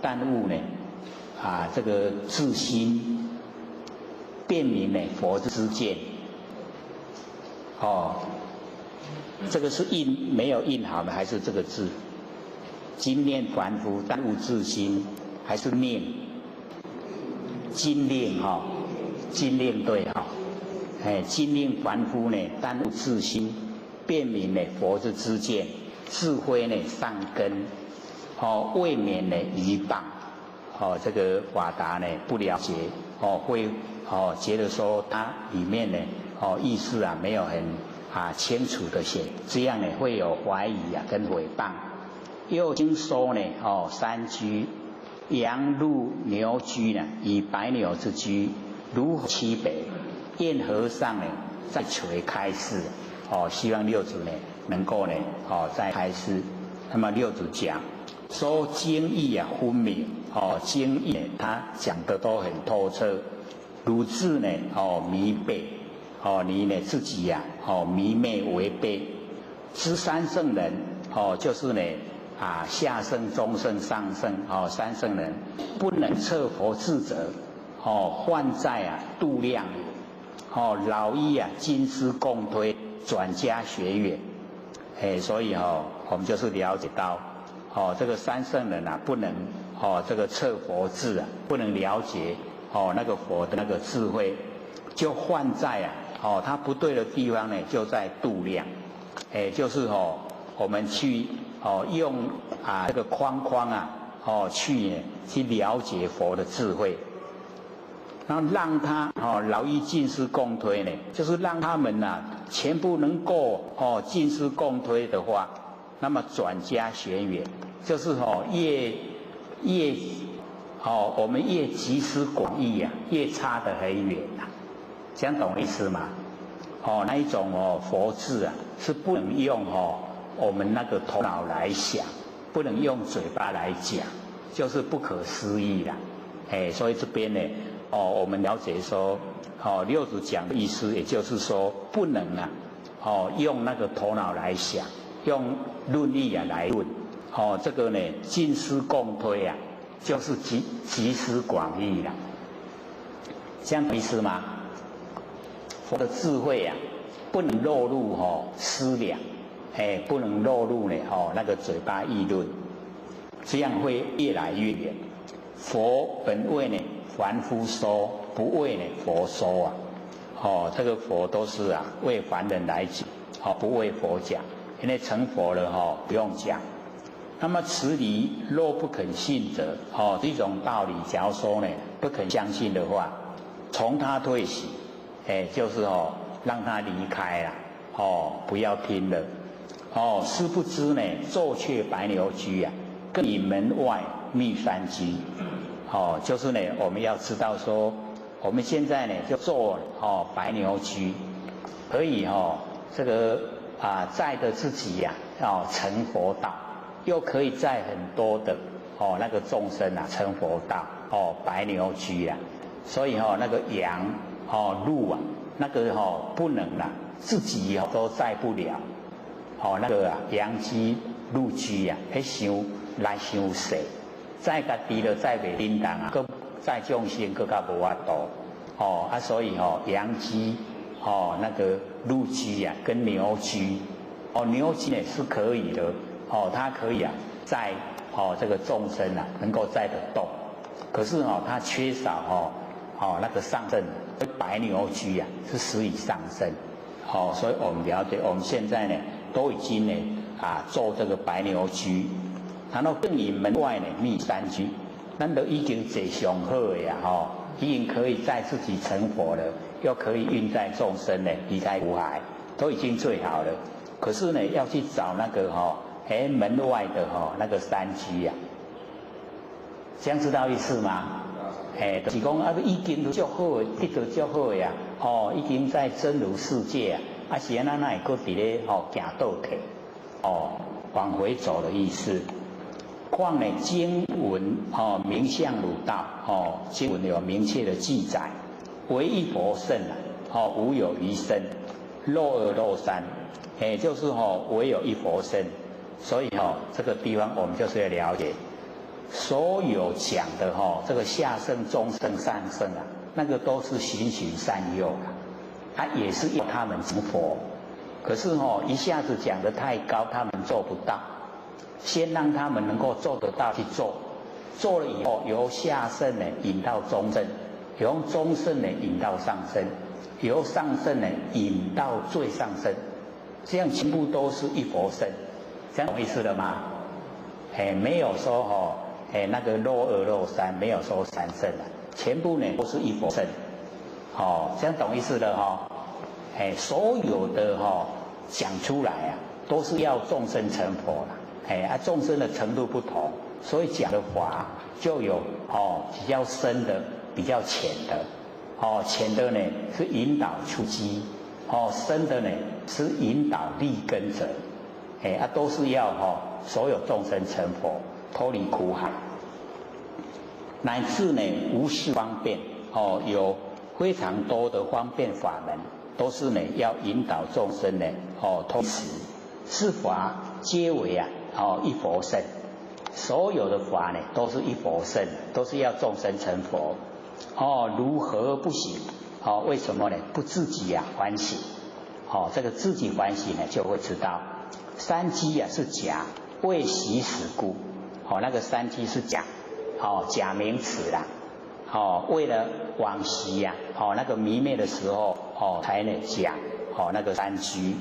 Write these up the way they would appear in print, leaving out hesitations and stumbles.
但悟呢，这个自心辨明呢佛之见。这个是印没有印好的，还是这个字？精炼凡夫，但悟自心，还是念？精炼精炼对精炼凡夫呢，但悟自心，辨明呢佛之见，智慧呢善根，未免呢愚谤。这个法达呢不了解，会觉得说它里面呢意思没有很清楚的写，这样呢会有怀疑跟诽谤。又经说呢三居，羊鹿牛居呢，以白牛之居如何区别？愿和尚呢在此为开示，希望六祖呢能够呢再开示。那么六祖讲说经义分明，经义他讲的都很透彻，汝自呢迷悖，你呢自己迷昧违背。知三圣人就是呢下圣、中圣、上圣三圣人不能测佛智者，患在度量也。老一金师共推，转家学远。所以我们就是了解到这个三圣人不能这个测佛智不能了解那个佛的那个智慧，就患在他不对的地方呢，就在度量。就是我们去用这个框去了解佛的智慧，然后让他劳逸尽思共推呢，就是让他们全部能够尽思共推的话，那么转家学远，就是我们越集思广益越差得很远这样懂意思吗？那一种佛智是不能用我们那个头脑来想，不能用嘴巴来讲，就是不可思议啦。所以这边呢我们了解说六祖讲的意思，也就是说不能用那个头脑来想，用论义来论。这个呢尽思共推就是集思广益啦。这样意思吗？佛的智慧不能落入思量，不能落入呢那个嘴巴议论，这样会越来越远。佛本为呢凡夫说，不为呢佛说这个佛都是为凡人来讲，不为佛讲。因为成佛了不用讲。那么此理若不肯信者，这种道理假如说呢不肯相信的话，从他退席，就是让他离开了，不要听了。殊不知呢，昼却白牛居更以门外密山居。就是呢，我们要知道说，我们现在呢就做白牛居，可以这个载着自己成佛道，又可以载很多的那个众生成佛道，白牛居所以那个羊鹿那个不能自己都载不了，那个羊居鹿居那伤来伤细，载家己就载袂叮当佫载众生佫较无法度所以羊居那个鹿居跟牛居牛居呢是可以的它可以载这个众生能够载得动，可是它缺少那个上圣。白牛居是实以上升，所以我们了解，我们现在呢都已经呢做这个白牛居，然后更以门外呢密山居，咱都已经最上好的已经可以在自己成佛了，又可以运载众生呢离开苦海，都已经最好了。可是呢要去找那个门外的那个山居这样知道意思吗？就是讲已经都足好的，得到足好的已经在真如世界是安那会搁伫咧行倒退往回走的意思。况呢经文明相如道经文有明确的记载，唯一佛圣无有余身，若二若三，就是唯有一佛身。所以这个地方我们就是要了解，所有讲的这个下圣、中圣、上圣啊，那个都是循循善诱啊，他也是要他们成佛。可是一下子讲得太高，他们做不到，先让他们能够做得到去做，做了以后由下圣呢引到中圣，由中圣呢引到上圣，由上圣呢引到最上圣，这样全部都是一佛圣，这样懂意思了吗？没有说那个若二若三，没有说三圣了，全部呢都是一佛圣，这样懂意思了所有的讲出来啊，都是要众生成佛了，众生的程度不同，所以讲的法就有比较深的，比较浅的，浅的呢是引导出机，深的呢是引导立根者，都是要所有众生成佛，脱离苦海，乃至呢无事方便，有非常多的方便法门，都是呢要引导众生呢脱离是法皆为一佛圣，所有的法呢都是一佛圣，都是要众生成佛，如何不行？为什么呢？不自己欢喜，这个自己欢喜呢，就会知道三机是假，为习实故，那个三机是假，假名词啦，为了往昔那个迷灭的时候，才呢讲，那个三居，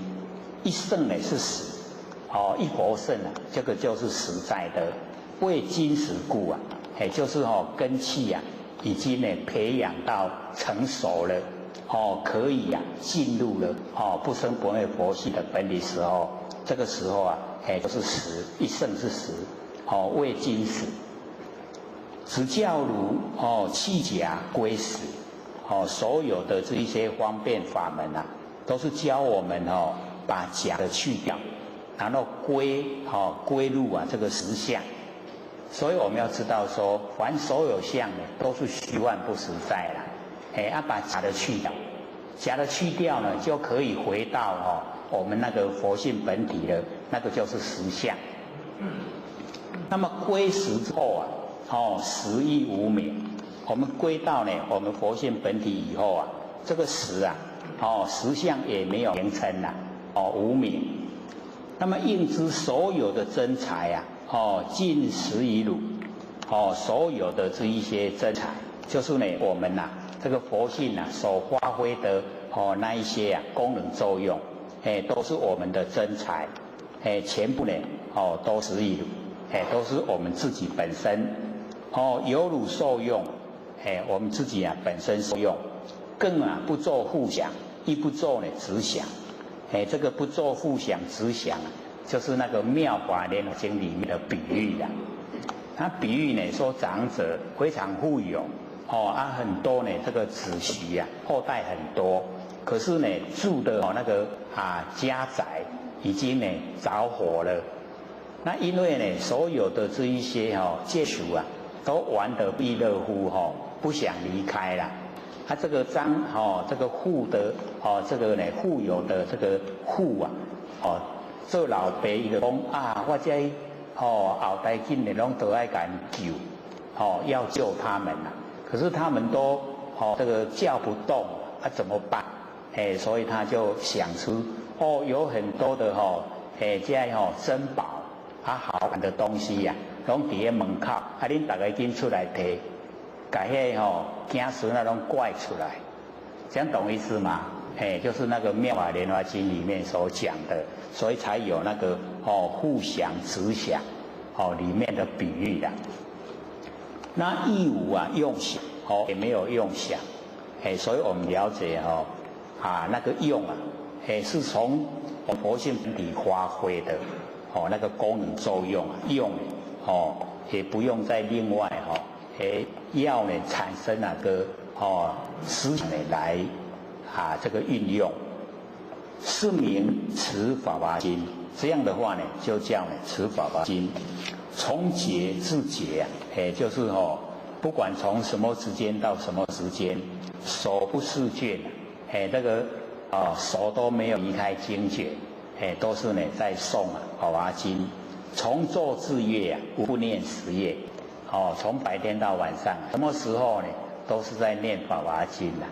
一圣呢是实，一佛圣这个就是实在的，为今时故就是根器已经呢培养到成熟了，可以进入了不生不灭佛系的本体时候，这个时候就是实，一圣是实，为今时，只教如弃假归实，所有的这一些方便法门都是教我们把假的去掉，然后归入这个实相。所以我们要知道说，凡所有相呢，都是虚幻不实在啦。把假的去掉，假的去掉呢，就可以回到我们那个佛性本体了，那个就是实相。那么归实之后实亦无名。我们归到呢我们佛性本体以后这个实实相也没有名称啦，无名。那么应知所有的真财尽实于汝，所有的这一些真财，就是呢我们这个佛性所发挥的那一些功能作用，都是我们的真财，全部呢都实于汝，都是我们自己本身，有汝受用，我们自己本身受用，更不做互想，亦不做呢执想，这个不做互想执想就是那个《妙法莲华经》里面的比喻啦。他比喻呢说长者非常富有，很多呢这个子婿后代很多，可是呢住的那个家宅已经呢着火了。那因为呢所有的这一些眷属都玩得不亦乐乎，不想离开了。这个这个富的这个呢富有的这个富做老爸伊就讲我这后代今年拢都爱敢救，要救他们可是他们都这个叫不动怎么办？所以他就想出有很多的这珍宝好玩的东西拢伫咧门口，恁大家紧出来摕，把囝孙拢拐出来，这样懂意思吗？就是那个《妙法莲华经》里面所讲的，所以才有那个互想执想里面的比喻的。那亦无用想也没有用想，所以我们了解那个用是从佛性本体发挥的那个功能作用用也不用再另外要呢产生那个思想来这个运用，是名持法华经。这样的话呢，就叫呢持法华经，从觉至觉就是不管从什么时间到什么时间，手不释卷，这个手都没有离开经卷，都是呢在诵法华经，从昼至夜无不念10夜，从白天到晚上，什么时候呢？都是在念法华经啦，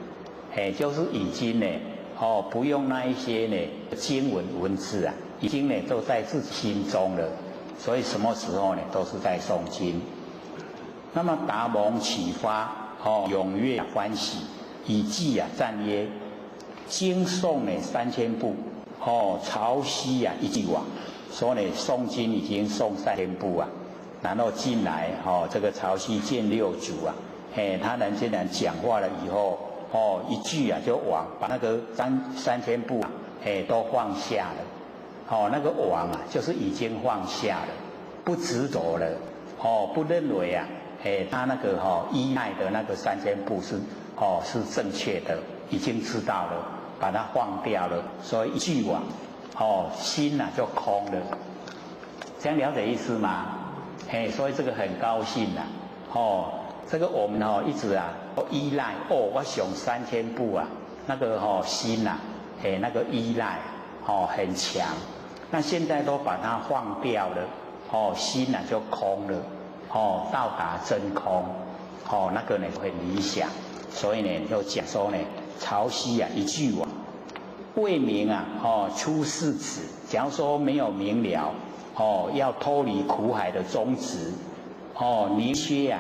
就是已经呢，不用那一些呢经文字啊，已经呢都在自己心中了，所以什么时候呢都是在诵经。那么达蒙启发，踊跃欢喜，以记啊赞曰：经诵呢3000部，潮汐啊一句往，说呢诵经已经诵3000部啊，然后进来这个潮汐见六祖啊。他人竟然讲话了以后，一句啊就往把那个3000部啊，都放下了，那个往啊就是已经放下了，不执着了，不认为啊，他那个依赖的那个3000部是正确的，已经知道了，把它放掉了，所以一句往，心啊就空了，这样了解意思吗？所以这个很高兴啊，这个我们一直啊依赖我想3000部啊，那个心啊，那个依赖很强。那现在都把它放掉了，心啊就空了，到达真空，那个呢很理想。所以呢就讲说呢，潮汐啊一句往，未明啊，出世子。假如说没有明了，要脱离苦海的宗旨，泥缺啊。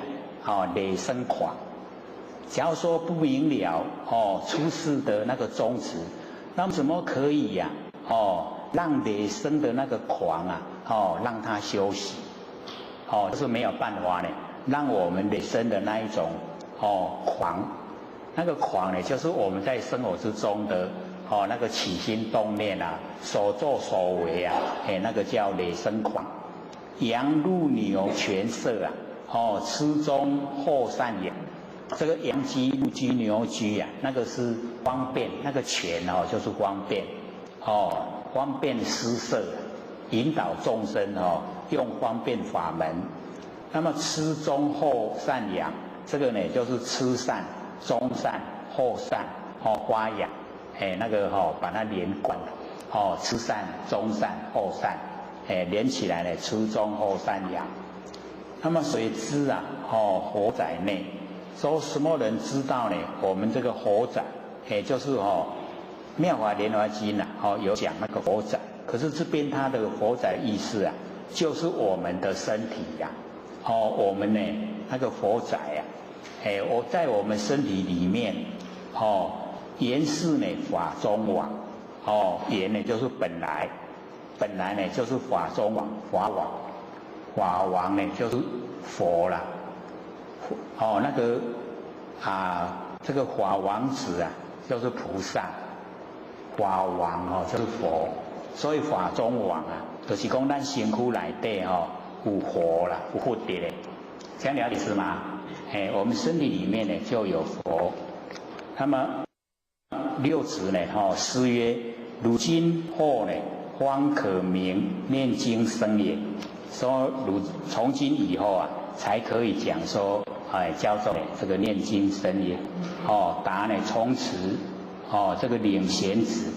累生狂，假如说不明了出世的那个宗旨，那么怎么可以呀？让累生的那个狂啊，让他休息，就是没有办法呢，让我们累生的那一种狂，那个狂呢，就是我们在生活之中的那个起心动念啊，所作所为啊，那个叫累生狂，羊入牛全色啊。吃中后善养，这个羊居、鹿居、牛居啊，那个是方便，那个全就是方便，方便施设，引导众生用方便法门。那么吃中后善养，这个呢就是吃善、中善、后善，发扬，那个把它连贯，吃善、中善、后善，连起来呢，吃中后善养。那么谁知啊？火宅内，说什么人知道呢？我们这个火宅，就是妙法莲华经啊，有讲那个火宅。可是这边它的火宅意思啊，就是我们的身体呀，我们呢那个火宅啊，我在我们身体里面，言是呢法中网，言呢就是本来呢就是法中网，法网。法王呢就是佛啦，那个这个法王子啊就是菩萨，法王就是佛，所以法中王啊，就是讲咱身躯内底有佛啦，有佛的嘞，这样了解是吗？我们身体里面呢就有佛，那么六祖呢诗曰：如今后呢方可明念经生也。说从今以后啊，才可以讲说，叫做这个念经生也，答呢从此，这个领贤子，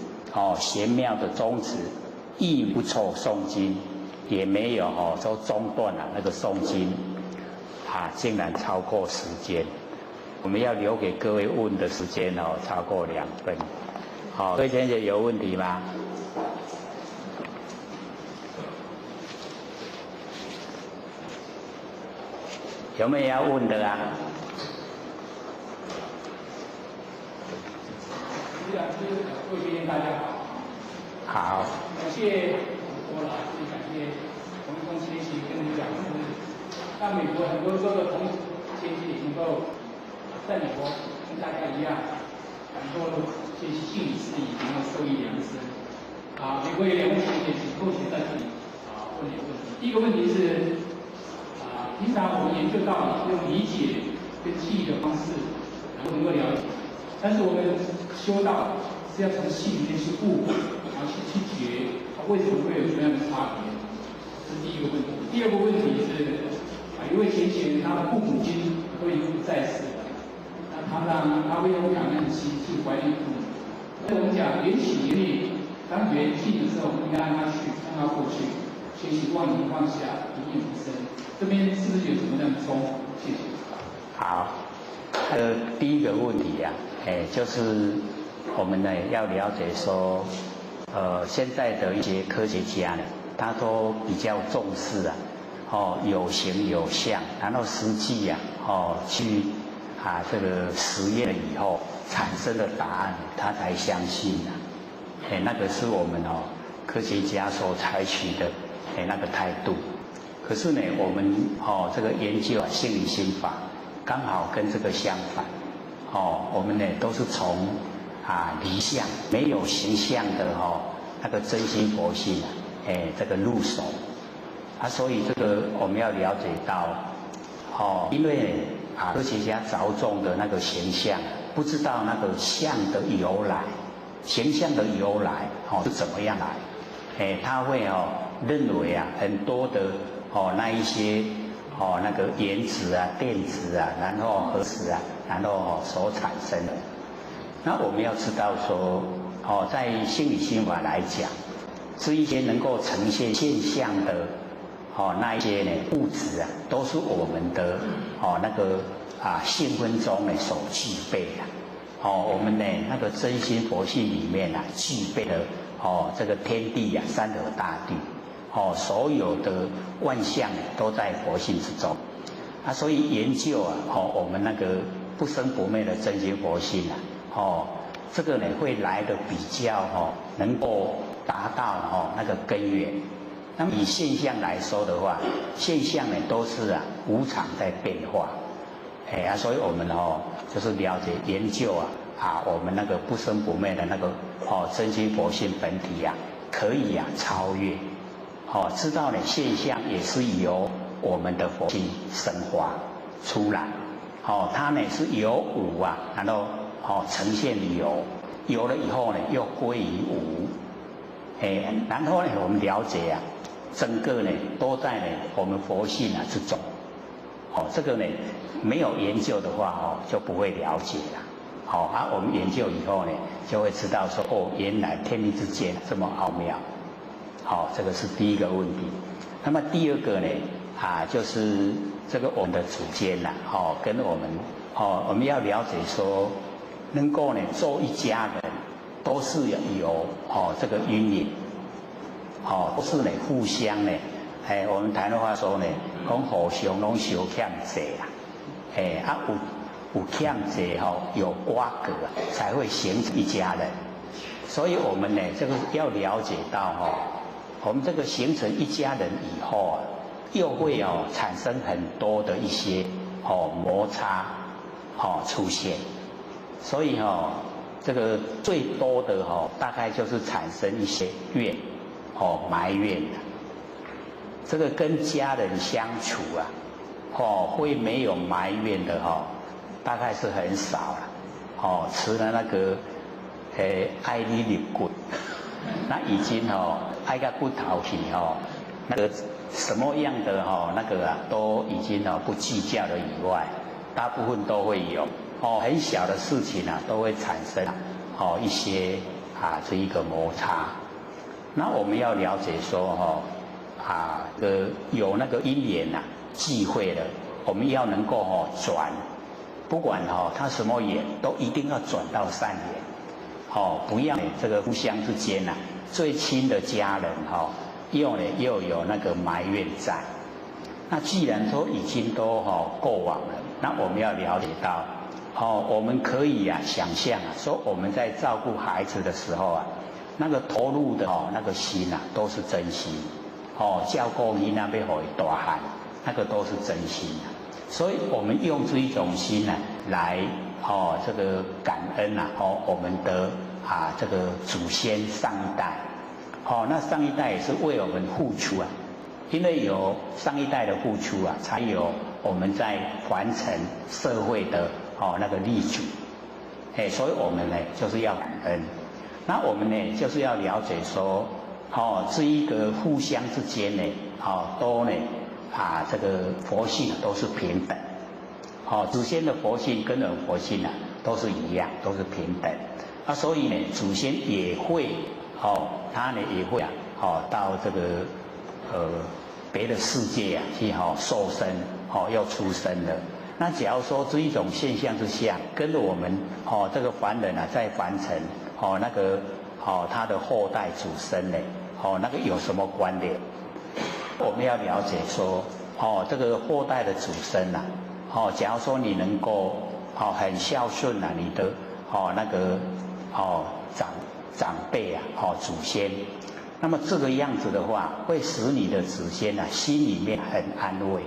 贤妙的宗旨，亦不辍诵经，也没有说中断了那个诵经，竟然超过时间，我们要留给各位问的时间超过2分，各位同学有问题吗？有没有要问的啊？各位学员大家好。好。感谢我老师，感谢同工学习跟讲师。那美国很多这个同学习能够在美国跟大家一样，很多学习心理师已经受益良深。美国有2位同学请同学在这里问2个问题。第一个问题是。平常我们研究到用理解跟记忆的方式能够了解，但是我们修道是要从心里面去悟，然后去觉为什么会有这样的差别，这是第一个问题。第二个问题是一位前贤他的父母亲都已经不在世了，那他为了感恩的心去怀念父母。所以我们讲缘起缘灭，当缘尽的时候，应该让他去，让他过去；学习忘情放下，一念之身，这边是不是有什么样的冲突？谢谢。好，第一个问题啊，就是我们呢要了解说，现在的一些科学家呢，他都比较重视啊，有形有相，然后实际啊，去这个实验了以后产生的答案，他才相信啊，那个是我们科学家所采取的那个态度。可是呢，我们这个研究心理心法，刚好跟这个相反。我们呢都是从离相没有形象的那个真心佛性这个入手所以这个我们要了解到因为科学家着重的那个形象，不知道那个相的由来，形象的由来是怎么样来，他会认为很多的那一些那个原子电子然后核子然后所产生的。那我们要知道说在心理心法来讲，这一些能够呈现现象的那一些呢物质都是我们的那个性分中呢所具备的。我们呢那个真心佛性里面具备了这个天地山河大地，所有的万象都在佛性之中。所以研究我们那个不生不灭的真心佛性这个呢会来的比较能够达到那个根源。那么以现象来说的话，现象呢都是无常在变化，所以我们就是了解研究我们那个不生不灭的那个真心佛性本体可以超越，知道呢现象也是由我们的佛性生发出来，它呢是由无然后呈现有，有了以后呢又归于无，然后呢我们了解整个呢都在呢我们佛性之中，这个呢没有研究的话就不会了解了。我们研究以后呢就会知道说原来天地之间这么奥妙。这个是第一个问题。那么第二个呢就是这个我们的主间跟我们要了解说，能够呢做一家人都是有这个因缘，都是呢互相呢，我们台湾话说呢，讲互相拢相欠债有欠债有瓜葛才会形成一家人。所以我们呢这个要了解到我们这个形成一家人以后又会产生很多的一些摩擦出现。所以这个最多的大概就是产生一些怨埋怨的。这个跟家人相处会没有埋怨的大概是很少了。除了那个爱你入骨，那已经爱到骨头去那个什么样的那个都已经不计较了以外，大部分都会有很小的事情都会产生一些这一个摩擦。那我们要了解说有那个因缘际会了，我们要能够转，不管它什么缘都一定要转到善缘，不要这个互相之间最亲的家人又有那个埋怨在。那既然说已经都过往了，那我们要了解到我们可以想象说我们在照顾孩子的时候那个投入的那个心都是真心，照顾你那边给大汉，那个都是真心所以我们用这一种心来这个感恩我们的这个祖先上一代，那上一代也是为我们付出因为有上一代的付出才有我们在传承社会的那个立足，所以我们呢就是要感恩。那我们呢就是要了解说这一个互相之间呢都呢这个佛性都是平等，祖先的佛性跟人佛性都是一样，都是平等所以呢祖先也会他呢也会到这个别的世界啊去受生又出生了。那假如说这一种现象之下，跟着我们这个凡人啊在凡尘那个他的后代祖孙呢那个有什么关联？我们要了解说这个后代的祖孙啊假如说你能够很孝顺啊你的那个长辈啊祖先，那么这个样子的话，会使你的祖先啊心里面很安慰。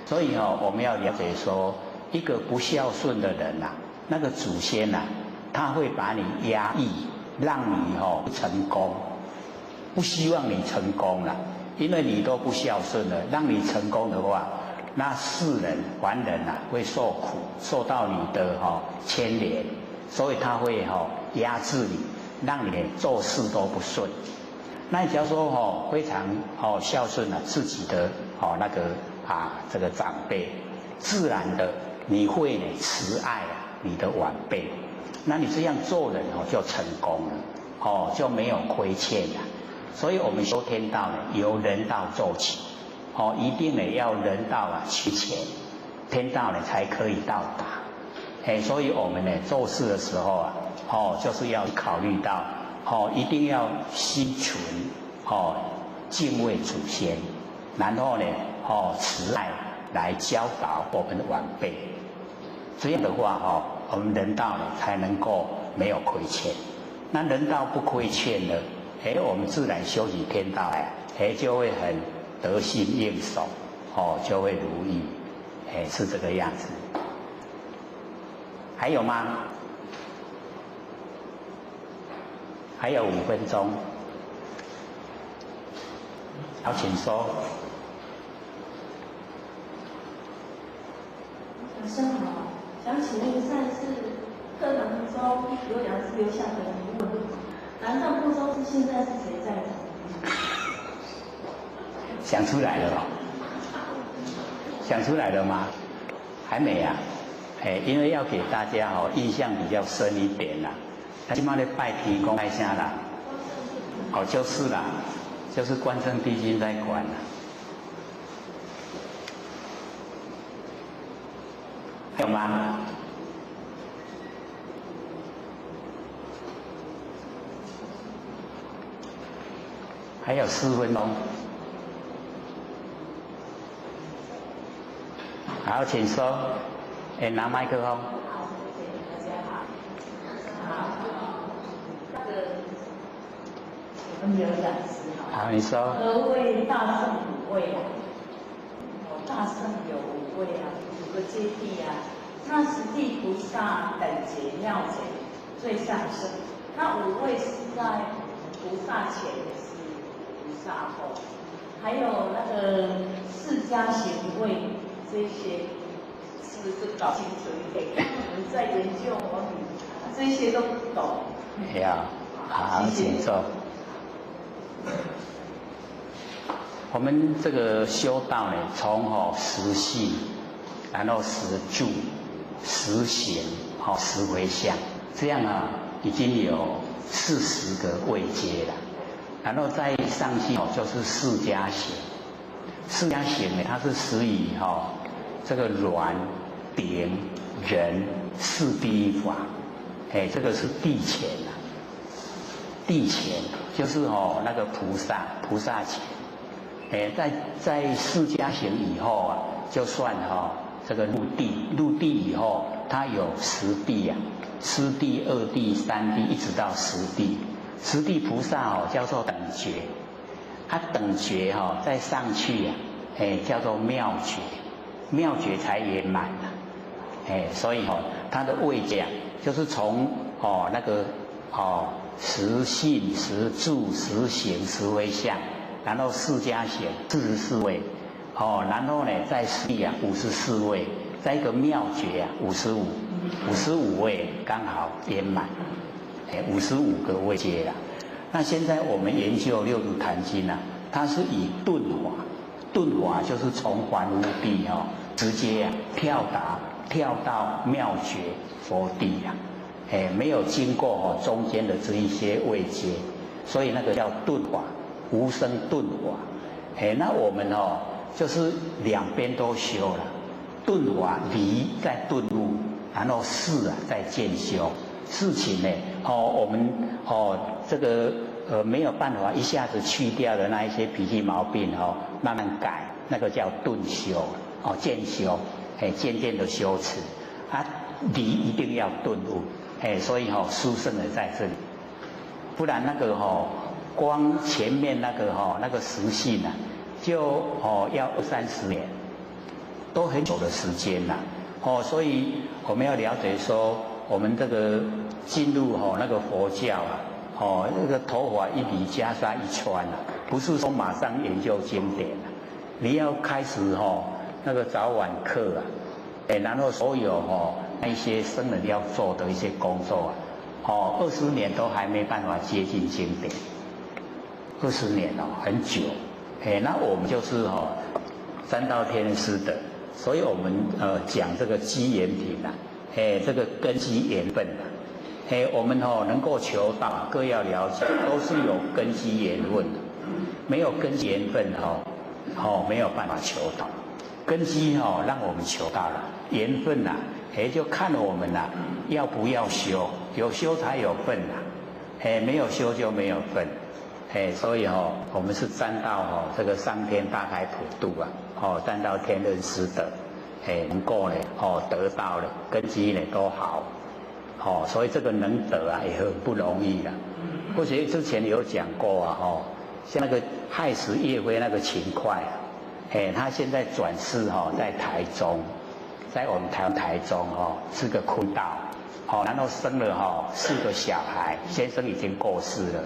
所以我们要了解说，一个不孝顺的人啊，那个祖先啊，他会把你压抑，让你不成功，不希望你成功了，因为你都不孝顺了，让你成功的话，那世人凡人啊会受苦，受到你的牵连，所以他会压制你，让你做事都不顺。那你假如说非常孝顺了自己的那个这个长辈，自然的你会慈爱你的晚辈，那你这样做人就成功了就没有亏欠了。所以我们修天道由人道做起一定要人道齐全，天道才可以到达。所以我们做事的时候就是要考虑到一定要心存敬畏祖先，然后慈爱来教导我们的晚辈。这样的话我们人道才能够没有亏欠。那人道不亏欠了，我们自然修习天道就会很得心应手就会如意。是这个样子。还有吗？还有5分钟，好，请说。老师好，想请问上次课堂中有两次留下的疑问，难道不知道是现在是谁在场？想出来了想出来了吗？还没啊？因为要给大家印象比较深一点啦。他今嘛咧拜天公拜啥啦？就是啦，就是关圣帝君在管啦。还有吗？还有4分钟。好，请说。拿麦克风。好，谢谢大家好。我们有讲师好，你说。何谓大圣五位啊？大圣有5位啊，5个阶梯啊。那实地菩萨等觉妙觉最上圣，那5位是在菩萨前也是菩萨后，还有那个释迦行位这些，是不是搞清楚一点？我们在研究我们这些都不懂。好，请坐。我们这个修道从实信，然后实住、实行、实回向，这样已经有40个位阶了。然后再上去就是释迦行。释迦行它是始以这个软、顶、人4第一法，这个是地前啊。地前就是那个菩萨前。在释迦行以后就算这个入地以后，它有10地啊，1地、2地、3地，一直到10地。10地菩萨叫做等觉，等觉再上去叫做妙觉，妙觉才圆满了。所以它的位阶就是从那个实信、实住、实行、实回向。然后释迦行44位，然后在实地54位，在一个妙觉55位刚好圆满，55个位阶了。那现在我们研究六祖坛经它是以顿法就是从凡夫地直接跳到妙觉佛地没有经过中间的这一些位阶，所以那个叫顿法。无生顿法，那我们就是两边都修了，顿法离再顿悟，然后事再渐修。事情呢，我们这个没有办法一下子去掉的那一些脾气毛病慢慢改，那个叫顿修渐修，渐渐的修持离一定要顿悟，所以殊胜的在这里，不然那个光前面那个实性就要20-30年，都很久的时间啦。所以我们要了解说，我们这个进入那个佛教那个头发一理，袈裟一穿不是说马上研究经典你要开始那个早晚课然后所有那一些僧人要做的一些工作20年都还没办法接近经典，20年很久。那我们就是三道天师的，所以我们讲这个基缘品这个根基缘分我们能够求道，各要了解，都是有根基缘分的，没有根基缘分没有办法求道。根基让我们求到了，缘分就看我们要不要修，有修才有份没有修就没有份。所以我们是沾到这个上天大开普度沾到天人师德，能够呢得到了根基呢都好，所以这个能得也很不容易或许之前有讲过像那个害死岳飞那个秦桧他现在转世在台中，在我们台中是个坤道然后生了4个小孩，先生已经过世了。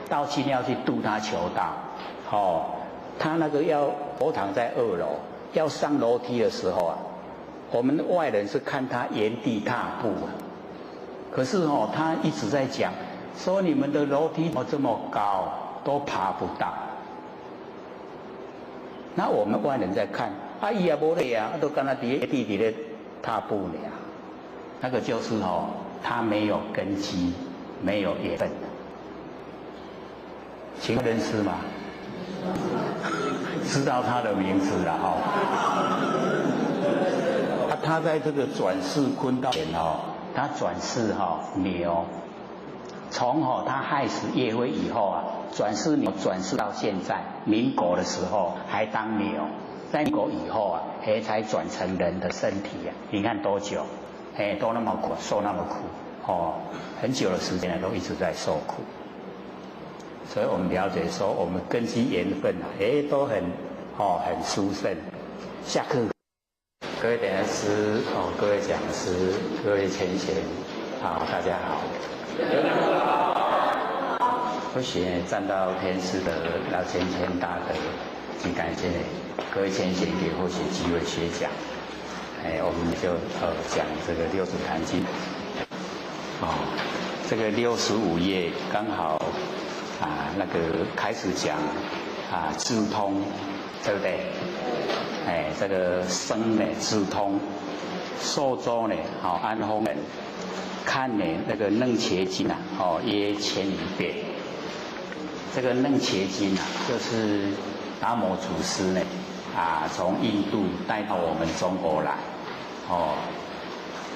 道亲要去度他求道，他那个佛堂在2楼，要上楼梯的时候我们外人是看他原地踏步可是他一直在讲说你们的楼梯这么高，都爬不到。那我们外人在看，伊也无累都跟他地在踏步呢那个就是他没有根基，没有缘分。请问认识吗？知道他的名字了他在这个转世坤道前他转世牛，从他害死岳飞以后转世牛，转世到现在民国的时候还当牛，在民国以后才转成人的身体你看多久？都那么苦，受那么苦很久的时间都一直在受苦。所以我们了解说，我们根基缘分都很殊胜。下课，各位点师各位讲师，各位前贤大家好。或许站到天师的老前贤大德，请感谢各位前贤给或许机会学讲。我们就讲这个六祖坛经。这个65页刚好那个开始讲智通，对不对？这个生呢智通，受周呢安丰人，看呢那个楞伽经约1000余遍。这个楞伽经就是达摩祖师呢从印度带到我们中国来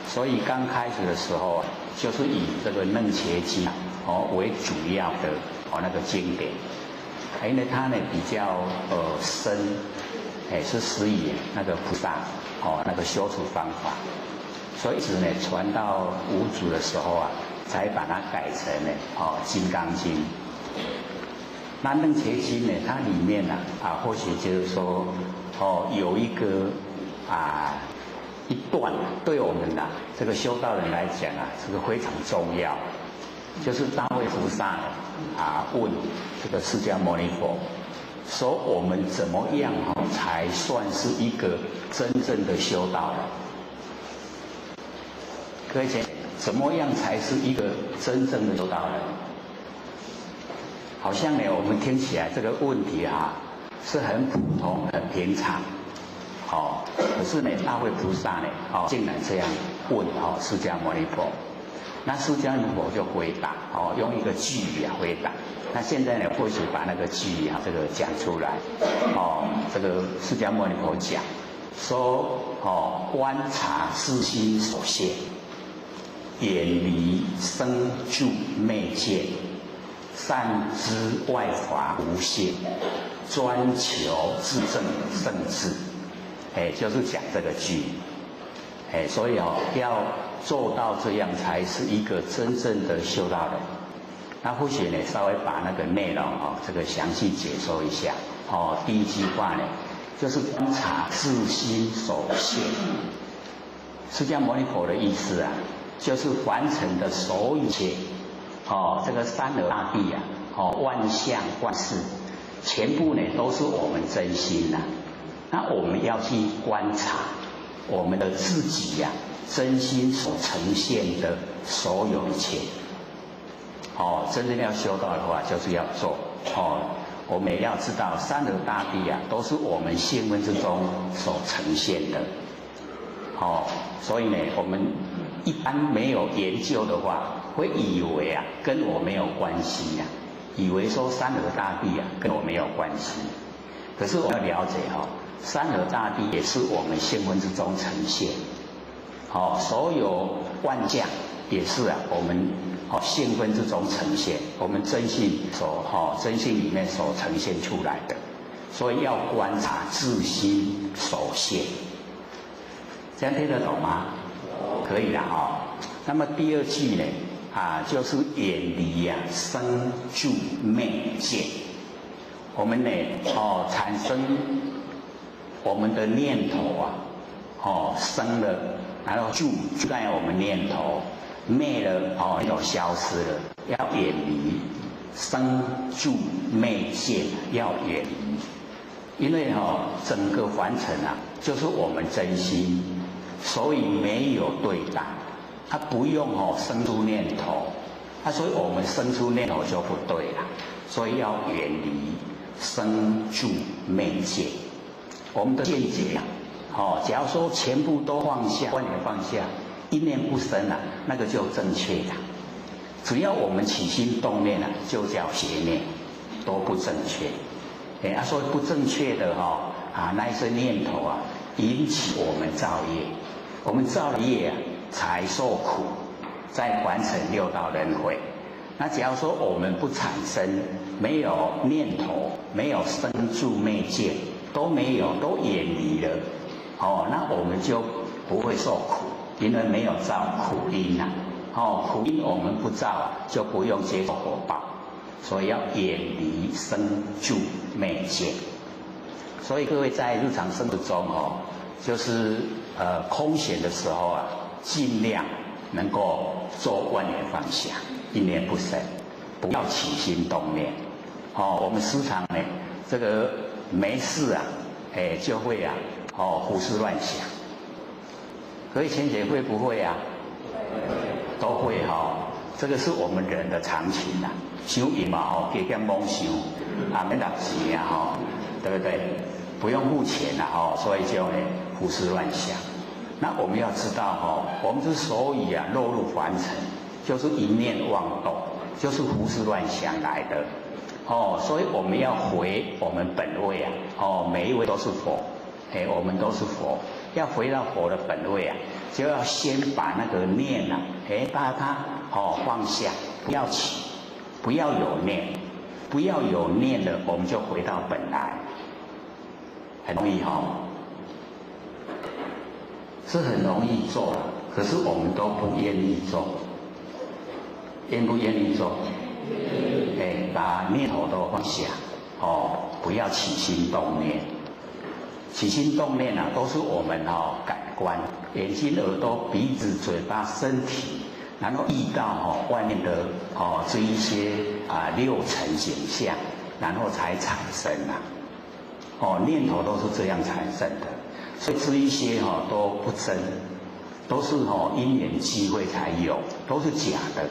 所以刚开始的时候就是以这个楞伽经为主要的那个经典，因为它呢比较深，是施以那个菩萨那个修持方法，所以一直呢传到五祖的时候才把它改成呢金刚经。那楞伽经呢，它里面或许就是说有一个一段对我们这个修道人来讲这个非常重要，就是大卫菩萨问这个释迦牟尼佛，说我们怎么样才算是一个真正的修道人？各位姐，怎么样才是一个真正的修道人？好像呢，我们听起来这个问题是很普通、很平常，可是呢，大卫菩萨呢，竟然这样问释迦牟尼佛。那释迦牟尼佛就回答，用一个句语回答，那现在呢，或许把那个句啊，这个讲出来。这个释迦牟尼佛讲说，观察自心所现，远离生住昧见，善知外法无限，专求自证圣智。就是讲这个句。所以要做到这样，才是一个真正的修道人。那或许呢，稍微把那个内容这个详细解说一下。第一句话呢，就是观察自心所现。释迦牟尼佛的意思啊，就是凡尘的所有一切，这个山河大地啊，万象万事，全部呢都是我们真心呐。那我们要去观察我们的自己呀，真心所呈现的所有一切。真正要修道的话，就是要做。我们也要知道山河大地啊，都是我们性分之中所呈现的。所以呢，我们一般没有研究的话，会以为啊跟我没有关系呀，以为说山河大地啊跟我没有关系。可是我要了解山河大地也是我们性分之中呈现。所有万象也是啊我们性分之中呈现，我们真性里面所呈现出来的。所以要观察自心所现。这样听得懂吗？可以啦那么第二句呢就是远离生住昧见。我们呢产生我们的念头生了，然后住在我们念头，昧了念头消失了，要远离生住昧见，要远离。因为整个凡尘啊，就是我们真心，所以没有对待，它不用生出念头，所以我们生出念头就不对了，所以要远离生住昧见。我们的见解假如说全部都放下，完全放下，一念不生那个就正确的。只要我们起心动念就叫邪念，都不正确。说不正确的那一些念头引起我们造业，我们造了业才受苦，在凡尘六道轮回。那假如说我们不产生，没有念头，没有生住昧见，都没有，都远离了，那我们就不会受苦，因为没有造苦因苦因我们不造，就不用接受果报。所以要远离生住昧见。所以各位在日常生活中就是空闲的时候尽量能够做万念放下，一念不生，不要起心动念。我们时常呢，这个没事就会胡思乱想。各位浅姐会不会都会这个是我们人的常情想伊嘛加减妄想免拿钱对不对？不用付钱所以就胡思乱想。那我们要知道我们之所以落入凡尘，就是一念妄动，就是胡思乱想来的所以我们要回我们本位每一位都是佛，我们都是佛，要回到佛的本位就要先把那个念把它放下，不要起，不要有念，不要有念了，我们就回到本来。很容易是很容易做，可是我们都不愿意做。愿不愿意做？把念头都放下不要起心动念。起心动念都是我们感官，眼睛、耳朵、鼻子、嘴巴、身体，然后遇到外面的这一些六尘景象，然后才产生念头都是这样产生的。所以这一些都不真，都是因缘机会才有，都是假的。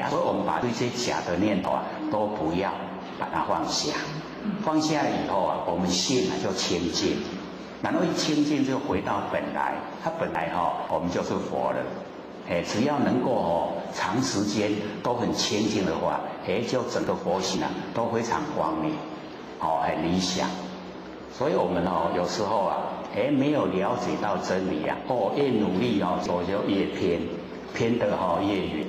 所以我们把这些假的念头都不要，把它放下。放下了以后我们心就清净，然后一清净就回到本来，它本来我们就是佛了。只要能够长时间都很清净的话，就整个佛性都非常光明，很理想。所以我们有时候没有了解到真理越努力就越偏得越远。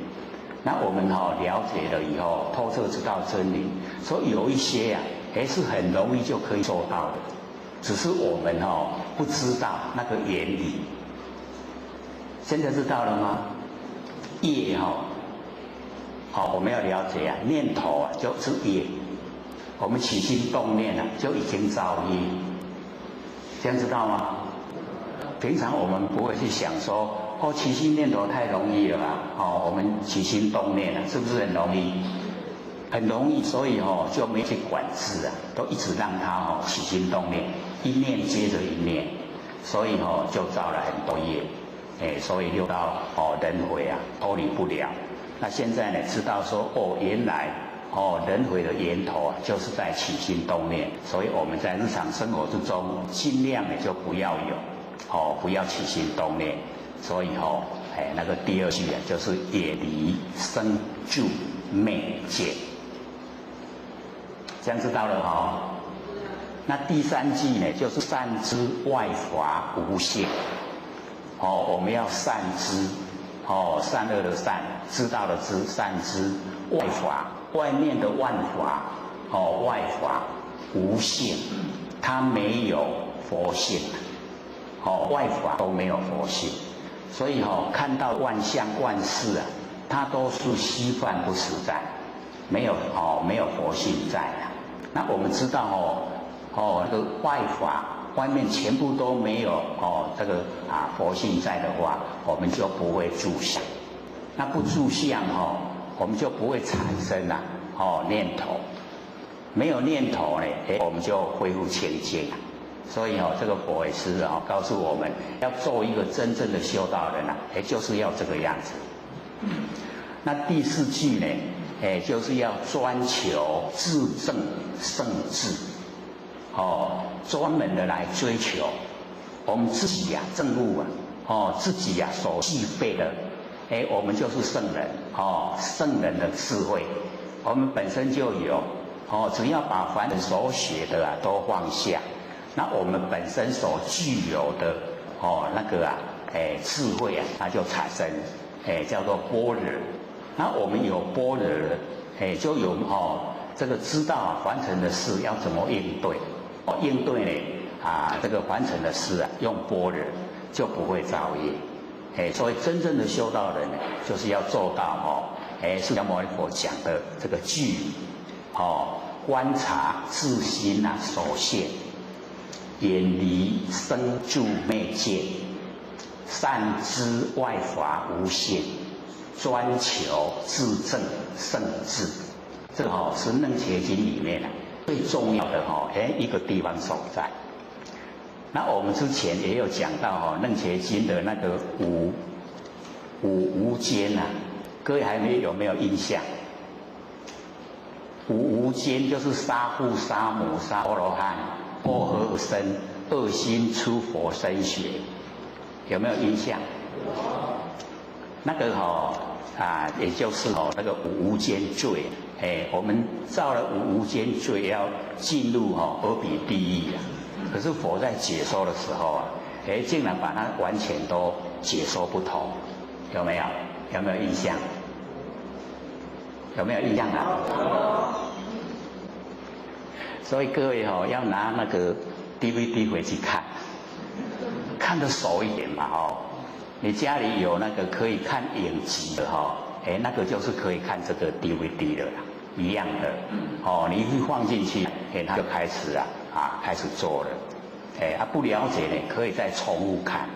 那我们了解了以后，透彻知道真理，所以有一些是很容易就可以做到的，只是我们不知道那个原理。现在知道了吗？业我们要了解念头就是业，我们起心动念就已经造业，这样知道吗？平常我们不会去想说起心念头太容易了我们起心动念是不是很容易？很容易，所以就没去管制都一直让它起心动念，一念接着一念，所以就造了很多业。所以六道轮回脱离不了。那现在呢，知道说原来轮回的源头就是在起心动念，所以我们在日常生活之中尽量就不要有不要起心动念。所以那个第二句就是远离生住灭见，这样知道了那第三句呢，就是善知外法无限。我们要善知，善恶的善，知道的知，善知外法，外面的万法，外法无限，它没有佛性，外法都没有佛性，所以看到万象万事它都是虚幻不实在，没有佛性在那我们知道那个外法。外面全部都没有这个佛性在的话，我们就不会住相。那不住相我们就不会产生念头。没有念头呢，我们就恢复清净。所以这个佛也是告诉我们，要做一个真正的修道人就是要这个样子。那第四句呢，就是要专求自证圣智。专门的来追求我们自己证悟自己所具备的，我们就是圣人圣人的智慧，我们本身就有只要把凡人所学的都放下，那我们本身所具有的那个智慧它就产生叫做般若。那我们有般若就有这个知道凡尘的事要怎么应对。应对呢这个凡尘的事用般若就不会造业。所以真正的修道人呢，就是要做到释迦牟尼佛讲的这个句观察自心所现，远离生住灭见，善知外法无限，专求自证圣智。这个是楞伽经里面最重要的一个地方所在。那我们之前也有讲到楞伽经的那个五无间各位有没有印象？五无间就是杀父杀母杀阿罗汉，阿和身恶心出佛身血，有没有印象？那个也就是那个五无间罪。我们造了五无间罪，要进入阿鼻地狱可是佛在解说的时候竟然把它完全都解说不同，有没有？有没有印象？有没有印象所以各位要拿那个 DVD 回去看，看得熟一点嘛你家里有那个可以看影集的那个就是可以看这个 DVD 的一样的你一放进去它就开始开始做了不了解呢可以再重复看，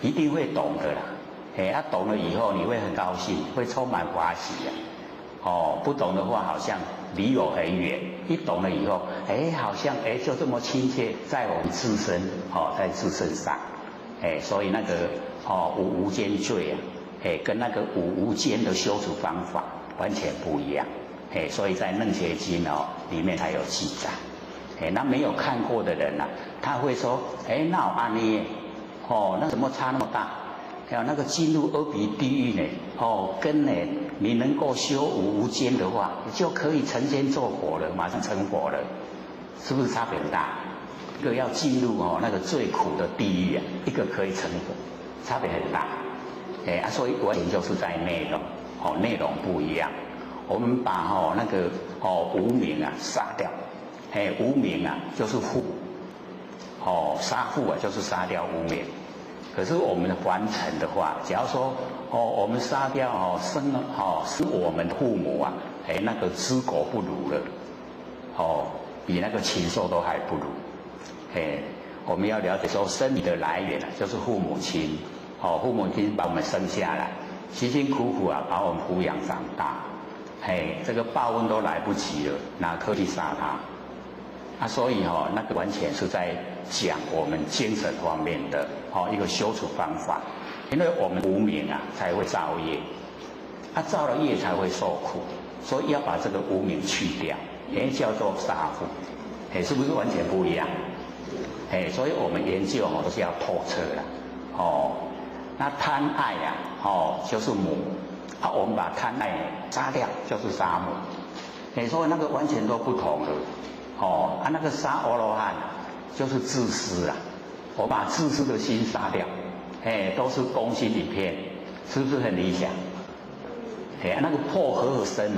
一定会懂的啦懂了以后你会很高兴，会充满欢喜不懂的话好像离我很远，一懂了以后好像就这么亲切在我们自身在自身上所以那个五无间罪跟那个五无间的修持方法完全不一样所以在楞伽经里面还有记载那没有看过的人他会说那有安呢那怎么差那么大还有那个进入阿鼻地狱呢，跟呢你能够修无间的话，你就可以成仙做佛了，马上成佛了，是不是差别很大？一个要进入那个最苦的地狱啊，一个可以成佛，差别很大。所以完全就是在内容，内容不一样。我们把那个无明啊杀掉，无明啊就是父，杀父啊就是杀掉无明。可是我们凡尘的话，假如说我们杀掉生我们父母啊，那个知果不如了，比那个禽兽都还不如。我们要了解说生理的来源就是父母亲，父母亲把我们生下来，辛辛苦苦啊把我们抚养长大，这个报恩都来不及了，哪可以杀他？所以那个完全是在讲我们精神方面的一个修持方法，因为我们无明啊才会造业，造了业才会受苦，所以要把这个无明去掉，也叫做杀父，是不是完全不一样？所以我们研究都是要透彻了，那贪爱啊，就是母，我们把贪爱杀掉就是杀母，所以那个完全都不同了。那个杀阿罗汉就是自私啦，我把自私的心杀掉，都是公心一片，是不是很理想？那个破和合身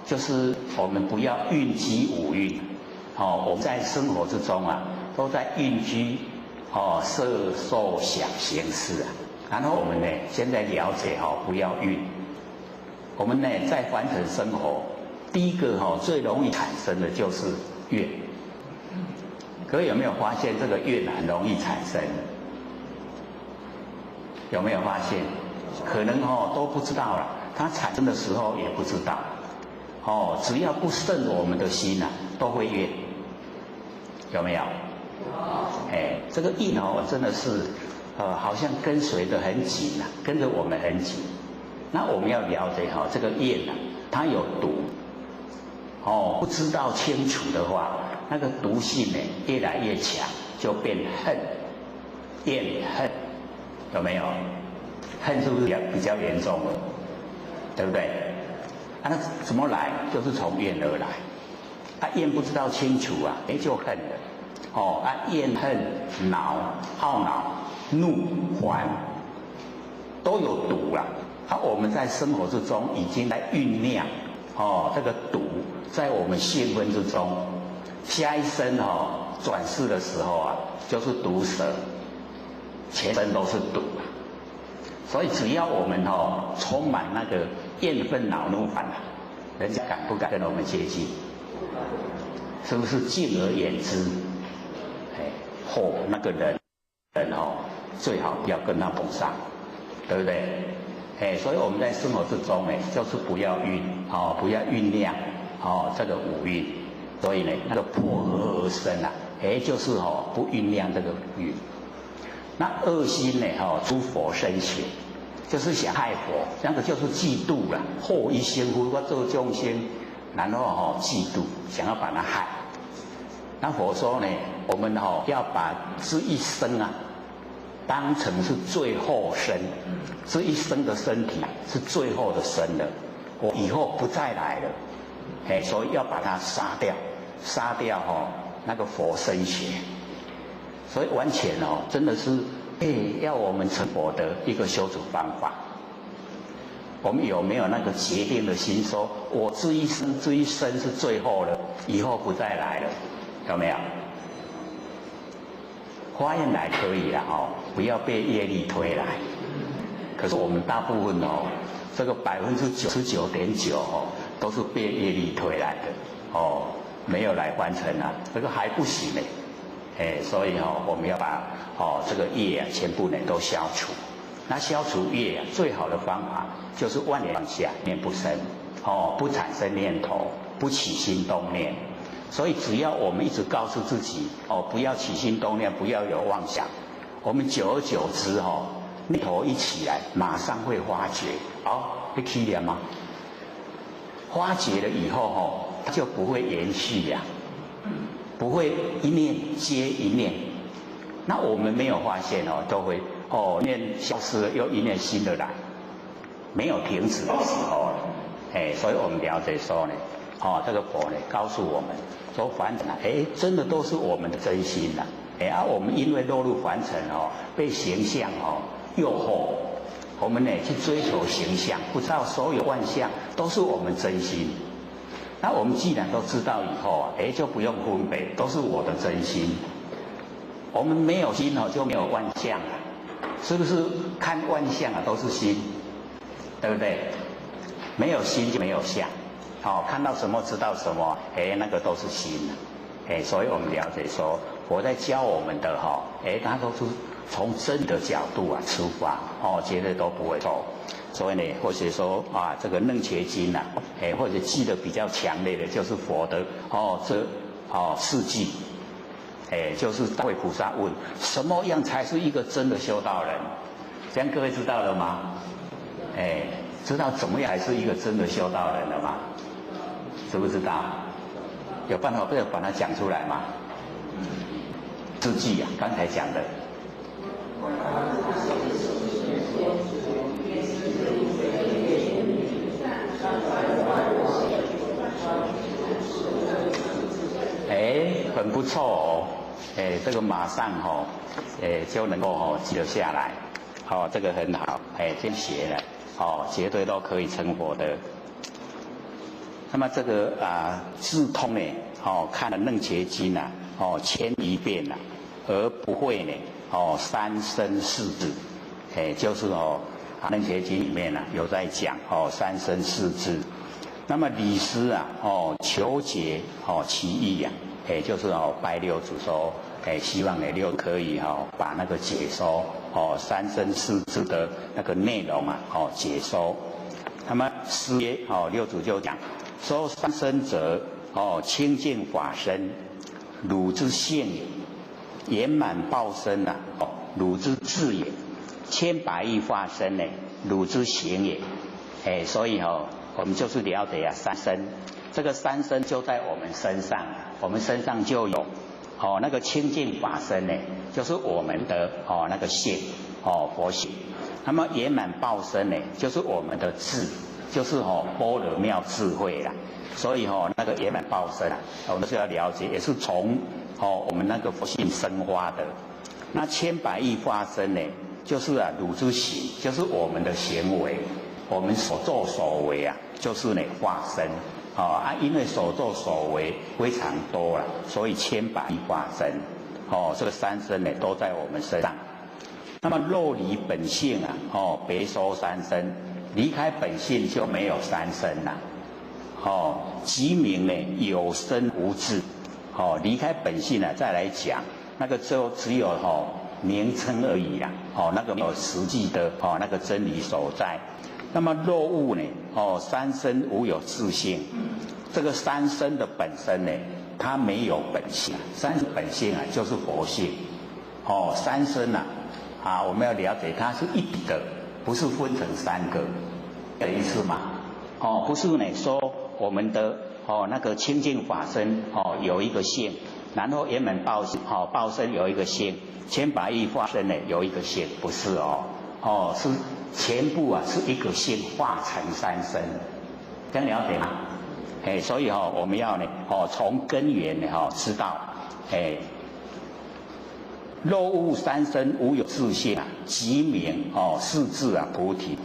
就是我们不要蕴积五蕴，我们在生活之中啊，都在蕴积色受想行识啊。然后我们呢，现在了解不要蕴。我们呢在凡尘生活，第一个最容易产生的就是怨。各位有没有发现这个怨很容易产生？有没有发现？可能都不知道了，它产生的时候也不知道。只要不顺我们的心啊，都会怨。有没有？这个印真的是好像跟随得很紧啊，跟着我们很紧。那我们要了解这个业啊，它有毒。不知道清楚的话，那个毒性呢越来越强，就变恨、怨恨，有没有？恨是不是比较严重了？对不对？那怎么来？就是从怨而来。怨不知道清楚啊，就恨了。怨恨、恼、懊恼、怒、烦，都有毒啊。我们在生活之中已经在酝酿这个毒，在我们性分之中，下一生转世的时候啊，就是毒蛇，全身都是毒。所以只要我们充满那个怨愤恼怒烦，人家敢不敢跟我们接近？是不是敬而远之？那个人最好不要跟他碰上，对不对？所以我们在生活之中就是不要不要酝酿这个五蕴。所以呢，那个破和而生啊，就是不酝酿这个蕴。那恶心呢出佛身血，就是想害佛，那个就是嫉妒啦，祸一生夫，我做众生，然后嫉妒，想要把他害。那佛说呢，我们要把这一生啊，当成是最后生，这一生的身体是最后的生了，我以后不再来了，所以要把它杀掉，杀掉那个佛身血。所以完全真的是要我们成佛的一个修持方法。我们有没有那个决定的心，说我这一生是最后了，以后不再来了？有没有？发愿来可以啦不要被业力推来。可是我们大部分这个99.9%都是被业力推来的没有来完成啊，这个还不行呢。所以我们要把这个业全部呢都消除。那消除业最好的方法就是万念放下，念不生不产生念头，不起心动念。所以只要我们一直告诉自己不要起心动念，不要有妄想，我们久而久之念头一起来，马上会发觉会起念吗？发觉了以后它就不会延续呀，不会一念接一念。那我们没有发现都会哦，念消失了，又一念新的来，没有停止的时候了。所以我们了解说呢，这个佛呢告诉我们说凡尘啊，真的都是我们的真心呐。我们因为落入凡尘被形象诱惑，我们呢去追求形象，不知道所有万象都是我们真心。那我们既然都知道以后就不用分别，都是我的真心。我们没有心就没有万象了，是不是？看万象都是心，对不对？没有心就没有相。看到什么知道什么，那个都是心。所以我们了解说，佛在教我们的他都是从真理的角度出发，绝对都不会错。所以呢，或者说这个楞伽经或者记得比较强烈的就是佛的四句，就是大慧菩萨问什么样才是一个真的修道人？这样各位知道了吗？知道怎么样才是一个真的修道人了吗？知不知道？有办法把它讲出来吗？四句刚才讲的。很不错这个马上就能够记得下来，这个很好，先学了，绝对都可以成佛的。那么这个智通呢，看了楞伽经1000遍而不会呢，三生四智，就是楞伽经里面有在讲三生四智。那么理师求解其意就是拜六祖说，希望呢六可以把那个解说三生四智的那个内容解说。那么师曰六祖就讲说，三生者清净法身，汝之性也；圆满报身汝之智也；千百亿化身呢，汝之行也。所以我们就是了解三身，这个三身就在我们身上，我们身上就有那个清净法身呢，就是我们的那个性佛性。那么圆满报身呢，就是我们的智，就是般若妙智慧啦。所以那个圆满报身我们是要了解，也是从我们那个佛性生发的。那千百亿化身呢，就是汝之行，就是我们的行为。我们所作所为就是呢化身因为所作所为非常多了，所以千百亿化身这个三身呢都在我们身上。那么若离本性别说三身，离开本性就没有三身了。即名呢有身无智，离开本性再来讲，那个就只有名称而已那个没有实际的那个真理所在。那么若悟呢三身无有自性，这个三身的本身呢，它没有本性，三身本性就是佛性三身我们要了解它是一体的，不是分成三个的意思嘛不是呢说我们的那个清净法身有一个性，然后圆满报身有一个性，千百亿化身呢有一个性，不是是全部是一个性化成三身，这样了解吗？所以我们要呢从根源呢知道若悟三身无有自性即名是智菩提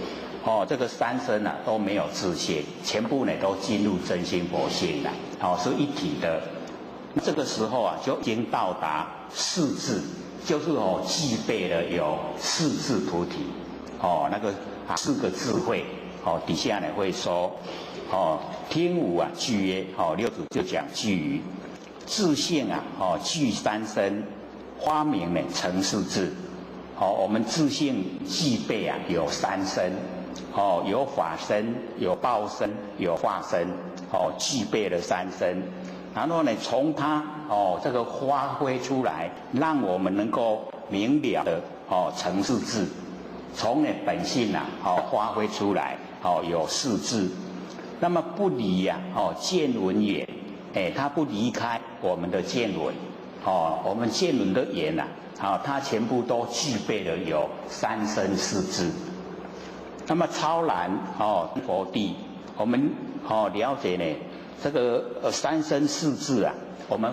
这个三身都没有自性，全部呢都进入真心佛性了是一体的。这个时候就已经到达四智，就是具备了有四智菩提那个四个智慧底下呢会说听无具曰六祖就讲具于自性具三身，花名呢成四智我们自性具备有三身有法身，有报身，有化身具备了三身。然后呢从它这个发挥出来，让我们能够明了的成四智，从本性发挥出来有四智。那么不离见闻缘它不离开我们的见闻我们见闻的言它全部都具备了有三身四智。那么超然佛地，我们了解呢这个三身四智我们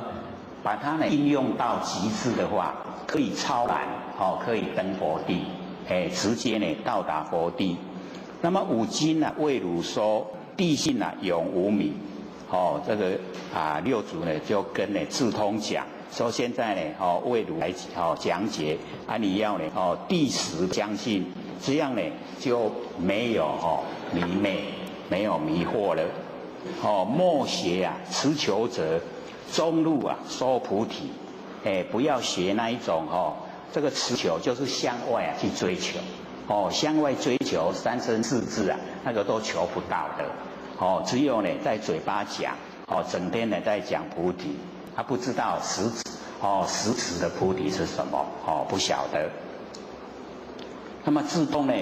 把它呢应用到极致的话，可以超然可以登佛地，直接呢到达佛地。那么五经为汝说，地性永无明。这个六祖呢就跟智通讲说，现在呢为汝来讲解你要呢第十相信，这样呢就没有迷昧，没有迷惑了。莫学持求者，中路说菩提。不要学那一种这个持求就是向外去追求，向外追求三身四智那个都求不到的。只有呢在嘴巴讲，整天呢在讲菩提，他不知道实质的菩提是什么，不晓得。那么智通呢，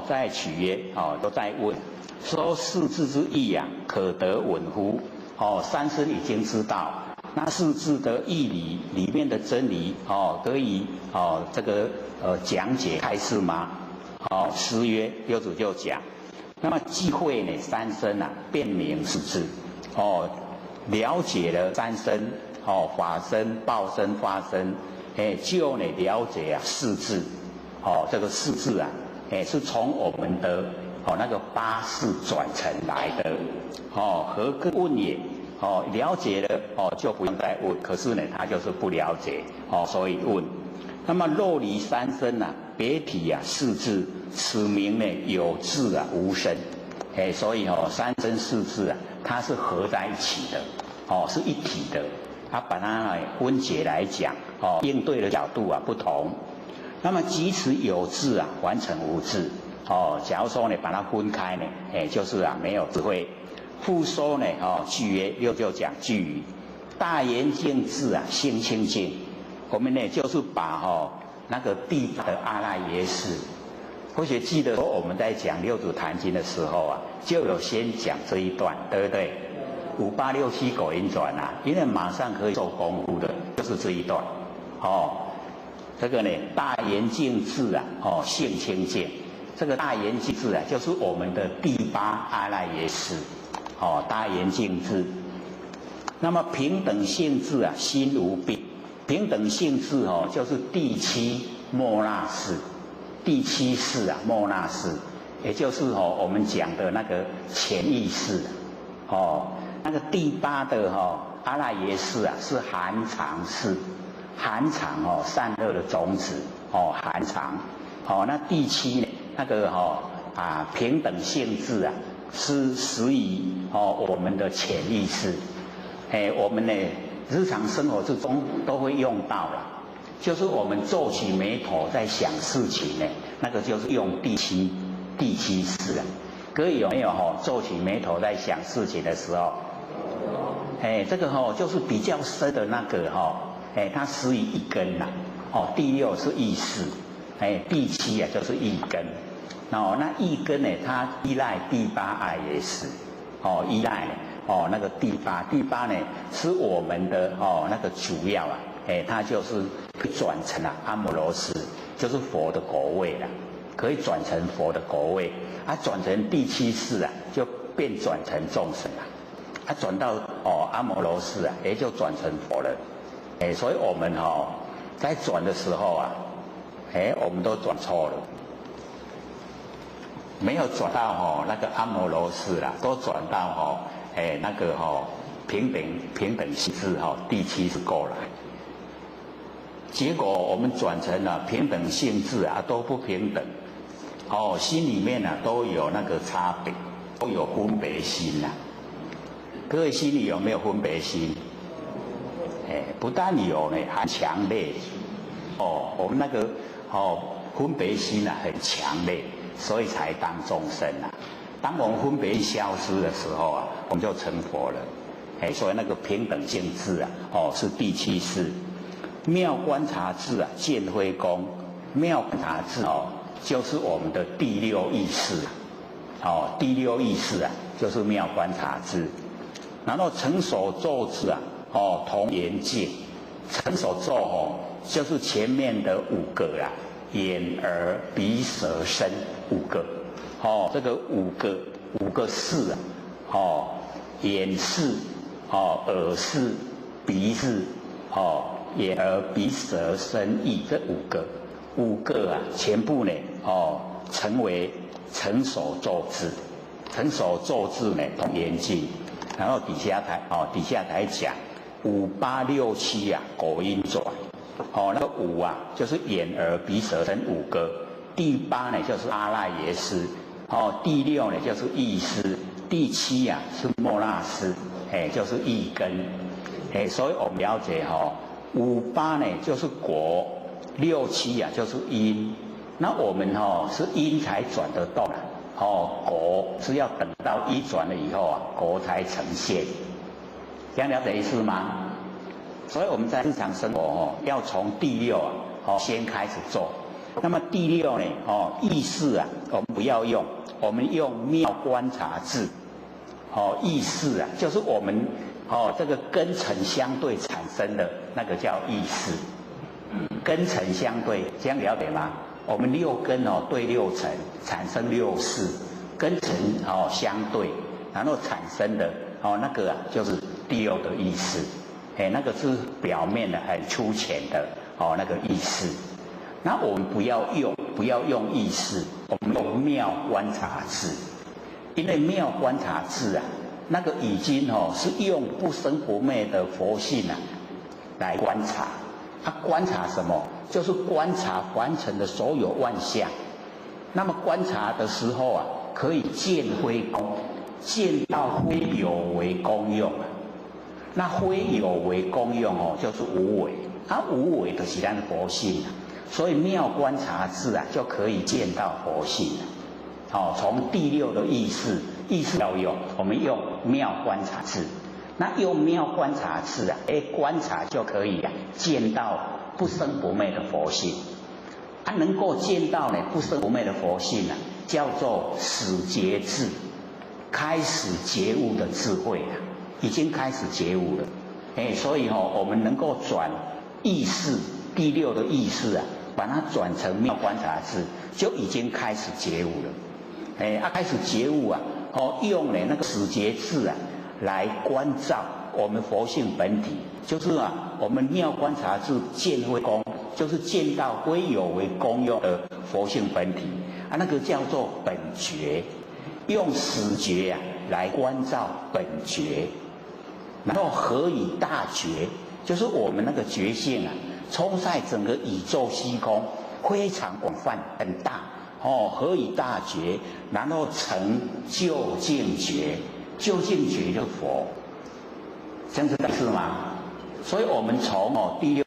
在取曰，都在问，说四智之意可得闻乎？三身已经知道，那四智的义理里面的真理，可以这个讲解开示吗？师曰，六祖就讲。那么既会呢三身辨明四智，了解了三身，法身、报身、法身，就呢了解四智，这个四智是从我们的那个八识转成来的，何更问也？了解了就不用再问，可是呢他就是不了解，所以问。那么若离三身别体四智，此名呢有智无身。所以三身四智它是合在一起的，是一体的。它把它分解来讲，应对的角度不同。那么即使有智完成无智，假如说呢把它分开呢，就是没有智慧。复说呢句曰，又就讲句语，大圆净智性清净。我们呢就是把那个第八的阿赖耶识，或许记得我们在讲六祖坛经的时候就有先讲这一段，对不对？5867狗音转因为马上可以做功夫的，就是这一段。这个呢大圆净智性清净，这个大圆净智就是我们的第八阿赖耶识，大圆净智。那么平等性智心无病。平等性智就是第七末那识，第七识末那识，也就是我们讲的那个潜意识。那个第八的阿赖耶识是含藏识，含藏善恶的种子，含藏。那第七呢，那个平等性智是属于我们的潜意识。我们呢日常生活之中都会用到了，就是我们皱起眉头在想事情呢，那个就是用第七识。各位有没有皱起眉头在想事情的时候？这个就是比较深的那个它属于一根第六是意识，第七就是一根。那一根呢，它依赖第八阿赖耶识，依赖那个第八呢是我们的那个主要它就是可以转成阿摩罗识，就是佛的果位了，可以转成佛的果位。转成第七识就变转成众生了。转到阿摩罗识也就转成佛了。所以我们在转的时候我们都转错了，没有转到那个阿摩罗识啦，都转到那个平等性智第七识过来。结果我们转成了平等性智都不平等，心里面都有那个差别，都有分别心各位心里有没有分别心？不但有呢，还强烈。我们那个分别心很强烈，所以才当众生当我们分别消失的时候我们就成佛了。所以那个平等性智是第七识。妙观察智见慧功，妙观察智就是我们的第六意识第六意识就是妙观察智。然后成所作智同圆净，成手咒哦，就是前面的5个啦，眼、耳、鼻、舌、身5个，哦，这个5个视啊，哦，眼视，哦，耳视，鼻视，哦，眼、耳、鼻、舌、身、意这5个啊，全部呢，哦，成为成手咒字，成手咒字呢，同严禁，然后底下台讲5、8、6、7啊，果音转，哦，那个5啊，就是眼、耳、鼻、舌、身5个，第8呢就是阿赖耶识，哦，第6呢就是意识，第7啊是莫那识，就是意根，所以我们了解5、8呢就是果，6、7啊就是因，那我们是因才转得动果是要等到一转了以后啊，果才呈现，这样了解意思吗？所以我们在日常生活要从第6啊先开始做。那么第6呢意识啊，我们不要用，我们用妙观察智，意识啊，就是我们这个根尘相对产生的那个叫意识，根尘相对，这样了解吗？我们6根对6尘产生6识，根尘相对，然后产生的那个啊就是第6的意识，那个是表面的很粗浅的那个意识。那我们不要用意识，我们用妙观察智，因为妙观察智啊，那个已经是用不生不灭的佛性啊来观察。观察什么？就是观察凡尘的所有万象。那么观察的时候啊，可以见非空，见到非有为功用啊。那非有为功用就是无为，无为的是咱的佛性啊。所以妙观察智啊，就可以见到佛性了。从第6的意识要用，我们用妙观察智。那用妙观察智啊，观察就可以见到不生不灭的佛性。能够见到呢不生不灭的佛性啊，叫做始觉智，开始觉悟的智慧啊，已经开始觉悟了。所以我们能够转意识第6的意识啊，把它转成妙观察智，就已经开始觉悟了。开始觉悟啊，用那个始觉智啊来观照我们佛性本体，就是我们妙观察智见非空，就是见到非有为功用的佛性本体那个叫做本觉，用始觉来观照本觉，然后合以大觉，就是我们那个觉性充塞整个宇宙虚空，非常广泛很大合以大觉，然后成究竟觉，究竟觉就是佛，这样子是吗？所以我们从第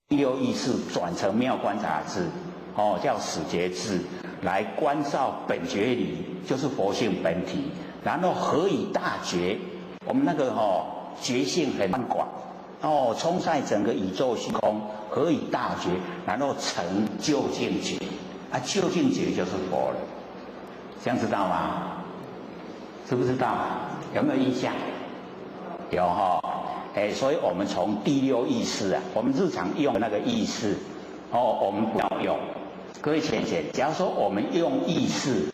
六意识转成妙观察智叫始觉智，来观照本觉理，就是佛性本体，然后合以大觉，我们那个觉性很广充塞整个宇宙虚空，合以大觉，然后成究竟觉究竟觉就是佛了，这样知道吗？知不知道？有没有印象？有所以我们从第6意识我们日常用的那个意识我们不要用。各位浅显，假如说我们用意识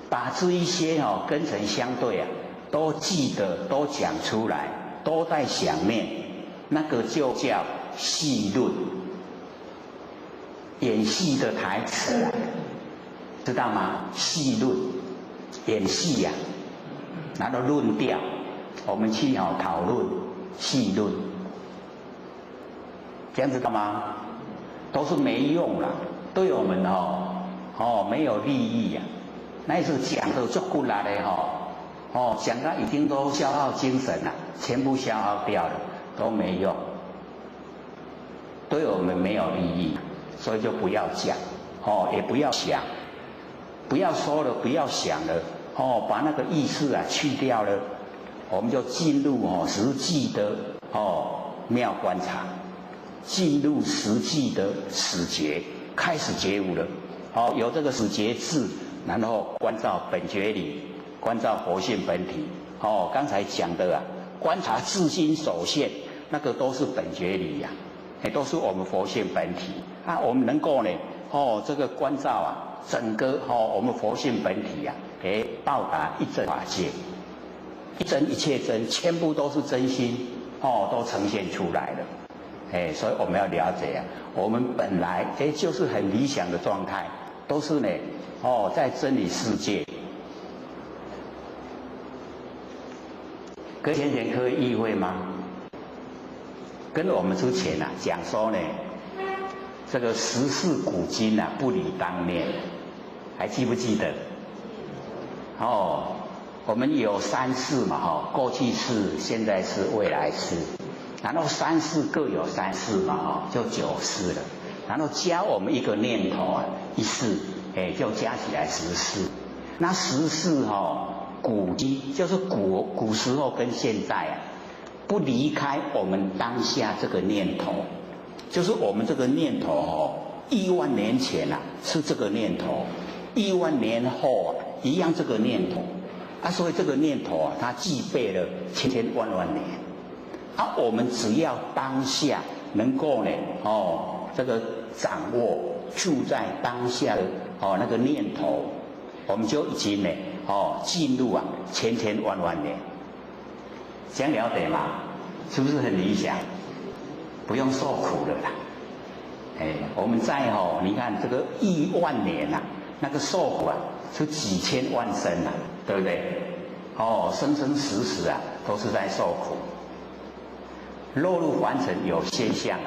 把这一些根尘相对都记得，都讲出来，都在想念，那个就叫戏论，演戏的台词知道吗？戏论，演戏然后论调，我们去讨论戏论，这样知道吗？都是没用啦，对我们没有利益那是讲的足够啦的讲到已经都消耗精神了，全部消耗掉了，都没用，对我们没有利益，所以就不要讲也不要想，不要说了，不要想了把那个意识去掉了，我们就进入实际的妙观察，进入实际的始觉，开始觉悟了有这个始觉智，然后观照本觉理，观照佛性本体刚才讲的观察自心所现，那个都是本觉理都是我们佛性本体啊。我们能够呢，这个关照啊，整个我们佛性本体啊，报答一真法界，一真一切真，全部都是真心都呈现出来了。所以我们要了解啊，我们本来就是很理想的状态，都是呢在真理世界。跟前可以意会吗？跟我们之前讲说呢，这个十世古今不离当念，还记不记得？我们有三世嘛，过去世、现在世、未来世，然后三世各有三世嘛，就九世了。然后加我们一个念头一世，就加起来10世。那10世古今就是古时候跟现在不离开我们当下这个念头，就是我们这个念头10000年前是这个念头，10000年后一样这个念头所以这个念头它具备了千千万万年我们只要当下能够呢这个掌握住在当下的那个念头，我们就已经呢进入千千万万年，这样了解吗？是不是很理想？不用受苦了啦。我们在你看这个10000年那个受苦是几千万生对不对？生生死死都是在受苦。落入凡尘有现象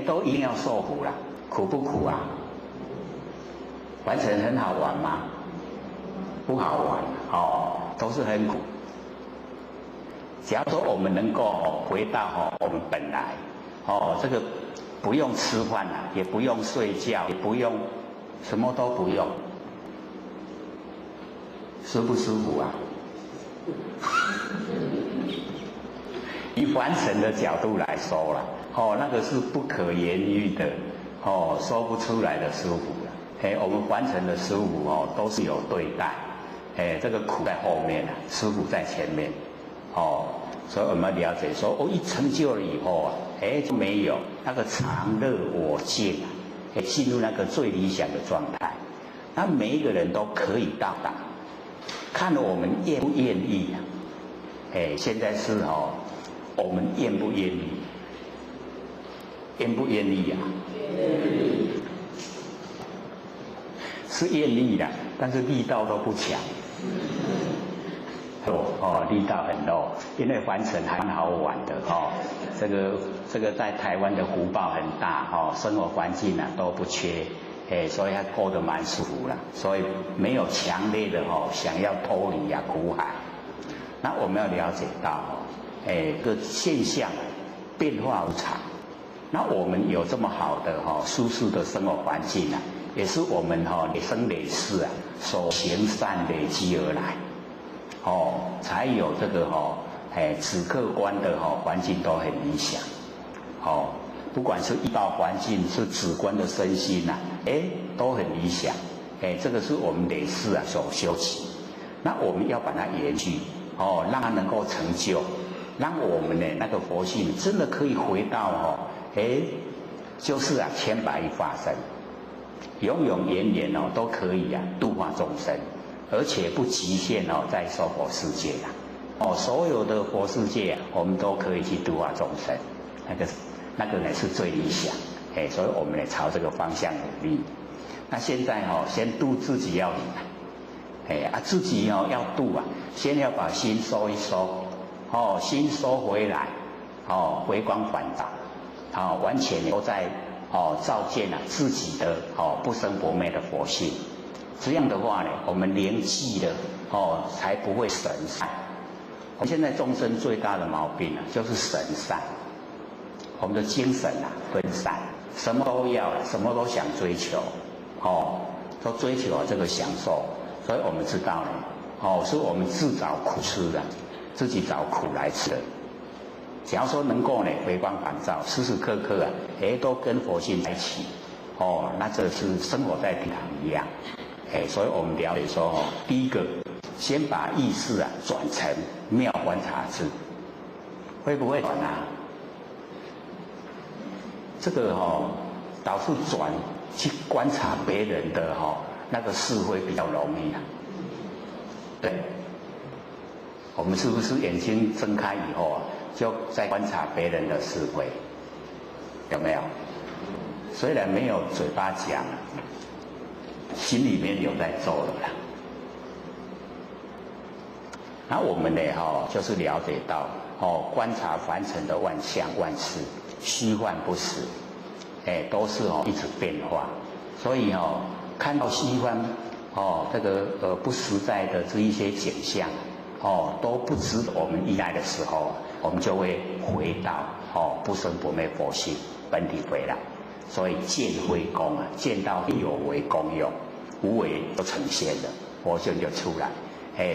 都一定要受苦啦，苦不苦凡尘很好玩吗？不好玩都是很苦。假如说我们能够回到我们本来这个不用吃饭也不用睡觉，也不用什么都不用，舒不舒服以凡尘的角度来说那个是不可言喻的说不出来的舒服我们凡尘的舒服都是有对待这个苦在后面舒服在前面所以我们要了解说一成就了以后就没有那个常乐我净进入那个最理想的状态。那每一个人都可以到达，看我们愿不愿意现在是我们愿不愿意？愿不愿意是愿意的，但是力道都不强。力道很弱，因为凡尘还蛮好玩的这个在台湾的福报很大生活环境都不缺所以还过得蛮舒服啦，所以没有强烈的想要脱离苦海。那我们要了解到个现象变化无常，那我们有这么好的舒适的生活环境也是我们累生累世所行善累积而来才有这个此客观的环境都很理想不管是医道环境是直观的身心都很理想这个是我们累世所修起。那我们要把它延续让它能够成就，让我们的那个佛性真的可以回到就是千百亿化身，永永远远都可以度化众生，而且不局限在娑婆世界所有的佛世界我们都可以去度化众生，那个呢是最理想所以我们呢朝这个方向努力。那现在先度自己要理自己要度先要把心收一收心收回来回光返照完全都在照见自己的不生不灭的佛性。这样的话呢，我们灵气的才不会神散。我们现在众生最大的毛病就是神散，我们的精神分散，什么都要，什么都想追求都追求这个享受。所以我们知道呢是我们自找苦吃的，自己找苦来吃的。假如说能够呢回光返照，时时刻刻都跟佛性在一起那这是生活在天堂一样所以我们了解说第一个先把意识转成妙观察智，会不会转这个导致转去观察别人的那个是非比较容易啊。对，我们是不是眼睛睁开以后就在观察别人的是非？有没有？虽然没有嘴巴讲，心里面有在做了啦。那我们呢就是了解到观察凡尘的万象万事，虚幻不实，都是一直变化。所以看到虚幻这个不实在的这一些景象都不值得我们依赖的时候，我们就会回到不生不灭佛性本体回来。所以见非功啊，见到有为功用，无为都呈现了，佛性就出来。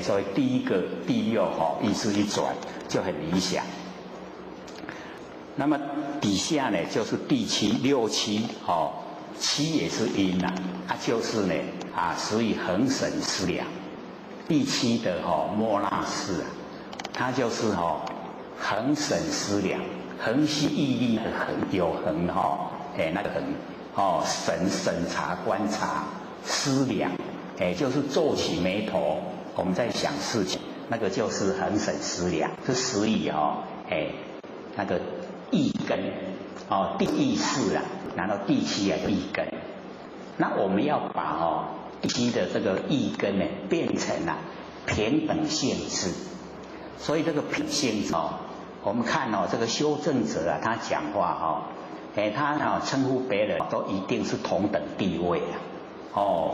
所以第一个第六意识一转就很理想。那么底下呢就是第七六七七也是因啊，它就是呢属于恒神思量。第七的莫那识啊，它就是恒神思量，恒是毅力的恒，有恒那个恒审查观察思量，就是皱起眉头，我们在想事情，那个就是恒审思量，是属于那个意根第一识啊，然后第七啊意根。那我们要把第七的这个意根呢变成平等性质。所以这个平性质我们看这个修正者他讲话他称呼别人都一定是同等地位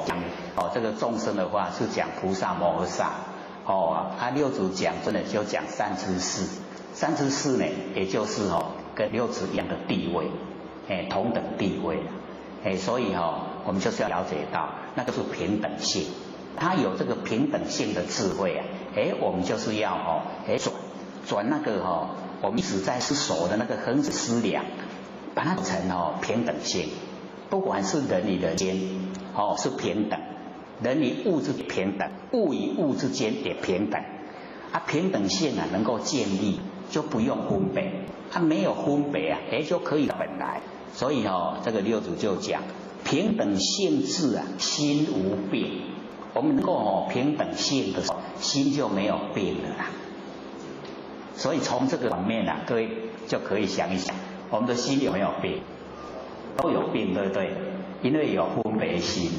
讲这个众生的话是讲菩萨摩诃萨六祖讲真的就讲三知识，三知识呢也就是跟六祖一样的地位，同等地位所以我们就是要了解到那个是平等性，他有这个平等性的智慧我们就是要转那个我们一直在守的那个恒思量，把它成平等性。不管是人与人间是平等，人与物之平等，物与物之间也平等平等性能够建立，就不用分别，没有分别就可以本来。所以这个六祖就讲平等性质心无变。我们能够平等性的时候，心就没有变了啦。所以从这个方面各位就可以想一想，我们的心有没有变？都有变，对不对？因为有分别心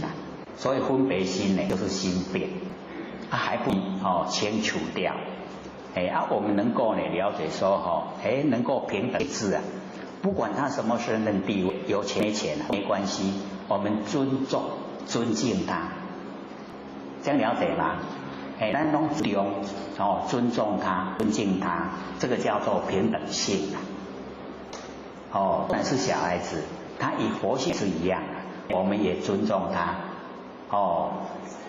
所以分别心呢就是心变，还不清除掉。我们能够了解说能够平等智不管他什么身份地位，有钱没钱没关系，我们尊重尊敬他，这样了解吗？咱拢尊重他尊敬他，这个叫做平等性但是小孩子他与佛性是一样的，我们也尊重他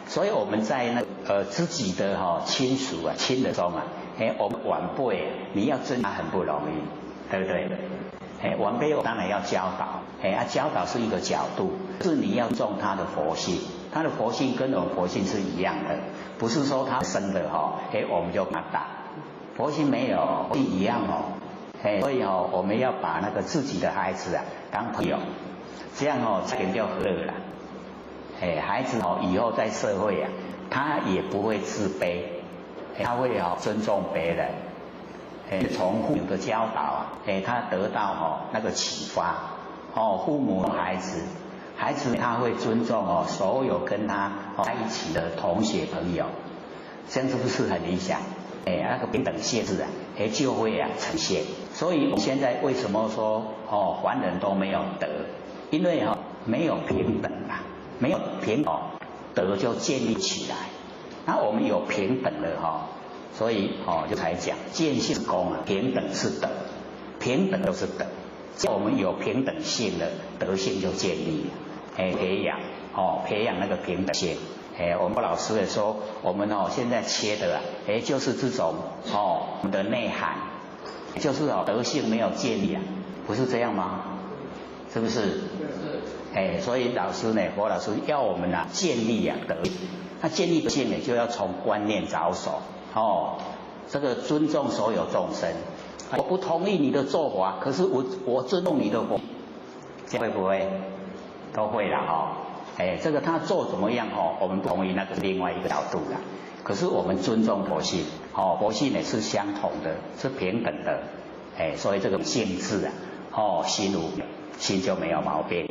所以我们在那自己的亲属亲的中我们晚辈你要尊他很不容易，对不对？晚辈我当然要教导教导是一个角度，是你要尊重他的佛性，他的佛性跟我们佛性是一样的，不是说他生的我们就把他打，佛性没有不一样所以我们要把那个自己的孩子当朋友，这样家庭就和乐了。孩子以后在社会他也不会自卑，他会尊重别人。从父母的教导他得到那个启发父母孩子他会尊重所有跟他在一起的同学朋友，这样是不是很理想？那个平等性质就会呈现。所以我们现在为什么说凡人都没有德？因为没有平等没有平等德就建立起来。那我们有平等了所以就才讲见性功平等是德，平等都是德。只要我们有平等性的德性就建立了，培养那个平等性。我们老师也说，我们现在缺的就是这种我们的内涵，就是德性没有建立不是这样吗？是不是？所以老师佛老师要我们建立德，那建立德性就要从观念着手这个尊重所有众生。我不同意你的做法，可是我尊重你的这样会不会？都会了哦。哎，这个他做怎么样哦？我们不同意，那个是另外一个角度啦。可是我们尊重佛性，哦，佛性也是相同的，是平等的。哎，所以这个性质啊，哦，心就没有毛病。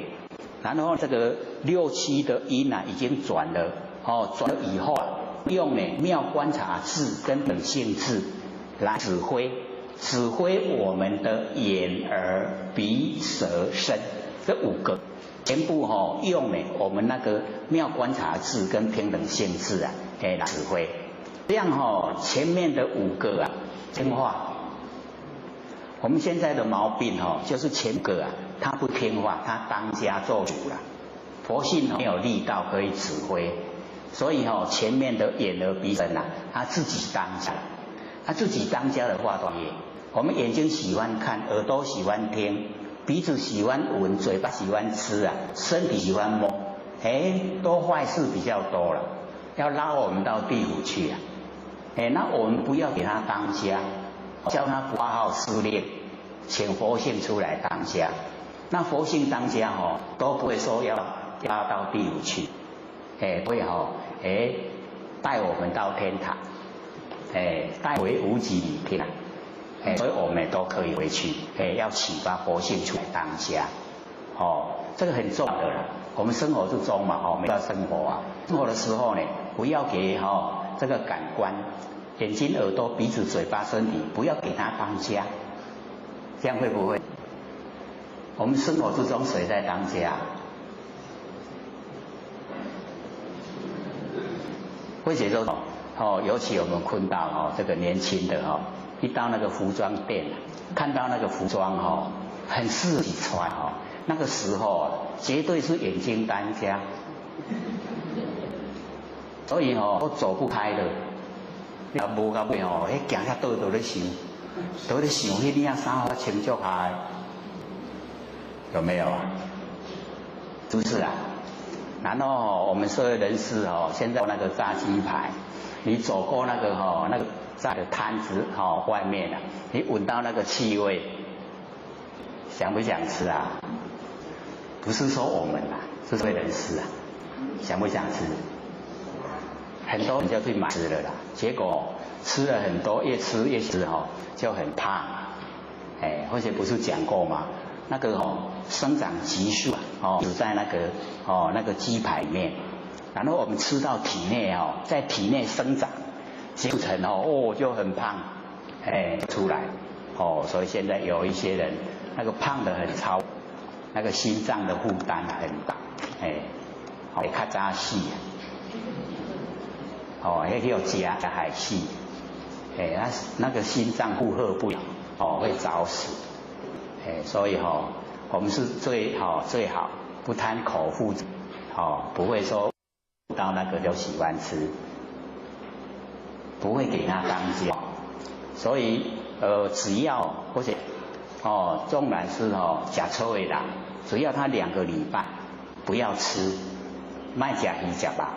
然后这个6、7的因啊，已经转了，哦，转了以后啊，用妙观察智跟等性智来指挥我们的眼、耳、鼻、舌、身这5个，全部用我们那个妙观察智跟平等性智啊，来指挥，这样前面的5个啊听话。我们现在的毛病就是前个啊，他不听话，他当家做主了。佛性没有力道可以指挥，所以前面的眼、耳、鼻、身啊，他自己当家。他自己当家的话，我们眼睛喜欢看，耳朵喜欢听，鼻子喜欢闻，嘴巴喜欢吃啊，身体喜欢摸，都坏事比较多了，要拉我们到地府去啊。那我们不要给他当家，叫他发号施令，请佛性出来当家。那佛性当家都不会说要拉到地府去，不会带我们到天堂，带回无极里天堂。所以我们都可以回去，要启发佛性出来当家，这个很重要的啦。我们生活之中嘛，我们要生活啊，生活的时候呢，不要给这个感官，眼睛、耳朵、鼻子、嘴巴、身体，不要给他当家，这样会不会？我们生活之中谁在当家？会觉得尤其我们昆道这个年轻的一到那个服装店，看到那个服装很适合你穿那个时候绝对是眼睛当家，所以都走不开的。你也无到尾行遐倒在咧想，在咧想迄领衫穿足下，有没有啊？是不是啊？然后我们社会人士现在那个炸鸡排，你走过那个那个炸的摊子外面啊，你闻到那个气味，想不想吃啊？不是说我们啊，是社会人士啊，想不想吃？很多人就去买吃了啦，结果吃了很多，越吃越吃就很胖，或者不是讲过吗？那个生长激素只在那个那个鸡排里面，然后我们吃到体内在体内生长，形成就很胖，出来所以现在有一些人那个胖得很超，那个心脏的负担很大，会较早死那个加海气，那个心脏负荷不了，会早死，所以我们是最好不贪口腹，不会说到那个就喜欢吃，不会给他当家，所以只要或者纵然是吃臭的人，只要他2个礼拜不要吃，卖吃鱼吃吧，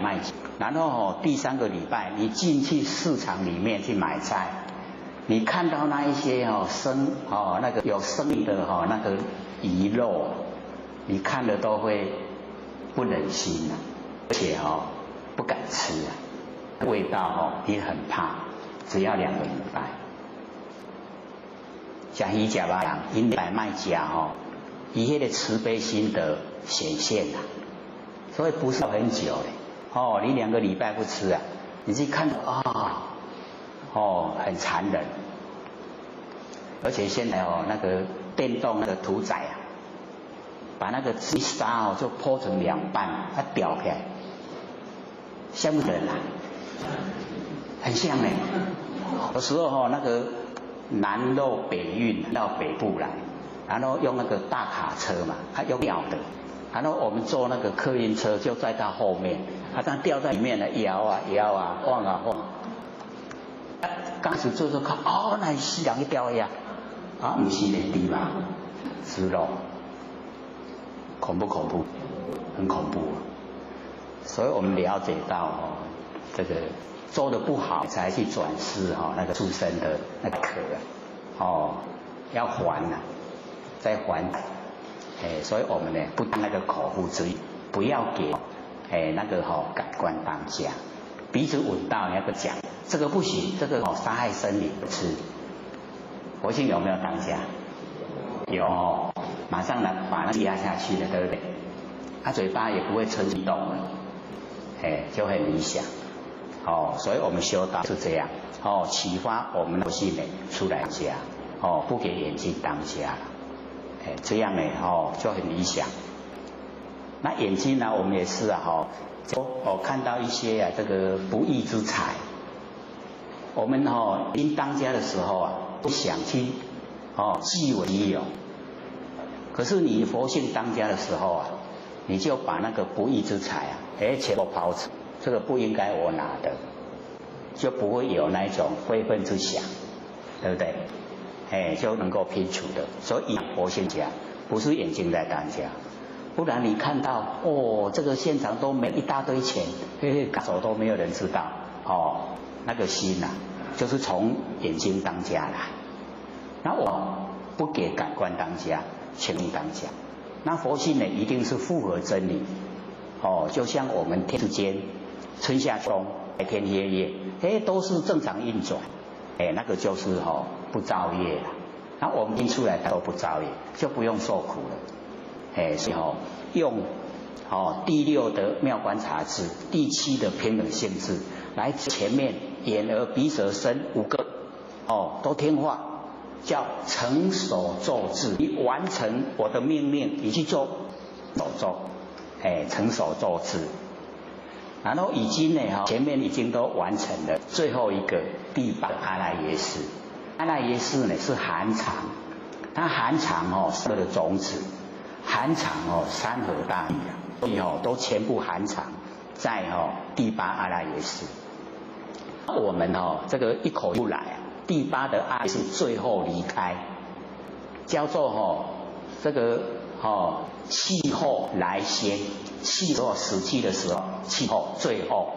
卖吃。然后第3个礼拜你进去市场里面去买菜，你看到那一些那个有生命的那个鱼肉，你看了都会不忍心而且不敢吃味道也很怕，只要2个礼拜。吃鱼吃肉人，因来卖吃伊迄个慈悲心的显现所以不是很久嘞。你2个礼拜不吃啊，你去看很残忍。而且现在那个电动那个屠宰把那个鸡杀就剖成2半，它吊起来，像不人很像呢。有时候那个南肉北运到北部来，然后用那个大卡车嘛，它用吊的。然后我们坐那个客运车就在它后面，它这样吊在里面呢，摇啊摇啊，晃啊晃。刚开始做看，那是人去吊呀，不是人滴吧？吃肉，恐不恐怖？很恐怖。所以我们了解到这个做得不好，才去转世那个畜生的那个壳要还再还。所以我们呢不那个口腹之欲，不要给那个感官当家，鼻子闻到那个讲这个不行，这个杀害生灵不吃。佛性有没有当家？有，马上来把那个压下去了，对不对？嘴巴也不会撑动了，就很理想。所以我们修道是这样，启发我们的心呢出来家，不给眼睛当家了，这样呢就很理想。那眼睛呢，我们也是看到一些这个不义之财，我们因当家的时候不想去据为己有，可是你佛性当家的时候你就把那个不义之财全部抛除，这个不应该我拿的，就不会有那种非分之想，对不对？就能够摒除的。所以佛性家不是眼睛在当家，不然你看到这个现场都没一大堆钱，手都没有人知道，那个心就是从眼睛当家来。那我不给感官当家，情当家。那佛性呢，一定是符合真理，就像我们天之间，春夏冬，白天黑夜，都是正常运转，那个就是不造业了。那我们听出来都不造业，就不用受苦了。所以用第六的妙观察智，第七的平等性智，来前面眼耳鼻舌身5个，都听话。叫成手咒智，你完成我的命令，你去做手咒，成手咒智。然后已经呢，前面已经都完成了，最后一个第8阿赖耶识。阿赖耶识呢是含藏，它含藏是的种子，含藏山河大地所以都全部含藏在第8阿赖耶识。我们这个一口出来第8的阿赖耶识最后离开，叫做这个气候来先，气候死去的时候，气候最后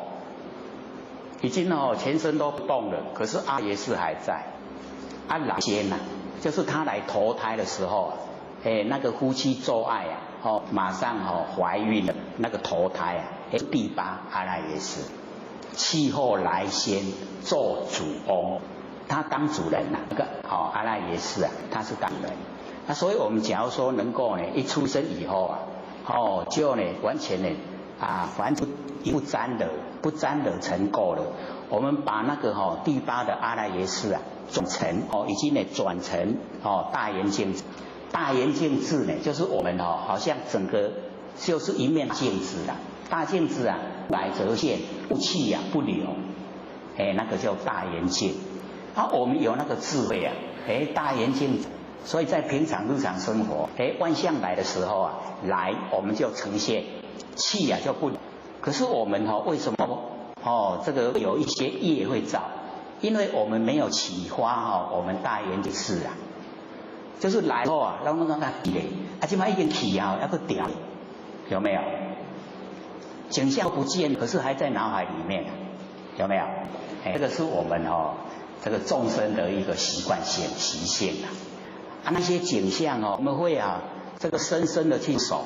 已经全身都不动了，可是阿赖耶识还在。来先就是他来投胎的时候，那个夫妻做爱马上怀孕了，那个投胎第8阿赖耶识。气候来先做主翁，他当主人那个阿赖耶识他是当人。那所以我们假如说能够一出生以后就完全凡不沾惹成垢了。我们把那个第8的阿赖耶识转成已经转成大圆镜智。大圆镜智就是我们好像整个就是一面镜子大镜子百折线，不气不流，那个叫大圆镜。我们有那个智慧大圆镜，所以在平常日常生活万象来的时候来我们就呈现气就不流。可是我们为什么这个有一些业会造？因为我们没有启发我们大圆镜智就是来后让那个起来现在已经起要个掉，有没有？景象不见，可是还在脑海里面，有没有？这个是我们这个众生的一个习惯性习性那些景象我们会这个深深的去守，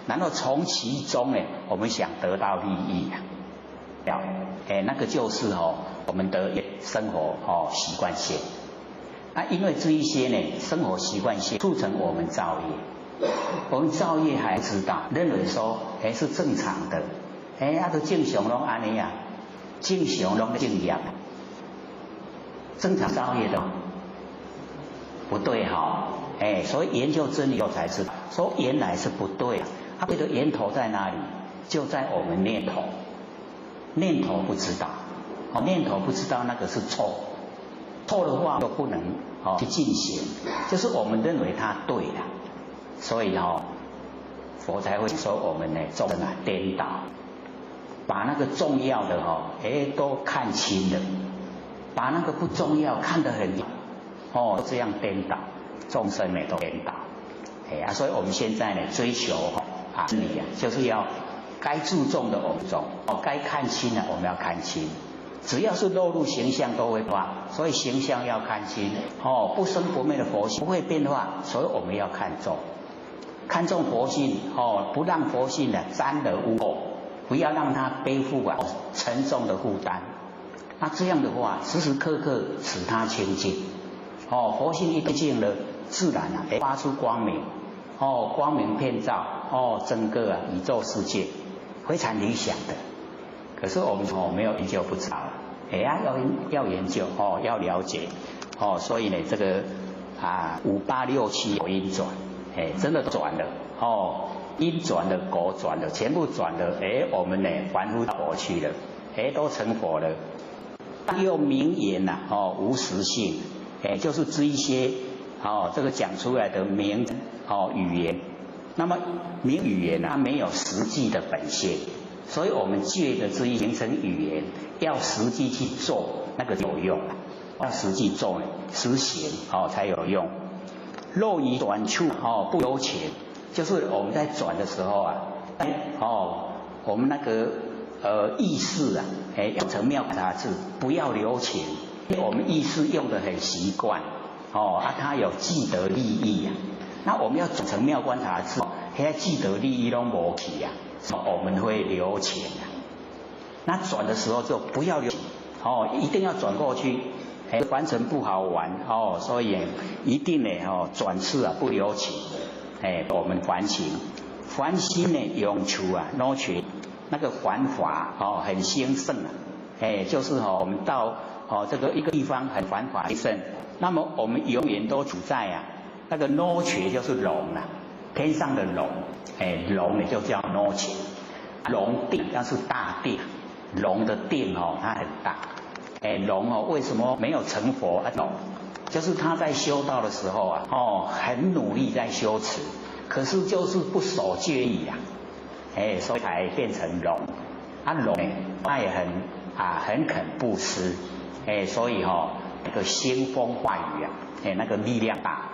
然后从其中我们想得到利益那个就是我们的生活习惯性。因为这一些生活习惯性促成我们造业，我们造业还知道认为说是正常的，都正常拢安尼正常拢正业，正常造业的不对所以研究真理后才知道，说原来是不对对的源头在哪里？就在我们念头，念头不知道，念头不知道那个是错，错的话就不能去进行，就是我们认为它对了，所以佛才会说我们众生颠倒，把那个重要的都看清了，把那个不重要看得很这样颠倒，众生都颠倒所以我们现在追求真理就是要该注重的我们重该看清的我们要看清。只要是落入形象都会变化，所以形象要看清不生不灭的佛性不会变化，所以我们要看重看重佛性不让佛性呢沾了污垢，不要让它背负沉重的负担。那这样的话，时时刻刻使它清净。佛性一清净了，自然发出光明。光明遍照整个宇宙世界，非常理想的。可是我们没有研究不知道，要研究要了解所以呢这个5867阴转，真的转了阴转了，果转了，全部转了，我们呢凡夫到佛去了，都成佛了。用名言无实性，就是这一些这个讲出来的名语言，那么名语言它没有实际的本性，所以我们借着这一形成语言，要实际去做，那个有用，要实际做实行才有用。若以转处不由情，就是我们在转的时候我们那个意识要成妙法智，不要留情，因为我们意识用的很习惯它有既得利益那我们要转成妙观察智，那既得利益都没去我们会留情那转的时候就不要留情一定要转过去，凡尘不好玩所以一定呢转世不留情，我们还情，凡心呢永求挪取那个还法很兴盛就是我们到这个一个地方很繁华盛，那么我们永远都处在那个挪取就是龙天上的龙，龙呢就叫挪取，龙定那是大定，龙的定它很大，龙为什么没有成佛龙？就是他在修道的时候很努力在修持，可是就是不守戒律所以才变成龙。龙呢，他也很肯布施，所以那个兴风化雨那个力量大，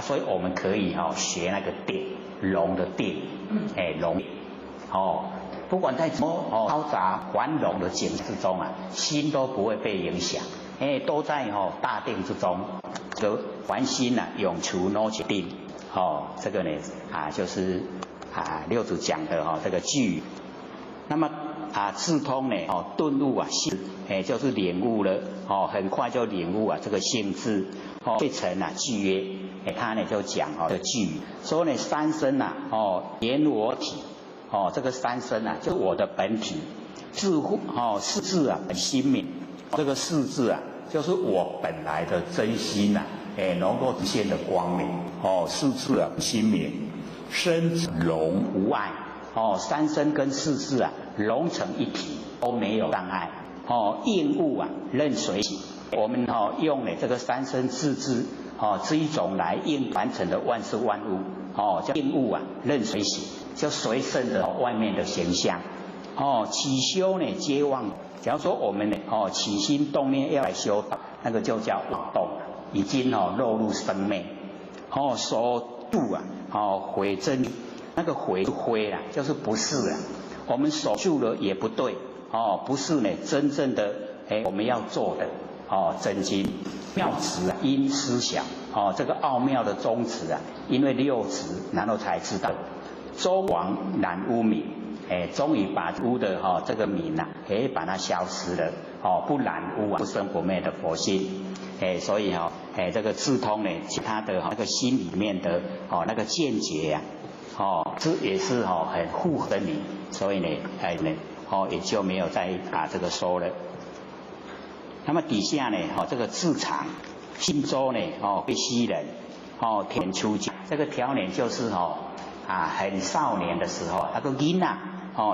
所以我们可以学那个定，龙的定，龙不管在什么嘈杂繁荣的景之中心都不会被影响，都在大定之中。这个凡心永除挪取定，这个呢就是六祖讲的这个句语。那么智通呢顿悟性就是领悟了很快就领悟这个性智会成具约，他呢就讲这句语说呢三身言我体这个三身就是我的本体，四字本心明，这个四字就是我本来的真心能够实现的光明四字心明，身容无碍三身跟四字融成一体，都没有障碍应物任随喜。我们用这个三身四字这一种来应完成的万事万物叫应物任随喜，就随顺的外面的形象起修呢皆妄。假如说我们呢起心动念要来修道，那个就叫妄动，已经落入生昧所度毁真，那个毁灰就是不是我们守住了也不对不是呢真正的我们要做的真经妙词因思想这个奥妙的宗旨因为六词然后才知道周王染污名，终于把污的这个名把它消失了不染污不生不灭的佛性，所以这个智通呢其他的那个心里面的那个见解这也是很符合你，所以呢也就没有再把这个说了。那么底下呢这个自常信周呢被西人田出家，这个条年就是很少年的时候那个囡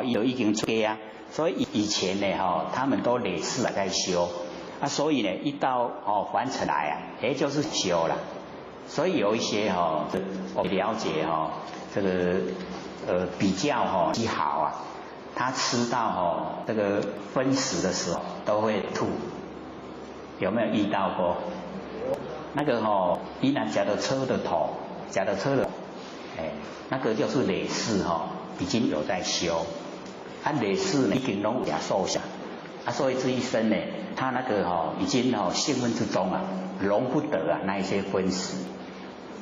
有已经出家所以以前呢他们都累世在修所以呢一到凡尘来就是修了。所以有一些我了解这个比较好他吃到这个分食的时候都会吐，有没有遇到过？那个依然脚踏车的头，那个就是累世已经有在修累世呢已经拢也受下所以这一生呢他那个已经性命之中容不得那一些分食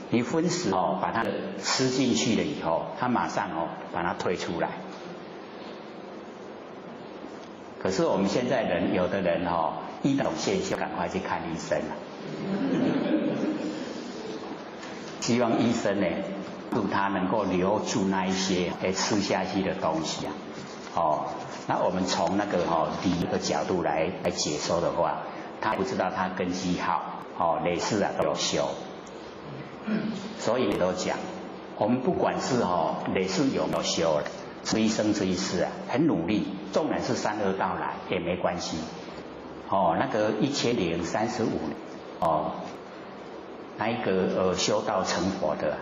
你荤食把它吃进去了以后，它马上把它退出来。可是我们现在有的人遇到现象，赶快去看医生了。希望医生呢，助他能够留住那一些吃下去的东西啊。那我们从那个理的角度来解说的话，他不知道他根基好，累世都有修。所以都讲，我们不管是累世有没有修了，这一生这一世啊，很努力，纵然是三恶道来也没关系。那个1035年，那一个修道成佛的，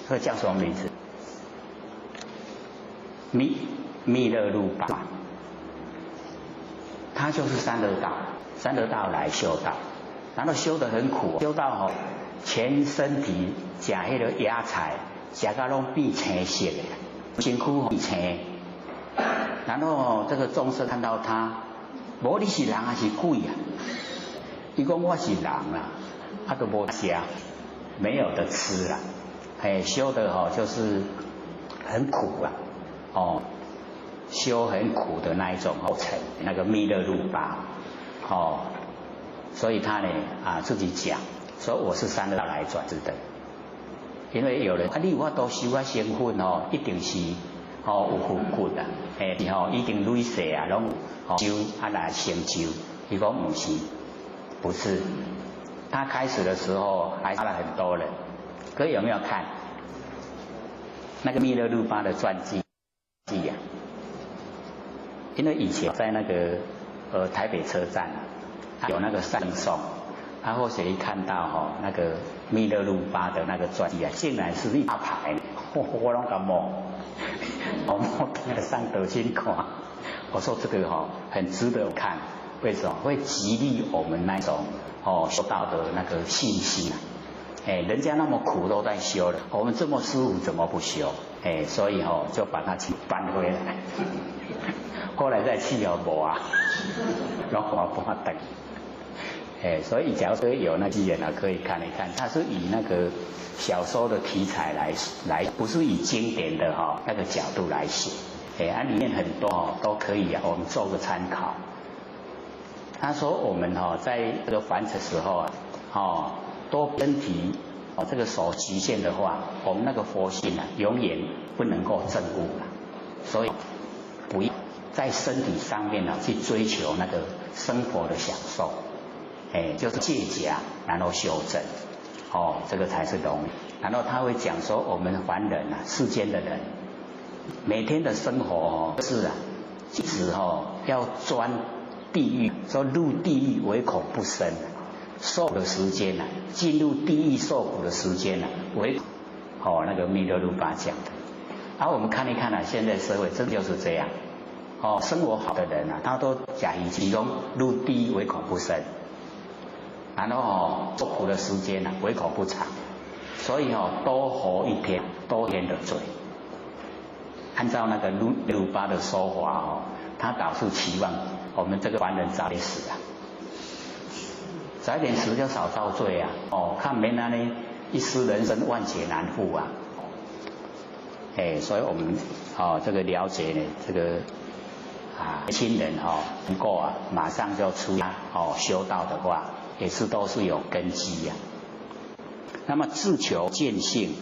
这叫什么名字？弥勒如巴，他就是三恶道来修道，然后修得很苦，修到全身体吃迄个野菜，吃到拢变青色的，身躯变青。然后这个众生看到他，无你是人还是鬼啊？伊讲我是人啊，都无吃，没有得吃啦。修的就是很苦啊，修很苦的那一种过程，那个弥勒如巴，所以他呢自己讲。说我是三恶道来转世的，因为有人你有法度修身份一定是有福骨啊，一定累世啊，拢修来成就。伊讲不是，他开始的时候还杀了很多人，各位有没有看那个弥勒如巴的传记啊？因为以前在那个台北车站有那个赞颂。他或许一看到那个弥勒如巴的那个传记啊，竟然是一大排，我拢感冒，我摸上德心看，我说这个很值得看，为什么？会激励我们那种修道的那个信心啊。人家那么苦都在修了，我们这么舒服怎么不修？所以就把它搬回来，后来再去无啊，然后搬等。所以假如说有那机缘可以看一看，它是以那个小说的题材来，不是以经典的那个角度来写，里面很多都可以我们做个参考。他说我们在这个凡尘时候多身体这个所局限的话，我们那个佛性永远不能够证悟了，所以不要在身体上面去追求那个生活的享受。就是戒夹，然后修正，这个才是容易。然后他会讲说，我们凡人世间的人，每天的生活是一直要钻地狱，说入地狱唯恐不生，受的时间进入地狱受苦的时间唯那个弥勒如巴讲的。然后我们看一看现在社会真就是这样，生活好的人他都假以其中入地狱唯恐不生。然后受苦的时间唯恐不长，所以多活一天，多天的罪。按照那个如巴的说法他倒是期望我们这个凡人早点死早一点死就少遭罪啊。看没那呢，一失人生万劫难复啊。所以我们这个了解呢，这个亲人能够马上就出家修道的话。也是都是有根基呀。那么自求见性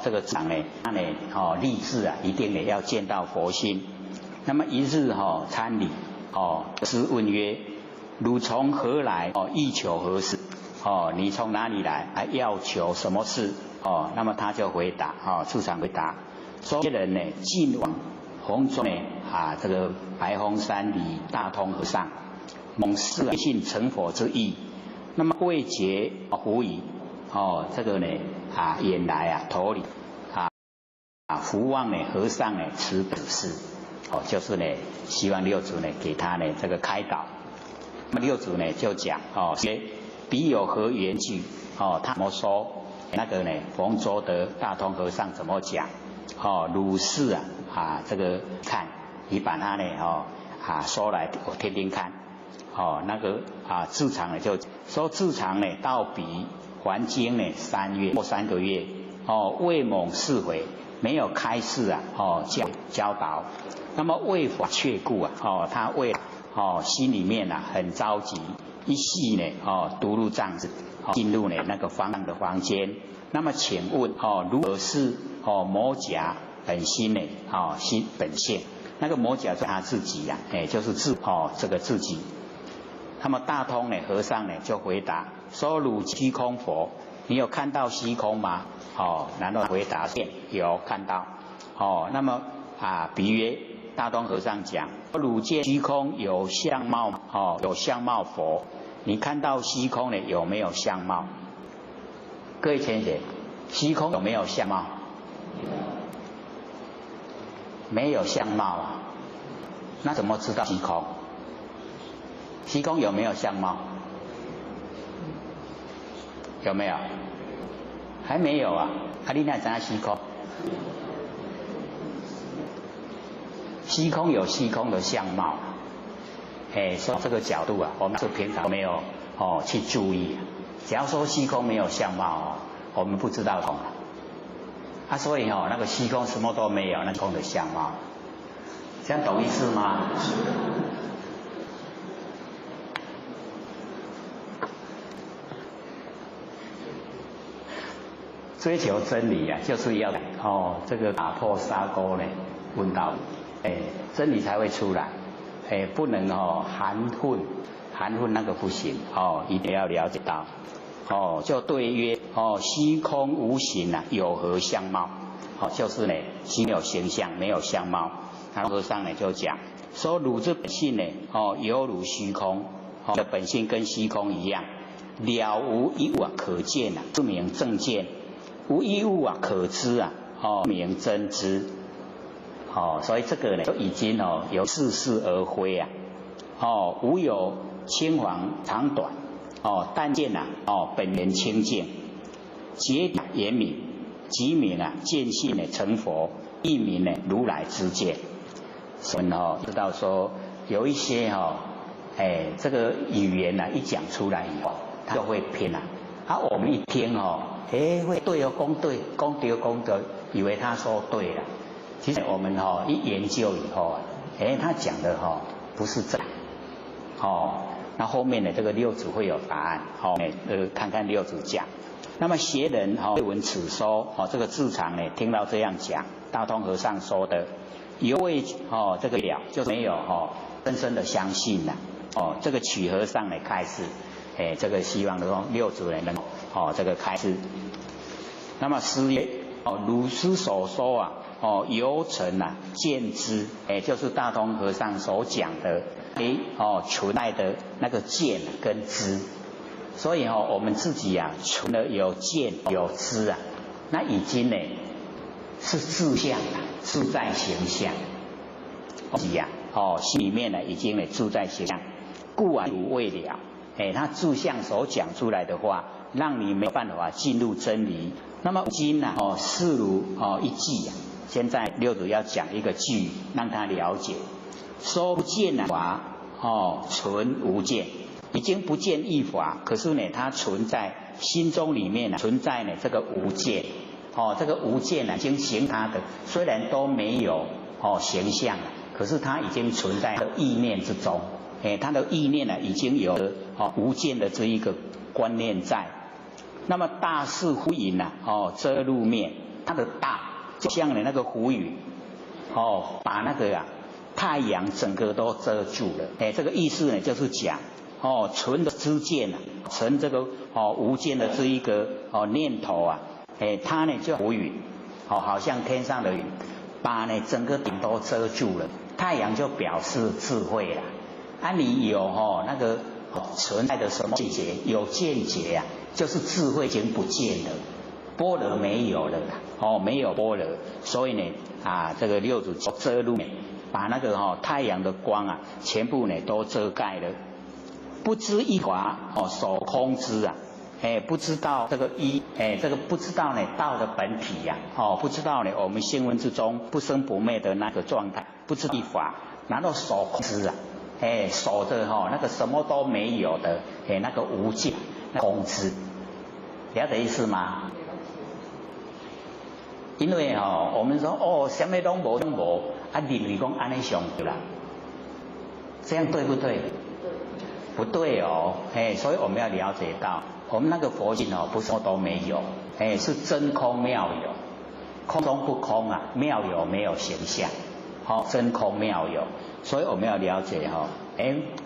这个长呢，他呢立志一定也要见到佛心。那么一日参礼师问曰：汝从何来？欲求何事？你从哪里来？要求什么事？那么他就回答处长回答说：这人呢近往弘州呢这个白峰山里大通和尚，蒙示信成佛之意。那么未结狐疑这个呢远来头里福望呢和尚呢持本事就是呢希望六祖呢给他呢这个开导。那么六祖呢就讲彼有何缘句他怎么说？那个呢洪州的大通和尚怎么讲？如是这个看你把他呢说来我听听看。那个智常呢就说智常呢到彼还经呢3月或3个月未蒙是非，没有开示啊，教导。那么为法却故啊，他为心里面啊很着急，一系呢独入帐子，进入呢那个方丈的房间。那么请问如何是魔甲本心呢？心本性，那个魔甲是他自己呀，就是这个自己。那么大通呢和尚呢就回答说：汝虚空佛，你有看到虚空吗？然后回答有看到。那么比曰大通和尚讲：汝见虚空有相貌有相貌佛，你看到虚空呢有没有相貌？各位同学，虚空有没有相貌？没有相貌啊，那怎么知道虚空？虚空有没有相貌？有没有？还没有啊！你哪知道虚空？虚空有虚空的相貌，所以这个角度啊，我们是平常没有去注意。只要说虚空没有相貌我们不知道空所以那个虚空什么都没有，那空的相貌，这样懂意思吗？追求真理啊，就是要这个打破砂锅呢，问道真理才会出来，不能含混那个不行一定要了解到就对曰虚空无形啊，有何相貌？就是呢，虚有形象，没有相貌。然后和尚呢就讲说：汝之本性呢犹如虚空，的本性跟虚空一样，了无一物可见不明正见。无一物可知名真知所以这个呢就已经由似是而非无有青黄长短但见本源清净，解言明，即名见性成佛，亦名如来之见。所以知道说有一些这个语言一讲出来以后，它就会偏我们一听会对讲对，讲对，以为他说对了。其实我们一研究以后他讲的不是这样那后面的这个六祖会有答案看看六祖讲。那么邪人未闻此说这个智常呢听到这样讲，大通和尚说的，犹未这个了，就没有深深的相信了这个取和尚呢开示这个希望的六祖呢能这个开示。那么师曰汝师所说由成见知就是大通和尚所讲的存在的那个见跟知。所以我们自己存了有见有知那已经呢是自相自在形象心里面呢已经呢自在形象，故无未了他自相所讲出来的话，让你没有办法进入真理。那么今视如一句现在六祖要讲一个句，让他了解。说不见法存无见，已经不见一法，可是呢它存在心中里面存在呢这个无见这个无见已经形它的，虽然都没有形象可是它已经存在的意念之中它的意念已经有无见的这一个观念在。那么大是浮云遮入面，它的大就像那个浮云把那个太阳整个都遮住了这个意思呢就是讲存的知见存这个无见的这一个念头它呢就浮云好像天上的云，把呢整个顶都遮住了。太阳就表示智慧了你有那个存在的什么见解，有见解就是智慧已经不见了，般若没有了没有般若。所以呢这个六祖遮入把那个太阳的光全部呢都遮盖了。不知一法所空之不知道这个这个不知道呢道的本体不知道呢我们性闻之中不生不灭的那个状态，不知一法，然后所空之守着那个什么都没有的那个无尽空之，了解意思吗？因为我们说什么拢无，认为讲安尼上对啦，这样对不对？不对哦，所以我们要了解到，我们那个佛性不是都没有，是真空妙有，空中不空啊，妙有没有形象，真空妙有，所以我们要了解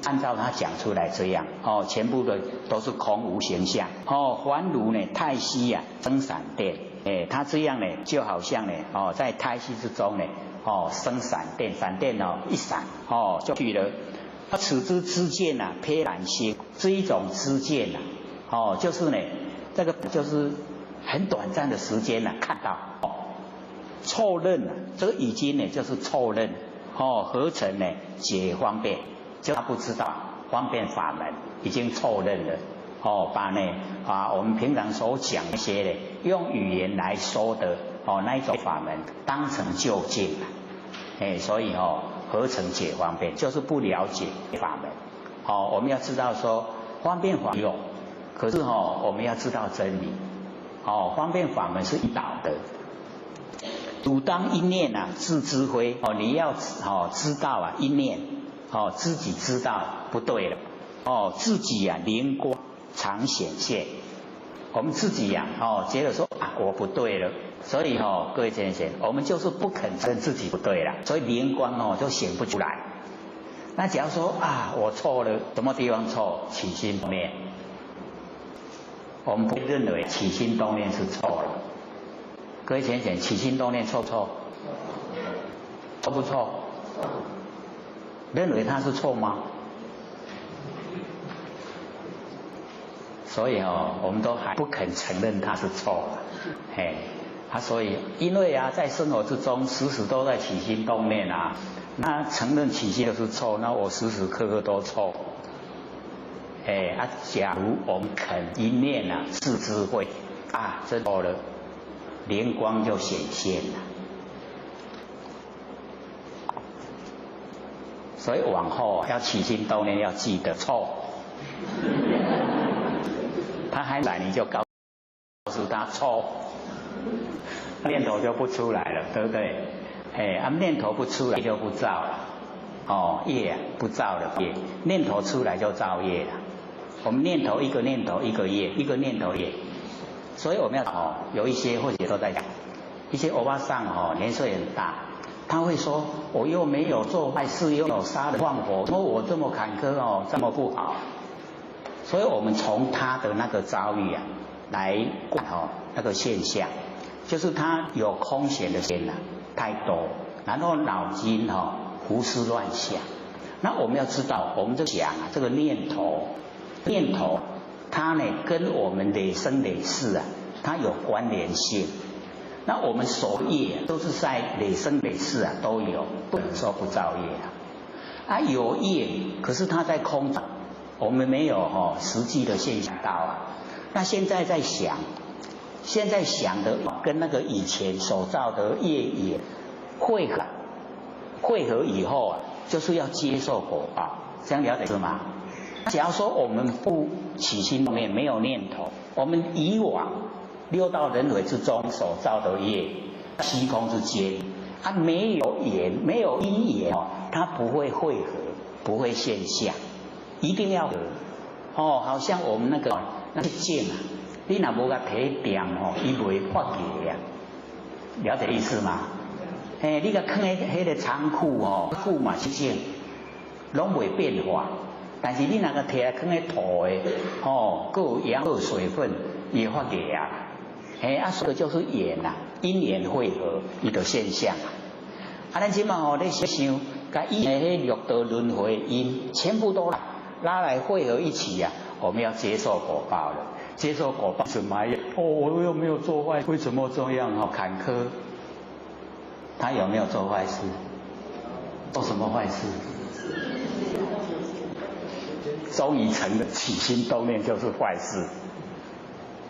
按照他讲出来这样，全部的都是空无形象，凡如呢太息啊生闪电，他这样呢就好像呢在太息之中呢生闪电，闪电一闪就去了。此之知见啊，披然心，这一种知见啊，就是呢，这个就是很短暂的时间看到错认这个已经呢就是错认合成呢解方便，就他不知道方便法门已经错认了把我们平常所讲一些呢用语言来说的那一种法门当成究竟所以合成解方便就是不了解法门，我们要知道说方便法有，可是我们要知道真理，方便法门是一导的，汝当一念自知非，你要知道一念自己知道不对了，自己灵光常显现，我们自己觉得说我不对了。所以各位先生，我们就是不肯承认自己不对了，所以灵光就显不出来。那假如说我错了，什么地方错？起心动念，我们不认为起心动念是错了。各位先生，起心动念错不错？错不错？认为它是错吗？所以我们都还不肯承认它是错了，所以因为在生活之中时时都在起心动念那承认起心就是错，那我时时刻刻都错，假如我们肯一念自知慧真错了，灵光就显现了。所以往后要起心动念要记得错，他还来你就告诉他错。念头就不出来了，对不对？念头不出来就不造了，业不造了业，念头出来就造业了。我们念头一个念头一个业，一个念头业，所以我们要有一些或者都在讲，一些欧巴桑年岁很大，他会说我又没有做坏事，又没有杀人放火，说我这么坎坷这么不好，所以我们从他的那个遭遇来观那个现象。就是他有空闲的心太多，然后脑筋胡思乱想。那我们要知道，我们就讲这个念头它呢跟我们累生累世它有关联性。那我们所业都是在累生累世都有，不能说不造业有业，可是它在空中，我们没有实际的现象到那现在在想。现在想的跟那个以前所造的业也汇合以后就是要接受果报，这样了解是吗？假如说我们不起心动念，没有念头，我们以往六道轮回之中所造的业，虚空之间没有缘，没有因缘它不会汇合，不会现象，一定要合好像我们那个剑你若无甲提点伊袂发芽了解意思吗？你甲放喺个仓库库嘛是种，拢袂变化。但是你若甲摕来放喺土的各有养有水分，伊会发芽所以就是缘因缘汇合伊的现象咱即马你想，甲以前迄六道轮回因全部都拉来汇合一起我们要接受果报了。接受果报是埋怨我又没有做坏，为什么这样坎坷？他有没有做坏事？做什么坏事？终于成了起心动念就是坏事，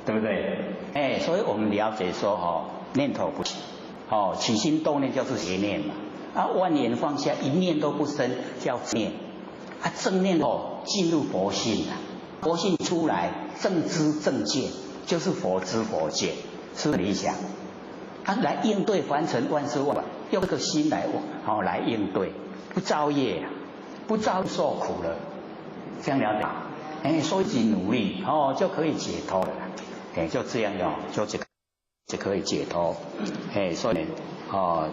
对不对？所以我们了解说念头不起，起心动念就是邪念嘛。万念放下，一念都不生，叫正念。正念进入佛性佛性出来，正知正见就是佛知佛见，是理想。来应对凡尘万事万物，用这个心来来应对，不造业不造受苦了，这样了解？所以自己努力就可以解脱了，就这样就可以解脱，所以呢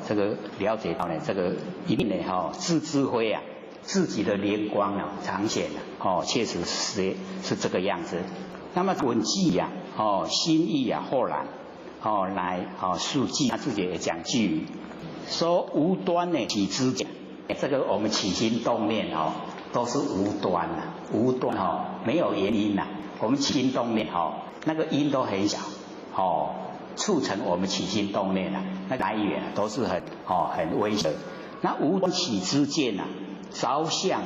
这个了解到呢，这个一定呢自智慧啊，自己的灵光啊彰显了，确实是这个样子。那么文记呀，心意啊豁然，来述记，他自己也讲句语，说无端呢起之讲，这个我们起心动念都是无端的，无端没有原因呐，我们起心动念那个因都很小，促成我们起心动念那来源都是很微小。那无端起之见着相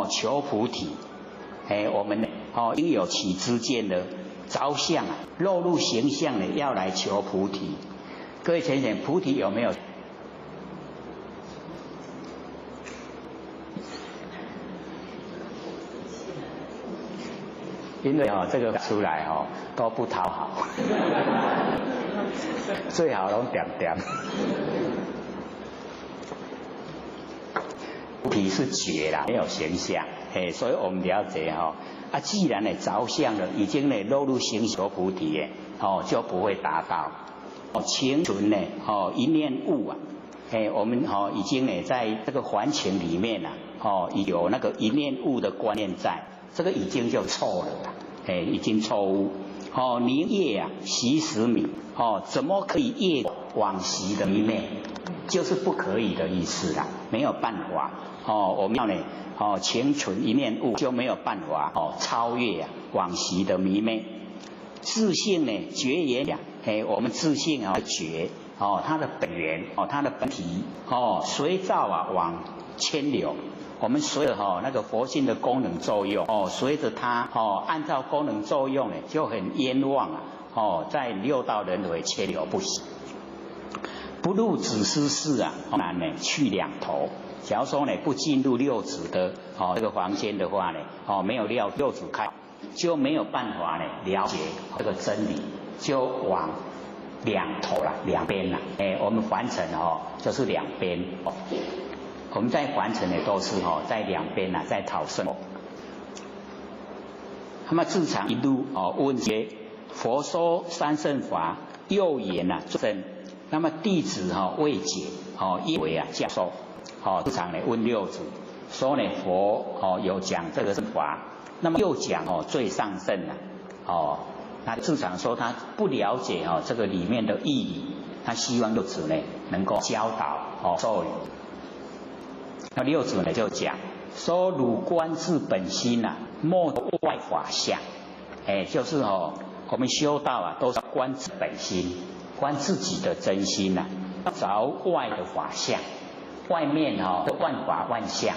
求菩提，我们应有起之见的着相落入形象要来求菩提。各位想想，菩提有没有？因为这个出来都不讨好，最好拢点点。菩提是觉啦，没有形象，所以我们了解既然着相了，已经落入形求菩提就不会达到。情存一念悟我们已经在这个环境里面有那个一念悟的观念在。这个已经就错了，已经错误。宁业习时迷，怎么可以业往昔的迷昧？就是不可以的意思啦，没有办法。我们要情存一念悟，就没有办法超越往昔的迷昧。自性觉也我们自性觉它的本源它的本体随造往牵流。我们随着那个佛性的功能作用随着它按照功能作用就很冤枉在六道轮回牵流不息。不入子思事难去两头。假如说不进入六子的这个房间的话没有六子开，就没有办法了解这个真理，就往两头了，两边了。我们凡尘就是两边我们在凡尘都是在两边在讨生活。那么自常一路问曰：佛说三圣法，又言众生。那么弟子未解因为教授自常问六祖，说佛有讲这个法，那么又讲最上圣那自常说他不了解这个里面的意义，他希望六祖能够教导授予。那六祖就讲说：汝观自本心莫外法相。就是我们修道都是观自本心，观自己的真心要着外的法相，外面的万法万相。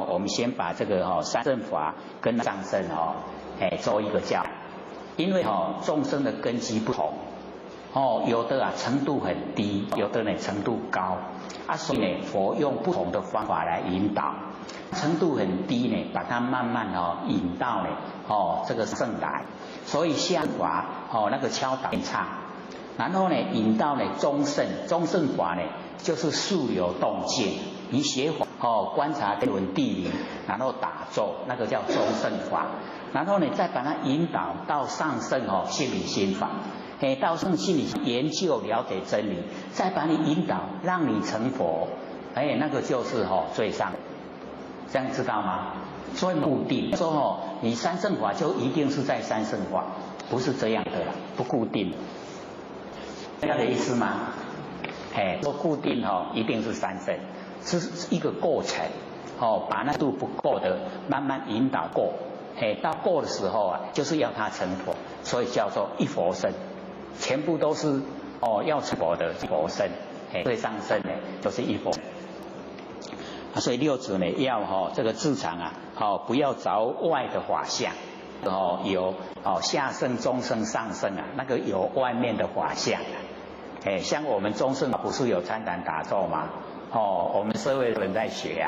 我们先把这个三圣法跟上圣做一个教，因为众生的根基不同有的程度很低，有的程度高所以佛用不同的方法来引导。程度很低把它慢慢引到这个圣来，所以下法那个敲打唱，然后引到中圣，中圣法就是速有动静，你学法观察天文地理，然后打坐，那个叫中圣法。然后再把它引导到上圣心理心法，到圣心理研究了解真理，再把你引导让你成佛，那个就是最上。这样知道吗？所以固定说你三圣法就一定是在三圣法，不是这样的啦，不固定。这样的意思吗？说固定一定是三圣，是一个过程把那度不够的慢慢引导过，到过的时候就是要他成佛，所以叫做一佛身，全部都是要成佛的佛身，最上圣就是一佛。所以六祖要这个自常不要着外的法相，有下圣、中圣、上圣那个有外面的法相像我们中圣不是有参禅打坐吗？我们社会人在学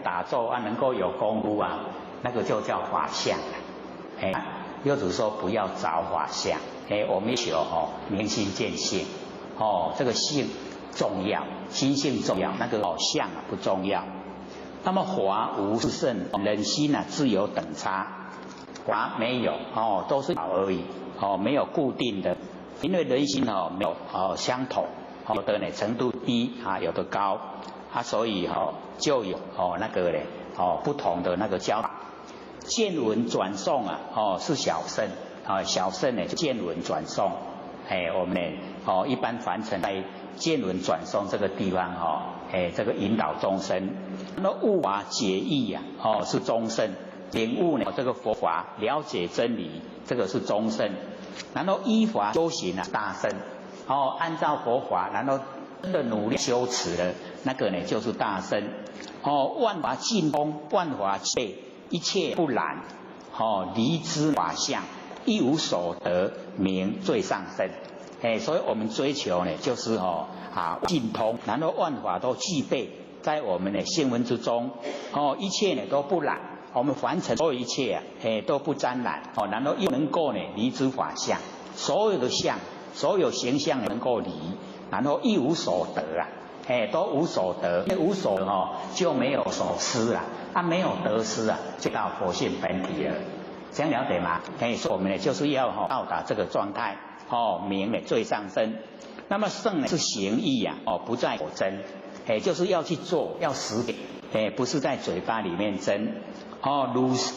打坐能够有功夫那个就叫法相六祖说不要着法相我们求明心见性这个性重要，心性重要，那个相不重要。那么法无是圣，人心自有等差，法没有都是好而已没有固定的，因为人心没有相同，有的呢程度低有的高所以就有那个呢不同的那个教法。见闻转诵是小圣小圣呢就见闻转诵，我们呢一般凡尘在见闻转诵这个地方这个引导众生，那悟法解义是中圣，领悟呢这个佛法了解真理，这个是中圣，然后依法修行大圣按照佛法，然后真的努力修持了，那个呢就是大圣万法尽空，万法界一切不染离知法相，一无所得，名最上圣。所以我们追求呢就是尽通，然后万法都具备在我们的性闻之中一切呢都不染，我们凡尘所有一切都不沾染然后又能够呢离知法相，所有的相所有形象能够离，然后一无所得都无所得，因为无所得就没有所失了没有得失就到佛性本体了，这样了解吗？所以我们呢就是要到达这个状态名呢最上升。那么圣呢是行义不在口真，就是要去做，要实践，不是在嘴巴里面真如是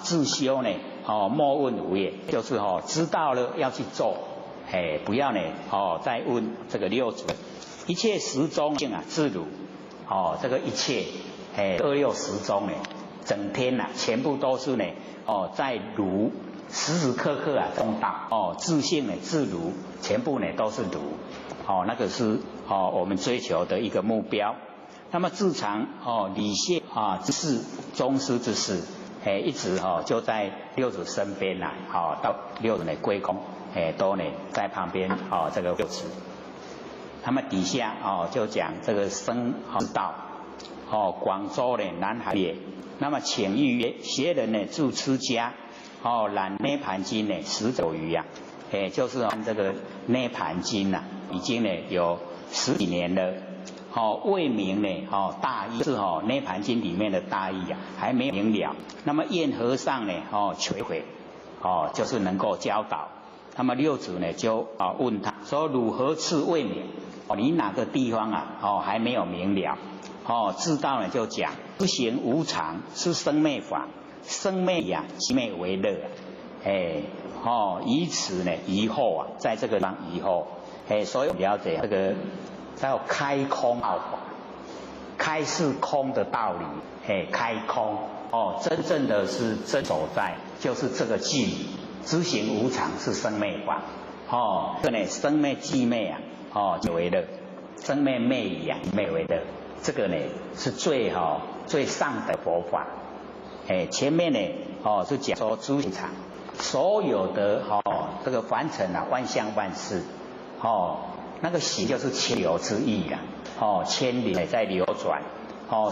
自修呢莫问无业，就是知道了要去做，不要呢再问这个六祖，一切时中性自如这个一切二六时中呢整天全部都是呢在如时时刻刻中道自性呢自如，全部呢都是如那个是我们追求的一个目标。那么自常理谢之事，宗师之事一直就在六祖身边到六祖呢归功都呢在旁边这个六祖。那么底下就讲这个僧之道广州呢南海也。那么请谕曰：学人呢住出家览涅盘经呢10久余就是按这个涅盘经已经呢有10几年了未明呢大意是涅盘经里面的大意还没有明了。那么愿和尚呢垂诲就是能够教导。那么六祖呢就问他说：汝何次未明？你哪个地方还没有明了？知道呢就讲不行无常是生灭法，生灭即灭为乐以此呢以后在这个地方以后所以了解这个叫开空道法，开是空的道理开空真正的是真所在就是这个寂知行无常是生灭法这呢生灭寂灭即为乐，生灭灭即灭为乐，这个呢是最上的佛法前面呢是讲说诸行常，所有的这个凡尘万象万事那个行就是千流之意千流在流转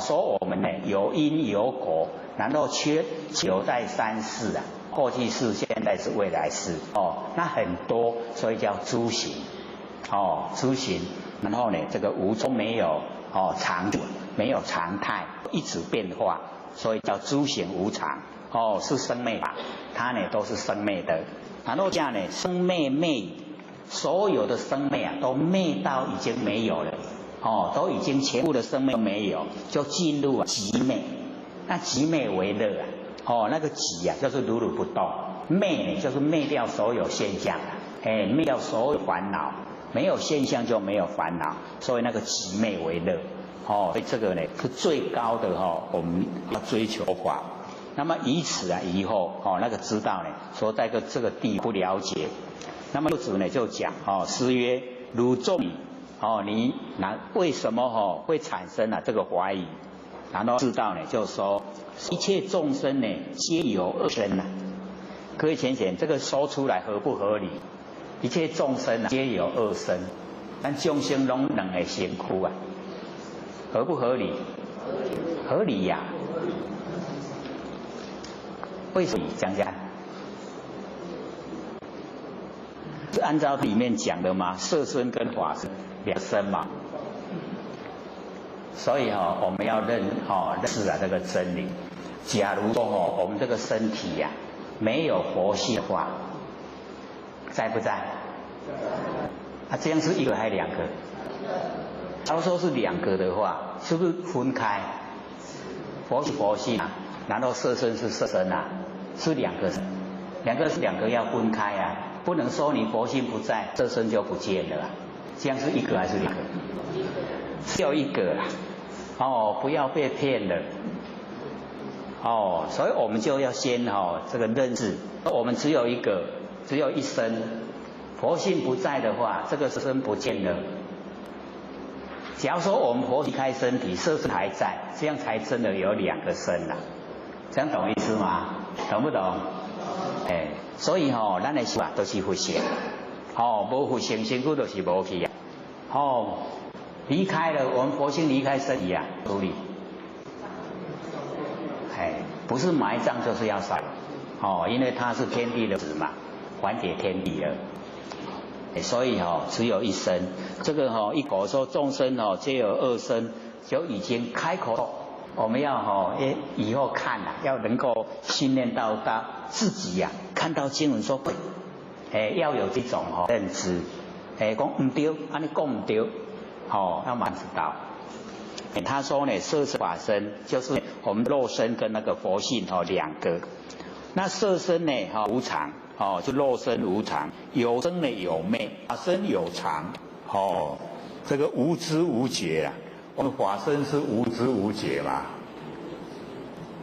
说我们呢有因有果，然后缺流在三世过去世现在是未来世那很多，所以叫诸行诸行，然后呢这个无中没有常住，没有常态，一直变化，所以叫诸行无常是生灭法，它呢都是生灭的。然后这样呢生灭灭，所有的生灭都灭到已经没有了都已经全部的生灭都没有，就进入寂灭。那寂灭为乐那个寂就是如如不动，灭就是灭掉所有现象灭掉所有烦恼，没有现象就没有烦恼，所以那个寂灭为乐所以这个呢是最高的我们要追求法。那么以此以后那个知道呢说在这个地不了解，那么六祖呢就讲师曰：汝众你为什么会产生这个怀疑？然后知道呢就说一切众生呢皆有恶身各位浅显这个说出来合不合理？一切众生皆有恶身，但众生拢两个身躯合不合理？合理呀为什么讲讲是按照里面讲的嘛，色身跟法身两身嘛。所以我们要认识这个真理。假如说我们这个身体呀、没有佛性的话，在不在？这样是一个还是两个？假如说是两个的话，是不是分开？佛是佛性啊，然后色身是色身啊，是两个，两个要分开啊，不能说你佛性不在，色身就不见了啊。这样是一个还是两个？只有一个啦。不要被骗了。所以我们就要先这个认识，我们只有一个，只有一身，佛性不在的话，这个身不见了。假如说我们佛离开身体，色身还在，这样才真的有两个身啦。这样懂意思吗？懂不懂？所以咱的想法都是佛性，无佛性身躯就是无去啊。离开了我们佛性离开身体啊，处理。不是埋葬就是要烧，因为它是天地的子嘛，还给天地了。所以只有一身。这个一口说众生皆有二身，就已经开口。我们要以后看要能够训练到自己看到经文说对，要有这种认知。讲唔对，安尼讲唔对，要慢知道。他说呢，色身法身就是我们肉身跟那个佛性两个。那色身呢无常，就肉身无常，有生呢有灭，法身有常，这个无知无觉啊，我们法身是无知无觉嘛，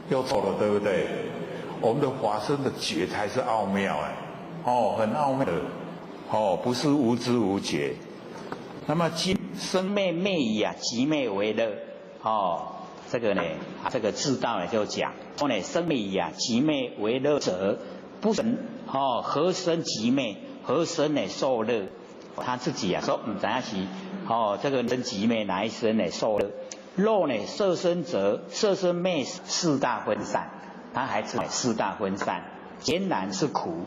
又错了，对不对？我们的法身的觉才是奥妙很奥妙的，不是无知无觉。那么生灭灭矣即灭为乐。这个呢，这个智道呢就讲说呢，生灭矣即灭为乐者，不生何生即灭？何生呢受乐？他自己说唔知影是这个生即灭哪一生呢受乐？肉呢色身者，色身灭四大分散，他还知四大分散，显然是苦。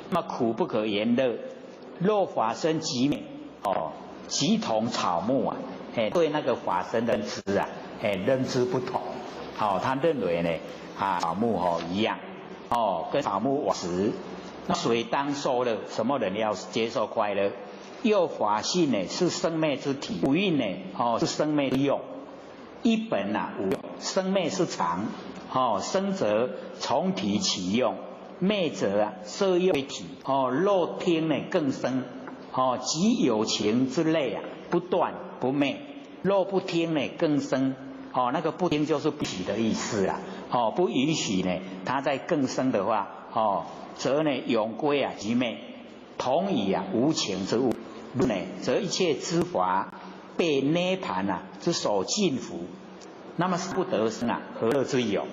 那么苦不可言乐，肉法身即灭即同草木对那个法身认知认知不同。他认为呢草木一样跟草木往时，那谁当受乐？什么人要接受快乐？又法性呢是生灭之体，五蕴呢是生灭之用。一本无用，生灭是常，生则从体起用，灭则色用为体。肉听呢更生，即有情之类不断不灭。肉不听呢更生，那个不听就是不许的意思不允许呢，它在更生的话，则呢永归即灭。同以无情之物，则一切之法被涅盘之所禁服，那么是不得生何乐之有？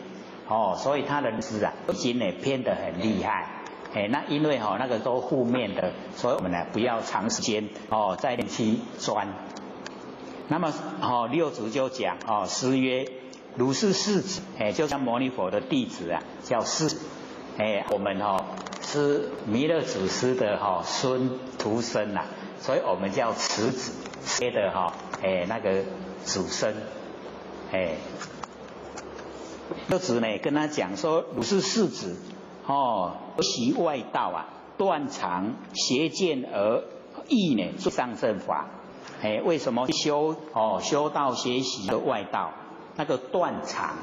所以他的认知已经呢偏得很厉害。那因为那个都负面的，所以我们呢不要长时间在那去钻。那么六祖就讲师曰：如是世子，就像牟尼佛的弟子叫世子。我们是弥勒祖师的孙徒孙所以我们叫慈子，接的那个祖孙。六祖呢跟他讲说：如是世子，习外道断常邪见而意呢做上乘法。为什么修道学习的外道？那个断常，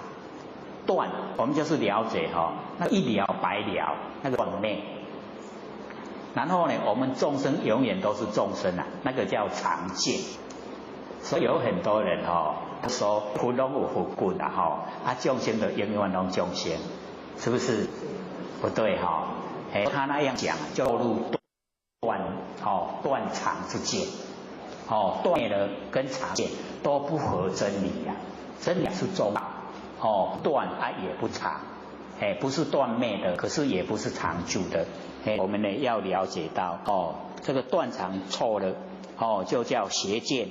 断我们就是了解那一了百了，那个断灭。然后呢，我们众生永远都是众生那个叫常见。所以有很多人说福拢有福棍众生的永远拢众生，是不是？不对他那样讲就入断常之见。断灭了跟常见都不合真理真理是中道，断也不长，不是断灭的，可是也不是长久的。我们呢要了解到这个断常错了就叫邪见，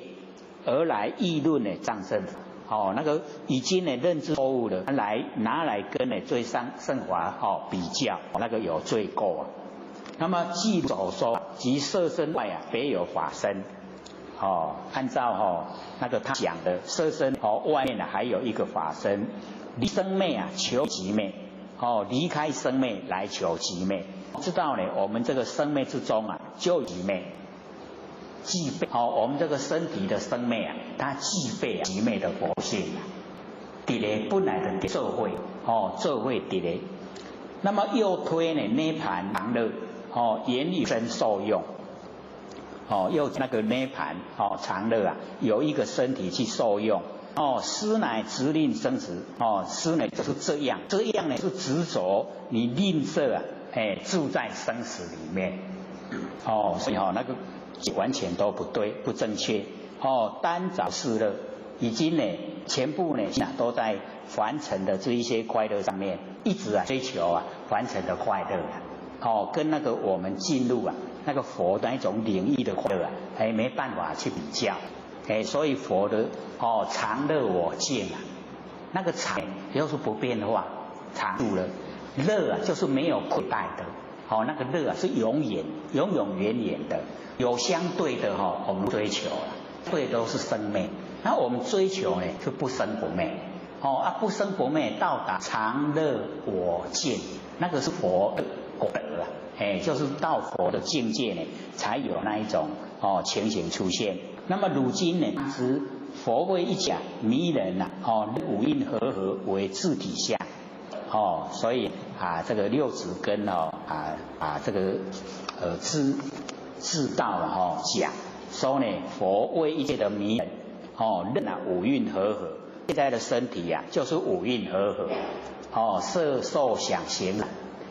而来议论呢障圣法那个已经呢认知错误了，拿来跟呢最上圣法比较，那个有罪过那么记所说，即色身外啊，别有法身。按照那个他讲的色身外面呢还有一个法身，离生灭啊求极灭，离开生灭来求极灭。知道呢，我们这个生灭之中啊，就极灭。具备我们这个身体的生命啊，它具备极昧的佛性啊，伫咧本来的社会社会伫咧，那么又推呢涅盘常乐言语身受用又那个涅盘常乐啊，有一个身体去受用师乃执令生死师呢就是这样呢是执着你吝啬啊住在生死里面所以那个。完全都不对，不正确单找是乐，已经呢全部呢都在凡尘的这一些快乐上面，一直追求凡尘的快乐跟那个我们进入那个佛的那种领域的快乐没办法去比较所以佛的常乐我净那个常就是不变化，常住了乐就是没有亏待的那个乐是永远远的。有相对的我们追求对都是生灭，那我们追求呢是不生不灭不生不灭到达常乐我净，那个是佛的果德就是到佛的境界呢才有那一种情形出现。那么如今呢是佛为一假迷人五蕴和合为自体相所以这个六指根这个自道讲说呢，佛为一切的迷人任五蕴和合，现在的身体就是五蕴和合色受想行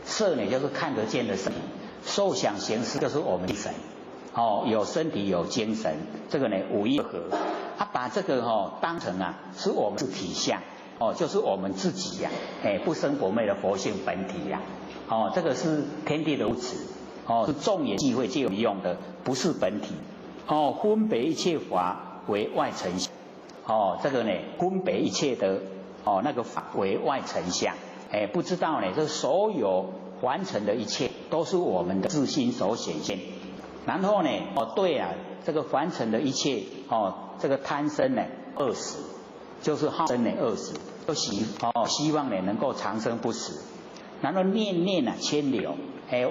色呢就是看得见的身体，受想行识就是我们精神有身体有精神，这个呢五蕴和合，他把这个当成是我们是体相就是我们自己不生不灭的佛性本体这个是天地如此是众眼际会借用的，不是本体分别一切法为外尘相这个呢分别一切的那个法为外尘相不知道呢这所有凡尘的一切都是我们的自心所显现，然后呢对这个凡尘的一切这个贪生呢饿死，就是好生呢饿死，就希望呢能够长生不死，然后念念牵流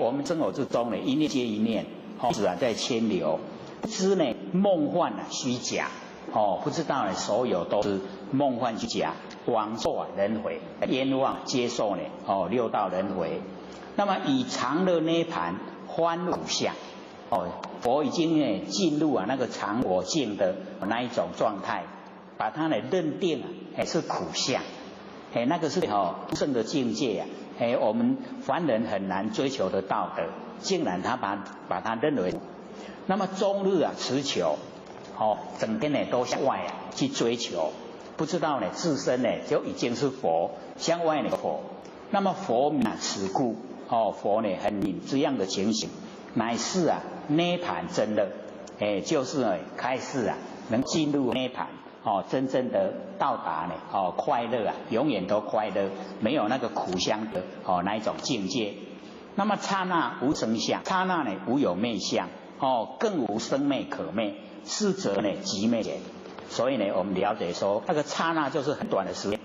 我们生活之中呢，一念接一念，一直在牵流，不知呢梦幻虚假，不知道呢所有都是梦幻虚假，往受轮回，冤枉接受呢六道轮回。那么以常乐涅盘欢苦相，佛已经呢进入那个常我净的那一种状态，把它呢认定是苦相，那个是不胜的境界我们凡人很难追求得到的，竟然他把它认为，那么终日持求整天呢都向外去追求，不知道呢自身呢就已经是佛，向外呢佛，那么佛此故佛呢很明这样的情形，乃是涅盘真乐就是开始能进入涅盘真正的到达呢快乐永远都快乐，没有那个苦相的那一种境界。那么刹那无生相，刹那呢无有灭相更无生灭可灭，是则呢即灭也。所以呢我们了解说那个刹那就是很短的时间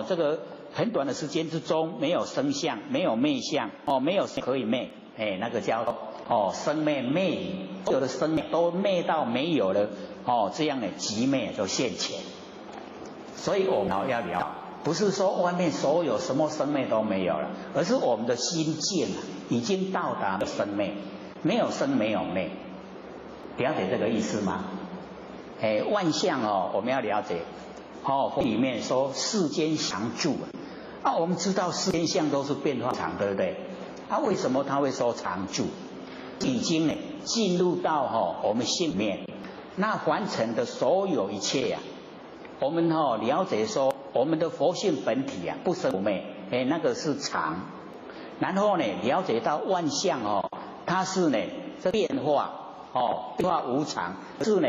这个很短的时间之中没有生相，没有灭相没有可以灭那个叫生灭灭矣，所有的生灭都灭到没有了这样的即灭就现前。所以我们要了，不是说外面所有什么生灭都没有了，而是我们的心境已经到达了生灭，没有生没有灭，了解这个意思吗？万象我们要了解佛里面说世间常住我们知道世间相都是变化常，对不对？为什么他会说常住？已经呢进入到我们心里面，那凡尘的所有一切我们了解说我们的佛性本体不生不灭那个是常，然后呢了解到万象它是呢这变化变化无常，可是呢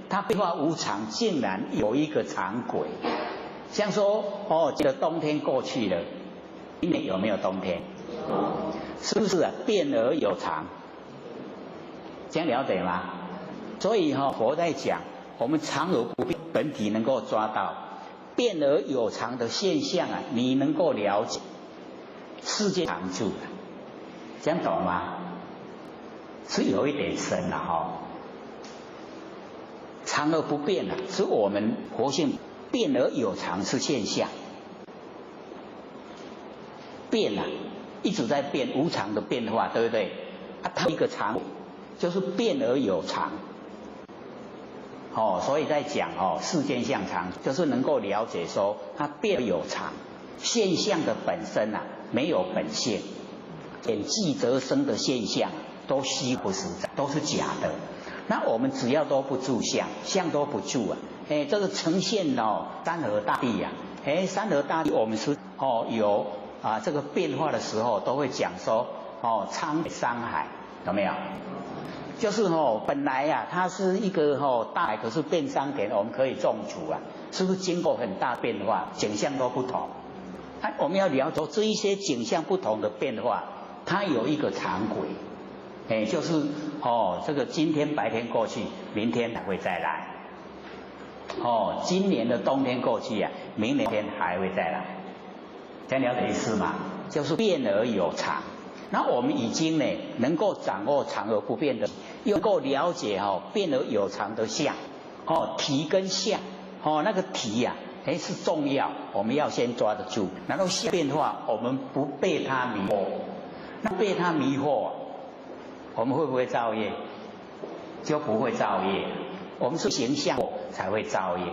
它变化无常竟然有一个常轨，像说这个冬天过去了，今年有没有冬天？是不是啊？变而有常，这样了解吗？所以佛在讲，我们常而不变本体能够抓到，变而有常的现象啊，你能够了解，世界常住的，这样懂吗？是有一点深了常而不变是我们活性变而有常是现象，变一直在变，无常的变化，对不对？它一个常就是变而有常。所以在讲世间相常，就是能够了解说它变而有常，现象的本身没有本性，演即则生的现象都虚不实在，都是假的。那我们只要都不住相，相都不住这个呈现山河大地山河大地我们是有这个变化的时候都会讲说沧海桑海，有没有？就是本来它是一个大海，可是变桑田，我们可以种植是不是经过很大变化，景象都不同？我们要了解这一些景象不同的变化，它有一个常轨，就是这个今天白天过去，明天还会再来。今年的冬天过去明年天还会再来，这样了解意思吗？就是变而有常。那我们已经能够掌握常而不变的，又能够了解变而有常的相，体跟相，那个体是重要，我们要先抓得住。然后相变化，我们不被它迷惑。那被它迷惑，我们会不会造业？就不会造业。我们是形象才会造业，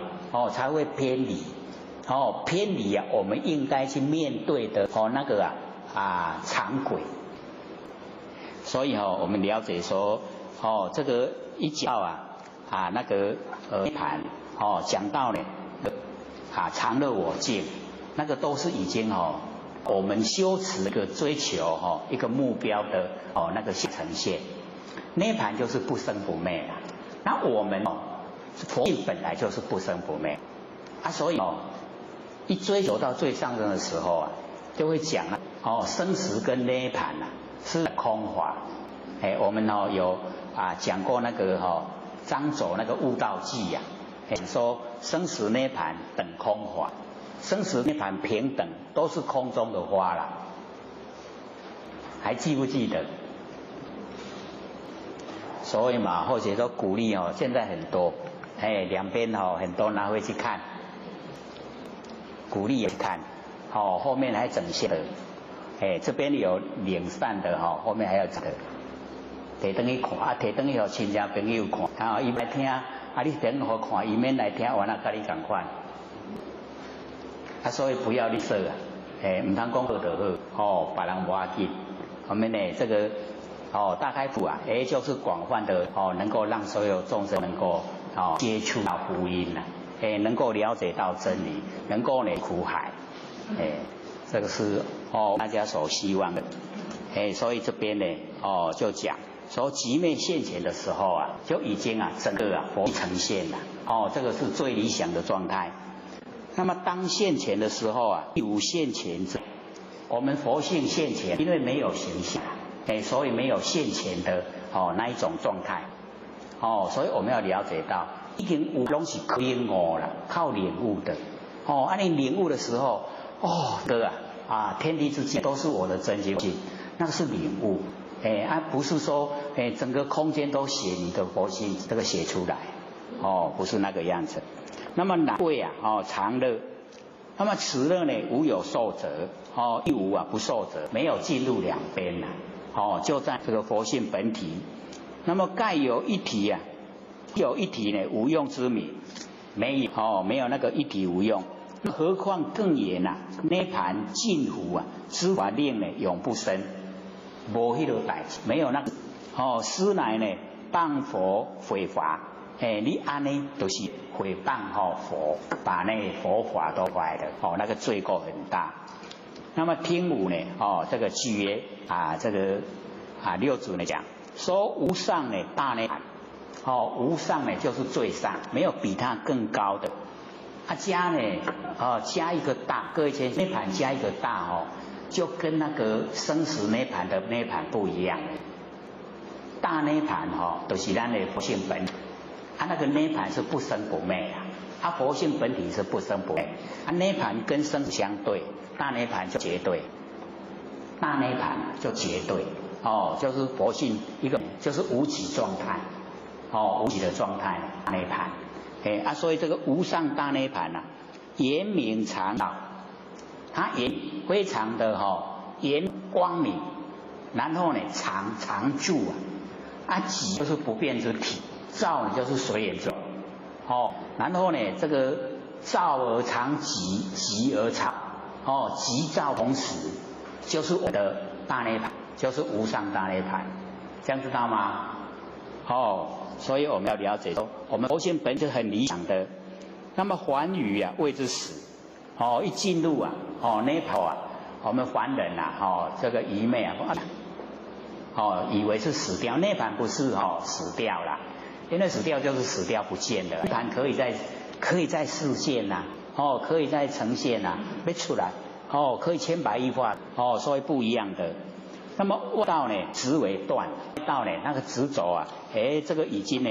才会偏离。偏离我们应该去面对的那个常轨。所以我们了解说这个一讲那个涅盘讲到常乐我净，那个都是已经我们修持一个追求一个目标的那个呈现。涅盘就是不生不灭啦。那我们佛性本来就是不生不灭所以一追求到最上升的时候就会讲生死跟涅盘是空法。我们有讲过那个张走那个悟道记说生死涅盘等空法，生死涅盘平等，都是空中的花啦。还记不记得？所以嘛，或者说鼓励现在很多两边很多拿回去看，鼓励也看后面还整些的这边有领散的后面还要这个提灯去看提灯去给亲戚朋友看伊来听你等好看，伊免来听，完了跟你同款所以不要吝啬唔通讲好就好别人无要紧。我们这个大开普就是广泛的能够让所有众生能够接触到福音能够了解到真理，能够苦海这个是大家所希望的所以这边就讲说极灭现前的时候就已经整个佛呈现了这个是最理想的状态。那么当现前的时候亦无现前者，我们佛性现前，因为没有形象所以没有现前的那一种状态所以我们要了解到已经有东西可以领悟了，靠领悟的你领悟的时候哥天地之间都是我的真心，那是领悟不是说整个空间都写你的佛性这个写出来不是那个样子。那么哪位常乐，那么此乐无有受者亦无不受者，没有进入两边就在这个佛性本体。那么盖有一体有一体无用之名，没有那个一体无用，何况更言涅盘近乎知法令永不生，无迄个代志，没有那个师乃谤佛毁法你安呢就是毁谤佛，把佛法都坏了那个罪过很大。那么听五这个句曰这个六祖讲说无上大涅盘无上就是最上，没有比它更高的加加一个大，各位先涅盘加一个大就跟那个生死涅盘的涅盘不一样。大涅盘都是咱的佛性本体，那个涅盘是不生不灭啊，佛性本体是不生不灭，涅盘跟生死相对，大涅盘就绝对，大涅盘就绝对，就是佛性一个就是无极状态，无极的状态涅盘，所以这个无上大涅盘严明常道，它也非常的严光明，然后呢常住极就是不变之体，照就是随缘之然后呢这个照而常极，极而常极照同时，就是我的大涅盘，就是无上大涅盘，这样知道吗？所以我们要了解说，我们佛性本是很理想的。那么凡愚谓之死，一进入涅槃我们凡人这个愚昧以为是死掉，涅槃不是死掉了，因为死掉就是死掉不见了，涅槃可以再示现可以再呈现没出来可以千百亿化所以不一样的。那么道呢，执为断，道呢那个执着这个已经呢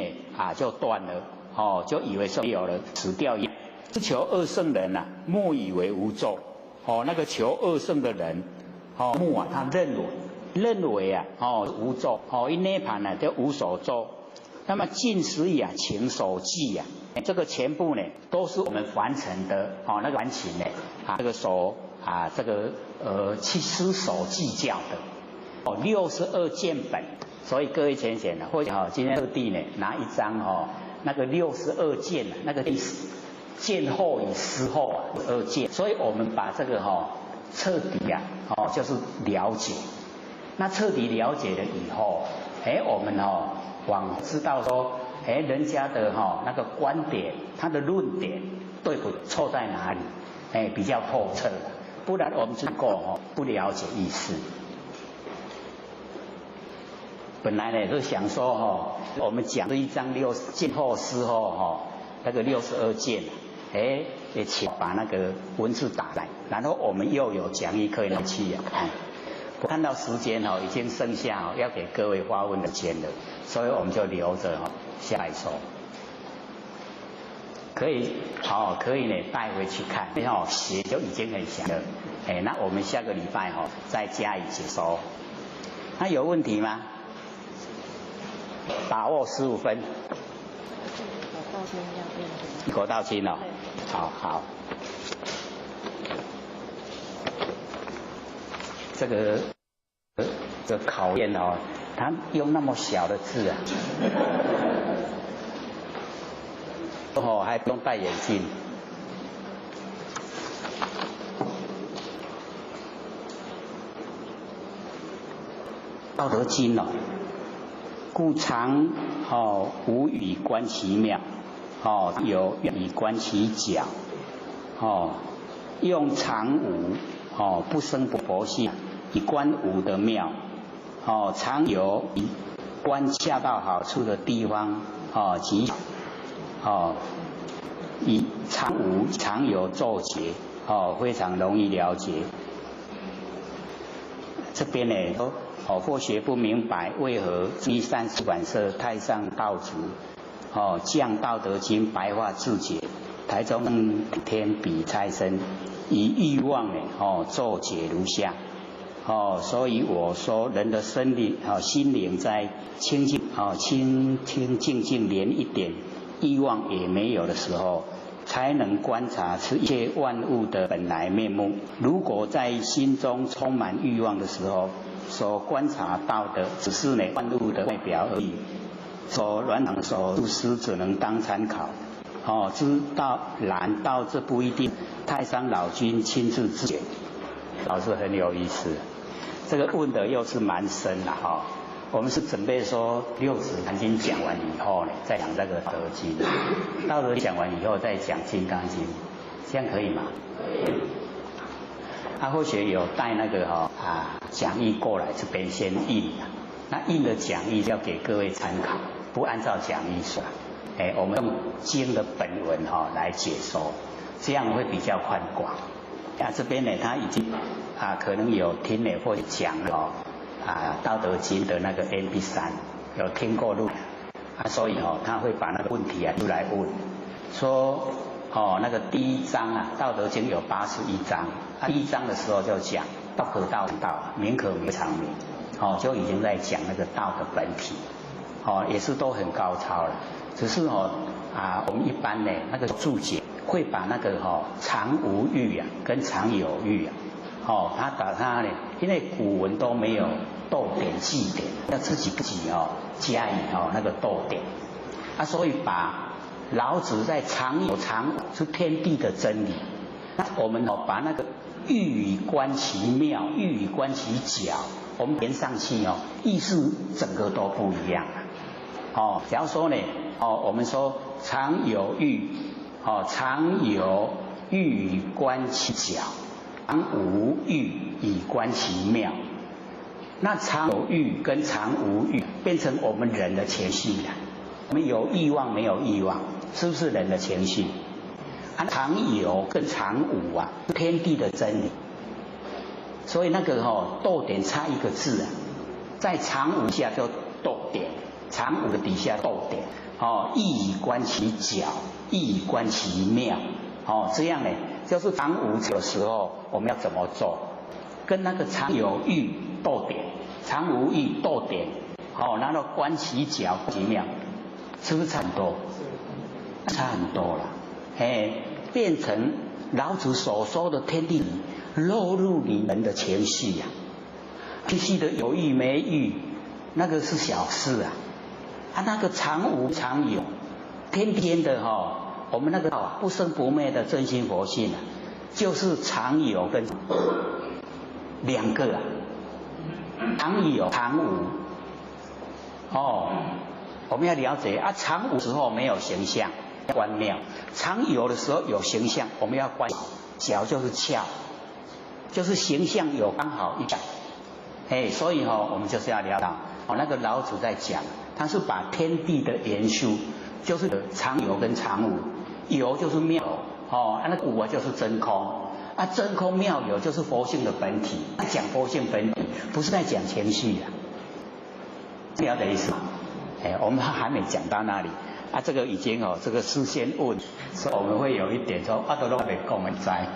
就断了就以为是没有了，死掉一样。求二圣人莫以为无咒那个求二圣的人莫他认为无咒因涅槃就无所咒。那么尽时勤守记这个全部呢都是我们凡尘的那个凡情呢这个这个去思守计较的62件本。所以各位浅显或者今天特地呢拿一张那个62件那个意思，见后与思后2件，所以我们把这个彻底就是了解。那彻底了解了以后，我们往知道说，人家的那个观点，他的论点对不错在哪里，比较透彻，不然我们只够不了解意思。本来呢就想说我们讲这一章见后思后那个62件，请把那个文字打来，然后我们又有讲义可以来去看。我看到时间已经剩下要给各位发问的间了，所以我们就留着下来说，可以可以呢带回去看，写就已经很详了。那我们下个礼拜再加以解说。那有问题吗？把握15分。口道清好。这个考验他用那么小的字还不用戴眼镜。道德经故常无以观其妙，有以观其假，用常无不生不佛性，以观无的妙，常有以观恰到好处的地方及以常无常有咒诀非常容易了解。这边呢或学不明白为何依三世馆舍太上道祖降道德经白话注解，台中天比差生以欲望咒解如下所以我说人的心灵在清净清清净净连一点欲望也没有的时候，才能观察出一切万物的本来面目。如果在心中充满欲望的时候，所观察到的只是万物的外表而已，所软囊所注思只能当参考知道难道这不一定？太上老君亲自自解，老师很有意思。这个问的又是蛮深的我们是准备说六祖坛经讲完以后呢，再讲这个道德经，道德讲完以后再讲金刚经，这样可以吗？或许有带那个讲义过来这边先印那印的讲义要给各位参考，不按照讲义算。我们用经的本文来解说，这样会比较宽广。这边呢，他已经可能有听了或者讲了《道德经》的那个 MP3，有听过录所以他会把那个问题出来问，说那个第一章《道德经》有81章，第一章的时候就讲道可道道，名可名常名，就已经在讲那个道的本体，也是都很高超了，只是我们一般呢那个注解会把那个常无欲跟常有欲他把它呢，因为古文都没有逗点记点，要自己加以那个逗点所以把老子在常有常无是天地的真理，那我们把那个欲以观其妙，欲以观其徼，我们连上去意思整个都不一样假如说呢我们说常有欲常有欲以观其徼，常无欲以观其妙。那常有欲跟常无欲变成我们人的情绪了。我们有欲望没有欲望，是不是人的情绪？常有跟常无是天地的真理。所以那个逗点差一个字在常无下就逗点，常无的底下逗点亦以观其徼，亦以观其妙这样呢，就是常无的时候我们要怎么做？跟那个常有欲逗点，常无欲逗点然后观其徼其妙，是不是差很多？差很多了变成老子所说的天地落入你们的情绪情绪的有欲没欲那个是小事那个常无常有，天天的我们那个不生不灭的真心佛性就是常有跟两个常有常无我们要了解常无时候没有形象观妙，常有的时候有形象，我们要观徼就是窍，就是形象有刚好一样所以我们就是要了解那个老子在讲，他是把天地的元素就是常有跟常无，有就是妙那个无就是真空真空妙有就是佛性的本体，讲佛性本体不是在讲情绪了解意思吗？我们还没讲到那里这个已经这个事先问，所以我们会有一点说都都没讲的在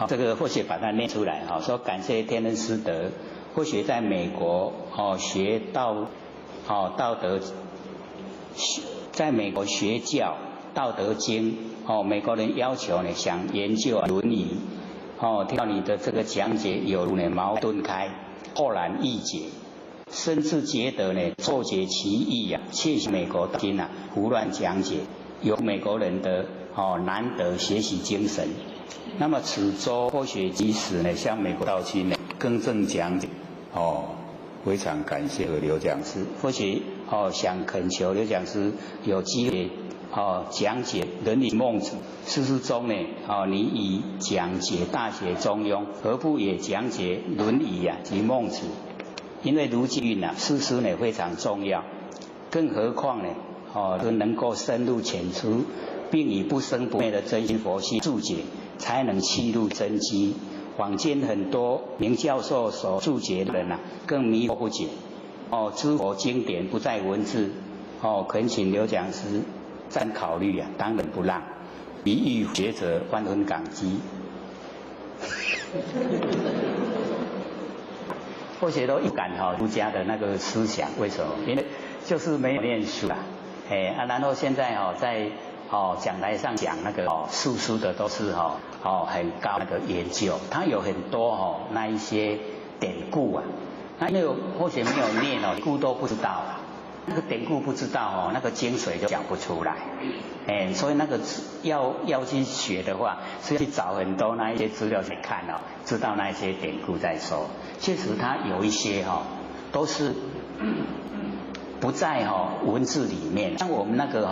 这个或许把它念出来说感谢天恩师德，或许在美国学道德，在美国学教道德经美国人要求呢想研究伦理听到你的这个讲解有如呢矛盾开，豁然易解，甚至觉得呢错解其意窃取美国经胡乱讲解，有美国人的难得学习精神。那么此周或许即使呢向美国道经呢更正讲解非常感谢刘讲师，或许想恳求刘讲师有机会讲解伦理孟子，事实中呢你已讲解大学中庸，何不也讲解伦理及孟子？因为如今事实呢非常重要，更何况呢都能够深入浅出，并以不生不灭的真心佛系注解，才能契入真机。坊间很多名教授所注解的人更迷惑不解知佛经典不在文字恳请刘讲师再考虑当仁不让，一遇学者万分感激。或许都一感儒家的那个思想，为什么？因为就是没有念书然后现在在讲台上讲那个述书的都是很高那个研究，他有很多那一些典故那因为或许没有念典故都不知道那个典故不知道那个精髓就讲不出来所以那个要去学的话，是要去找很多那一些资料去看知道那一些典故再说。确实它有一些都是不在文字里面，像我们那个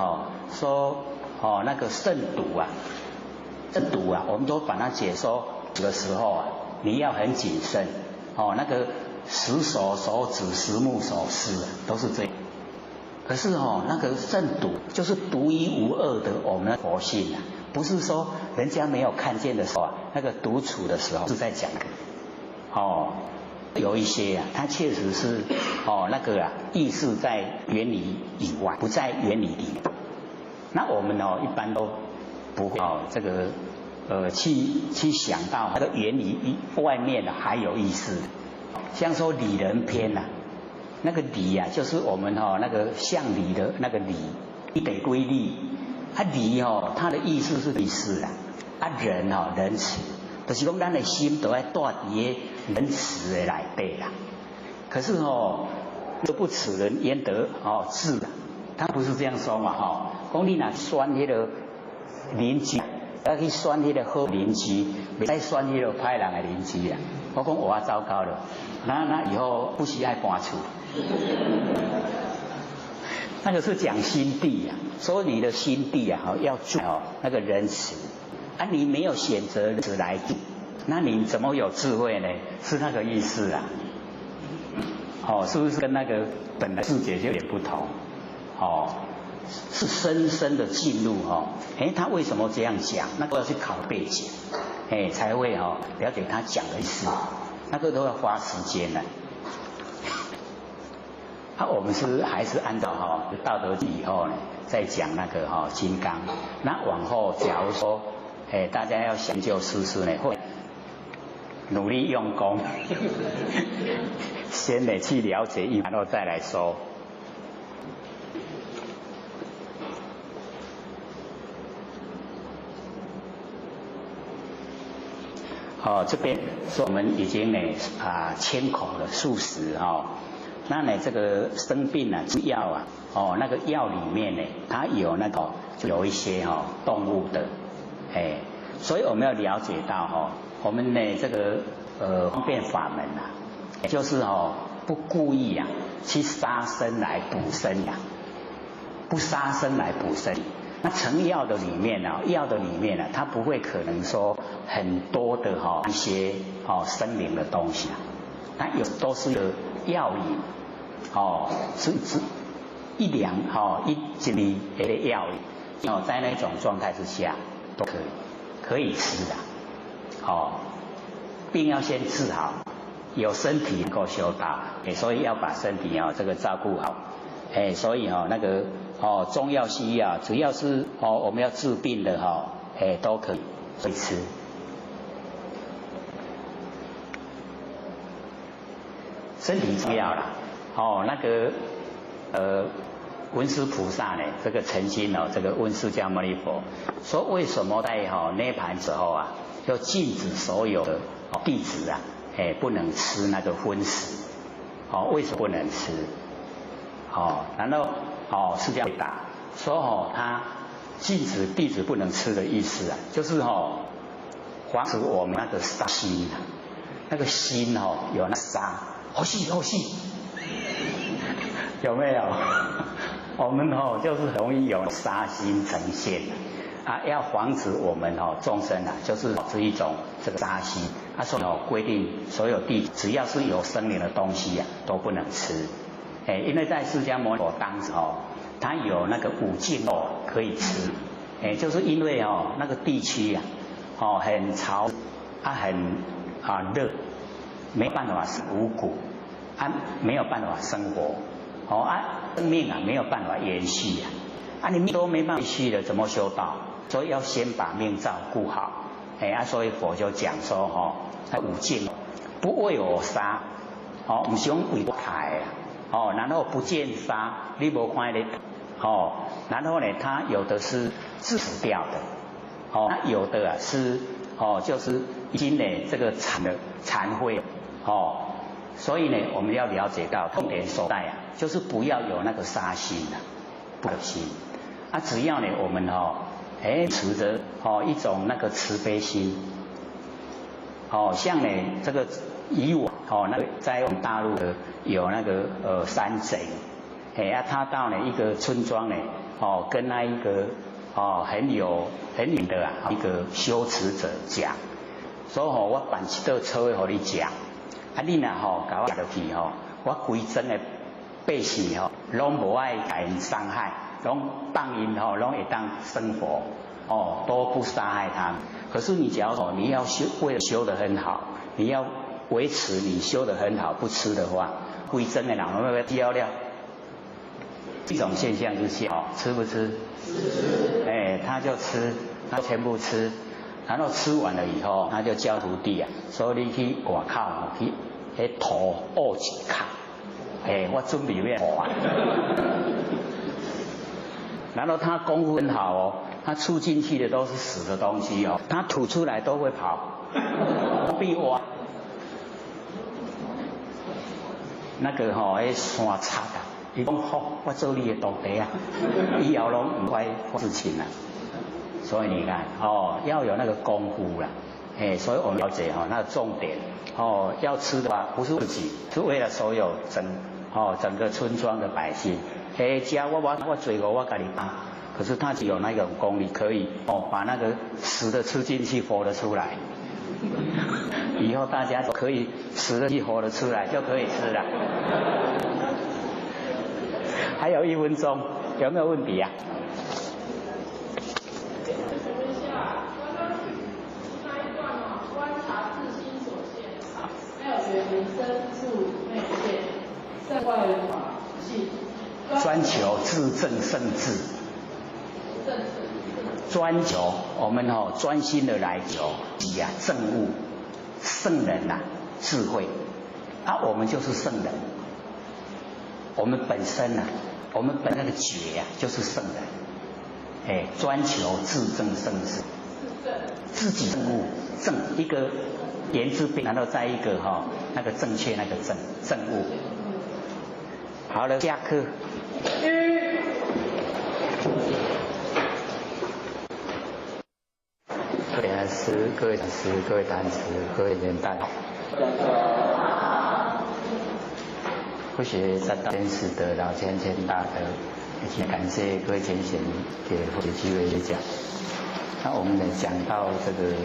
说那个慎独慎独我们都把它解说的时候你要很谨慎那个十手手指十目手势都是这样可是那个圣笃就是独一无二的我们的佛性啊，不是说人家没有看见的时候啊，那个独处的时候是在讲有一些啊，它确实是那个啊意识在原理以外，不在原理里面。那我们一般都不会这个去想到那个原理外面的还有意思，像说理人篇啊，那个理啊，就是我们那个像理的那个理，一得归理，理它的意思是意思啦，人仁慈，就是讲咱的心都要带伫仁慈的内底啦。可是若不耻人焉得智啊？他不是这样说嘛讲你若选迄个邻居，要去选迄个好邻居，别再选迄个歹人的邻居啦。我讲哇糟糕了，那以后不需要搬出。那个是讲心地啊，所以你的心地啊要做那个仁慈啊，你没有选择仁慈来做，那你怎么有智慧呢？是那个意思啊。是不是跟那个本来世界就有点不同？是深深的进入他为什么这样讲？那个要去考背景，才会了解他讲的意思，那个都要花时间的。我们还是按照道德经以后呢，再讲那个金刚。那往后假如说大家要研究诗诗呢，会努力用功，先得去了解然后再来说。这边说我们已经呢千口了数十那呢这个生病啊吃药啊那个药里面呢它有那个就有一些动物的所以我们要了解到我们呢这个方便法门啊，就是不故意啊去杀生来补身呀，不杀生来补身。那成药的里面呢，它不会可能说很多的一些生灵的东西啊，它都是有药引是一两一粒的药引在那种状态之下都可以吃的病要先治好，有身体能够修道所以要把身体这个照顾好所以那个中药西药只要是我们要治病的都可以吃。身体重要啦那个文殊菩萨呢这个曾经这个问释迦牟尼佛说，为什么在涅槃之后啊要禁止所有的弟子啊不能吃那个荤食为什么不能吃然后释迦回答说他禁止弟子不能吃的意思啊，就是防止我们那个杀心啊，那个心有那杀好细有没有？我们就是容易有杀心呈现要防止我们众生啊，就是是一种这个杀心。他说规定所有弟子只要是有生命的东西都不能吃。因为在释迦牟尼佛当时他有那个五净可以吃，就是因为那个地区很潮很热，没办法五谷没有办法生活生命没有办法延续你命都没办法延续了，怎么修道？所以要先把命照顾好所以佛就讲说五净不为我杀不是讲为我害然后不见杀，你无看咧然后呢，它有的是致死掉的那有的是就是已经呢这个残灰所以呢我们要了解到重点所在就是不要有那个杀心不可心只要呢我们持着一种那个慈悲心像呢这个以往那个在我们大陆的有那个山贼他到了一个村庄呢跟那一个很远的一个修持者讲说我办一道车给你讲你若甲我落去我规整的百姓吼，拢无爱给人伤害，拢当因吼，拢会当生活，哦，都不杀害他们。可是你只要说你要修，为了修得很好，你要维持你修得很好，不吃的话，规整的人会不会掉了？这种现象之下，哦，吃不吃？吃。哎，他就吃，他全部吃，然后吃完了以后，他就教徒弟啊，说你去外口去，迄土挖一卡，哎，我准备要挖。然后他功夫很好哦，他吐进去的都是死的东西哦，他吐出来都会跑，必挖。那个吼，迄山贼啊，伊讲好，我做你的徒弟啊，以后拢唔怪事情啦。所以你看哦，要有那个功夫啦，哎，所以我们了解哈，那个重点哦，要吃的话不是自己，是为了所有整个村庄的百姓。哎，家我嘴我给你帮，可是他只有那种功力可以哦，把那个死的吃进去，活的出来。以后大家可以死的去活的出来，就可以吃了。还有1分钟，有没有问题啊？人生处内见，圣外法性，专求自证圣智。专求我们专心的来求证悟圣人呐，智慧啊，我们就是圣人。我们本身呐，我们本那个觉呀，就是圣人。哎，专求自证圣智，自己证悟，证一个言字边，然后再一个那个正确那个证悟。好了，下课。各位老师、各位讲师、各位坛子、各位元旦，不学占道天使的老千大德，以及感谢各位前贤给我的机会演讲。那我们呢讲到这个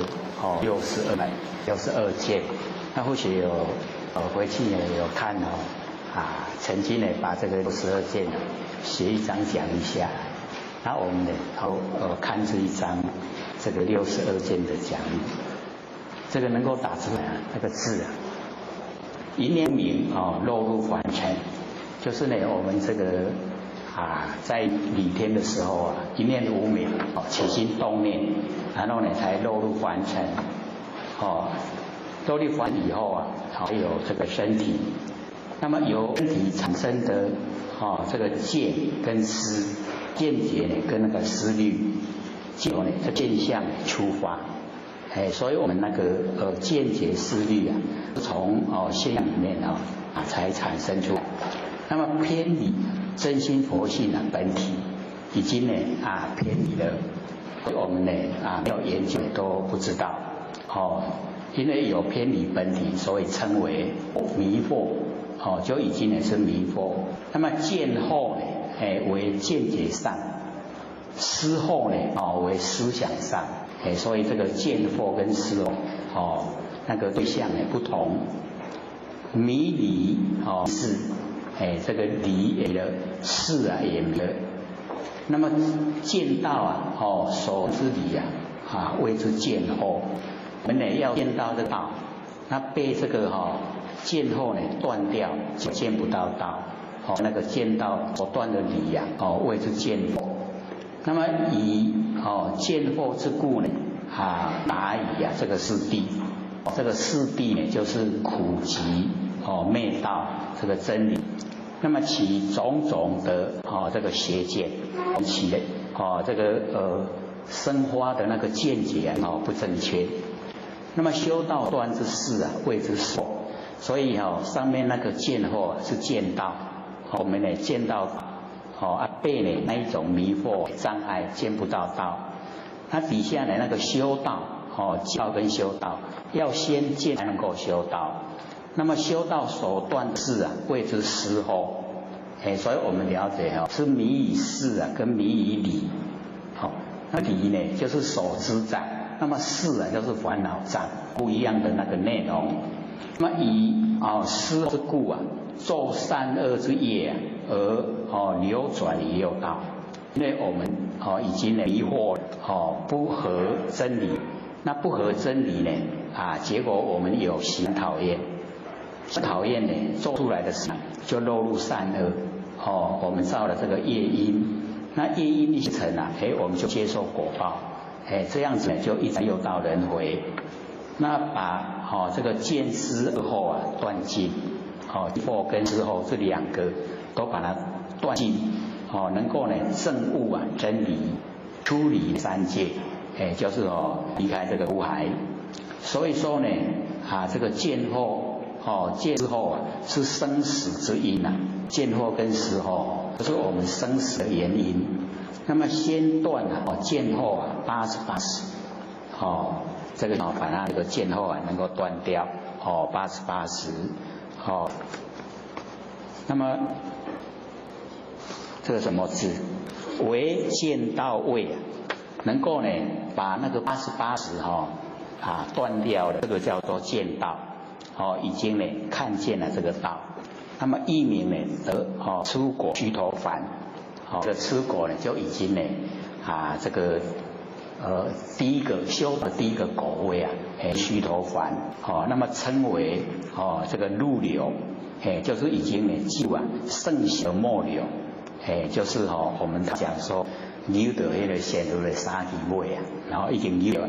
62件，那或许有回去呢有看曾经呢把这个62件写一张讲一下来，那我们呢看这一张这个62件的讲义，这个能够打出来那个字啊，一念明落入凡尘，就是呢我们这个在礼天的时候一念无明起心动念，然后呢才落入凡尘，落入凡以后还有这个身体，那么由身体产生的这个见跟思，见解呢跟那个思虑，由呢这见相出发，所以我们那个见解思虑从现象里面才产生出来，那么偏离真心佛性的本体，已经呢偏离了，我们呢没有研究都不知道因为有偏离本体，所以称为迷惑就已经呢是迷惑。那么见后呢为见解上，思后呢为思想上，所以这个见惑跟思那个对象呢不同。迷离是这个离也了，事也迷了。那么见道所之理谓之见惑。我们呢要见到这道，那被这个见惑呢断掉，就见不到道。那个见道所断的理谓之见惑。那么以见惑之故呢答以这个四谛，这个四谛呢就是苦集灭道这个真理。那么其种种的这个邪见，其这个生花的那个见解不正确。那么修道断之事谓之惑，所以上面那个见惑是见道，我们呢见到被呢那一种迷惑障碍见不到道。那底下呢那个修道见道跟修道要先见才能够修道。那么修道所断的事谓之思惑，所以我们了解是迷以事跟迷以理。那理呢就是所知障，那么事就是烦恼障，不一样的那个内容。那么以思之故作善恶之业而流转于六道，因为我们已经迷惑不合真理，那不合真理呢结果我们有心讨厌，讨厌呢做出来的事就落入善恶，我们造了这个业因，那业因一成我们就接受果报，这样子呢就一直六道轮回。那把这个见思之后断尽，惑跟之后这两个都把它断尽，能够呢证悟真理，出离三界，就是离开这个苦海。所以说呢这个见惑见之后是生死之因见惑跟思惑这是我们生死的原因。那么先断见惑80死，这个把它这个见惑能够断掉80死，那么这个什么字为见到位能够呢把那个80死断掉了，这个叫做见道，已经呢看见了这个道。那么一名呢得出果须陀洹，这个出果呢就已经呢这个第一个修的第一个果位须陀洹，那么称为这个入流，就是已经呢进入圣贤末流，就是我们讲说牛的那个显露的三级位然后已经有了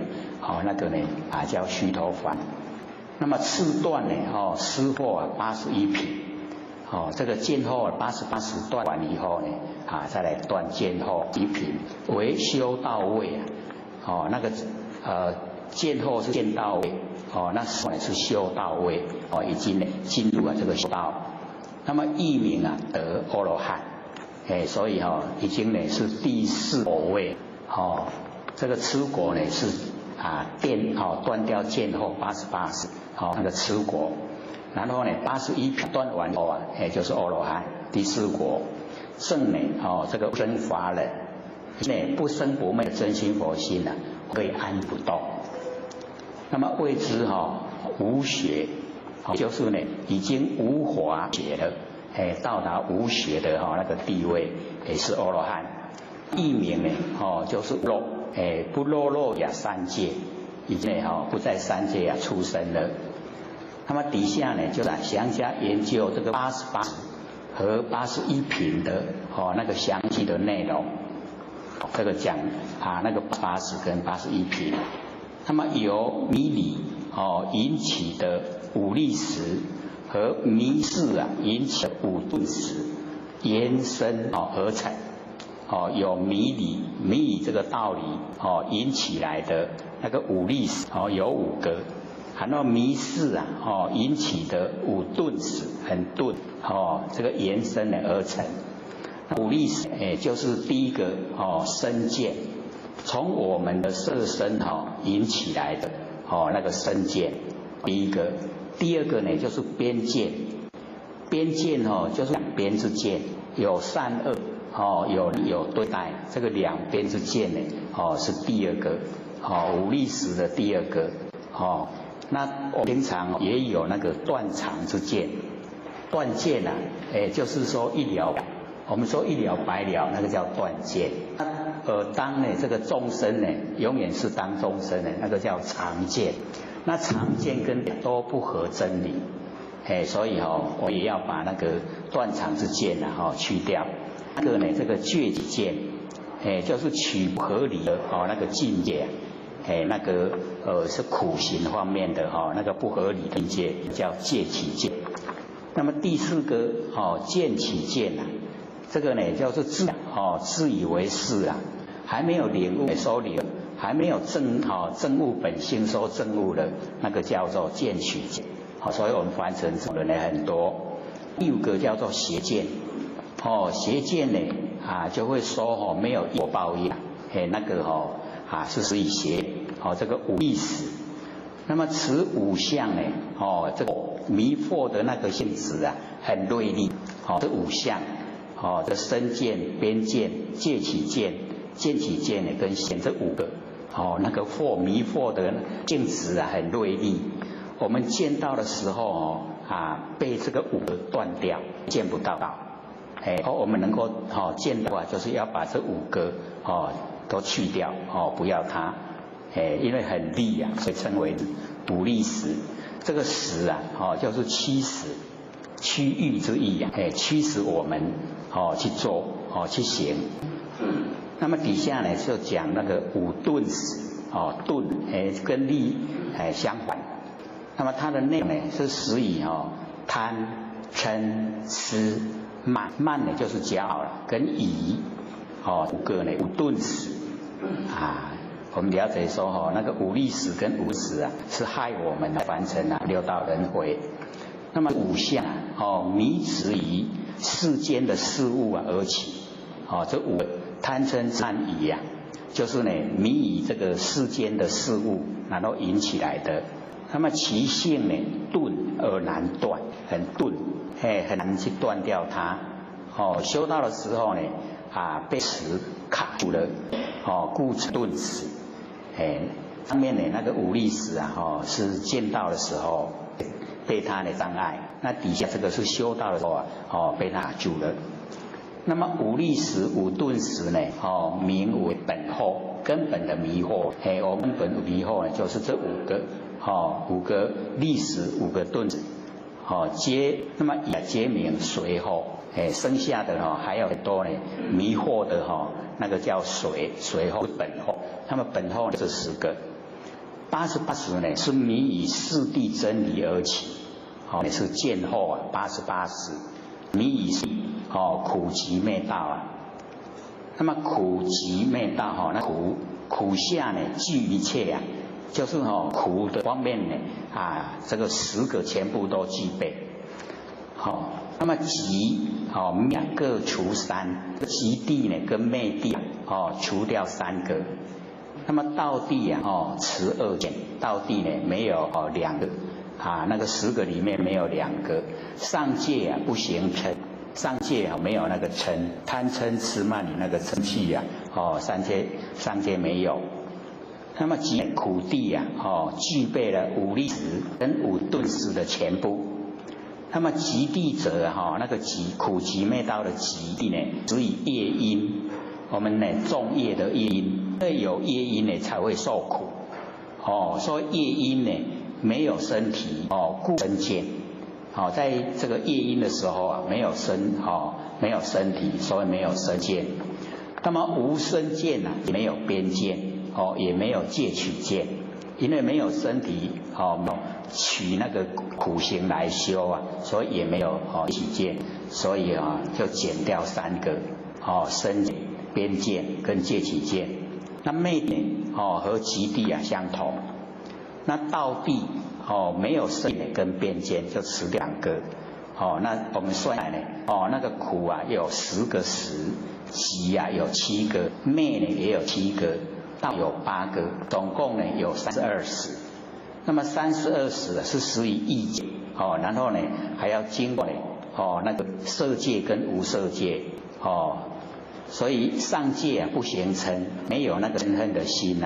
那个呢叫须陀洹。那么次段呢思惑81品，这个见惑88死断完以后呢再来断见惑1品，为修到位那个见惑是见到位，那是修到位，已经呢进入这个修道。那么一名得阿罗汉，所以已经呢是第4果位，这个持果呢是断掉见惑88死，那个持果，然后呢81品断完后就是阿罗汉第4果。正呢这个真法忍，不生不灭的真心佛心会安不动。那么谓之无学，就是呢已经无华学了，到达无学的那个地位，也是阿罗汉。一名呢就是落，不落入三界，已经不在三界出生了。那么底下呢就详加研究这个88和81品的那个详细的内容，这个讲那个80跟81品。那么由迷理引起的五力识和迷事引起的五顿识延伸而成，有迷理这个道理引起来的那个五力识有5个，然后迷事引起的五顿识很顿这个延伸而成。五力识就是第一个身见，从我们的色身引起来的那个身见，第一个。第二个呢就是边见，边见就是两边之见，有善恶有对待，这个两边之见呢是第二个五力识的第二个那我们平常也有那个断常之见，断见就是说一了，我们说一了百了，那个叫断见。当呢这个众生呢永远是当众生呢，那个叫常见。那常见跟都不合真理，所以我也要把那个断常之见去掉。那个呢这个觉己见，就是取不合理的那个境界，那个是苦行方面的那个不合理的境界叫戒起见。那么第4个见起见这个呢就是自以为是还没有领悟所领，还没有证悟本性所证悟的那个叫做见取见，所以我们翻成的人很多。第5个叫做邪见，邪见呢就会说没有果报应，那个是属于邪，这个五力识。那么此五相呢这个迷惑的那个性质很锐利，这五相这身见、边见、戒起见、见起见呢跟显这5个那个迷惑的性质很锐利。我们见到的时候被这个五个断掉，见不到。我们能够见的话，就是要把这五个都去掉不要它，因为很利啊，所以称为五利时。这个时就是驱使、区域之意啊，驱使我们去做去行。那么底下呢就讲那个五顿时，顿跟利相反。那么它的内容呢是使以贪、嗔、痴、慢，慢呢就是骄傲了，跟疑五个呢五顿时我们了解说那个五利时跟五时是害我们凡尘六道轮回。那么五相迷执于世间的事物而起，这五个贪嗔痴慢疑就是呢迷于这个世间的事物，然后引起来的。那么其性呢钝而难断，很钝，很难去断掉它。修道的时候呢被持卡住了，故顿时。上面呢那个五利时是见道的时候被它的障碍，那底下这个是修道的时候被它卡住了。那么五利时、五顿时呢名为本惑，根本的迷惑。我们本迷惑呢就是这五个利时、五个顿时，那么也皆名随惑。剩下的还有很多呢迷惑的那个叫随惑本惑。那么本惑是10个。88时呢是迷以四谛真理而起，是见惑88时，迷以苦集灭道那么苦集灭道那苦下呢具一切就是苦的方面呢这个10个全部都具备。那么集灭各除3，集谛呢跟灭谛除掉3个。那么道谛持2见，道谛呢没有2个那个10个里面没有2个。上界不行嗔，上界没有那个嗔，贪嗔痴慢你那个嗔气上界没有。那么集苦谛具备了五利时跟五顿时的全部。那么集谛者那个苦集灭道的集谛呢，只以业因，我们呢种业的业因。因为有业因呢才会受苦，所以业因呢没有身体故生见，在这个业因的时候没有没有身体，所以没有身见。那么无身见也没有边见，也没有戒取见，因为没有身体取那个苦行来修所以也没有取见，所以就减掉3个身见、边见跟戒取见。那灭呢和集谛相同。那道谛没有身体跟边见，就持2个。那我们算来呢那个苦有10个时，集有7个，灭呢也有7个，道有8个，总共呢有32时。那么32时是属于意界然后呢还要经过那个色界跟无色界所以上界不形嗔，没有那个嗔恨的心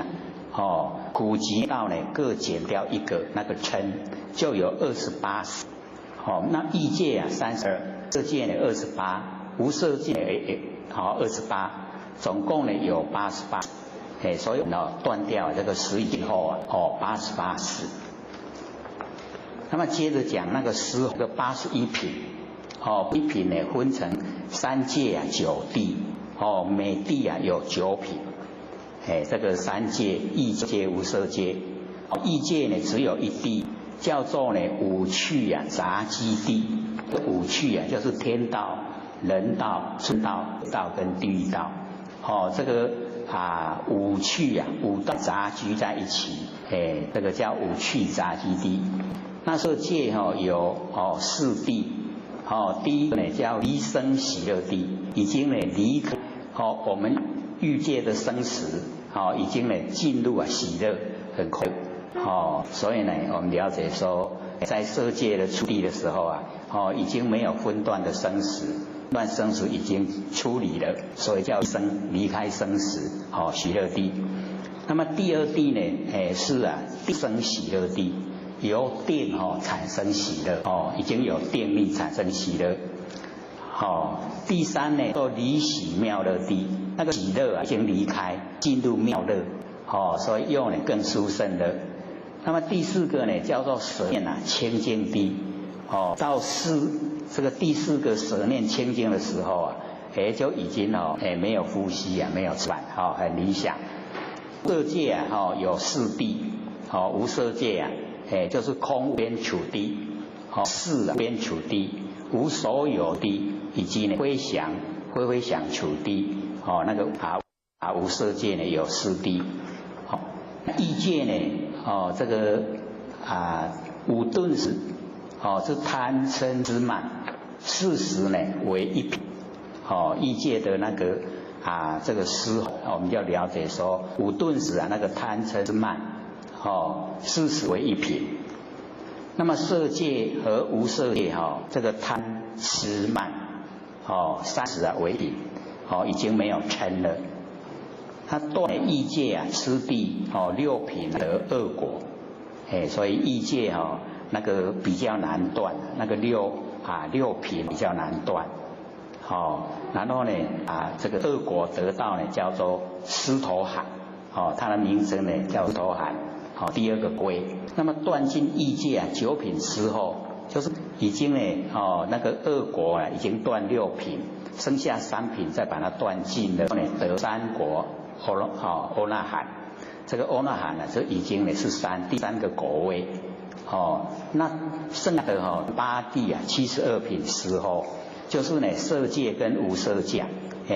苦集道呢各减掉1个，那个嗔就有28时。那意界32，色界呢28，无色界28，总共呢有88。所以断掉这个10以后88时。那么接着讲那个10个81品，一品呢分成3界9谛。每谛有9品，这个3界意界、无色界，意界呢只有1谛，叫做呢五趣杂基谛。五趣就是天道、人道、春道、道跟地狱道。这个五趣五道杂居在一起，这个叫五趣杂基谛。那色界有4谛，第一个呢叫离生喜乐谛，已经呢离开我们欲界的生死，已经呢进入喜乐，很快所以呢我们了解说，在色界的初地的时候已经没有分段的生死，断生死已经处理了，所以叫离开生死喜乐谛。那么第2谛呢是地生喜乐谛，由定产生喜乐已经有定力产生喜乐。第三呢，做离喜妙乐地，那个喜乐已经离开，进入妙乐，所以用呢更殊胜的。那么第四个呢，叫做舍念清净地，到这个第四个舍念清净的时候就已经没有呼吸没有吃饭，很理想。色界有四地，无色界就是空无边处地，四边处地，无所有地，以及呢非想处地，那个无色界呢有四地。意界呢，这个五顿时，是贪嗔痴慢，四时呢为一品。意界的那个这个诗，我们就了解说五顿时那个贪嗔痴慢，四时为一品。那么色界和无色界这个贪痴慢，三时为一品，已经没有嗔了。他断意界吃地六品得恶果，所以意界那个比较难断，那个六品比较难断。然后呢这个恶果得到呢叫做狮头寒，它的名称呢叫狮头寒，第二个归。那么断尽意界九品之后，就是已经呢那个恶果已经断六品，剩下三品再把它断尽了，得三果欧那含。这个欧那含呢，这已经呢是第三个果位。那剩下的八地72品时候，就是呢色界跟无色界，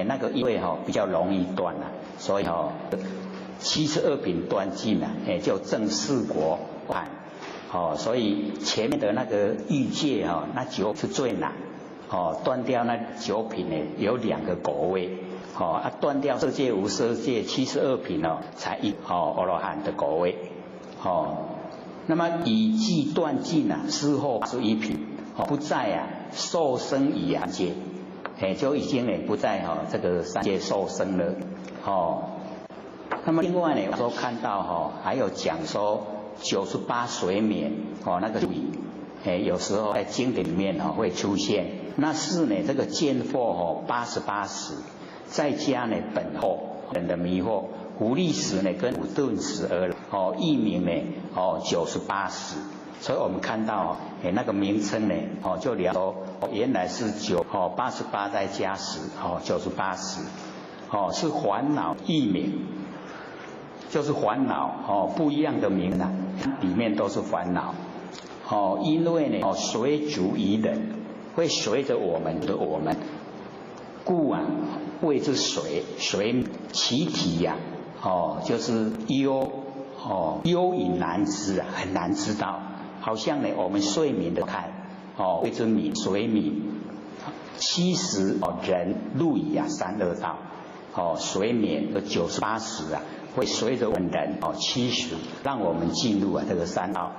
那个因为比较容易断所以72品断尽就正四果半。所以前面的那个欲界那9是最难。断掉那9品呢有2个果位。断掉色界无色界72品才阿罗汉的果位。那么以既断尽之后81品，不再受生于阳界，就已经不在这个三界受生了。那么另外呢，我说看到还有讲说98水冕那个有时候在经典里面会出现。那是呢这个见惑88时，再加呢本惑人的迷惑，无力时呢跟五顿时而来，译名呢98时。所以我们看到那个名称呢就了说原来是88再加1098时，是烦恼译名，就是烦恼不一样的名里面都是烦恼。因为呢随逐于人，会随着我们的故谓之随其体就是幽隐难知很难知道。好像呢我们睡眠的看谓之冥，随冥。70人入于三恶道，随眠的98时会随着我们人70让我们进入这个三道。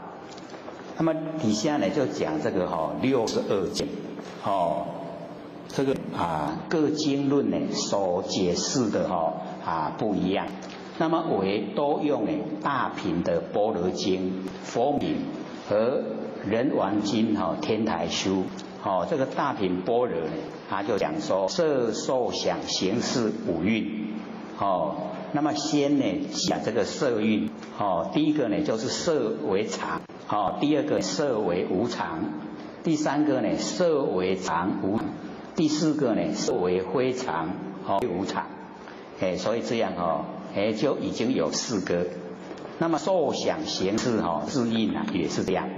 那么底下呢就讲这个62经，这个各经论呢所解释的不一样。那么为都用大品的般若经、佛名和人王经天台书。这个大品般若呢，他就讲说色受想行识五蕴。那么先呢讲这个色蕴。第一个呢就是色为常，第二个色为无常，第三个呢色为常无常，第四个呢色为非常无常。所以这样就已经有4个。那么受想行识字印也是这样。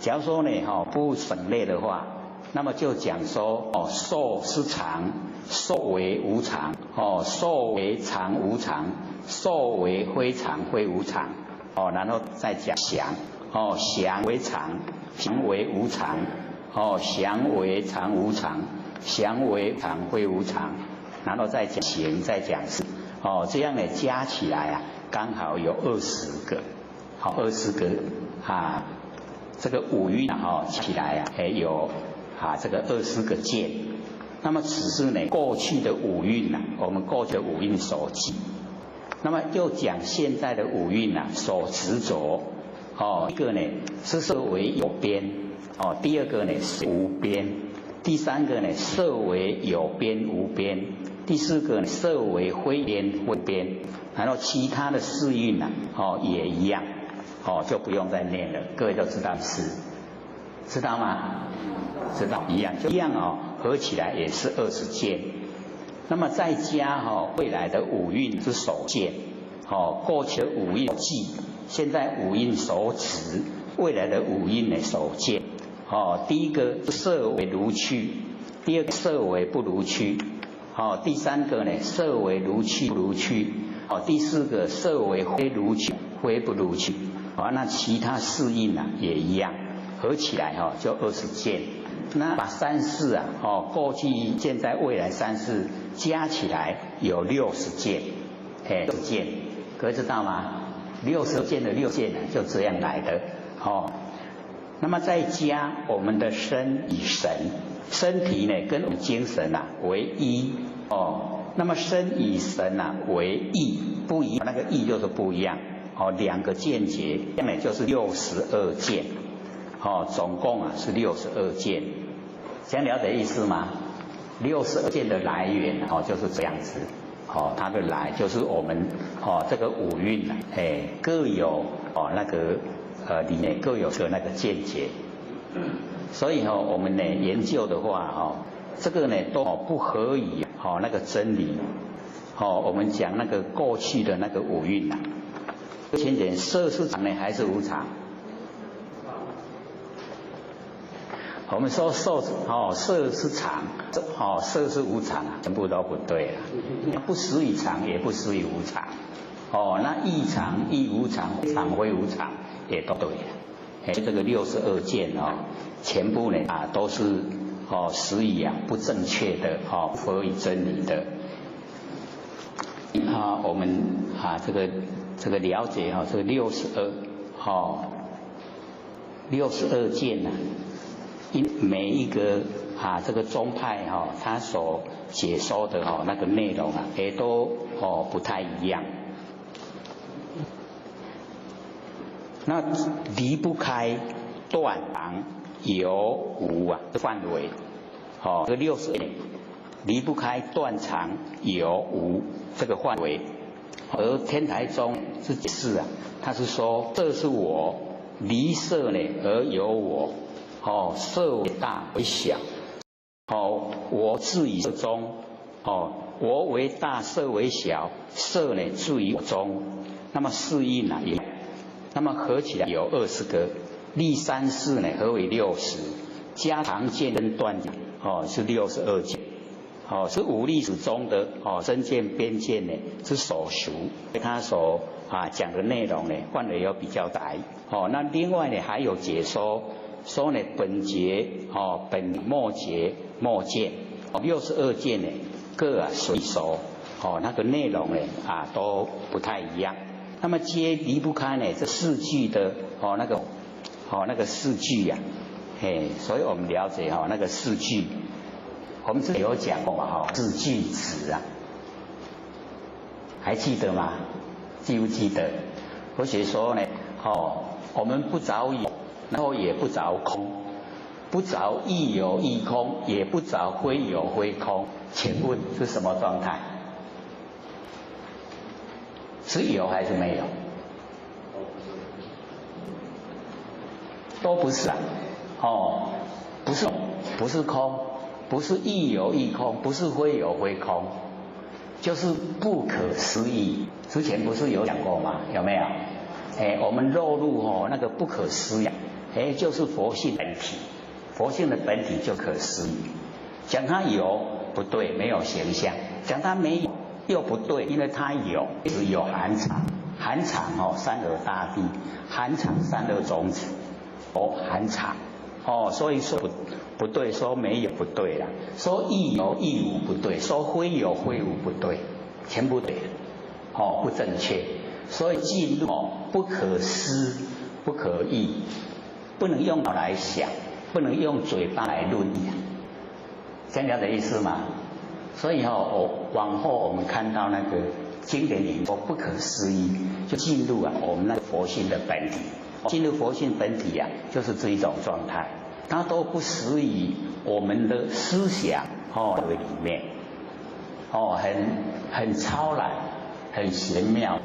假如说呢不省略的话，那么就讲说受是常，受为无常，受为常无常，受为非常非无常，然后再讲想，想为常，想为无常，想为常无常，想为常非无常，然后再讲行，再讲识。这样呢加起来刚好有20个，20个这个五蕴起来有这个20个见。那么只是呢过去的五蕴我们过去的五蕴所记。那么又讲现在的五蕴所执着，一个呢是色为有边，第二个呢是无边，第三个呢色为有边无边，第四个呢色为非边非边，然后其他的四蕴也一样，就不用再念了，各位都知道是，知道吗？知道一样，就一样合起来也是20件。那么再加未来的五蕴之首见，过去的五蕴记，现在五蕴首持，未来的五蕴呢首见。第一个色为如去，第二个色为不如去，第三个呢色为如去不如去，第四个色为非如去非不如去，那其他四蕴也一样，合起来就20件。那把三世过去现在未来三世加起来有60件，60件，各位知道吗？60件的6件就这样来的那么再加我们的身与神，身体呢跟我们精神为一那么身与神为异，不一样，那个异就是不一样两个见解，这样呢就是62件总共是62件，这样了解意思吗？62件的来源就是这样子它的来就是我们这个五蕴各有那个里面各有个那个见解，所以我们呢研究的话这个呢都不合于那个真理我们讲那个过去的那个五蕴先讲色是常呢还是无常？我们说色是常色是无常全部都不对了，不实于常也不实于无常那异常亦无常，常非无常也都对了这个62件全部呢都是实于不正确的不合于真理的我们这个了解这个62件因每一个这个宗派他所解说的那个内容也都不太一样，那离不开断常有无的范围这个60件离不开断常有无这个范围，而天台宗是解释他是说这是我离色呢而有我色为大为小我自于色中我为大色为小，色呢自于我中，那么四蕴也那么合起来有20个，立三世呢合为60，加常见跟断见是62件是五历史中的真见边见呢是所属，他所讲的内容呢范围又比较大那另外呢还有解说呢本节本末节末见62件呢各随说那个内容呢都不太一样，那么皆离不开呢这四句的那个四句所以我们了解那个四句，我们之前有讲过嘛四句子还记得吗？记不记得？或许说呢我们不着有，然后也不着空，不着亦有亦空，也不着非有非空，请问是什么状态？是有还是没有？都不是不是空，不是亦有亦空，不是非有非空，就是不可思议。之前不是有讲过吗？有没有？我们落入那个不可思议就是佛性本体，佛性的本体就可思议。讲它有不对，没有形象；讲它没有又不对，因为它有，只有含藏。含藏三而大地，含藏三而种子含藏所以说不对，说没有不对啦，说亦有亦无不对，说非有非无不对，全部对不正确。所以进入不可思不可议，不能用脑来想，不能用嘴巴来论议，这样了解意思吗？所以往后我们看到那个经典里说不可思议，就进入我们那个佛性的本体进入佛性本体啊，就是这一种状态，它都不属于我们的思想里面，很超然，很玄妙。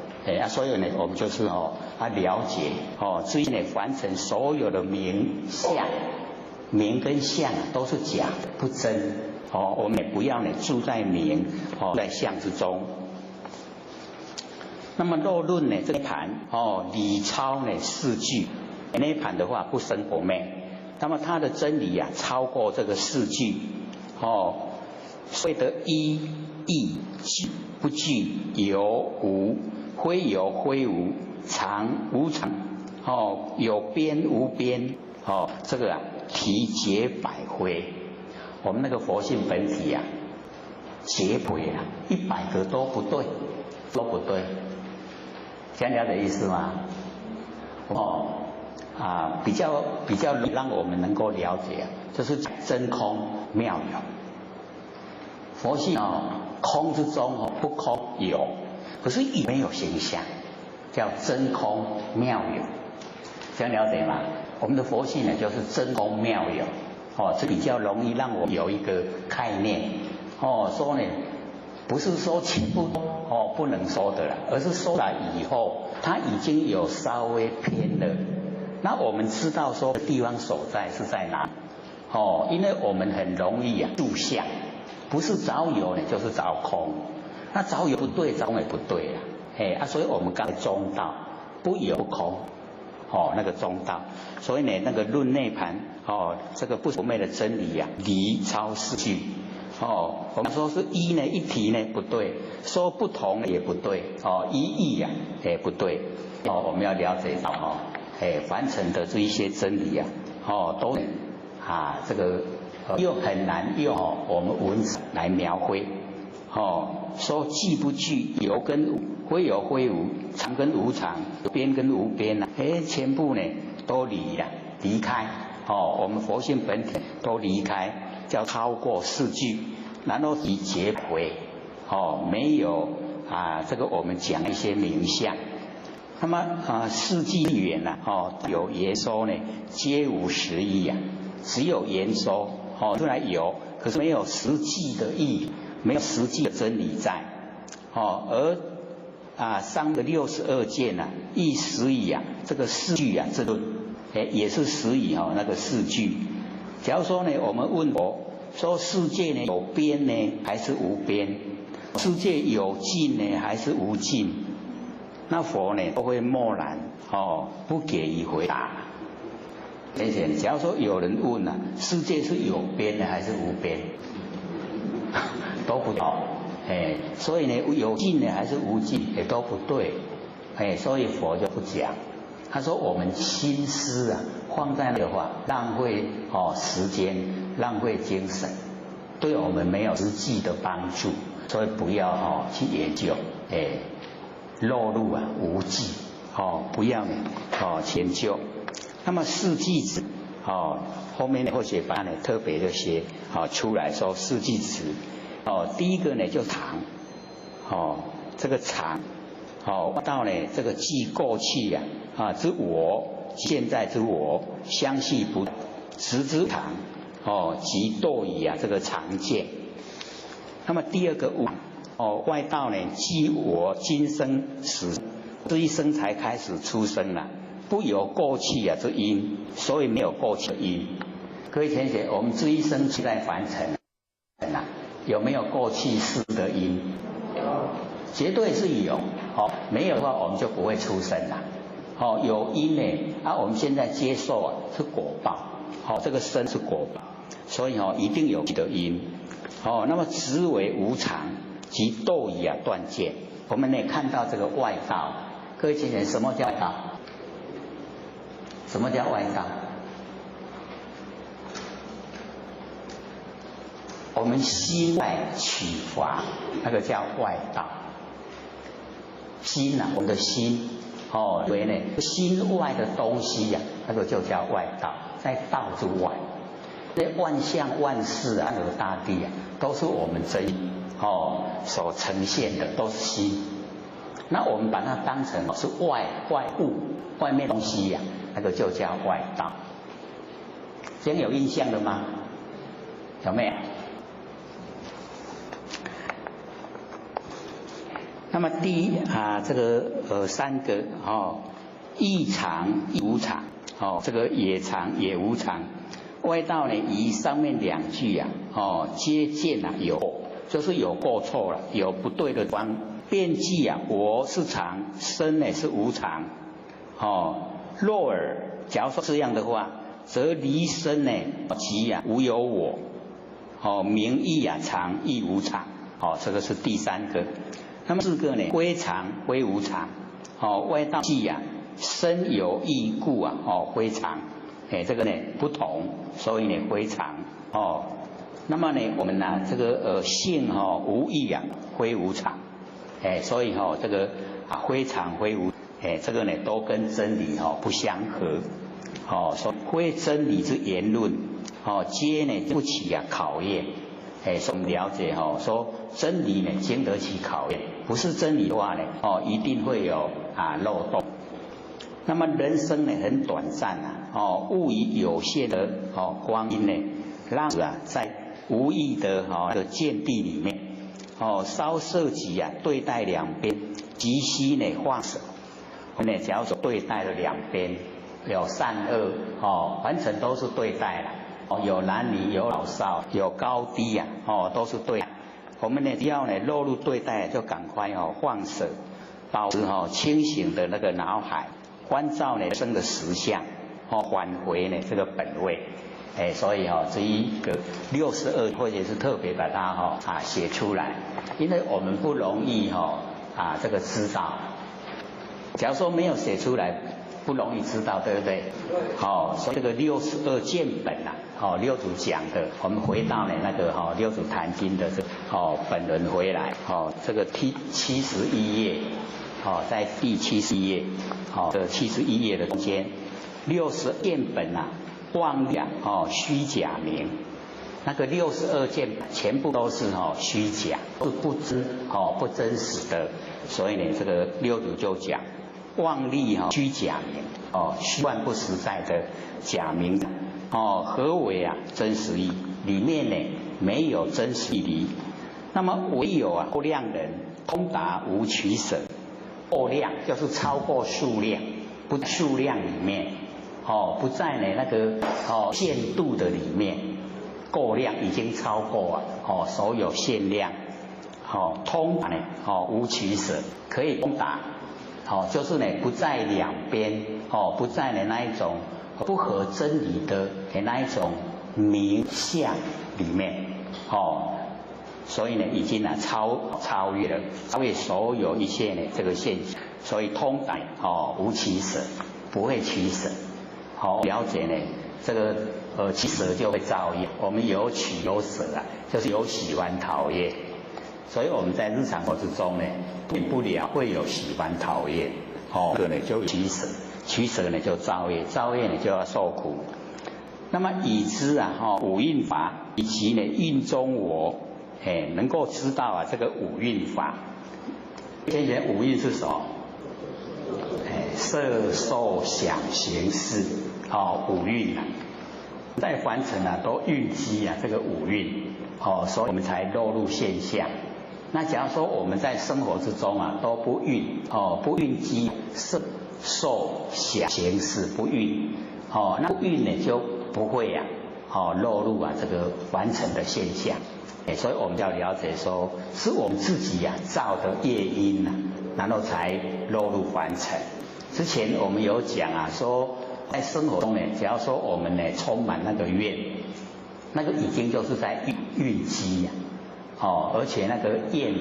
所以呢，我们就是了解至于呢，凡尘所有的名相，名跟相都是假的，不真。我们也不要呢住在名在相之中。那么若论呢这一盘理超呢四句，那一盘的话不生不灭，那么它的真理啊超过这个四句所谓的一义具不具，有无非有非无，常无常有边无边这个体解百回。我们那个佛性本体啊解回啊100个都不对，都不对，这样了解意思吗？比较让我们能够了解就是真空妙有。佛性空之中不空有，可是也没有形象，叫真空妙有，这样了解吗？我们的佛性呢就是真空妙有这比较容易让我有一个概念说呢不是说全部不能说的了，而是说了以后它已经有稍微偏了，那我们知道说地方所在是在哪因为我们很容易住相，不是找有呢就是找空，那找有不对，找空也不对所以我们刚才中道不有不空那个中道，所以呢那个论内盘这个不不灭的真理离超四句我们说是一呢一体呢不对，说不同也不对一义也不对我们要了解到凡尘的这一些真理都这个又很难用我们文字来描绘说具不具，有跟无，非有非无，常跟无常，边跟无边全部呢都离开我们佛性本体都离开，叫超过四句，然后以结回没有这个我们讲一些名相。那么四句言有言说呢皆无实义只有言说虽然有，可是没有实际的意，没有实际的真理在而362件亦实以这个四句这论也是实以那个四句。假如说呢我们问佛说世界呢有边呢还是无边，世界有尽呢还是无尽，那佛呢都会默然不给予回答。而且假如说有人问世界是有边的还是无边都不懂所以呢有尽呢还是无尽也都不对所以佛就不讲。他说我们心思放在那的话浪费时间，浪费精神，对我们没有实际的帮助，所以不要去研究落入无记不要研究。那么四句子后面呢或许把特别的写出来说四句子第一个呢就常这个常到呢这个即过去之我，现在之我，相续不实之常即堕以这个常见。那么第二个外道呢即我今生死，这一生才开始出生不有过去之因，所以没有过去的因。各位同学，我们这一生是在凡尘有没有过去世的因？绝对是有没有的话我们就不会出生有因呢我们现在接受是果报这个生是果报，所以一定有的因那么执为无常，即堕以断见。我们呢看到这个外道，各位同学，什么叫外道？什么叫外道？我们心外取法，那个叫外道。心我们的心以为呢心外的东西那个就叫外道，在道之外。这万象万事那个大地都是我们真所呈现的，都是心那我们把它当成是外物，外面东西呀，那个就叫外道。这样有印象了吗？有没有？那么第一这个三个亦常亦无常，这个也常也无常。外道呢，以上面两句皆见有过，就是有过错了，有不对的地方。辩记我是常，身呢是无常。若尔，假如说这样的话，则离身呢即无有我。名亦常亦无常。这个是第三个。那么四个呢，归常归无常。外道记身有异故归常。这个呢不同，所以呢归常。那么呢我们这个性无异归无常。所以这个非常非无，这个呢都跟真理不相合。所以非真理之言论，皆呢不起考验。所以我们了解说真理呢经得起考验，不是真理的话呢一定会有漏洞。那么人生呢很短暂勿以有限的光阴呢，让在无意的见地里面稍涉及对待两边，即须呢放手。我们呢假如说对待了两边，有善恶完全都是对待了。有男女，有老少，有高低都是对待。我们呢只要呢落入对待，就赶快放手，保持清醒的那个脑海，关照呢生的实相，返回呢这个本位。所以这一个62或者是特别把它写出来，因为我们不容易这个知道。假如说没有写出来，不容易知道，对不对？所以这个62见本六祖讲的，我们回到那个六祖坛经的这本轮回来，这个第71页，在第71页，这71页的中间，60见本妄量虚假名，那个62见全部都是虚假，是不不真实的。所以呢，这个六祖就讲妄立虚假名，虚幻不实在的假名。何为真实义？里面呢没有真实义。那么唯有过量人通达无取舍。过量就是超过数量，不在数量里面，不在那个限度的里面。过量已经超过所有限量。通达呢无取舍，可以通达。就是呢不在两边，不在那一种不合真理的那一种名相里面，所以呢已经超越了，超越所有一切呢这个现象，所以通达无取舍，不会取舍。了解呢这个取舍就会造业，我们有取有舍就是有喜欢讨厌。所以我们在日常生活之中呢，免不了会有喜欢讨厌，这个呢就取舍，取舍呢就造业，造业呢就要受苦。那么已知五蕴法以及呢蕴中我，能够知道这个五蕴法。先前五蕴是什么？色受想行识，五蕴在凡尘都蕴积这个五蕴，所以我们才落入现象。那假如说我们在生活之中都不蕴，不蕴积色受想行识，不蕴，那不蕴呢就不会落入这个凡尘的现象。所以我们要了解说，是我们自己造的业因然后才落入凡尘。之前我们有讲说在生活中呢，只要说我们呢充满那个怨，那个已经就是在蕴积而且那个怨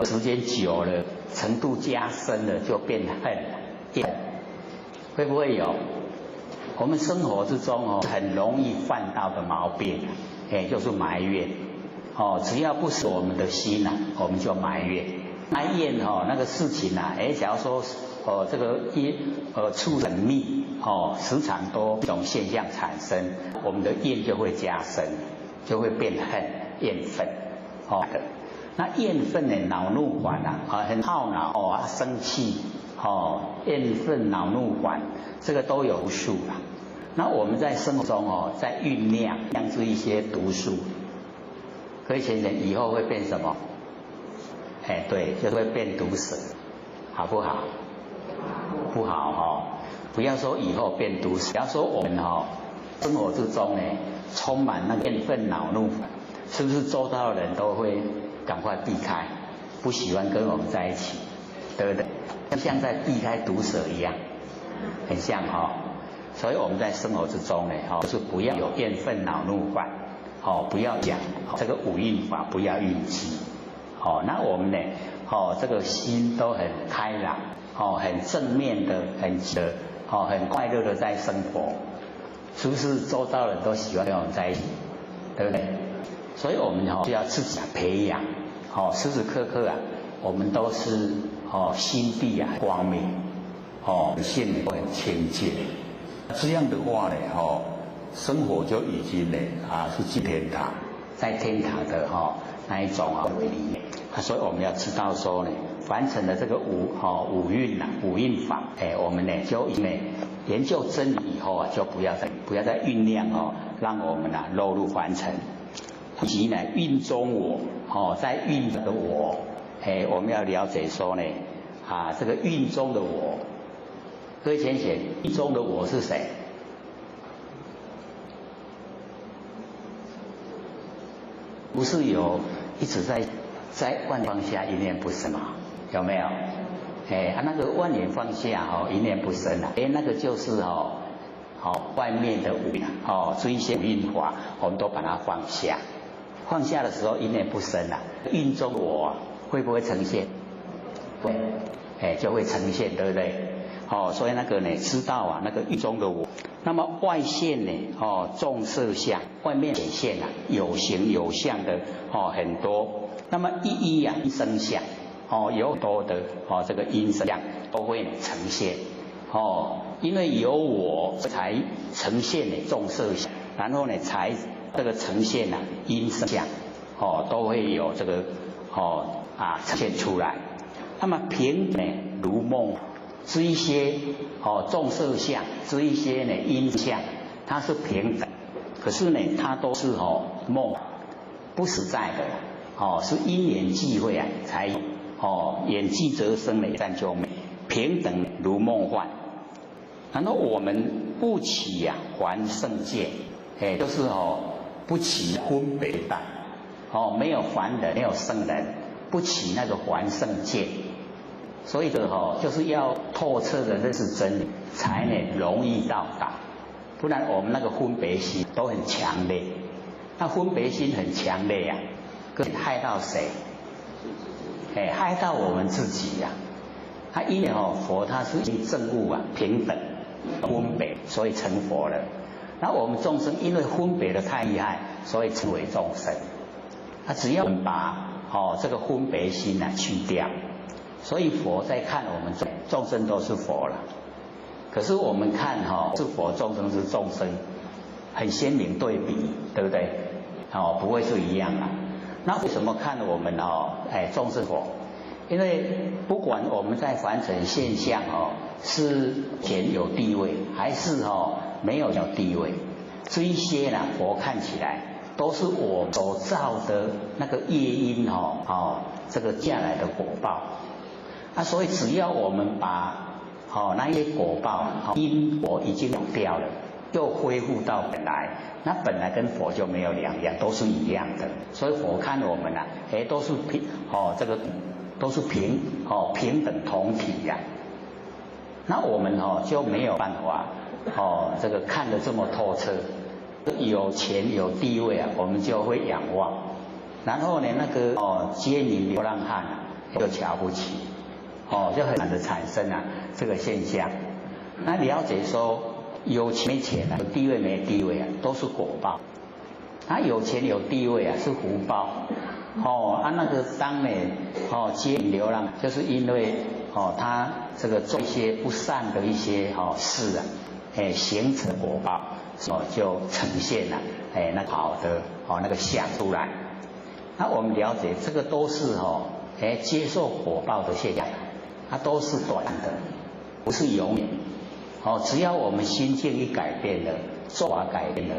时间久了，程度加深了，就变恨了。会不会有？我们生活之中很容易犯到的毛病，就是埋怨。只要不是我们的心我们就埋怨。埋怨那个事情假如说这个处很密时常多这种现象产生，我们的怨就会加深，就会变恨怨愤。那怨愤呢，恼怒烦很耗脑生气怨愤恼怒烦，这个都有毒素啦。那我们在生活中在酝酿出一些毒素，各位先生以后会变什么？对，就会变毒蛇，好不好？不好不要说以后变毒蛇，不要说我们生活之中呢充满那个怨愤恼怒烦，是不是周遭的人都会赶快避开，不喜欢跟我们在一起，对不对？像在避开毒蛇一样，很像所以我们在生活之中呢就是不要有怨愤恼怒烦不要讲这个五蕴法，不要蕴积那我们呢这个心都很开朗很正面的，很快乐的在生活，是不是周遭人都喜欢跟我们在一起，对不对？所以我们就要自己培养时时刻刻我们都是心地光明心里很清净，这样的话呢生活就已经呢是进天堂，在天堂的那一种里面所以我们要知道说呢，完成了这个五蕴法我们呢就研究真理以后就不要再酝酿让我们落入凡尘，以及呢蕴中我在蕴的我我们要了解说呢这个蕴中的我，各位先生，蕴中的我是谁？不是有一直在万方下一念不生吗？有没有？那个万念放下一念不生那个就是外面的五这一些蕴法我们都把它放下，放下的时候一念不生蕴中的我会不会呈现？会就会呈现，对不对？所以那个呢知道那个蕴中的我，那么外现呢众色相，外面显现有形有相的很多，那么一因生相有很多的这个因生相都会呈现因为有我才呈现众色相，然后呢才这个呈现因生相都会有这个呈现出来。那么平呢如梦，这一些众色相，这一些呢因相，它是平等，可是呢它都是梦，不实在的是因缘际会才眼际则生的三九美，平等如梦幻。然后我们不起还圣见就是不起分别淡没有凡人，没有圣人，不起那个还圣见。所以就是要透彻的认识真理，才能容易到达，不然我们那个分别心都很强烈，那分别心很强烈害到谁？害到我们自己他因为佛他是证悟平等分别，所以成佛了。那我们众生因为分别的太厉害，所以成为众生。只要我们把这个分别心去掉，所以佛在看我们众生都是佛了，可是我们看是佛众生是众生，很鲜明对比，对不对？不会是一样那为什么看我们众生佛？因为不管我们在凡尘现象是前有地位，还是没有地位，这一些佛看起来都是我所造的那个业因这个下来的果报所以只要我们把那些果报因果已经掉了，又恢复到本来，那本来跟佛就没有两样，都是一样的。所以佛看我们都是这个都是平等同体那我们就没有办法这个看得这么透彻。有钱有地位我们就会仰望，然后呢那个街民流浪汉就瞧不起就很难的产生这个现象。那了解说有钱没钱有地位没地位都是果报。有钱有地位是福报那个当呢街民流浪，就是因为他这个做一些不善的一些事形成果报就呈现那个好的那个相出来。那我们了解这个都是接受果报的现象，它都是短的，不是永远。只要我们心境一改变了，做法改变了，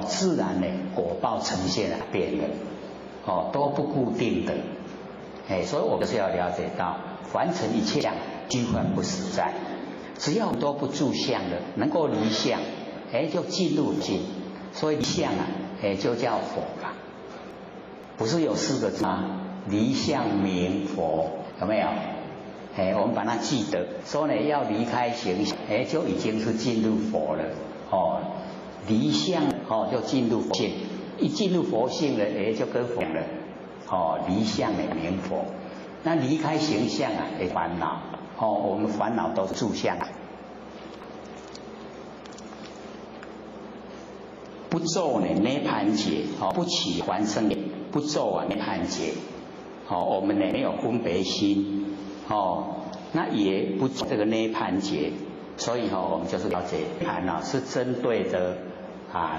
自然呢果报呈现变了，都不固定的。所以我们是要了解到，凡尘一切相，虚幻不实在。只要都不住相的，能够离相，就进入境。所以离相就叫佛了。不是有4个字吗？离相名佛，有没有？我们把它记得，说呢要离开形象，就已经是进入佛了。离相就进入佛性，一进入佛性了，就跟佛了。离相名佛。那离开形象烦恼。我们烦恼都是住相。不咒呢涅盘结，不起还生也。不咒涅盘结。我们呢没有分别心。那也不做这个涅盘结，所以我们就是了解涅盘是针对着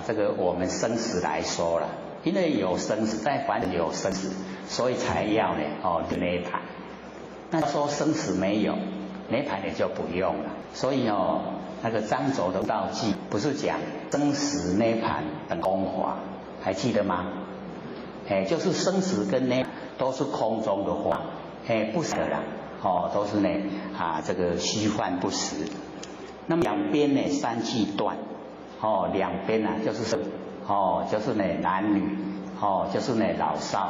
这个我们生死来说了，因为有生死，在凡人有生死，所以才要呢涅盘。那说生死没有，涅盘也就不用了。所以那个张轴的道记不是讲生死涅盘等空法，还记得吗？就是生死跟涅都是空中的话，不实的啦。都是呢这个虚幻不实。那么两边呢3际断，两边就是就是呢男女，就是呢老少，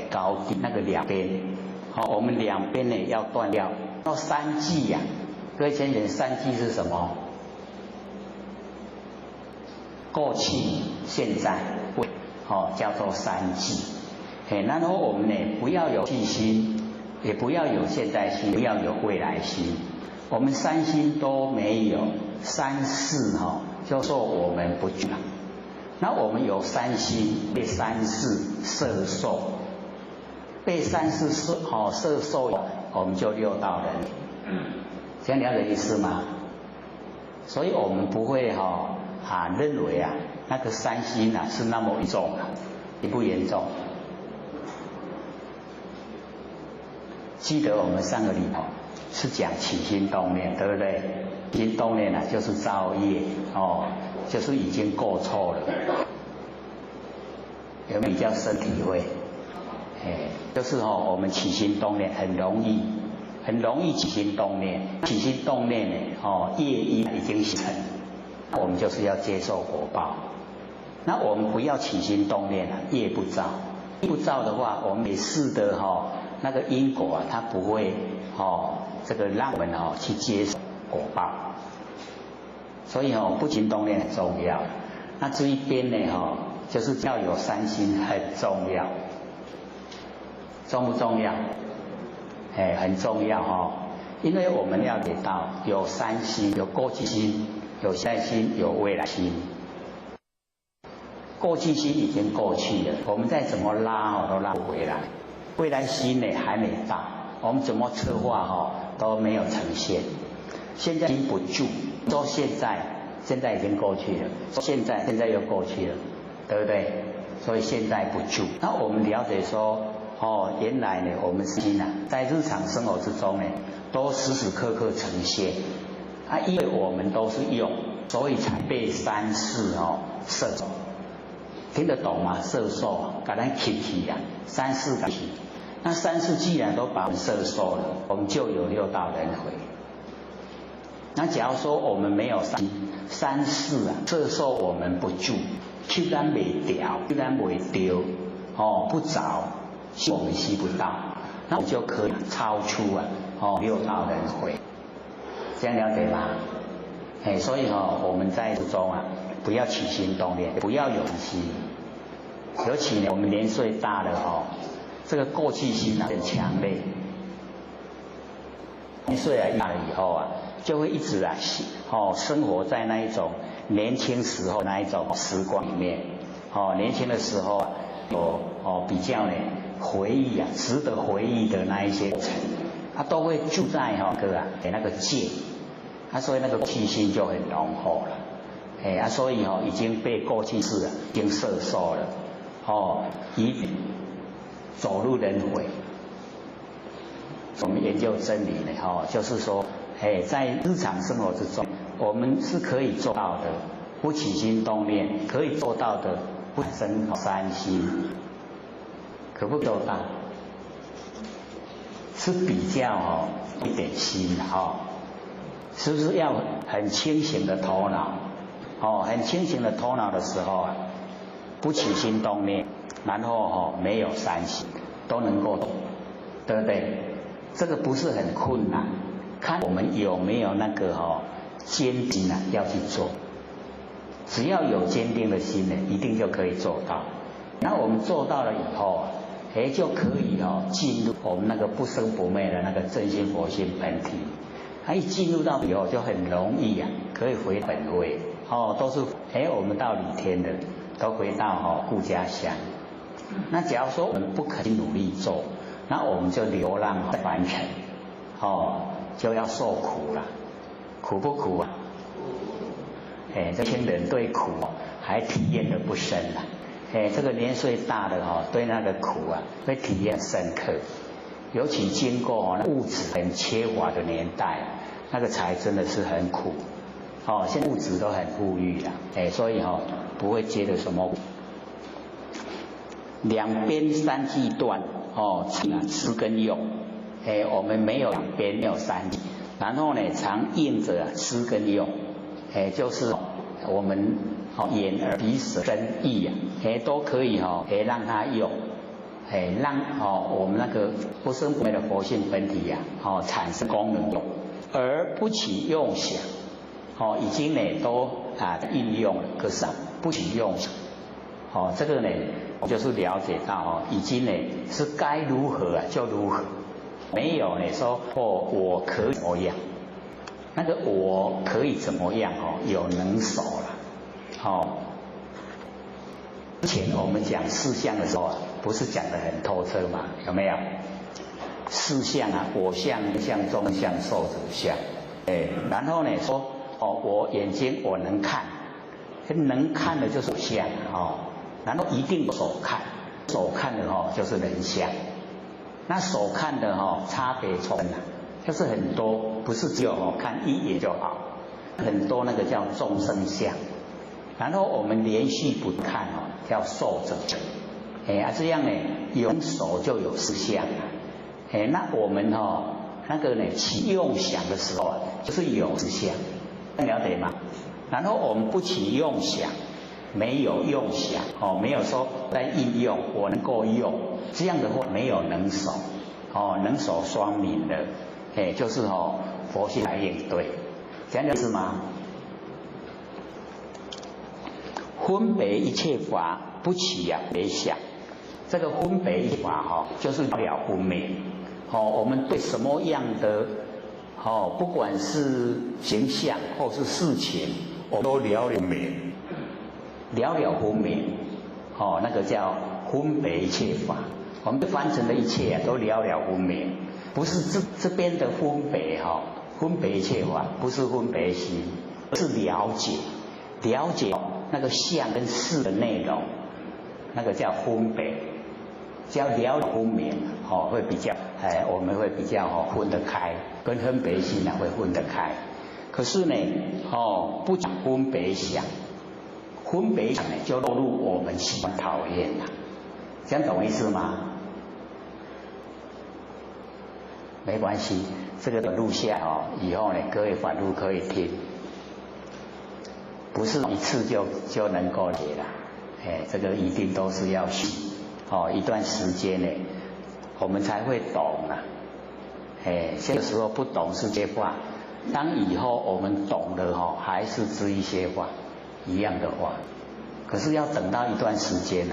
高低那个两边，我们两边呢要断掉。到3际呀，各位先生，3际是什么？过去、现在、未，叫做3际。然后我们呢不要有去心。也不要有现在心，不要有未来心。我们3心都没有，3世就说我们不具。那我们有3心，被3世摄受，被3世摄受，我们就6道人。这样了解意思吗？所以我们不会认为那个3心是那么严重也不严重。记得我们上个礼拜是讲起心动念，对不对？起心动念就是造业，就是已经过错了。有没有比较深体会？就是我们起心动念很容易起心动念。起心动念呢，业因已经形成，我们就是要接受果报。那我们不要起心动念业不造。业不造的话，我们每世的那个因果它不会这个让我们去接受果报。所以不起心动念很重要。那这一边呢就是要有3心很重要。重不重要？很重要因为我们了解到有3心，有过去心，有现在心，有未来心。过去心已经过去了，我们再怎么拉都拉不回来。未来心呢还没到，我们怎么策划都没有呈现。现在心不住，说现在已经过去了，现在又过去了，对不对？所以现在不住。那我们了解说原来呢我们心在日常生活之中呢都时时刻刻呈现因为我们都是用，所以才被3世摄受。听得懂吗？摄受把咱吸去3世吸。那3世既然都把我们摄受了，我们就有6道轮回。那假如说我们没有3世摄受我们不住，吸咱袂掉，吸咱袂丢，不着，我们吸不到，那我们就可以超出6道轮回。这样了解吗？所以我们在途中不要起心动念，不要有心。尤其呢，我们年岁大了这个过去心很强烈。年岁大了以后就会一直生活在那一种年轻时候那一种时光里面。年轻的时候有比较呢回忆值得回忆的那一些过程，他都会住在那个界，所以那个过去心就很浓厚了。所以已经被过去世已经摄受了。走入轮回。我们研究真理呢，就是说，在日常生活之中，我们是可以做到的，不起心动念，可以做到的，不生三心，可不做到？是比较一点心是不是要很清醒的头脑？很清醒的头脑的时候啊，不起心动念，然后没有三心，都能够懂，对不对？这个不是很困难，看我们有没有那个坚定要去做。只要有坚定的心呢，一定就可以做到。那我们做到了以后就可以进入我们那个不生不灭的那个真心佛性本体。它一进入到以后就很容易可以回本位都是我们到理天的，都回到故家乡。那假如说我们不肯努力做，那我们就流浪凡尘，就要受苦了。苦不苦啊？这些人对苦还体验的不深了。这个年岁大的对那个苦会体验深刻。尤其经过物质很缺乏的年代，那个才真的是很苦。现在物质都很富裕了，所以不会觉得什么。两边三际断吃跟用，我们没有两边，没有三际，然后呢常应着吃跟用，就是我们眼耳鼻舌身意都可以让它用，让我们那个不生不灭的佛性本体产生功能用，而不起用想，已经呢都应用了，可是不起用想，这个呢就是了解到已经呢是该如何就如何，没有呢说我可以怎么样，那个我可以怎么样有能手了。之前我们讲四相的时候不是讲得很透彻吗？有没有？四相我相、人相、众相、寿者相。然后呢说我眼睛我能看，能看的就是相然后一定手看，手看的就是人相。那手看的差别重就是很多，不是只有看一眼就好，很多那个叫众生相。然后我们连续不看叫寿者相。这样呢有手就有四相那我们那个呢起用想的时候就是有四相，了解吗？然后我们不起用想，没有用想没有说在应用我能够用，这样的话没有能手能手双明的就是佛性来应对，这样是吗？分别一切法不起别想，这个分别一切法就是了分别我们对什么样的不管是形象或是事情，我都了分别，了分别那个叫分别一切法。我们翻成的一切都了分别，不是这边的分别分别一切法不是分别心，而是了解那个相跟事的内容，那个叫分别，只要了分别会比较我们会比较分得开，跟分别心会分得开。可是呢不讲分别想，分别想呢就落入我们喜欢讨厌这样懂意思吗？没关系，这个录下以后呢各位反复可以听，不是一次就能够解了这个一定都是要学一段时间呢我们才会懂这个时候不懂是些话，当以后我们懂了还是知一些话一样的话，可是要等到一段时间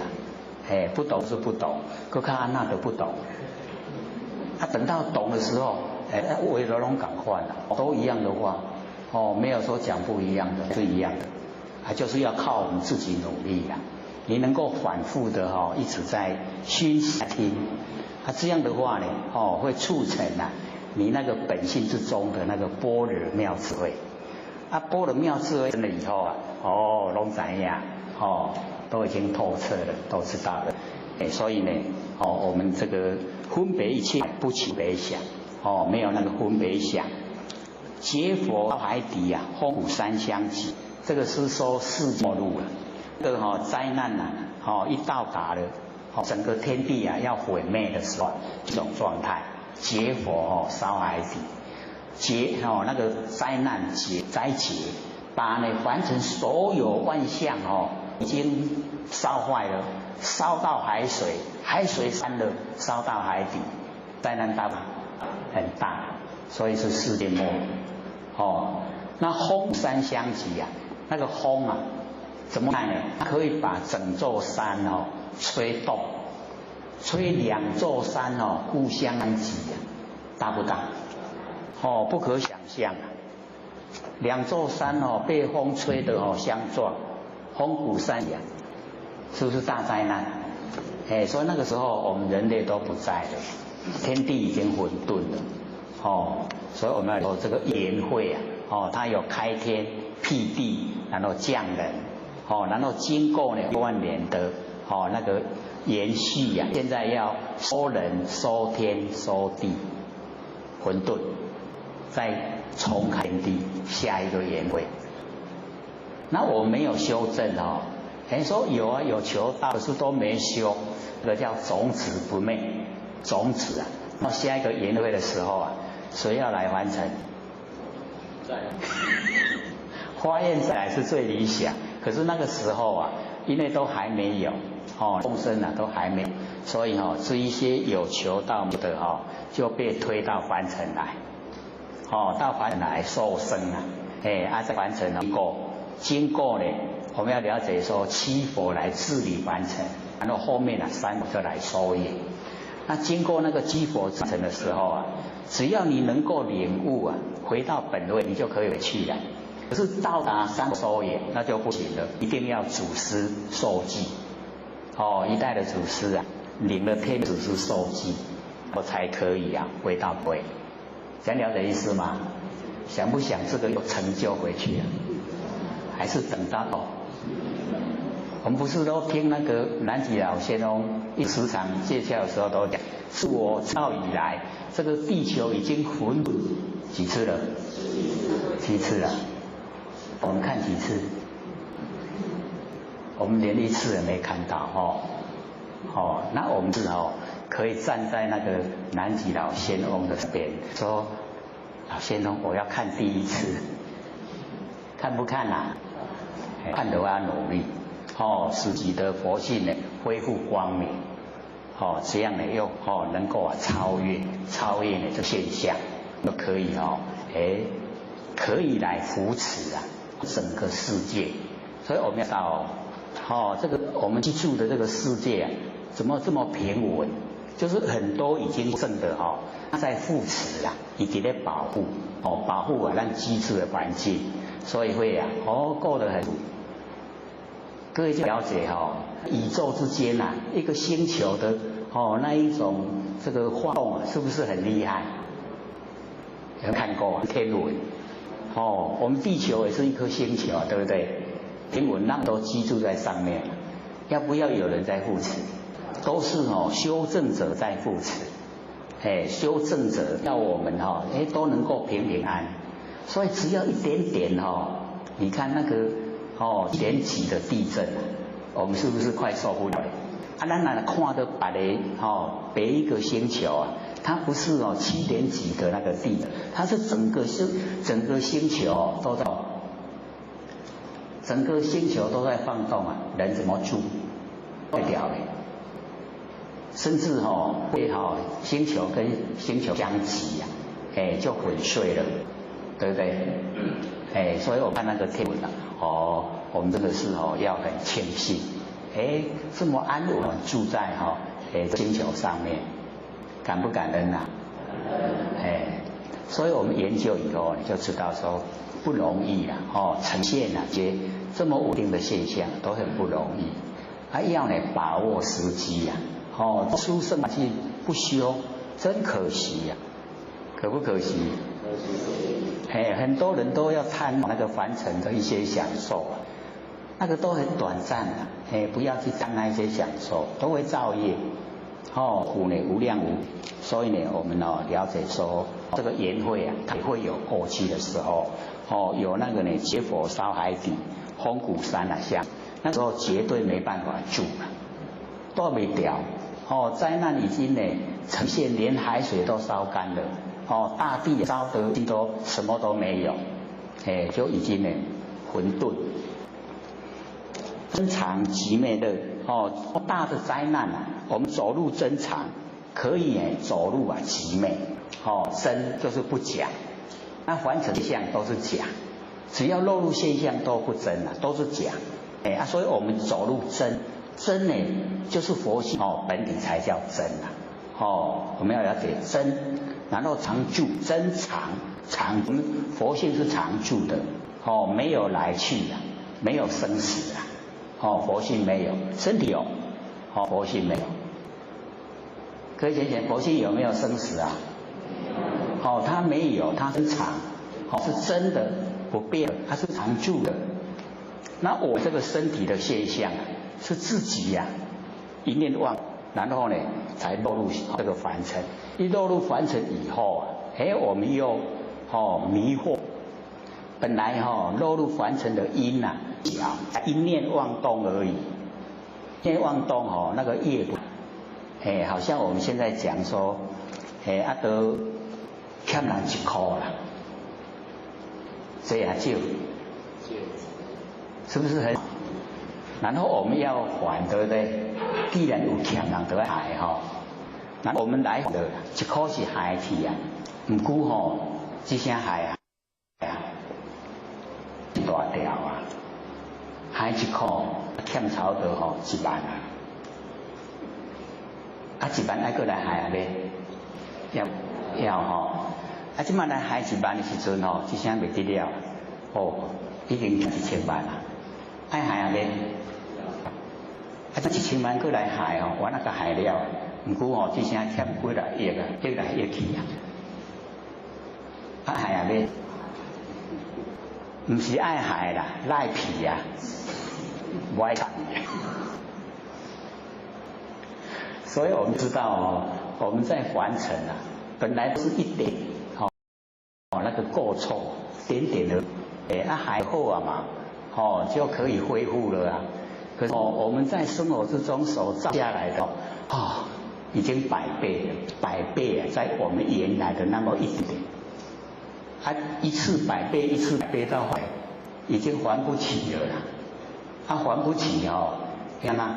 不懂是不懂，各看安那都不懂等到懂的时候为了拢赶快都一样的话没有说讲不一样的，是一样的就是要靠我们自己努力你能够反复的一直在熏习听这样的话呢会促成你那个本性之中的那个般若妙智慧般若妙智慧了以后拢怎样都已经透彻了，都知道了所以呢，我们这个分别一切不起别想，没有那个分别想。劫佛到海底啊，风虎三相济，这个是说世末路了。这个灾难啊，一到达了，整个天地啊要毁灭的时候，这种状态，劫佛烧海底，劫那个灾难灾劫，把呢凡尘所有万象已经烧坏了，烧到海水，海水散了，烧到海底，灾难大不大？很大，所以是世界末日。那风山相济啊，那个风啊，怎么看呢？可以把整座山吹动，吹两座山互相挤啊，大不大？不可想象啊！两座山被风吹得相撞，风骨山扬，是不是大灾难？所以那个时候我们人类都不在了，天地已经混沌了。所以我们要说这个言会啊，它有开天辟地，然后降人，然后经过呢万年的那个延续啊，现在要收人、收天、收地，混沌，再重开天地，下一个言会。那我没有修正说有啊，有求道，可是都没修，这个叫种子不灭，种子啊，到下一个言会的时候啊。谁要来完成？花愿再来是最理想，可是那个时候啊，因为都还没有众生都还没有，所以这一些有求道的就被推到凡尘来，到凡尘来受生啊，在凡尘经过呢，我们要了解说七佛来治理凡尘，然后后面三佛就来收业。那经过那个七佛之城的时候啊，只要你能够领悟啊，回到本位，你就可以回去了。可是到达三收业那就不行了，一定要祖师受记。一代的祖师啊，领了天祖师受记，我才可以回到本位。想了解意思吗？想不想这个有成就回去啊？还是等到我们不是都听那个南极老仙翁时常介绍的时候都讲，自我造以来，这个地球已经混沌几次了？7次了。我们看几次？我们连1次也没看到那我们是可以站在那个南极老仙翁的边，说老仙翁，我要看第1次，看不看啊？看的话要努力。使己的佛性呢恢复光明，这样呢又能够超越呢这现象，就可以可以来扶持整个世界。所以我们要到这个我们居住的这个世界怎么这么平稳？就是很多已经证的在扶持以及在保护让居住的环境，所以会过得很。各位就了解宇宙之间一个星球的那一种这个晃动是不是很厉害？有看过天文我们地球也是一颗星球，对不对？天文那么多居住在上面，要不要有人在扶持？都是修正者在扶持，修正者要我们都能够平平安，所以只要一点点你看那个前几的地震我们是不是快受不了？咱看到别一个星球它不是7点几的那个地，它是整个星球都在，整个星球都在晃动人怎么住？会了甚至会星球跟星球相挤就粉碎了，对不对？所以我看那个天文我们真的是要很庆幸，这么安稳住在星球上面，感不感恩啊？所以我们研究以后你就知道说不容易呈现这么稳定的现象都很不容易，要把握时机书生去不修，真可惜可不可惜？很多人都要贪那个凡尘的一些享受那个都很短暂的，不要去占那一些享受，都会造业。苦呢无量无，所以呢，我们了解说这个缘会啊，它也会有过去的时候，有那个呢结火烧海底，风鼓山啊像，那时候绝对没办法住了，都没掉。灾难已经呢呈现，连海水都烧干了，大地烧得都什么都没有，就已经呢混沌。真常即灭乐，大的灾难啊，我们走入真常，可以走入即灭，真就是不假，那凡尘现象都是假，只要落入现象都不真啊，都是假，所以我们走入真，真呢就是佛性本体才叫真啊，我们要了解真，然后常住真常，我们佛性是常住的，没有来去啊，没有生死啊。佛性没有，身体有，佛性没有。各位想想，佛性有没有生死啊？它没有，它是常，是真的不变的，它是常住的。那我这个身体的现象是自己呀，一念妄，然后呢才落入这个凡尘。一落入凡尘以后啊，我们又迷惑。本来落入凡尘的因啊，一念妄动而已。一念妄动那个业，好像我们现在讲说，都欠人1块啦，这样是不是很？然后我们要还，对不对？既然有欠人，就要还那我们来的1块是还去啊，唔过这声还啊。大条啊，还1块，欠差不多1万啊，1万还过来还啊要即摆来还1万的时阵这声袂得了，已经欠1000万啦，爱还啊这1000万过来还我那个还了，不过这声欠几来亿啊，亿来亿去啊，还啊不是爱害啦，赖皮呀，不爱看。所以我们知道我们在凡尘啊，本来不是一点那个过错，点点的，还好啊嘛，就可以恢复了啊。可是我们在生活之中所造下来的已经100倍了，100倍啊，在我们原来的那么一点。一次100倍，一次100倍到还，已经还不起了啦。还不起看吗？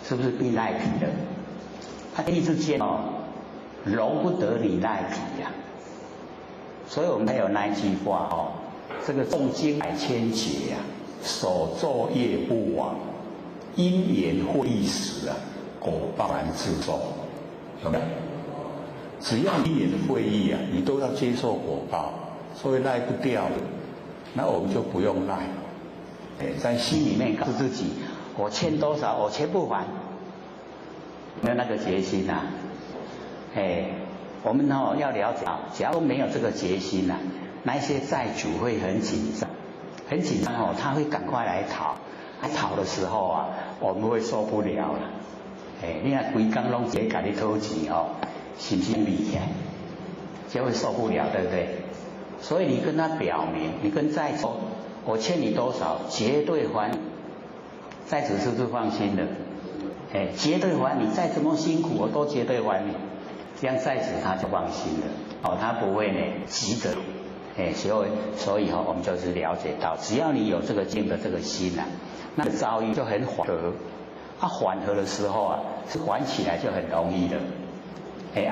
是不是变赖皮了？一之间容不得你赖皮呀。所以我们才有那一句话这个诵经百千劫呀，所作业不亡，因缘会一时啊，果报然自受，有没有？只要因缘的会意啊，你都要接受果报，所以赖不掉的，那我们就不用赖。在心里面告诉自己，我欠多少，我欠不还，没有那个决心啊。我们要了解，假如没有这个决心啊，那些债主会很紧张，他会赶快来讨，讨的时候啊，我们会受不了了。你看规工拢直接给你讨钱是不是厉害？就会受不了，对不对？所以你跟他表明，你跟债主，我欠你多少，绝对还。债主是不是放心的？绝对还你，再怎么辛苦我都绝对还你。这样债主他就放心了，他不会呢急着。所以我们就是了解到，只要你有这个经的这个心啊，那个遭遇就很缓和。缓和的时候啊，是还起来就很容易的。越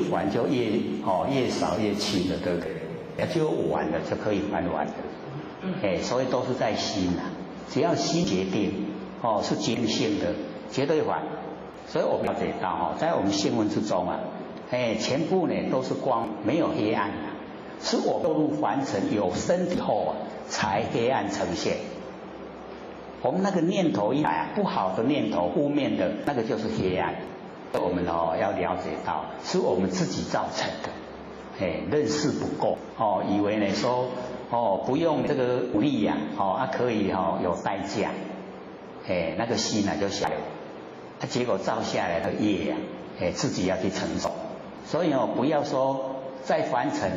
还就越少越轻的，对不对？就晚了就可以还完的。所以都是在心啊，只要心决定，是决定性的，绝对还。所以我们了解到在我们新闻之中啊，全部呢都是光，没有黑暗啊。是我落入凡尘有身体后啊，才黑暗呈现。我们那个念头一来不好的念头，负面的那个就是黑暗。我们要了解到，是我们自己造成的。认识不够以为呢说不用这个努力呀，可以有代价，那个心就下来，结果造下来的业呀，自己要去承受。所以不要说再凡尘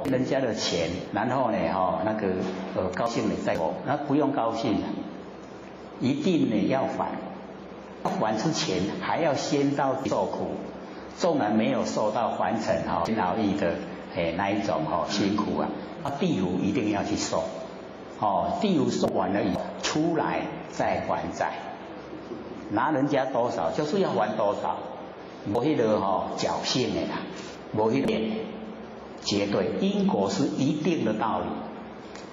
人家的钱，然后呢高兴的再走，那不用高兴了，一定呢要还。还之前还要先到受苦，纵然没有受到凡尘煎熬意的那一种辛苦啊，地府一定要去受，地府受完了以后出来再还债，拿人家多少就是要还多少，没那个侥幸的啦，没那个绝对因果是一定的道理。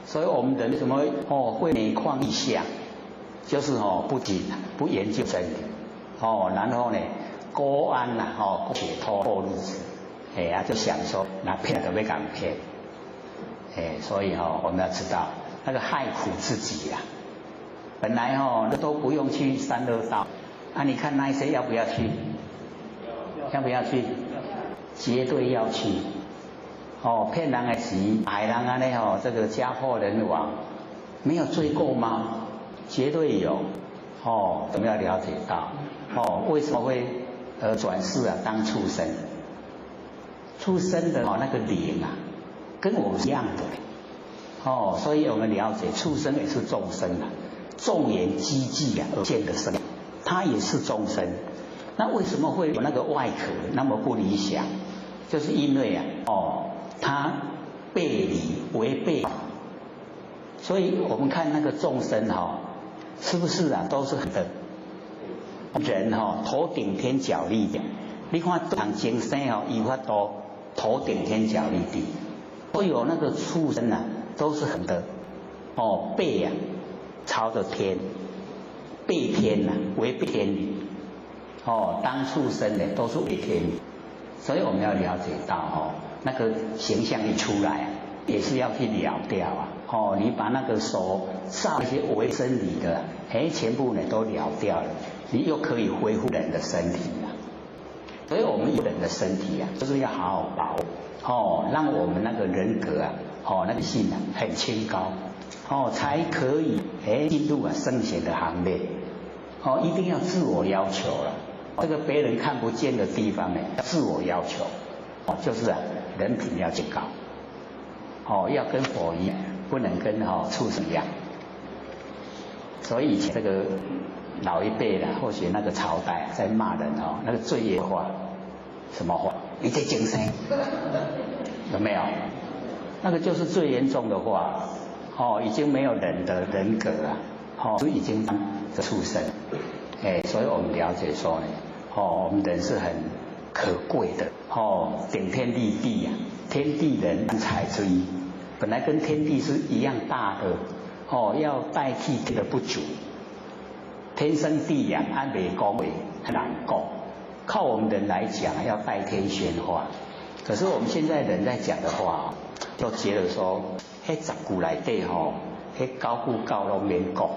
所以我们人什么会每况愈下，就是不仅不研究真理，然后呢孤安呐解脱过日子，就想说那骗都没敢骗，所以我们要知道那个害苦自己呀，本来都不用去三恶道，你看那一些要不要去？要不要去？绝对要去。骗人的钱，害人啊这个家破人亡，没有罪过吗？绝对有。我们要了解到，为什么会转世当畜生？畜生的那个灵啊，跟我们一样的。所以我们了解畜生也是众生啊，众缘积聚而见的生，它也是众生。那为什么会有那个外壳那么不理想？就是因为它背离违背，所以我们看那个众生是不是都是很的人头顶天脚地的？你看人今生有法度头顶天脚地，所有那个畜生都是很的背朝着天，背天违背天理，当畜生的都是违天理。所以我们要了解到那个形象一出来也是要去了掉你把那个手上一些违真理的全部都了掉了，你又可以恢复人的身体了。所以我们有人的身体就是要好好把握让我们那个人格那个性很清高才可以进入圣贤的行列一定要自我要求了。这个别人看不见的地方自我要求就是人品要最高要跟佛一样，不能跟畜生一样。所以以前这个老一辈的或许那个朝代在骂人那个罪业话，什么话？你在精神有没有？那个就是最严重的话已经没有人的人格了就已经是畜生。所以我们了解说呢我们人是很可贵的顶天立地天地人三才之一，本来跟天地是一样大的要代替这个不足，天生地养按美讲为很难讲，靠我们人来讲要代天宣化。可是我们现在人在讲的话都觉得说10句内底9句教都免讲，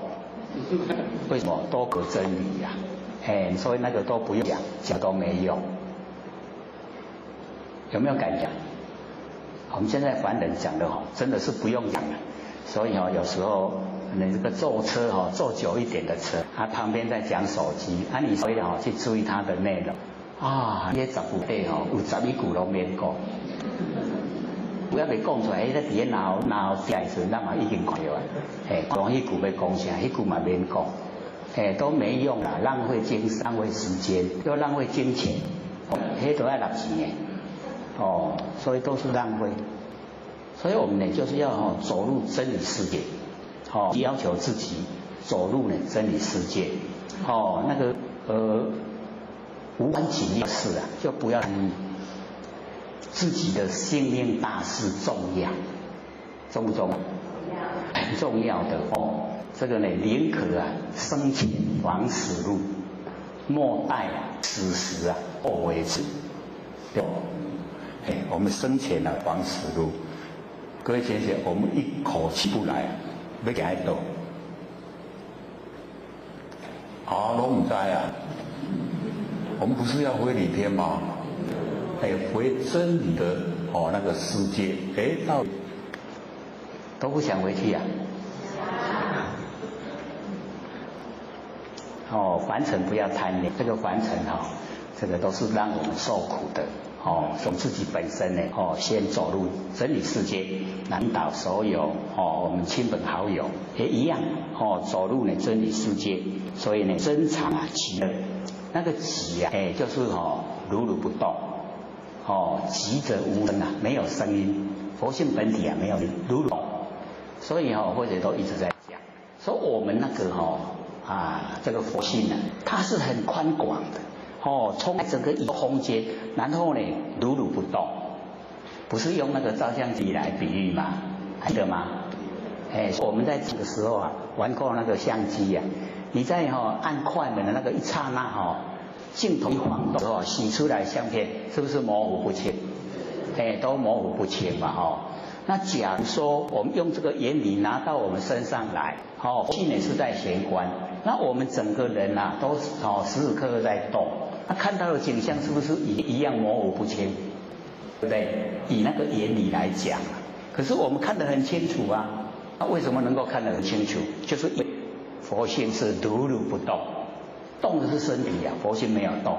为什么？多个真理所以那个都不用讲都没用。有没有感觉？我们现在凡人讲的真的是不用讲了。所以有时候你这个坐车坐久一点的车旁边在讲手机你所以去注意它的内容这10句内有11句都免讲，有也未讲出来，在底下哪有第二次，咱嘛已经看到讲迄句要讲啥，迄句嘛免讲，都没用啦，浪费精神，浪费时间，又浪费金钱，迄都要拿钱的，所以都是浪费。所以我们呢，就是要走入真理世界，要求自己走入呢真理世界，那个无关紧要事就不要自己的性命大事重要，重不重要？很重要的这个呢，宁可生前往死路，莫待此时后为止。对，我们生前往死路。各位先生，我们一口气不来，要给他倒，都不知我们不是要回理天吗？回真理的那个世界，到都不想回去啊。哦，凡尘不要贪恋，这个凡尘哈，这个都是让我们受苦的。哦，从自己本身呢，哦，先走入真理世界，引导所有我们亲朋好友也一样，走入呢真理世界。所以呢，真常啊寂乐，那个寂啊，就是如如不动，寂者无声啊，没有声音。佛性本体啊，没有如如。所以或者都一直在讲，说我们那个这个佛性啊，它是很宽广的。充满整个宇宙空间，然后呢，如如不动，不是用那个照相机来比喻吗？还记得吗？我们在这个时候啊，玩过那个相机啊，你在按快门的那个一刹那镜头一晃动之后，洗出来相片是不是模糊不清？都模糊不清嘛那假如说我们用这个原理拿到我们身上来，气呢是在玄关，那我们整个人啊都时时刻刻在动。他看到的景象是不是一样模糊不清？对不对？以那个原理来讲，可是我们看得很清楚啊。那为什么能够看得很清楚？就是因为佛性是如如不动，动的是身体啊，佛性没有动，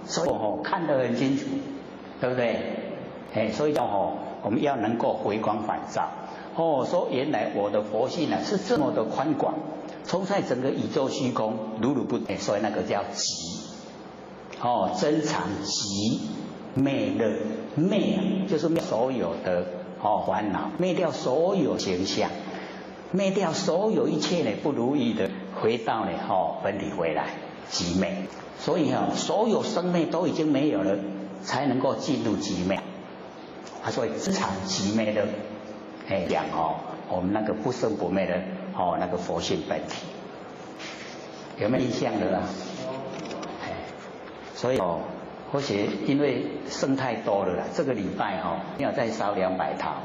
所以看得很清楚，对不对？所以我们要能够回光返照。说原来我的佛性啊是这么的宽广，充在整个宇宙虚空，如如不动，所以那个叫寂。真常寂灭乐，灭就是灭所有的烦恼，灭掉所有形象，灭掉所有一切呢不如意的，回到呢本体回来寂灭。所以所有生灭都已经没有了，才能够进入寂灭。所以真常寂灭乐，讲我们那个不生不灭的那个佛性本体，有没有印象的啦？所以或许因为生太多了啦，这个礼拜要再烧200套，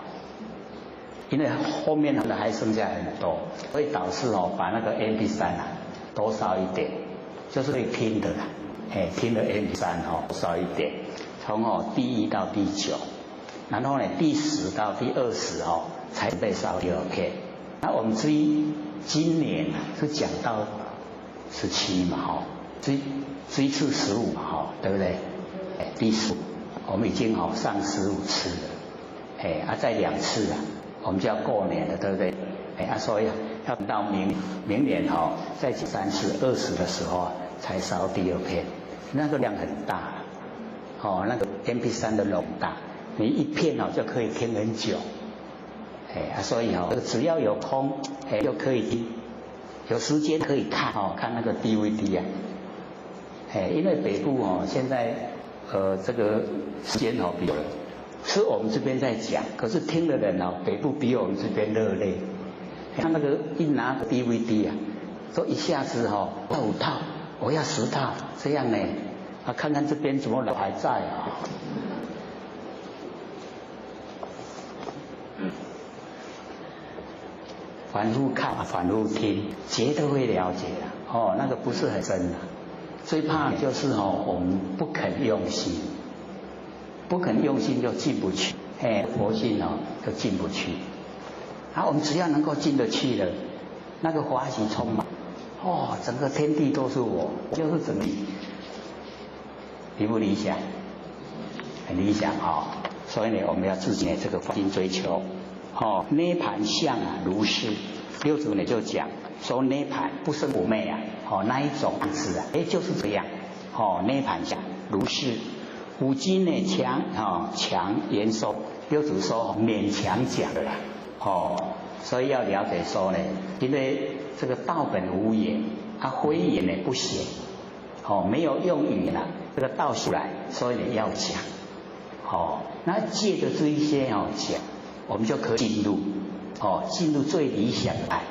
因为后面还剩下很多，所以导致把那个 MP3啊多烧一点，就是可以听的啦，听的 MP3烧一点，从第1到第9，然后呢第10到第20才被烧第2片。那我们今年是讲到17嘛这一次15嘛对不对？第15我们已经上15次了，再2次啊，我们就要过年了，对不对？所以要等到明年再3次20的时候才烧第2片，那个量很大那个 MP3 的容大，你一片就可以听很久，所以只要有空就可以听，有时间可以看看那个 DVD 啊。因为北部现在这个时间比了，是我们这边在讲，可是听的人北部比我们这边热烈。他那个一拿个 DVD 啊，说一下子要5套，我要10套，这样呢，看看这边怎么老还在反复看反复听，绝对会了解的那个不是很深的。最怕就是我们不肯用心，不肯用心就进不去，佛性就进不去。我们只要能够进得去了，那个欢喜充满，整个天地都是我，就是整体，理不理想？很理想所以呢，我们要自己这个发心追求，涅盘相如是。六祖呢就讲说涅盘不生不灭那一种字就是这样涅盘相如是。五经呢强言说，六祖说勉强讲的啦所以要了解说呢，因为这个道本无言，非言呢不显没有用语呢这个道出来，所以呢要讲那借着这一些讲，我们就可以进入最理想的爱。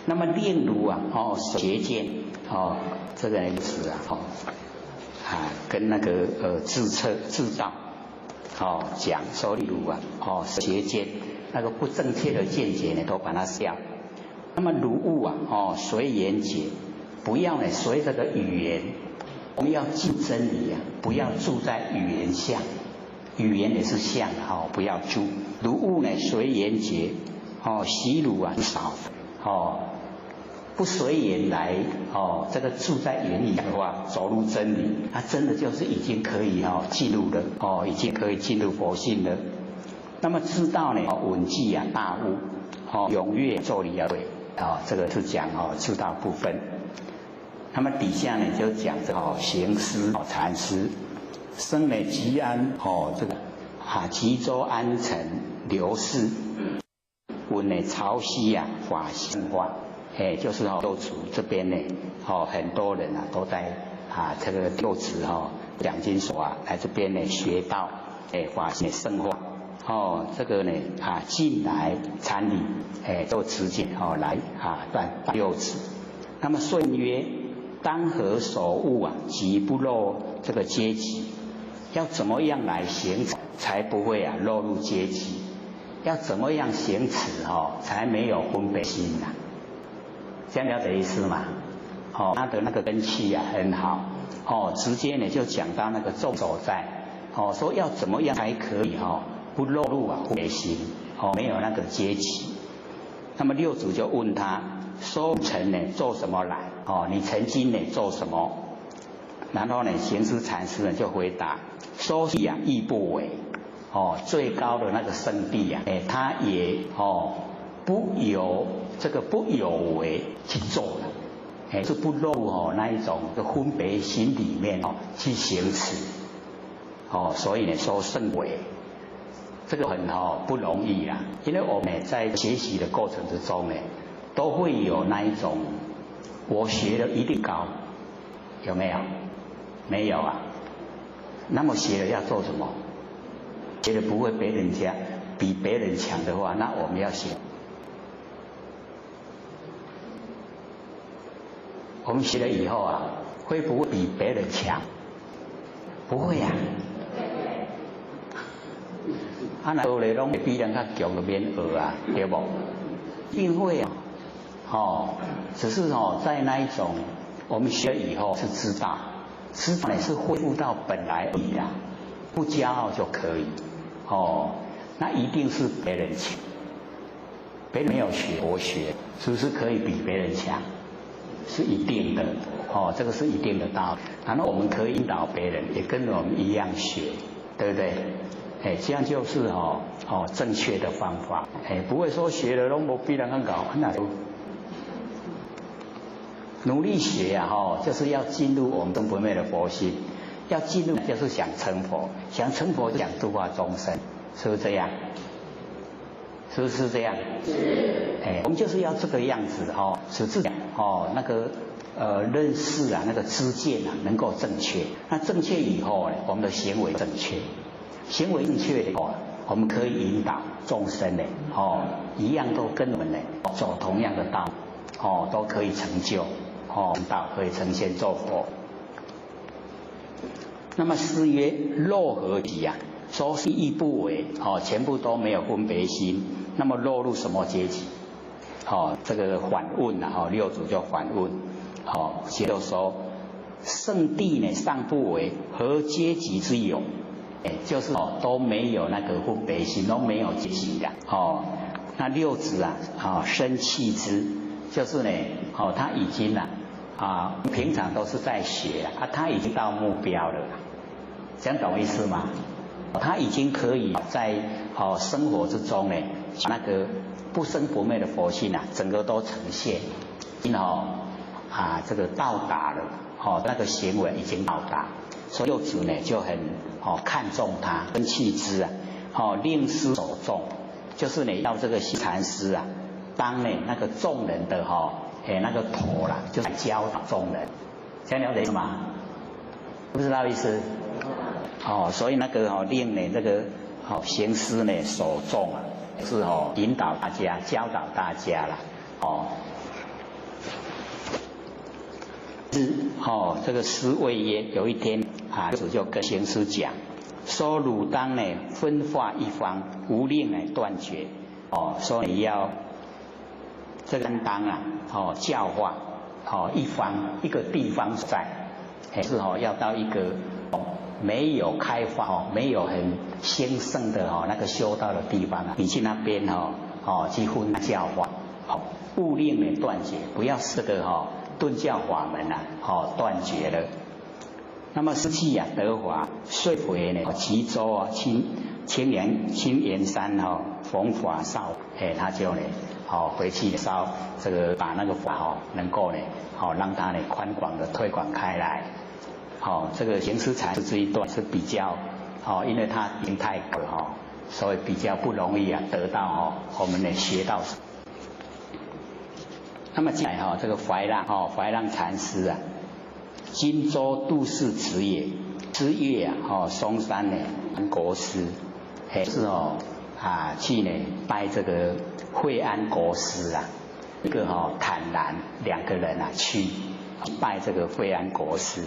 那么炼炉邪见这个意思跟那个自道讲说例如邪见那个不正确的见解呢，都把它消。那么如物随缘解，不要呢随这个语言，我们要进真理不要住在语言下语言也是像哦，不要住。如物呢随缘觉，哦，习如啊少，哦，不随缘来哦，这个住在缘里的话，走入真理，它真的就是已经可以哦进入了哦，已经可以进入佛性了。那么知道呢，稳记啊大悟，哦，踊跃作礼而为，哦，这个是讲哦知道部分。那么底下呢就讲这哦行思哦禅师，生呢吉安哦这个吉州安城刘氏，闻呢潮汐啊法性化，就是哦六祖这边呢哦很多人啊都在这个六祖讲经所啊来这边呢学到法性生化。哦，这个呢进来参礼，都直接来断六祖。那么顺曰：当何守物啊，即不落这个阶级？要怎么样来行才不会落入阶级？要怎么样行持才没有分别心呐？这样了解意思吗？他的那个根器很好，直接呢就讲到那个重所在，说要怎么样才可以不落入分别心，没有那个阶级。那么六祖就问他说：曾呢做什么来？你曾经呢做什么？然后呢行思禅师呢就回答：说亦亦不为。最高的那个圣地他也不有为去做的，是不落入那一种的分别心里面去行持。所以呢说圣为。这个很不容易啦，因为我们在学习的过程之中呢，都会有那一种我学的一定高，有没有？没有啊。那么学了要做什么？学了不会比别人强的话，那我们要学。我们学了以后会不会比别人强？不会啊。那学的拢会比人较强就免学对不？一定会只是在那一种我们学了以后是知道呢是恢复到本来而已啦，不骄傲就可以那一定是别人强，别人没有学我学，是不是可以比别人强？是一定的这个是一定的道理。然后我们可以引导别人也跟我们一样学，对不对？这样就是正确的方法，不会说学了拢无比人较高，那努力学就是要进入我们东本昧的佛性，要进入就是想成佛，想成佛就想度化众生，是不是这样？是不是这样？是。我们就是要这个样子使自己那个认识那个知见能够正确，那正确以后我们的行为正确。行为正确的话，我们可以引导众生一样都跟我们走同样的道，都可以成就道可以成仙做佛。那么诗曰：落何极啊？说是亦不为全部都没有分别心，那么落入什么阶级？这个反问六祖就反问，就说圣地呢尚不为，何阶级之有？就是都没有那个分别心，都没有阶级的那六祖生气之，就是呢他已经平常都是在学他已经到目标了，这样懂意思吗？他已经可以在生活之中呢那个不生不灭的佛性整个都呈现，这个到达了那个行为已经到达。所以六祖呢就很看重他，生气之令师守众，就是呢要这个禅师当呢那个众人的那个头啦，就是教导众人，这样了解吗？不知道意思？所以那个令呢这个行师呢守众是引导大家、教导大家啦这个师谓曰：有一天六祖就跟行师讲，说汝当呢分化一方，无令断绝说你要这个当教化一方一个地方所在，是要到一个没有开发哦，没有很兴盛的哦那个修道的地方啊，你去那边去分教法，物令呢断绝，不要这个顿教法门啊，断绝了。那么湿气啊得法，遂回呢衢州啊青岩山弘法烧，他就呢回去烧这个把那个法能够呢让它呢宽广的推广开来。这个行思禅师这一段是比较因为它因太隔所以比较不容易啊得到我们呢学到。那么接下来这个怀让禅师啊，荆州杜氏子也，之月啊嵩山呢国师，是去呢拜这个惠安国师啊，一个坦然两个人啊去拜这个惠安国师。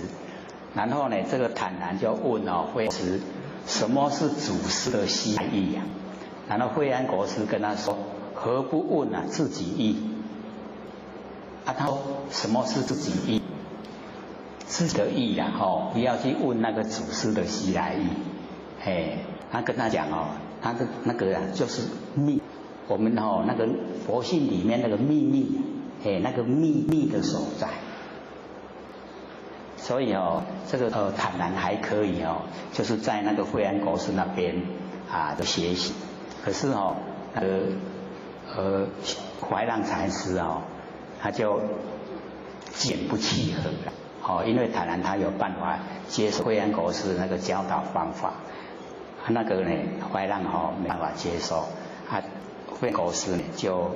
然后呢，这个坦然就问惠安国师，什么是祖师的心意啊？然后惠安国师跟他说，何不问自己意？他说什么是自己意？自己的意啦，不要去问那个祖师的西来意。他跟他讲他的那个就是秘，我们那个佛性里面那个秘密，那个秘密的所在。所以这个坦然还可以就是在那个惠安国师那边的学习。可是怀让禅师他就简不契合了。因为坦然他有办法接受惠安国师那个教导方法，那个呢怀让没办法接受，惠安国师呢就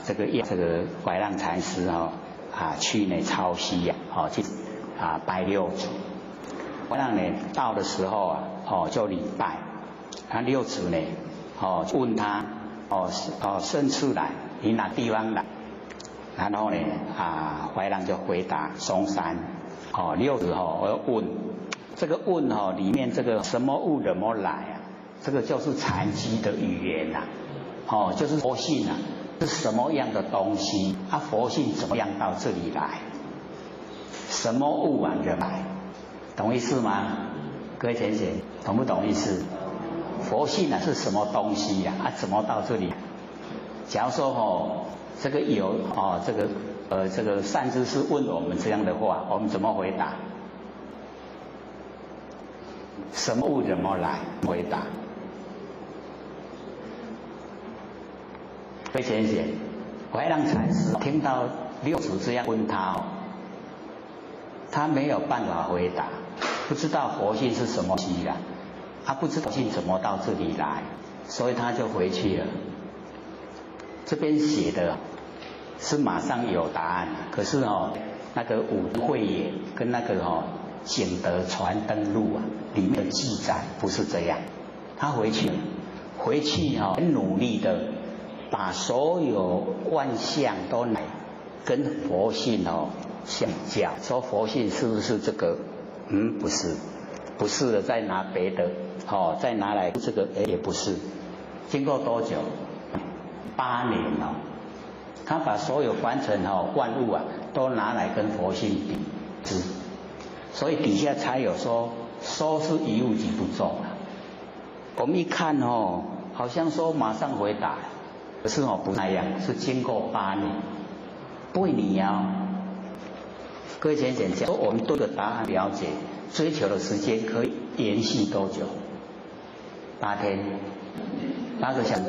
这个怀让禅师去呢抄袭去拜六祖。怀让呢到的时候就礼拜，六祖呢问他甚处来，你哪地方来？然后呢怀让就回答嵩山。六祖我要问，这个问里面这个什么物怎么来啊？这个就是禅机的语言就是佛性是什么样的东西佛性怎么样到这里来？什么物人来？懂意思吗？各位同学懂不懂意思？佛性是什么东西怎么到这里？假如说这个有这个善知识问我们这样的话，我们怎么回答？什么物怎么来？回答。各位同学，怀让禅师听到六祖这样问他他没有办法回答，不知道佛性是什么东西他不知道佛性怎么到这里来，所以他就回去了。这边写的是马上有答案，可是那个武德慧眼跟那个景德传灯录里面的记载不是这样。他回去很努力的把所有万象都来跟佛性相较，说佛性是不是这个？不是的，再拿别的再拿来这个也不是。经过多久？8年他把所有凡尘万物都拿来跟佛性比，所以底下才有说是一物即不中我们一看好像说马上回答，可是不那样，是经过8年。对你各位先生讲说，我们对个答案了解，追求的时间可以延续多久？8天，8个小时。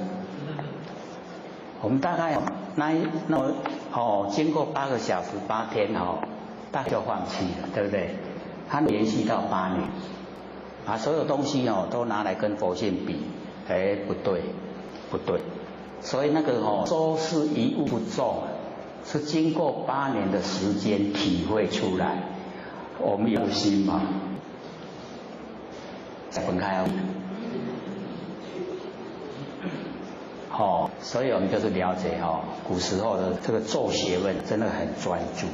我们大概经过8个小时8天大概就放弃了，对不对？他连续到8年，把所有东西都拿来跟佛性比，不对，所以那个说是一物不中是经过8年的时间体会出来。我们有心吗？再分开所以我们就是了解古时候的这个做学问真的很专注，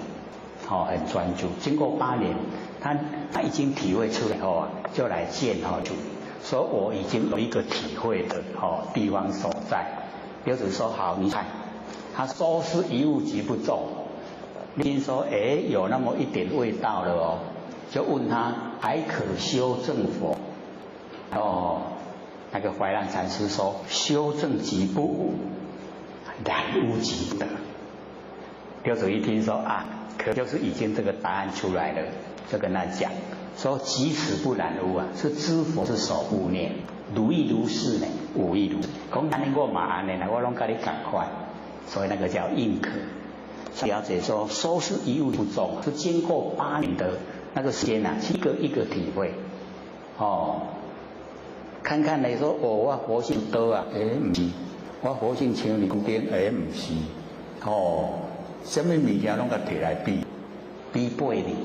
很专注。经过8年，他已经体会出来就来见主，说我已经有一个体会的地方所在。六祖说好，你看，他说是一物即不中，您说有那么一点味道了就问他还可修正否？哦，那个怀让禅师说：修正即不无，然无即得。六祖一听说啊，可就是已经这个答案出来了，就跟他讲说：即使不染污啊，是知佛之守护念，如意如是呢，无意如是。讲安尼我嘛安尼啦，我拢跟你同款，所以那个叫应可。了解说收拾一物不重，是经过8年的那个时间啊，一个一个体会。哦，看看你说我佛性多啊，唔是，我佛性像你顶，唔是。哦，什么物件拢甲摕来比8年，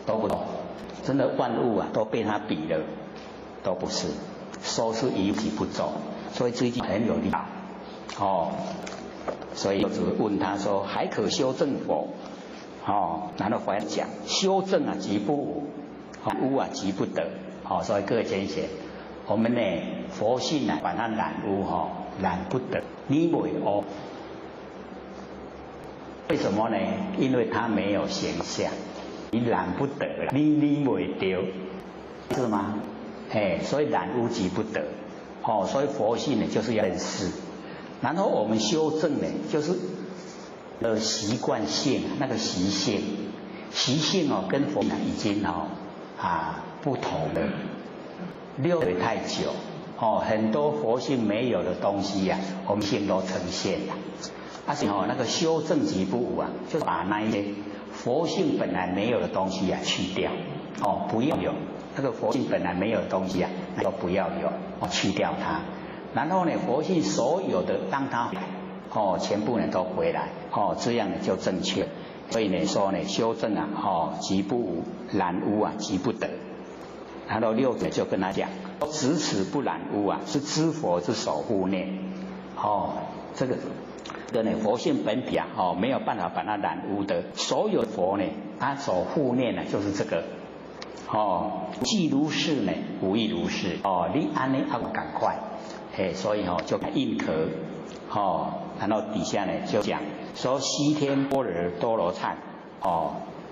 都不懂。真的万物啊，都被他比了，都不是。收拾一物不重，所以最近很有力道。哦。所以只问他说还可修正否？哦，然后怀让讲修正啊即不无，污啊即不得。哦，所以各位先生，我们呢佛性啊把它染污染不得，你袂污。为什么呢？因为它没有形象，你染不得了，你袂丢，是吗？所以染污即不得。哦，所以佛性呢就是要认识。然后我们修正呢，就是习惯性那个习性跟佛已经不同了，溜得太久很多佛性没有的东西呀，我们性都呈现了。所以那个修正即不无啊，就是把那一些佛性本来没有的东西去掉不要有那个佛性本来没有的东西那就不要有去掉它。然后呢，佛性所有的让它回来全部呢都回来这样呢就正确。所以呢说呢，修正啊即不无，染污啊即不得。然后六祖就跟他讲，执此不染污啊，是知佛之守护念。这个呢佛性本体没有办法把它染污的。所有佛呢，他所护念呢就是这个既如是呢，无亦如是你安尼赶快。所以就应可然后底下呢就讲说西天般若多罗刹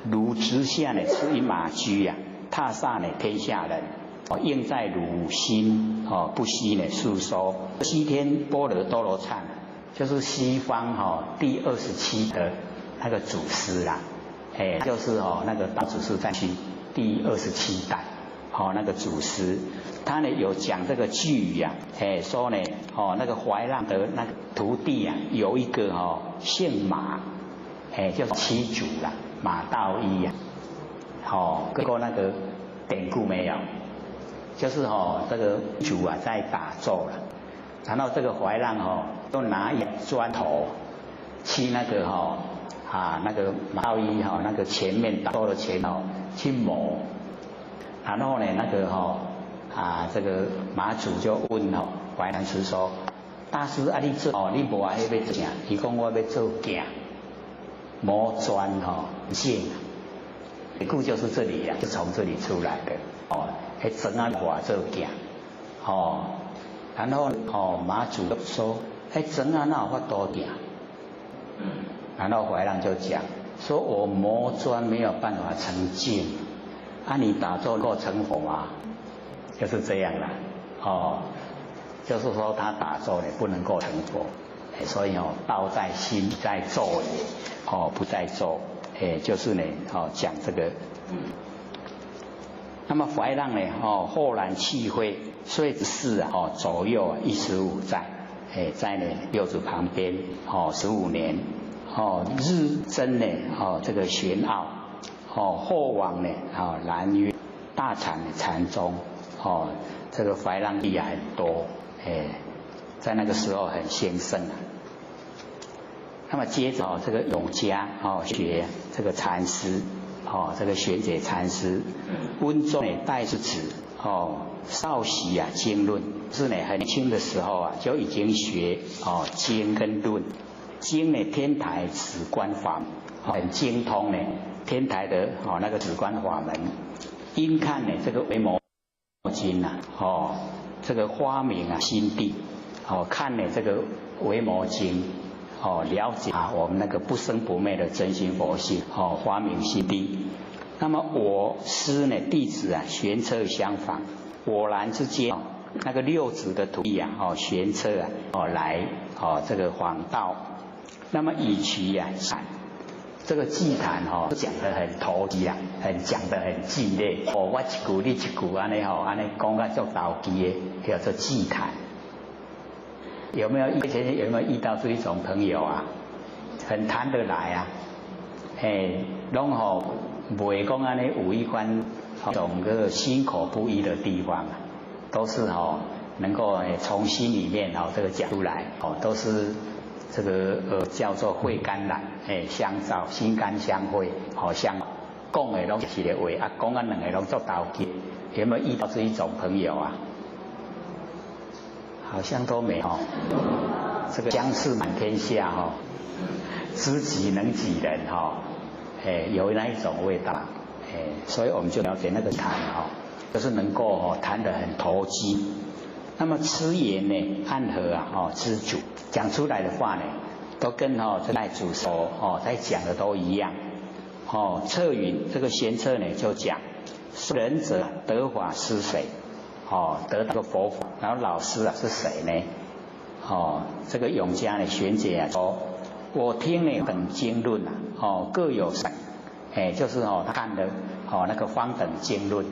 汝直下呢是一马驹啊，踏煞呢天下人应在汝心不惜呢述说。西天般若多罗刹就是西方第27的那个祖师啦，就是那个大祖师在去第27代那个祖师，他呢有讲这个句语说呢那个怀让的那个徒弟有一个姓马，叫七祖啦，马道一各位那个典故没有？就是这个主在打坐了，然后这个怀让都拿一砖头去那个那个马道一那个前面打坐的前去磨。然后呢，那个这个马祖就问怀让师说：“大师你做你无要做啥？”伊讲我要做镜，磨砖镜，故就是这里是从这里出来的砖画做镜然后马祖说：“砖哪有法度镜？”然后怀让就讲说：“我磨砖没有办法成镜。”你打坐够成佛吗？就是这样啦就是说他打坐呢不能够成佛所以道在心，在坐也不在坐就是呢讲这个那么怀让呢豁然气慧，岁至左右15载在呢六祖旁边15年日增呢这个玄奥后往呢南岳大禅禅宗这个怀让力很多在那个时候很兴盛那么接着这个永嘉学这个禅师这个玄觉禅师温中呢带是指少习经论，是呢很轻的时候就已经学经跟论。经呢天台止观法很精通呢天台的那个止观法门。因看呢这个维摩经这个花明心地看呢这个维摩经了解我们那个不生不灭的真心佛性花明心地那么我师呢，弟子啊，玄策相仿，果然之间，那个六祖的徒弟啊，玄策啊，来这个访道。那么以其啊，这个祭坛讲得很投机啊，讲得很激烈。我一句你一句，安尼安尼讲啊，足投机的，叫做祭坛。有没有遇到这一种朋友啊？很谈得来啊，拢不会讲安尼有一番种个心口不一的地方啊，都是能够从心里面这个讲出来都是这个叫做会甘蓝相照，心甘相会相讲的拢是一个话啊，讲啊两个拢做投机。有没有遇到这一种朋友啊？好像都没有。这个相识满天下知己能几人有那一种味道所以我们就了解那个谈就是能够谈得很投机。那么持言呢，暗合知主，讲出来的话呢，都跟这赖祖所在讲的都一样。策云这个玄策呢就讲，仁者得法师谁？得到个佛法，然后老师啊是谁呢？这个永嘉呢玄解说，我听呢等经论各有神，就是他看的那个方等经论，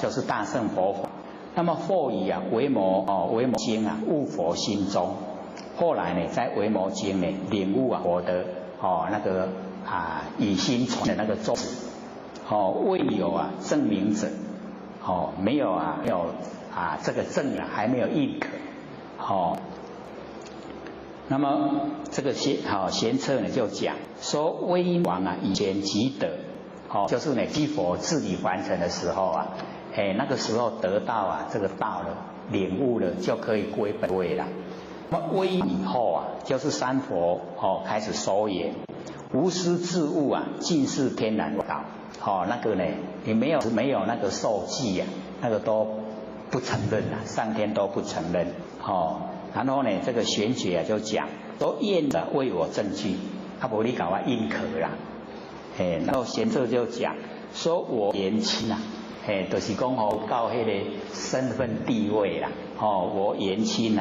就是大乘佛法。那么或以维摩经悟佛心中，后来呢在维摩经呢领悟佛的那个以心传的那个宗旨，未有证明者，没有这个证还没有印可，那么这个玄策呢就讲说，威音王以前即得，就是呢积佛自己完成的时候那个时候得到这个道了，领悟了，就可以归本位了。那么威音以后就是三佛开始收言，无师自悟尽是天然道。那个呢，你没有那个受记那个都不承认上天都不承认。然后呢，这个玄觉就讲，都验的为我证据，无你搞我印可啦。然后玄策就讲，说我言亲就是讲到那个身份地位啦。我言亲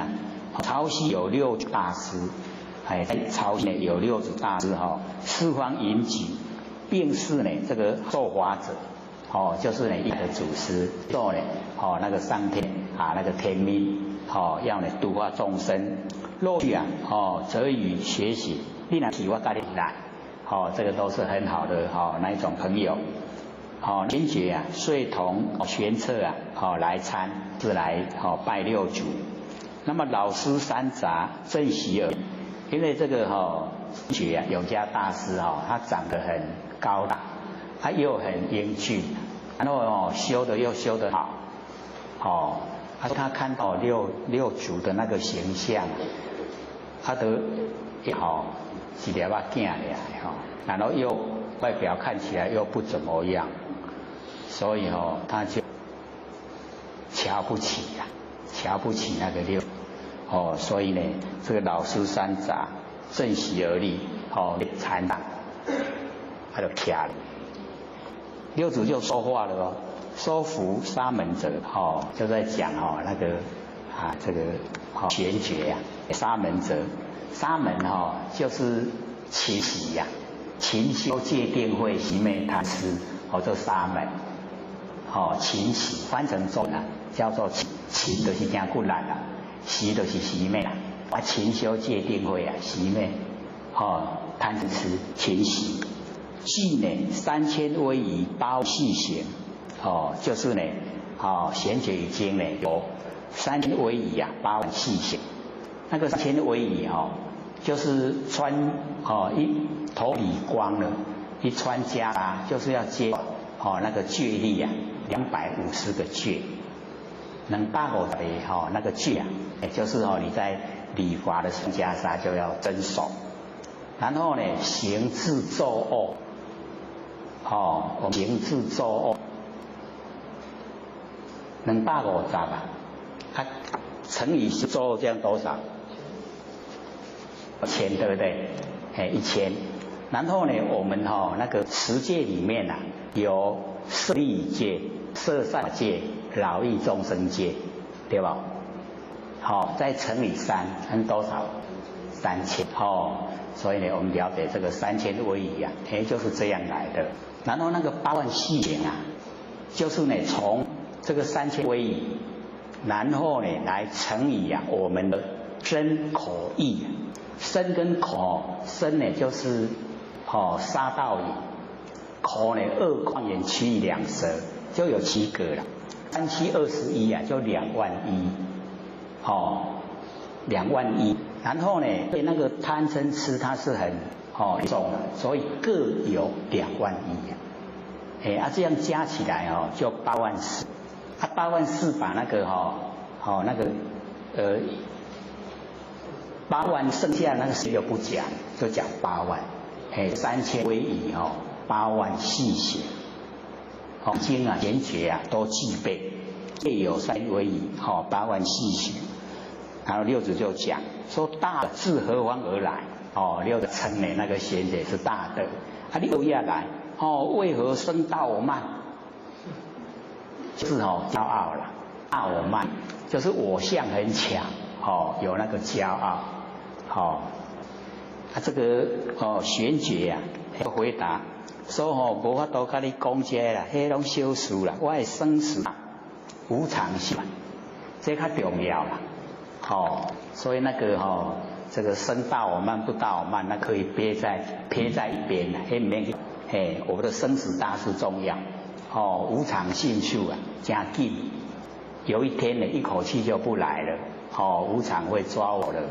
潮汐有六大师，在潮汐有六祖大师四方云集，并是呢这个受法者，就是呢一个祖师做呢那个上天那个天命要呢度化众生。若欲则与学习，你若喜我带你来，这个都是很好的那一种朋友。玄觉遂同玄策来参，是来拜六祖。那么老师三杂正席而，因为这个玄觉永嘉大师他长得很高大，他又很英俊，然后修得又修得好，他看到六祖的那个形象，他都一粒仔囝来然后又外表看起来又不怎么样，所以他就瞧不起那个六所以呢，这个老师三杂正席而立禅堂，他就徛了。六祖就说话了说服沙门者就在讲那个这个玄觉沙门者，沙门就是勤习勤修戒定慧习昧贪痴做沙门勤习翻成中文叫做勤就是真骨力习就是习昧勤修戒定慧习昧贪痴勤习。记呢3000威仪8细行就是呢玄觉已经呢有3000威仪8万细行。那个3000威仪就是穿一头理光了，一穿袈裟就是要接那个戒律250个戒，能250个那个戒就是你在礼法的袈裟就要遵守。然后呢行至奏行至奏250乘以奏这样多少？1000对不对？1000。然后呢，我们那个十界里面啊，有舍利界、摄善界、饶益众生界，对吧？再乘以3，乘多少？3000。所以呢，我们了解这个3000威仪啊，就是这样来的。然后那个8万细行啊，就是呢从这个3000威仪，然后呢来乘以啊我们的身口意。身跟口，身呢就是杀盗淫，口呢恶狂言绮语两舌，就有7个了。3、7、21啊，就2万1。2万1。然后呢，对那个贪嗔痴它是很重的，所以各有2万1啊。这样加起来就8万4。8万4把那个8万剩下那个谁就不讲，就讲8万。3000威仪8万细行。经啊、言诀啊都具备，业有3威仪8万细行。然后六祖就讲说大自何方而来？六祖称呢那个贤者是大德。六下来为何生大我慢？就是骄傲了，大我慢就是我相很强，有那个骄傲。这个玄觉啊，回答说无法度跟你讲这啦，迄拢小事啦，我的生死无常性，这较重要啦。所以那个这个生大我慢不大我慢，那可以撇在一边啦，我们的生死大事重要。无常性数啊，加紧，有一天呢，一口气就不来了。无常会抓我了，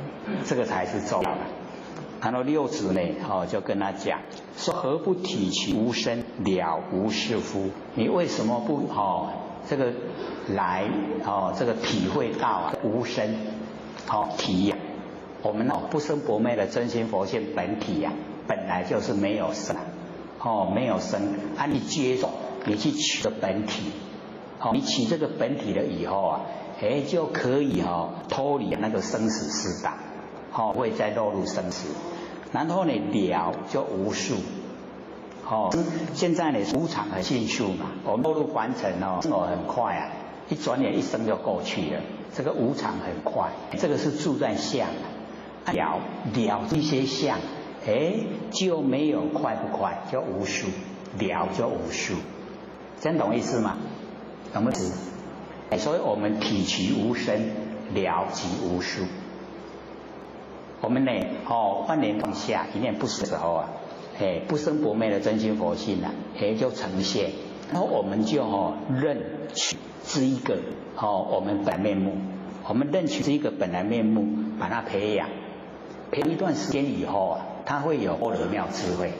这个才是重要的。然后六祖呢，就跟他讲说：何不体其无生，了无是夫？你为什么不这个来这个体会到无生体呀？我们不生不灭的真心佛性本体呀，本来就是没有生没有生。你接受，你去取的本体，你取这个本体了以后啊，就可以脱离那个生死四大，不会再落入生死。然后呢，了就无数。现在呢无常和性数嘛，我们落入凡尘生活很快啊，一转眼一生就过去了。这个无常很快，这个是住在相了这些相，就没有快不快，就无数，了就无数，这样懂意思吗？懂不懂？所以我们体其无生，了即无数。我们呢，万年放下，一念不死的时候啊，不生不灭的真心佛性啊，就呈现。然后我们就认取这一个我们本来面目，我们认取这一个本来面目，把它培养一段时间以后啊，它会有般若妙智慧。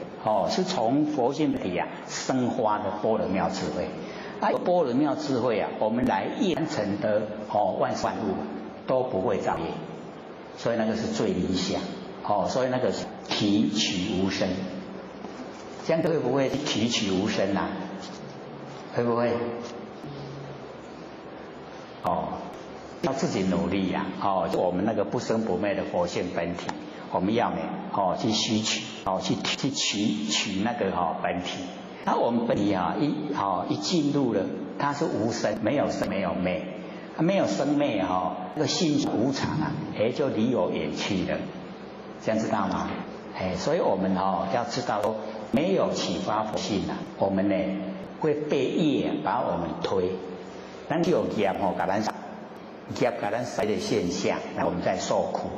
是从佛性体啊生发的般若妙智慧。有般若妙智慧啊，我们来完成的万事万物都不会造业。所以那个是最理想，所以那个是体取无生，这样会不会体取无生啊？会不会？要自己努力呀，我们那个不生不灭的佛性本体，我们要呢，去吸取，去取那个本体。那我们本体一进入了，它是无生，没有生，没有灭。没有生灭那个性无常啊，就离我远去了，这样知道吗？所以我们要知道说，没有启发佛性啊，我们呢会被业把我们推，咱就业给咱塞的现象，那我们在受苦。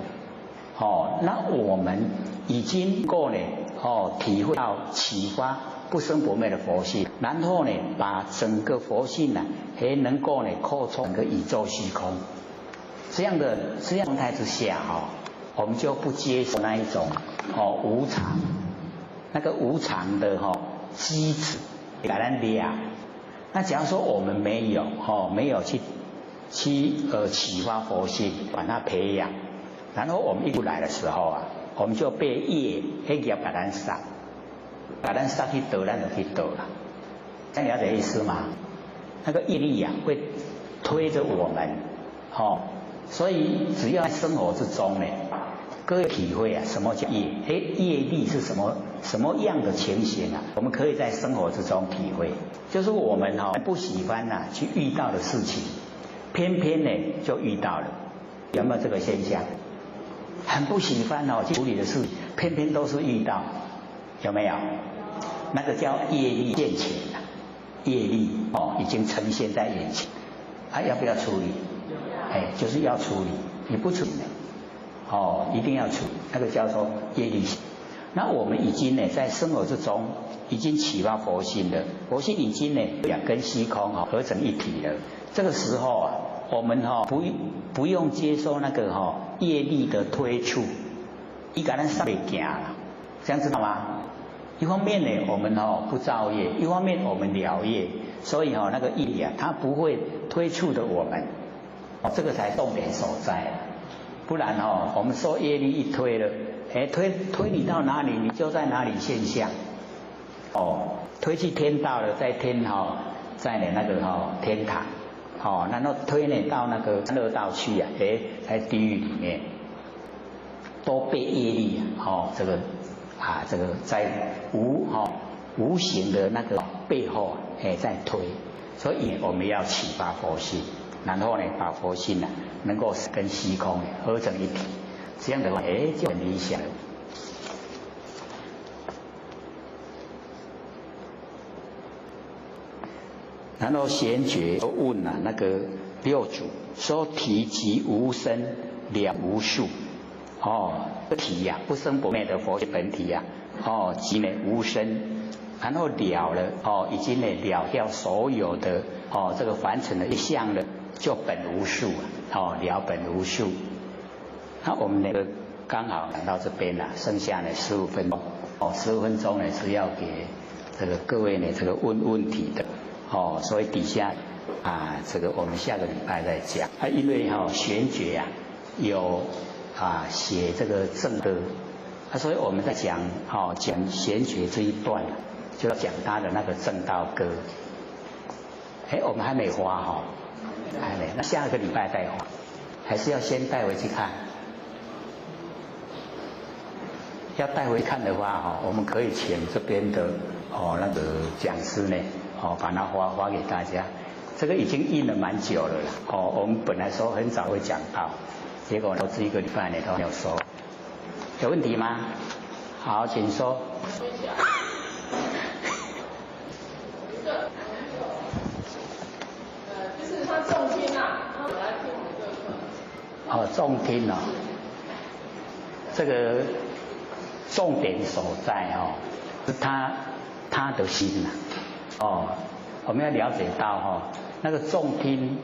那我们已经够呢体会到启发不生不灭的佛性，然后呢，把整个佛性呢，能够呢扩充整个宇宙虚空，这样状态之下我们就不接受那一种无常，那个无常的机制给咱俩。那假如说我们没有去启发佛性，把它培养，然后我们一出来的时候啊，我们就被业业把咱杀。把咱杀去倒，咱就去倒了，这样了解意思吗？那个业力啊，会推着我们，所以只要在生活之中呢，各位体会啊，什么叫业？业力是什么样的情形啊？我们可以在生活之中体会，就是我们不喜欢去遇到的事情，偏偏呢就遇到了，有没有这个现象？很不喜欢去处理的事，偏偏都是遇到，有没有？那个叫业力现前了，业力已经呈现在眼前，要不要处理？就是要处理，你不处理一定要处理，那个叫做业力。那我们已经呢在生活之中已经启发佛性了，佛性已经呢两根虚空合成一体了。这个时候我们不用接受那个业力的推促，一个人上袂行了，这样知道吗？一方面呢我们不造业，一方面我们了业，所以那个业力它不会推促的我们，这个才重点所在。不然我们说业力一推了，推你到哪里，你就在哪里现象。推去天道了，在天在那个天堂，然后推你到那个乐道去在地狱里面，都被业力这个在无形的那个背后在推，所以我们要启发佛性。然后呢，把佛性能够跟虚空合成一体，这样的话，就很理想了。然后贤觉问那个六祖说：“体即无生，了无数。”体不生不灭的佛本体即呢无生，然后了了已经呢了掉所有的这个凡尘的一项了。就本无数了本无数。那我们那个刚好讲到这边了，剩下呢15分钟，15分钟呢是要给这个各位呢这个问问题的所以底下这个我们下个礼拜再讲因为玄觉有写这个正歌所以我们在讲讲玄觉这一段就要讲他的那个正道歌。我们还没花还没，那下个礼拜再花，还是要先带回去看。要带回去看的话我们可以请这边的那个讲师呢把它发给大家。这个已经印了蛮久了我们本来说很早会讲到，结果都这一个礼拜呢都没有收。有问题吗？好，请说。重听他来听我们这个课。重听这个重点所在是他的心我们要了解到那个重听，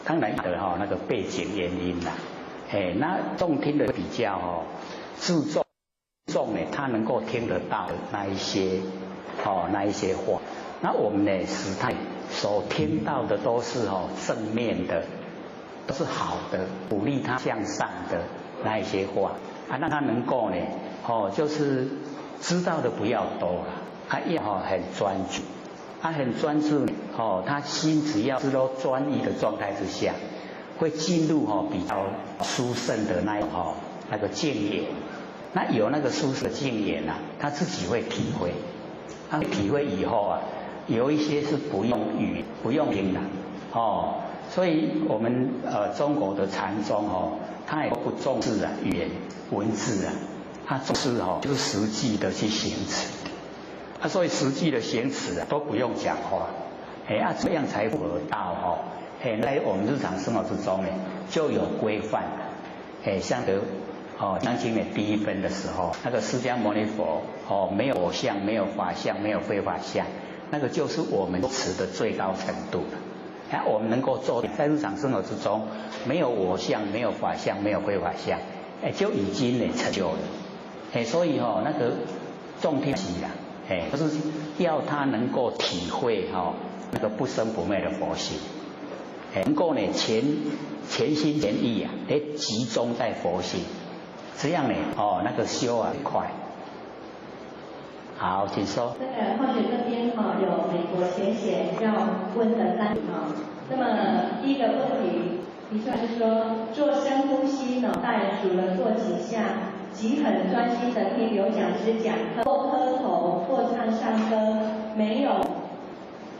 当然的那个背景原因那重听的比较注重他能够听得到的那一些话。那我们呢时态所听到的都是正面的，都是好的，鼓励他向上的那一些话让他能够呢就是知道的不要多了要很专注很专注他心只要是都专一的状态之下，会进入比较殊胜的那个境界。那有那个殊胜的境界他自己会体会，他体会以后有一些是不用语不用听的所以我们中国的禅宗他也不重视语言文字他重视就是实际的去行持所以实际的行持都不用讲话这样才符合道在我们日常生活之中呢就有规范像将经的第一分的时候，那个释迦牟尼佛没有我相，没有法相，没有非法相，那个就是我们持的最高程度了我们能够做在日常生活之中没有我相，没有法相，没有非法相就已经成就了所以那个重听起就是要他能够体会那个不生不灭的佛性能够呢全心全意集中在佛性，这样呢那个修很快。好，请说。这个同学这边有美国浅显要问的3题那么第一个问题，你算是说做深呼吸，脑袋数了做几下，即很专心的听刘讲师讲课，或磕头或唱山歌，没有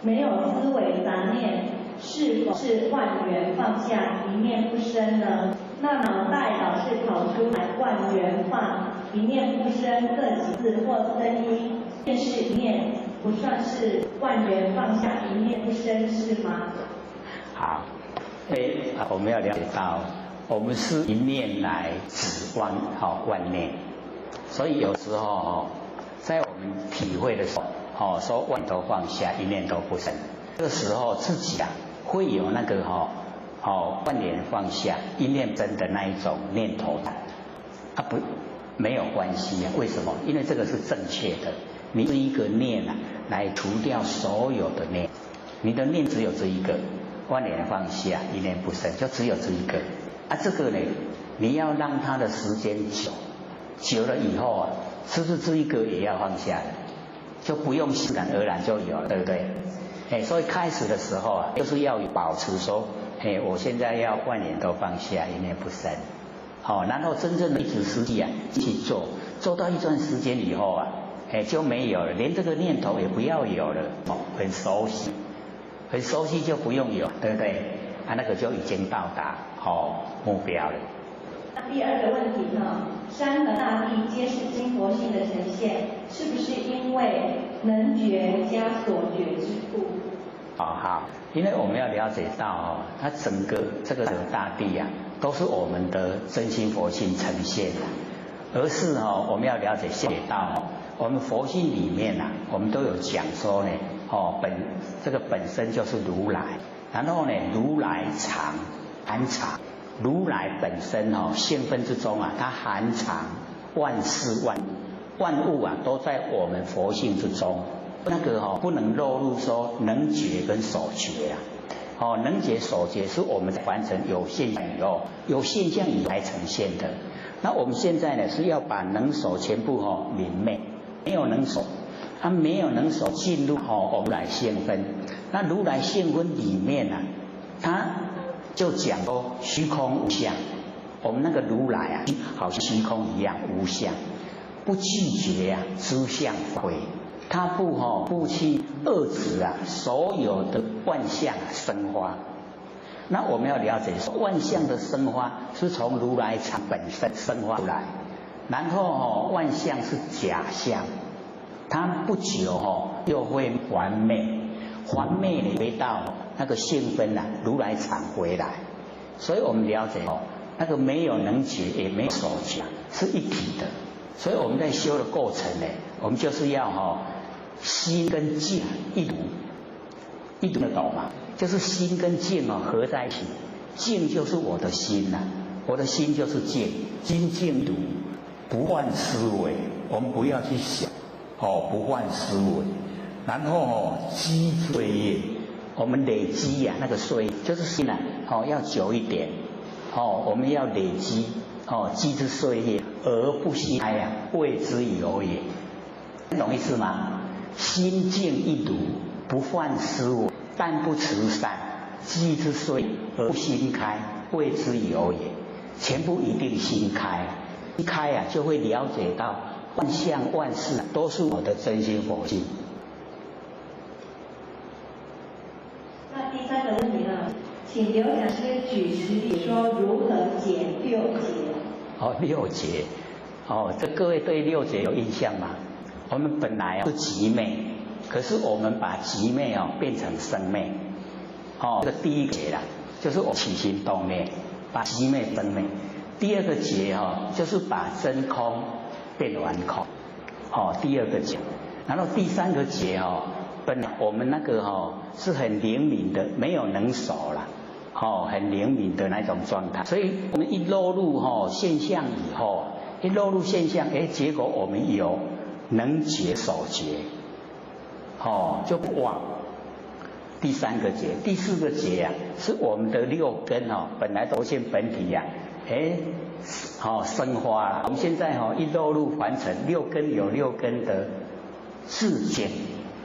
思维杂念，是否是万缘放下，一念不生呢？那脑袋老是跑出来万缘放，一念不生这几字或声音，便是一念，不算是万缘放下，一念不生是吗？好，我们要了解到，我们是一念来止万念，所以有时候在我们体会的时候，说万都放下，一念都不生，这个时候自己会有那个万念放下，一念真的那一种念头没有关系啊。为什么？因为这个是正确的。你这一个念来除掉所有的念，你的念只有这一个，万念放下，一念不生，就只有这一个。这个呢，你要让它的时间久了以后是不是这一个也要放下了？就不用自然而然就有了，对不对？所以开始的时候就是要保持说，我现在要万念都放下，一念不生。然后真正的一直实际去做到一段时间以后就没有了，连这个念头也不要有了，很熟悉就不用有，对不对？那个就已经到达目标了。第二个问题山和大地皆是金佛性的呈现，是不是因为能觉加所觉之故？好，因为我们要了解到它整个这个大地都是我们的真心佛性呈现的，而是我们要了解到我们佛性里面我们都有讲说呢，这个本身就是如来，然后呢如来含藏，如来本身性分之中它含藏万事万物都在我们佛性之中。那个不能落入说能觉跟所觉能觉所觉是我们完成有现象以后，有现象以后来呈现的。那我们现在呢是要把能所全部泯灭，没有能所，没有能所进入如来性分。那如来性分里面它就讲说虚空无相，我们那个如来好像虚空一样无相，不拒绝诸相非。他不去遏制所有的万象生花。那我们要了解说，万象的生花是从如来藏本身生发出来，然后万象是假象，它不久又会还灭，你回到那个性分如来藏回来。所以我们了解那个没有能觉也没有所觉，是一体的。所以我们在修的过程呢，我们就是要心跟境一读得懂吗？就是心跟境合在一起，境就是我的心我的心就是境，心境读，不换思维，我们不要去想不换思维，然后积岁月，我们累积那个岁月就是心要久一点我们要累积积之岁月而不息开谓之有也。懂意思吗？心境一读，不换思维，但不持善，积之岁而不心开，谓之有也。全部一定心开，一开就会了解到万象万事都是我的真心佛性。那第三个问题请刘讲师举实例说如何解六劫。六劫这各位对六劫有印象吗？我们本来是极昧，可是我们把极昧变成生昧这个第一个劫就是我起心动念把极昧生昧。第二个劫就是把真空变完空第二个劫。然后第三个劫本来我们那个是很灵敏的，没有能手了很灵敏的那种状态。所以我们一落入现象以后，结果我们有能觉所觉就不忘。第三个劫。第四个劫是我们的六根本来都现本体生花了。我们现在一落入凡尘，六根有六根的自见，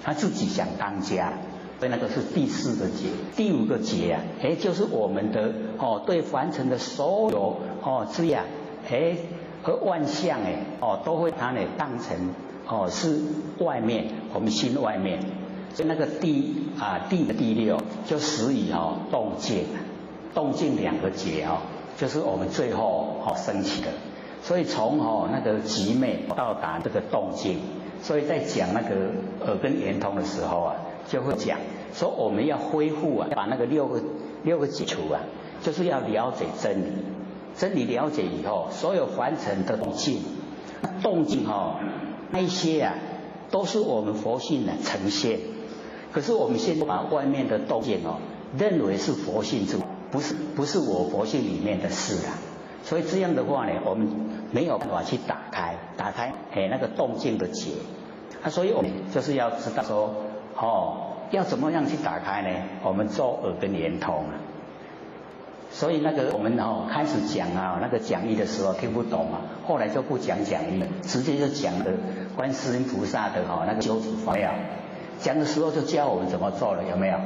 他自己想当家，所以那个是第4个劫。第5个劫啊，就是我们的对凡尘的所有这样和万象都会把它呢当成是外面我们心外面，所以那个第6就始于动静，动静2个劫就是我们最后升起的。所以从那个极昧到达这个动静，所以在讲那个耳根圆通的时候啊，就会讲说我们要恢复把那个6个解除啊，就是要了解真理。真理了解以后，所有凡尘的动静那一些啊，都是我们佛性的呈现。可是我们现在把外面的动静认为是佛性之物，不是我佛性里面的事啊。所以这样的话呢，我们没有办法去打开那个动静的结。所以我们就是要知道说要怎么样去打开呢？我们做耳根圆通啊。所以那个我们开始讲那个讲义的时候听不懂后来就不讲讲义了，直接就讲了观世音菩萨的那个修持法没有？讲的时候就教我们怎么做了，有没有？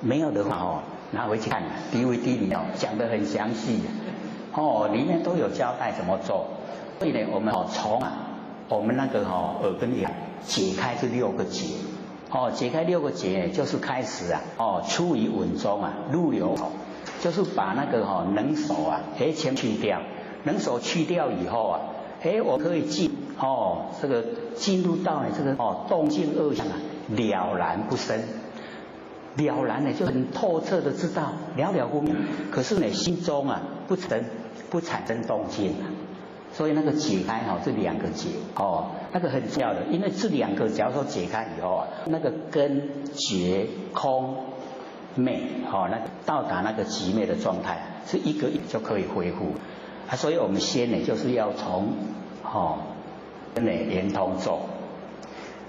没有的话拿回去看 DVD 里面讲得很详细里面都有交代怎么做。所以呢，我们从我们那个耳根圆解开这6个结。解开6个结就是开始出于稳中入流头，就是把那个能手全去掉。能手去掉以后我可以这个进入到这个动静2相了然不生。了然呢就很透彻的知道了了不明，可是呢心中不产生动静所以那个解开这2个结那个很重要的，因为这2个假如说解开以后那个根觉空昧那到达那个极昧的状态，是一个就可以恢复所以我们先呢就是要从圆通做，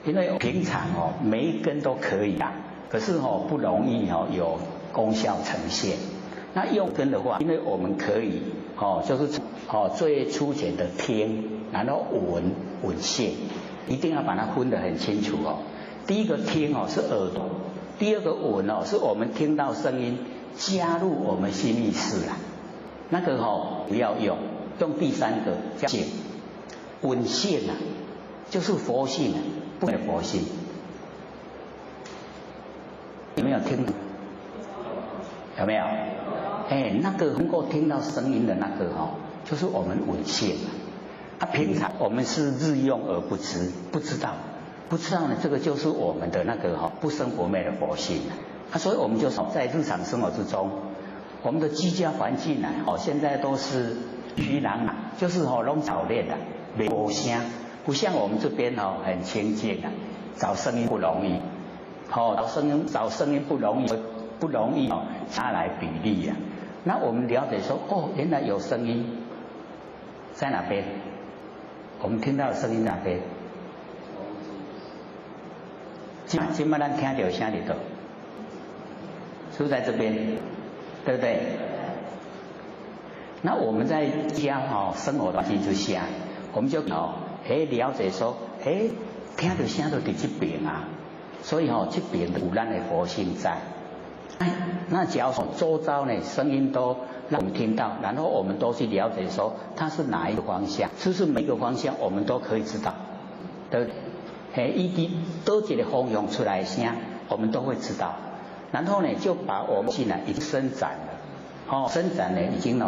因为平常每一根都可以可是不容易有功效呈现。那用根的话，因为我们可以就是最粗浅的听，然后闻线，一定要把它分得很清楚第一个听是耳朵，第2个闻是我们听到声音加入我们心意识那个不要用第3个叫线。闻线就是佛性不是佛性。有没有听？有没有？那个能够听到声音的那个就是我们闻线平常我们是日用而不知，不知道呢，这个就是我们的那个不生不灭的佛性所以我们就是在日常生活之中，我们的居家环境现在都是虚朗就是弄吵练的，没有声，不像我们这边很清净找声音不容易找声音不容易差来比例那我们了解说原来有声音在哪边？我们听到的声音在哪边？今仔咱听到声里头，是不是在这边？对不对？那我们在家生活的环境之下，我们就了解说听到声都在这边所以这边有咱的佛性在。那假如说周遭呢声音都让我们听到，然后我们都去了解说它是哪一个方向，是不是每个方向我们都可以知道？对不对？一滴多几个方向出来的声，我们都会知道。然后呢，就把我们心已经伸展了，伸展呢已经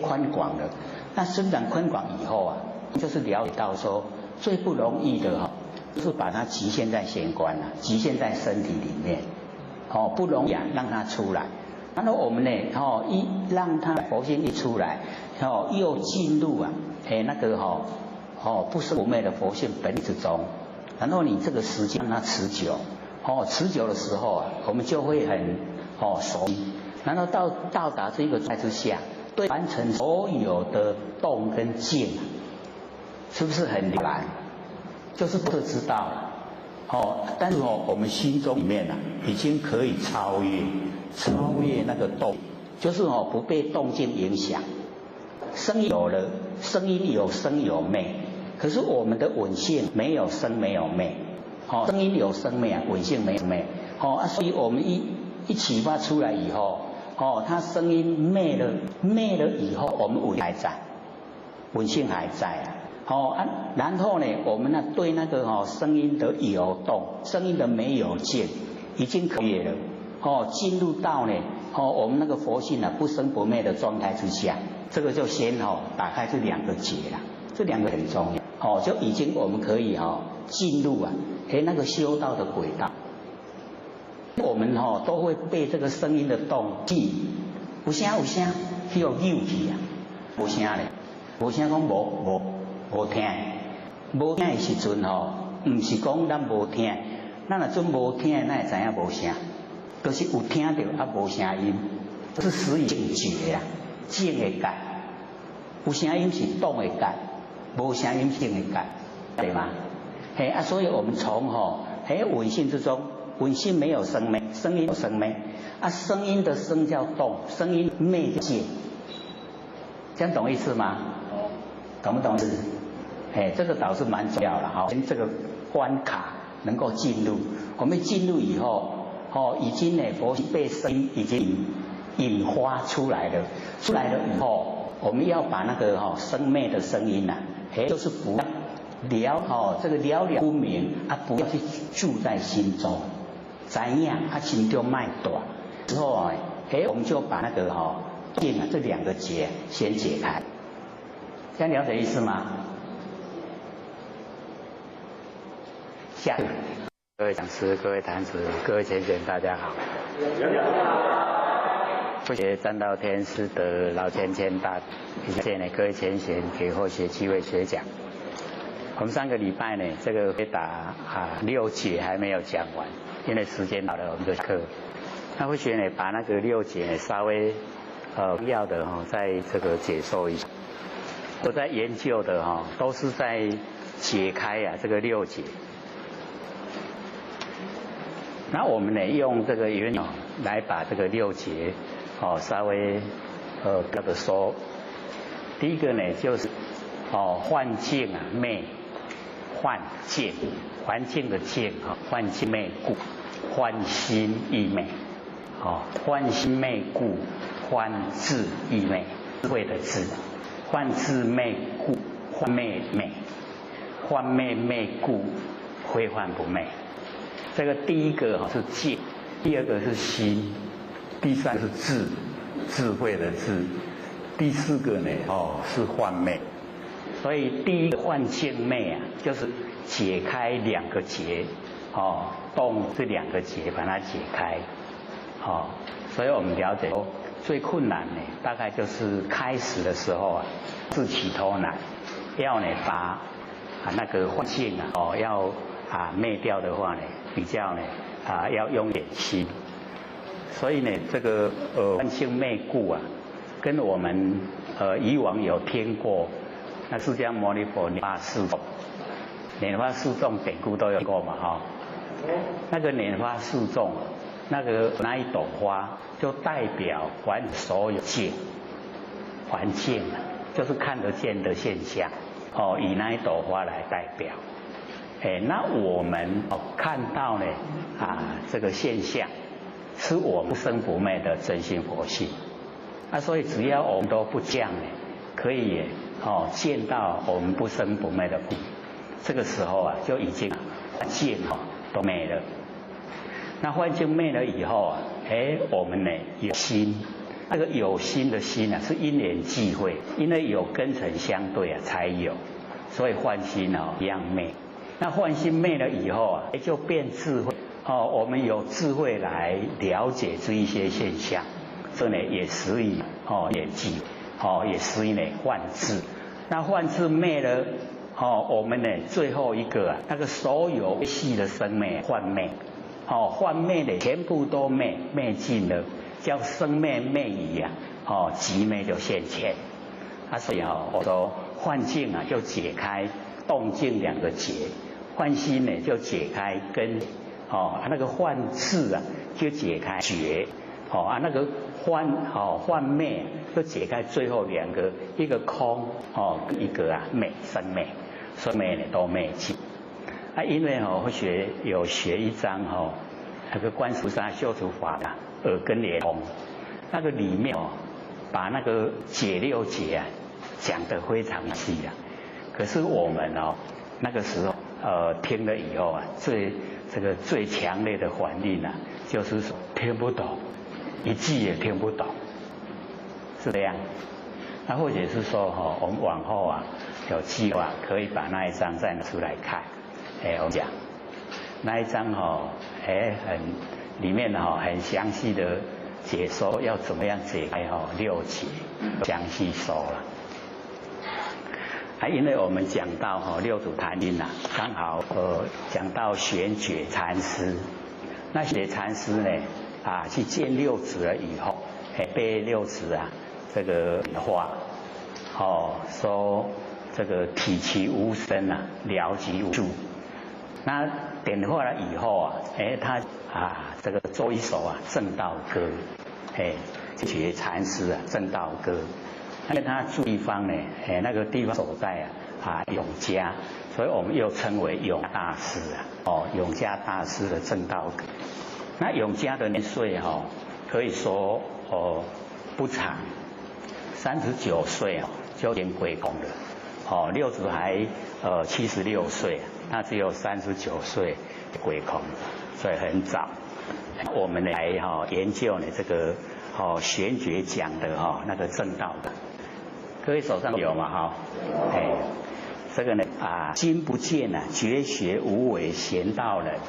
宽广了。那伸展宽广以后就是了解到说最不容易的就是把它局限在玄关局限在身体里面。不容易让它出来，然后我们呢，一让它佛性一出来，又进入那个不生不灭的佛性本之中，然后你这个时间让它持久，持久的时候我们就会很熟悉，然后到达这个状态之下，对完成所有的动跟静，是不是很了然？就是不知道了。但是我们心中里面已经可以超越那个动，就是不被动静影响。声音有了，声音有生有灭，可是我们的闻性没有生没有灭，哦，声音有生灭啊，稳性没生灭。哦啊，所以我们一启发出来以后，哦，它声音灭了以后，我们稳还在，稳性还在啊。哦啊，然后呢，我们呢对那个声音的有动，声音的没有见，已经可以了。哦，进入到呢我们那个佛性不生不灭的状态之下，这个就先打开这两个结了，这两个很重要。就已经我们可以进入那个修道的轨道。我们都会被这个声音的动记，有声，去有扭去啊，无声咧，无声讲无听，无听的时阵唔是讲咱无听，咱若准无听，咱会知影无声，就是有听到无声音，是属于正觉啊，正的觉，有声音是动的觉，无声音是正的觉，对吗？所以我们从稳性之中。稳性没有生灭，声音有生灭啊，声音的声叫动，声音灭叫静，这样懂意思吗？懂不懂意思？这个倒是蛮重要的哈，这个关卡能够进入，我们进入以后，已经佛被声音已经引发出来了，以后，我们要把那个生灭的声音就是不要这个了了不明啊，不要去住在心中。知影心中脉大之后我们就把那个定这两个结先解开，这样了解意思吗？下各位讲师、各位坛子、各位贤贤，大家好。不学占道天师的老千大，谢谢各位贤贤给后学机会学讲。我们上个礼拜呢，这个回答6节还没有讲完。因为时间到了，我们就下课。那会学呢，把那个6节呢稍微要的再这个解说一下。我在研究的都是在解开这个6节。那我们呢用这个原理来把这个6节稍微这个说。第一个呢就是幻境昧，幻境。环境的境幻境昧故，欢心亦昧。欢心昧故，欢智亦昧。智慧的智，欢智昧故，欢昧昧。欢昧昧故，非欢不昧。这个第一个是境，第二个是心，第三个是智慧的智，第四个呢是幻昧。所以第一个幻境昧就是解开两个结，动这两个结把它解开，所以我们了解最困难呢，大概就是开始的时候自起头难，要呢把那个幻境要灭掉的话呢，比较呢要用点心，所以呢这个幻境昧故跟我们以往有听过。那释迦牟尼佛拈花示众，拈花示众典故都有过嘛那个拈花示众，那一朵花就代表完所有境，环境就是看得见的现象，以那一朵花来代表。那我们看到呢这个现象，是我们不生不灭的真心佛性。所以只要我们都不降呢，可以见到我们不生不灭的佛，这个时候就已经境都没了。那幻境灭了以后我们呢有心，那个有心的心是因缘际会，因为有根尘相对才有，所以幻心一样灭。那幻心灭了以后就变智慧，我们有智慧来了解这一些现象，这呢也使以也即也使以呢幻智。那幻智灭了我们呢最后一个那个所有细的生灭幻灭，幻灭的全部都灭尽了，叫生灭灭已即灭就现前。所以我说幻境就解开动静两个结，幻心呢就解开根，那个幻智就解开觉，那个幻灭就解开最后两个，一个空一个灭生灭，生灭呢都灭尽。因为我学一章那个观世菩萨修持法的耳根连通，那个里面把那个解六解讲得非常细可是我们那个时候听了以后最强烈的反应就是说听不懂，一句也听不懂，是这样。那或者是说我们往后有计划可以把那一章再拿出来看，我讲那一章里面很详细的解说要怎么样解开六解，详细说了。因为我们讲到六祖坛经刚好讲到玄觉禅师，那玄觉禅师呢去见六祖了以后，被六祖这个话说这个体其无声了即无住。那点化了以后他这个做一首正道歌，学禅师正道歌。因为他住地方呢，那个地方所在永嘉，所以我们又称为永大师永嘉大师的正道歌。那永嘉的年岁可以说不长，39岁就已经归空了。六祖还76岁，他只有39岁归空，所以很早。我们来研究呢这个玄觉讲的那个正道的。各位手上有吗？这个呢今不见觉学无为贤道人。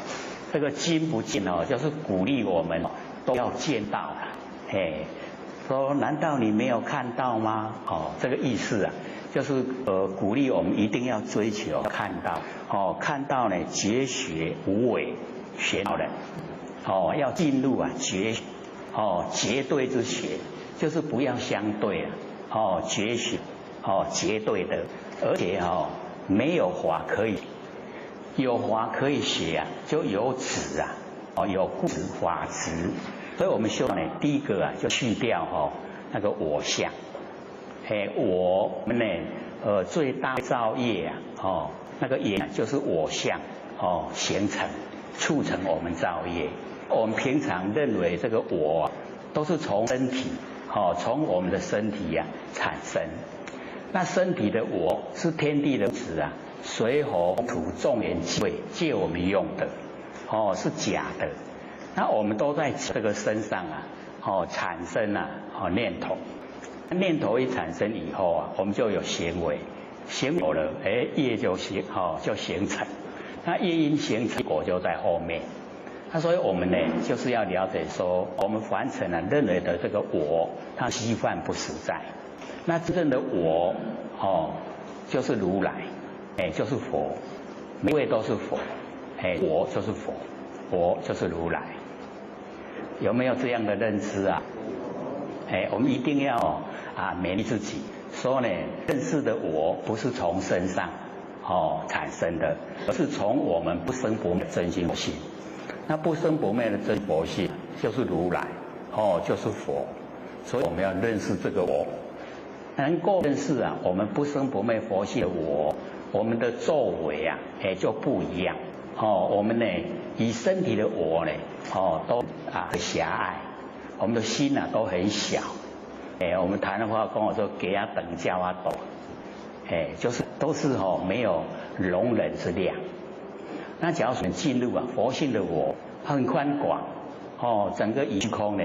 这个今不见就是鼓励我们都要见到了。说难道你没有看到吗？这个意思就是鼓励我们一定要追求看到看到呢觉学无为贤道人。要进入觉绝对之学，就是不要相对绝学绝对的，而且没有法可以，有法可以学就有止有固执法执。所以我们修呢，第一个就去掉那个我相。我们呢最大造业那个业就是我相形成促成我们造业。我们平常认为这个我都是从身体从我们的身体产生。那身体的我是天地的物质水火土众缘气味借我们用的是假的。那我们都在这个身上产生念头。念头一产生以后我们就有行为，行有了业就形成。那业因形成，果就在后面。那所以我们呢就是要了解说，我们凡尘认为的这个我，它虚幻不实在。那真正的我就是如来，就是佛，每位都是佛，我就是佛，我就是如来。有没有这样的认知我们一定要勉励自己，说呢认识的我不是从身上产生的，而是从我们不生不灭的真心佛性。那不生不灭的真佛性就是如来就是佛。所以我们要认识这个我，能够认识我们不生不灭佛性的我们的作为就不一样我们呢以身体的我呢都很狭隘，我们的心都很小。我们谈的话跟我说给等叫斗，就是都是没有容忍之量。那假如说进入佛性的我很宽广整个虚空呢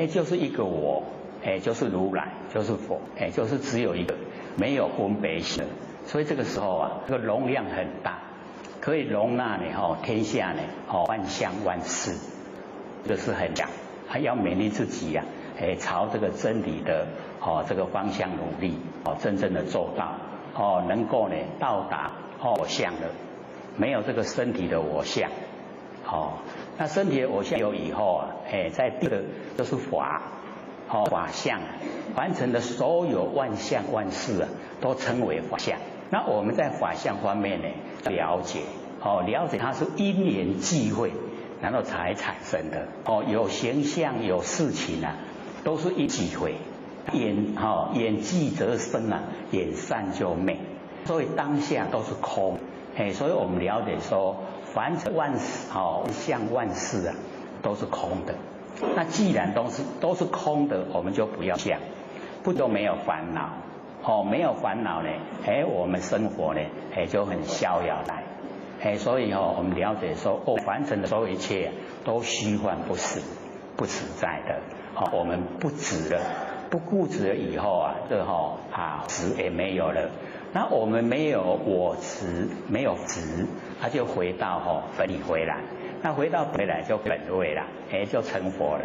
就是一个我，就是如来，就是佛，就是只有一个，没有分别心。所以这个时候这个容量很大，可以容纳呢天下呢万象万事，这是很强。还要勉励自己朝这个真理的这个方向努力真正的做到能够呢到达我相的。没有这个身体的我相那身体的我相有以后在第二个就是法法相完成的所有万象万事都称为法相。那我们在法相方面呢了解了解它是因缘际会然后才产生的有形象有事情都是一际会，缘际则生缘散就灭，所以当下都是空，所以我们了解说，凡尘万事相万事啊，都是空的。那既然都是空的，我们就不要想，不就没有烦恼，没有烦恼呢，我们生活呢，就很逍遥来，所以我们了解说，凡尘的所有一切都虚幻不实，不实在的，我们不执了，不固执了以后啊，这执也没有了。那我们没有我执，没有执，它就回到本体回来。那回到回来就本位了，就成佛了。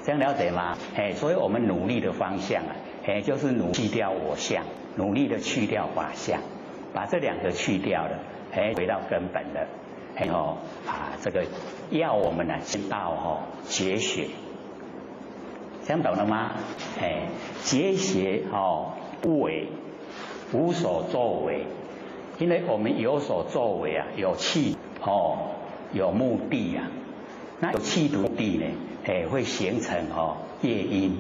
这样了解吗？所以我们努力的方向啊，就是去掉我相，努力的去掉法相，把这两个去掉了，回到根本了。这个要我们呢，先到觉学，这样懂了吗？觉学不为，无所作为，因为我们有所作为啊，有气有目的啊，那有气目的呢，会形成业因。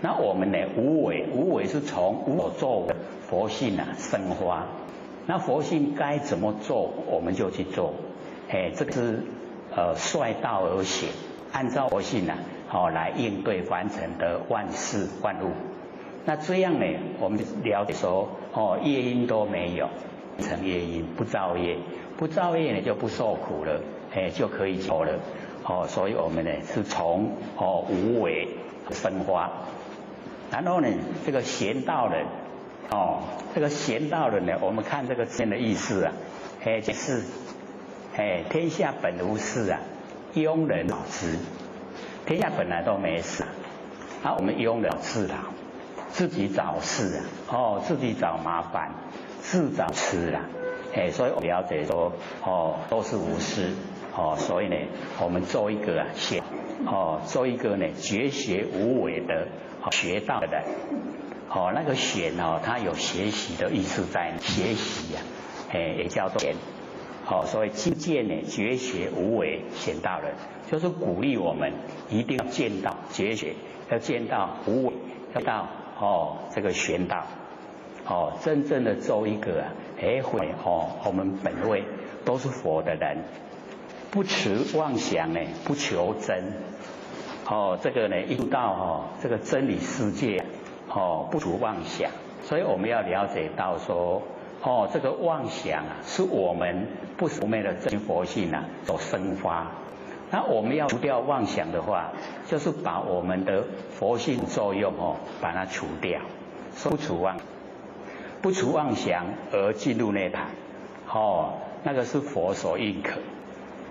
那我们呢，无为，无为是从无所作为的佛性啊生发。那佛性该怎么做，我们就去做。这个是率道而行，按照佛性啊，来应对凡尘的万事万物。那这样呢，我们了解说，业因都没有，成业因，不造业，不造业呢就不受苦了，就可以走了。所以我们呢是从无为生发，然后呢这个贤道人，这个贤道人呢，我们看这个字的意思啊，就是天下本无事啊，庸人扰之。天下本来都没事啊，我们庸人自扰，自己找事啊，自己找麻烦，自找吃啊，所以我了解说，都是无事，所以呢，我们做一个贤，做一个呢觉学无为的学道的人，那个贤它有学习的意思在，学习啊，也叫做贤。所以今见呢，觉学无为贤道人，就是鼓励我们一定要见到觉学，要见到无为，要到这个玄道，真正的做一个我们本位都是佛的人，不持妄想呢，不求真，这个呢一入到这个真理世界，不除妄想，所以我们要了解到说。这个妄想啊，是我们不熟昧的真佛性啊所生发。那我们要除掉妄想的话，就是把我们的佛性作用把它除掉，不除妄想而进入内坛。那个是佛所认可，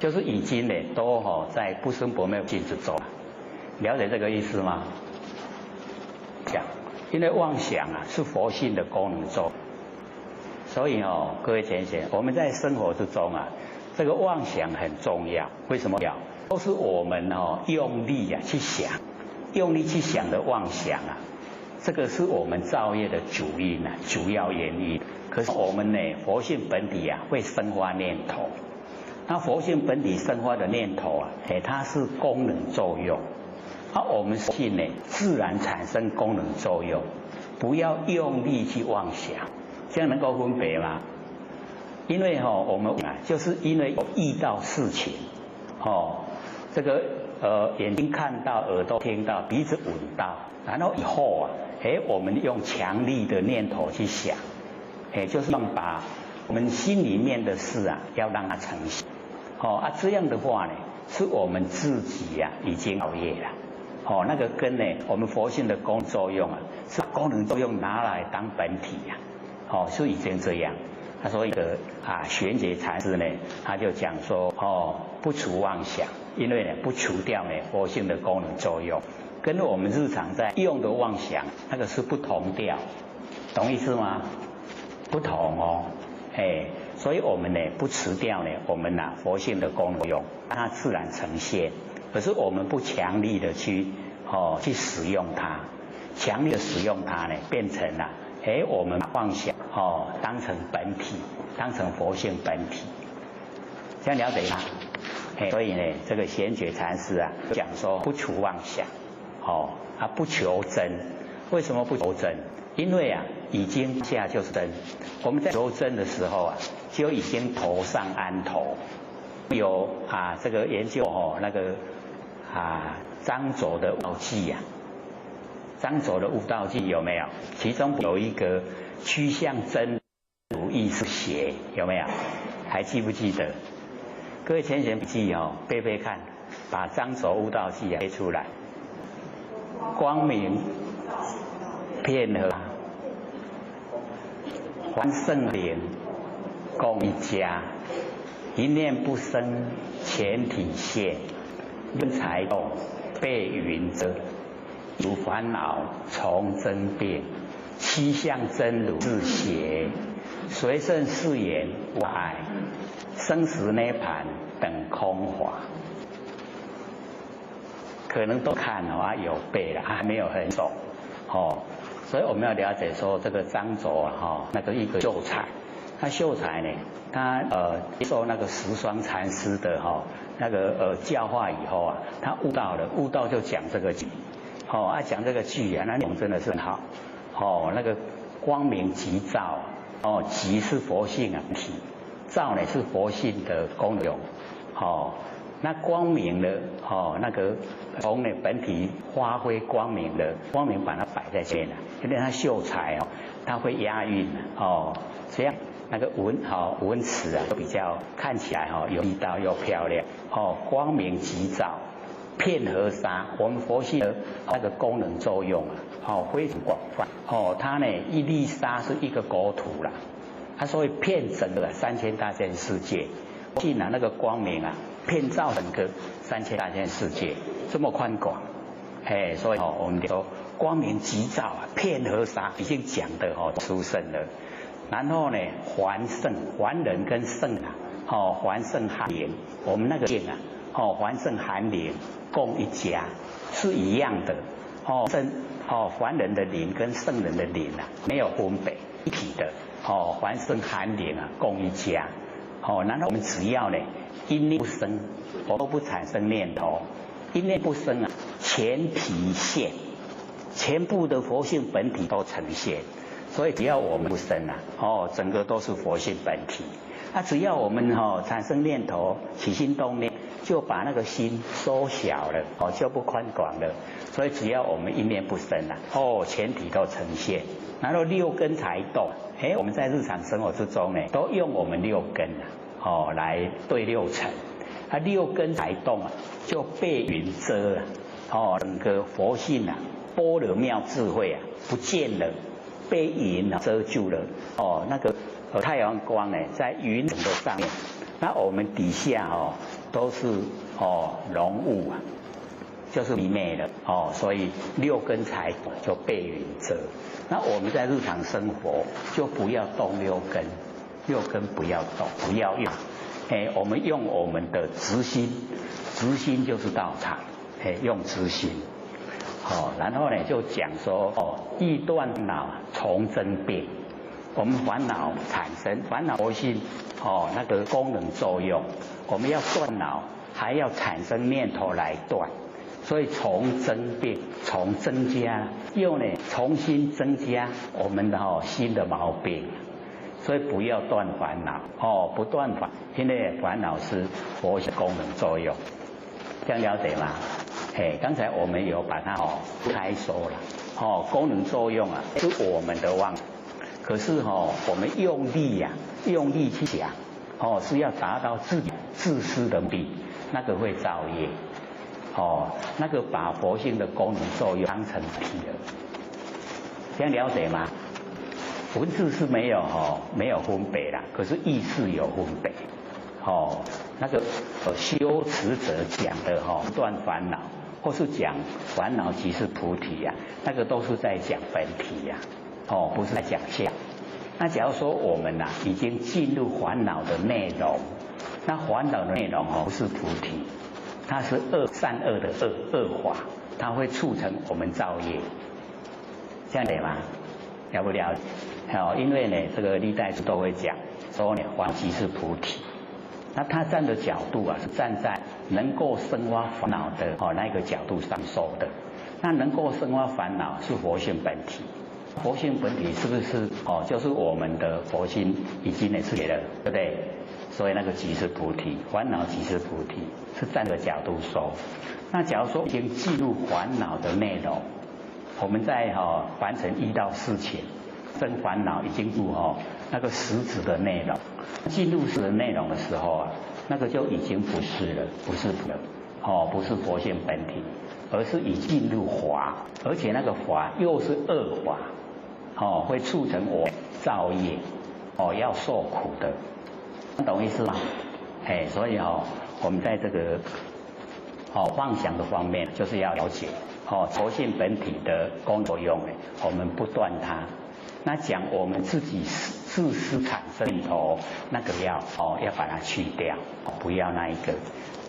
就是已经呢都在不生不灭境之中。了解这个意思吗？因为妄想啊是佛性的功能作用。所以各位贤贤，我们在生活之中啊，这个妄想很重要。为什么要？都是我们用力去想，用力去想的妄想啊，这个是我们造业的主因啊，主要原因。可是我们呢，佛性本体啊，会生发念头。那佛性本体生发的念头啊，它是功能作用。我们性呢，自然产生功能作用，不要用力去妄想。这样能够分别吗？因为我们就是因为有遇到事情，这个眼睛看到，耳朵听到，鼻子闻到，然后以后啊，我们用强力的念头去想，就是把我们心里面的事啊，要让它成型。这样的话呢，是我们自己啊已经熬夜了。那个根呢，我们佛性的功能作用啊，是把功能作用拿来当本体呀。是已经这样。所以玄觉禅师呢，他就讲说不除妄想，因为呢不除掉呢佛性的功能作用，跟我们日常在用的妄想那个是不同调，懂意思吗？不同所以我们呢不除掉呢我们佛性的功能用，让它自然呈现。可是我们不强力的去使用它，强力的使用它呢，变成了我们把妄想当成本体，当成佛性本体，这样了解吗？所以呢，这个贤觉禅师啊讲说不除妄想，不求真。为什么不求真？因为已经下就是真。我们在求真的时候啊，就已经头上安头。有这个研究那个张轴的悟道记啊，张轴的悟道记有没有？其中有一个趋向真如意识邪，有没有？还记不记得？各位浅显笔记背背看，把张轴悟道记背出来。光明遍和还圣灵共一家，一念不生前体现，论财动被云遮，有烦恼从真变，七相真如自邪，随顺誓言无碍，生死涅盘等空华。可能都看有背了，还没有很懂所以我们要了解说这个张轴那个一个秀才，他秀才呢，他接受那个十双禅师的那个教化以后啊，他悟道就讲这个句讲这个句那内容真的是很好那个光明即照即是佛性体，照呢是佛性的功能那光明的那个从呢本体发挥光明的光明，把它摆在前面了，因为他秀才他会押韵这样那个文词都比较看起来有力道又漂亮光明即照，遍和沙，我们佛性的那个功能作用非常广泛它呢一粒沙是一个国土啦，它所以遍整个3000大千世界，尽那个光明遍照整个3000大千世界，这么宽广所以我们说光明即照遍和沙已经讲的殊胜了。然后呢还圣还人跟圣还圣含灵，我们那个境还圣含灵共一家是一样的还人的灵跟圣人的灵没有分别，一体的还圣含灵共一家然后我们只要呢一念不生，我都不产生念头，一念不生全体现，全部的佛性本体都呈现。所以只要我们不生整个都是佛性本体。只要我们产生念头，起心动念，就把那个心缩小了就不宽广了。所以只要我们一念不生全体都呈现。然后6根才动我们在日常生活之中呢，都用我们6根来对6尘6根才动就被云遮整个佛性般若妙智慧不见了，被云遮住了那个太阳光呢在云层的上面，那我们底下都是浓雾就是迷昧了所以6根才就被云遮。那我们在日常生活就不要动6根不要动，不要用我们用我们的直心，直心就是道场用直心然后呢就讲说欲断恼从真变，我们烦恼产生烦恼佛性那个功能作用，我们要断恼还要产生念头来断，所以从真变，从增加又呢重新增加我们的新的毛病。所以不要断烦恼不断烦，因为烦恼是佛性功能作用，这样了解吗？刚才我们有把它开说了功能作用是我们的妄，可是我们用力去讲是要达到自己自私的目的，那个会造业那个把佛性的功能作用当成体了，这样了解吗？文字是没有分别啦，可是意识有分别那个修持者讲的断烦恼，或是讲烦恼即是菩提那个都是在讲本体不是在讲相。那假如说我们已经进入烦恼的内容，那烦恼的内容不是菩提，它是善恶的恶法，它会促成我们造业，这样对吗？了不了解？因为呢，这个历代书都会讲说呢，烦即是菩提。那他站的角度是站在能够生发烦恼的那个角度上说的。那能够生发烦恼是佛性本体，佛性本体是不是就是我们的佛心已经也是了，对不对？所以那个即是菩提，烦恼即是菩提，是站个角度说。那假如说已经进入烦恼的内容，我们在凡尘遇到事情，生烦恼已经入那个实质的内容，进入实质的内容的时候啊，那个就已经不是了，不是了，不是佛性本体，而是已进入法，而且那个法又是恶法，会促成我造业，要受苦的，懂意思吗？所以我们在这个妄想的方面，就是要了解佛性本体的功作用，我们不断它。那讲我们自己自私产生念头，那个要把它去掉，不要那一个。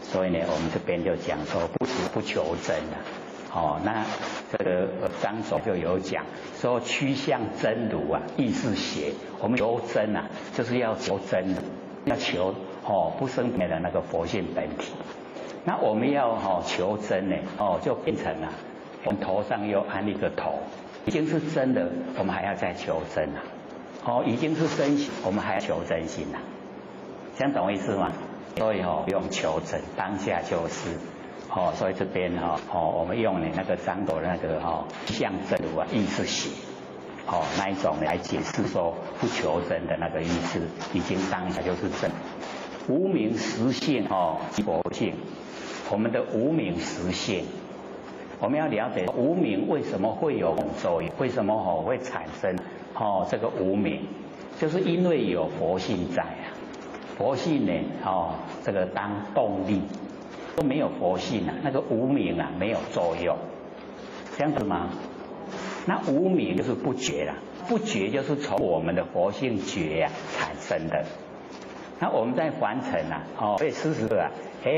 所以呢，我们这边就讲说不实不求真啊。那这个张总就有讲说趋向真如啊，亦是邪。我们求真啊，就是要求真的，要求不生灭的那个佛性本体。那我们要求真呢，就变成了我们头上又安一个头。已经是真的，我们还要再求真啊！已经是真心，我们还要求真心啊！这样懂我意思吗？所以不用求真，当下就是。所以这边我们用那个张斗的那个相真如啊，亦是邪。那一种来解释说不求真的那个意思，已经当下就是真。无明实性佛性，我们的无明实性。我们要了解无明为什么会有作用，为什么会产生这个无明，就是因为有佛性在啊。佛性呢这个当动力，都没有佛性啊，那个无明啊没有作用，这样子吗？那无明就是不觉啦，不觉就是从我们的佛性觉产生的。那我们在凡尘所以时时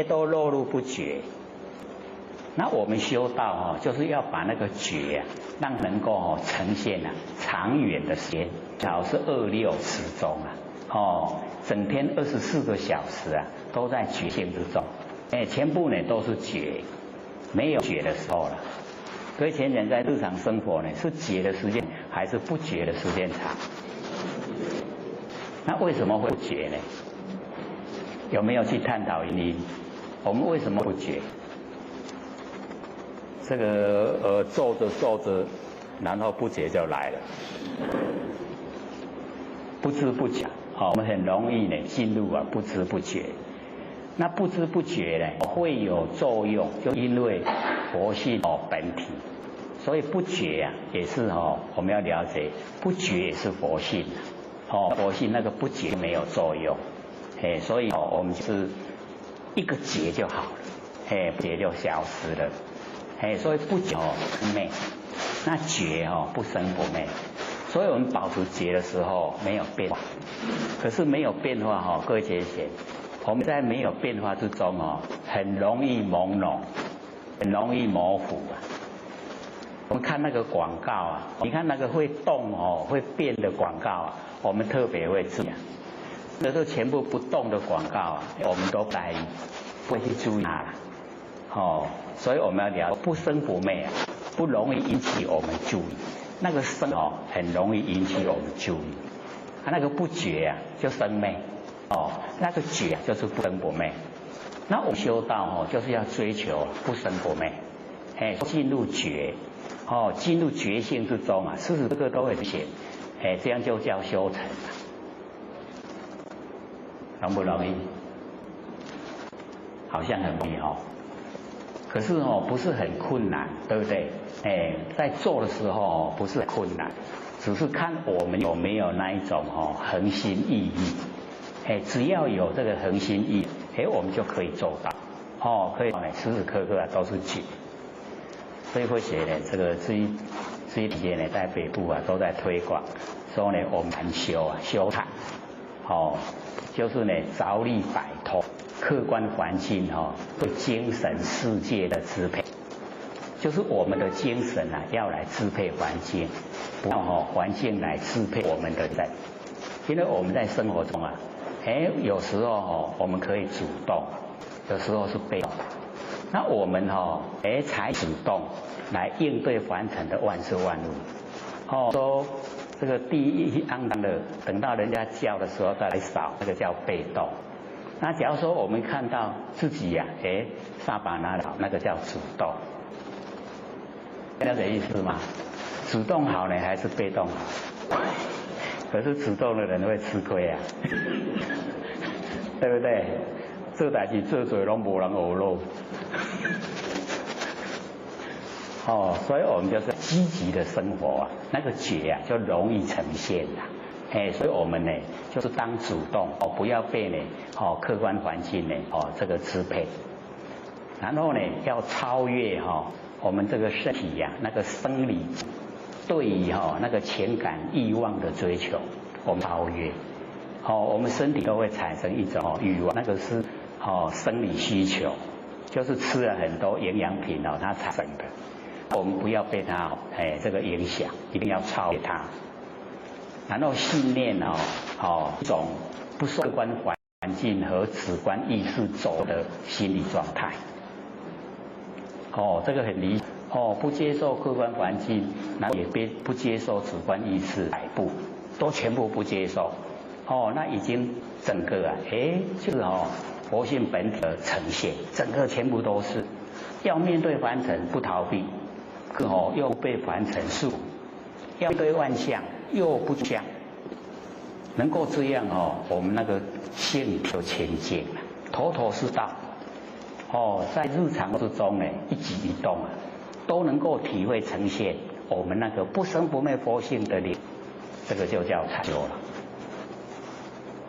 都落入不觉。那我们修道就是要把那个觉让能够呈现长远的时间，最好是26时中整天24个小时都在觉性之中，全部呢都是觉，没有觉的时候了。各位前人在日常生活呢，是觉的时间还是不觉的时间长？那为什么会不觉呢？有没有去探讨原因？我们为什么不觉？这个做着，然后不觉就来了，不知不觉，我们很容易呢进入不知不觉。那不知不觉呢会有作用，就因为佛性本体，所以不觉也是我们要了解，不觉也是佛性佛性那个不觉没有作用，所以我们就是一个觉就好了，不觉就消失了。所以不觉灭，那觉不生不灭，所以我们保持觉的时候没有变化。可是没有变化各位姐姐，我们在没有变化之中很容易朦胧，很容易模糊我们看那个广告你看那个会动会变的广告我们特别会注意那都全部不动的广告我们都不会去注意它了。所以我们要了解不生不灭不容易引起我们注意，那个生很容易引起我们注意，那个不觉就生灭那个觉就是不生不灭。那我们修道就是要追求不生不灭，进入觉进入觉性之中时时刻刻都会显，这样就叫修成容不容易？好像很容易可是不是很困难，对不对？在做的时候不是很困难，只是看我们有没有那一种恒心毅力。只要有这个恒心毅力，我们就可以做到。可以时时刻刻都是觉。所以会写呢，这个这一节呢，在北部都在推广，说呢我们禅修修禅，就是呢着力摆脱客观环境对精神世界的支配，就是我们的精神要来支配环境，不要环境来支配我们的人。因为我们在生活中有时候我们可以主动，有时候是被动。那我们采主动来应对凡尘的万事万物，说这个地一肮脏的，等到人家叫的时候再来扫，那个叫被动。那假如说我们看到自己呀，扫把拿好，那个叫主动。了解意思吗？主动好呢，还是被动好？可是主动的人会吃亏啊，对不对？做代志做做拢无人学咯。所以我们就是积极的生活啊，那个觉啊就容易呈现啦。所以我们呢就是当主动不要被呢客观环境呢这个支配，然后呢要超越我们这个身体呀那个生理对于那个情感欲望的追求，我们超越。我们身体都会产生一种欲望，那个是生理需求，就是吃了很多营养品它产生的。我们不要被它这个影响，一定要超越它。然后训练一种不受客观环境和主观意识走的心理状态。这个很理解。不接受客观环境，然后也不接受主观意识摆布，都全部不接受。那已经整个就是佛性本体的呈现，整个全部都是要面对凡尘不逃避，又被凡尘束缚，要面对万象又不相，能够这样我们那个心就前进了，头头是道。在日常之中呢，一举一动都能够体会呈现我们那个不生不灭佛性的力，这个就叫禅修了。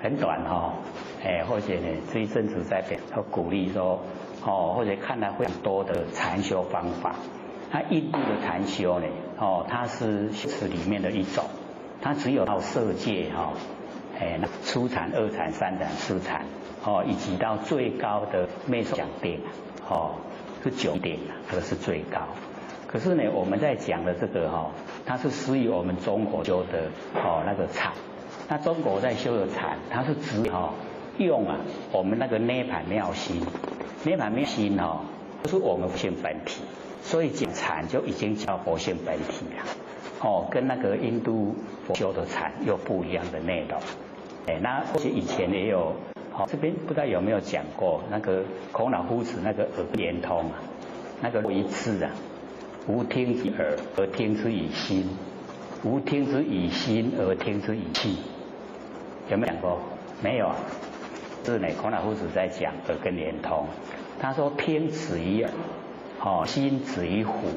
很短或者呢这一阵子在鼓励说或者看到非常多的禅修方法。那印度的禅修呢它是修持里面的一种，它只有到色界初禅、二禅、三禅、四禅以及到最高的灭受想定是9定这个是最高。可是呢我们在讲的这个它是属于我们中国修的那个禅。那中国在修的禅，它是只用我们那个涅槃妙心，涅槃妙心就是我们佛性本体，所以讲禅就已经叫佛性本体了。跟那个印度佛修的禅又不一样的内容。那或许以前也有这边不知道有没有讲过那个孔老夫子那个耳连通那个一次无听之耳而听之以心，无听之以心而听之以气，有没有讲过？没有是呢孔老夫子在讲耳根连通，他说听止于耳，心止于หู，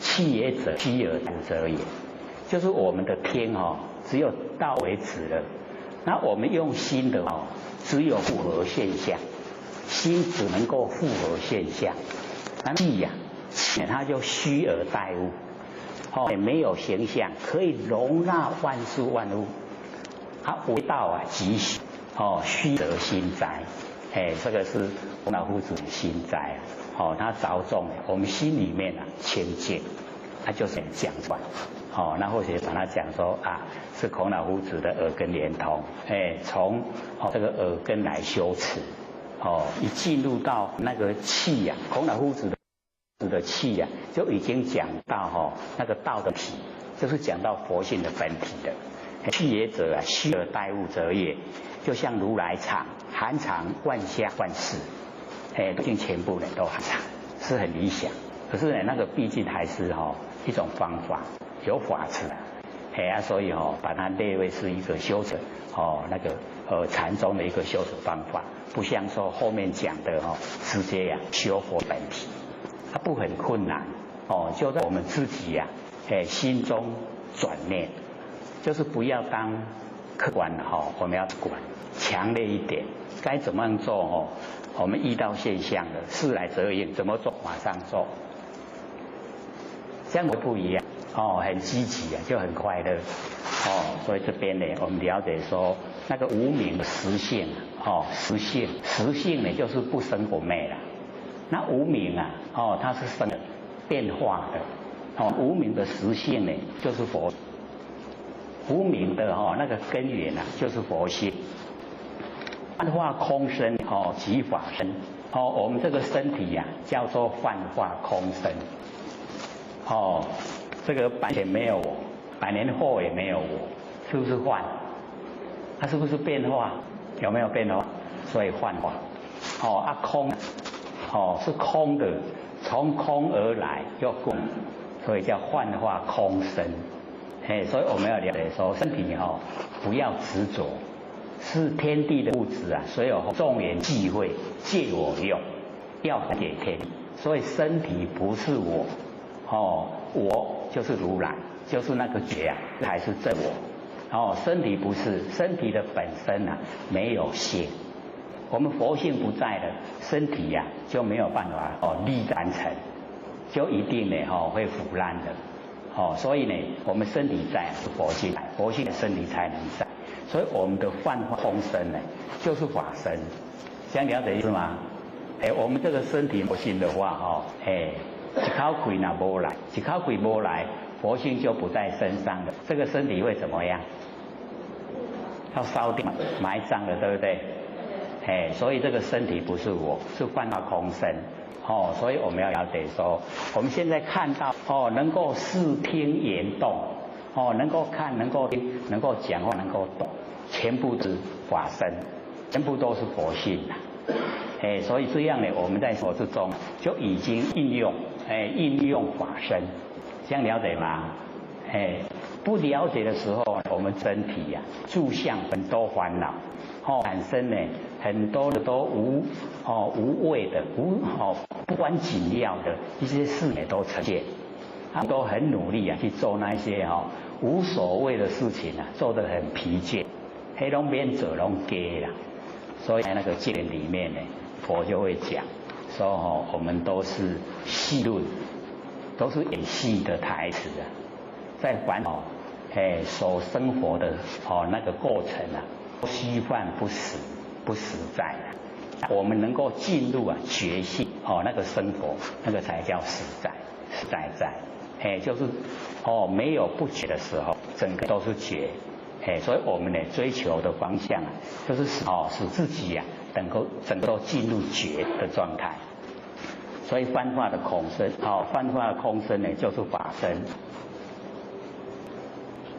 气也者虚而不则也。就是我们的听只有到为止了，那我们用心的只有复合现象，心只能够复合现象，那气它就虚而待物，也没有形象，可以容纳万事万物。它为道即虚，虚则心哉。这个是孔老夫子的心哉他着重我们心里面清净，他就是讲出来。那或许把它讲说是孔老夫子的耳根连通，从这个耳根来修持，一进入到那个气孔老夫子的气就已经讲到那个道的体，就是讲到佛性的本体的。气也者虚而待物者也，就像如来藏，含藏万象万事，毕竟全部人都含藏，是很理想。可是呢，那个毕竟还是一种方法，有法持，所以把它列为是一个修持那个禅宗的一个修持方法，不像说后面讲的直接修佛本体，它不很困难就在我们自己心中转念，就是不要当客观我们要管强烈一点，该怎么样做我们遇到现象了，事来则应，怎么做马上做，这样会不一样很积极就很快乐所以这边呢，我们了解说那个无明的实性实性呢就是不生不灭了。那无明它是生的变化的无明的实性呢就是佛，无明的那个根源就是佛性。幻化空身即法身我们这个身体叫做幻化空身这个完全没有我100年后也没有我，是不是幻？它是不是变化？有没有变化？所以幻化。空，是空的，从空而来又空，所以叫幻化空生。所以我们要了解说，身体不要执着，是天地的物质啊，所有众缘际会借我用，要给天地。所以身体不是我，我就是如来，就是那个觉啊，还是真我。身体不是，身体的本身啊没有性，我们佛性不在了，身体呀就没有办法立完成，就一定呢会腐烂的。所以呢，我们身体在是佛性在，佛性的身体才能在。所以我们的幻化空身呢，就是法身，这样了解意思吗？我们这个身体佛性的话，一口气那没来，一口气没来，佛性就不在身上了。这个身体会怎么样？要烧掉、埋葬了，对不对？所以这个身体不是我，是幻化空身。所以我们要了解说，我们现在看到能够视听言动，能够看、能够听、能够讲话、能够动，全部是法身，全部都是佛性的。所以这样呢，我们在生活之中就已经应用法身，这样了解吗？不了解的时候，我们身体呀，住相很多烦恼，产生呢很多的都无谓的不关紧要的一些事也都呈现，他们都很努力啊去做那些无所谓的事情啊，做得很疲倦，黑龙边走龙给啦。所以在那个经典里面呢，佛就会讲说我们都是戏论，都是演戏的台词啊，在烦恼所生活的那个过程啊，虚幻不实在的。我们能够进入觉性那个生活，那个才叫实在，就是没有不觉的时候，整个都是觉。所以我们呢追求的方向就是使自己整个都进入觉的状态。所以幻化的空身，幻化的空身呢就是法身。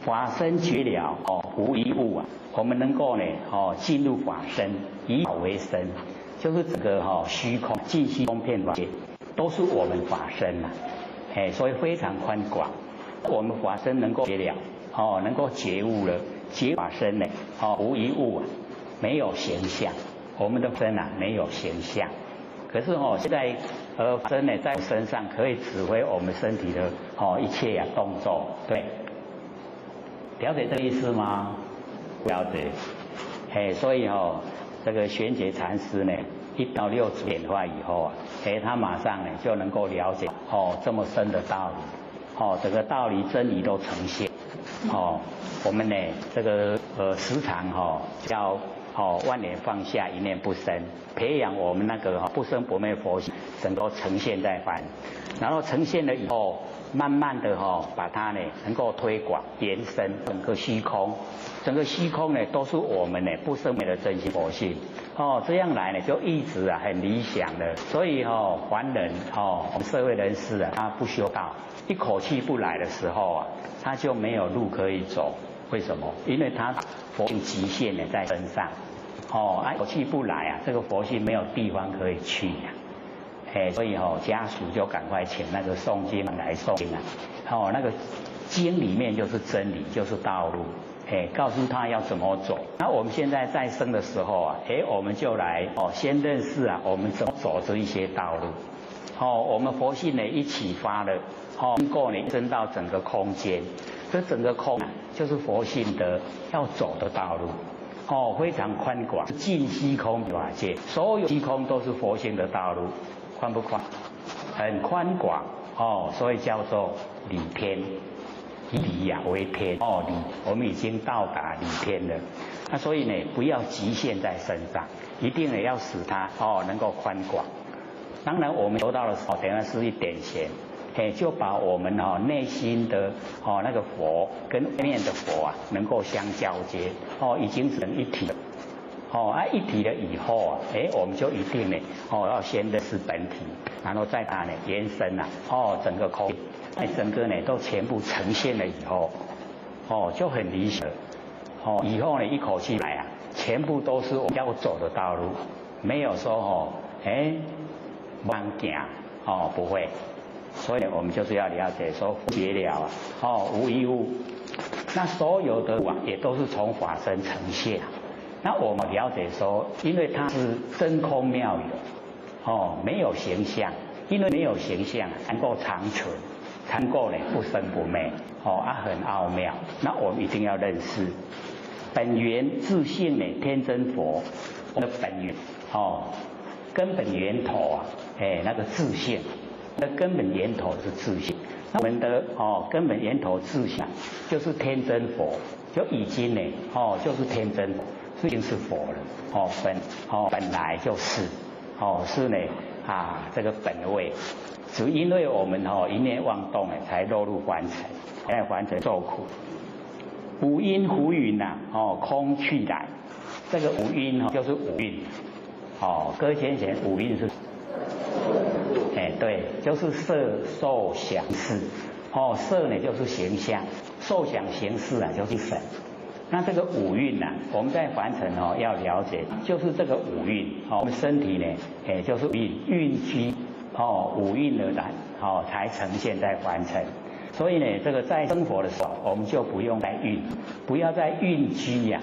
法身觉了无一物啊，我们能够呢进入法身，以法为身，就是整个虚空尽虚空遍法界都是我们法身所以非常宽广。我们法身能够觉了能够觉悟了，觉法身呢无一物啊，没有形象。我们的身没有形象，可是现在法身呢在身上可以指挥我们身体的一切动作，对。了解这个意思吗？了解。所以这个玄觉禅师呢，1到6次点化以后他马上呢就能够了解这么深的道理，整个道理真理都呈现。我们呢这个时常叫万念放下，一念不生，培养我们那个不生不灭佛性，整个呈现在凡，然后呈现了以后，慢慢的把它呢能够推广延伸整个虚空，整个虚空呢都是我们呢不生灭的真心佛性。这样来呢就一直很理想的。所以凡人我们社会人士他不修道，一口气不来的时候他就没有路可以走。为什么？因为他佛性极限呢在身上，一口气不来这个佛性没有地方可以去所以家属就赶快请那个诵经来诵经那个经里面就是真理，就是道路，告诉他要怎么走。那我们现在在生的时候我们就来先认识我们怎么走这一些道路。我们佛性呢一启发了，能够呢升到整个空间，这整个空就是佛性的要走的道路，非常宽广，尽虚空法界，所有虚空都是佛性的道路，宽不宽？很宽广所以叫做理天，以理为天理，我们已经到达理天了。那所以呢，不要局限在身上，一定呢要使它能够宽广。当然我们修到的时候，等下是一点闲，就把我们内心的那个佛跟外面的佛能够相交接，已经成一体了。一体了以后我们就一定呢要先认识本体，然后再把呢延伸整个空，整个呢都全部呈现了以后，就很理想了。以后呢一口气来啊，全部都是我们要走的道路，没有说慢行不会。所以我们就是要了解说别了无一物，那所有的物也都是从法身呈现。那我们了解说，因为它是真空妙有，没有形象，因为没有形象能够长存，能够呢不生不灭，很奥妙。那我们一定要认识本源自性呢，天真佛，我们的本源根本源头那个自性，那根本源头是自性。那我们的根本源头自性就是天真佛，就已经呢就是天真佛。已经是佛了，本来就是，是呢这个本位，只因为我们一念妄动才落入凡尘，才凡尘受苦。五阴浮云空去来，这个五阴就是五蕴，各位先贤，五蕴是，对，就是色受想识，色呢就是形象，受想行识就是神。那这个五蕴我们在凡尘要了解，就是这个五蕴我们身体呢，就是蕴居五蕴而来才呈现在凡尘。所以呢，这个在生活的时候，我们就不用再不要再蕴居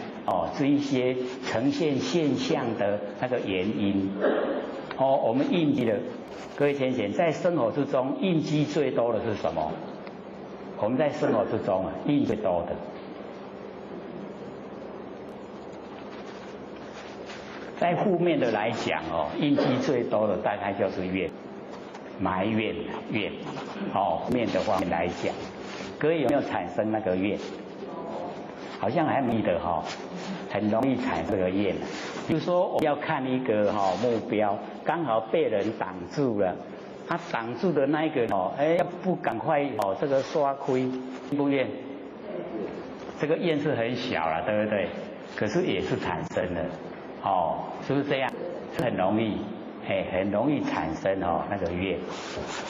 这一些呈现现象的那个原因我们蕴居的，各位先贤，在生活之中蕴居最多的是什么？我们在生活之中蕴最多的。在负面的来讲印记最多的大概就是怨、埋怨、面的方面来讲，各位有没有产生那个怨？好像还没的很容易产生这个怨。比如说我要看一个目标，刚好被人挡住了，他挡住的那一个要不赶快这个刷亏，不怨？这个怨是很小了，对不对？可是也是产生了。是不是这样？很容易，很容易产生那个怨。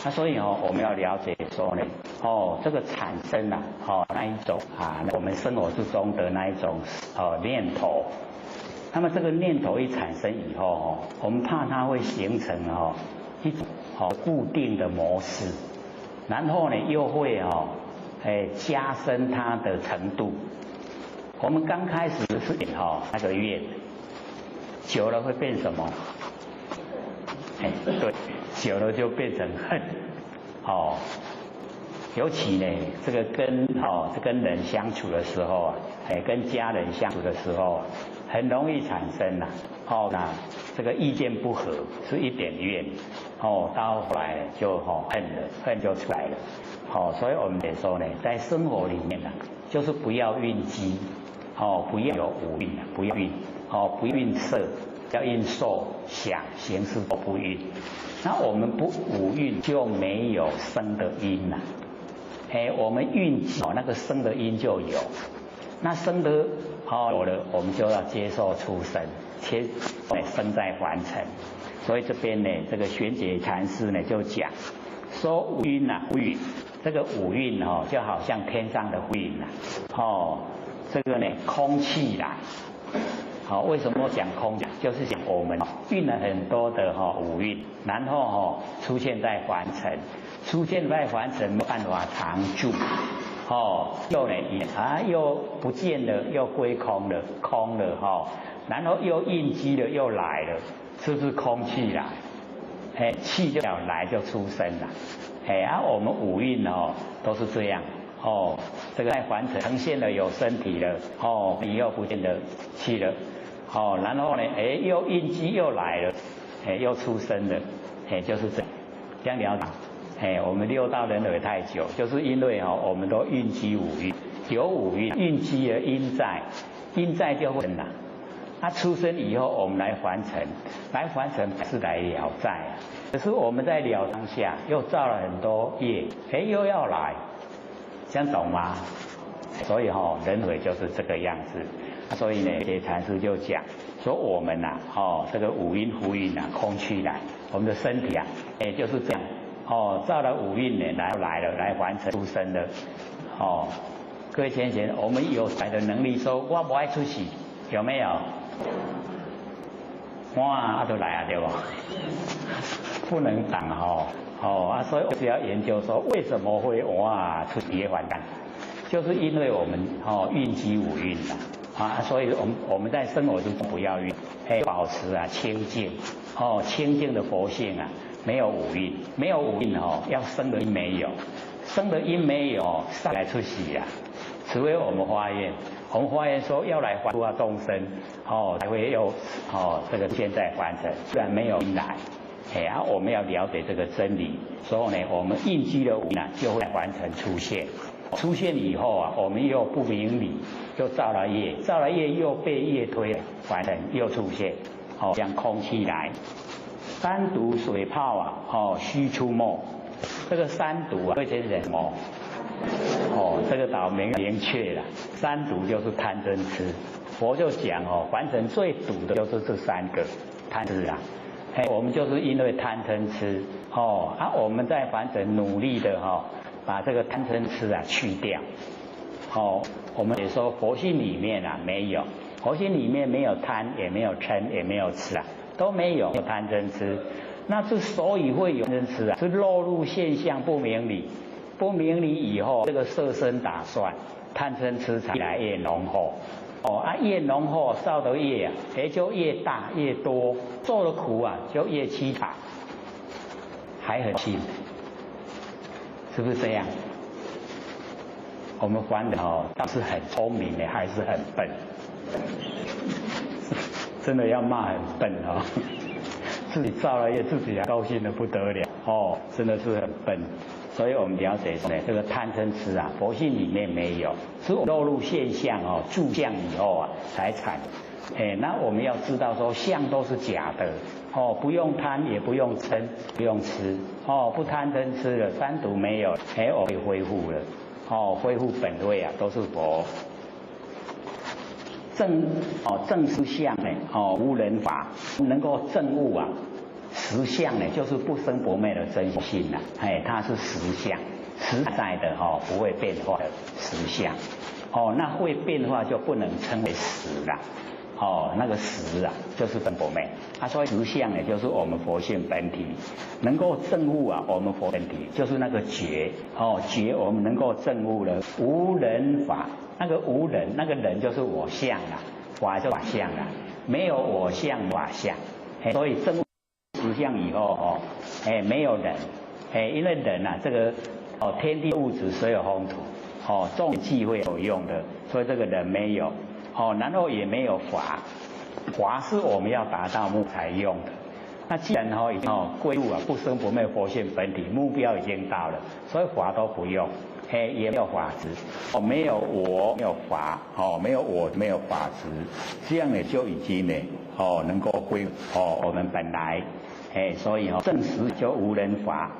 那所以我们要了解说呢，这个产生那一种我们生活之中的那一种念头。那么这个念头一产生以后我们怕它会形成一种固定的模式，然后呢又会加深它的程度。我们刚开始是那个怨。久了会变什么？对，久了就变成恨。尤其呢，这个跟人相处的时候跟家人相处的时候，很容易产生那这个意见不合是一点怨，到后来就恨就出来了。所以我们得说呢，在生活里面就是不要蕴积，不要有五蕴，不要蕴。不蕴色，要蕴受想行识都不蕴。那我们不五蕴就没有生的因我们蕴那个生的因就有，那生的有了，我们就要接受出生，生在凡尘。所以这边呢，这个玄觉禅师呢就讲说五蕴五蕴，这个五蕴就好像天上的云这个呢空气来。为什么讲空？就是讲我们蕴了很多的五蕴，然后出现在凡尘，出现在凡尘没办法常住，又呢又不见了，又归空了，空了然后又应机了，又来了，是不是空气来？气就来就出生了，我们五蕴都是这样。这个在凡尘呈现了有身体了，以后不见得气了。然后呢，又应机又来了，又出生了，就是这样了解。我们六道轮回太久，就是因为我们都蕴积五蕴，有五蕴，蕴积而因在，因在就会生了。出生以后，我们来凡尘是来了债可是我们在了当下又造了很多业，又要来，这样懂吗？所以轮回就是这个样子。所以呢，这禅师就讲说我们这个五蕴浮云空去来，我们的身体就是这样造了五蕴呢，来了来凡尘出生的各位先生，我们有才的能力说，我不爱出席，有没有？哇，都来啊，对吧？不能挡所以我只要研究说为什么会出邪还干，就是因为我们运机无运的所以我们在生活中不要运，保持清净清净的佛性没有五蕴，没有五蕴要生的因没有，生的因没有，上来出席除非我们发愿。我们发愿说要来还众生，才会有这个现在完成，不然没有因来。我们要了解这个真理，所以呢，我们应机的无就会完成出现。出现以后我们又不明理，又造了业，造了业又被业推完成，又出现。像空气来，三毒水泡须出没。这个三毒会是什么？这个倒明确了，三毒就是贪嗔痴。佛就讲凡尘最毒的就是这三个贪痴我们就是因为贪嗔痴我们在凡尘努力的把这个贪嗔痴去掉我们也说佛性里面没有，佛性里面没有贪，也没有嗔，也没有痴都没有贪嗔痴。那之所以会有贪嗔痴是落入现象不明理。不明理以后，这个色身打算，贪嗔痴才来越浓厚。越浓厚，造的业就越大越多，做的苦就越凄惨，还很轻，是不是这样？我们凡人倒是很聪明的，还是很笨，真的要骂很笨自己造了业，自己还高兴得不得了真的是很笨。所以我们了解说这个贪嗔痴佛性里面没有，是落入现象住相以后才产。那我们要知道说相都是假的不用贪，也不用嗔，不用痴不贪嗔痴了，三毒没有我可以恢复了恢复本位都是佛。正实相无人法，能够证悟实相就是不生不灭的真性它是实相，实在的不会变化的实相那会变化就不能称为实了那个实就是生不灭所以实相就是我们佛性本体，能够证悟我们佛本体就是那个觉觉我们能够证悟了无人法，那个无人，那个人就是我相法就法相没有我相法相所以证悟实相以后没有人因为人这个天地物质所有风土众忌讳有用的，所以这个人没有然后也没有法，法是我们要达到目才用的。那既然已经归入不生不灭佛性本体，目标已经到了，所以法都不用也没有法执没有我，没有法没有我，没有法执，这样就已经能够归我们本来所以正实就无人法，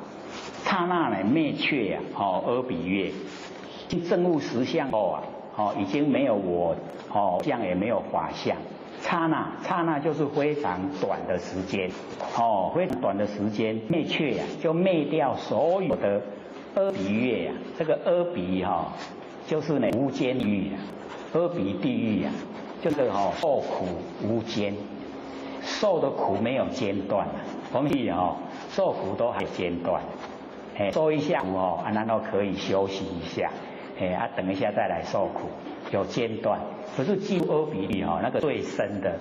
刹那灭却阿比月，证悟实相后已经没有我相，也没有法相。刹那就是非常短的时间非常短的时间灭却就灭掉所有的阿比月这个阿比就是无间地狱阿比地狱就是受苦无间，受的苦没有间断我们受苦都还有间断受一下苦然后可以休息一下等一下再来受苦，有间断。可是进入阿比里那个最深的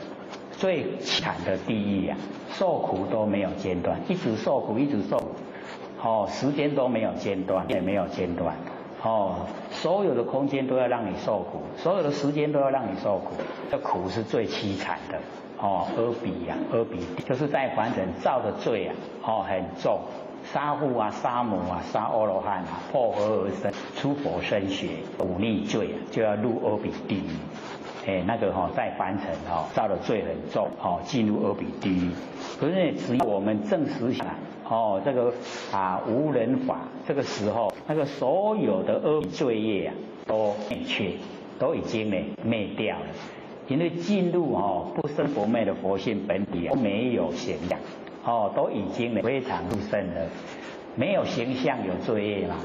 最惨的地狱受苦都没有间断，一直受苦一直受苦时间都没有间断，也没有间断所有的空间都要让你受苦，所有的时间都要让你受苦，这苦是最凄惨的阿比阿比就是在凡人造的罪很重，杀父杀母杀阿罗汉破和而生，出佛身血，忤逆罪就要入阿比地狱那个在凡尘造的罪很重进入阿比地狱。可是呢，只要我们正实下这个无人法，这个时候那个所有的阿比罪业都灭却，都已经灭掉了。因为进入不生不灭的佛性本体都没有形象都已经非常入圣了。没有形象有罪业吗？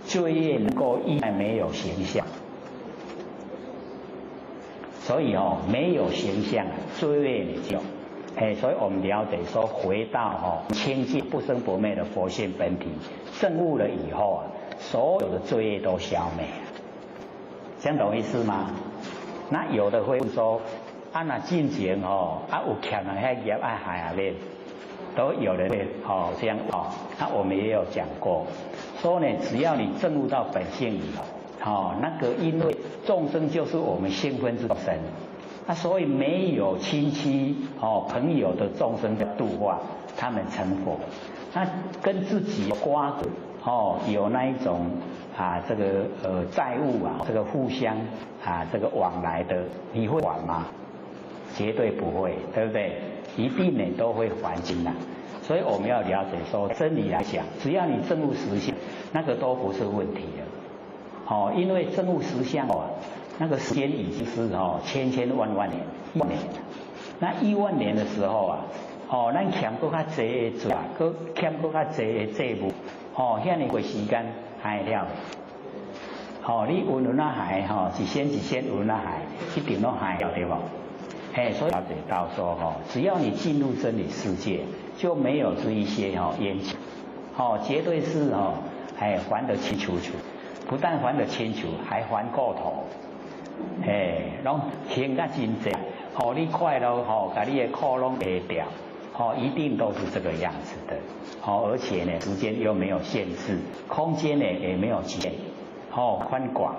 罪业能够依赖没有形象，所以没有形象，罪业也就。所以我们了解说，回到清净不生不灭的佛性本体，证悟了以后所有的罪业都消灭了，这样懂意思吗？那有的会说，那进前有欠了那业爱害啊咧，都有人会这样那我们也有讲过，说呢，只要你证悟到本性以后，那个因为众生就是我们性分之众生。所以没有亲戚朋友的众生的度化，他们成佛。那跟自己瓜葛有那一种这个债务这个互相这个往来的，你会还吗？绝对不会，对不对？一定呢都会还清的。所以我们要了解说，真理来讲，只要你证悟实相，那个都不是问题了。因为证悟实相那个时间已经是千万年1万年，那1万年的时候咱欠搁较济的罪，搁欠搁较济的债务，遐尼个时间还了。你运海一仙运海，一定都还了，对不？所以了解到说只要你进入真理世界，就没有这一些冤情，绝对是还得清楚，不但还得清楚，还还过头。拢欠甲真济，你快乐把你的苦拢赔掉，一定都是这个样子的，而且呢，时间又没有限制，空间呢也没有极限，宽广，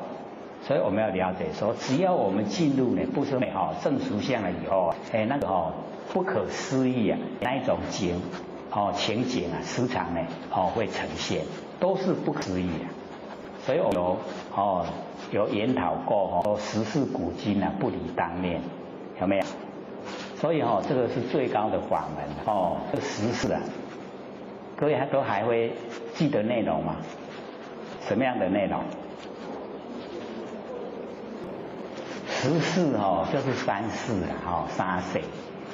所以我们要了解说，只要我们进入呢不生灭正实相了以后，那个不可思议那一种情景时常呢会呈现，都是不可思议所以我有研讨过说时事古今不离当念，有没有？所以这个是最高的法门这时事各位都还会记得内容吗？什么样的内容？时事就是三世三世，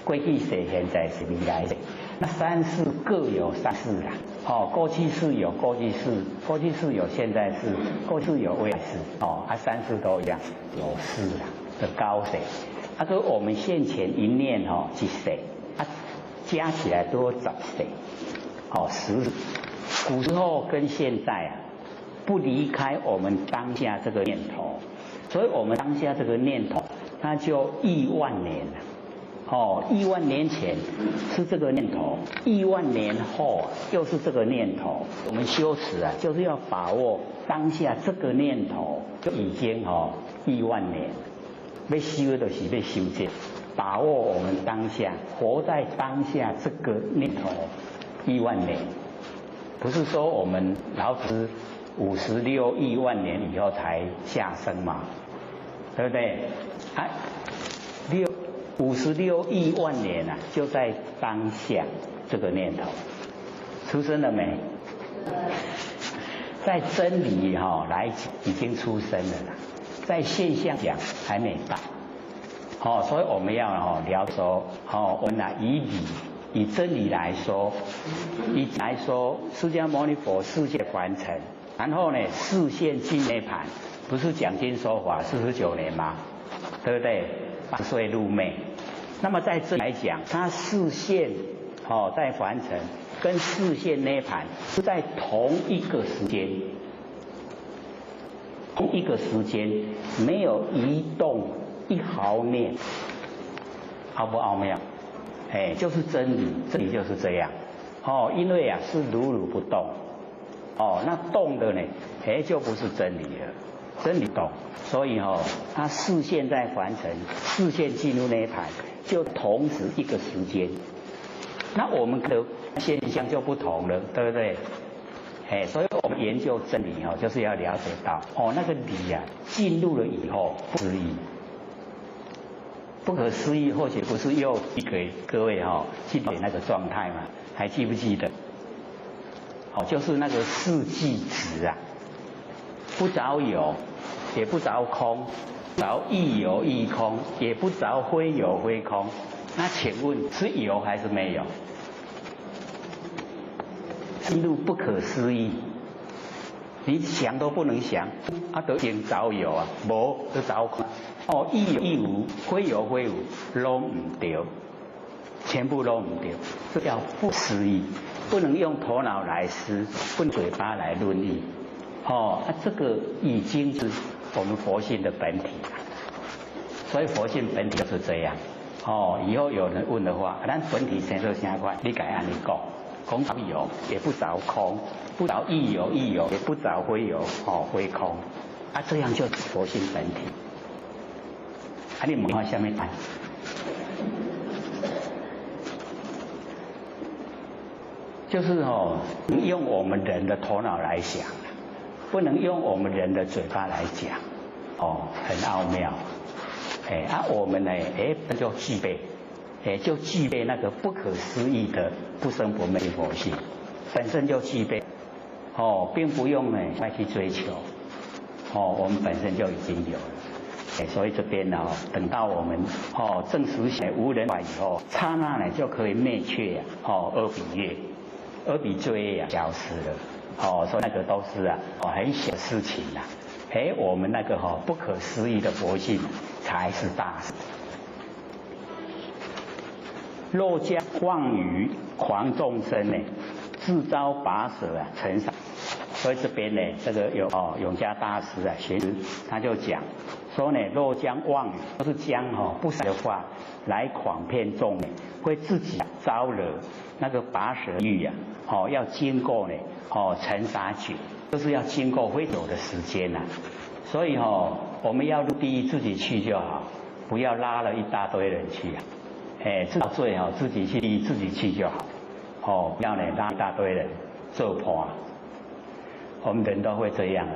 过去世、现在世、未来世。那三世各有三世过去世有过去世有现在世，过去有未来世三世都一样有世的高世跟我们现前一念一世加起来都有10世10世。古时候跟现在不离开我们当下这个念头，所以我们当下这个念头，它就亿万年了。亿万年前是这个念头，1万年后又是这个念头。我们修持就是要把握当下这个念头，就已经1万年。要修就是要修这，把握我们当下，活在当下这个念头1万年，不是说我们老子56亿万年以后才下生嘛，对不对？56亿万年就在当下这个念头出生了没？在真理来讲已经出生了啦，在现象讲还没到。所以我们要聊说我们以真理来说，释迦牟尼佛世界完成，然后呢示现尽涅盘，不是讲经说法49年吗？对不对？80岁入昧。那么在这来讲，它示现在凡尘跟示现涅盘是在同一个时间，没有移动1毫念，奥不奥妙？就是真理，真理就是这样。因为是如如不动，那动的呢，就不是真理了。真理动，所以它示现在凡尘，示现进入涅盘，就同时一个时间。那我们的现象就不同了，对不对？所以我们研究真理就是要了解到那个理进入了以后不可思议，不可思议，或许不是又给各位记得那个状态嘛？还记不记得？就是那个四季值不着有，也不着空，着亦有亦空，也不着非有非空。那请问是有还是没有？进入不可思议，你想都不能想，啊，都经早有啊，无都早看。哦，意有意无，非有非无，拢唔对，全部都唔对，这叫不思议，不能用头脑来思，不能嘴巴来论议。哦，这个已经是我们佛性的本体了。所以佛性本体就是这样。哦，以后有人问的话，咱本体成就啥款？你该按你讲，空找有，也不找空，不找亦有亦有，也不找非有，哦，非空。啊，这样就是佛性本体。啊，你问我下面谈。就是哦，用我们人的头脑来想，不能用我们人的嘴巴来讲，哦，很奥妙。我们呢，就具备，就具备那个不可思议的不生不灭的佛性，本身就具备，哦，并不用呢再去追求，哦，我们本身就已经有了。所以这边呢，等到我们证实起无人法以后，刹那呢就可以灭却阿比月。阿比追啊消失了，所以那个都是很小事情啦。我们那个不可思议的佛性才是大事。若将妄语狂众生呢，自招拔舌成杀。所以这边呢，这个有永嘉大师学师他就讲说呢，若将妄语，就是将不实的话来诳骗众呢，会自己招惹那个拔舌欲要经过呢尘沙诀，就是要经过会有的时间呐。所以我们要入地狱自己去就好，不要拉了一大堆人去自找罪自己去地狱自己去就好，不要呢拉一大堆人做破。我们人都会这样的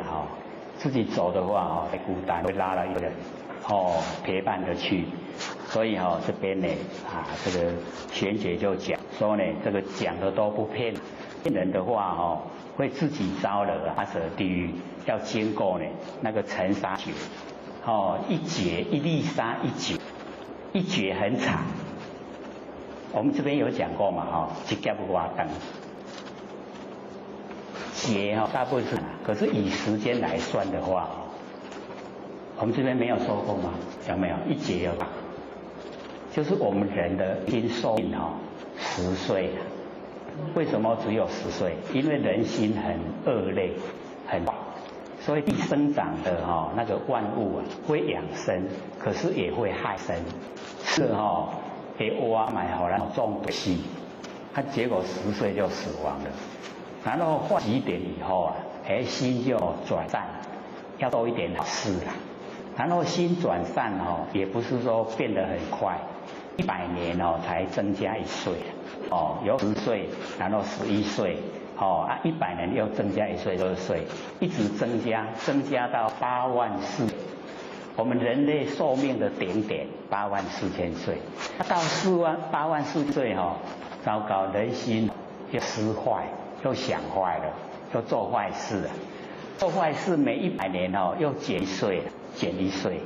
自己走的话会孤单，会拉了一个人陪伴着去。所以这边呢这个玄觉就讲说呢，这个讲的都不骗人的话会自己招惹拔舌地狱，要经过呢那个尘沙诀一劫一粒沙一劫，一劫很长。我们这边有讲过嘛一劫不瓦等劫大部分是，可是以时间来算的话我们这边没有说过吗？有没有一劫有吧？就是我们人的阴寿命10岁为什么只有10岁？因为人心很恶劣，很坏，所以地生长的那个万物会养生，可是也会害生，是会挖埋好了中毒死，结果10岁就死亡了。然后换几点以后心就转善，要多一点好事啦。然后心转善也不是说变得很快，100年才增加1岁由10岁，然后11岁100年又增加1岁2岁，一直增加到8万4。我们人类寿命的顶点8万4千岁，到8万4岁糟糕，人心又失坏，又想坏了，又做坏事了。做坏事每100年又减1岁，减1岁，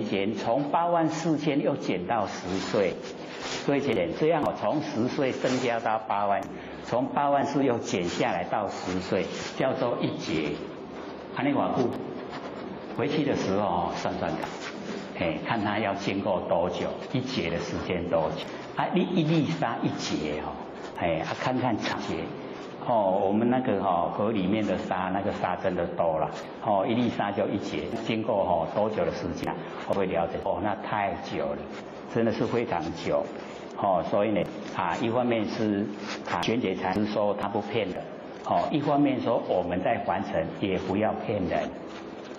减从8万4千又减到10岁，所以这样从10岁增加到8万，从8万4又减下来到10岁，叫做一劫。你话久，回去的时候算算看，看他要经过多久，一劫的时间多久你一粒沙一劫看看长劫。我们那个河里面的沙，那个沙真的多了一粒沙就一劫，经过多久的时间我会了解那太久了，真的是非常久所以呢一方面是玄觉禅师说他不骗人一方面说我们在凡尘也不要骗人。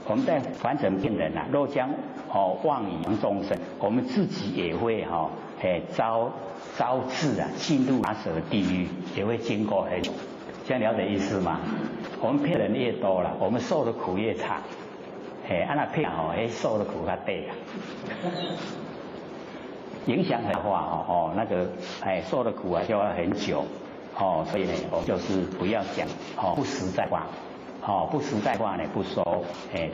我们在凡尘骗人若将妄语众生，我们自己也会招致进入拔舌地狱，也会经过很久。这样了解意思吗？我们骗人越多了，我们受的苦越长。那骗受的苦较低影响的话那个受的苦就要很久所以呢，我们就是不要讲不实在话。不实在话呢不说，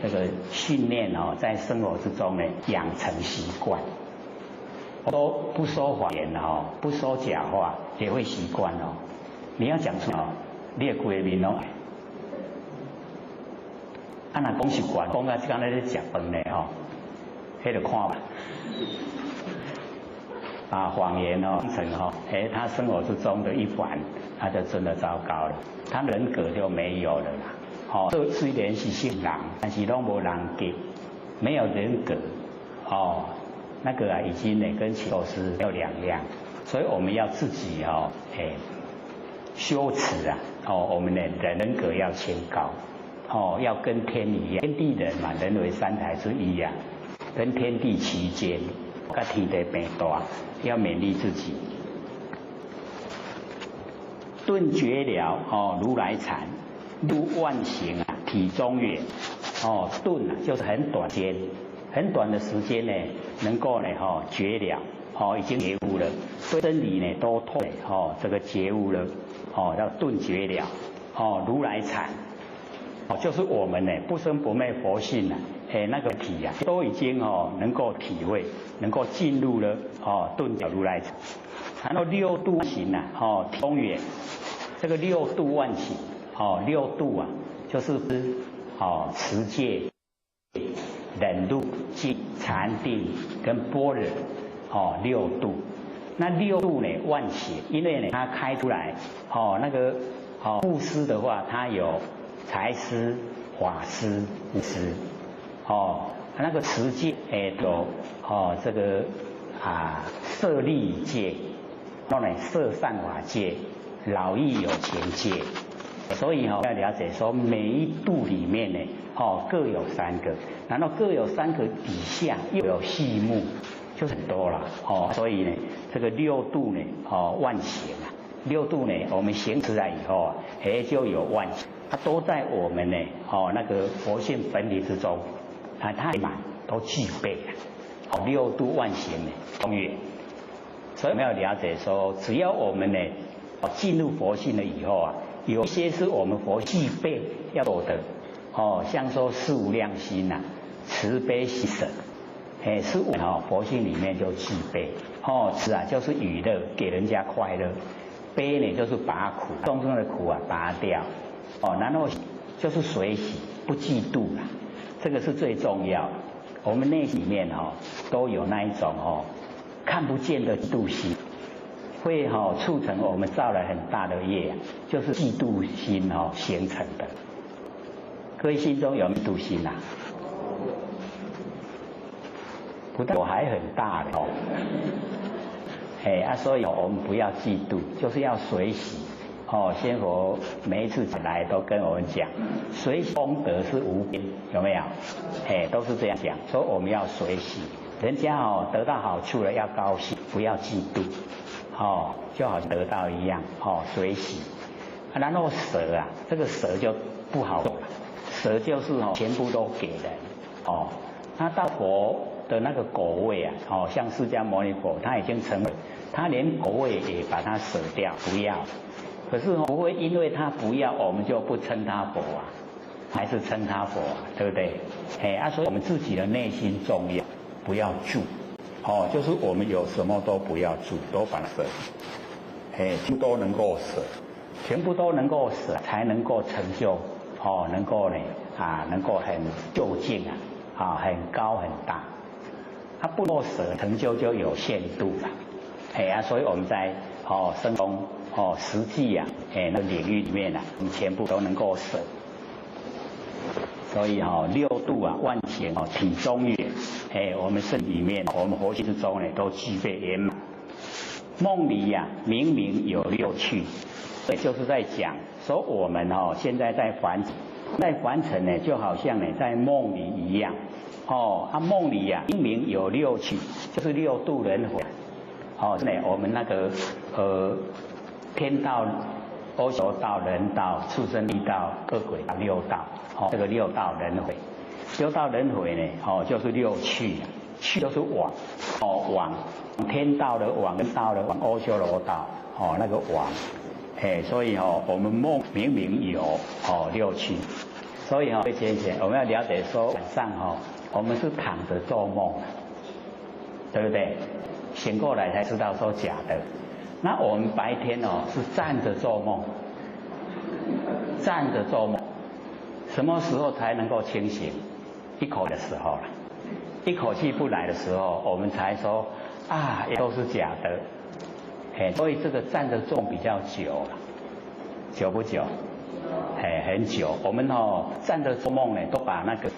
这个训练在生活之中呢养成习惯，都不说谎言不说假话也会习惯你要讲出你的规面啊，那讲习惯，讲到刚才咧食饭咧吼，迄就看吧。把谎言哦当成哦，他生活之中的一环，那就真的糟糕了，他人格就没有了啦。哦，这虽然是姓人，但是拢无人格，没有人格，哦，那个啊已经呢跟其都是没有两样，所以我们要自己哦，修持啊，哦，我们的人格要清高，哦，要跟天一样，天地人嘛，人为三才之一啊，跟天地齐间，跟天地平大，要勉励自己。顿觉了哦，如来禅，入万行啊，体中远。哦，顿啊，就是很短间，很短的时间呢，能够呢觉了，已经觉悟了，对真理呢都透这个觉悟了，要顿觉了，如来禅，就是我们呢不生不灭佛性啊，那个体啊，都已经能够体会，能够进入了顿了如来禅。然后六度行啊，通远，这个六度万行，六度啊，就是持戒、忍辱、静、禅定跟般若，六度。那六度呢，万行，因为呢，它开出来，那个布施的话，它有财施、法施、无施，那个持戒，有这个舍利戒。然后呢，摄善法戒、劳逸有情戒，所以要了解说每一度里面呢，各有3个，然后各有3个底下又有细目，就很多了，所以呢，这个六度呢，万行啊，六度呢，我们行出来以后啊，就有万行，它都在我们呢，那个佛性本体之中，它满都具备了，六度万行呢，通远。所以我们要了解说，只要我们呢进入佛性了以后啊，有一些是我们佛具备要有的，像说四无量心呐、慈悲喜舍，是我们佛性里面就具备。慈啊就是娱乐，给人家快乐；悲呢就是把苦众生的苦啊拔掉。然后就是随喜，不嫉妒啦，这个是最重要的。我们内里面都有那一种看不见的嫉妒心，会促成我们造了很大的业，就是嫉妒心形成的。各位心中有嫉妒心啊？不但我还很大的所以我们不要嫉妒，就是要随喜。仙佛每一次来都跟我们讲，随喜功德是无边，有没有？都是这样讲，说我们要随喜。人家得到好处了要高兴，不要嫉妒，就好像得到一样，随喜。然后舍啊，这个舍就不好懂了，舍就是全部都给人，他到佛的那个果位啊，像释迦牟尼佛，他已经成为，他连果位也把它舍掉，不要。可是不会因为他不要，我们就不称他佛啊，还是称他佛啊，对不对？所以我们自己的内心重要。不要住，就是我们有什么都不要住，都把它舍，全部都能够舍，全部都能够舍，才能够成就，能够呢能够很究竟很高很大。它不能够舍，成就就有限度了，所以我们在生中实际那个领域里面我们全部都能够舍。所以六度万行体中远，我们身里面，我们活性之中呢，都具备圆满。梦里明明有六趣，也就是在讲说我们现在在凡尘呢，就好像呢在梦里一样，梦里明明有六趣，就是六度轮回，我们那个天道、阿修道、人道、畜生地道、恶鬼道、六道。这个六道轮回，六道轮回呢，就是六趣，趣就是往，往天道的往，跟道的往，阿修罗道，那个往，所以我们梦明明有六趣，所以先生，我们要了解说晚上我们是躺着做梦，对不对？醒过来才知道说假的。那我们白天是站着做梦，站着做梦。什么时候才能够清醒？一口的时候了，一口气不来的时候，我们才说啊，也都是假的。所以这个站着做比较久了，久不久？很久。我们站着做梦呢，都把那个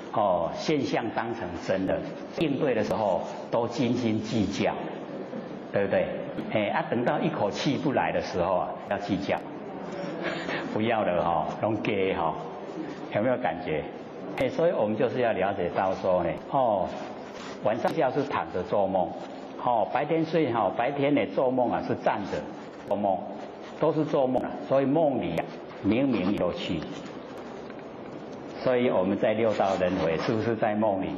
现象当成真的，应对的时候都斤斤计较，对不对？等到一口气不来的时候啊，要计较，不要了拢给有没有感觉？所以我们就是要了解到说呢，晚上觉是躺着做梦，白天睡白天呢做梦啊是站着做梦，都是做梦啊，所以梦里啊明明有趣。所以我们在六道轮回是不是在梦里？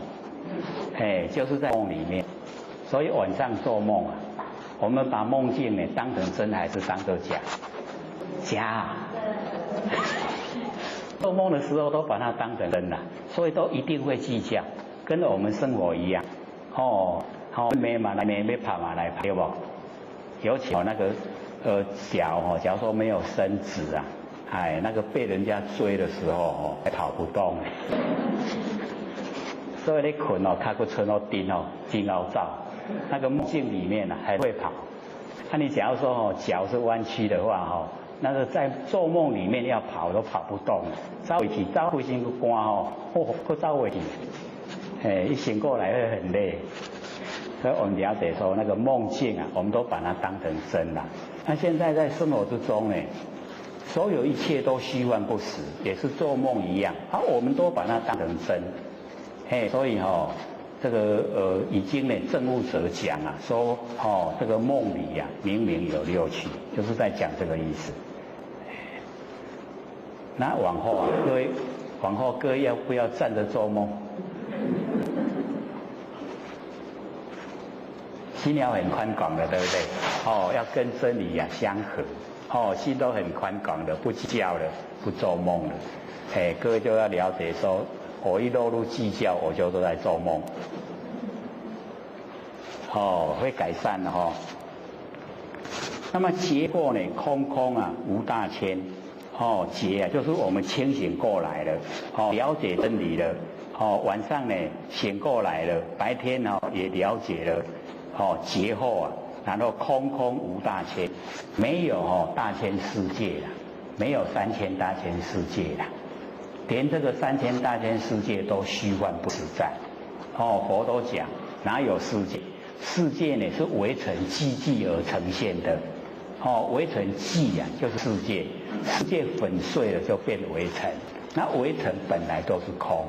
就是在梦里面。所以晚上做梦啊，我们把梦境呢当成真还是当作假？假啊！做梦的时候都把它当成真了，所以都一定会计较，跟我们生活一样。没嘛来没跑嘛来跑，对不？尤其那个脚假如说没有伸直啊，那个被人家追的时候还跑不动。所以你困脚骨伸顶真凹造，那个梦境里面还会跑。你假如说脚是弯曲的话那个在做梦里面要跑都跑不动，走回去走回身个肝不走回去，一醒过来会很累。所以我们了解说那个梦境啊，我们都把它当成真了。那现在在生活之中呢，所有一切都虚幻不实，也是做梦一样，我们都把它当成真。所以这个已经呢证悟者讲啊，说这个梦里啊明明有六趣，就是在讲这个意思。那往后啊，各位要不要站着做梦？心要很宽广的，对不对？要跟真理啊相合。心都很宽广的，不计较了，不做梦了。各位就要了解说，我一落入计较，我就都在做梦。会改善的那么结果呢？空空啊，无大千。结啊，就是我们清醒过来了，了解真理了。晚上呢醒过来了，白天也了解了。劫后啊，然后空空无大千，没有大千世界了，没有3000大千世界了，连这个3000大千世界都虚幻不实在。佛都讲哪有世界？世界呢是微尘积聚而呈现的。微尘积啊就是世界，世界粉碎了就变微尘，那微尘本来都是空。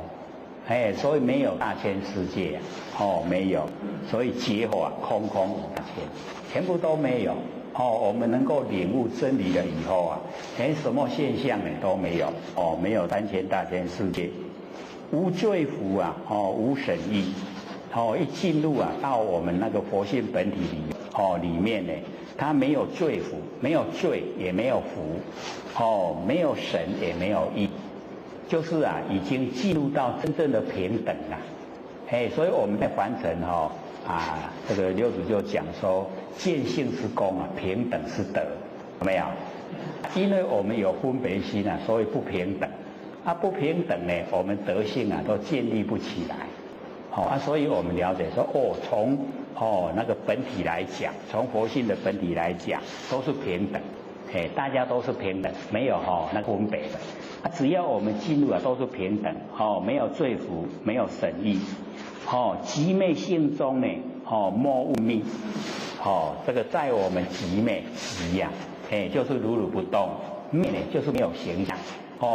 所以没有大千世界没有，所以劫后啊，空空无大千，全部都没有。我们能够领悟真理了以后啊，什么现象呢都没有。没有3000大千世界，无罪福啊，无审议。一进入啊，到我们那个佛性本体里面呢，它没有罪福，没有罪也没有福，没有审也没有义。就是啊，已经进入到真正的平等了。所以我们在凡尘这个六祖就讲说，见性是空啊，平等是德，有没有？因为我们有分别心啊，所以不平等。不平等呢，我们德性啊都建立不起来。所以我们了解说，从那个本体来讲，从佛性的本体来讲，都是平等。大家都是平等，没有那个分别的。只要我们进入啊，都是平等，没有罪福，没有审议，寂昧性中呢，莫悟密，这个在我们寂昧寂呀，就是如如不动，灭呢就是没有形象，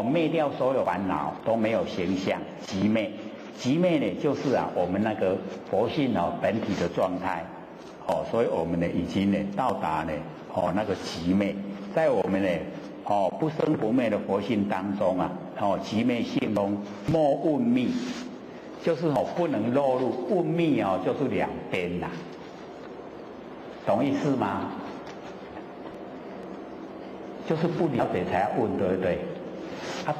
灭掉所有烦恼都没有形象，寂昧，寂昧呢就是啊我们那个佛性本体的状态，所以我们呢已经呢到达呢那个寂昧，在我们呢。不生不灭的佛性当中啊，寂昧性中莫问密，就是不能落入问密就是两边啦，懂意思吗？就是不了解才要问，对不对？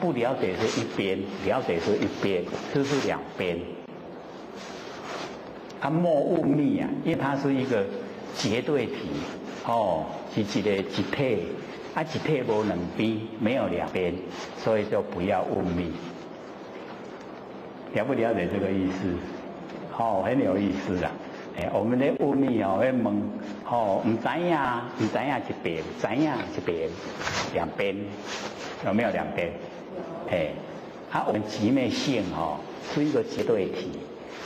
不了解是一边，了解是一边，这是两边。莫问密啊，因为它是一个绝对体，是一个一体。一体无两边，没有两边，所以就不要问密。了不了解这个意思？哦，很有意思啦。我们咧问你哦，会问哦，唔知呀，唔知呀一边，知呀一边，两边有没有两边？我们极灭性是一个绝对体，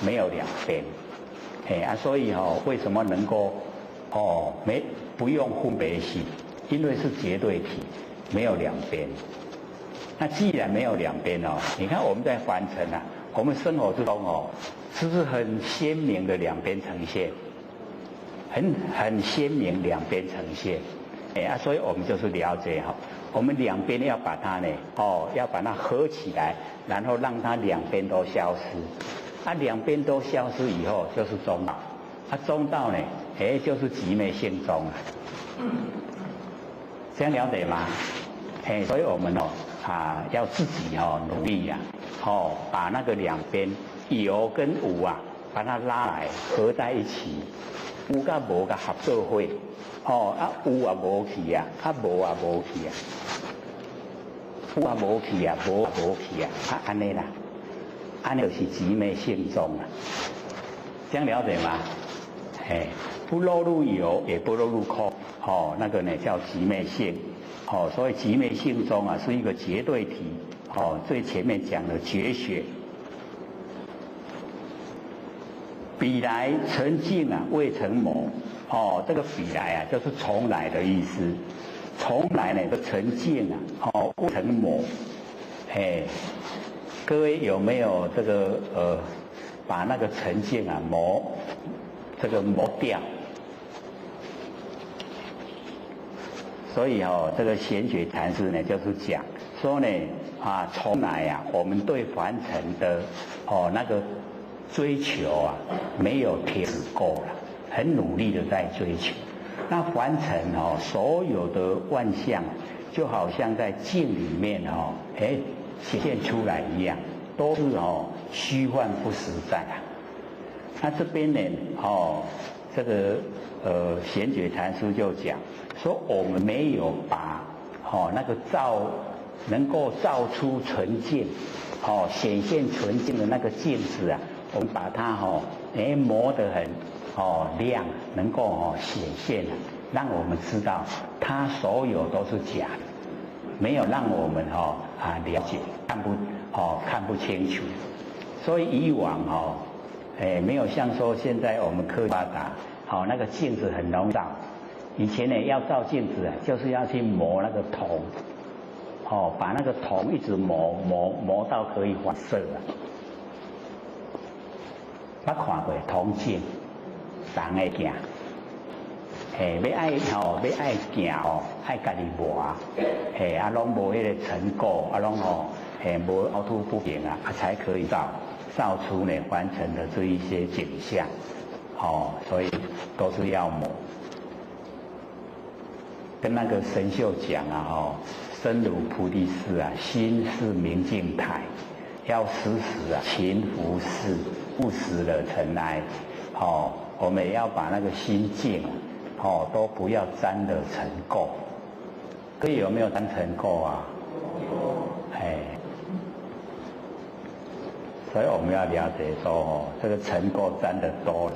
没有两边。所以为什么能够不用分别心？因为是绝对体，没有两边。那既然没有两边你看我们在凡尘我们生活之中是不是很鲜明的两边呈现？很鲜明两边呈现。所以我们就是了解我们两边要把它呢要把它合起来，然后让它两边都消失。两边都消失以后就是中道。中道呢就是极灭性中这样了解吗？所以我们要自己努力把那个两边有跟无把它拉来合在一起，有跟无跟合作会有无去无无去有无去无无去安尼啦，安就是极灭性中这样了解吗？不落入有也不落入空那个呢叫极灭性所以极灭性中是一个绝对体最前面讲的绝学。彼来曾经未曾谋这个彼来就是从来的意思。从来呢的曾经未曾谋。各位有没有这个把那个曾经磨这个磨掉？所以这个显学禅师呢就是讲说呢从来我们对凡尘的那个追求没有停止过了，很努力的在追求。那凡尘所有的万象就好像在镜里面显现出来一样，都是虚幻不实在那这边呢这个显觉禅师就讲说，我们没有把那个能够照出纯净显现纯净的那个镜子我们把它磨得很亮，能够显现让我们知道它所有都是假的，没有让我们了解看不清楚。所以以往没有像说现在我们科技发达那个镜子很容易照。以前呢要照镜子就是要去磨那个铜把那个铜一直磨到可以反射捌看过铜镜人的镜要爱镜爱家己磨拢无迄个成果拢无凹凸不平才可以照出呢完成的这一些景象所以都是要磨。跟那个神秀讲身如菩提寺心是明镜台，要时时勤拂拭，不时的尘埃我们也要把那个心境都不要沾了尘垢。各位有没有沾尘垢所以我们要了解说这个尘垢沾得多了，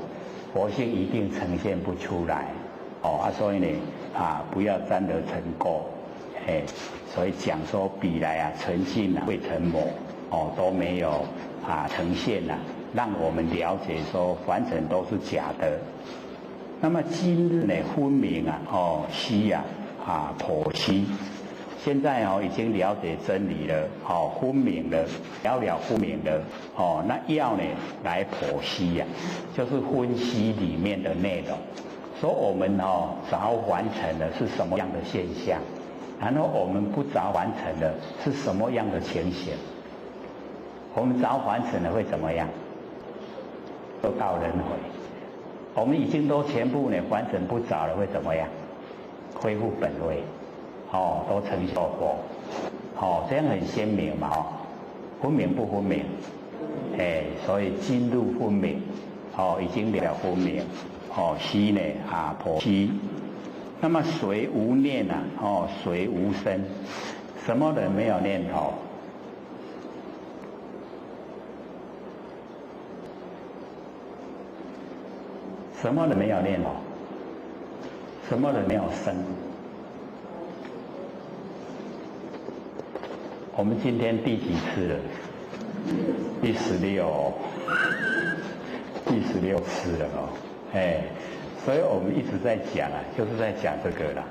佛性一定呈现不出来所以呢不要沾得尘垢所以讲说彼来曾经未曾谋都没有呈现让我们了解说凡尘都是假的。那么今日呢分明悉剖析，现在已经了解真理了分明了，了分明了那要呢来剖析就是分析里面的内容，说我们着凡尘的是什么样的现象，然后我们不着凡尘的是什么样的情形。我们着凡尘的会怎么样？都到轮回。我们已经都全部呢凡尘不着了，会怎么样？恢复本位都成就佛这样很鲜明嘛分明不分明？所以今日分明已经了分明悉呢剖析。那么谁无念谁无生？什么人没有念头？什么人没有念头？什么人没有生？我们今天第几次了？第16，第16次了哦。所以我们一直在讲啊，就是在讲这个啦，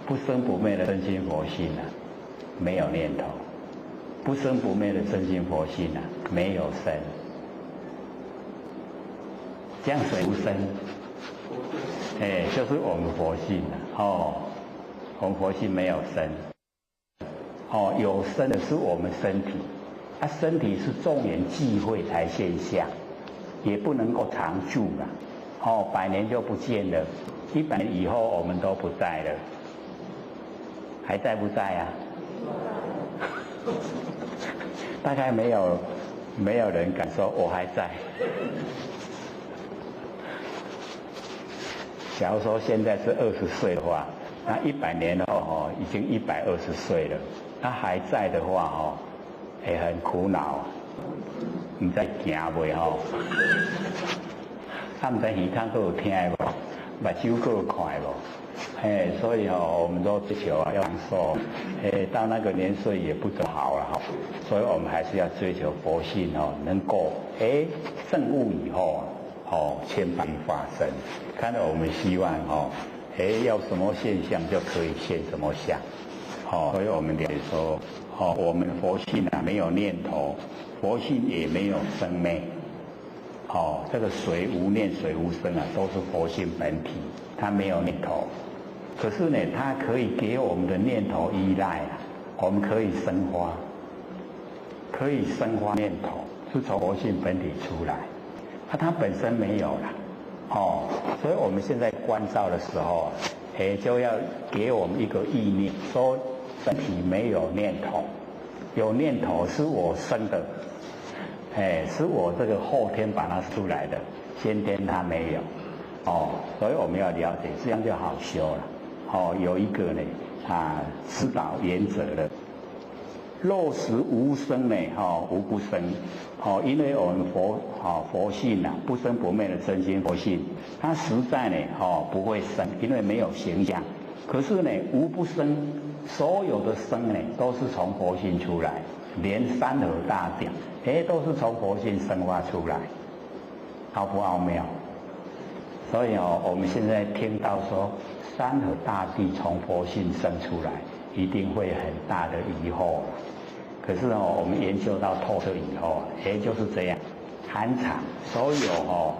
不生不灭的真心佛性啊，没有念头；不生不灭的真心佛性啊，没有生。这样谁不生？就是我们佛性啊。我们佛性没有生。有生的是我们身体，身体是众缘际会才现象，也不能够常住了。100年就不见了，100年以后我们都不在了，还在不在啊？大概没有人敢说我还在。假如说现在是20岁的话，那100年后已经120岁了，他还在的话会很苦恼，不知行未唔知耳孔都有听无，目睭都有看无，所以我们都追求要长寿，到那个年岁也不怎么好了所以我们还是要追求佛性能够证悟以后千百发生，看到我们希望要什么现象就可以现什么相，所以我们得说我们佛性没有念头，佛性也没有生灭。这个水无念水无生都是佛性本体，它没有念头。可是呢，它可以给我们的念头依赖我们可以生花，可以生花念头，是从佛性本体出来，它本身没有了。所以我们现在观照的时候，就要给我们一个意念，说本体没有念头，有念头是我生的。是我这个后天把它出来的，先天它没有，所以我们要了解，这样就好修了。有一个呢，指导原则的，肉实无生呢，无不生，因为我们佛性不生不灭的真心佛性，它实在呢，不会生，因为没有形象。可是呢，无不生，所有的生呢，都是从佛性出来，连山河大地。都是从佛性生发出来，奥不奥妙？所以我们现在听到说山河大地从佛性生出来，一定会很大的疑惑。可是我们研究到透彻以后，就是这样，含藏所有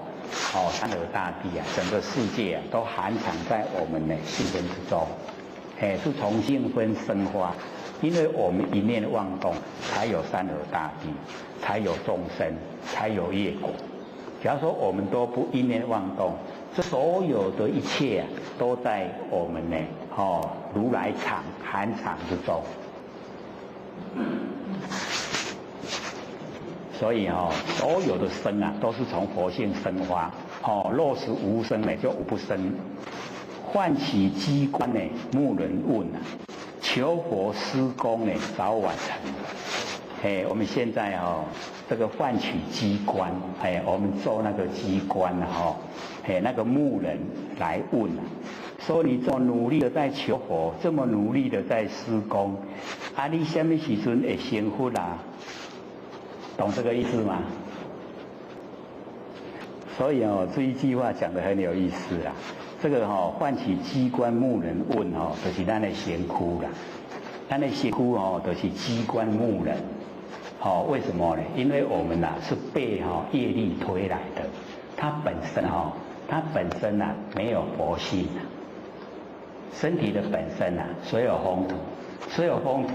山河大地整个世界都含藏在我们的性分之中，是从性分生发。因为我们一念妄动，才有山河大地，才有众生，才有业果。假如说我们都不一念妄动，这所有的一切都在我们呢如来藏含藏之中。所以所有的生都是从佛性生发。若是无生呢，就无不生。唤起机关呢，木人问求佛施功呢，早晚成。我们现在这个唤取机关，我们做那个机关那个牧人来问说你这么努力的在求佛，这么努力的在施功，你什么时阵会成佛啦？懂这个意思吗？所以这一句话讲得很有意思这个唤起机关牧人问就是咱的贤窟啦，咱的贤窟就是机关牧人。为什么呢？因为我们是被业力推来的，它本身没有佛性身体的本身虽有风土，虽有风土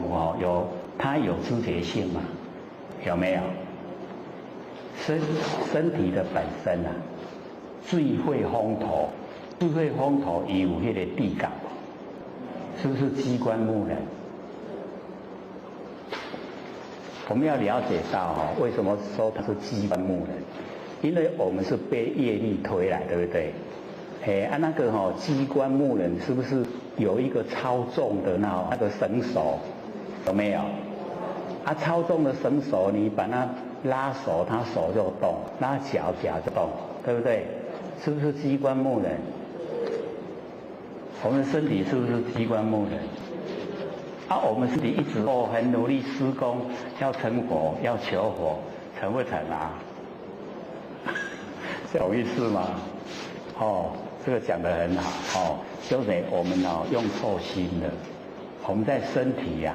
它有知觉性吗？有没有？身体的本身最会风土。智慧风土也有那个地感，是不是机关牧人？我们要了解到为什么说他是机关牧人？因为我们是被业力推来，对不对？那个机关牧人是不是有一个操纵的那个绳索？有没有？操纵的绳索，你把它拉手，它手就动；拉脚，脚就动，对不对？是不是机关木人？我们的身体是不是机关木人？啊，我们身体一直很努力施工，要成佛，要求佛，成不成啊？懂意思吗？这个讲得很好就是我们用错心了，我们在身体呀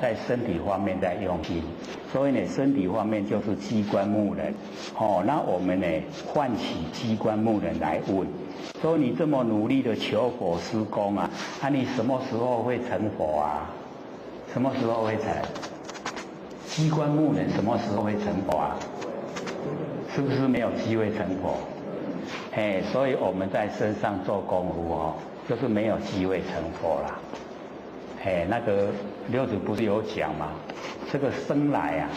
在身体方面在用心，所以呢身体方面就是机关木人那我们呢唤起机关木人来问，说你这么努力的求佛施工啊，你什么时候会成佛啊？什么时候会成？机关木人什么时候会成佛啊？是不是没有机会成佛？所以我们在身上做功夫就是没有机会成佛啦。那个六祖不是有讲吗？这个生来啊，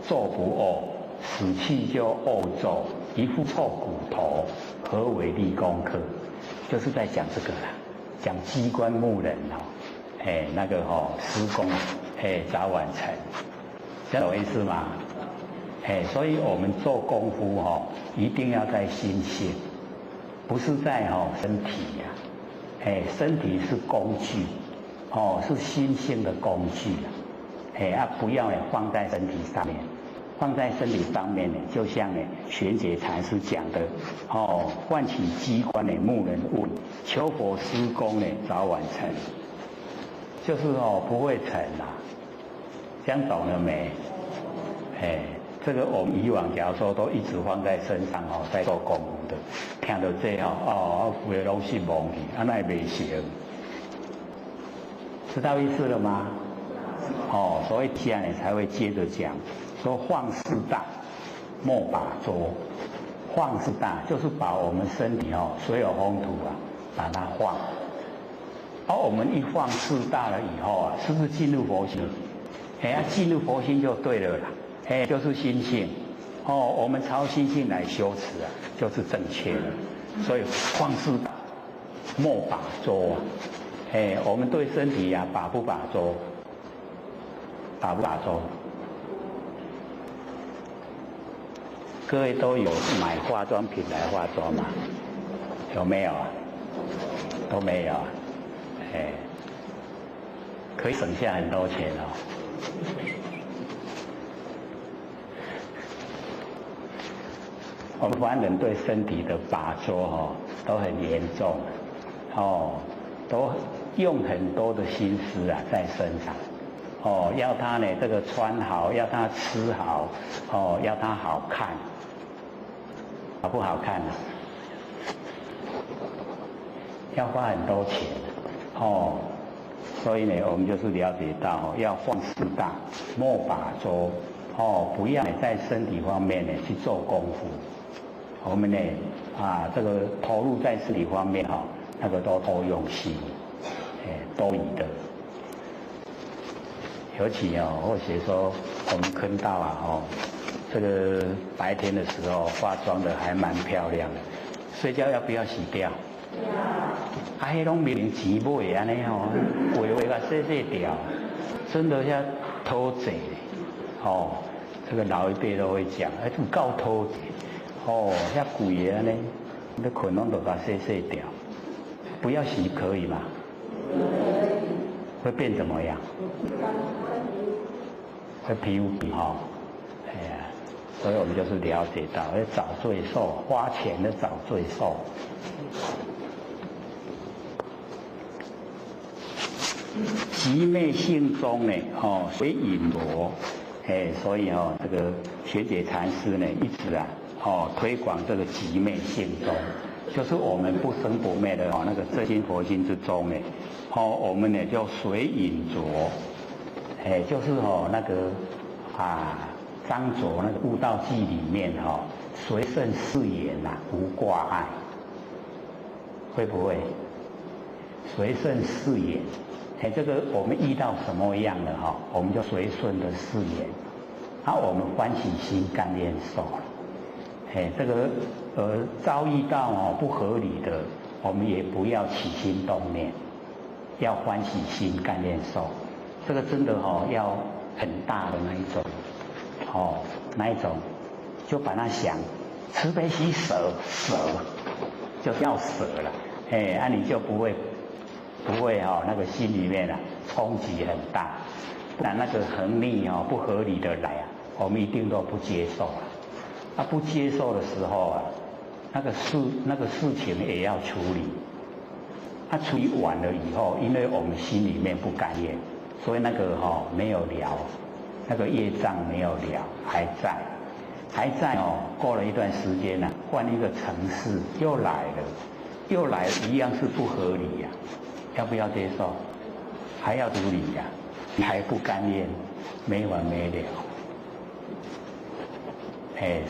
做不恶，死去就恶做，一副臭骨头，何为立功课？就是在讲这个啦，讲机关木人那个施工早晚成，这样有意思吗？所以我们做功夫一定要在心性，不是在身体呀。身体是工具，是心性的工具不要放在身体上面，放在身体上面呢，就像玄觉禅师讲的唤起机关木人问，求佛施工早晚成，就是不会成啦。这样懂了没？这个我们以往假如说都一直放在身上在做功夫的，听到这有的东西忘去，那也没行，知道意思了吗？所以这样才会接着讲，说放肆大，莫把捉。放肆大就是把我们身体所有风土把它放。我们一放肆大了以后是不是进入佛心？进入佛心就对了啦。就是心性我们朝心性来修持就是正确的。所以放肆大，莫把捉我们对身体把不把捉？把不把捉？各位都有买化妆品来化妆吗？有没有？都没有。可以省下很多钱我们凡人对身体的把捉都很严重都用很多的心思在身上要他这个穿好，要他吃好要他好看，好不好看要花很多钱所以呢我们就是了解到要放肆大，莫把捉不要在身体方面去做功夫。我们这个投入在身体方面那个都用心多余的。尤其或许说我们看到这个白天的时候化妆的还蛮漂亮的，睡觉要不要洗掉？那拢明明钱买安尼微甲洗掉，真的要偷贼这个老一辈都会讲就够偷贼遐贵的安尼，你可能都把洗掉，不要洗可以吗？会变怎么样？会皮肤病所以我们就是了解到要找罪受，花钱的找罪受。极昧性中呢随隐罗所以这个学解禅师呢一直推广这个极昧性中，就是我们不生不灭的那个真心佛心之中呢我们呢就随隐着就是那个张卓那个悟道记里面随顺誓言无挂碍，会不会随顺誓言这个我们遇到什么样的我们就随顺的誓言我们欢喜心甘愿受这个遭遇到不合理的，我们也不要起心动念，要欢喜心甘愿受。这个真的要很大的那一种那一种就把它想慈悲喜舍，舍就要舍了，你就不会那个心里面冲击很大，不然那个横逆不合理的来我们一定都不接受了。不接受的时候那个事情也要处理。处理完了以后，因为我们心里面不甘愿，所以那个没有了，那个业障没有了，还在过了一段时间换一个城市又来了，一样是不合理要不要接受？还要处理还不甘愿，没完没了。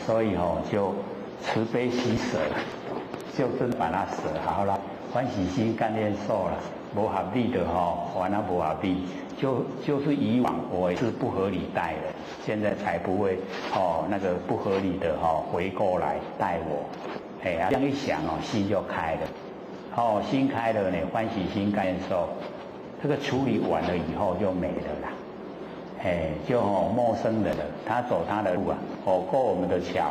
所以就慈悲喜舍，就真把它舍好了。欢喜心甘愿受了，不合理的烦恼不合理，就是以往我也是不合理待的，现在才不会那个不合理的回过来待我，这样一想心就开了，心开了呢，欢喜心甘愿受，这个处理完了以后就没了啦，就陌生人了，他走他的路过我们的桥，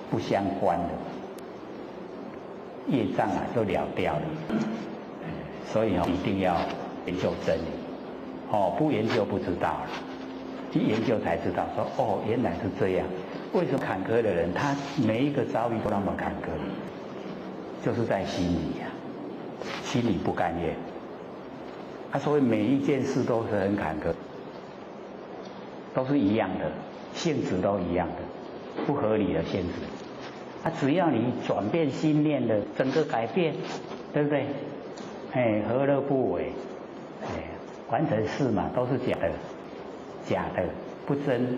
不相关的。业障都了掉了，所以一定要研究真理，不研究不知道了，一研究才知道说原来是这样。为什么坎坷的人他每一个遭遇都那么坎坷？就是在心里心里不甘愿。所以每一件事都是很坎坷，都是一样的，性质都一样的，不合理的性质。只要你转变心念的，整个改变，对不对？何乐不为？完成事嘛，都是假的，不真，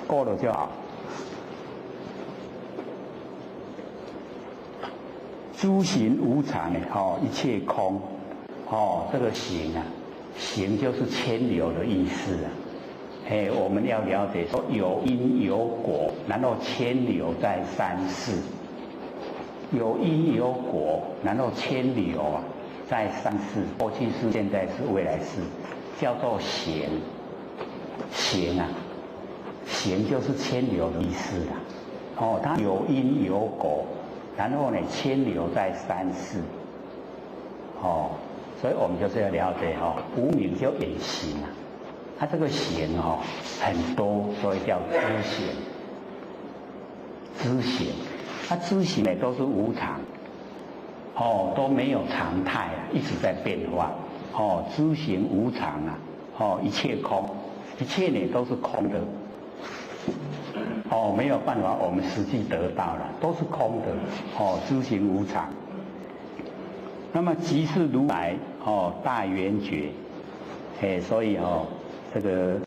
过了就好。诸行无常一切空，这个行就是牵流的意思我们要了解说有因有果，然后牵流在三世。有因有果，然后牵流在三世，过去世、现在世、未来世，叫做行。行就是牵流的意思啦。它有因有果，然后呢牵流在三世。所以我们就是要了解无明就有行它这个行很多，所以叫知行。知行呢都是无常，都没有常态一直在变化。知行无常一切空，一切呢都是空的。没有办法我们实际得到了，都是空的。知行无常。那么即是如来大圆觉，所以这个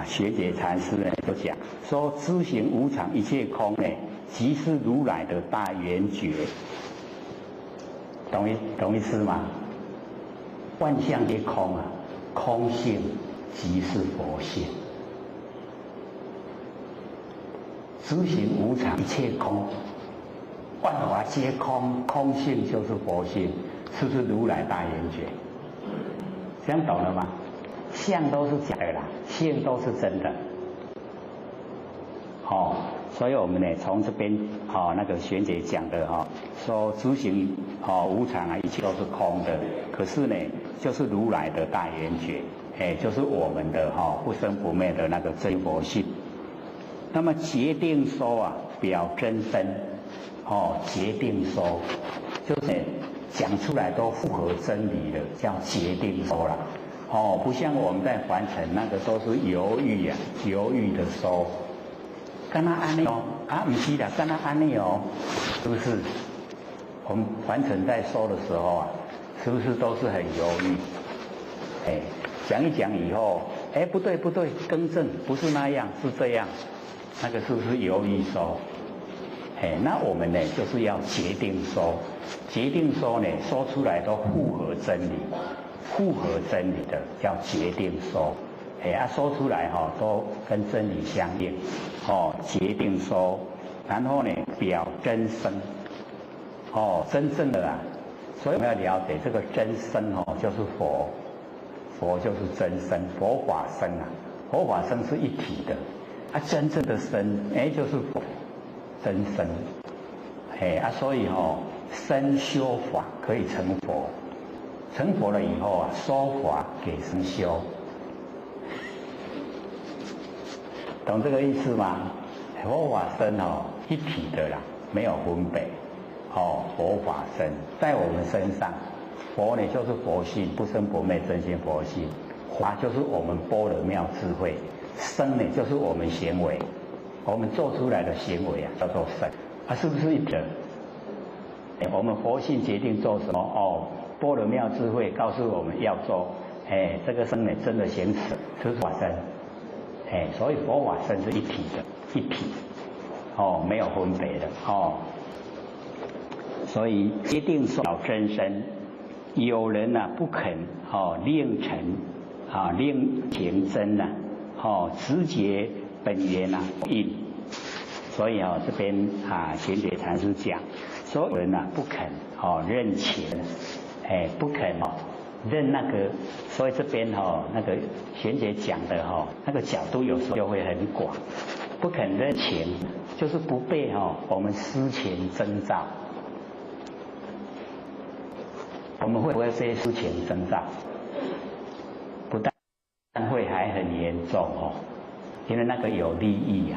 学解禅师呢就讲说知行无常一切空呢，即是如来的大圆觉，懂意思吗？万象皆空空性即是佛性。知行无常一切空，万法皆空，空性就是佛性，是不是如来大圆觉？这样懂了吗？相都是假的啦，性都是真的。所以我们呢从这边那个玄解讲的说知行无常一切都是空的，可是呢就是如来的大圆觉，就是我们的不生不灭的那个真佛性。那么决定说表真身，决定说就是讲出来都符合真理的，叫决定说了。不像我们在凡尘那个都是犹豫的说。跟他安利不是的，跟他安利是不是？我们凡尘在说的时候是不是都是很犹豫？讲一讲以后，不对，更正，不是那样，是这样，那个是不是犹豫说？那我们呢就是要决定说，决定说呢说出来都符合真理，符合真理的叫决定说。说出来都跟真理相应，决定说，然后呢表真身，真正的所以我们要了解这个真身就是佛，佛就是真身，佛法身佛法身是一体的，真正的身就是佛真身，所以身修法可以成佛，成佛了以后说法给身修，懂这个意思吗？佛法身一体的啦，没有分别。佛法身在我们身上，佛呢就是佛性，不生不灭真心佛性，法就是我们般若妙智慧，身呢就是我们行为，我们做出来的行为叫做身，是不是一体？我们佛性决定做什么？般若妙智慧告诉我们要做，这个身呢真的行持就是法身，所以佛法身是一体的，一体，没有分别的，所以一定说真身，有人不肯令成令行真直接本源应，所以这边玄觉禅师讲，所有人不肯认情，不肯认那个，所以这边那个玄觉讲的那个角度有时候就会很广，不肯认情，就是不被我们私情征兆。我们会不会被私情征兆？不但会，还很严重因为那个有利益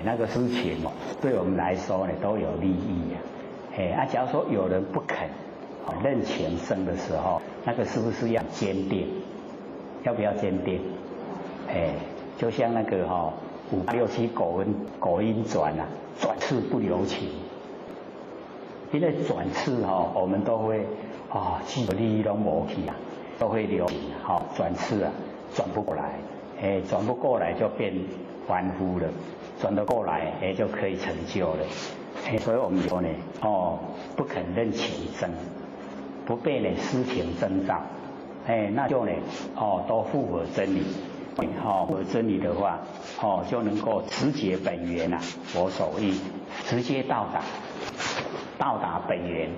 那个私情对我们来说呢都有利益假如说有人不肯认情生的时候，那个是不是要坚定？要不要坚定？就像那个5867狗因转转世不留情，因为转世我们都会既有利益都没去都会留情转世转不过来，转不过来就变凡夫了，转得过来就可以成就了，所以我们说呢不肯认情真，不被私情征兆，那就呢都符合真理，符合真理的话就能够直接本源佛所意，直接到达本源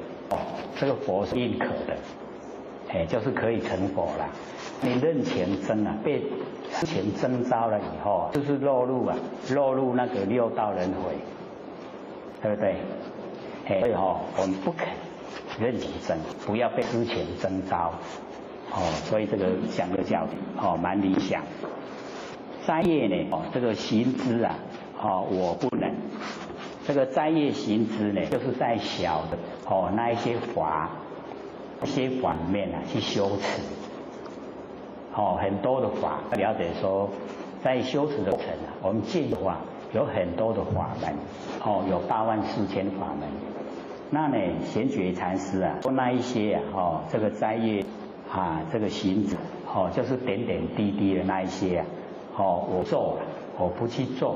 这个佛是认可的，就是可以成佛了。你认情真被私情征召了以后，就是落入那个六道轮回，对不对？所以我们不肯认情真，不要被私情征召所以这个讲的叫蛮理想。斋业呢这个行之我不能，这个斋业行之呢，就是在小的那一些法里面去修持，很多的法了解说，在修持的过程我们进化有很多的法门，有84000法门。那呢，玄觉禅师说那一些这个斋业这个行止就是点点滴滴的那一些我做了，我不去做。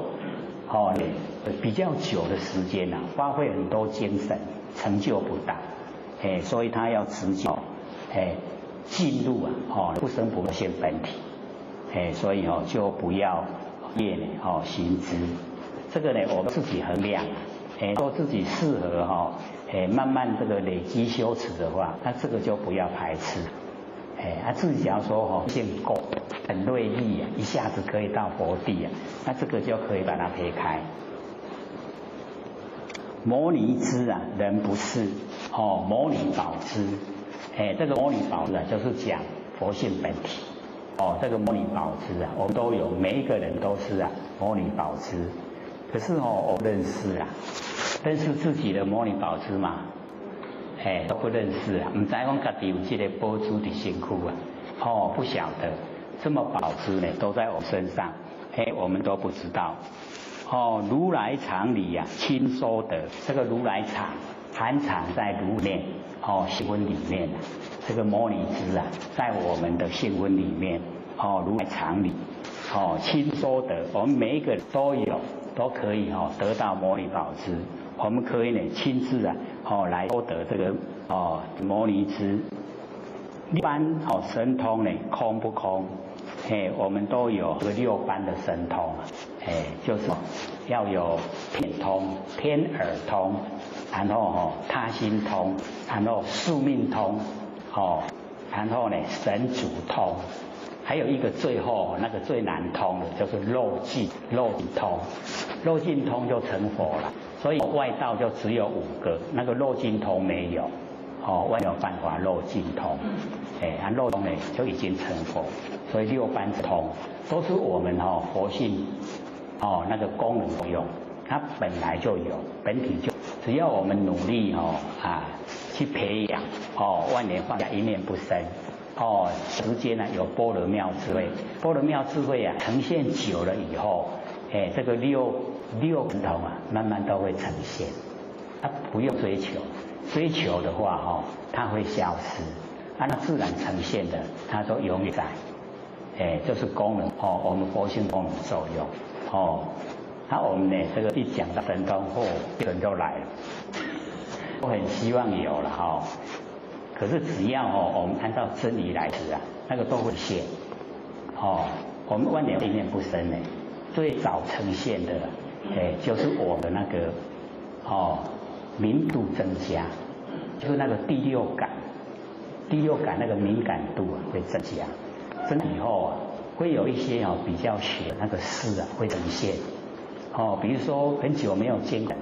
比较久的时间花费很多精神，成就不大，所以他要直接进入不生不灭性本体，所以就不要业行之。这个呢，我们自己衡量，说自己适合慢慢这个累积修持的话，那这个就不要排斥。自己要说见够很锐利一下子可以到佛地那这个就可以把它撇开。摩尼之人不是摩尼宝之，这个摩尼宝之就是讲佛性本体这个摩尼宝之我们都有，每一个人都是摩尼宝之。可是我认识自己的摩尼宝之嘛？都不认识不知道自己有这个宝珠的身躯不晓得这么宝珠呢都在我身上，我们都不知道。如来藏里亲收得，这个如来藏含藏在如面性温里面这个摩尼之在我们的性温里面如来藏里亲收得，我们每一个都有，都可以得到摩尼宝之。我们可以呢亲自来收得这个摩尼之。一般神通呢空不空？我们都有这个6般的神通就是要有天通、天耳通，然后他心通，然后宿命通然后呢神足通，还有一个最后那个最难通的就是肉尽通，肉尽通就成佛了。所以外道就只有5个，那个漏尽通没有，外没有办法漏尽通，漏通呢就已经成佛，所以6般通都是我们佛性那个功能作用，它本来就有，本体就，只要我们努力去培养万年放下一念不生。时间呢有般若妙智慧，般若妙智慧呈现久了以后，这个六神通慢慢都会呈现，它不用追求，追求的话它会消失，那自然呈现的它都永远在，就是功能我们佛性功能作用那我们呢这个一讲到神通人都来了，我很希望有了可是只要我们按照真理来指那个都会现我们万年一念不生呢，最早呈现的就是我的那个明度增加，就是那个第六感那个敏感度会增加，增以后会有一些比较学那个事会呈现比如说很久没有见人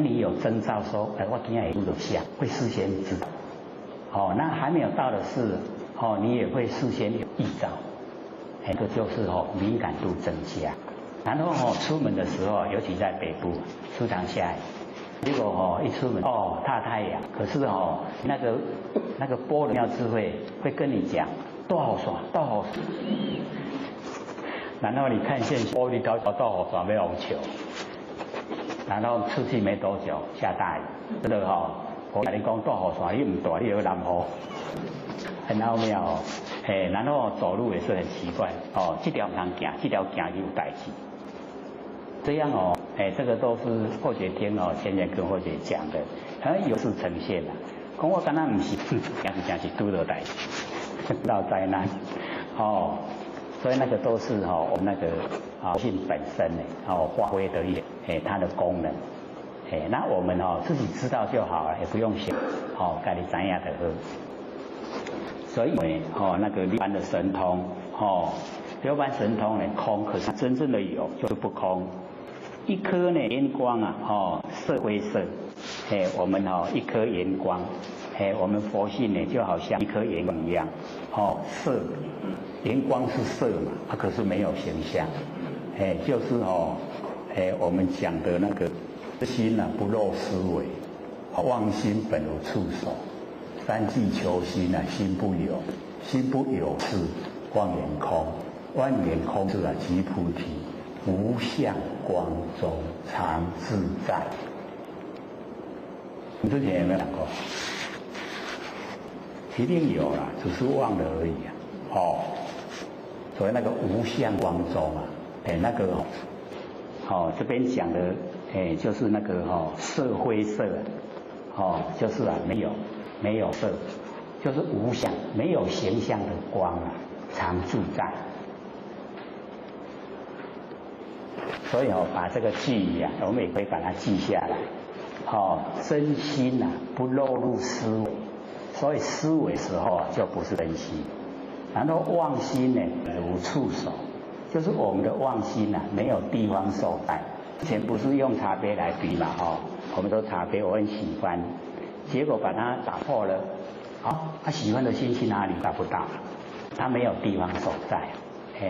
你有征兆说我今天也录得下，会事先知道那还没有到的事你也会事先有预兆，这个就是敏感度增加。然后出门的时候，尤其在北部时常下雨，结果一出门大太阳，可是那个般若妙智慧会跟你讲多好耍，然后你看见玻璃条多好耍没有球，然后出去没多久下大雨，真的我跟你讲多好耍，你唔大你有南河，很奥妙然后走路也是很奇怪这条不能行，这条行就有代志。这样这个都是或者听前人跟或者讲的，有事呈现了。讲我刚刚不是，是拄到代志，到灾难所以那个都是我们那个性本身发挥的它的功能那我们自己知道就好了，也不用想家己知影就好。所以那个6般的神通6般神通呢空，可是真正的有就是不空。一颗呢眼光色归色，我们一颗眼光，我们佛性呢就好像一颗眼光一样色，眼光是色嘛，可是没有形象，就是我们讲的那个心不露思维，妄心本无处所，三际求心心不有，心不有是妄言空，妄言空是即菩提，无相光中常自在。你之前有没有讲过？一定有啦，只是忘了而已所以那个无相光中那个这边讲的就是那个色灰色就是没有色，就是无相，没有形象的光常自在。所以把这个句语我们也可以把它记下来真心不漏入思维，所以思维时候就不是真心。然后妄心呢无处所，就是我们的妄心没有地方所在。之前不是用茶杯来比嘛我们说茶杯我很喜欢，结果把它打破了他喜欢的心去哪里找不到，他没有地方所在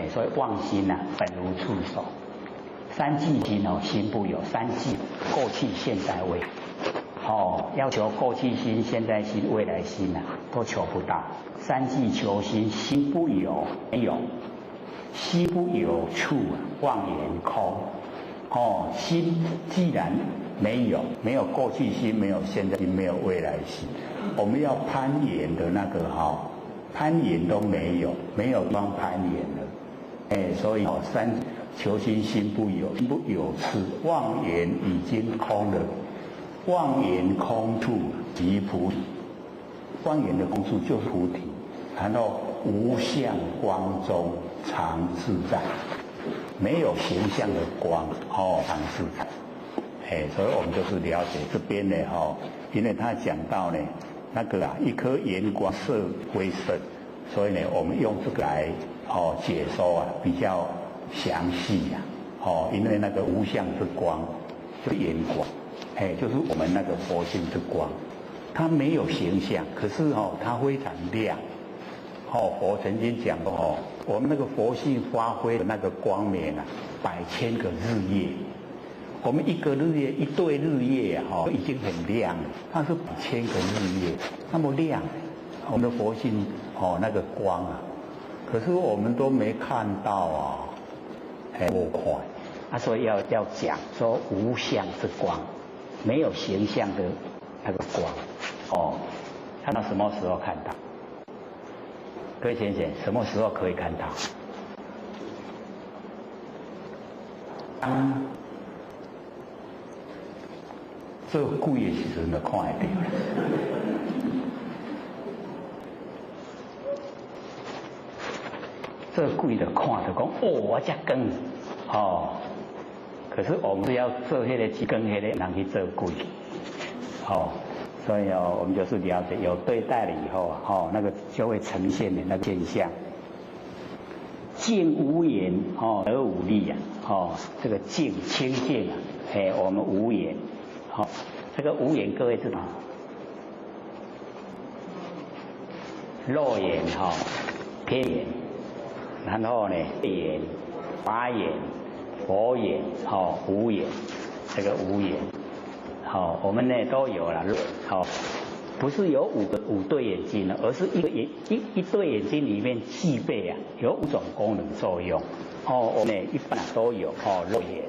所以妄心本无处所。三际心心不有，三际过去现在未来要求过去心现在心未来心都求不到。三际求心，心不有没有，心不有处妄言空心既然没有过去心，没有现在心，没有未来心，我们要攀岩的那个攀岩都没有地方攀岩了所以三求心心不有，心不有处，妄言已经空了，妄言空处即菩提，妄言的空处就是菩提，然后无相光中常自在，没有形象的光常自在所以我们就是了解这边呢因为他讲到呢那个一颗眼光色归色，所以呢我们用这个来解说比较详细因为那个无相之光就是眼光就是我们那个佛性之光，它没有形象，可是它非常亮。佛曾经讲过我们那个佛性发挥的那个光明啊，100,000个日夜。我们一个日夜一对日夜啊，已经很亮了，它是1,000个日夜那么亮，我们的佛性那个光啊，可是我们都没看到啊，多快所以要讲说无相之光，没有形象的那个光看到什么时候看到？各位先生，什么时候可以看到？做鬼的时阵就看得到。做鬼就看就讲我这光可是我们是要做那个光那个人去做鬼所以我们就是了解有对待了以后那个就会呈现的那个现象。净无言得无力这个净清净我们无言这个无言各位知道肉眼天眼，然后呢眼法眼佛眼无眼，这个无眼我们呢都有了不是有五对眼睛而是一对眼睛里面具备有5种功能作用我们一般都有肉眼，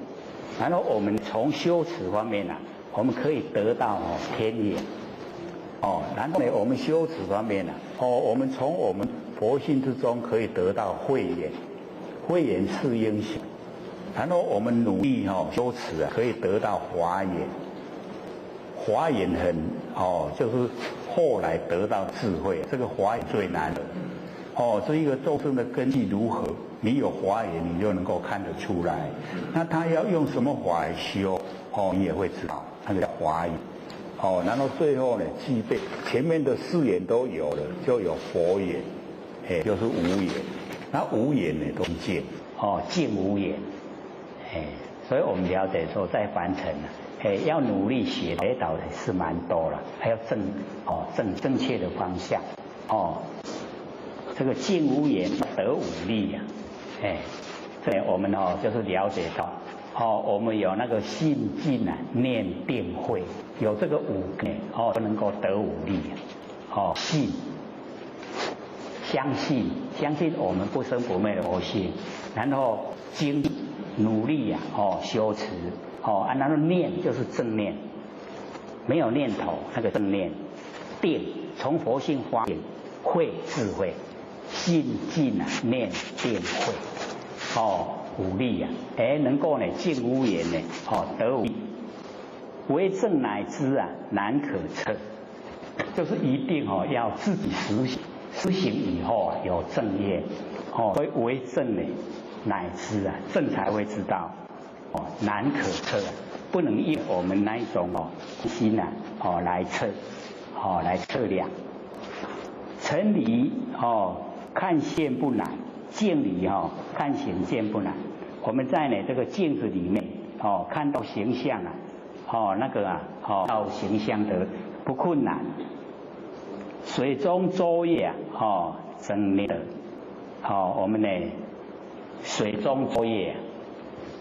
然后我们从修持方面我们可以得到天眼然后呢我们修持方面我们从我们佛性之中可以得到慧眼，慧眼是因行，然后我们努力修持可以得到华眼，华眼很就是后来得到智慧，这个华眼最难的这一个众生的根基如何，你有华眼你就能够看得出来，那他要用什么法来修你也会知道，那个叫华眼然后最后呢具备前面的4眼都有了，就有佛眼就是无眼，那无眼呢都净净无眼所以我们了解说在凡尘要努力学导的是蛮多了，还要正确的方向这个净无眼得无力所以我们就是了解到我们有那个信静念定慧，有这个5个都能够得无力信相信我们不生不灭的佛性，然后精努力修持然后念就是正念，没有念头那个正念，定从佛性发现，慧智慧，信静念定慧无力能够呢净无言呢得无力，为正乃知难可测，就是一定要自己实行以后有正业所以为正呢乃知正才会知道难可测不能以我们那一种心来测来测量。成理看现不难，镜理看形见不难。我们在这个镜子里面看到形象那个到形象的不困难。水中舟夜生灭的我们呢水中舟夜，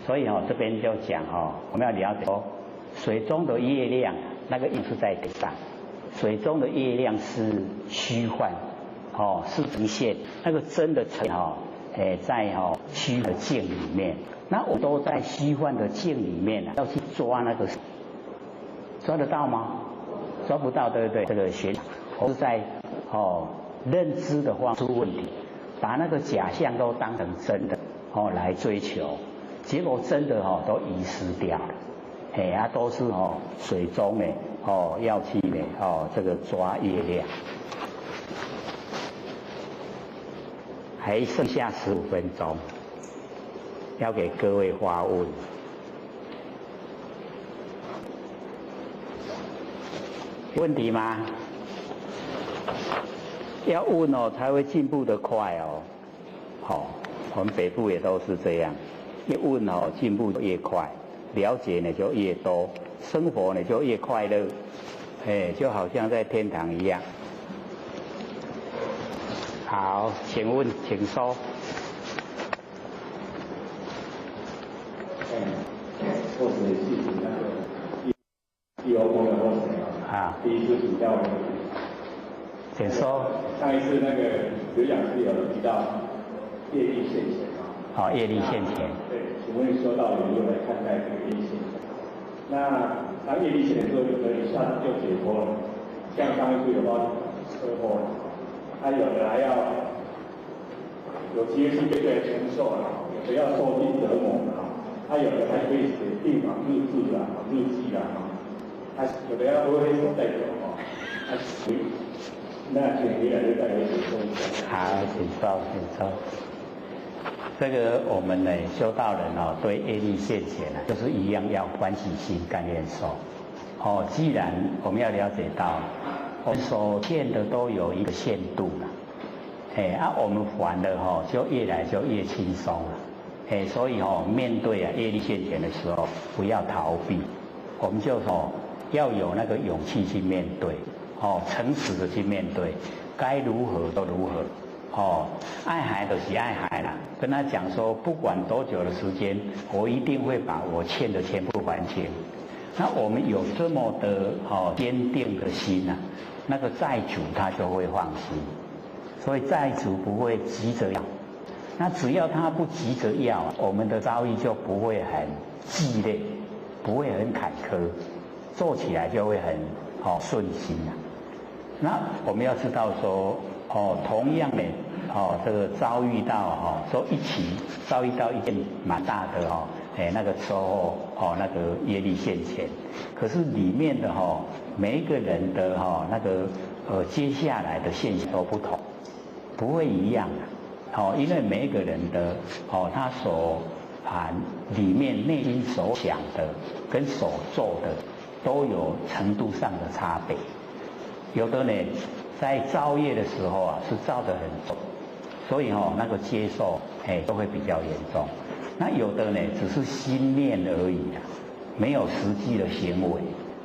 所以这边就讲我们要了解水中的月亮那个意思在地上，水中的月亮是虚幻是呈现，那个真的呈在虚的镜里面，那我都在虚幻的镜里面要去抓那个，抓得到吗？抓不到，对不对？这个学我是在认知的方出问题，把那个假象都当成真的来追求，结果真的都遗失掉了，都是水中要去这个抓月亮。还剩下15分钟，要给各位发问。问题吗？要问才会进步得快我们北部也都是这样，越问进步越快，了解呢就越多，生活呢就越快乐，就好像在天堂一样。好，请问，请说。或是细致那个第二波的或什么啊？第一次比较，请说。上一次那个有讲师有提到业力现前嘛？好，业力现前。对，请问说到底如何来看待这个业力现前？那当业力现前之后，有的一下子就解脱了，像上一次有到车祸，他有的还要有机会去面对承受了，有的要受尽折磨了。他有的还可以写病房日志啦、日记啦，他有的要不会手带走哦，他属于那请你来就带回去说一下。好，请说，请说。这个我们呢，修道人哦，对业力现前呢，就是一样要欢喜心、甘愿受。哦，既然我们要了解到，我们所见的都有一个限度了，我们还的哈，就越来就越轻松了。所以面对业力现前的时候，不要逃避，我们就要有那个勇气去面对，诚实的去面对，该如何都如何，爱孩就是爱孩啦，跟他讲说，不管多久的时间，我一定会把我欠的全部还清。那我们有这么的坚定的心啊，那个债主他就会放心，所以债主不会急着要。那只要他不急着要，我们的遭遇就不会很激烈，不会很坎坷，做起来就会很顺心啊。那我们要知道说，同样的这个遭遇到说一起遭遇到一件蛮大的那个车祸那个业力现前，可是里面的每一个人的那个接下来的现象都不同，不会一样的。因为每一个人的他所里面内心所想的跟所做的都有程度上的差别。有的呢，在造业的时候是造得很重，所以那个接受都会比较严重。那有的呢，只是心念而已啊，没有实际的行为，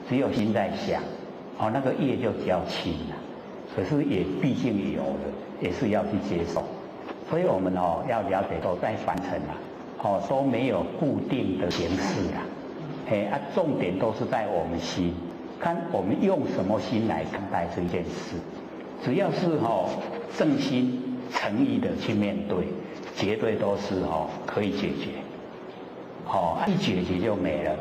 只有心在想，那个业就比较轻了。可是也毕竟有了，也是要去接受。所以我们要了解到，在凡尘都没有固定的形式啦，重点都是在我们心，看我们用什么心来看待这件事。只要是正心诚意的去面对，绝对都是可以解决。一解决就没了，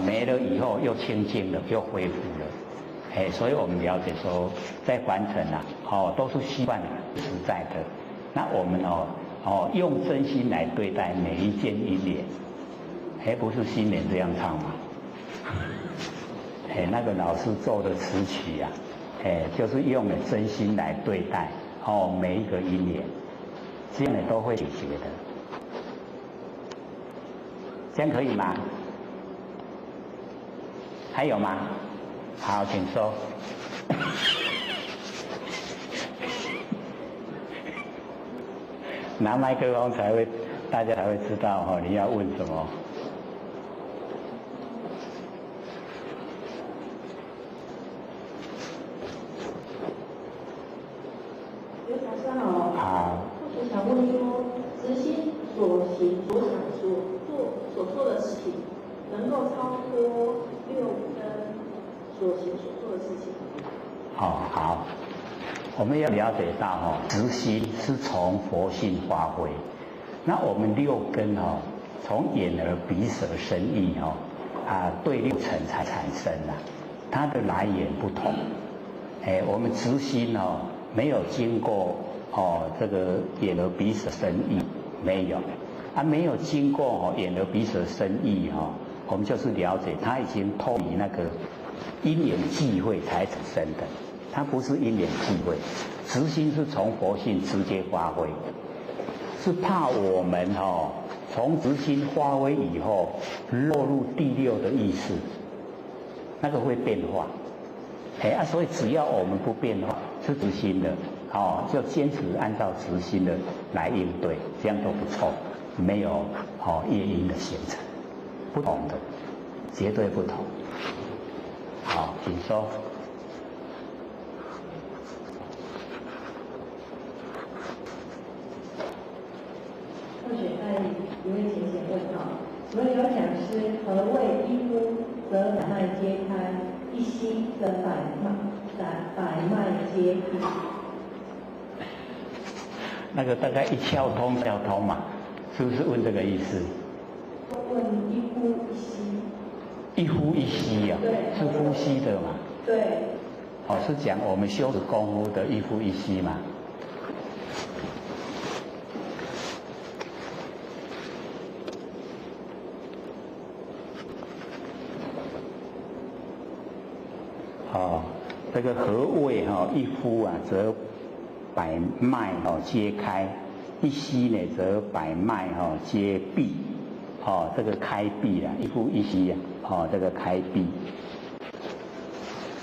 没了以后又清净了，又恢复了。所以我们了解说，在凡尘都是虚幻实在的。那我们用真心来对待每一件因缘，不是新年这样唱吗？那个老师做的词曲啊，就是用了真心来对待每一个因缘，这样都会解决的。这样可以吗？还有吗？好，请说。拿麦克风大家才会知道你要问什么。刘法师好。好。我想问说，执行所行所想所做的事情，能够超脱六根所行所做的事情？好。我们要了解到执心是从佛性发挥，那我们六根从眼耳鼻舌身意对六尘才产生它的来源不同。我们执心没有经过这个眼耳鼻舌身意，没有没有经过眼耳鼻舌身意我们就是了解它已经脱离那个因缘际会才产生的。它不是因缘际会，执心是从佛性直接发挥，是怕我们从执心发挥以后落入第六的意识，那个会变化。所以只要我们不变化，是执心的就坚持按照执心的来应对，这样都不错，没有业因的形成，不同的。绝对不同。好，请说。或许在一位浅显问号，请问有讲师何谓一呼则百脉皆开，一吸则百脉皆闭？那个大概一窍通嘛，是不是问这个意思？问一呼一吸。一呼一吸啊，对，是呼吸的嘛？对。哦，是讲我们修持功夫的一呼一吸嘛？哦，这个何谓一呼啊，则百脉皆开；一吸呢，则百脉皆闭。这个开闭啊，一呼一吸啊，这个开闭。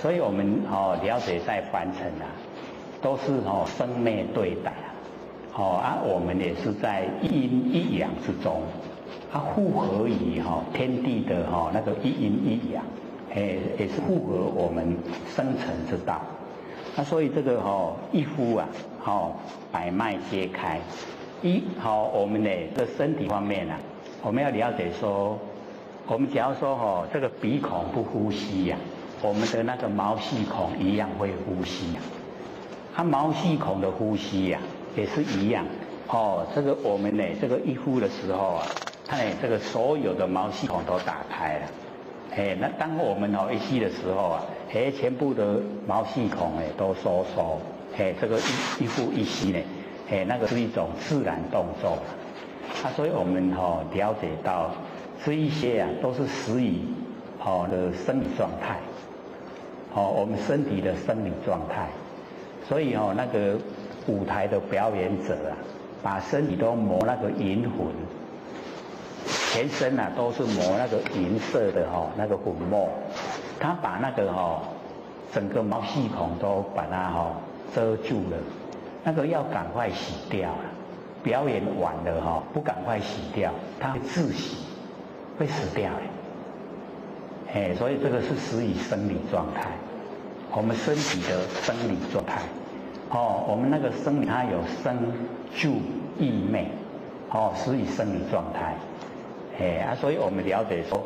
所以我们了解在凡尘啊，都是生灭对待啊，我们也是在一阴一阳之中，互合于天地的那个一阴一阳。也是符合我们生成之道。那所以这个一呼啊，百脉皆开。我们的这身体方面啊，我们要了解说，我们假如说这个鼻孔不呼吸呀，我们的那个毛细孔一样会呼吸呀。它毛细孔的呼吸呀，也是一样。这个我们呢，这个一呼的时候啊，它这个所有的毛细孔都打开了。那当我们一吸的时候啊，全部的毛细孔都收缩，这个一呼一吸呢，那个是一种自然动作。所以我们了解到这一些啊，都是始于的生理状态，我们身体的生理状态。所以那个舞台的表演者啊，把身体都磨那个银魂。全身啊都是磨那个银色的那个粉末，他把那个整个毛细孔都把它遮住了，那个要赶快洗掉了。表演完了不赶快洗掉，它会窒息，会死掉的。所以这个是始于生理状态，我们身体的生理状态。我们那个生理它有生住意昧，始于生理状态。所以我们了解说，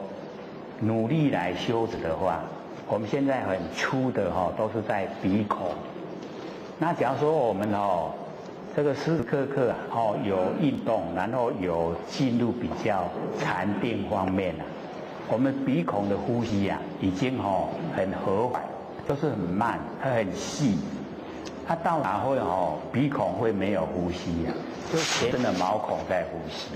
努力来修持的话，我们现在很粗的都是在鼻孔。那假如说我们这个时时刻刻有运动，然后有进入比较禅定方面啊，我们鼻孔的呼吸啊，已经很和缓，都是很慢，它很细。它到哪会鼻孔会没有呼吸啊？就全身的毛孔在呼吸。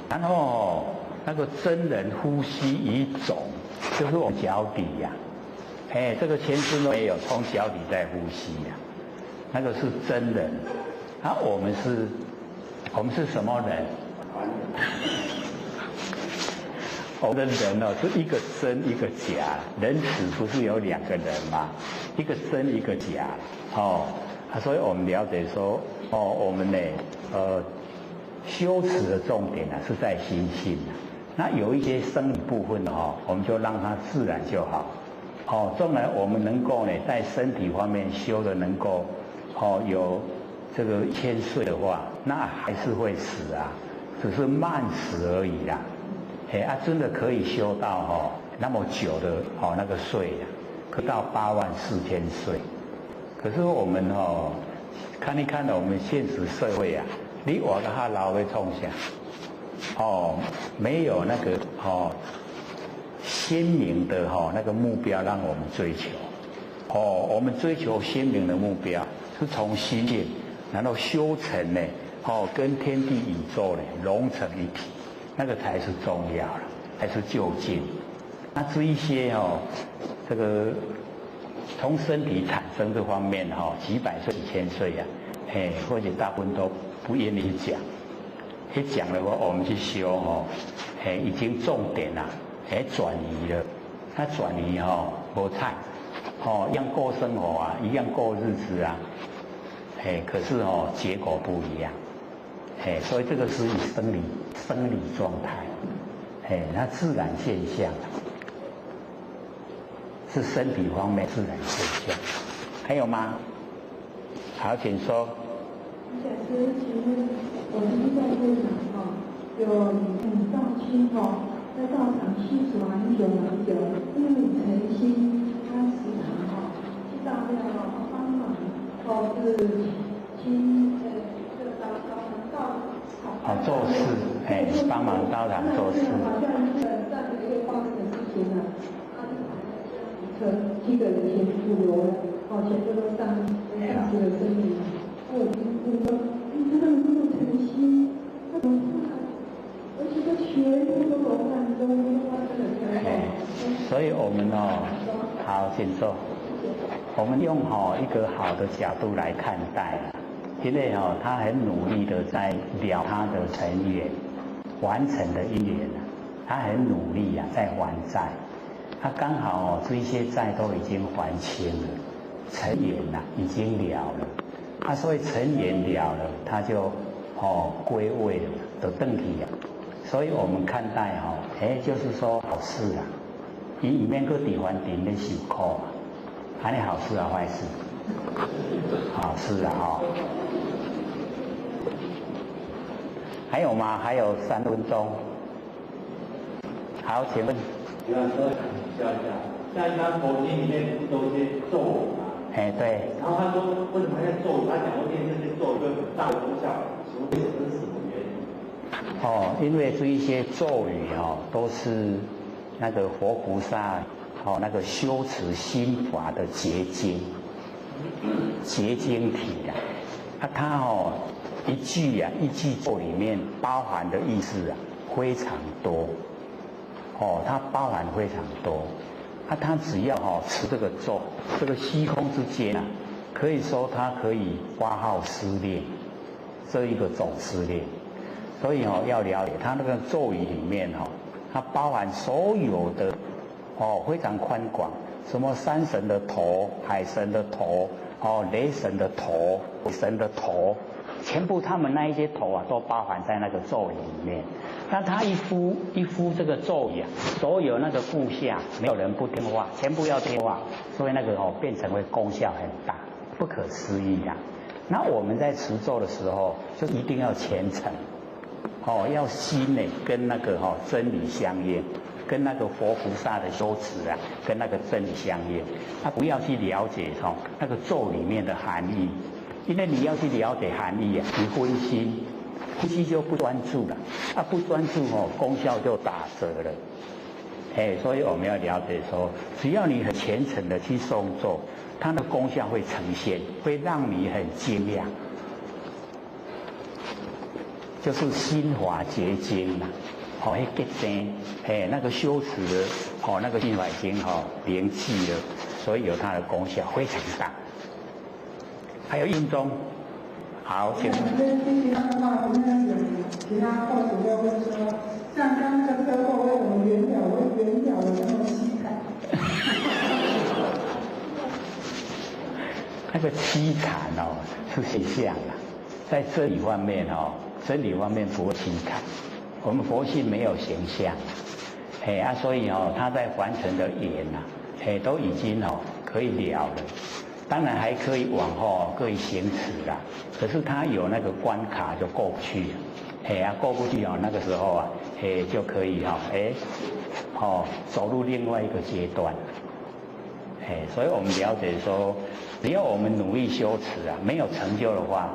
然后那个真人呼吸一种，就是我们脚底呀，这个全身都没有，从脚底在呼吸呀，那个是真人。我们是什么人？我们的人是一个真一个假，人死不是有两个人吗？一个真一个假，所以我们了解说，我们呢，修持的重点呢是在心性。那有一些生理部分我们就让它自然就好。纵然我们能够呢在身体方面修的能够有这个1000岁的话，那还是会死啊，只是慢死而已啦。真的可以修到那么久的那个岁啊，可到84000岁。可是我们看一看我们现实社会啊，你活得较老的创啥？没有那个鲜明的那个目标让我们追求。我们追求鲜明的目标，是从心境，然后修成呢，跟天地宇宙呢融成一体，那个才是重要了，才是究竟。那这一些这个从身体产生这方面几百岁、1000岁啊，或者大部分都不愿意讲。一讲的话，我们去修已经重点啦，转移了。它转移无菜，一样过生活啊，一样过日子啊，可是结果不一样。所以这个是以生理状态。它自然现象，是身体方面自然现象。还有吗？好，请说。假设请问，我们在会场有道亲在道场细数很久，因为诚心他时常去大庙帮忙，是亲这个道做事，帮忙道场做事。好像这样一个方面的事情呢，他7个人前出游了，全部都上去了身体。我说，你这个人这么诚心，他怎么而且他全部都有感动，所以我们好，请坐。我们用一个好的角度来看待，因为他很努力的在了他的成缘，完成的因缘他很努力在还债，他刚好这些债都已经还清了，成缘已经了了，所以成缘了了，他就归位了，就登体了。所以我们看待就是说好事伊里面个地方顶咧受苦还是好事坏事？好事还有吗？还有3分钟。好，请问。有人说教一下，像一般佛经里面不都是些咒语嘛？对。然后他说，为什么要咒语？他讲说念这些咒语有很大的功效，请问这是什么原因？因为这一些咒语都是那个佛菩萨那个修持心法的结晶体它一句咒里面包含的意思非常多它包含非常多它只要持这个咒，这个虚空之间可以说它可以发号施令，这一个总司令。所以要了解它那个咒语里面它包含所有的非常宽广，什么山神的头、海神的头、雷神的头、鬼神的头，全部他们那一些头都包含在那个咒语里面。那他一敷这个咒语所有那个部下没有人不听话，全部要听话，所以那个变成为功效很大，不可思议那我们在持咒的时候，就一定要虔诚。要心跟那个真理相应，跟那个佛菩萨的修持跟那个真理相应。不要去了解那个咒里面的含义，因为你要去了解含义你分心就不专注了，不专注功效就打折了。所以我们要了解说，只要你很虔诚的去诵咒，它的功效会呈现，会让你很惊讶。就是心法结晶结晶，那个修持的那个心法已经灵气了，所以有它的功效非常大。还有印宗，好，请。其他的话，我们有其他报主要会说，像刚那个车祸为什么圆了的那么凄惨？那个凄惨是现象在这里方面真理方面不会凄惨，我们佛性没有形象，所以他在凡尘的缘都已经可以了了，当然还可以往后可以行持啦，可是他有那个关卡就过不去了，过不去那个时候就可以走入另外一个阶段，所以我们了解说，只要我们努力修持没有成就的话。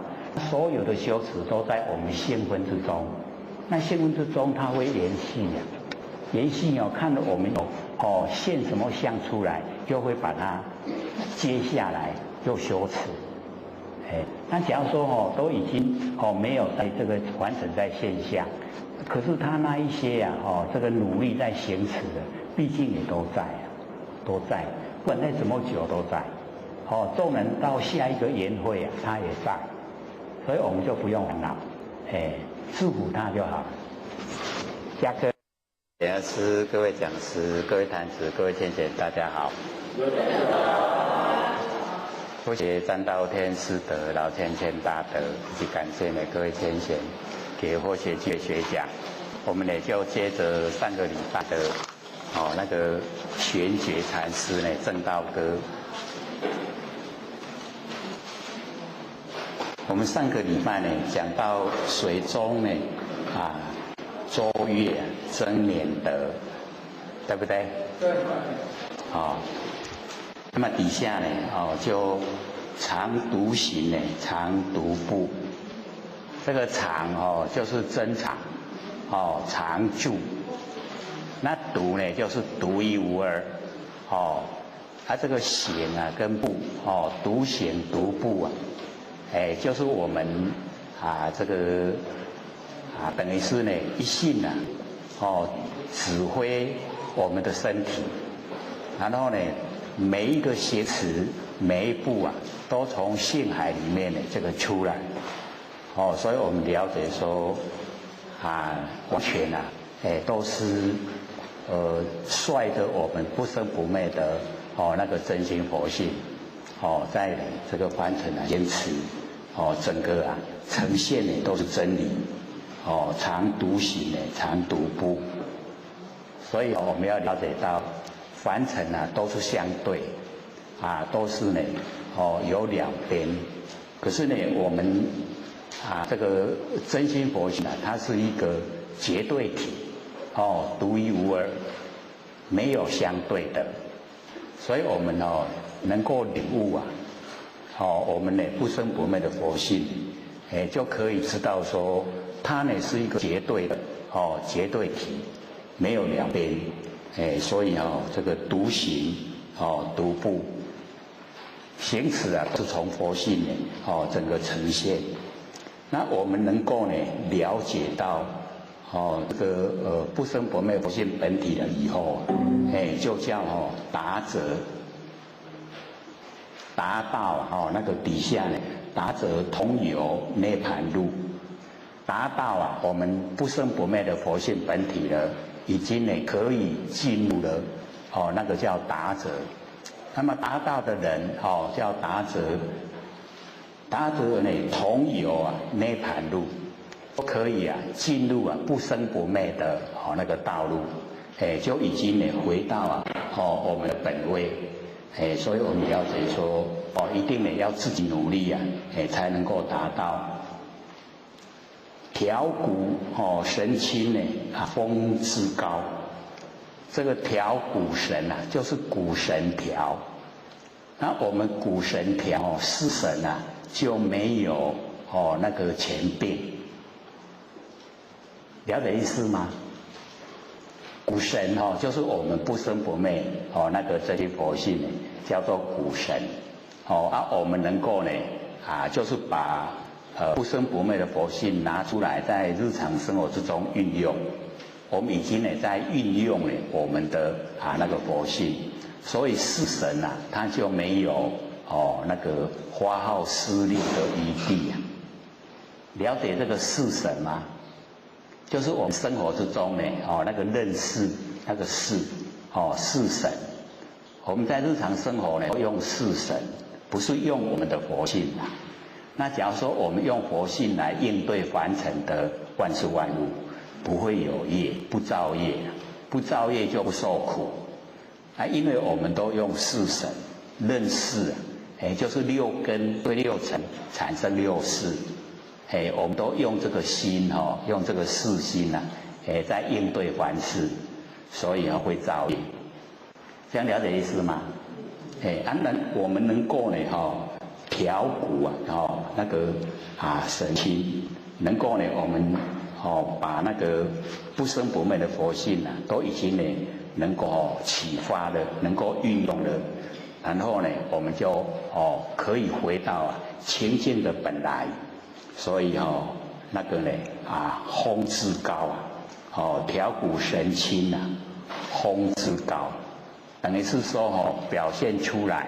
所有的修持都在我们性分之中，那性分之中它会延续看我们有现什么相出来，就会把它接下来就修持。那假如说都已经没有在这个完成在现象，可是他那一些这个努力在行持的，毕竟也都在，不管再怎么久都在。众人到下一个缘会他也在。所以我们就不用烦恼，祝福他就好。下课。莲儿师、各位讲师、各位坛子、各位天贤，大家好。多谢占道天师德、老天大德，以及感谢每各位天贤给佛学界学讲。我们呢就接着上个礼拜的那个玄觉禅师呢正道歌。我们上个礼拜呢讲到水中呢周月增年德，对不对？对。那么底下呢就常独行呢，常独步。这个常就是珍藏常住。那独呢就是独一无二这个行跟步独行独步就是我们这个等于是呢一性指挥我们的身体，然后呢每一个邪词每一步都从性海里面呢这个出来所以我们了解说完全都是率着我们不生不灭的那个真心佛性在这个凡尘坚持整个呈现的都是真理常独行常独步。所以我们要了解到凡尘都是相对都是呢有两边，可是呢我们这个真心佛性它是一个绝对体独一无二，没有相对的。所以我们能够领悟我们呢不生不灭的佛性就可以知道说它呢是一个绝对的绝对体，没有两边所以这个独行独步行持都是从佛性呢整个呈现。那我们能够呢了解到这个不生不灭佛性本体了以后就叫达者，达到那个底下呢达者同有涅盘路，达到我们不生不灭的佛性本体了，已经呢可以进入了那个叫达者。那么达到的人叫达者，达者呢同有涅盘路，都可以进入不生不灭的那个道路就已经呢回到我们的本位所以我们了解说一定呢要自己努力才能够达到。调骨神清呢风之高，这个调骨神就是骨神调。那我们骨神调四神就没有那个前病，了解意思吗？骨神就是我们不生不灭那个这些佛性叫做骨神我们能够呢就是把不生不灭的佛性拿出来在日常生活之中运用。我们已经呢在运用我们的那个佛性，所以四神它就没有那个发号施令的余地了解这个四神吗？就是我们生活之中呢那个认识那个四神。我们在日常生活呢用四神，不是用我们的佛性那假如说我们用佛性来应对凡尘的万事万物，不会有业，不造业，不造业就不受苦因为我们都用四神认识就是六根对六尘产生六识我们都用这个心用这个四心在应对凡事，所以会造业。这样了解意思吗？我们能够呢调骨那个神清，能够呢我们把那个不生不灭的佛性都已经呢能够启发了，能够运用了，然后呢我们就可以回到清净的本来。所以那个呢风之高调骨神清风之高，等于是说表现出来，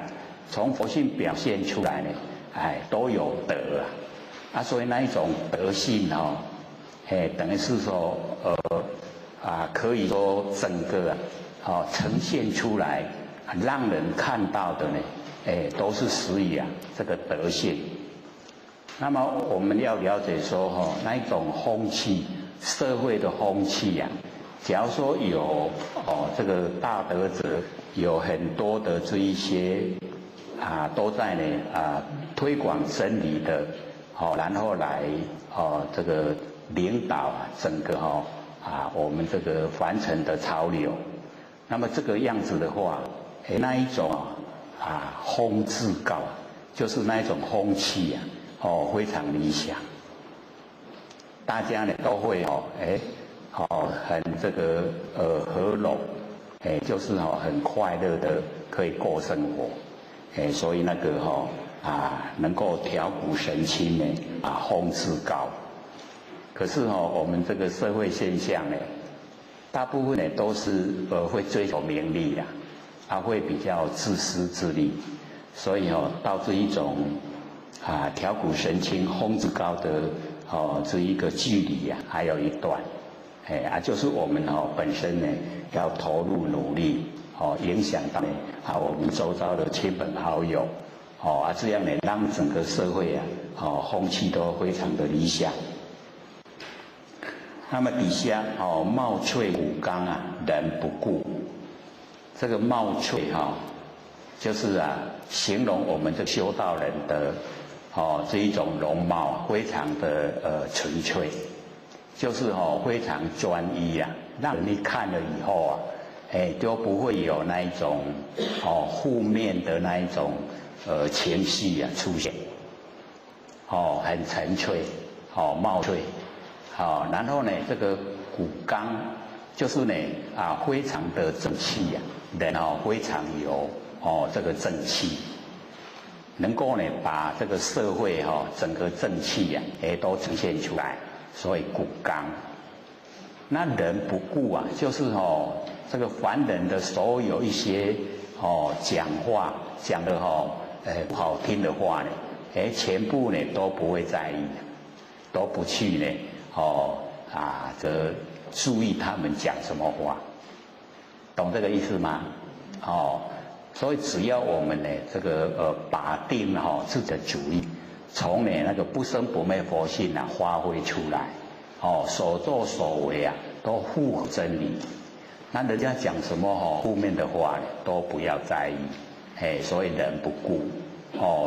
从佛性表现出来呢都有德所以那一种德性等于是说可以说整个呈现出来，让人看到的呢都是属于这个德性。那么我们要了解说那一种风气社会的风气呀、假如说有这个大德者有很多的这一些都在呢推广真理的然后来这个领导整个我们这个凡尘的潮流，那么这个样子的话，那一种风自告，就是那一种风气非常理想，大家呢都会很这个和拢，就是很快乐的可以过生活，所以那个能够调鼓神清呢风自告。可是我们这个社会现象呢，大部分呢都是会追求名利会比较自私自利，所以导致一种调鼓神清风自告的这一个距离还有一段，就是我们本身呢要投入努力影响到呢我们周遭的亲朋好友这样呢让整个社会风气都非常的理想。那么底下茂翠武刚人不顾，这个茂翠就是形容我们这修道人的这一种容貌非常的纯粹，就是非常专一让人一看了以后都不会有那一种负面的那一种情绪出现，很纯粹茂翠。然后呢，这个骨刚就是呢非常的正气人非常有这个正气，能够呢把这个社会整个正气都呈现出来，所以骨刚。那人不顾就是这个凡人的所有一些讲话讲的不好听的话呢，全部呢都不会在意，都不去呢这注意他们讲什么话，懂这个意思吗？所以只要我们呢这个把定自己的主意，从呢那个不生不灭佛性发挥出来，所作所为都符合真理，那人家讲什么负面的话呢都不要在意，所以人不顾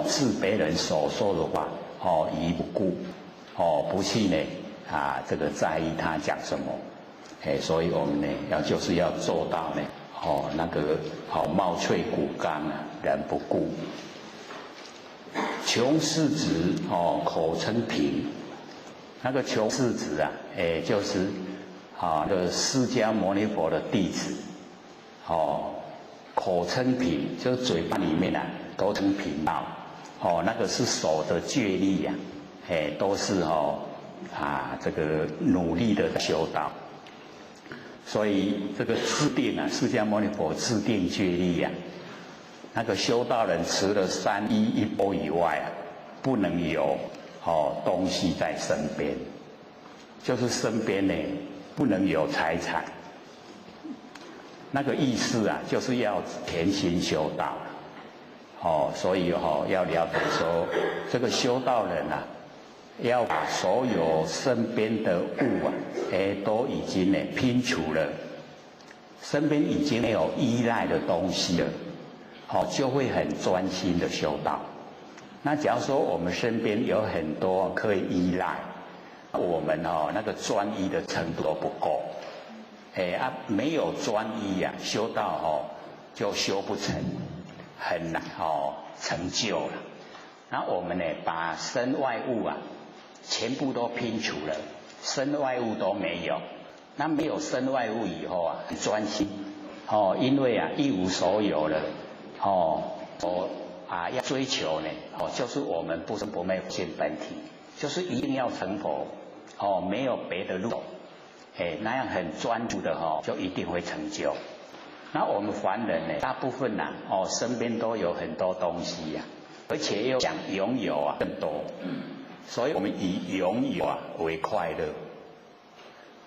治别人所说的话一不顾不去呢这个在意他讲什么，所以我们呢就是要做到呢那个茂翠骨刚人不顾，穷世子口称平，那个穷世子就是那个释迦牟尼佛的弟子，口称平就是嘴巴里面都称平道，那个是手的戒律都是这个努力的修道，所以这个制定释迦牟尼佛制定戒律那个修道人除了3衣1钵以外不能有东西在身边，就是身边呢不能有财产。那个意思就是要甜心修道所以要了解说，这个修道人要把所有身边的物都已经呢拼除了，身边已经没有依赖的东西了，就会很专心的修道。那假如说我们身边有很多可以依赖，我们那个专一的程度都不够，没有专一修道就修不成，很难成就了。那我们呢把身外物全部都拼除了，身外物都没有。那没有身外物以后很专心因为一无所有了要追求呢就是我们不生不灭性本体，就是一定要成佛没有别的路那样很专注的就一定会成就。那我们凡人呢，大部分身边都有很多东西而且又想拥有更多，所以我们以拥有为快乐。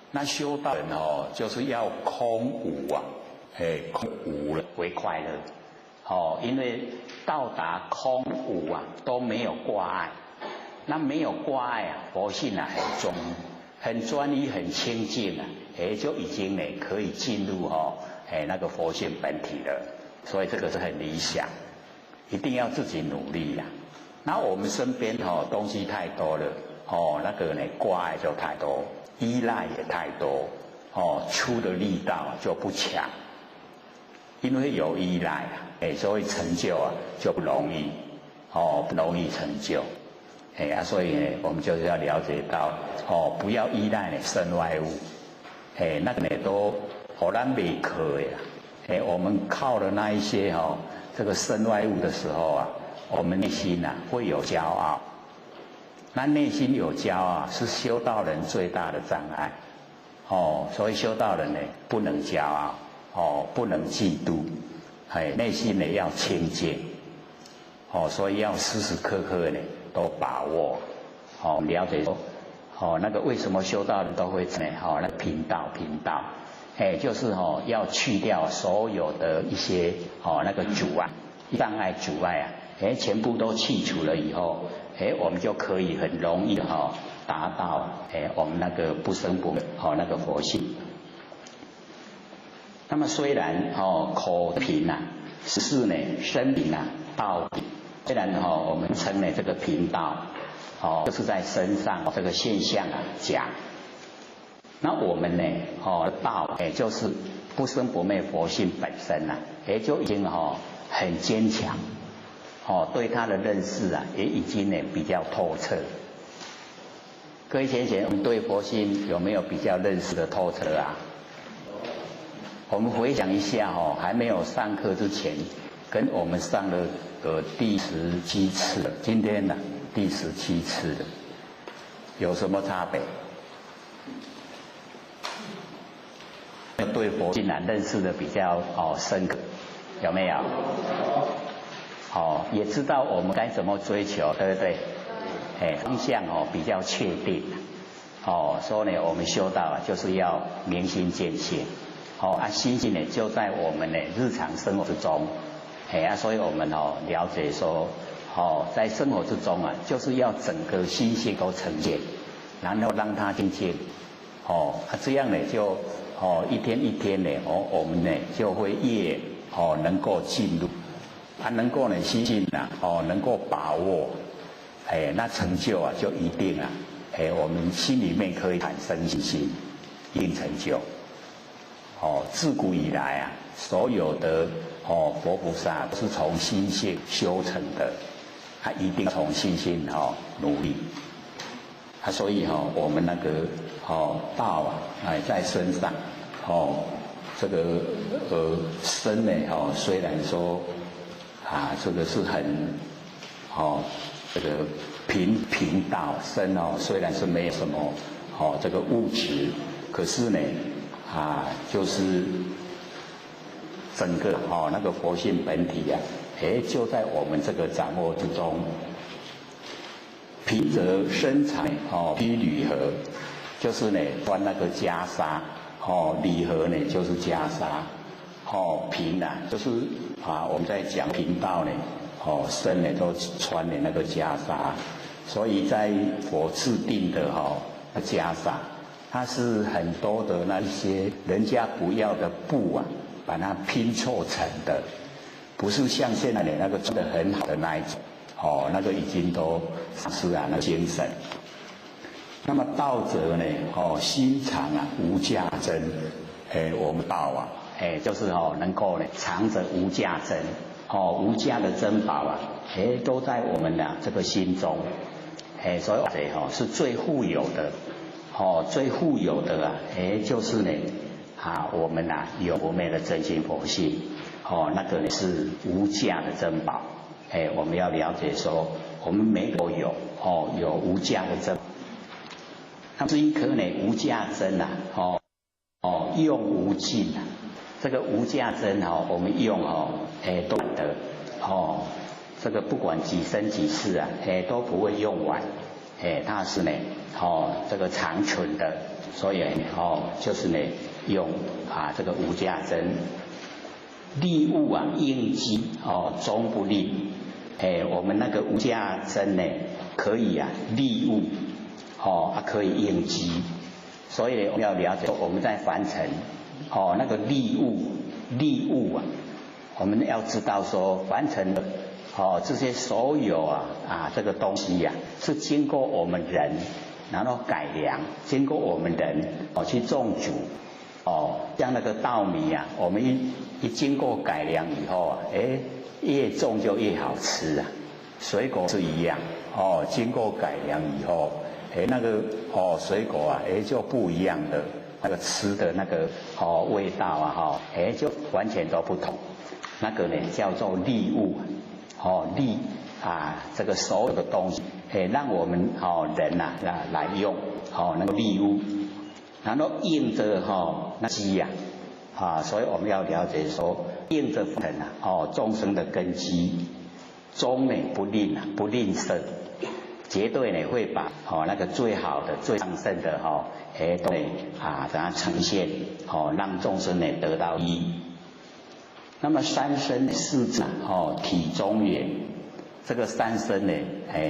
那修道人就是要空无空无了为快乐因为到达空无都没有挂碍，那没有挂碍佛性很很专一、很清净啊，就已经呢可以进入那个佛性本体了。所以这个是很理想，一定要自己努力呀。那我们身边东西太多了，那个呢挂碍就太多，依赖也太多，出的力道就不强。因为有依赖啊，所以成就啊就不容易，不容易成就。所以呢，我们就是要了解到，不要依赖呢身外物，那个呢都好难没可呀，我们靠了那一些这个身外物的时候啊，我们内心啊会有骄傲，那内心有骄傲是修道人最大的障碍，所以修道人呢不能骄傲，不能嫉妒，内心呢要清净，所以要时时刻刻呢都把握，了解说，那个为什么修道人都会呢？那个频道，就是要去掉所有的一些那个阻碍、障碍、阻碍啊，全部都去除了以后，我们就可以很容易的达到我们那个不生不灭那个佛性。那么虽然口贫啊，是呢身贫啊道贫。虽然我们称呢这个贫道，就是在身上这个现象啊讲。那我们呢道就是不生不灭佛性本身啊，就已经很坚强，对他的认识啊也已经呢比较透彻。各位先生，我们对佛性有没有比较认识的透彻啊？我们回想一下还没有上课之前，跟我们上了第17次了，今天呢第17次了，有什么差别？对佛性啊认识的比较深刻，有没有？也知道我们该怎么追求，对不对？方向比较确定，所以呢我们修道啊就是要明心见性。心性呢就在我们的日常生活之中，所以我们了解说，在生活之中啊，就是要整个心性都呈现，然后让它清净，这样呢就一天一天呢，我们呢就会越能够进入，能够呢心性啊能够把握，那成就啊就一定啊，我们心里面可以产生信心，一定成就。自古以来啊，所有的佛菩萨都是从心性修成的，他一定从心性努力。所以我们那个道啊，在身上这个身呢虽然说这个是很这个贫道身虽然是没有什么这个物质，可是呢就是整个那个佛性本体啊，就在我们这个掌握之中。贫则身材披履合，就是呢穿那个袈裟，履合呢就是袈裟，贫啊就是我们在讲贫道呢，身呢都穿的那个袈裟，所以在佛制定的袈裟。它是很多的那一些人家不要的布啊，把它拼凑成的，不是像现在的那个做得很好的那一种，那个已经都丧失了那个精神。那么道者呢，心藏啊无价珍，我们道啊，就是能够呢藏着无价珍，无价的珍宝啊，都在我们的这个心中，所以是最富有的。最富有的啊，就是呢，我们有不灭的真心佛性，那个呢是无价的珍宝，我们要了解说，我们每个都有，有无价的珍宝。那这一颗呢无价珍啊，用无尽啊，这个无价珍我们用都得，这个不管几生几世啊，都不会用完，它是呢。这个长存的，所以就是呢用这个无价珍，利物啊应机终不利，我们那个无价珍呢可以利物，可以应机，所以呢，我们要了解我们在凡尘，那个利物啊，我们要知道说凡尘的，这些所有这个东西呀，是经过我们人，然后改良，经过我们人去种植，像那个稻米啊，我们一经过改良以后啊，越种就越好吃啊。水果是一样，经过改良以后，那个水果啊，就不一样的那个吃的那个味道啊，就完全都不同。那个呢叫做利物，利这个所有的东西，让我们人来用，那个利物，然后应着那基呀，所以我们要了解说，应着凡尘众生的根基。中呢不吝啬，绝对呢会把那个最好的、最上圣的都给把它呈现，让众生呢得到益。那么三身四智体中也，这个三身呢，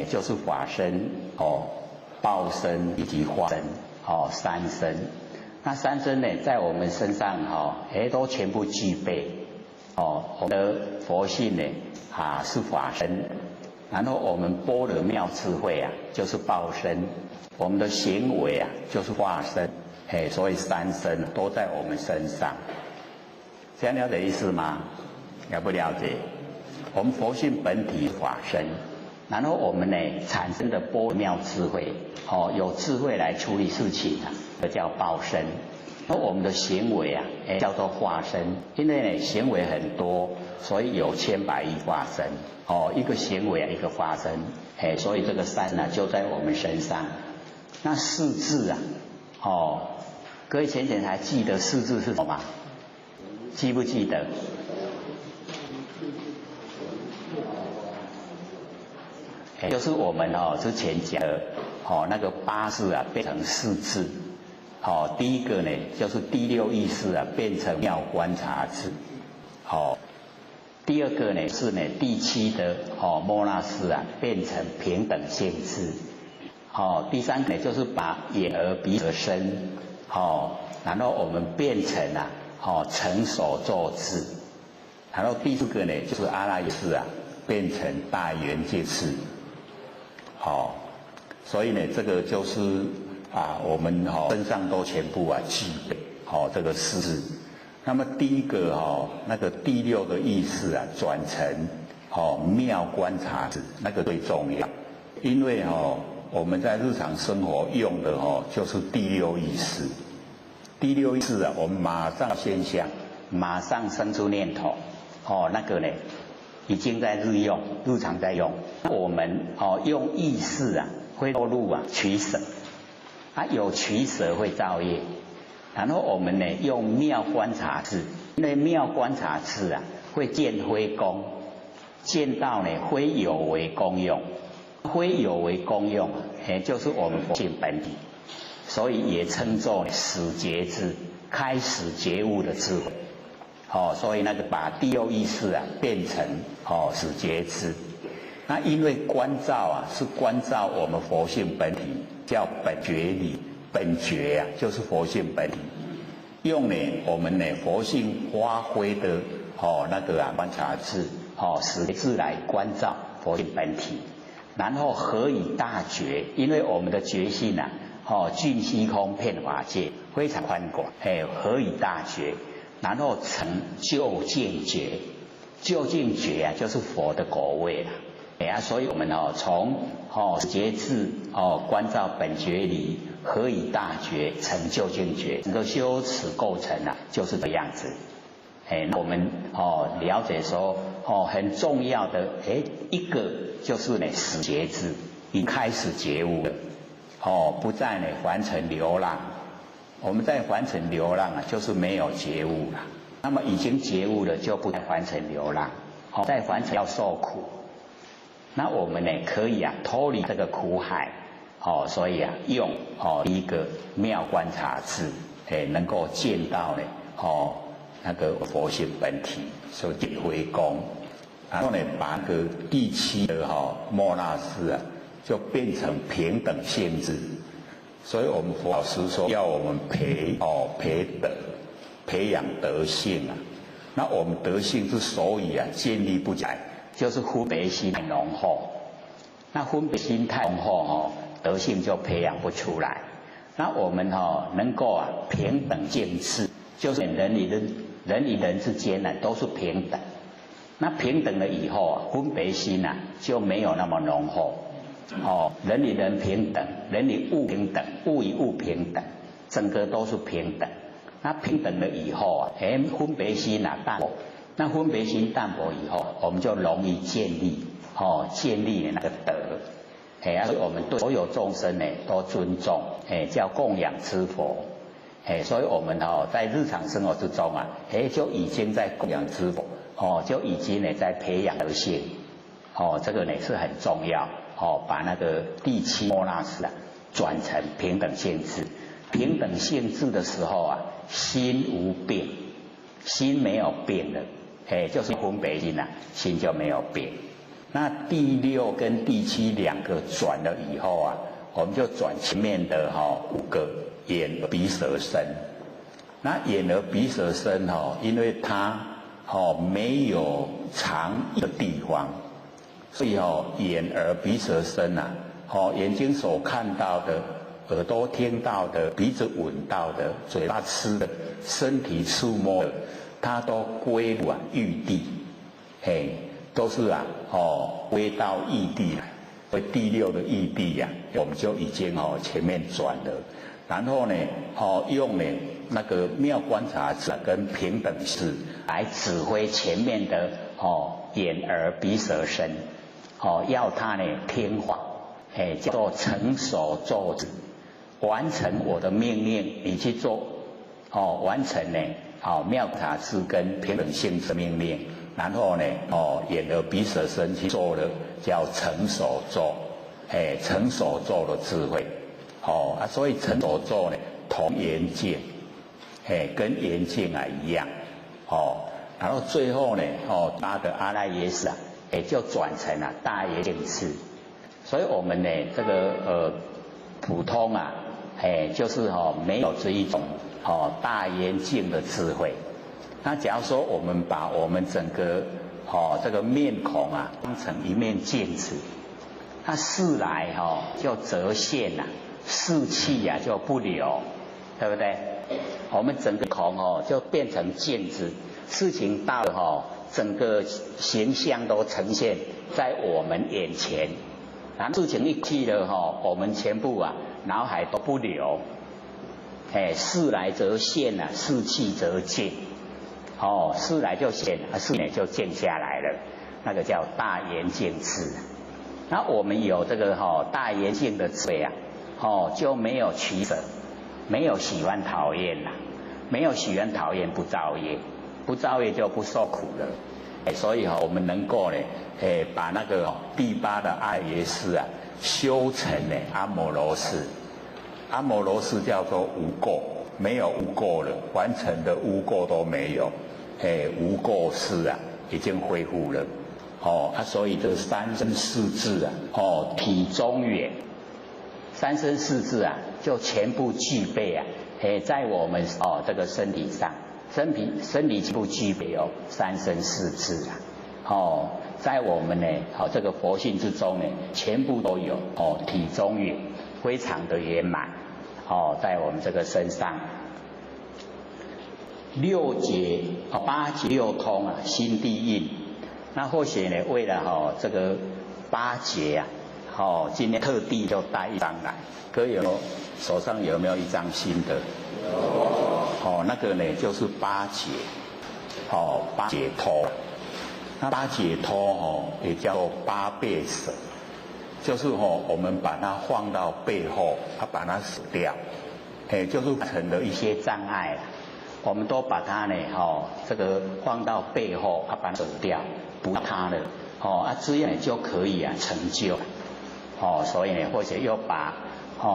就是法身、报身以及化身，三身。那三身呢，在我们身上都全部具备。我们的佛性呢是法身，然后我们般若妙智慧啊就是报身，我们的行为啊就是化身，所以三身都在我们身上。这样了解意思吗？了不了解？我们佛性本体法身，然后我们呢产生的般若妙智慧，有智慧来处理事情啊，这叫报身。那我们的行为啊，叫做化身，因为呢行为很多，所以有千百亿化身，一个行为一个化身，所以这个三呢就在我们身上。那四智啊，各位浅浅还记得四智是什么吗？记不记得？就是我们之前讲的那个八识啊变成四智。第一个呢，就是第六意识啊变成妙观察智。第二个呢是呢第七的莫那识啊变成平等性智。第三个呢就是把眼耳鼻舌身，然后我们变成成所作智。然后第四个呢就是阿赖耶识啊变成大圆觉智。所以呢这个就是我们身上都全部具备这个四智。那么第一个那个第六的意识啊转成妙观察智，那个最重要。因为我们在日常生活用的就是第六意识。第六意识啊，我们马上现象，马上生出念头，那个呢已经在日常在用。我们用意识啊会落入取舍。有取舍会造业，然后我们呢用妙观察智，因为妙观察智啊会见非功，见到呢非有为功用，非有为功用就是我们佛性本体，所以也称作始觉智，开始觉悟的智慧。所以那个把第六意识啊变成始觉智。那因为观照是观照我们佛性本体。叫本觉理，本觉就是佛性本体。用呢我们呢佛性发挥的那个观察智，始觉智来观照佛性本体，然后合以大觉，因为我们的觉性尽虚空遍法界，非常宽广，合以大觉，然后成究竟觉，究竟觉就是佛的果位了。所以我们从始觉智观照本觉理，合以大觉，成究竟觉，整个修持构成就是这样子。那我们了解说很重要的一个就是呢始觉智，已开始觉悟了，不再呢凡尘流浪。我们在凡尘流浪就是没有觉悟了。那么已经觉悟了，就不再凡尘流浪，在凡尘要受苦。那我们呢可以脱离这个苦海，所以用第一个妙观察智，能够见到呢那个佛性本体，所以见非功，然后呢把那个第七的莫那识就变成平等性智。所以我们佛老师说要我们培养德性啊。那我们德性之所以建立不起来，就是分别心太浓厚。那分别心太浓厚德性就培养不出来。那我们能够平等见智，就是人与人之间都是平等。那平等了以后分别心就没有那么浓厚。人与人平等，人与物平等，物与物平等，整个都是平等。那平等了以后分别心淡薄。那分别心淡薄以后，我们就容易建立那个德。所以我们对所有众生都尊重，叫供养之佛。所以我们在日常生活之中就已经在供养之佛，就已经在培养德性。这个是很重要。把那个第七摩那识转成平等性智。平等性智的时候心无变，心没有变的，就是分别心心就没有变。那第六跟第七两个转了以后我们就转前面的5个眼耳鼻舌身。那眼耳鼻舌身因为它没有常意的地方，所以眼耳鼻舌身眼睛所看到的，耳朵听到的，鼻子闻到的，嘴巴吃的，身体触摸的，它都归入欲地，都是归到异地来。所以第六的异地我们就已经前面转了。然后用那个妙观察智跟平等识来指挥前面的眼耳鼻舌身，要它听话，叫做成手作之，完成我的命令，你去做，完成妙观察智跟平等性之命令。然后眼耳鼻舌身去做了，叫成手作，成手作的智慧。所以成手作同圆镜，跟圆镜一样。然后最后他的阿赖耶识就转成了大圆镜智。所以我们这个普通就是没有这一种大圆镜的智慧。那假如说我们把我们整个这个面孔当成一面镜子，那事来就折现事气就不留，对不对？我们整个孔就变成镜子，事情到了整个形象都呈现在我们眼前。然后事情一去了我们全部脑海都不留。事来则现事气则静。事来就现，事就静下来了，那个叫大圆镜智。那我们有这个大圆镜的智慧就没有取舍，没有喜欢讨厌没有喜欢讨厌不造业，不造业就不受苦了。所以我们能够把那个第8的阿赖耶识修成阿摩罗识。阿摩罗识叫做无垢，没有无垢了，完成的无垢都没有。无垢识已经恢复了。所以这三身四智体中远，三身四智就全部具备在我们这个身体上，身体全部具备三身四智在我们这个佛性之中全部都有体中远，非常的圆满在我们这个身上。6节8节6通心地印。那或许为了这个8节今天特地就带一张来。各位手上有没有一张新的？有。那个就是8节，8解脱。那8解脱也叫做8倍舍，就是我们把它放到背后，把它舍掉，就是成了一些障碍我们都把它这个放到背后，把它舍掉，不要它了，这样就可以成就。所以或者又把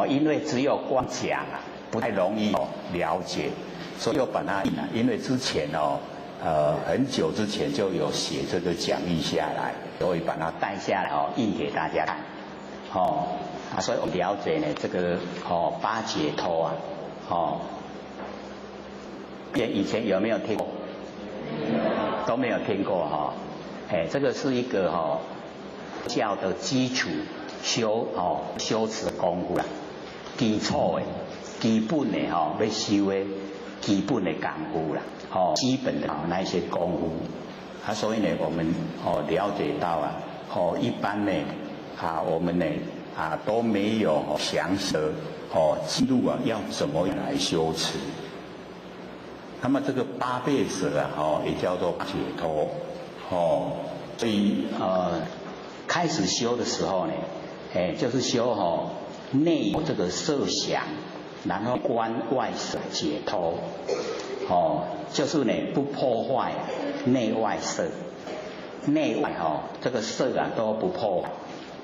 因为只有光讲不太容易了解，所以又把它因为之前很久之前就有写这个讲义下来，所以把它带下来印给大家看。所以我了解呢这个八解脱啊，以前有没有听过？都没有听过哈。这个是一个教的基础修持功夫啦，基础的、基本的要修的基本的功夫啦，基本的那一些功夫。所以呢，我们了解到一般呢我们呢都没有详细的记录要怎么来修持。那么这个八倍舍也叫做解脱所以开始修的时候呢，就是修内有这个色想，然后观外色解脱就是呢不破坏内外色，内外这个色都不破坏，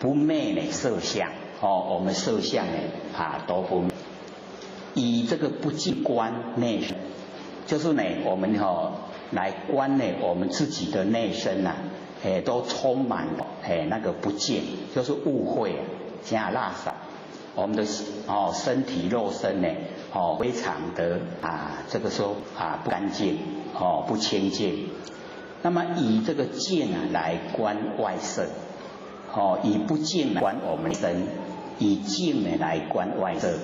不昧呢色相我们色相呢都不昧，以这个不净观内身，就是呢我们来观呢我们自己的内身都充满了那个不净，就是误会加垃圾，我们的身体肉身呢非常的这个说不干净不清净。那么以这个净来观外色以不净来观我们身，以净呢来观外色。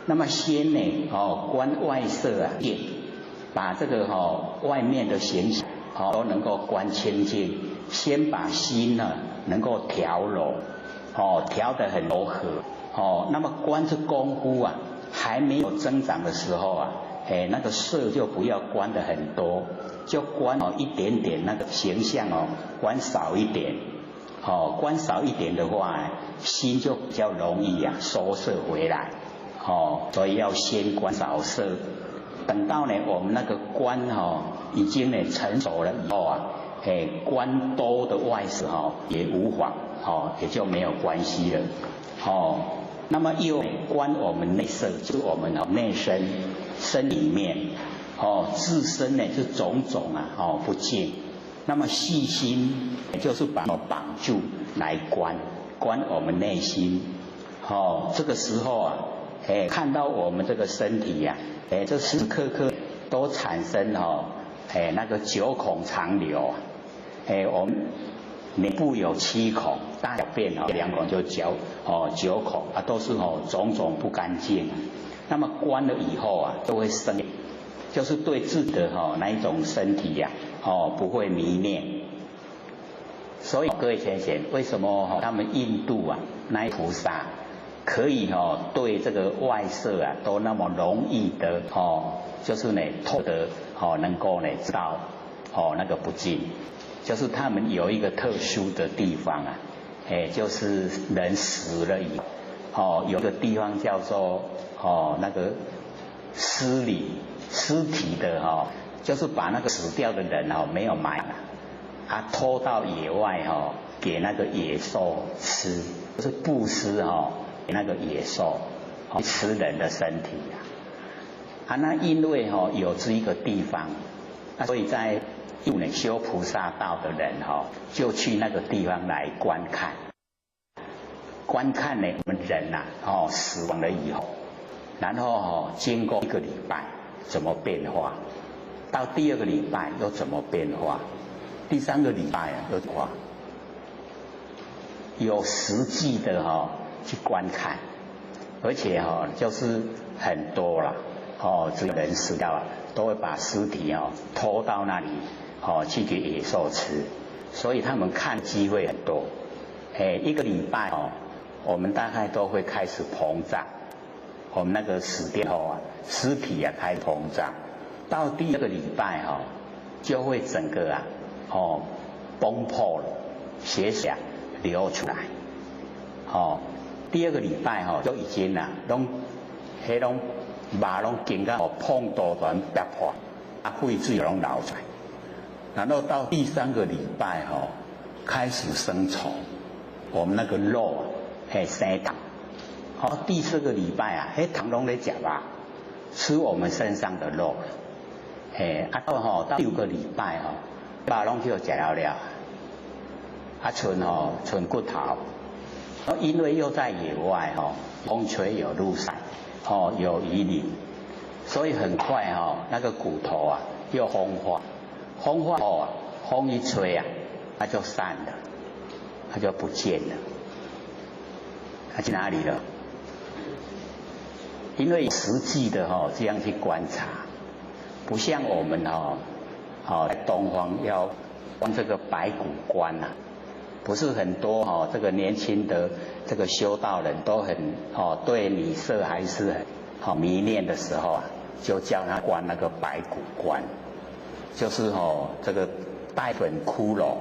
那么先呢观外色净，把这个外面的形象都能够观清净，先把心呢能够调柔调得很柔和那么观这功夫还没有增长的时候那个色就不要观得很多，就观一点点那个形象观少一点观少一点的话心就比较容易收摄回来所以要先观少色，等到呢我们那个观已经呢成熟了以后观多的外色也无妨也就没有关系了那么又观我们内色，就是我们内身里面自身呢是种种不净，那么细心就是把我绑住来观我们内心这个时候看到我们这个身体这时时刻刻都产生那个九孔常流我们脸部有7孔，大小便2孔就9孔都是种种不干净。那么观了以后都会生，就是对自己的那一种身体不会迷恋。所以各位先生，为什么他们印度那一菩萨可以对这个外色都那么容易的就是呢透得能够呢知道那个不净，就是他们有一个特殊的地方就是人死了以后有个地方叫做那个尸体的就是把那个死掉的人没有埋拖到野外给那个野兽吃，就是布施给那个野兽吃人的身体那因为有这一个地方所以在修菩萨道的人就去那个地方来观看呢我们人死亡了以后，然后经过1个礼拜怎么变化，到第2个礼拜又怎么变化，第3个礼拜又怎么化，有实际的去观看，而且就是很多啦只有人死掉都会把尸体拖到那里去给野兽吃，所以他们看机会很多1个礼拜我们大概都会开始膨胀，我们那个死掉后尸体开始膨胀，到第2个礼拜就会整个崩破了，血水流出来第2个礼拜就已经肉经到碰多团逼破肺水拢流出来，然后到第3个礼拜开始生虫，我们那个肉生糖第4个礼拜糖拢在吃吃我们身上的肉到6个礼拜肉拢去吃了剩骨头因为又在野外风吹有露晒，有雨淋，所以很快那个骨头啊又风化，风化后啊，风一吹啊，它就散了，它就不见了，它去哪里了？因为实际的这样去观察，不像我们在东方要观这个白骨观啊，不是很多这个年轻的这个修道人都很对女色还是很迷恋的时候啊，就叫他观那个白骨观，就是这个带粉骷髅，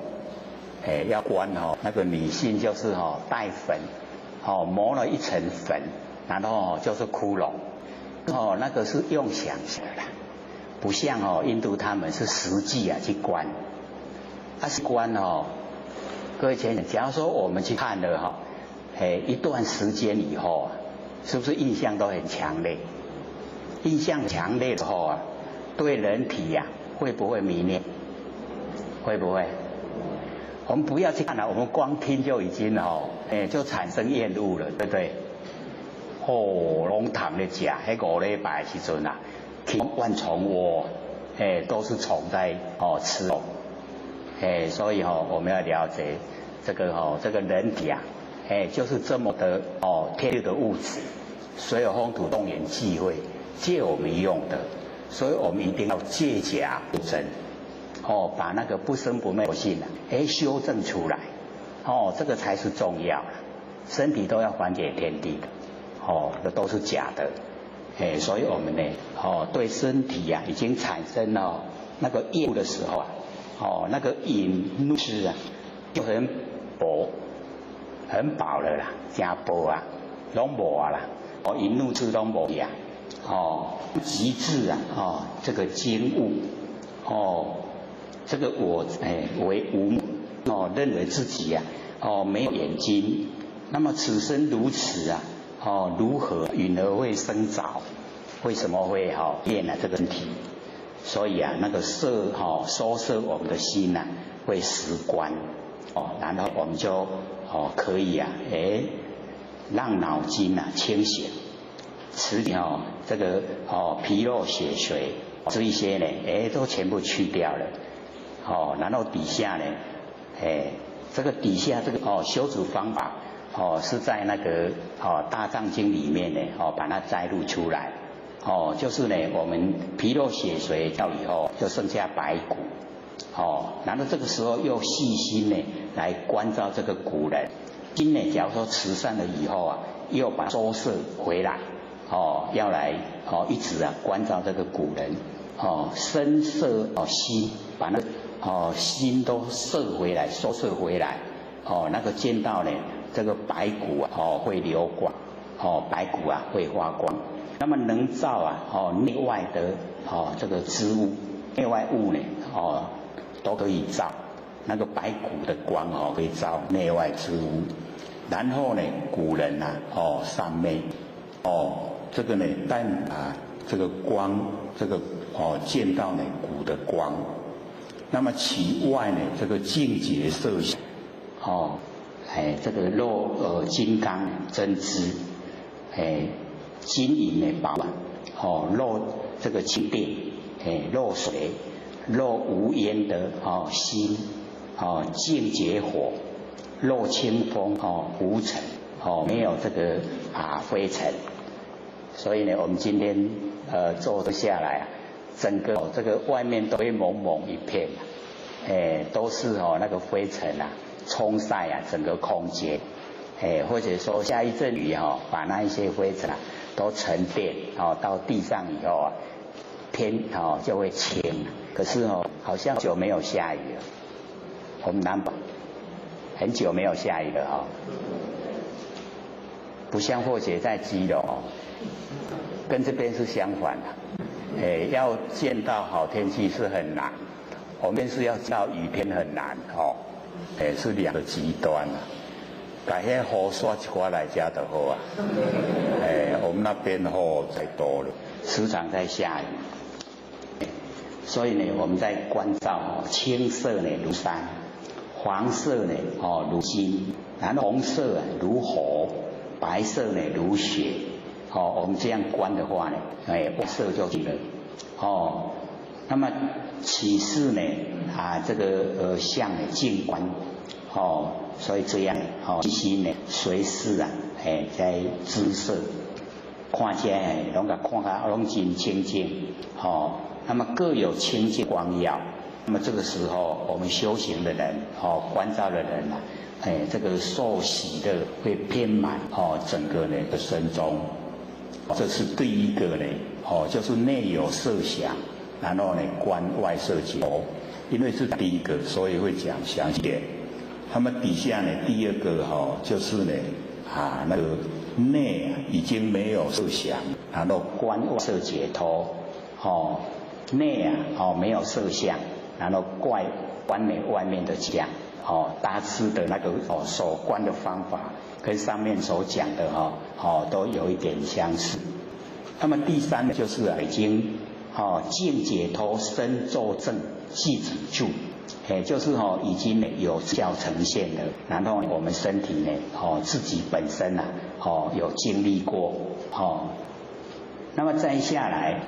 要观那个女性就是带粉，磨了一层粉。然后就是骷髅，那个是用想的啦，不像印度他们是实际去观，是观各位前人，假如说我们去看了一段时间以后啊，是不是印象都很强烈？印象强烈之后啊，对人体呀会不会迷恋？会不会？我们不要去看了，我们光听就已经就产生厌恶了，对不对？龙潭的食，迄5礼拜的时阵啊，万虫窝，都是虫在吃所以我们要了解这个人体啊，就是这么的天地的物质，所有风土动员忌讳借我们用的，所以我们一定要借假补真，把那个不生不灭性修正出来，这个才是重要的，身体都要还给天地的。这都是假的，所以我们呢，对身体啊已经产生了那个厌恶的时候啊，那个饮怒吃啊，就很薄，很饱了啦，真薄啊，拢无啊啦，饮怒吃拢无呀，极致啊，这个惊悟，这个我为无认为自己呀，没有眼睛，那么此生如此啊。如何云而会生藻？为什么会变了这个身体？所以啊，那个收摄我们的心啊，会识观然后我们就可以啊，让脑筋啊清醒，使这个皮肉血髓这一些呢，都全部去掉了然后底下呢，这个底下这个修持方法。是在那个大藏经里面呢，把它摘录出来，就是呢，我们皮肉血髓掉以后，就剩下白骨，然后这个时候又细心呢来关照这个古人，心呢，假如说慈善了以后啊，又把它收摄回来，要来一直啊关照这个古人，身摄心，把那心都摄回来，收摄回来，那个见到呢。这个白骨啊，会流光，白骨啊会发光。那么能照啊，内外的这个之物，内外物呢，都可以照。那个白骨的光可以照内外之物。然后呢，古人啊，三昧，这个呢，这个光，这个见到呢骨的光。那么其外呢，这个净洁色相，这个肉金刚真知，金银的宝肉这个清定，肉水，肉无烟的心，净洁火，肉清风无尘，没有这个灰尘。所以呢，我们今天坐下来啊，整个这个外面都会蒙蒙一片，都是那个灰尘啊。冲晒啊，整个空间，或者说下一阵雨把那一些灰尘都沉淀到地上以后啊，天就会清。可是好像久没有下雨了，我们南部很久没有下雨了不像或者在基隆跟这边是相反的，要见到好天气是很难，我们是要见到雨天很难是两个极端把那雨刷一刮来家就好啊。我们那边雨太多了，时常在下雨。所以呢，我们在关照青色呢如山，黄色呢如金，然后红色如火，白色呢如血。我们这样观的话呢，白色就进了。那么启示呢这个相呢静观。所以这样心呢随时在姿色，看起来拢个看它拢真清净。那么各有清净光耀。那么这个时候，我们修行的人，观照的人这个受喜乐会遍满整个呢的身中。这是第一个呢，就是内有色想，然后呢观外色解脱。因为是第一个，所以会讲详细点。那么底下呢，第二个就是呢那个内已经没有色想，然后观外色解脱。内没有色相，然后观外面的相。大致的那个所观的方法跟上面所讲的都有一点相似。那么第三呢，就是已经净解脱身作证即止住。就是已经呢有效呈现了，然后我们身体呢自己本身有经历过。那么再下来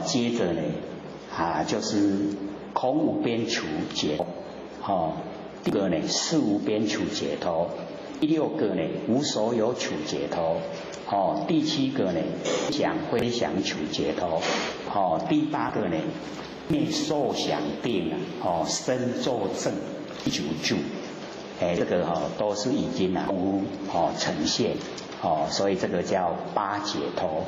接着呢就是空无边处解脱。第二个呢事无边处解脱。第六个呢无所有处解脱。第七个呢想非想处解脱。第八个呢灭受想定身作证即住。这个都是已经呈现。所以这个叫八解脱。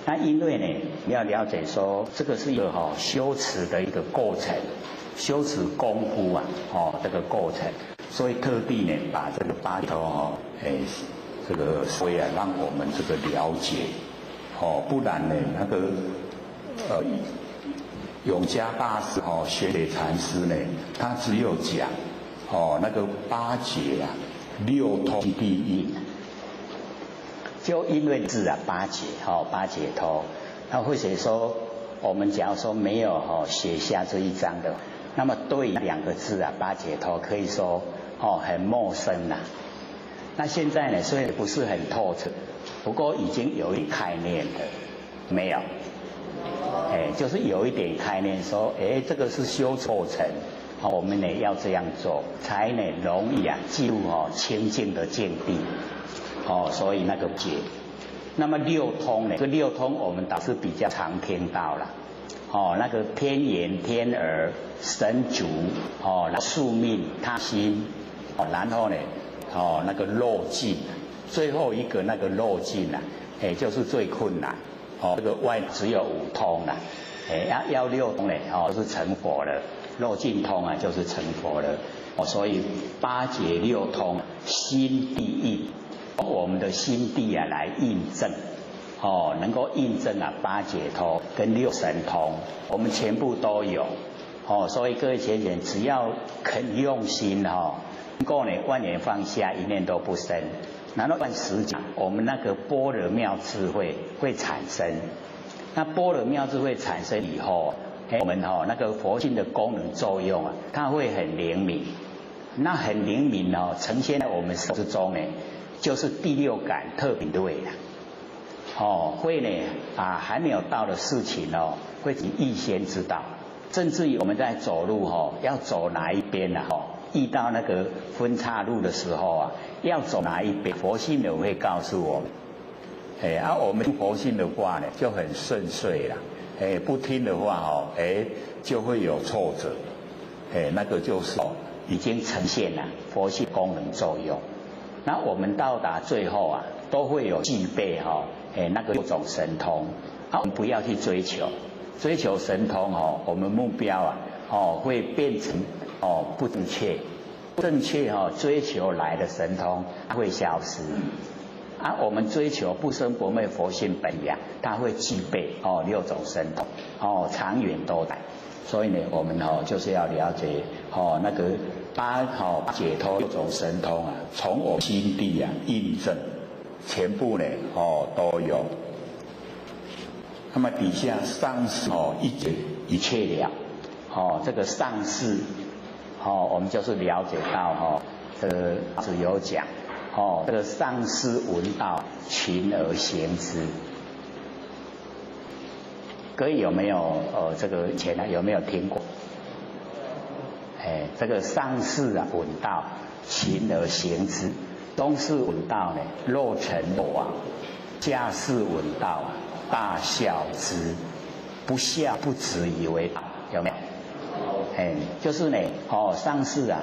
那因为呢你要了解说，这个是一个修持的一个过程，修持功夫这个过程，所以特地呢把这个八解脱这个所以让我们这个了解。不然呢那个永嘉大师玄铁禅师呢，他只有讲那个八解六通第一。就因为字八解八解脱，那或者说我们假如说没有写下这一章的，那么对两个字八解脱可以说很陌生啦。那现在呢虽然不是很透彻，不过已经有一概念的，没有？就是有一点概念说，这个是修错程，我们呢要这样做，才呢容易进入清净的境地。所以那个解。那么六通呢？这个六通我们倒是比较常听到了。那个天眼、天耳、神足，宿命、他心，然后呢，那个漏尽，最后一个那个漏尽就是最困难。这个外只有五通了，要六通呢，就是成佛了。漏尽通就是成佛了。所以八解六通，心第一。我们的心地来印证，能够印证八解脱跟六神通，我们全部都有。所以各位学员只要肯用心能够呢万念放下，一念都不生，然后按时讲，我们那个般若妙智慧会产生。那般若妙智慧产生以后，我们那个佛性的功能作用它会很灵敏。那很灵敏呈现在我们手之中呢，就是第六感特敏锐了。会呢还没有到的事情会预先知道。甚至于我们在走路要走哪一边遇到那个分岔路的时候要走哪一边，佛性的会告诉我们。我们听佛性的话呢就很顺遂了。不听的话就会有挫折。那个就是已经呈现了佛性功能作用。那我们到达最后都会有具备那个六种神通。我们不要去追求神通我们目标会变成不正确。正确追求来的神通它会消失。我们追求不生不灭佛性本源，它会具备六种神通长远都在。所以呢我们就是要了解那个八解脱六种神通从我心地印证，全部呢都有。那么底下上士一解一切了。这个上士我们就是了解到这个只有讲这个上师闻道，勤而行之。各位有没有这个以前有没有听过？这个上士闻道，勤而行之；中士闻道呢，肉成肉亡；下士闻道大孝之。不孝不止以为道，有没有？就是呢，上士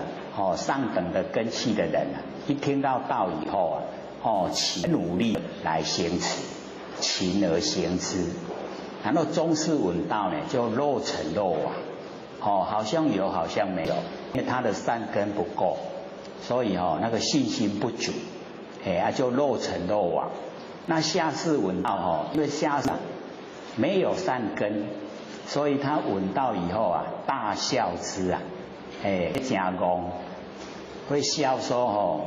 上等的根器的人一听到道以后勤努力来行持，勤而行之。然后中士闻道呢，就肉成肉亡，好像有，好像没有，因为他的善根不够，所以那个信心不足，就肉成肉亡。那下士闻道因为下士没有善根，所以他闻道以后大孝之加工会笑说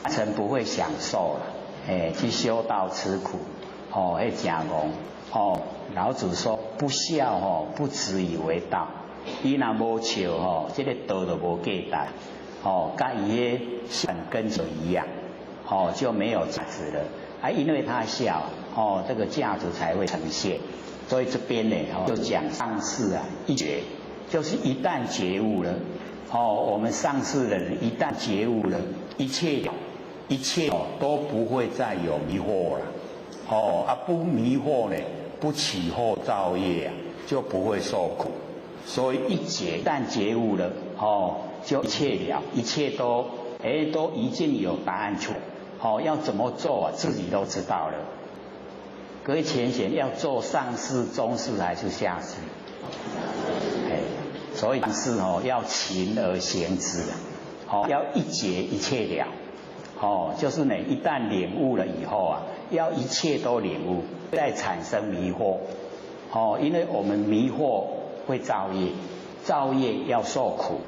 成不会享受了，去修道吃苦会加工。老子说不孝不止以为道，伊若无笑这个道就无价值，跟伊的善根就一样，就没有价值了。因为他孝，这个价值才会呈现。所以这边呢，就讲上士一觉，就是一旦觉悟了，我们上士的人一旦觉悟了，一切都不会再有迷惑了。不迷惑呢，不起后造业就不会受苦。所以一旦觉悟了，就一切了，一切都已经有答案出来。要怎么做自己都知道了。各位浅显，要做上士、中士还是下士？所以上士要勤而行之要一觉一切了。就是呢，一旦领悟了以后要一切都领悟，再产生迷惑。因为我们迷惑会造业，造业要受苦。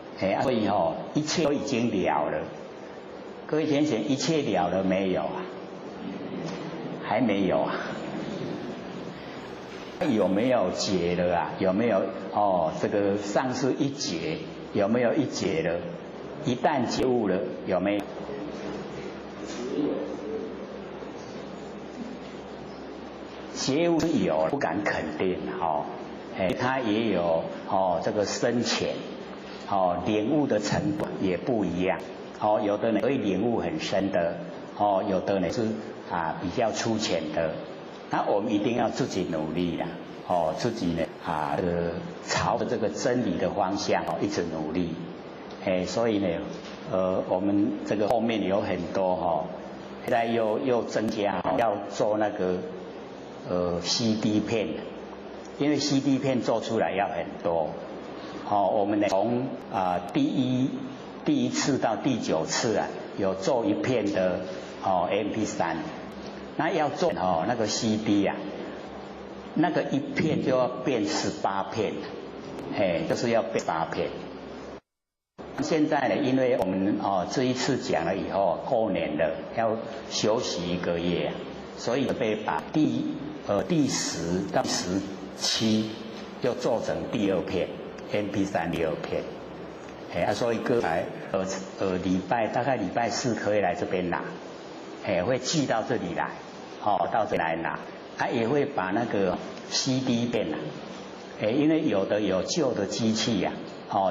所以一切都已经了了。各位浅显，一切了了没有还没有有没有解了有没有这个上士一解，有没有一解了？一旦觉悟了，有没有？觉悟是有，不敢肯定他也有这个深浅领悟的程度也不一样有的呢可以领悟很深的有的呢是比较粗浅的。那我们一定要自己努力啦自己呢朝着这个真理的方向一直努力所以呢我们这个后面有很多现在又增加要做那个CD 片，因为 CD 片做出来要很多我们呢从第一次到第9次有做一片的MP3，那要做那个 CD 那个一片就要变18片，就是要变8片。现在呢，因为我们这一次讲了以后过年了，要休息1个月所以被把第10到17又做成第2片 MP3 第2片，所以各位大概礼拜4可以来这边拿，会寄到这里来，到这里来拿，也会把那个 CD 片因为有的有旧的机器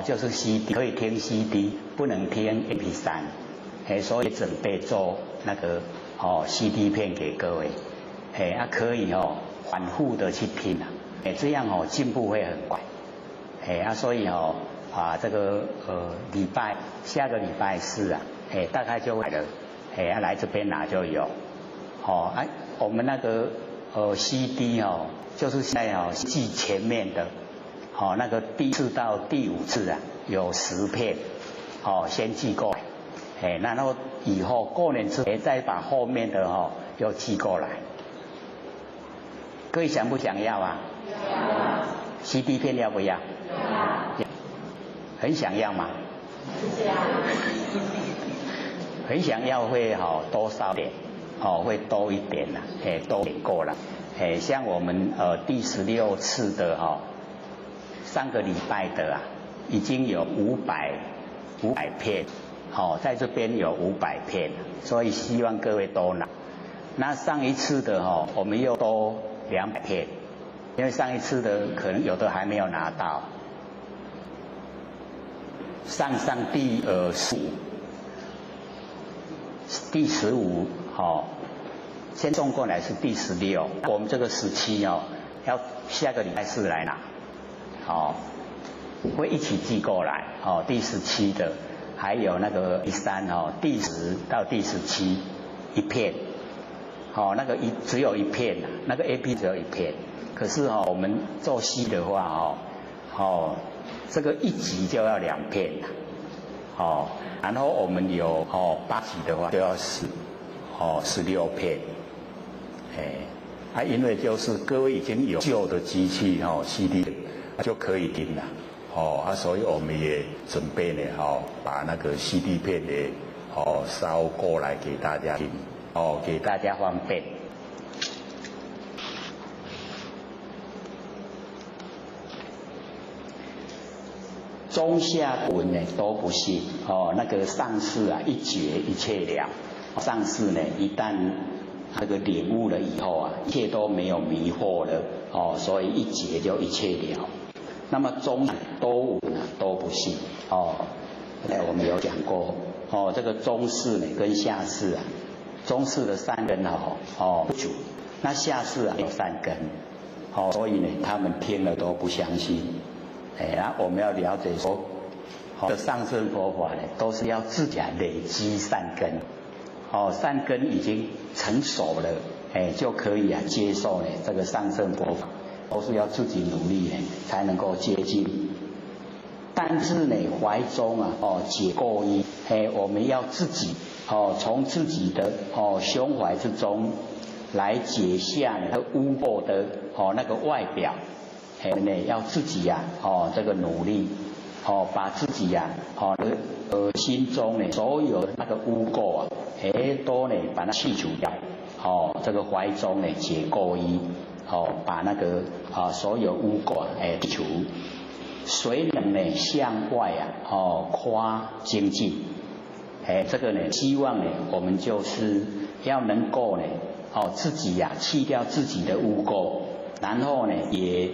就是 CD 可以听 CD， 不能听 MP3，所以准备做那个CD 片给各位，可以反复的去听这样进步会很快，所以这个下个礼拜4大概就来了，来这边拿就有，我们那个CD 就是现在寄前面的，那个第1次到第5次有10片，先寄过来，然后以后过年之前再把后面的又寄过来。各位想不想要要。CD 片要不要？要。很想要吗？很想要会多烧点，会多一点多点够了。像我们第16次的3个礼拜的已经有500片，在这边有500片，所以希望各位都拿。那上一次的我们又多200片，因为上一次的可能有的还没有拿到。上第15，先送过来是第16，我们这个17要下个礼拜4来拿，会一起寄过来，第17的，还有那个第3第10到第17一片，那个只有一片那个 AP 只有一片，可是我们做西的话这个1集就要2片然后我们有8集的话就要16片，因为就是各位已经有旧的机器CD 就可以听了，所以我们也准备呢把那个 CD 片也捎过来给大家听，给大家方便。中下文呢都不信那个上士一觉一切了，上士呢一旦那个领悟了以后一切都没有迷惑了所以一觉就一切了。那么中都文都不信我们有讲过这个中士呢跟下士中士的善根不足，那下士有善根所以呢他们听了都不相信。我们要了解说，这上乘佛法呢，都是要自己累积善根，善根已经成熟了，就可以接受这个上乘佛法，都是要自己努力才能够接近。但是呢，怀中解垢衣，我们要自己从自己的胸怀之中来解下那个污垢的那个外表。要自己这个努力把自己心中所有的那个污垢都把它去除掉这个怀中解垢衣把那个所有污垢去除，谁能向外夸精进这个希望我们就是要能够自己去掉自己的污垢，然后也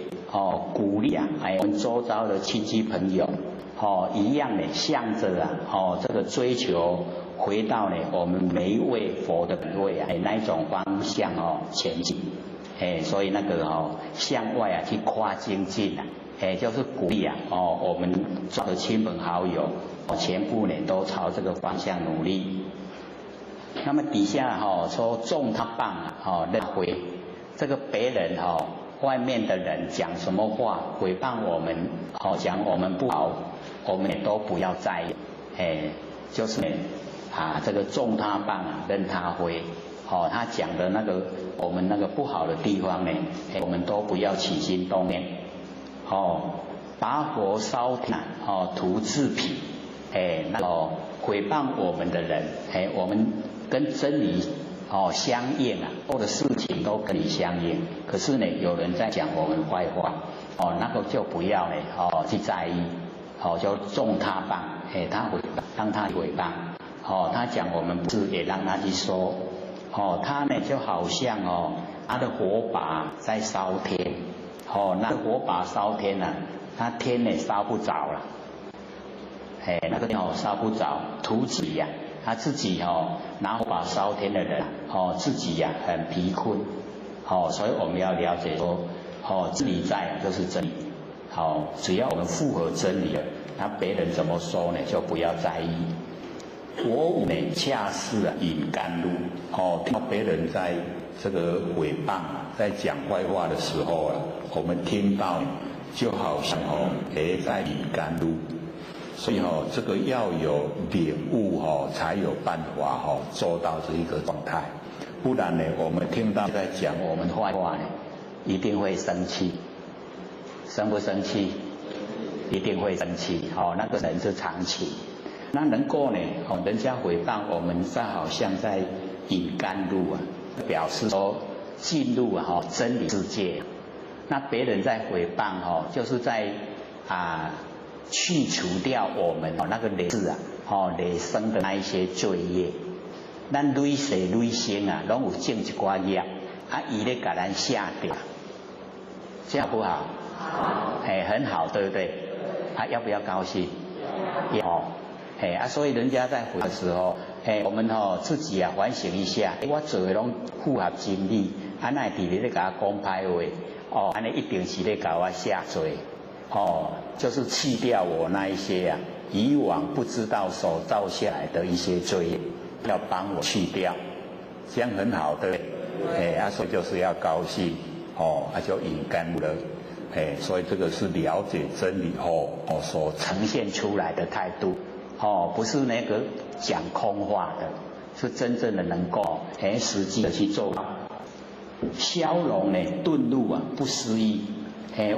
鼓励我们周遭的亲戚朋友一样向着这个追求回到我们每一位佛的本位那一种方向前进所以那个向外去夸精进就是鼓励我们做的亲朋好友全部都朝这个方向努力。那么底下说众他谤认回，这个别人外面的人讲什么话诽谤我们讲我们不好，我们也都不要在意就是这个众他谤任他回他讲的那个我们那个不好的地方我们都不要起心动念拔火烧炭涂自皮那个诽谤我们的人我们跟真理相应做的事情都跟你相应，可是有人在讲我们坏话那个就不要去在意就众他谤他诽谤让他诽谤他讲我们不是也让他去说他就好像他的火把在烧天那个火把烧天他天烧不着了那个烧不着涂自己他自己拿火把烧天的人自己很疲困所以我们要了解说真理在就是真理只要我们符合真理了，那别人怎么说就不要在意。我武恰似饮甘露听到别人在这个诽谤在讲坏话的时候我们听到就好像在饮甘露。所以这个要有领悟才有办法做到这一个状态，不然我们听到在讲我们坏话一定会生气，生不生气？一定会生气那个人是长情。那能够人家诽谤我们好像在饮甘露表示说进入真理世界。那别人在诽谤就是在去除掉我们那个累世累生的那一些罪业。咱累世累生啊，拢有种一寡业，伊咧给咱下掉，这样好不好？好，很好，对不对？要不要高兴？要。所以人家在回的时候，我们自己反省一下，我做的拢符合真理，那伫咧甲我讲歹话，安尼一定是咧甲我下罪，就是去掉我那一些以往不知道所造下来的一些罪业。要帮我去掉，这样很好的，所以就是要高兴，就应该了，所以这个是了解真理后所呈现出来的态度，不是那个讲空话的，是真正的能够实际的去做。消融呢，顿入不思议，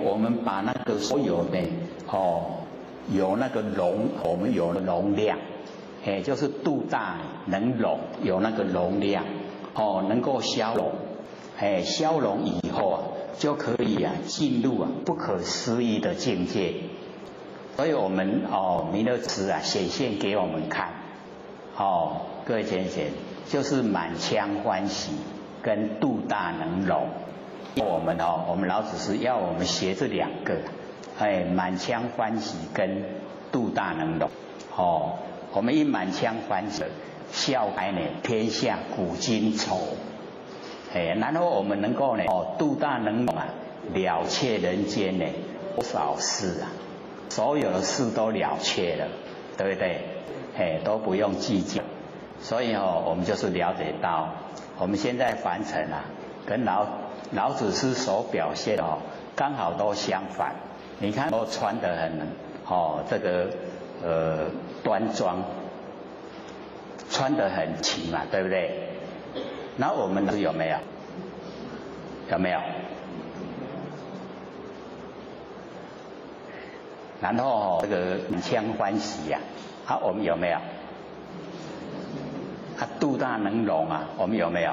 我们把那个所有的有那个容，我们有了容量。就是度大能容，有那个容量，能够消融，消融以后就可以进入不可思议的境界。所以我们弥勒慈显现给我们看，各位先生，就是满腔欢喜跟度大能容。我们老子是要我们学这两个，满腔欢喜跟度大能容，我们一满腔欢喜，笑开呢天下古今愁，然后我们能够呢度大能容了却人间呢多少事所有的事都了却了，对不对？都不用计较。所以我们就是了解到，我们现在凡尘跟老子师所表现刚好都相反。你看都穿得很这个端庄，穿得很齐嘛，对不对？那我们是有没有？有没有？然后这个满腔欢喜我们有没有？度大能容我们有没有？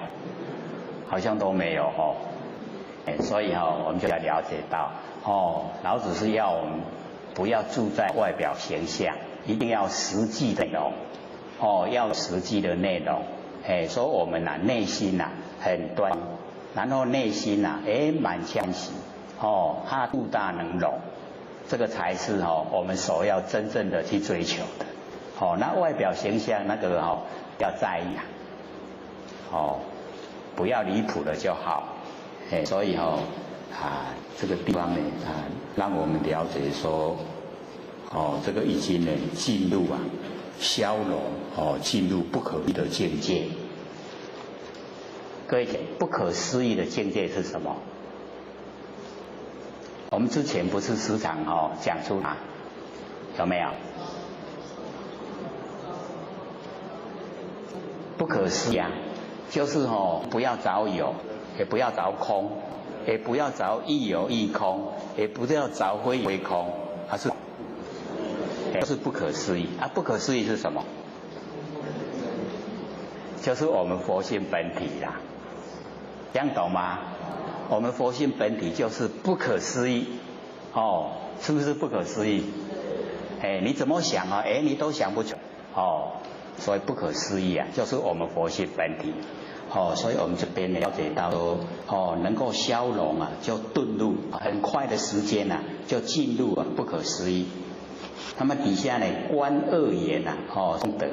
好像都没有所以我们就要了解到老子是要我们不要住在外表形象，一定要实际的内容要实际的内容所以我们内心很端，然后内心满腔喜他度大能容，这个才是我们所要真正的去追求的那外表形象那个要在意不要离谱了就好所以这个地方呢让我们了解说这个已经呢进入消融进入不可思议的境界。各位，不可思议的境界是什么？我们之前不是时常讲出有没有？不可思议就是不要找有，也不要找空，也不要找亦有亦空，也不要找非非空，就是不可思议不可思议是什么？就是我们佛性本体啦，这样懂吗？我们佛性本体就是不可思议是不是不可思议？你怎么想你都想不出所以不可思议就是我们佛性本体所以我们这边了解到说能够消融就顿入，很快的时间就进入不可思议。那么底下呢观二言中得，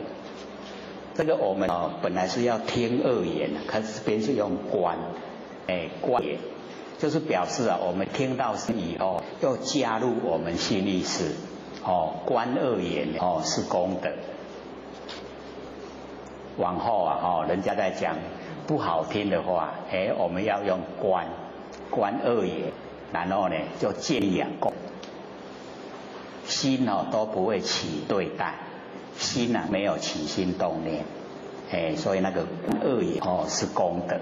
这个我们本来是要听二言可是这边是用观观言，就是表示我们听到以后又加入我们心意识观二言是功德。往后人家在讲不好听的话我们要用观二言，然后呢就建立两功，心都不会起对待，心没有起心动念所以那个二言是功德，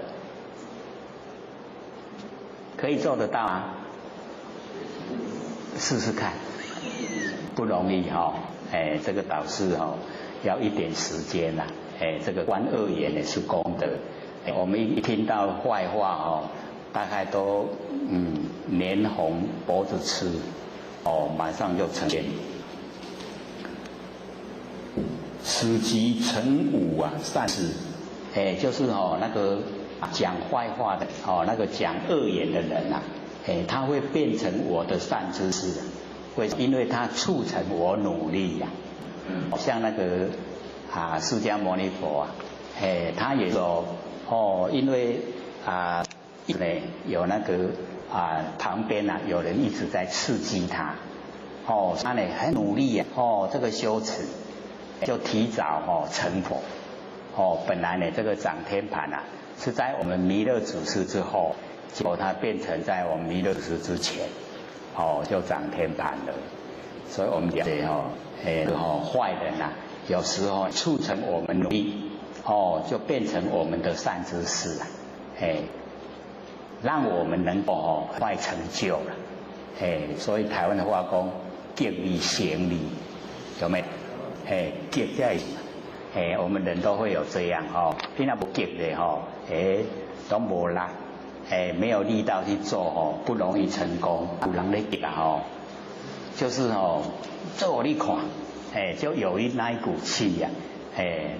可以做得到试试看，不容易这个导师要一点时间这个观二言呢是功德我们一听到坏话大概都脸红脖子吃马上就呈现此即成五啊善知，就是那个讲坏话的那个讲恶言的人啊，他会变成我的善知识啊。因为他促成我努力呀、像那个释迦牟尼佛啊，他也有因为有那个旁边有人一直在刺激他，他呢很努力呀、这个修持就提早成佛，本来呢这个掌天盘啊是在我们弥勒祖师之后，结果他变成在我们弥勒祖师之前。就掌天盘了，所以我们了解坏人啊，有时候促成我们努力，就变成我们的善知识啊，让我们能够快成就了，所以台湾的话讲，激励行力，有没有？激在，我们人都会有这样你那不激的都无力。没有力道去做不容易成功。有人咧激就是做你看，就有那一股气呀，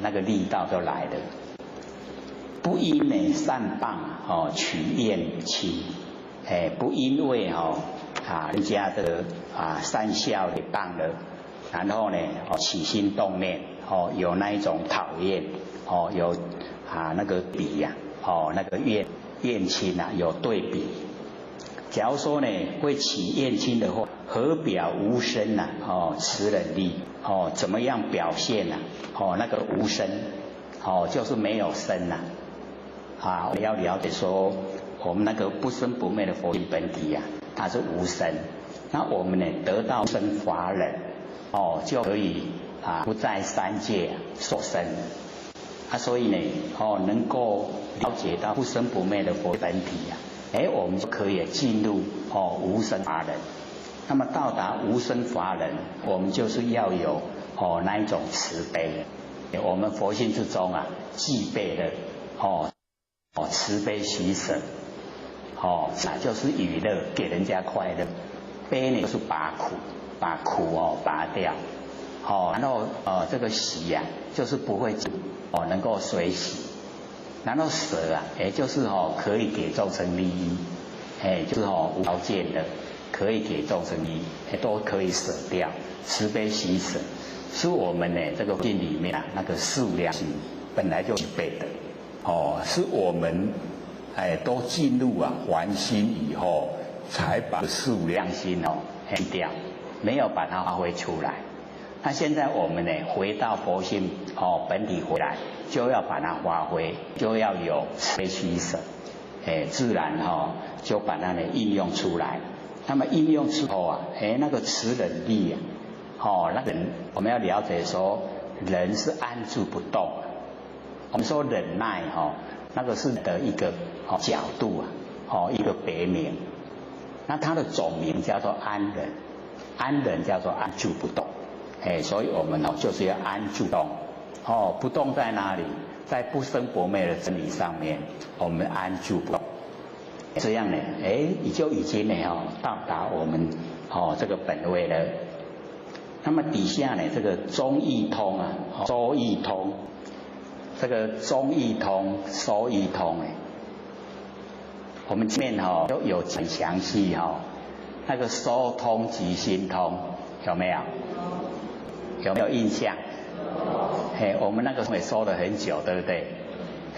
那个力道就来了。不因呢善谤取厌亲，不因为人家的善笑的谤了，然后呢起心动念有那一种讨厌有那个比呀那个厌亲有对比。假如说呢会起厌亲的话，何表无身持忍力怎么样表现那个无身就是没有身我要了解说我们那个不生不灭的佛性本体它是无身。那我们呢得到生法忍就可以不在三界受身。所以呢能够了解到不生不灭的佛本体我们就可以进入无生法忍。那么到达无生法忍，我们就是要有那一种慈悲。我们佛性之中具备了慈悲喜舍就是娱乐，给人家快乐。悲呢就是把苦拔掉然后这个喜就是不会能够随喜。然后舍就是可以给众生利益，就是无条件的可以给众生利益，都可以舍掉。慈悲喜舍是我们呢这个经里面那个数量心本来就具备的是我们都进入还心以后，才把数量心去掉，没有把它发挥出来。那现在我们呢回到佛性本体回来，就要把它发挥，就要有慈悲喜舍，自然就把它呢应用出来。那么应用之后那个慈忍力那人我们要了解说，人是安住不动。我们说忍耐那个是的一个角度一个别名。那它的总名叫做安忍，安忍叫做安住不动。所以我们就是要安住动不动在哪里？在不生不灭的真理上面，我们安住不动。这样呢你就已经呢到达我们这个本位了。那么底下呢这个中义通周义通，这个中义通收义通我们前面都有很详细那个收通即心通，有没有？有没有印象？我们那个也收了很久，对不对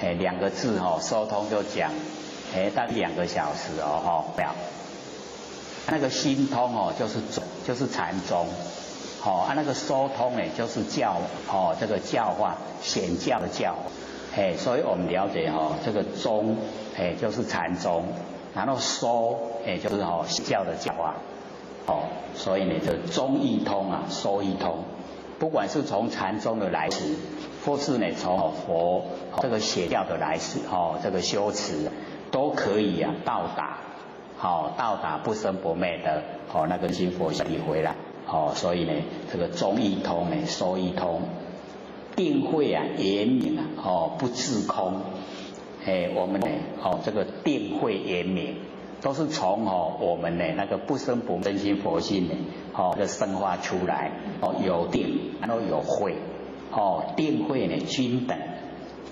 ？2个字收通就讲大概2个小时没有。那个心通就是禅宗那个收通就是教这个教化显教的教所以我们了解这个宗就是禅宗，然后收就是显教的教化所以呢这宗义通收义通，不管是从禅宗的来时，或是呢从佛这个显教的来时这个修持都可以到达不生不灭的那个心佛性回来所以呢这个中义通收义通，定慧圆明不自空我们这个定慧圆明都是从我们那个不生不灭真心佛性的生发出来有定，然后有慧定慧呢均等，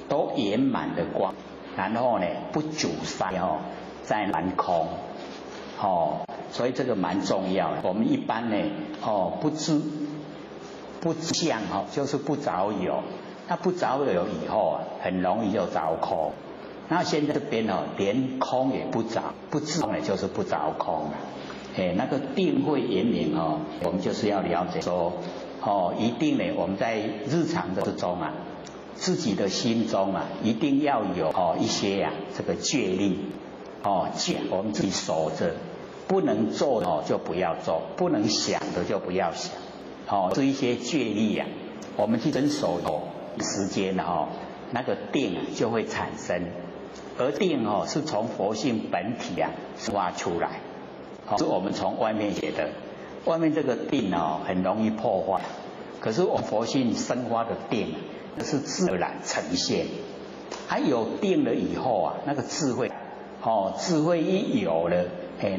都圆满的光，然后呢不阻塞在蛮空，所以这个蛮重要的。我们一般呢不相就是不着有，那不着有以后很容易就着空。那现在这边连空也不着，不自呢就是不着空了。那个定慧圆明我们就是要了解说一定呢我们在日常的之中自己的心中一定要有一些这个戒律我们自己守着，不能做的就不要做，不能想的就不要想这一些戒律我们去遵守时间那个定就会产生。而定是从佛性本体发出来，是我们从外面学的。外面这个定很容易破坏，可是我们佛性生发的定是自然呈现。还有定了以后那个智慧智慧一有了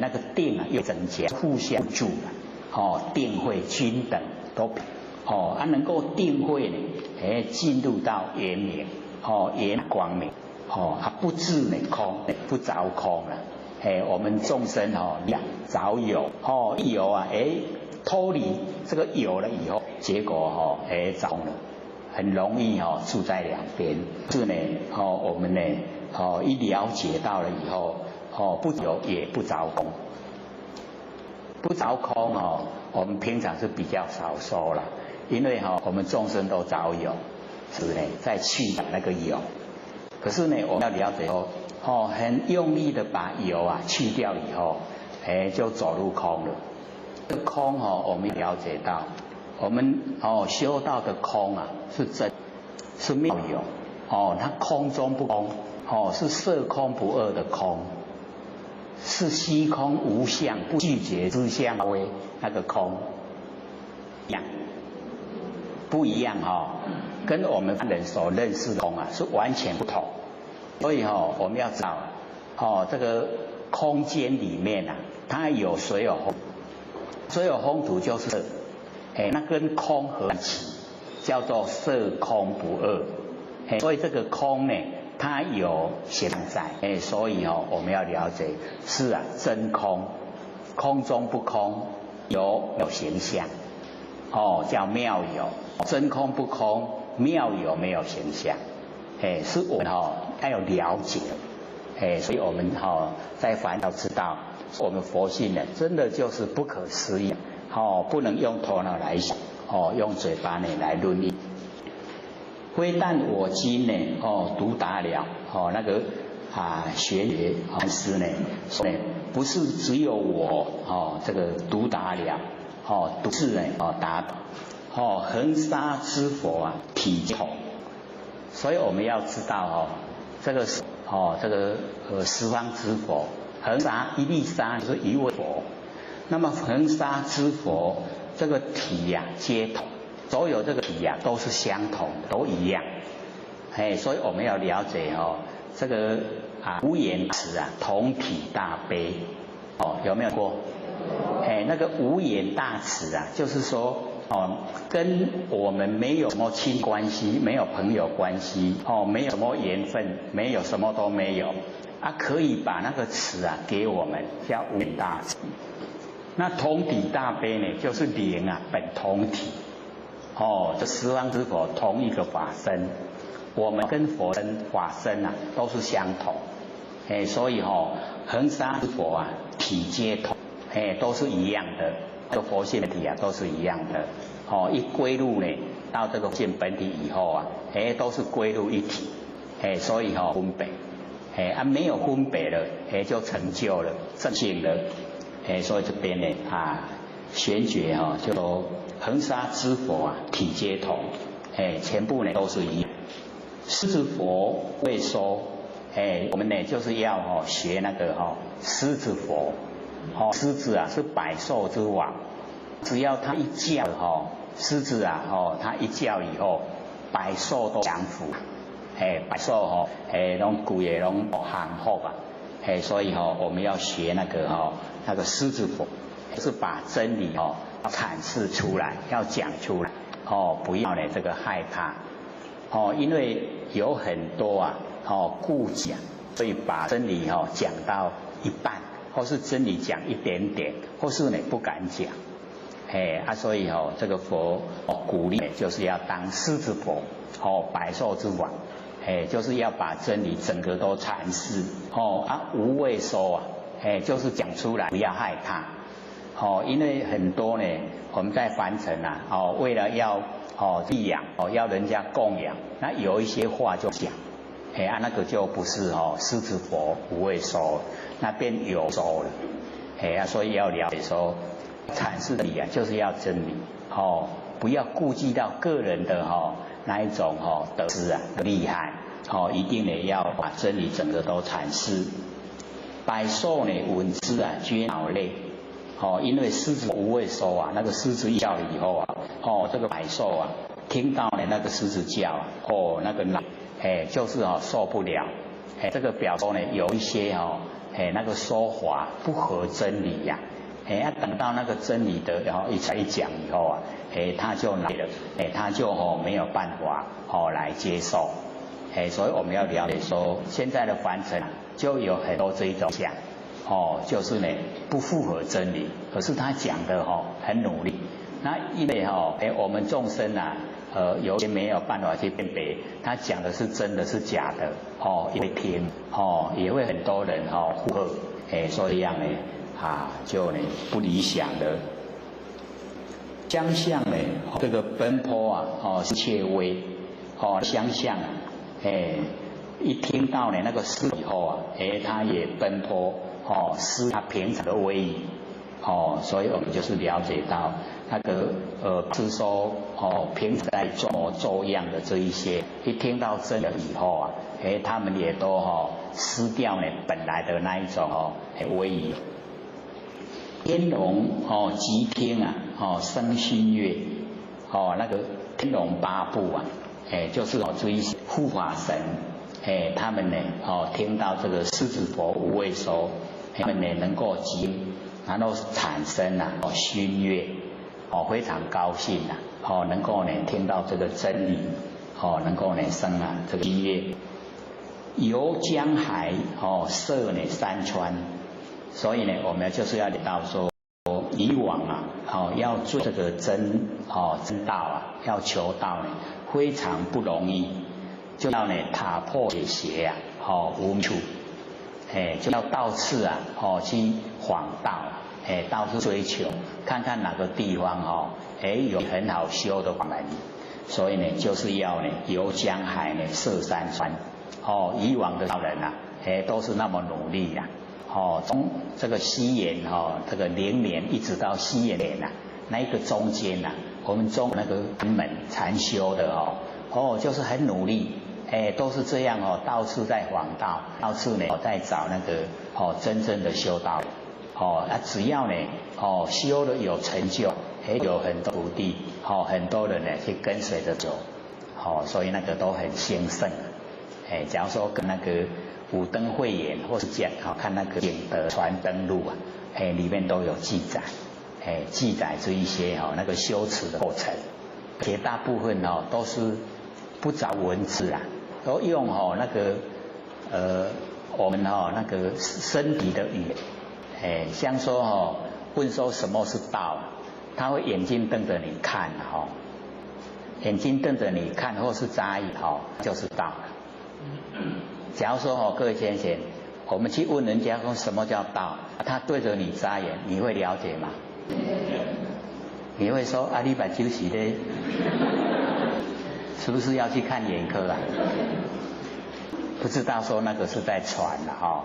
那个定又增加，互相助定慧均等都能够定慧呢进入到圆明圆光明不自呢空，不着空了。我们众生着有一有脱离这个有了以后，结果着了，很容易住在两边。是呢我们呢一了解到了以后不有也不着空。不着空我们平常是比较少说了，因为我们众生都着有，是呢在去那个有。可是呢我们要了解很用力的把有去掉以后就走入空了。这空我们了解到，我们修到的空是真，是妙有它空中不空是色空不二的空，是虚空无相不拒绝之相为那个空不一样跟我们人所认识的空是完全不同。所以我们要知道这个空间里面它有水有风，水有风土就是色那跟空合起叫做色空不二所以这个空呢它有现在所以我们要了解是真空，空中不空，有形象叫妙有，真空不空，妙有没有形象是我们要有了解所以我们在凡要知道我们佛性呢真的就是不可思议不能用头脑来想用嘴巴呢来论议。非但我今呢独达了那个玄觉师呢不是只有我这个独达了独自呢达恒沙之佛体同。所以我们要知道这个这个十方之佛，恒沙一粒沙就是一位佛，那么恒沙之佛这个体皆同，所有这个体都是相同的，都一样所以我们要了解这个无言慈同体大悲有没有过那个无言大慈就是说跟我们没有什么亲关系，没有朋友关系没有什么缘分，没有什么都没有可以把那个慈给我们，叫无言大慈。那同体大悲呢就是灵本同体这十方之佛同一个法身，我们跟佛身法身都是相同所以恒沙之佛体皆同都是一样的，这个佛性的体都是一样的一归入呢到这个性本体以后都是归入一体所以分别没有分别了就成就了正性了所以这边呢玄觉就说恒沙之佛体皆同全部呢都是一样。狮子佛未说我们呢就是要学那个狮子佛狮子是百兽之王，只要他一叫狮子他一叫以后百兽都降服百兽拢故也拢降服所以我们要学那个狮子佛，是把真理阐释出来，要讲出来不要呢这个害怕，因为有很多啊，顾忌啊，所以把真理讲到一半，或是真理讲一点点，或是呢不敢讲，所以这个佛鼓励就是要当狮子佛，百兽之王，就是要把真理整个都阐释，无畏说啊，就是讲出来，不要害怕，因为很多呢，我们在凡尘啊，为了要供养，要人家供养，那有一些话就讲，那个就不是狮子佛无畏说，那变有说了，所以要了解说，阐释理啊，就是要真理，不要顾忌到个人的那一种得失啊厉害，一定呢要把真理整个都阐释。百兽呢闻之啊皆脑泪，因为狮子无畏说啊，那个狮子叫了以后啊，这个百兽啊听到呢那个狮子叫啊，那个脑，就是受不了，这个表说呢有一些那个说法不合真理呀，等到那个真理的一讲以后啊，他就来了，他就没有办法来接受，所以我们要了解说，现在的凡尘就有很多这一种讲，就是呢不符合真理，可是他讲的很努力，那因为我们众生啊，有些没有办法去辨别，他讲的是真的是假的，也会听，也会很多人附和，所以这样呢就呢不理想的。相向呢，这个奔波啊，切微，相向，一听到呢那个诗以后啊，他也奔波，失他平常的威仪，所以我们就是了解到那个是说平常在做样的这一些，一听到真的以后啊，他们也都失掉呢本来的那一种威仪。天龙即听啊，生心悦，那个天龙八部啊，就是这一些护法神，他们呢听到这个狮子佛无畏说，他们呢能够即，然后产生心悦，非常高兴啊，能够呢听到这个真理，能够呢生这个心悦。游江海，涉呢山川。所以呢，我们就是要理到说，以往啊，要做这个真道啊，要求道呢，非常不容易，就要呢打破解邪啊，无处，就要到处啊，去访道，到处追求，看看哪个地方有很好修的法门，所以呢，就是要呢游江海呢，涉山川，以往的道人啊，都是那么努力呀。从这个西元这个0年一直到西元年那一个中间我们中那个禅门禅修的就是很努力，都是这样到处在访道，到处呢在找那个真正的修道，只要呢修的有成就，有很多徒弟，很多人呢去跟随着走，所以那个都很兴盛，假如说跟那个武登慧眼或是讲看那个景德传灯录啊，里面都有记载，记载这一些那个修持的过程，绝大部分都是不着文字啊，都用那个我们那个身体的语言，像说问说什么是道，他会眼睛瞪着你看眼睛瞪着你看或是眨眼就是道了。假如说各位先生，我们去问人家说什么叫道，他对着你眨眼，你会了解吗？你会说你把休息的，是不是要去看眼科啊？不知道说那个是在传了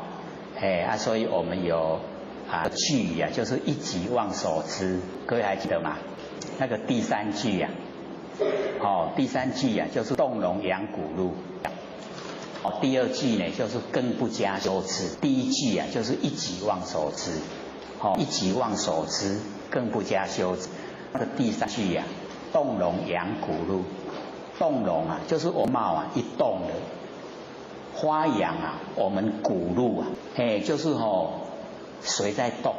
所以我们有句就是一己忘所知，各位还记得吗？那个第三句第三句就是动容扬骨露。第二句呢，就是更不加修持。第一句就是一己忘所知，一己忘所知，更不加修持。那个第三句动容扬骨露，动容就是我貌一动了，发扬我们骨露就是水在动，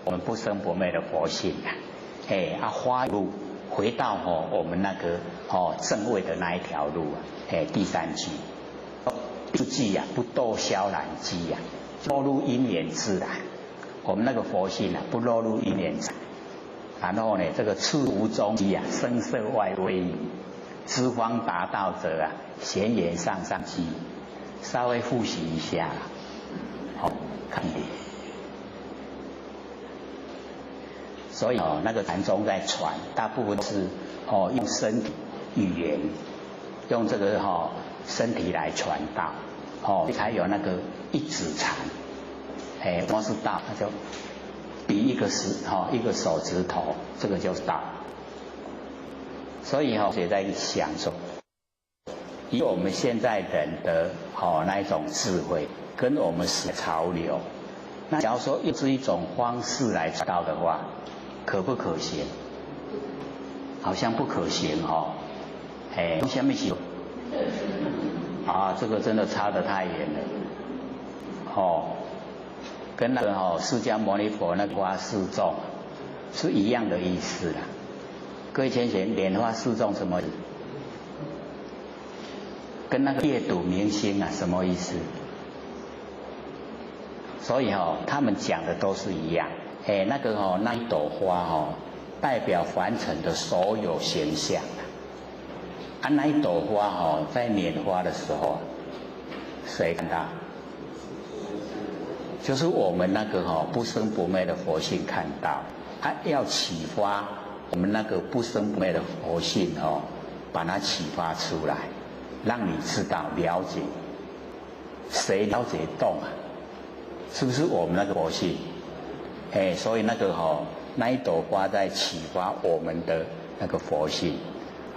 我们不生不灭的佛性发露回到我们那个正位的那一条路啊，第三句，第四句啊，不堕萧然机啊，落入因缘自然。我们那个佛性啊，不落入因缘自然。然后呢，这个次无中机啊，声色外微，知方达道者啊，闲言上上机。稍微复习一下啦，看一点。所以那个禅宗在传，大部分是用身体语言，用这个身体来传道，才有那个一指禅，光是道，它就比一个手指头，这个就是道。所以也在想说，以我们现在人的那一种智慧，跟我们时潮流，那假如说用这一种方式来传道的话，可不可行？好像不可行用下面写这个真的差得太远了跟那个释迦牟尼佛那个花示众是一样的意思啦。各位先贤，莲花示众什么意思？跟那个夜睹明星啊什么意思？所以他们讲的都是一样。那个那一朵花代表凡尘的所有形象那一朵花在拈花的时候，谁看到？就是我们那个不生不灭的佛性看到，它要启发我们那个不生不灭的佛性把它启发出来，让你知道了解。谁了解动啊？是不是我们那个佛性？所以那个那一朵花在启发我们的那个佛性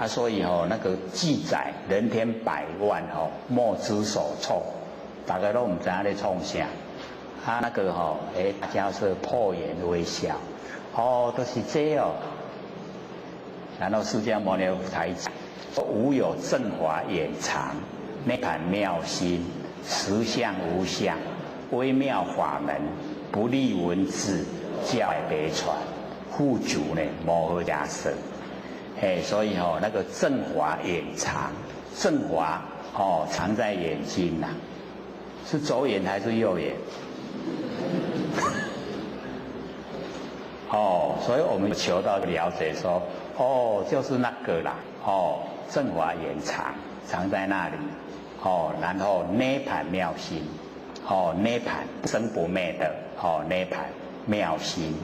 所以那个记载人天百万莫之所措，大家都不知道在创啥。那个大家是破颜微笑，都是这然后释迦牟尼佛才讲，无有正法眼藏，内盘妙心，实相无相，微妙法门，不立文字，教外别传，护主呢摩诃迦舍。所以那个正法眼藏，正法藏在眼睛是左眼还是右眼？所以我们求到了解说，就是那个啦，正法眼藏在那里，然后涅盘妙心，涅盘不生不灭的，涅盘妙心，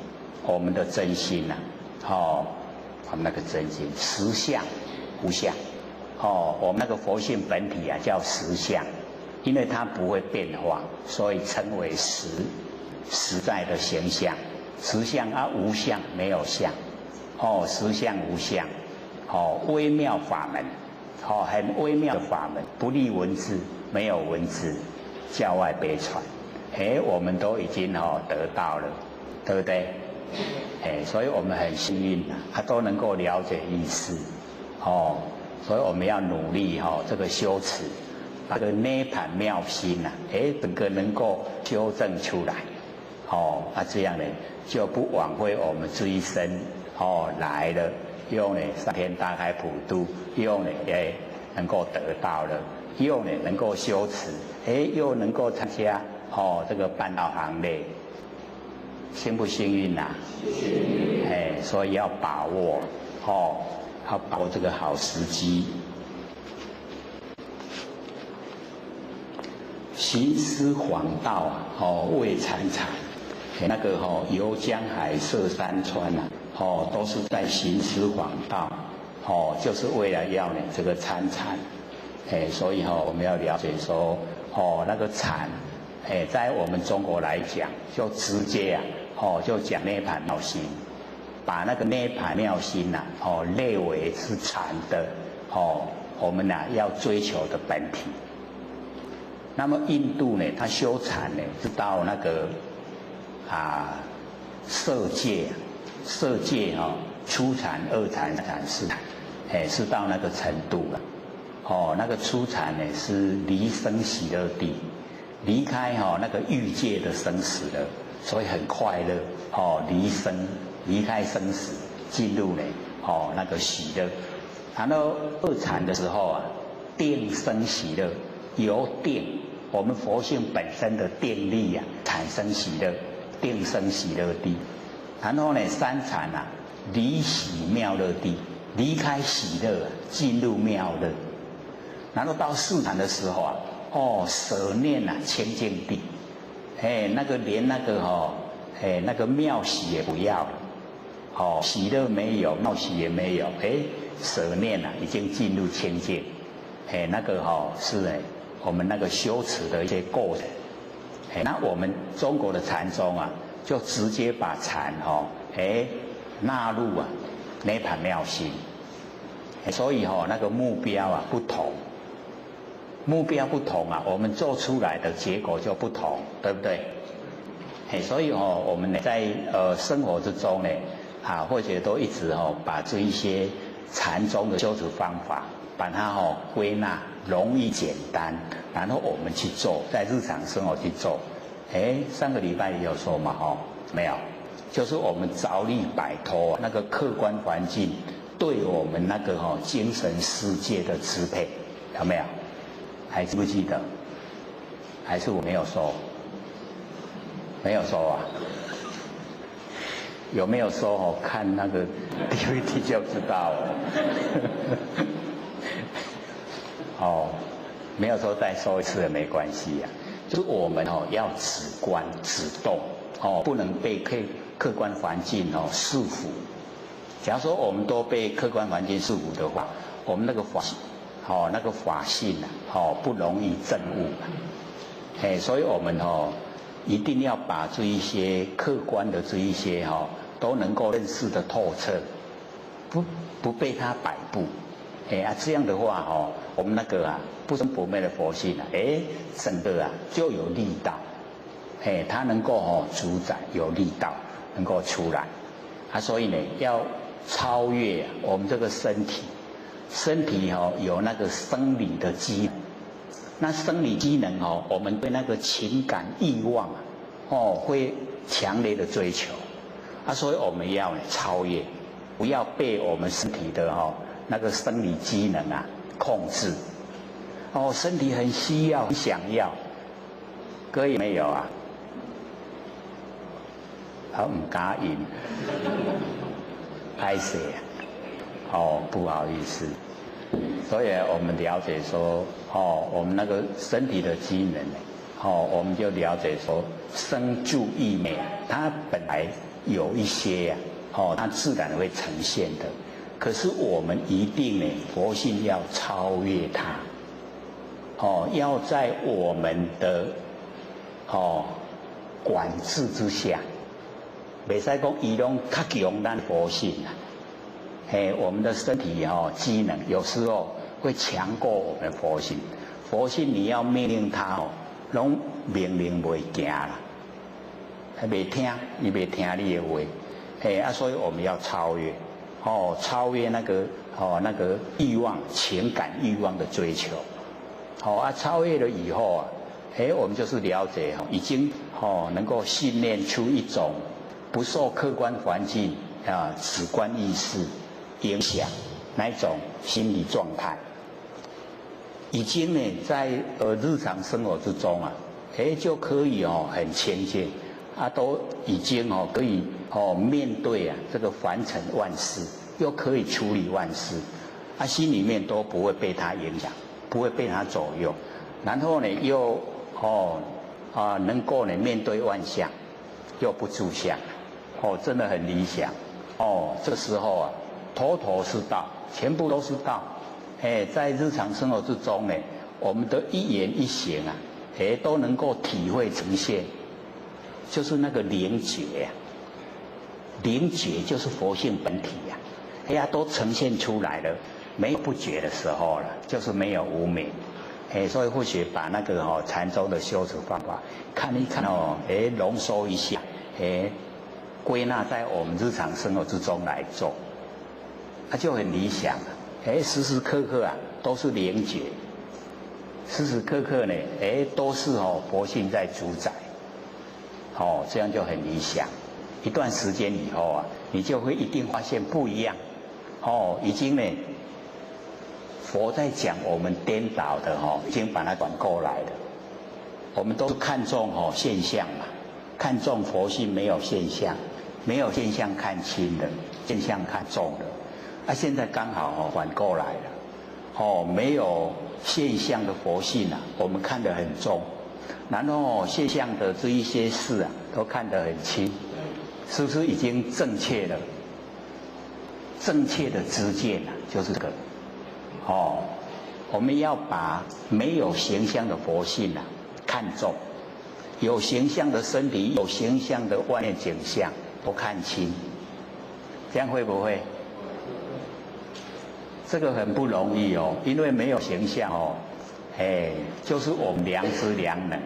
我们的真心我们那个真心实相无相，我们那个佛性本体叫实相，因为它不会变化，所以称为实在的形象。实相无相没有相，实相无相，微妙法门，很微妙的法门，不立文字，没有文字，教外别传。我们都已经得到了，对不对？所以我们很幸运都能够了解意思，所以我们要努力这个修持，把这个涅盘妙心整个能够修正出来，这样呢就不枉费我们这一生来了，又呢上天大开普度，又呢也能够得到了，又呢能够修持，又能够参加这个办道行列。幸不幸运所以要把握要把握这个好时机。行思广道为参禅，那个游江海涉山川都是在行思广道，就是为了要这个参禅。所以我们要了解说那个禅在我们中国来讲，就直接就讲涅盘妙心，把那个涅盘妙心列为是禅的我们要追求的本体。那么印度呢，它修禅呢是到那个色界初禅、二禅、三禅、四禅，是到那个程度了。那个初禅呢是离生喜乐地。离开那个欲界的生死了，所以很快乐离开生死，进入呢那个喜乐。然后二禅的时候啊，定生喜乐，由定我们佛性本身的定力啊，产生喜乐，定生喜乐地。然后呢，三禅啊，离喜妙乐地，离开喜乐，进入妙乐。然后到四禅的时候啊，舍念啊清净地，那个连那个那个妙喜也不要了，喜乐没有，妙喜也没有，舍念啊已经进入清净，那个是我们那个修持的一些过程。那我们中国的禅宗啊，就直接把禅纳入涅槃妙心，所以那个目标啊不同，目标不同啊，我们做出来的结果就不同，对不对？所以我们呢在生活之中呢或者都一直把这一些禅宗的修持方法，把它归纳容易简单，然后我们去做，在日常生活去做。上个礼拜也有说嘛，没有，就是我们着力摆脱那个客观环境对我们那个精神世界的支配，有没有？还记不记得？还是我没有说？没有说啊？有没有说看那个 DVD 就知道了。没有说再说一次也没关系啊。就是我们要止观止动，不能被客观环境束缚。假如说我们都被客观环境束缚的话，我们那个法性不容易证悟。所以我们一定要把这一些客观的这一些都能够认识的透彻，不被它摆布。这样的话我们那个不生不灭的佛性整个就有力道，它能够主宰，有力道能够出来所以呢要超越我们这个身体有那个生理的机能，那生理机能我们对那个情感欲望会强烈的追求所以我们要超越，不要被我们身体的那个生理机能控制。身体很需要很想要，各位没有啊？不敢应，拍摄不好意思。所以我们了解说我们那个身体的机能我们就了解说生住意灭它本来有一些它自然会呈现的，可是我们一定佛性要超越它要在我们的管制之下，不可以说伊拢较强咱佛性我们的身体机能有时候会强过我们佛性，佛性你要命令它拢命令袂行啦，还袂听，伊袂听你的话所以我们要超越超越那个那个欲望，情感欲望的追求超越了以后我们就是了解已经能够训练出一种不受客观环境主观意识影响那一种心理状态，已经在日常生活之中就可以很亲近都已经可以面对这个凡尘万事，又可以处理万事心里面都不会被它影响，不会被它左右，然后又能够面对万象，又不住相真的很理想这时候头头是道，全部都是道在日常生活之中我们的一言一行都能够体会呈现，就是那个灵觉灵觉就是佛性本体都呈现出来了，没有不觉的时候了，就是没有无明所以或许把那个禅宗的修持方法看一看浓缩一下归纳在我们日常生活之中来做就很理想时时刻刻都是灵觉，时时刻刻都是佛性在主宰这样就很理想。一段时间以后你就会一定发现不一样已经呢，佛在讲我们颠倒的已经把它转过来了。我们都看重现象嘛，看重佛性没有现象，没有现象看轻的，现象看重的。现在刚好反过来了，没有现象的佛性啊，我们看得很重，然后现象的这一些事啊，都看得很轻，是不是已经正确了？正确的知见啊，就是这个。我们要把没有形象的佛性啊看重，有形象的身体、有形象的外面景象都看清，这样会不会？这个很不容易因为没有形象就是我们良知良能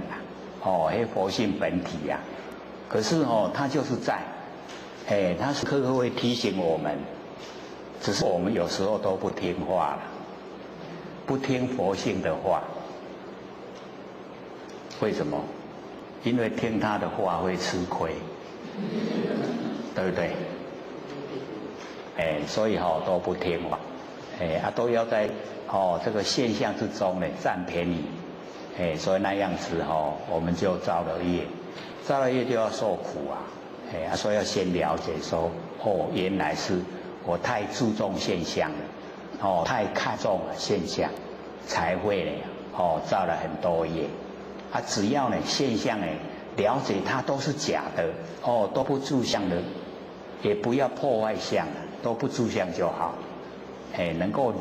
啊，佛性本体啊。可是它就是在，它时刻会提醒我们，只是我们有时候都不听话了，不听佛性的话。为什么？因为听他的话会吃亏，对不对？所以都不听话，都要在这个现象之中呢占便宜，所以那样子我们就造了业，造了业就要受苦啊，所以要先了解说，原来是我太注重现象了，太看重了现象，才会呢造了很多业。只要呢现象呢了解它都是假的，都不住相的，也不要破坏相了，都不住相就好，能够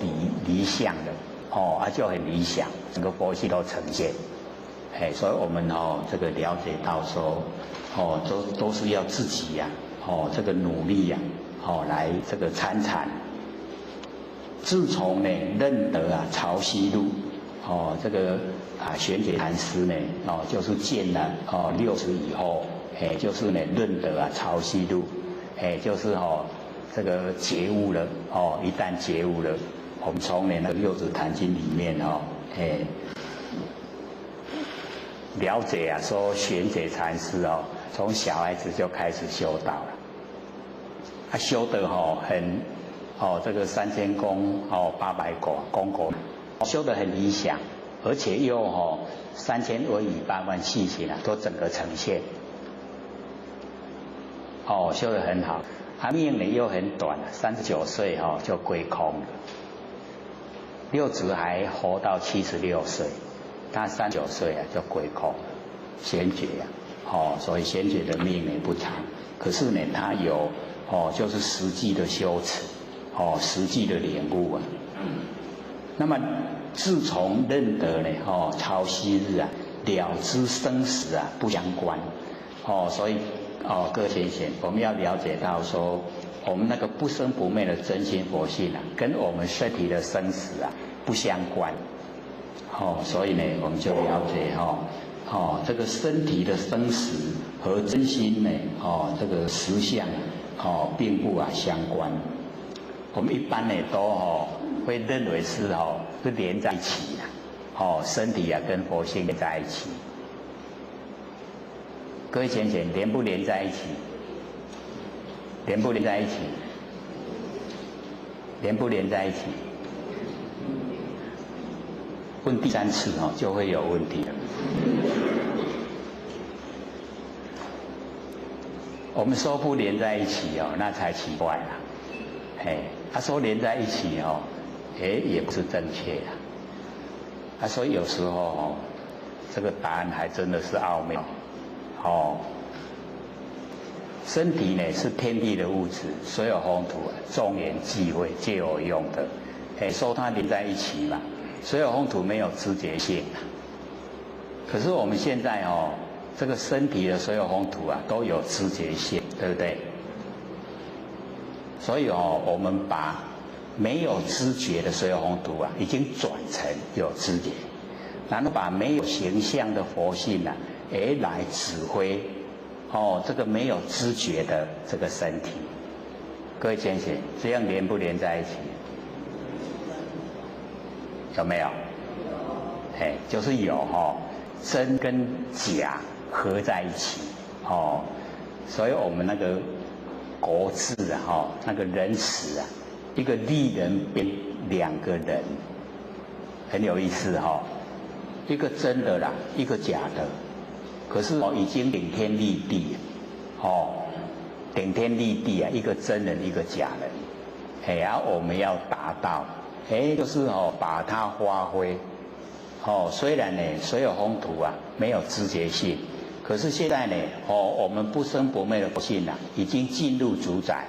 离相的，就很理想，整个佛系都呈现，所以我们这个了解到说，都是要自己呀，这个努力呀，来这个参禅。自从呢认得潮汐路，这个玄觉禅师呢，就是见了60以后，就是呢认得潮汐路，就是这个觉悟了，一旦觉悟了，我们从那个《六祖坛经》里面了解说玄觉禅师从小孩子就开始修道了，他修得很这个3000功800功果，修得很理想。而且又3000威仪8万细行都整个呈现，修得很好。命呢又很短，39岁就归空了。六祖还活到76岁，他39岁就归空了。玄觉所以玄觉的命呢不长，可是呢他有就是实际的修持，实际的领悟啊。那么自从认得呢潮汐日了知生死不相关，所以各位先生，我们要了解到说，我们那个不生不灭的真心佛性跟我们身体的生死不相关，所以呢我们就了解这个身体的生死和真心呢这个实相并不相关。我们一般呢都会认为是连在一起身体跟佛性连在一起。各位先生，连不连在一起？连不连在一起？连不连在一起？问第3次就会有问题了。我们说不连在一起那才奇怪了。他说连在一起也不是正确的。所以有时候这个答案还真的是奥妙。身体呢是天地的物质，所有风土众缘际会皆有用的。说它连在一起嘛，所有风土没有知觉性。可是我们现在这个身体的所有风土都有知觉性，对不对？所以我们把没有知觉的所有风土已经转成有知觉，然后把没有形象的佛性来指挥这个没有知觉的这个身体。各位先生，这样连不连在一起？有没有？就是有真跟假合在一起所以我们那个国字那个仁慈一个立人变两个人，很有意思哈、一个真的啦，一个假的，可是已经顶天立地，顶天立地啊，一个真人，一个假人，然后我们要达到，就是把它发挥，虽然呢所有风土啊没有知觉性，可是现在呢，我们不生不灭的佛性啊，已经进入主宰，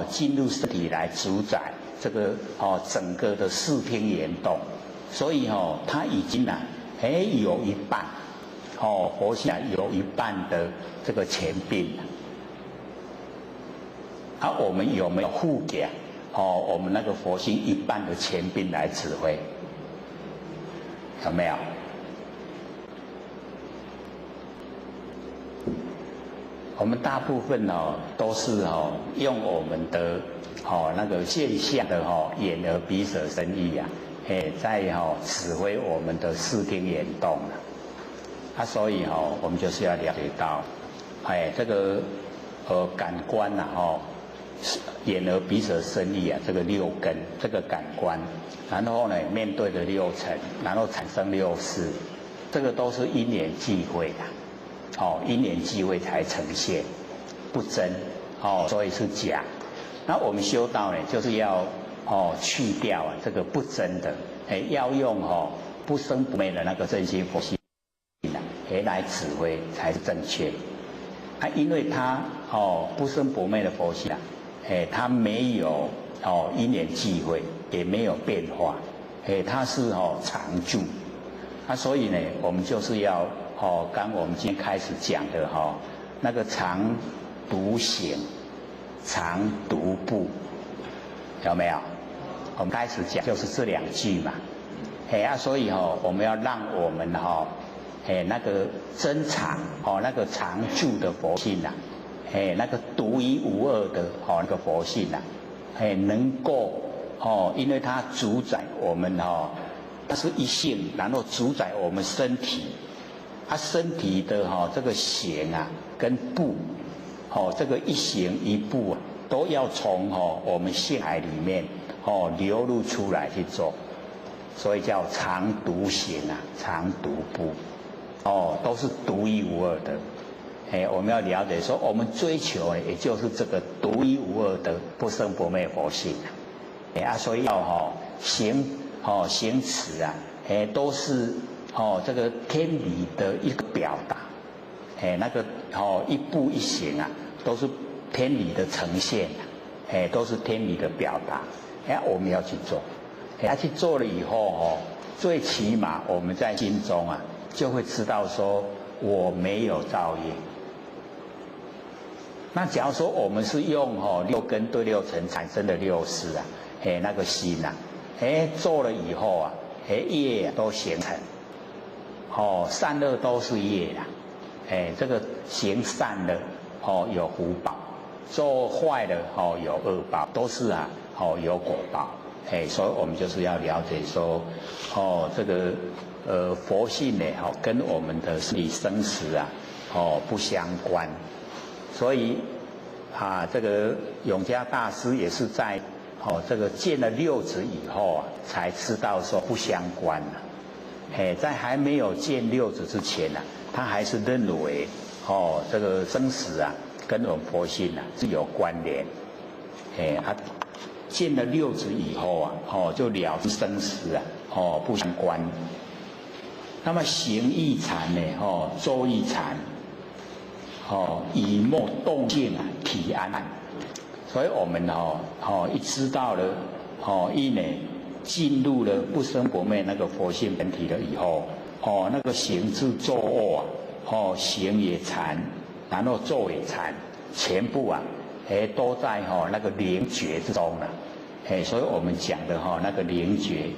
进入身体来主宰这个整个的视听言动，所以它已经啊，有一半，佛性啊有一半的这个前病了。我们有没有护给我们那个佛性一半的前兵来指挥？有没有？我们大部分都是用我们的那个现象的眼耳鼻舌身意啊，在指挥我们的视听眼动所以我们就是要了解到，这个感官眼耳鼻舌身意啊，这个六根，这个感官，然后呢，面对的六尘，然后产生六识，这个都是因缘际会因缘际会才呈现，不真，所以是假。那我们修道呢，就是要去掉这个不真的，要用不生不灭的那个真心佛性来指挥才是正确。因为它不生不灭的佛性它没有因缘际会，也没有变化，它是常住，所以呢，我们就是要刚我们今天开始讲的那个常独行，常独步，有没有？我们开始讲就是这两句嘛，所以我们要让我们那个真常那个常住的佛性那个独一无二的那个佛性能够因为它主宰我们它是一性，然后主宰我们身体，身体的这个行跟步这个一行一步都要从我们性海里面流露出来去做，所以叫常独行常独步都是独一无二的。我们要了解说，我们追求也就是这个独一无二的不生不灭佛性所以要行持都是这个天理的一个表达，那个一步一行都是天理的呈现都是天理的表达我们要去做去做了以后最起码我们在心中就会知道说我没有造业。那假如说我们是用六根对六尘产生的六识那个心做了以后业都形成善恶都是业这个行善的有福报，做坏的有恶报，都是有果报所以我们就是要了解说这个佛性呢跟我们的身体生死不相关。所以这个永嘉大师也是在这个见了六子以后才知道说不相关在还没有见六子之前他还是认为这个生死跟我们佛性是有关联见了六子以后就了知生死不相关。那么行义禅呢坐义禅以莫动静体安所以我们一知道了一呢进入了不生不灭那个佛性本体了以后那个行之作恶行也禅，然后坐也禅，全部都在那个灵觉之中了所以我们讲的那个灵觉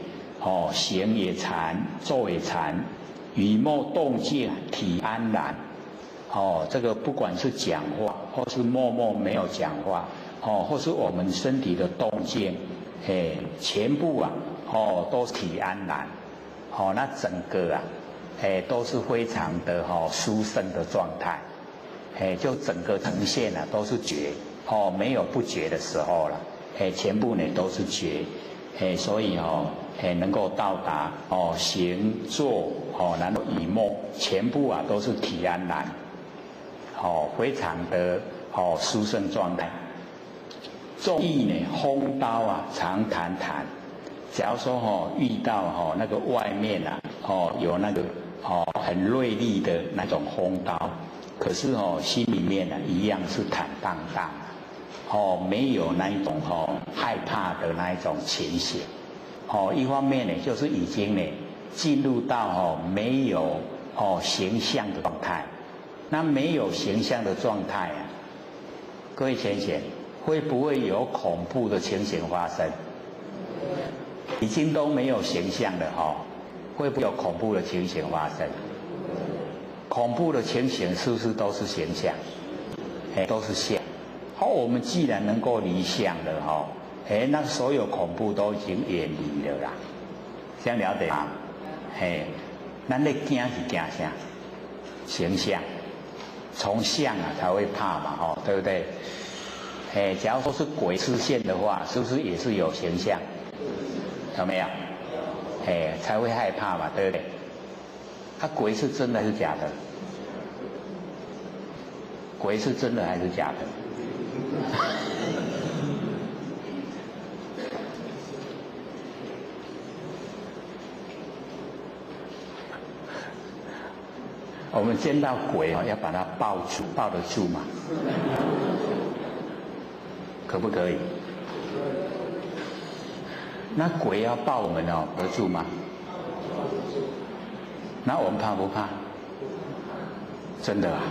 行也禅，坐也禅，以莫动静体安然这个不管是讲话或是默默没有讲话或是我们身体的动静全部都是体安然那整个都是非常的殊胜的状态就整个呈现都是觉没有不觉的时候了全部呢都是觉，所以能够到达行坐然后以梦，全部啊都是体安然，非常的殊胜状态。众意呢风刀啊常谈谈，假如说遇到那个外面啊有那个很锐利的那种风刀，可是心里面呢一样是坦荡荡，没有那一种害怕的那一种情形。一方面呢就是已经呢进入到没有形象的状态。那没有形象的状态啊，各位浅显，会不会有恐怖的情形发生？已经都没有形象了会不会有恐怖的情形发生？恐怖的情形是不是都是形象？都是相。我们既然能够离相了那所有恐怖都已经远离了啦。这样了解吗？咱咧惊是惊啥？形象。从相啊才会怕嘛对不对？假如说是鬼出现的话，是不是也是有形象？有没有？才会害怕嘛，对不对？鬼是真的还是假的？鬼是真的还是假的？我们见到鬼要把它抱住，抱得住吗？可不可以？那鬼要抱我们得住吗？那我们怕不怕？真的啊？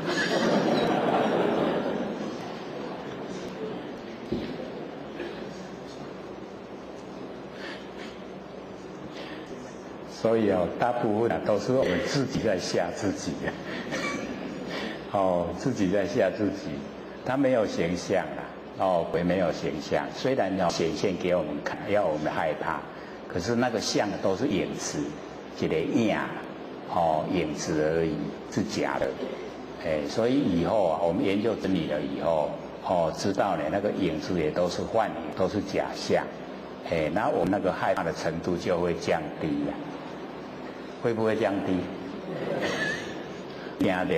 所以大部分都是我们自己在吓自己自己在吓自己。他没有形象鬼没有形象，虽然显现给我们看，要我们害怕，可是那个像都是影子，一个影影子而已，是假的。所以以后我们研究真理了以后知道呢，那个影子也都是幻影，都是假象。那我们那个害怕的程度就会降低了。会不会降低？听到不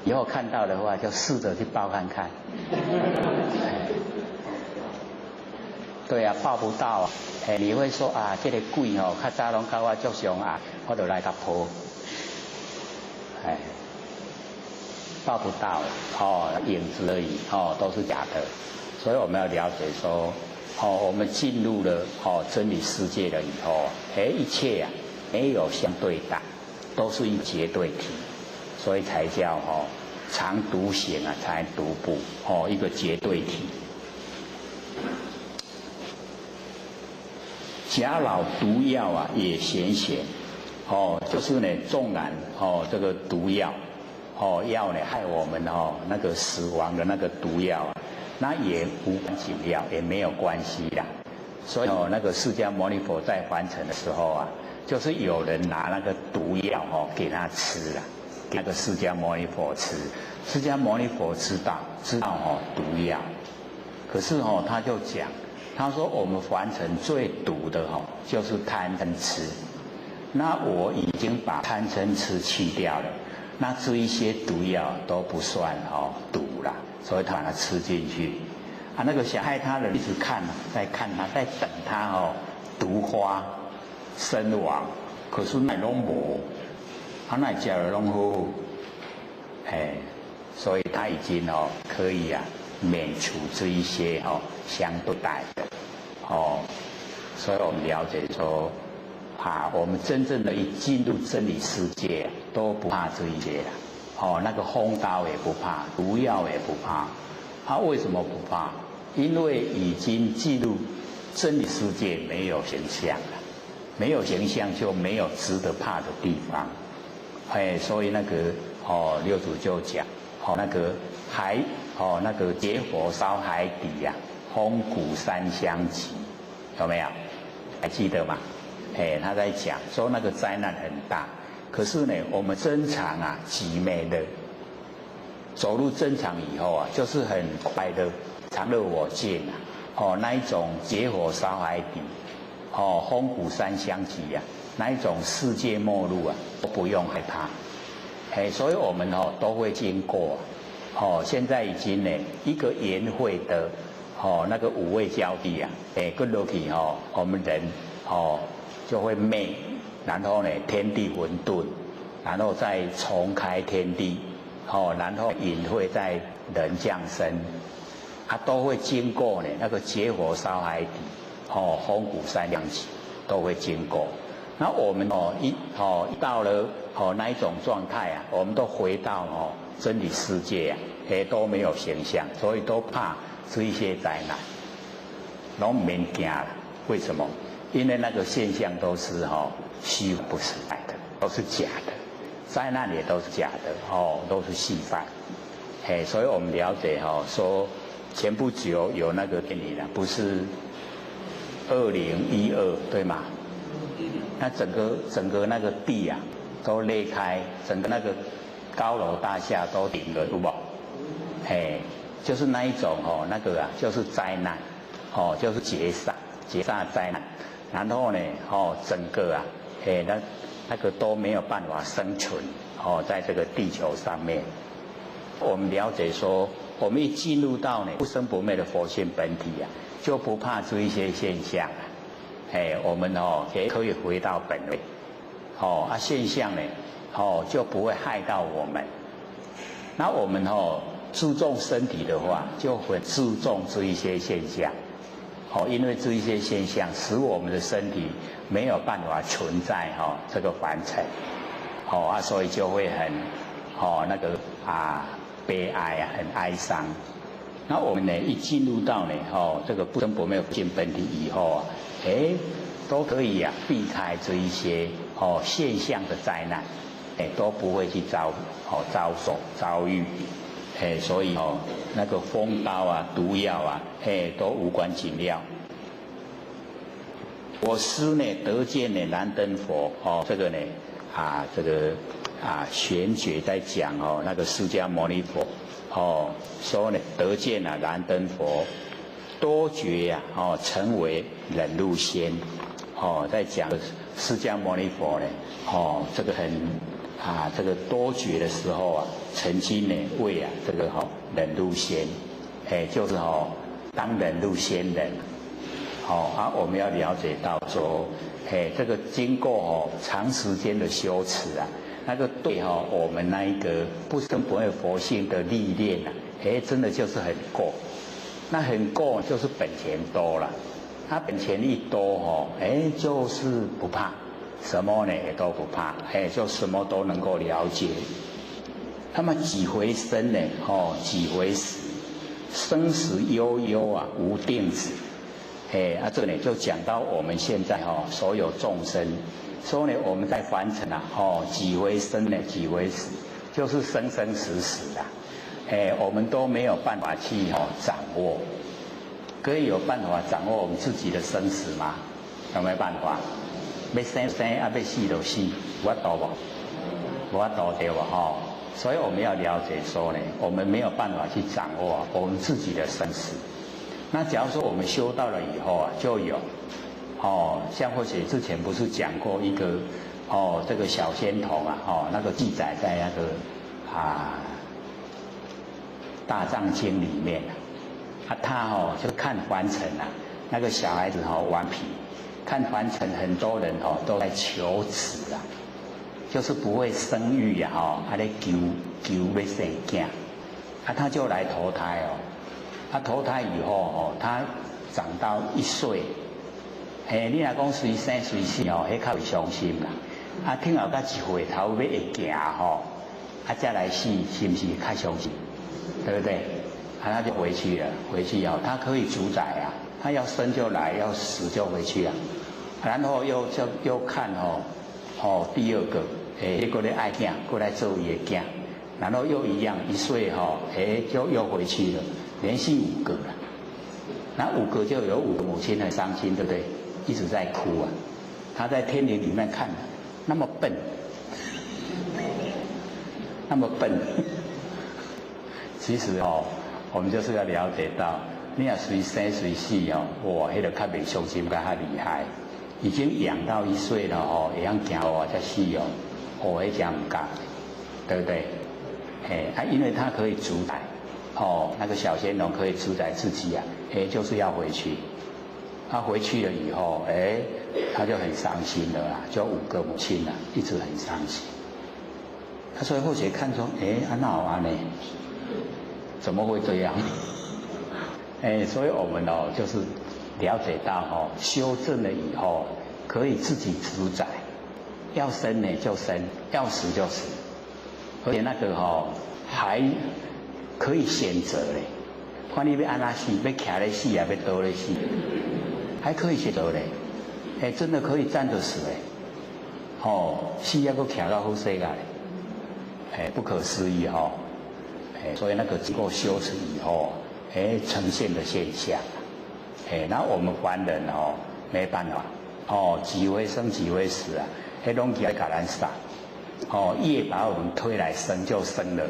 以后看到的话就试着去抱看看。对啊，抱不到你会说这个鬼较早拢甲我作相我就来甲抱。抱不到影子而已都是假的。所以我们要了解说我们进入了真理世界了以后一切没有相对待，都是一绝对体，所以才叫常独行才独步一个绝对体。假老毒药也显显就是呢纵然这个毒药药呢害我们那个死亡的那个毒药那也无关紧要，也没有关系啦。所以那个释迦牟尼佛在凡尘的时候就是有人拿那个毒药给他吃了，给那个释迦牟尼佛吃。释迦牟尼佛知道毒药，可是他就讲，他说我们凡尘最毒的就是贪嗔痴。那我已经把贪嗔痴去掉了，那这一些毒药都不算毒了，所以他把它吃进去。那个想害他的人一直看在看他，在等他毒发身亡，可是那拢无，那食了拢好，所以他已经可以免除这一些相对待的所以我们了解说我们真正的一进入真理世界都不怕这一些了那个风刀也不怕，毒药也不怕。为什么不怕？因为已经进入真理世界，没有形象了。没有形象就没有值得怕的地方，所以那个六祖就讲，那个海那个结火烧海底风谷山相急，有没有？还记得吗？他在讲说那个灾难很大，可是呢，我们增长极美的走入增长以后就是很快的常乐我见那一种结火烧海底，风骨山相急呀，那一种世界末路啊，都不用害怕。所以我们都会经过。现在已经呢一个圆会的那个五位交地啊，跟落去我们人就会灭，然后呢天地混沌，然后再重开天地，然后隐会在人降生，都会经过呢那个结火烧海底，风骨山相急都会经过。那我们一到了那一种状态啊，我们都回到真理世界啊，都没有形象，所以都怕这一些灾难，拢唔免惊了。为什么？因为那个现象都是虚不实在的，都是假的，灾难也都是假的，都是戏法。所以我们了解说前不久有那个电影啊，不是2012对吗？那整个那个地啊都裂开，整个那个高楼大厦都顶了，有无？就是那一种那个啊，就是灾难，就是劫煞灾难。然后呢，整个啊，那个都没有办法生存，在这个地球上面。我们了解说，我们一进入到呢不生不灭的佛性本体啊，就不怕这一些现象啊。我们也可以回到本位，现象呢，就不会害到我们。那我们注重身体的话，就会注重这一些现象，因为这一些现象使我们的身体没有办法存在这个凡尘，所以就会很那个悲哀啊，很哀伤。那我们呢一进入到呢这个不生不灭佛性本体以后啊，都可以避开这一些现象的灾难，都不会去遭遇，所以那个风刀啊、毒药啊，都无关紧要。我师呢得见呢燃灯佛，这个呢玄觉在讲那个释迦牟尼佛，说呢得见了燃灯佛，多觉呀成为忍辱仙，在讲释迦牟尼佛呢，这个这个多觉的时候啊，曾经呢为这个忍辱仙，就是当忍辱仙人，我们要了解到说，这个经过长时间的修持啊，那个对我们那一个不生不灭佛性的历练啊，真的就是很够。那很够就是本钱多了，他本钱一多就是不怕，什么呢也都不怕，就什么都能够了解。那么几回生呢？几回死？生死悠悠啊，无定止。这个呢就讲到我们现在所有众生，说呢我们在凡尘啊，几回生呢，几回死，就是生生死死啊。我们都没有办法去掌握，可以有办法掌握我们自己的生死吗？有没有办法？要生要死就死，有法度无？无法度对吧？所以我们要了解说呢，我们没有办法去掌握我们自己的生死。那假如说我们修到了以后啊，就有像或许之前不是讲过一个这个小仙童啊，那个记载在那个大藏经里面他就看凡尘啊，那个小孩子顽皮，看凡尘很多人都在求子啊，就是不会生育啊，他在求要生囝，他就来投胎他投胎以后他长到1岁，你若讲随生随死迄较会伤心啦。听后到1岁头要会行再来死，是不是较伤心？对不对？他就回去了，回去他可以主宰啊，他要生就来，要死就回去啊。然后又看第二个，过来爱囝，过来做伊的囝，然后又一样1岁就又回去了，连续5个了。那5个就有5个母亲很伤心，对不对？一直在哭啊。他在天庭里面看，那么笨，那么笨。其实我们就是要了解到，你也随生随死哦，哇，迄个较袂伤心，较厉害。已经养到1岁了哦，会晓行路才死哦，哦，迄真唔敢，对不对？因为他可以主宰，哦，那个小仙龙可以主宰自己啊，就是要回去。他回去了以后，他就很伤心了啦，就5个母亲啊，一直很伤心。他所以或许看说，安那安呢？怎么会这样？所以我们就是了解到修正了以后，可以自己主宰，要生呢就生，要死就死，而且那个还可以选择嘞，看你要安那死，要徛咧死啊，要倒咧死，还可以选择嘞，真的可以站着死嘞，死还佫徛到好世界，不可思议所以那个经过修持以后，呈现的现象。那我们凡人没办法，几回生几回死啊，拢起来甲咱杀，业把我们推来生就生了，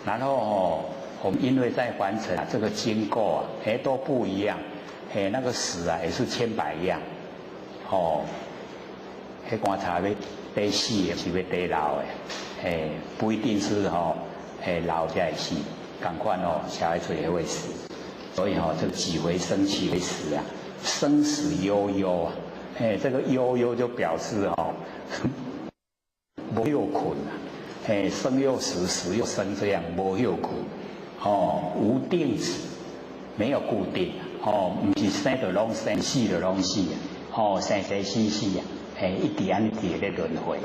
然后我们因为在凡尘这个经过都不一样，那个死啊也是千百样，观察要得死也是要得老的，不一定是老才会死，同款小孩子也会死。所以这个几回生几回死啊，生死悠悠啊，这个悠悠就表示无有困啊，生又死，死又生，这样无有困，无定止，没有固定，不是生就拢生，死就拢死啊，生生死死啊，一点一点的轮回，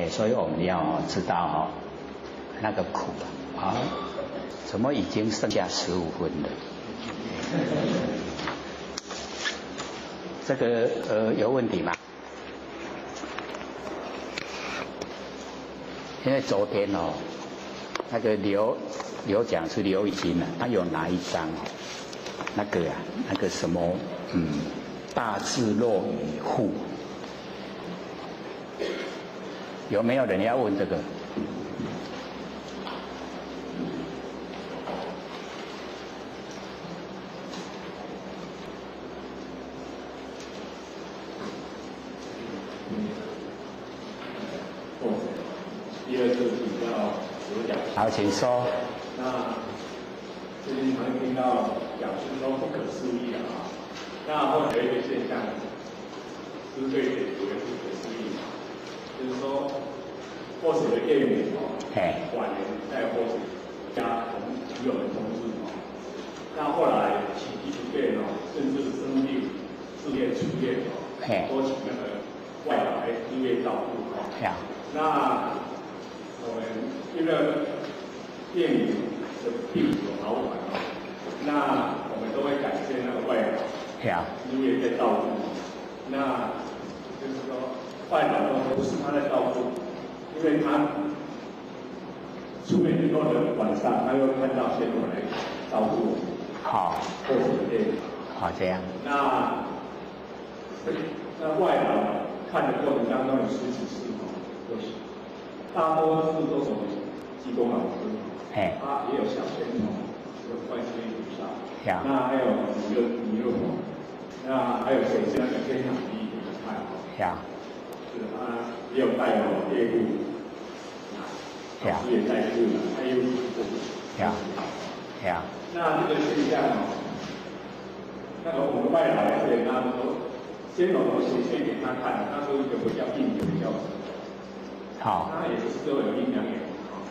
所以我们要知道那个苦啊，怎么已经剩下15分了？这个有问题吗？因为昨天那个刘讲是刘已经他有拿一张那个什么大智若愚户，有没有人要问这个？第二个比较有讲，好，请说。那最近常听到讲是说不可思议那后来有一个现象，是对解读的不可思议就是说，或许的业缘晚年在或许家只有人同志那后来起居不变甚至生病、事业、出业都请那个外劳来医院照顾那我们因为电影的病有好转那我们都会感谢那个外劳，医院在照顾。那就是说，外劳都不是他在照顾，因为他出面以后的晚上，他又看到先生来照顾我们。好，或者电影。好，这样。那外劳看的过程当中有10几次大多数都是济公老师，他也有小仙童，有观世音菩萨，那还有弥勒佛，那还有谁是那个天堂第一的太后，是他也有带业务，老师也带业务，他业务那这个现象那个我们外劳来对他们说，先龙都显现给他看，他说一个比较硬的教授。好，他也是都有阴阳眼。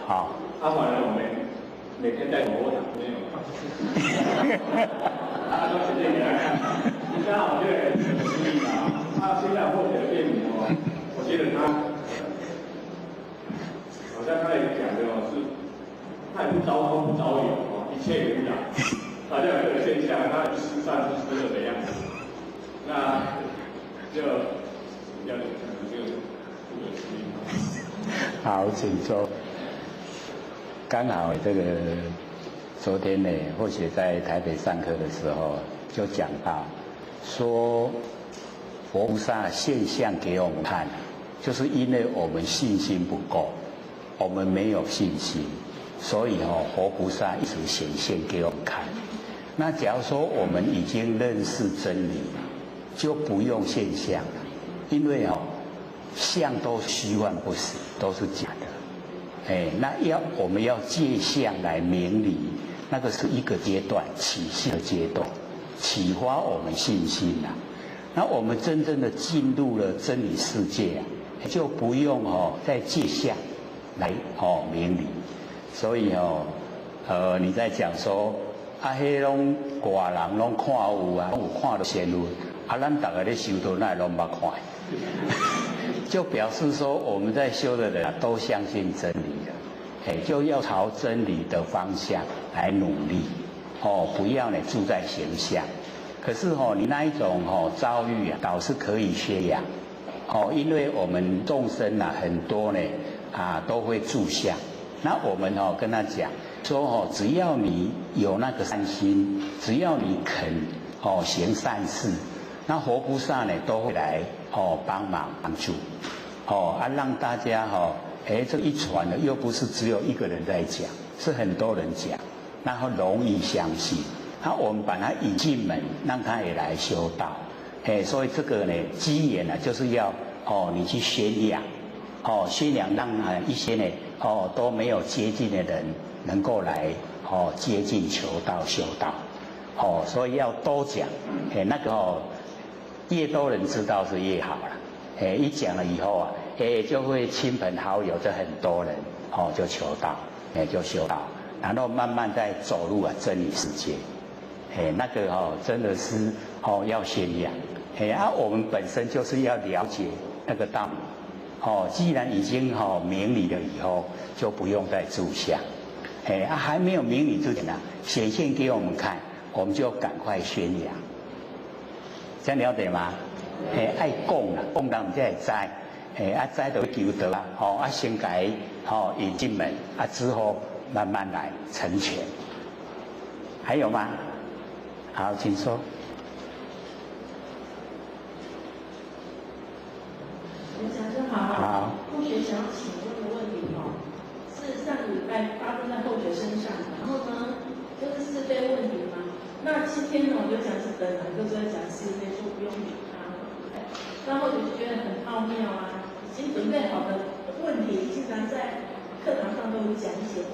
好，反而我们每天在火场没有。他说直接给他看，刚好我觉得很有诚意他现在获得变名我觉得他好像他也讲的是，他也不招风不招雨一切无染，好像有这个现象，他事实上是这个样子。那就比较可能就不可思议。好，请说。刚好这个昨天呢，或许在台北上课的时候就讲到，说佛菩萨现象给我们看，就是因为我们信心不够，我们没有信心，所以佛菩萨一直显现给我们看。那假如说我们已经认识真理了，就不用现象了，因为相都虚幻不实，都是假的。那我们要借相来明理，那个是一个阶段，起信的阶段，启发我们信心啦。那我们真正的进入了真理世界啊，就不用再借相来明理。所以你在讲说迄拢外人拢看有啊，有看到仙有，咱大家咧修道那拢捌看，就表示说我们在修的人都相信真理的，就要朝真理的方向来努力，不要呢住在形象。可是你那一种遭遇啊，倒是可以宣扬，因为我们众生啊很多呢都会住相，那我们跟他讲说只要你有那个善心，只要你肯行善事，那活菩萨呢都会来帮忙帮助，让大家这一传呢又不是只有一个人在讲，是很多人讲，然后容易相信。那我们把他引进门，让他也来修道，所以这个呢，机缘呢，就是要你去宣扬，宣扬让一些呢都没有接近的人能够来接近求道修道，所以要多讲，那个越多人知道是越好了，一讲了以后啊，就会亲朋好友就很多人就求道，就修道，然后慢慢再走入真理世界。那个真的是要宣扬，我们本身就是要了解那个道理，既然已经明理了以后，就不用再住相，还没有明理之前呢，显现给我们看，我们就赶快宣扬，这样了解吗？爱讲啦，讲人们才会知，知就求得啊，先改引进门之后慢慢来成全，还有吗？好，请说。讲师好。好。同学想要请问的问题是上礼拜发生在后学身上，然后呢，就是是非问题嘛。那今天呢，我就讲是本来就是在讲是非，说不用理他。那后学就觉得很奥妙啊，已经准备好的问题，竟然在课堂上都有讲解。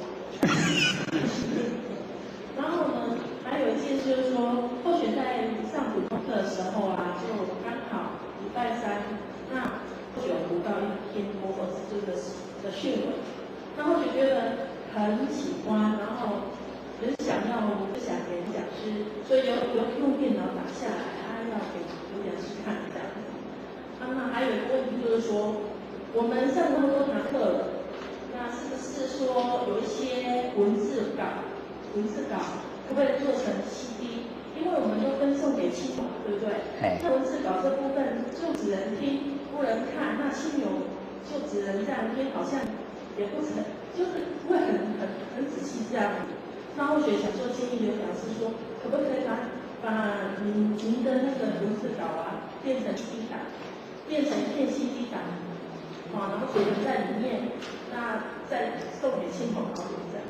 然后呢，还有一件就是说，后学在上普通课的时候啊，就刚好礼拜三，那后学有读到一篇佛佛之书的讯文，那后学觉得很喜欢，然后很想要分享给讲师，所以用电脑打下来，要给讲师看这样子。那还有一个问题就是说，我们上那么多堂课了，那是不是说有一些文字稿可不可以做成 CD？ 因为我们都分送给亲友，对不对？那文字稿这部分就只能听，不能看，那亲友就只能这样听，好像也不成，就是会很仔细这样。那后学想说建议刘讲师说，可不可以把您的那个文字稿啊变成 CD 档，变成片 CD 档，然后写成在里面，那再送给亲朋好友这样。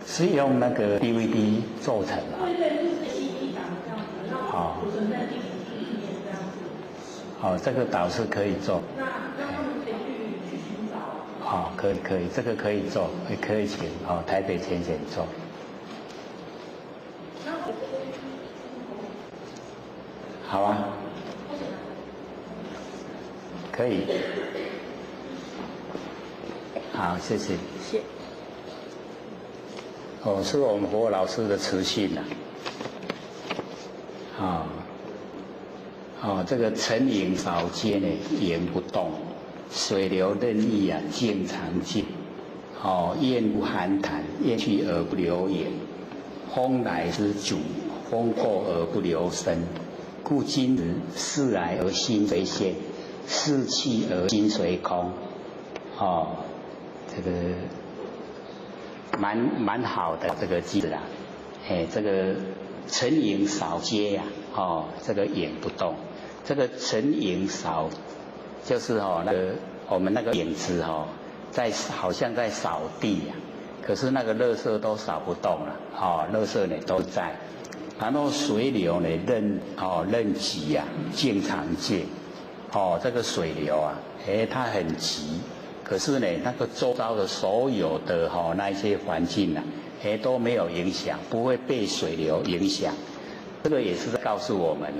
是用那个 DVD 做成的。对，就是 CD 档这样子，然后储存在电子书里面这样子。这个倒是可以做。那他们可以去寻找。可以，这个可以做，也可以请台北浅做。好啊。可以。好，谢谢。谢。是我们佛老师的词信这个沉影扫街呢，言不动；水流任意静常静。雁无寒潭，雁去而不留言。风来之主，风过而不留声。故今日事来而心随现，事去而心随空。这个蛮好的这个句子啊，这个沉影扫街这个影不动，这个沉影扫就是那个我们那个影子好像在扫地可是那个垃圾都扫不动了，垃圾呢都在，然后水流呢任急啊，静常静。这个水流啊，它很急，可是呢，那个周遭的所有的那一些环境啊，都没有影响，不会被水流影响。这个也是在告诉我们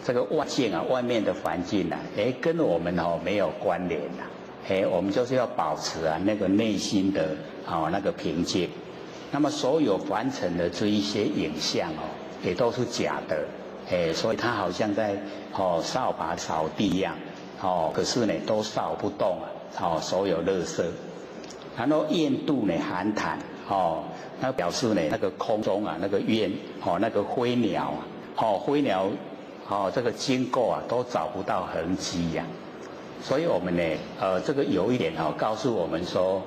这个外境啊，外面的环境啊，跟我们没有关联的，我们就是要保持啊那个内心的那个平静。那么所有凡尘的这一些影像也都是假的，所以它好像在扫把扫地一样，可是呢都扫不动啊，所有垃圾。然后焰度呢寒潭，那表示呢那个空中啊那个焰，那个飞鸟啊，飞鸟这个经过啊都找不到痕迹呀。所以我们呢这个有一点告诉我们说，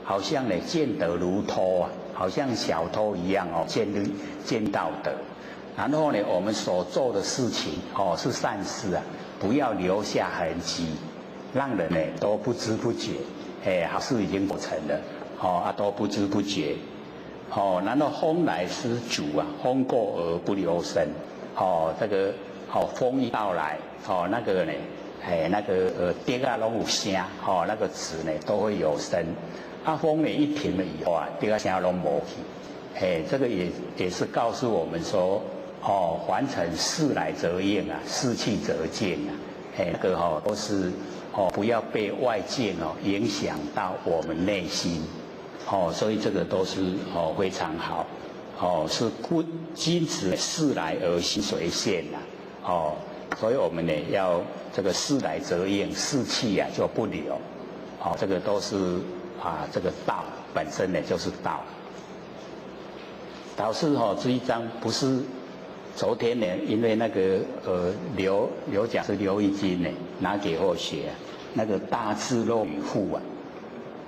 好像呢见得如偷啊，好像小偷一样见到的。然后呢我们所做的事情是善事啊，不要留下痕迹，让人呢都不知不觉，好事已经做成了，都不知不觉。然后风来施主啊，风过而不留声。这个风一到来，那个呢，那个笛啊拢有声，那个纸呢都会有声。风呢一停了以后啊，笛啊声拢无去。这个也是告诉我们说，凡尘事来则应啊，事去则静啊。那个都是不要被外界影响到我们内心。所以这个都是非常好。是君子事来而心随现呐。所以我们呢要这个事来则应，事去啊就不留。这个都是这个道本身呢就是道。导师这一章不是昨天呢，因为那个刘讲师刘义金呢拿给我学那个大智若愚赋啊，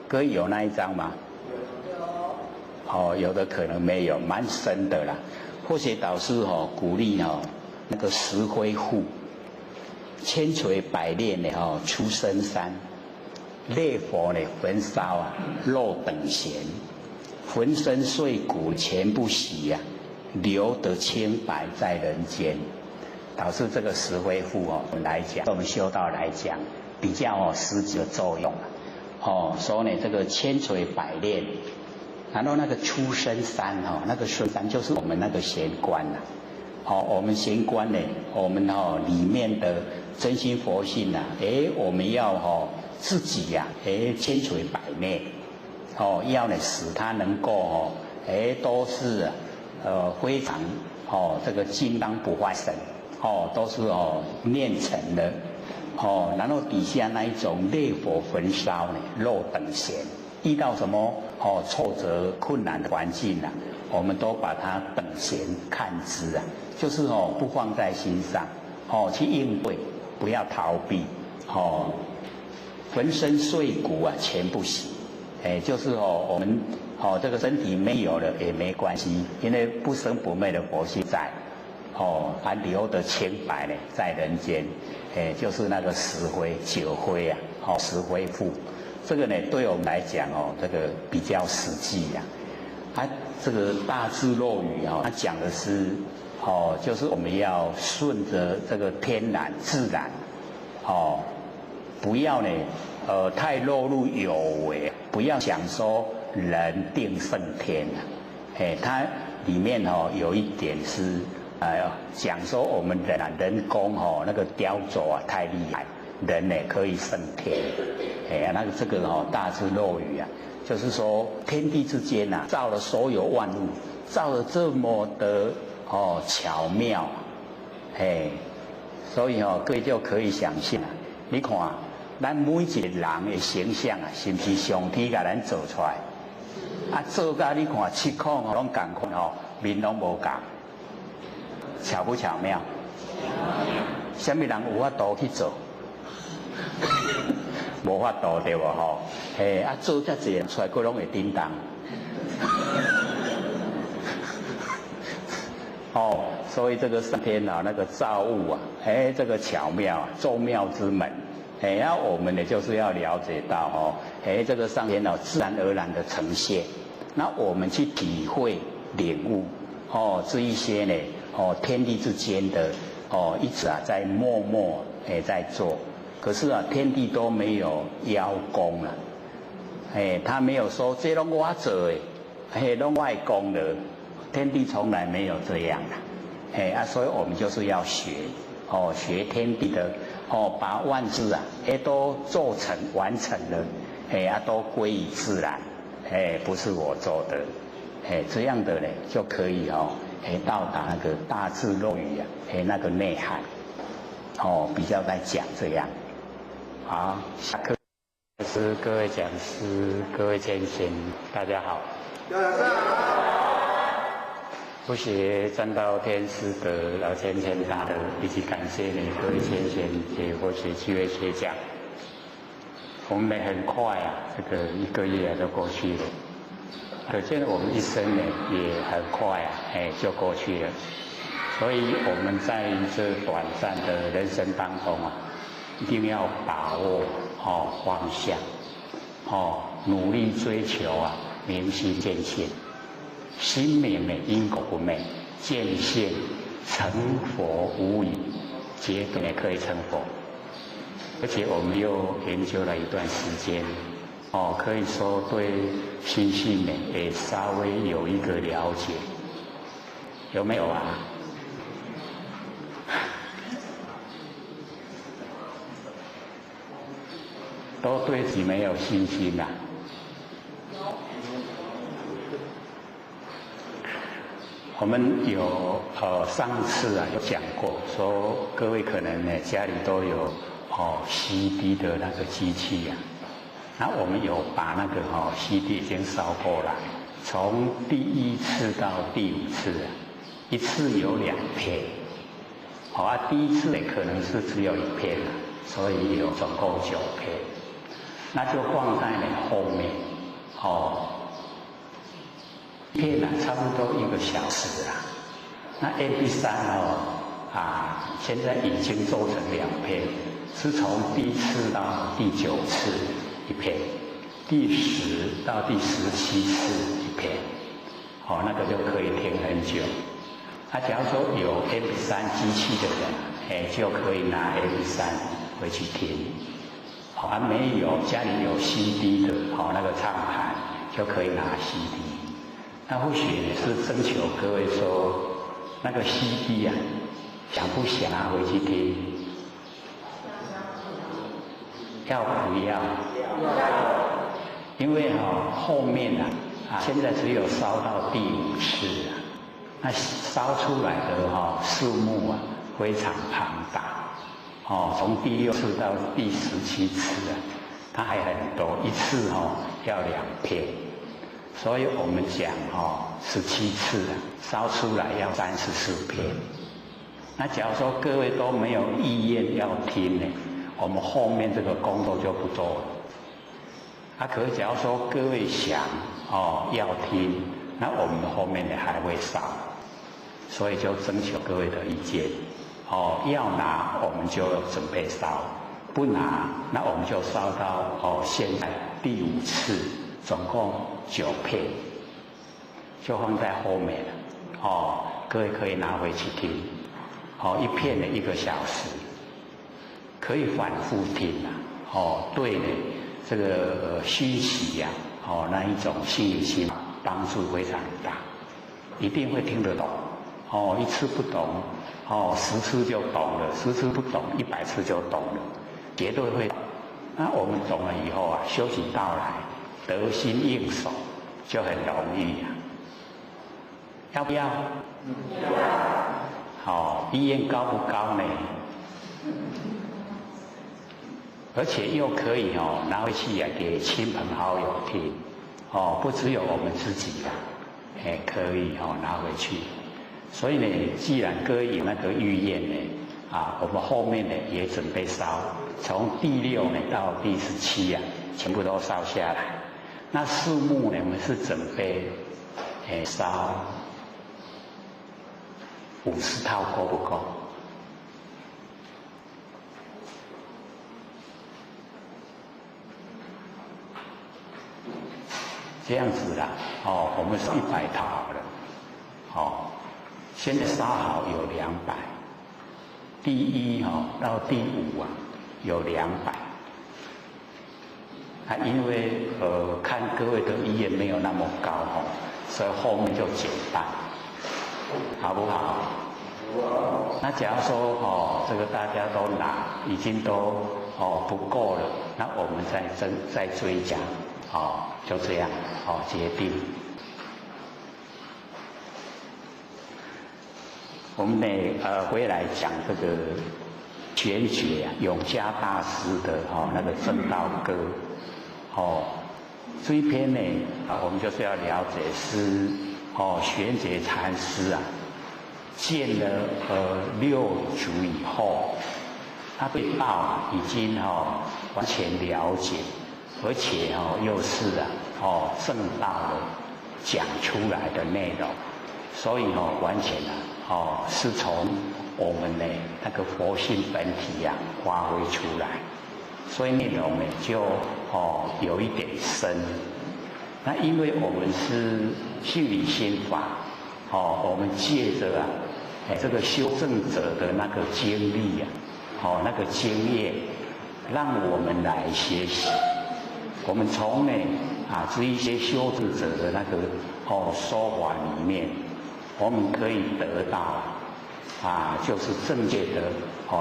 各位有那一章吗？有的可能没有，蛮深的啦。或许导师鼓励那个石灰赋，千锤百炼的出深山，烈火呢焚烧啊，肉等闲，浑身碎骨全不洗啊，留得清白在人间。导致这个石灰赋我们来讲，我们修道来讲，比较实际的作用所以呢，这个千锤百炼。然后那个出深山那个深山就是我们那个玄关我们玄关呢，我们里面的真心佛性我们要自己呀千锤百炼要呢使它能够都是非常这个金刚不坏身都是炼成的然后底下那一种烈火焚烧呢，肉等闲。遇到什么挫折困难的环境我们都把它等闲看之就是不放在心上去应对，不要逃避浑身碎骨啊全不洗，就是我们这个身体没有了也没关系，因为不生不灭的佛性在还留得清白呢在人间，就是那个石灰酒灰啊石灰赋。这个呢，对我们来讲这个比较实际这个大智若愚它讲的是就是我们要顺着这个天然自然不要呢太落入有为，不要想说人定胜天它里面有一点是讲说我们人工那个雕琢太厉害，人呢可以胜天。那个这个大智若愚就是说天地之间造了所有万物，造了这么的巧妙，所以各位就可以想象你看咱每一个人的形象是不是上天给咱做出来？做到你看七孔拢同款面拢无同，巧不巧妙？什么人有法度去做？无法度对不做遮济出来，佫拢会叮当。所以这个上天那个造物这个巧妙众妙之门，那我们呢就是要了解到这个上天自然而然的呈现，那我们去体会领悟，这一些呢，天地之间的一直在默默在做，可是天地都没有邀功了，他没有说这拢我做的，拢我的功劳，天地从来没有这样的，所以我们就是要学，学天地的，把万事都做成完成了，都归于自然，不是我做的，这样的呢就可以到达那个大智若愚那个内涵，比较在讲这样。好，下课。各位讲师、各位先贤，大家好。不学占道天师的老先贤大德，以及感谢各位先贤给佛学机会学讲。我们很快这个1个月就过去了，可见我们一生呢也很快就过去了。所以我们在这短暂的人生当中一定要把握方向，努力追求明心见性，心明呢因果不昧，见性成佛无疑，绝对可以成佛。而且我们又研究了一段时间，可以说对心性呢也稍微有一个了解，有没有啊？都对自己没有信心啦。我们有上次有讲过，说各位可能呢家里都有CD 的那个机器那我们有把那个CD 已经烧过来，从第1次到第5次一次有2片，第1次呢可能是只有1片所以有总共9片，那就放在后面一片差不多1个小时那 MP3 现在已经做成2片，是从第1次到第9次1片，第10到第17次1片，那个就可以听很久。假如说有 MP3 机器的人，就可以拿 MP3 回去听。没有家里有 CD 的那个唱盘，就可以拿 CD。那或许是征求各位说，那个 CD 想不想拿回去听？要不要？因为后面现在只有烧到第5次那烧出来的数目非常庞大从第6次到第17次它还很多，一次要2片，所以我们讲17次烧出来要34片。那假如说各位都没有意愿要听呢，我们后面这个工作就不做了。可是假如说各位想要听，那我们后面呢还会烧，所以就征求各位的意见。要拿我们就准备烧，不拿那我们就烧到现在第5次，总共9片，就放在后面了。各位可以拿回去听。一片的1个小时，可以反复听对呢这个熏习那一种心理性帮助非常大，一定会听得懂。一次不懂10次就懂了，10次不懂100次就懂了，绝对会。那我们懂了以后修行到来得心应手，就很容易要不要？意愿高不高呢？而且又可以拿回去给亲朋好友听不只有我们自己可以拿回去。所以呢，既然各位有那个意愿呢我们后面呢也准备烧，从第6呢到第17全部都烧下来。那数目呢，我们是准备烧50套，够不够？这样子啦我们是100套好了现在烧好有200，第1到第5有200。因为看各位的意愿没有那么高所以后面就减半，好不好？那假如说这个大家都拿，已经都不够了，那我们再追加就这样决定。我们回来讲这个玄觉永嘉大师的那个正道歌。这一篇呢，我们就是要了解是玄觉禅师见了6祖以后，他对道已经完全了解，而且又是正道的讲出来的内容，所以完全是从我们的那个佛性本体发挥出来。所以内容呢就有一点深。那因为我们是性理心法，我们借着这个修正者的那个经历那个经验，让我们来学习。我们从这一些修正者的那个说法里面，我们可以得到就是正确的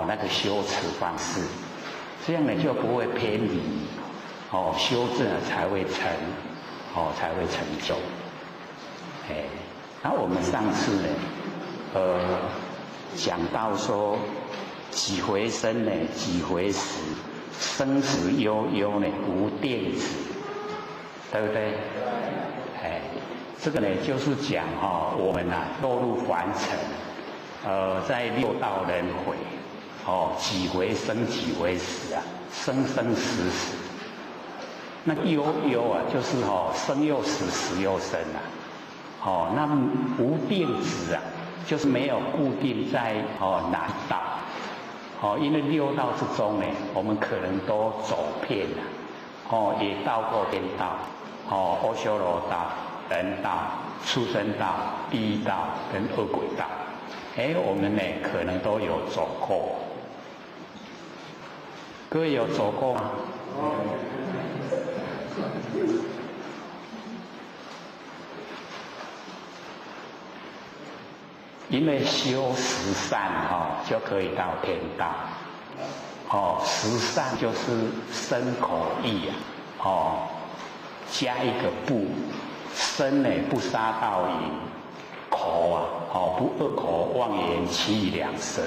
那个修持方式。这样呢就不会偏离，修正才会成就。那我们上次呢，讲到说几回生呢，几回死，生死悠悠呢无定止，对不对？这个呢就是讲我们落入凡尘，在6道轮回。几回生几回死生生死死。那悠悠就是生又死，死又生那无定止就是没有固定在哪一道。因为6道之中呢，我们可能都走遍了，也到过天道，阿修罗道、人道、畜生道、地狱道跟恶鬼道。我们呢可能都有走过。各位有走过吗？因为修十善就可以到天道。十善就是身口意加一个不，身呢不杀盗淫，口不恶口妄言欺语两舌，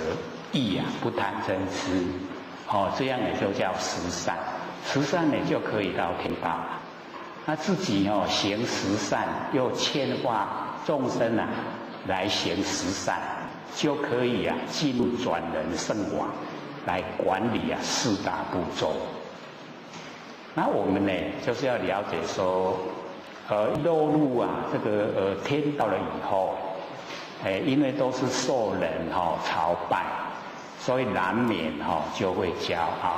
意不贪嗔痴。这样呢就叫十善，十善呢就可以到天道了。那自己行十善，又劝化众生来行十善，就可以进入转人圣王，来管理4大部洲。那我们呢就是要了解说，落入这个天道了以后，因为都是受人朝拜。所以难免就会骄傲，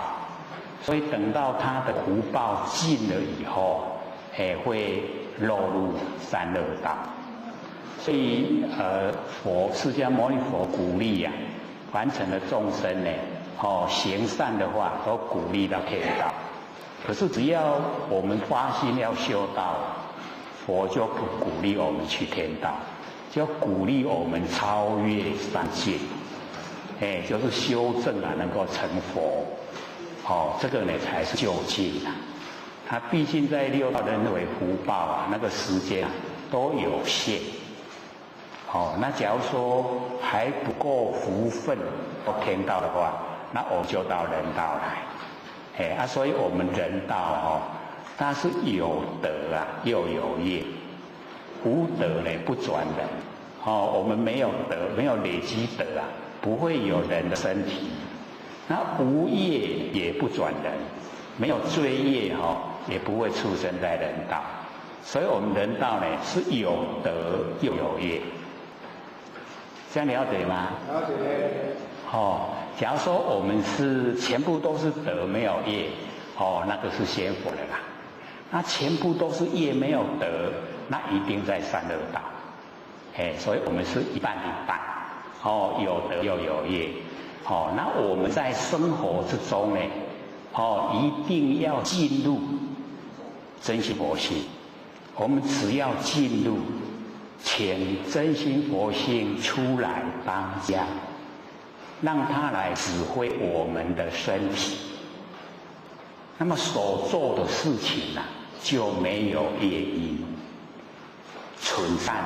所以等到他的福报尽了以后，会落入三恶道。所以释迦牟尼佛鼓励凡尘的众生呢，行善的话都鼓励到天道。可是只要我们发心要修道，佛就不鼓励我们去天道，就鼓励我们超越三界。就是修正能够成佛，这个呢才是究竟他毕竟在6道轮回福报那个时间都有限。那假如说还不够福分到天道的话，那我们就到人道来。所以我们人道它是有德又有业，无德呢不转人。我们没有德，没有累积德不会有人的身体。那无业也不转人，没有罪业也不会出生在人道。所以我们人道呢是有德又有业。这样了解吗？了解。假如说我们是全部都是德没有业，那个是仙佛的啦。那全部都是业没有德，那一定在三恶道。所以我们是一半一半，有德又有业，那我们在生活之中呢，一定要进入真心佛性。我们只要进入，请真心佛性出来当家，让它来指挥我们的身体。那么所做的事情就没有业因，纯善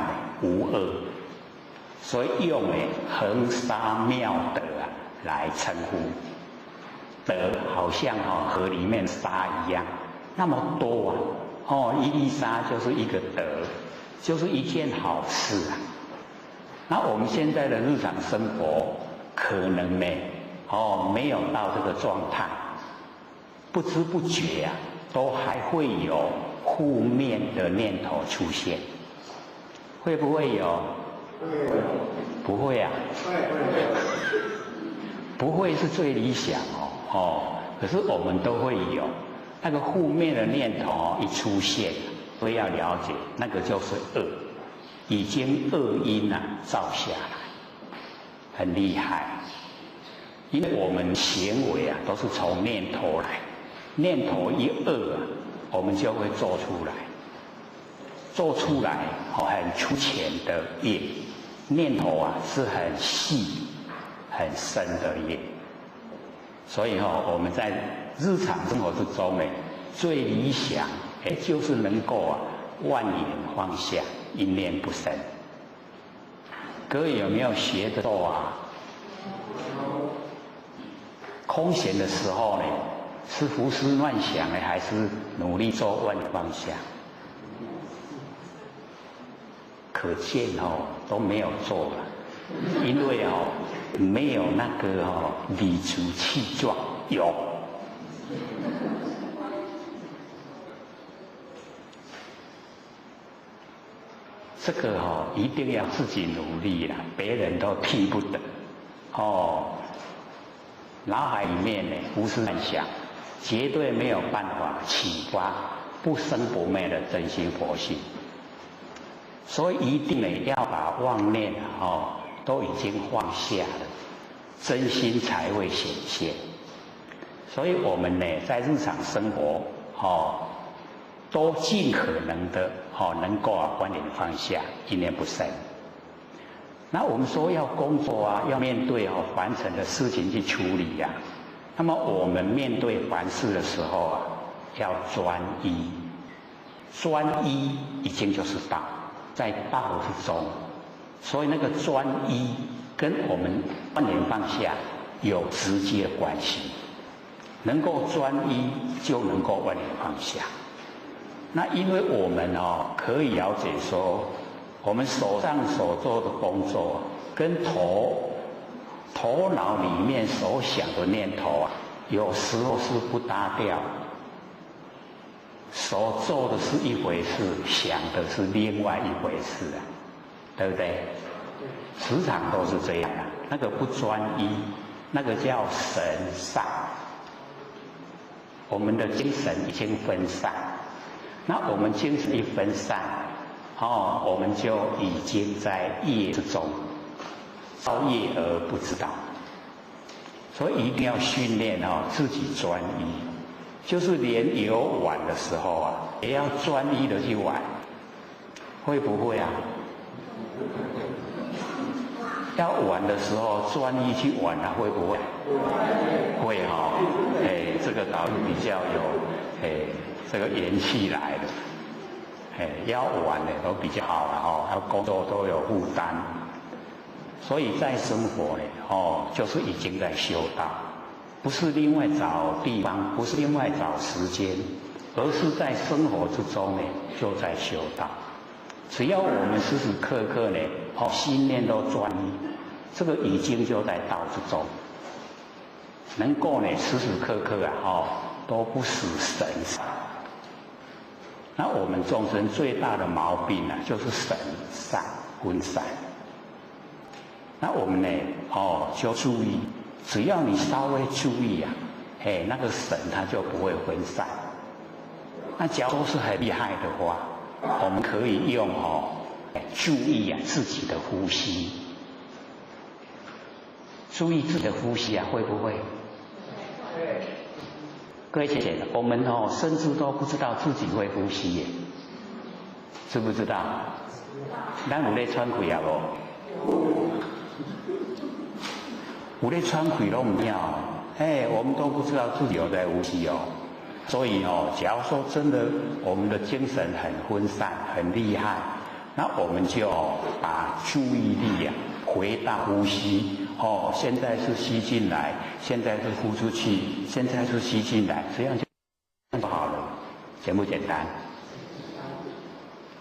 无恶，所以用恒沙妙德来称呼。德好像河里面沙一样，那么多一粒沙就是一个德，就是一件好事那我们现在的日常生活可能呢，没有到这个状态，不知不觉都还会有负面的念头出现，会不会有？不会啊，不会是最理想可是我们都会有那个负面的念头一出现，所以要了解那个就是恶，已经恶因造下来，很厉害。因为我们行为都是从念头来，念头一恶我们就会做出来，做出来很粗浅的业，念头是很细很深的业。所以我们在日常生活之中最理想就是能够万缘放下，一念不生。各位有没有学得到空闲的时候是胡思乱想还是努力做万缘放下？可见都没有做了，因为没有那个理直气壮。有这个一定要自己努力啦，别人都替不得脑海里面胡思乱想，绝对没有办法启发不生不灭的真心佛性。所以一定要把妄念都已经放下了，真心才会显现。所以我们在日常生活都尽可能的能够万缘放下，一念不生。那我们说要工作要面对凡尘的事情去处理那么我们面对凡事的时候要专一，专一已经就是道，在道之中，所以那个专一跟我们万缘放下有直接的关系。能够专一就能够万缘放下。那因为我们可以了解说，我们手上所做的工作跟头脑里面所想的念头有时候是不搭调，所做的是一回事，想的是另外一回事对不对？时常都是这样那个不专一，那个叫神散。我们的精神已经分散，那我们精神一分散我们就已经在业之中，造业而不知道。所以一定要训练自己专一，就是连游玩的时候也要专一的去玩。会不会要玩的时候专一去玩会不会？会这个倒是比较有这个元气来的。要玩都比较好了要工作都有负担。所以在生活就是已经在修道，不是另外找地方，不是另外找时间，而是在生活之中就在修道。只要我们时时刻刻心念都专一，这个已经就在道之中，能够时时刻刻都不死神散。那我们众生最大的毛病就是神散分散。那我们就注意，只要你稍微注意那个神它就不会分散。那假如是很厉害的话，我们可以用注意啊自己的呼吸，注意自己的呼吸啊，会不会？对。各位姐姐，我们甚至都不知道自己会呼吸耶，知不知道？咱有咧喘气啊无？有咧喘气都唔要，我们都不知道自己有在呼吸哦。所以假如说真的我们的精神很分散、很厉害，那我们就把注意力啊回到呼吸。现在是吸进来，现在是呼出去，现在是吸进来，这样就好了，简不简单？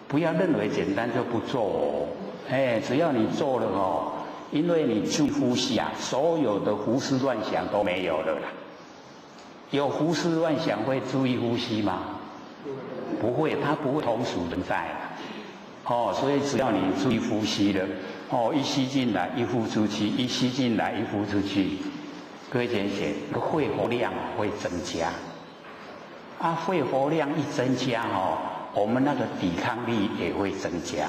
不要认为简单就不做哦，只要你做了因为你注意呼吸啊，所有的胡思乱想都没有了啦。有胡思乱想会注意呼吸吗？不会，它不会同时存在的。所以只要你注意呼吸了，一吸进来，一呼出去，一吸进来，一呼出去，各位姐姐，肺活量会增加。肺活量一增加我们那个抵抗力也会增加。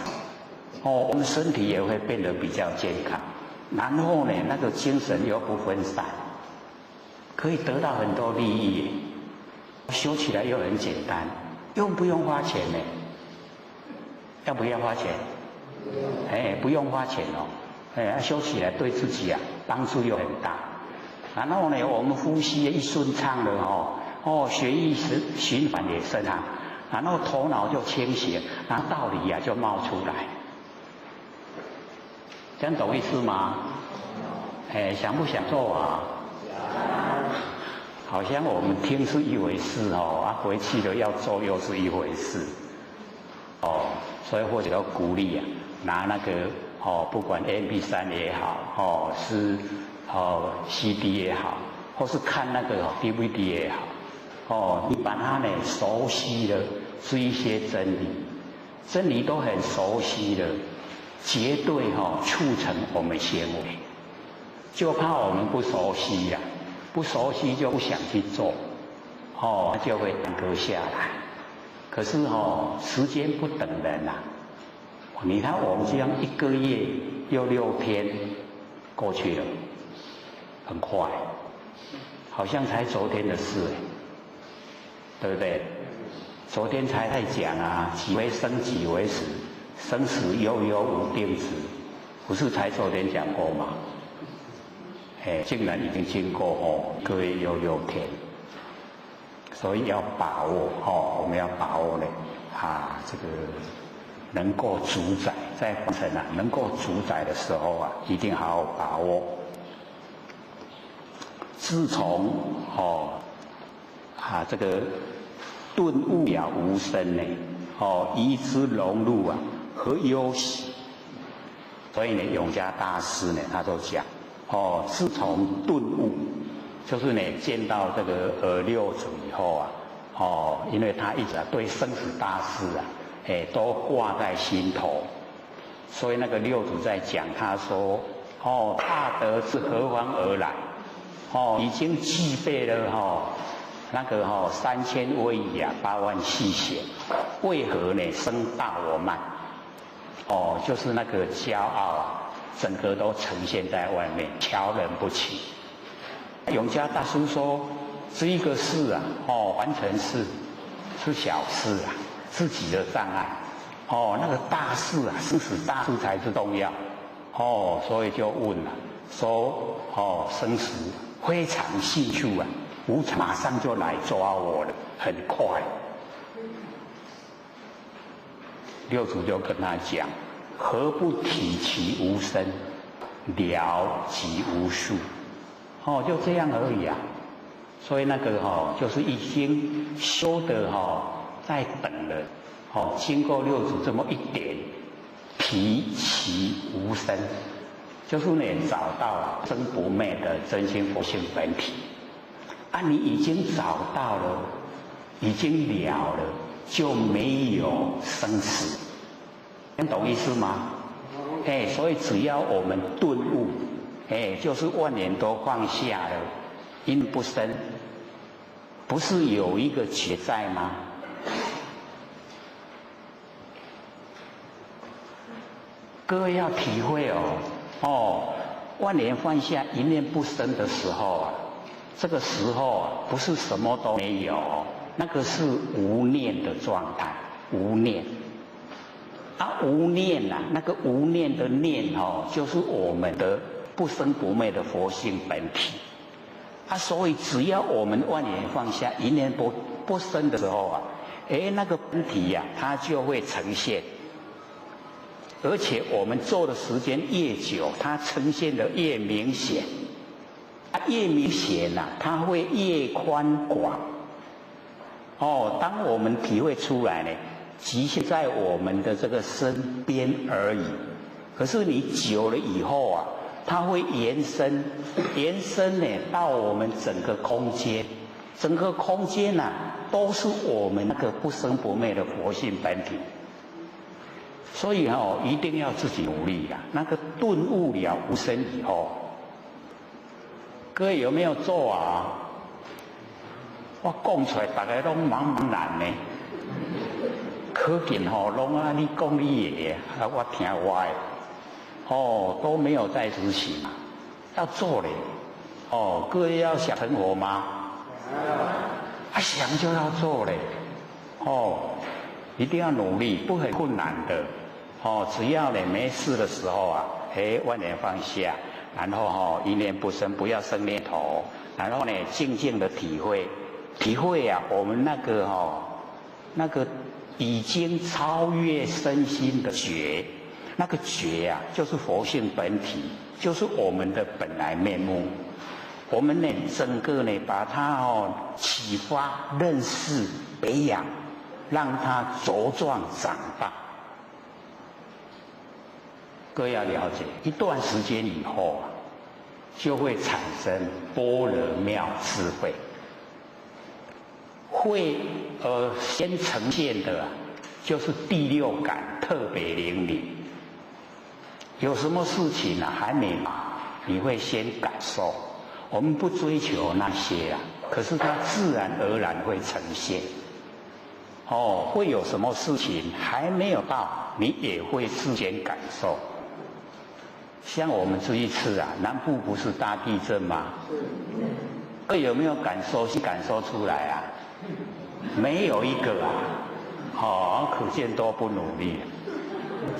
我们身体也会变得比较健康。然后呢，那个精神又不分散。可以得到很多利益，修起来又很简单，用不用花钱呢？要不要花钱？不用花钱修起来对自己啊帮助又很大。然后呢，我们呼吸一顺畅了血液循环也顺畅，然后头脑就清醒，然后道理就冒出来。这样懂意思吗？想不想做啊？好像我们听是一回事回去了要做又是一回事所以或者要鼓励拿那个不管 MP3 也好是CD 也好，或是看那个DVD 也好你把它呢熟悉了，是一些真理都很熟悉了，绝对促成我们行为，就怕我们不熟悉呀。不熟悉就不想去做，就会耽搁下来。可是时间不等人呐。你看我们这样1个月又6天过去了，很快，好像才昨天的事对不对？昨天才在讲几为生几为死，生死悠悠无定时，不是才昨天讲过吗？竟然已经经过1个月又6天，所以要把握我们要把握呢这个能够主宰，在凡尘能够主宰的时候一定好好把握。自从这个顿悟了无生呢移之融入和忧喜，所以呢永嘉大师呢他都讲自从顿悟，就是呢见到这个六祖以后因为他一直对生死大事都挂在心头，所以那个六祖在讲他说大德是何方而来已经具备了那个3000威仪8万细显，为何呢生大我慢就是那个骄傲整个都呈现在外面，瞧人不起。永嘉大师说，这一个事完成是小事自己的障碍那个大事生死大事才是重要所以就问了，说生死非常迅速马上就来抓我了，很快。六祖就跟他讲，何不体其无生，了即无数就这样而已所以那个就是已经修的在等了经过六祖这么一点，体其无生，就是呢找到了真不昧的真心佛性本体你已经找到了，已经了了，就没有生死，能懂意思吗？所以只要我们顿悟就是万念都放下了，因不生，不是有一个觉在吗？各位要体会万年放下，一念不生的时候啊，这个时候啊，不是什么都没有，那个是无念的状态，无念。无念啊，那个无念的念就是我们的不生不灭的佛性本体。所以只要我们万年放下，一念不生的时候啊，那个本体呀，它就会呈现。而且我们做的时间越久，它呈现的越明显。越明显啊，它会越宽广。当我们体会出来呢，局限在我们的这个身边而已。可是你久了以后啊，它会延伸呢到我们整个空间，整个空间啊，都是我们那个不生不灭的佛性本体。所以一定要自己努力啊！那个顿悟了无生以后，各位有没有做啊？我讲出来，大家都茫茫然呢。可见拢你讲你的，我听我的，都没有在执行啊，要做嘞。各位要想成佛吗？想就要做嘞。一定要努力，不很困难的。只要你没事的时候啊，万年放下，然后一念不生，不要生念头，然后呢，静静的体会啊，我们那个已经超越身心的觉，那个觉啊，就是佛性本体，就是我们的本来面目。我们呢，整个呢，把它启发、认识、培养，让它茁壮长大。各位要了解，一段时间以后啊，就会产生般若妙智慧。会先呈现的就是第六感特别灵敏。有什么事情啊还没来，你会先感受。我们不追求那些啊，可是它自然而然会呈现。会有什么事情还没有到，你也会事先感受。像我们这一次啊，南部不是大地震吗？有没有感受出来啊？没有一个啊，可见多不努力。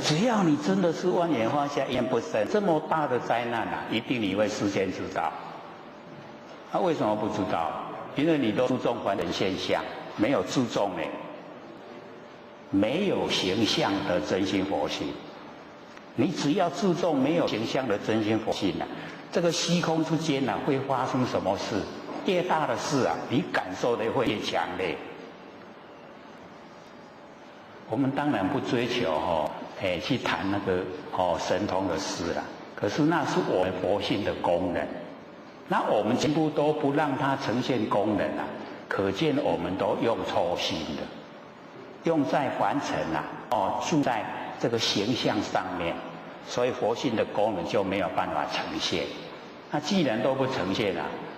只要你真的是万年放下，一念不生，这么大的灾难啊，一定你会事先知道。为什么不知道？因为你都注重凡人现象，没有注重没有形象的真心佛性。你只要注重没有形象的真心佛性这个虚空之间会发生什么事？越大的事啊，你感受的会越强烈。我们当然不追求去谈那个神通的事啦，可是那是我们佛性的功能。那我们全部都不让它呈现功能可见我们都用错心的，用在凡尘住在这个形象上面，所以佛性的功能就没有办法呈现。那既然都不呈现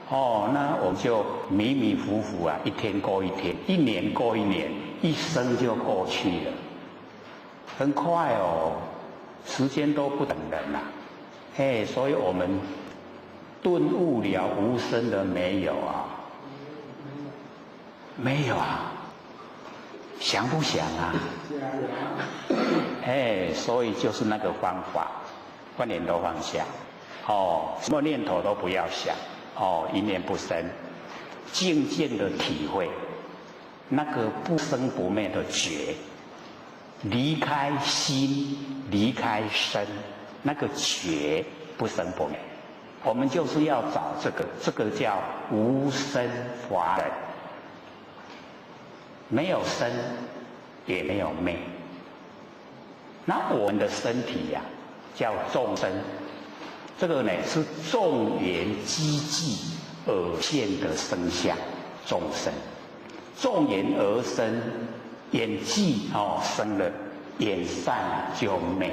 那我们就迷迷糊糊一天过一天，一年过一年，一生就过去了，很快时间都不等人所以我们顿悟了无生的没有没有想不想所以就是那个方法，万念都放下什么念头都不要想一念不生，静静的体会那个不生不灭的觉，离开心，离开身，那个觉不生不灭。我们就是要找这个叫无生法忍，没有生，也没有灭。那我们的身体叫众生，这个呢是众缘积聚而现的生相，众生。众缘而生，缘聚生了，缘散就灭。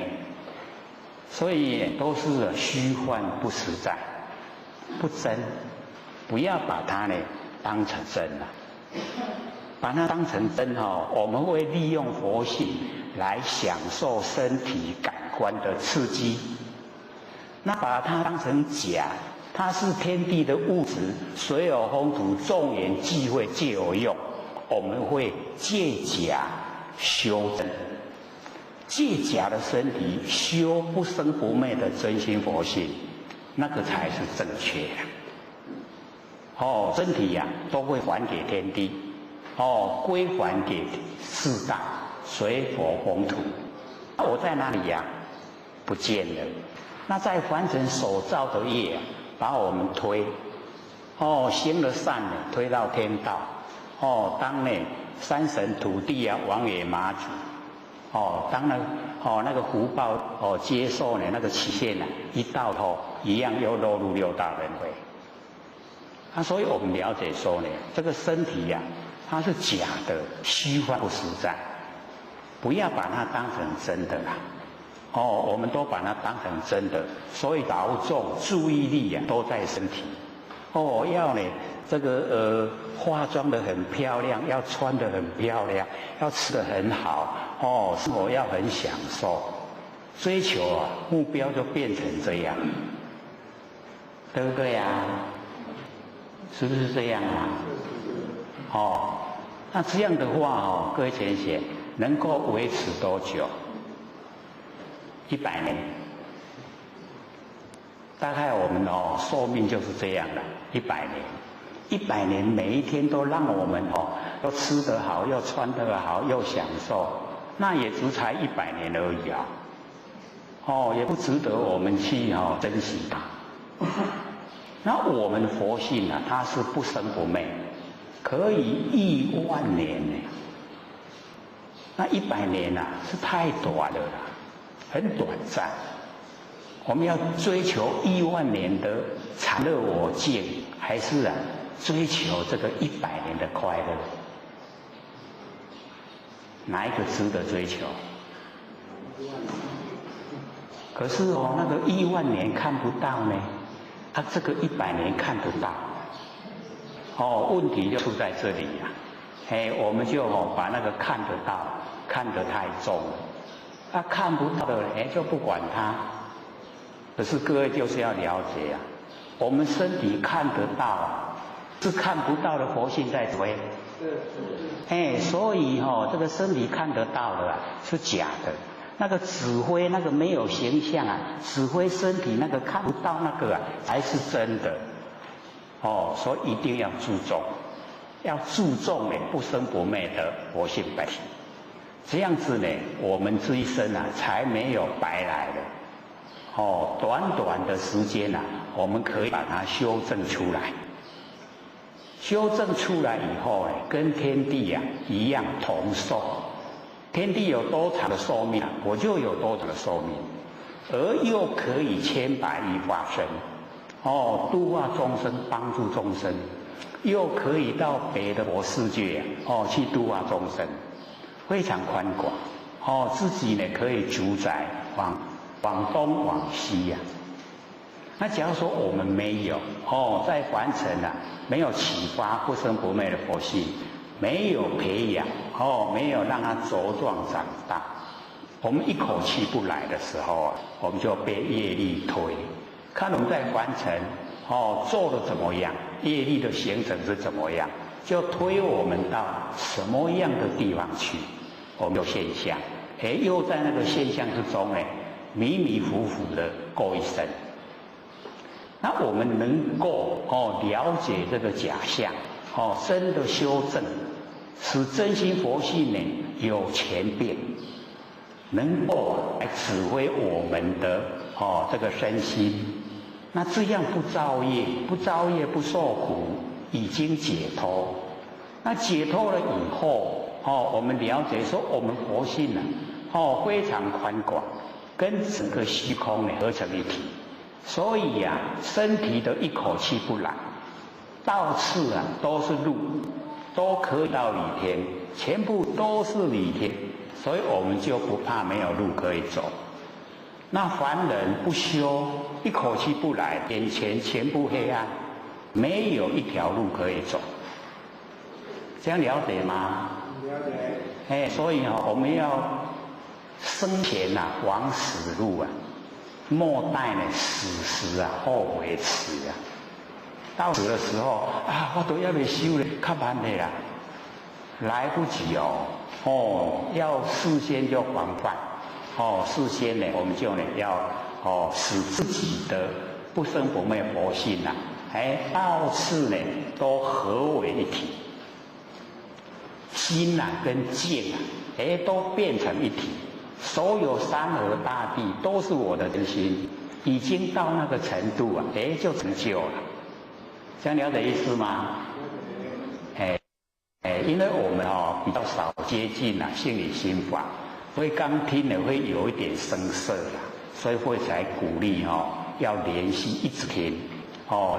所以都是虚幻不实在，不真，不要把它呢当成真了。把它当成真我们会利用佛性来享受身体感官的刺激。那把它当成假，它是天地的物质，水有风土，众缘际会皆有用。我们会借假修真，借假的身体修不生不灭的真心佛性，那个才是正确的。身体都会还给天地，归还给四大水火风土。我在哪里不见了。那在凡尘所造的业把我们推，行了善呢，推到天道，当呢山神土地王爷妈祖，当那个福报接受呢那个期限一到头，一样又落入六道轮回。所以我们了解说呢，这个身体它是假的，虚幻不实在，不要把它当成真的啦。我们都把它当成真的，所以劳众注意力都在身体。要呢这个化妆得很漂亮，要穿得很漂亮，要吃得很好，生活要很享受，追求目标就变成这样，对不对是不是这样那这样的话各位同学能够维持多久？100年，大概我们寿命就是这样的，100年，100年每一天都让我们又吃得好，又穿得好，又享受，那也只才100年而已也不值得我们去珍惜它。那我们佛性它是不生不灭，可以亿万年呢。那100年是太短了啦。很短暂，我们要追求亿万年的常乐我净，还是追求这个100年的快乐？哪一个值得追求？可是那个亿万年看不到呢，这个100年看得到。问题就出在这里我们就把那个看得到看得太重了。看不到的就不管它。可是各位就是要了解我们身体看得到是看不到的佛性在追。所以这个身体看得到的是假的，那个指挥那个没有形象指挥身体那个看不到那个才是真的。所以一定要注重，要注重不生不灭的佛性本体。这样子呢，我们这一生才没有白来的。短短的时间我们可以把它修正出来。修正出来以后跟天地一样同寿。天地有多长的寿命我就有多长的寿命，而又可以千百亿化身，度化众生，帮助众生，又可以到别的佛世界去度化众生。非常宽广，自己呢可以主宰往东往西那假如说我们没有在凡尘没有启发不生不灭的佛性，没有培养没有让它茁壮长大，我们一口气不来的时候我们就被业力推。看我们在凡尘做的怎么样，业力的形成是怎么样，就推我们到什么样的地方去。我们有现象，又在那个现象之中迷迷糊糊的过一生。那我们能够了解这个假象，真的修正，使真心佛性有前变，能够来指挥我们的这个身心。那这样不造业，不造业不受苦，已经解脱。那解脱了以后我们了解说我们佛性非常宽广，跟整个虚空合成一体。所以身体的一口气不来，到处都是路，都可以到离天，全部都是离天，所以我们就不怕没有路可以走。那凡人不修，一口气不来，眼前全部黑暗，没有一条路可以走。这样了解吗？了解。所以我们要生前往死路莫待死时后悔迟到死的时候我都要被修了，看完了啦，来不及要事先就防范事先呢，我们就要使自己的不生不灭佛性到次呢都合为一体，心跟境都变成一体，所有山河大地都是我的真心，已经到那个程度就成就了。这样了解意思吗？因为我们比较少接近心理心法，所以刚听了会有一点生涩所以会才鼓励要连续一直听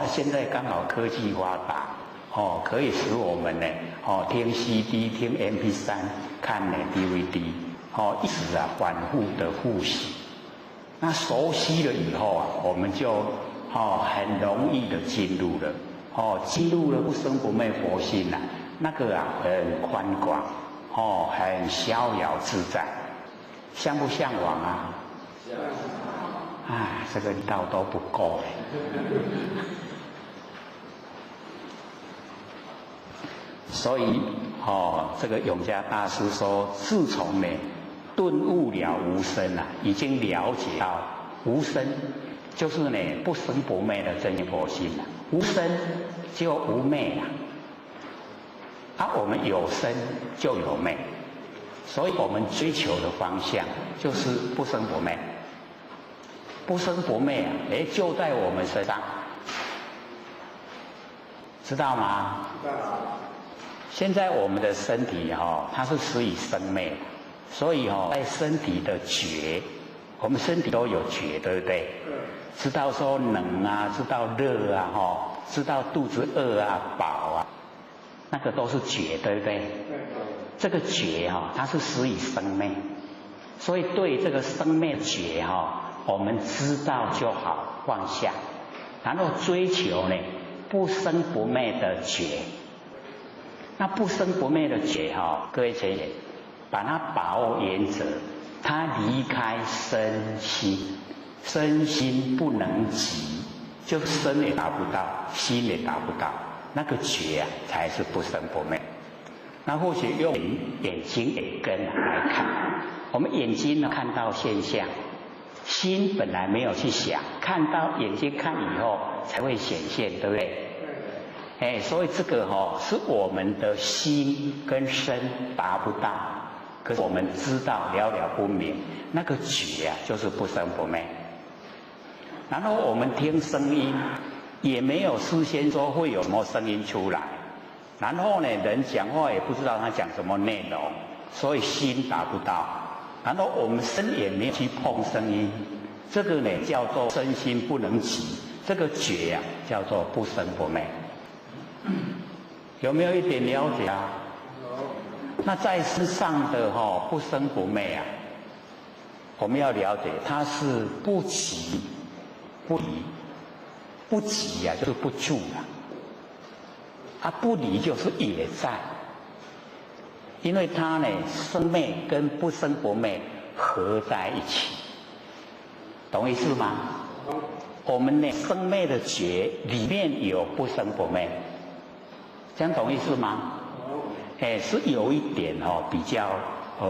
现在刚好科技发达可以使我们呢听 CD 听 MP3 看DVD 一直反复的复习，那熟悉了以后我们就很容易的进入了不生不灭佛性那个很宽广很逍遥自在，向不向往这个力道都不够所以这个永嘉大师说，自从呢顿悟了无生已经了解到无生就是呢不生不灭的真佛性无生就无灭我们有生就有灭，所以我们追求的方向就是不生不灭。不生不灭就在我们身上，知道吗？知道。现在我们的身体它是属于生灭，所以在身体的觉，我们身体都有觉，对不对？知道说冷知道热知道肚子饿饱那个都是觉，对不对？这个觉它是属于生灭，所以对这个生灭觉我们知道就好，放下，然后追求呢不生不灭的觉。那不生不灭的觉各位学员把它把握原则，它离开身心，身心不能及，就身也达不到，心也达不到，那个觉才是不生不灭。那或许用眼睛眼根来看，我们眼睛看到现象，心本来没有去想，看到眼睛看以后才会显现，对不对？所以这个是我们的心跟身达不到，可是我们知道了了不明，那个觉就是不生不灭。然后我们听声音，也没有事先说会有什么声音出来，然后呢人讲话也不知道他讲什么内容，所以心达不到。然后我们身也没有去碰声音，这个呢叫做身心不能及，这个觉叫做不生不灭。有没有一点了解那在身上的不生不灭我们要了解它是不急不离，不急就是不住不离就是也在，因为它呢生灭跟不生不灭合在一起，懂意思吗？我们呢生灭的觉里面有不生不灭，这样懂意思吗？是有一点比较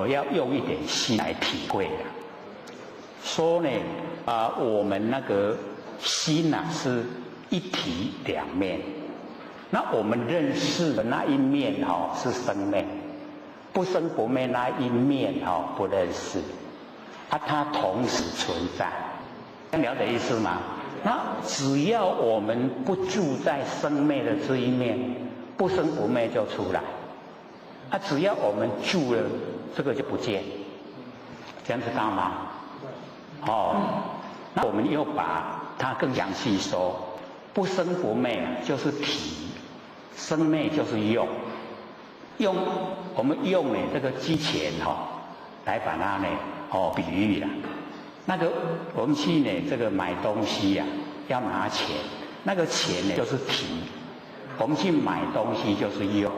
要用一点心来体会说呢我们那个心是一体两面，那我们认识的那一面是生灭，不生不灭那一面不认识它同时存在，这样了解意思吗？那只要我们不住在生灭的这一面，不生不灭就出来只要我们住了这个就不见，这样知道吗？那我们又把它更详细说，不生不灭就是体，生灭就是用我们用呢这个金钱来把它呢比喻那个我们去呢这个买东西要拿钱，那个钱呢就是体，我们去买东西就是用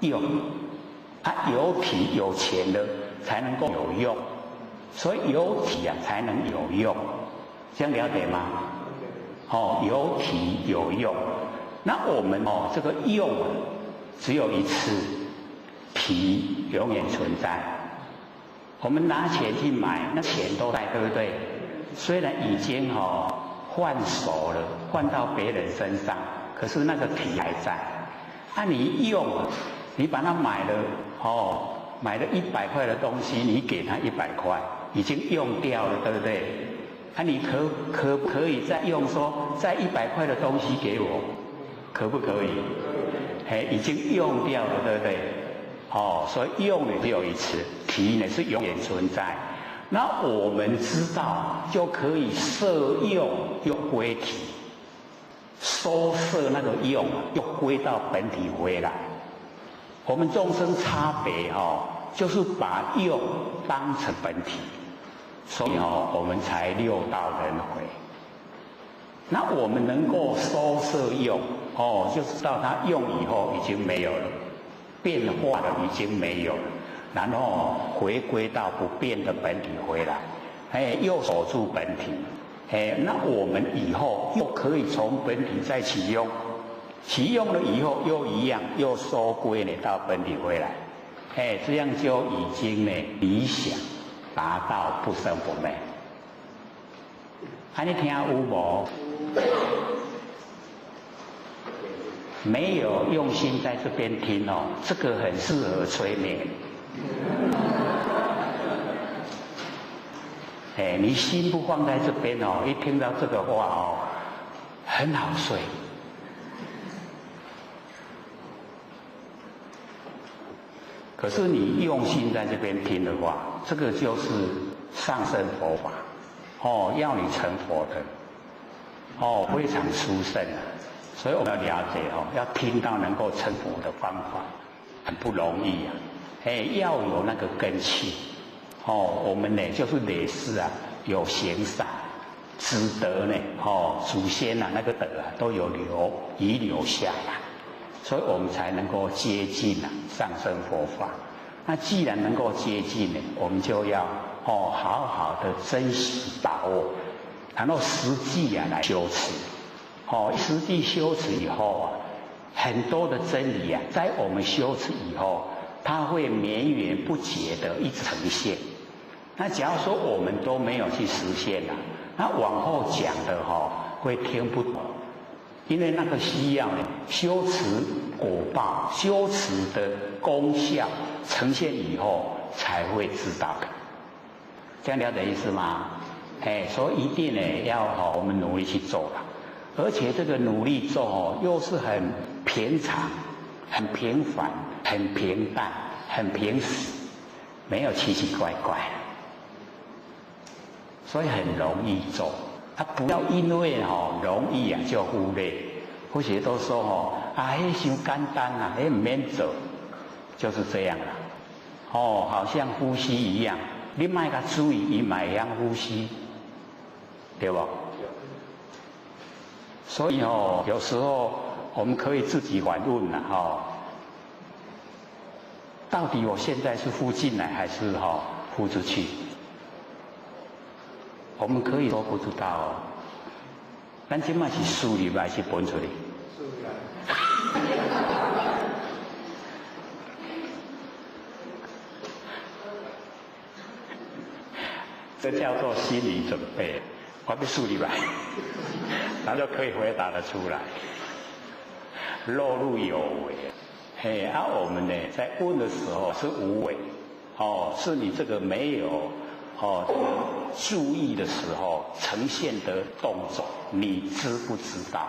用，有体有钱的才能够有用，所以有体才能有用，这样了解吗？有体有用，那我们这个用只有一次，体永远存在。我们拿钱去买，那钱都在，对不对？虽然已经换手了，换到别人身上，可是那个体还在。你用，你把它买了，买了100块的东西，你给他100块，已经用掉了，对不对？你可不可以再用说再100块的东西给我？可不可以？已经用掉了，对不对？所以用呢只有一次，体呢是永远存在。那我们知道就可以摄用又归体，收摄那个用又归到本体回来。我们众生差别就是把用当成本体，所以我们才六道轮回。那我们能够收摄用就知道它用以后已经没有了，变化了已经没有了，然后回归到不变的本体回来，又守住本体，那我们以后又可以从本体再启用，启用了以后又一样，又收归呢到本体回来，这样就已经呢理想达到不生不灭。你听有无？没有用心在这边听这个很适合催眠。你心不放在这边一听到这个话很好睡。可是你用心在这边听的话，这个就是上升佛法要你成佛的非常殊胜啊。所以我们要了解要听到能够成佛的方法很不容易啊。要有那个根气我们呢就是累世有行善积德呢祖先那个德都有遗留下来，所以我们才能够接近上升佛法。那既然能够接近呢，我们就要好好的珍惜把握，然后实际来修持。实际修持以后很多的真理在我们修持以后，它会绵延不绝的一直呈现。那假如说我们都没有去实现那往后讲的会听不懂，因为那个需要修持果报、修持的功效呈现以后才会知道的。这样了解意思吗？所以一定要我们努力去做了。而且这个努力做又是很平常、很平凡、很平淡、很平实，没有奇奇怪怪，所以很容易做。不要因为容易就忽略。或许都说那太简单那不免做，就是这样了。好像呼吸一样，你别给注意，你也要呼吸，对不？所以有时候我们可以自己反问到底我现在是呼进来还是呼出去？我们可以说不知道咱现在是输入还是分出来？这叫做心理准备，我要输入来。然后就可以回答得出来，落入有为。我们呢在问的时候是无为，是你这个没有注意的时候呈现的动作，你知不知道？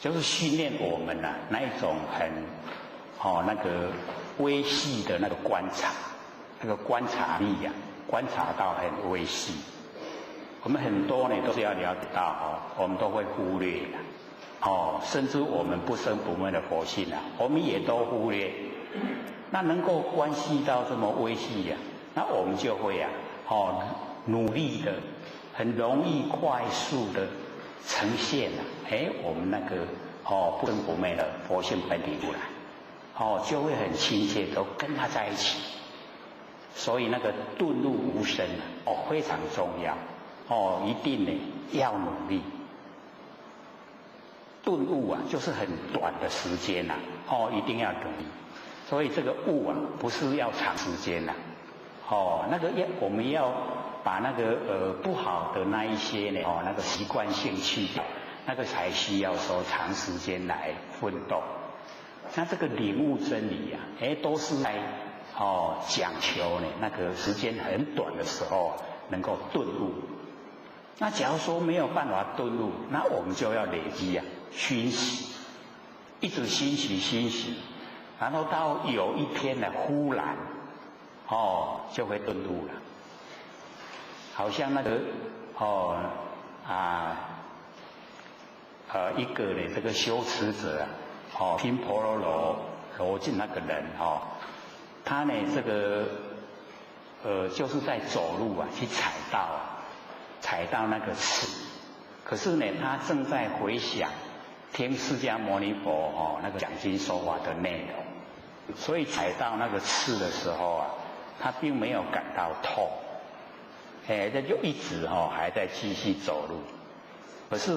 就是训练我们那一种很那个微细的那个观察，那个观察力观察到很微细。我们很多呢都是要了解到我们都会忽略的甚至我们不生不灭的佛性我们也都忽略。那能够关系到这么微细那我们就会努力的，很容易快速的呈现我们那个不生不灭的佛性本体如来，就会很亲切，都跟他在一起。所以那个顿入无生非常重要，一定呢要努力。顿悟就是很短的时间一定要努力。所以这个悟不是要长时间那个我们要把那个不好的那一些呢那个习惯性去掉，那个才需要说长时间来奋斗。那这个领悟真理都是在讲求呢那个时间很短的时候能够顿悟。那假如说没有办法顿悟，那我们就要累积熏习，一直熏习，然后到有一天呢忽然就会顿悟了。好像那个一个呢这个修持者拼婆罗进那个人他呢这个就是在走路去踩到那个刺，可是呢他正在回想听释迦牟尼佛那个讲经说法的内容，所以踩到那个刺的时候他并没有感到痛，他就一直还在继续走路。可是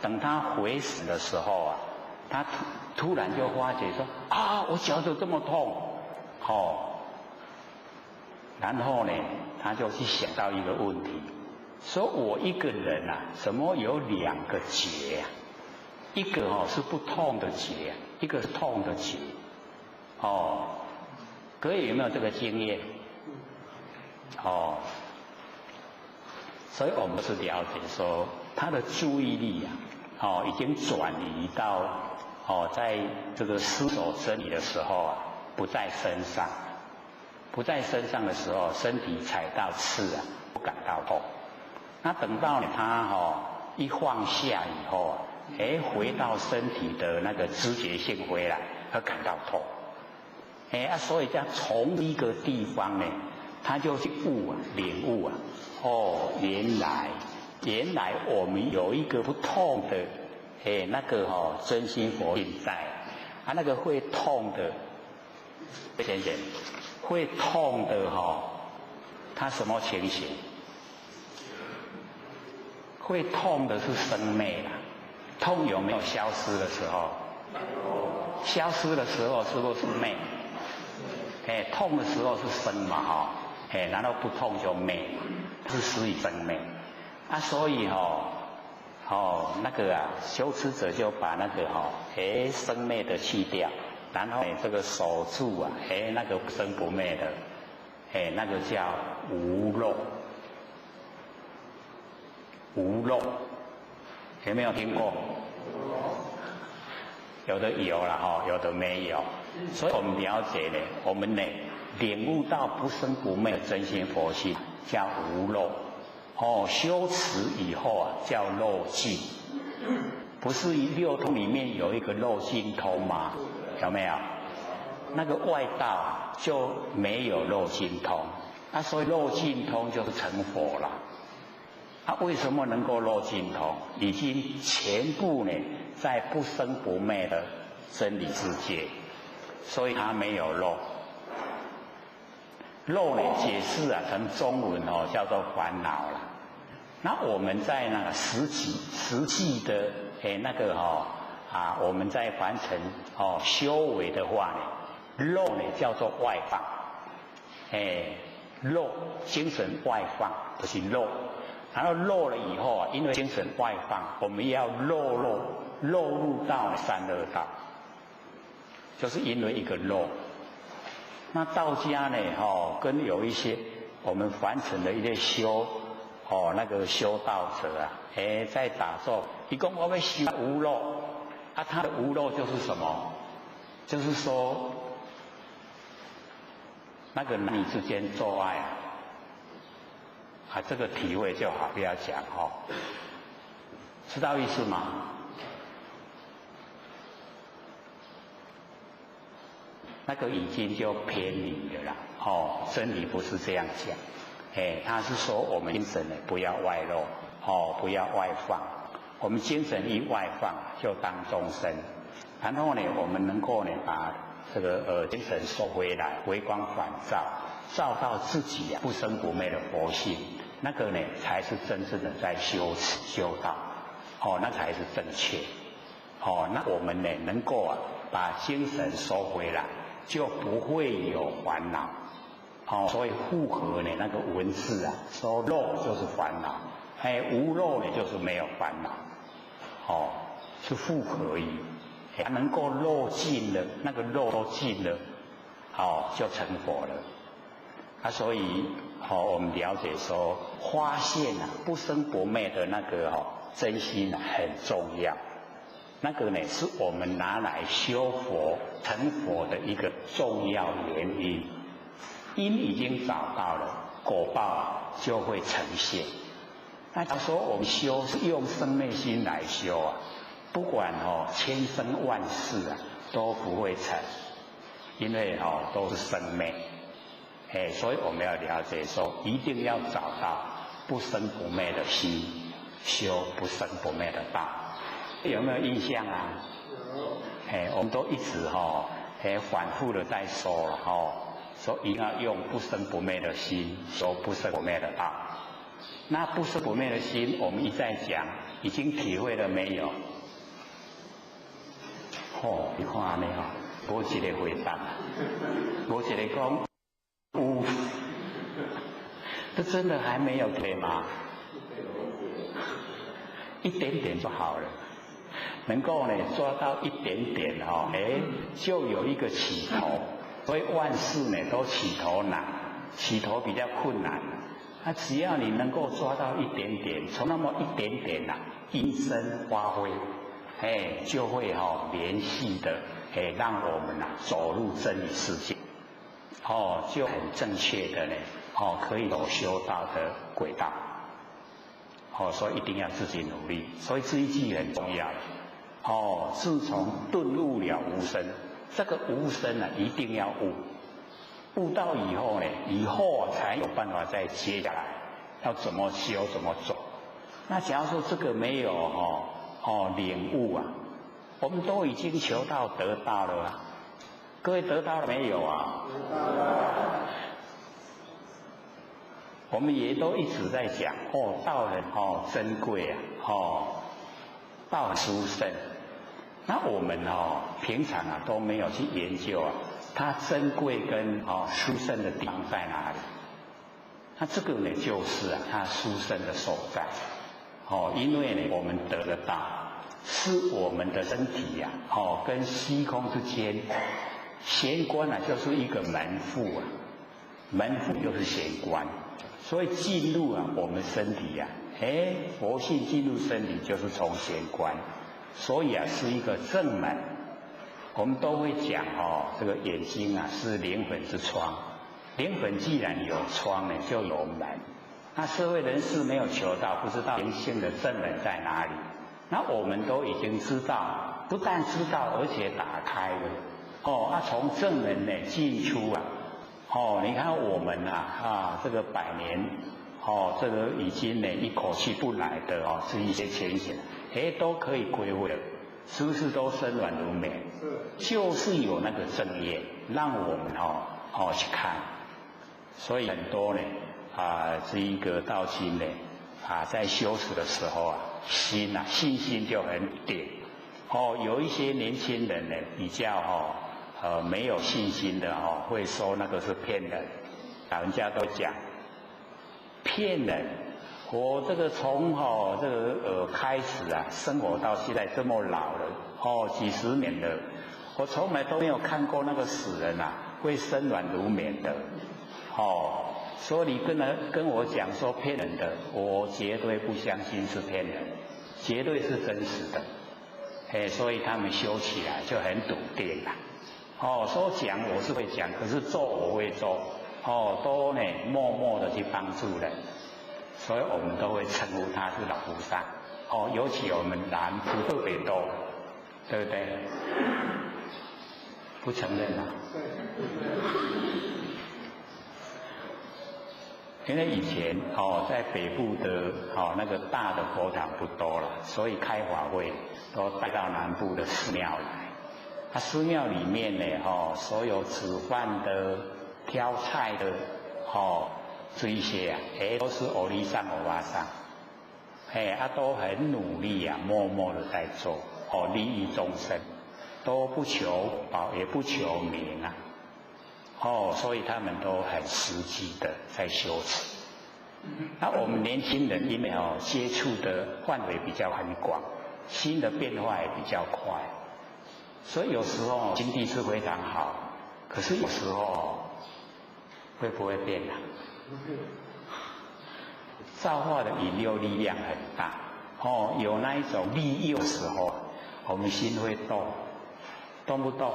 等他回神的时候他突然就发觉说我脚怎么这么痛然后呢他就去想到一个问题，说我一个人怎么有两个结一个是不痛的结，一个是痛的结各位有没有这个经验所以我们是了解说他的注意力已经转移到在这个思索真理的时候不在身上，不在身上的时候，身体踩到刺不感到痛。那等到他一放下以后回到身体的那个知觉性回来，他感到痛。所以在从一个地方呢，他就去领悟原来我们有一个不痛的那个真心佛性在那个会痛的先生会痛的他什么情形？会痛的是生灭痛有没有消失的时候？消失的时候是不是灭？痛的时候是生嘛然后不痛就灭，是失以生灭所以那个修持者就把那个生灭的去掉，然后这个守住那个不生不灭的那个叫无漏。无漏有没有听过？有的有了有的没有。所以我们了解呢，我们呢领悟到不生不灭的真心佛性叫无漏修持以后叫漏尽。不是六通里面有一个漏尽通吗？有没有？那个外道就没有漏尽通所以漏尽通就是成佛了。为什么能够漏尽通？已经全部呢在不生不灭的真理之界，所以它没有漏。漏呢解释成中文叫做烦恼了。那我们在那个实际的那个我们在凡尘修为的话呢，漏呢叫做外放漏精神外放就是漏。然后漏了以后因为精神外放，我们要漏入到三恶道，就是因为一个漏。那道家呢跟有一些我们凡尘的一些修那个修道者在打坐，他说我们修无漏他的无漏就是什么？就是说那个男女之间做爱这个体会就好，不要讲知道意思吗？那个已经就偏离了啦真理不是这样讲他是说我们精神呢不要外露不要外放我们精神一外放，就当众生。然后呢，我们能够呢把这个精神收回来，回光返照，照到自己不生不灭的佛性，那个呢才是真正的在修持修道，那才是正确。那我们呢能够把精神收回来，就不会有烦恼。所以复合呢那个文字说漏就是烦恼，无漏呢就是没有烦恼，是复合意。能够漏尽了，那个漏都尽了，就成佛了。所以我们了解说，发现不生不灭的那个真心很重要。那个呢是我们拿来修佛成佛的一个重要原因。因已经找到了，果报就会呈现。那假如说我们修是用生灭心来修不管千生万世都不会成，因为都是生灭。所以我们要了解说，一定要找到不生不灭的心，修不生不灭的道。有没有印象啊？有。我们都一直反复的在说了说一定要用不生不灭的心修不生不灭的道。那不生不灭的心，我们一再讲，已经体会了没有？你看安尼无一个回答，无一个讲有，这真的还没有对吗？一点点就好了，能够呢抓到一点点就有一个起头。所以万事呢都起头难，起头比较困难。只要你能够抓到一点点，从那么一点点因身发挥，就会连续的让我们走入真理世界，就很正确的呢可以走修道的轨道。所以一定要自己努力。所以这一句很重要。自从顿悟了无生。这个无生一定要悟，悟到以后呢，才有办法再接下来要怎么修怎么走。那假如说这个没有领悟我们都已经求道得到了各位得到了没有得到了。我们也都一直在讲道很珍贵道很殊胜。那我们平常都没有去研究它珍贵跟殊胜的地方在哪里。那这个呢就是它殊胜的所在。因为呢我们得的道是我们的身体跟虚空之间，玄关就是一个门户门户就是玄关，所以进入我们身体佛性进入身体就是从玄关。所以是一个正门。我们都会讲这个眼睛是灵魂之窗，灵魂既然有窗呢就有门。那社会人士没有求道，不知道灵性的正门在哪里。那我们都已经知道，不但知道而且打开了从正门呢进出你看我们这个100年这个已经呢一口气不来的是一些浅显都可以归位了，是不是都身软如绵？就是有那个正业让我们去看。所以很多呢这一个道心呢在修持的时候心信心就很定。有一些年轻人呢比较没有信心的会说那个是骗人。老人家都讲骗人。我这个从这个开始生活到现在这么老了几十年了，我从来都没有看过那个死人会身软如绵的所以你跟我讲说骗人的，我绝对不相信是骗人，绝对是真实的。所以他们修起来就很笃定说讲我是会讲，可是做我会做都呢默默的去帮助人。所以我们都会称呼他是老菩萨尤其我们南部特别多，对不对？不承认因为以前在北部的那个大的佛堂不多了，所以开法会都带到南部的寺庙来。寺庙里面呢，所有煮饭的、挑菜的，这一些啊，都是欧利桑、欧巴桑，都很努力啊，默默的在做，利益众生，都不求宝，也不求名啊。所以他们都很实际的在修持。那我们年轻人因为接触的范围比较很广，心的变化也比较快，所以有时候心地是非常好，可是有时候会不会变啊？造化的引诱力量很大，有那一种利诱的时候，我们心会动，动不动？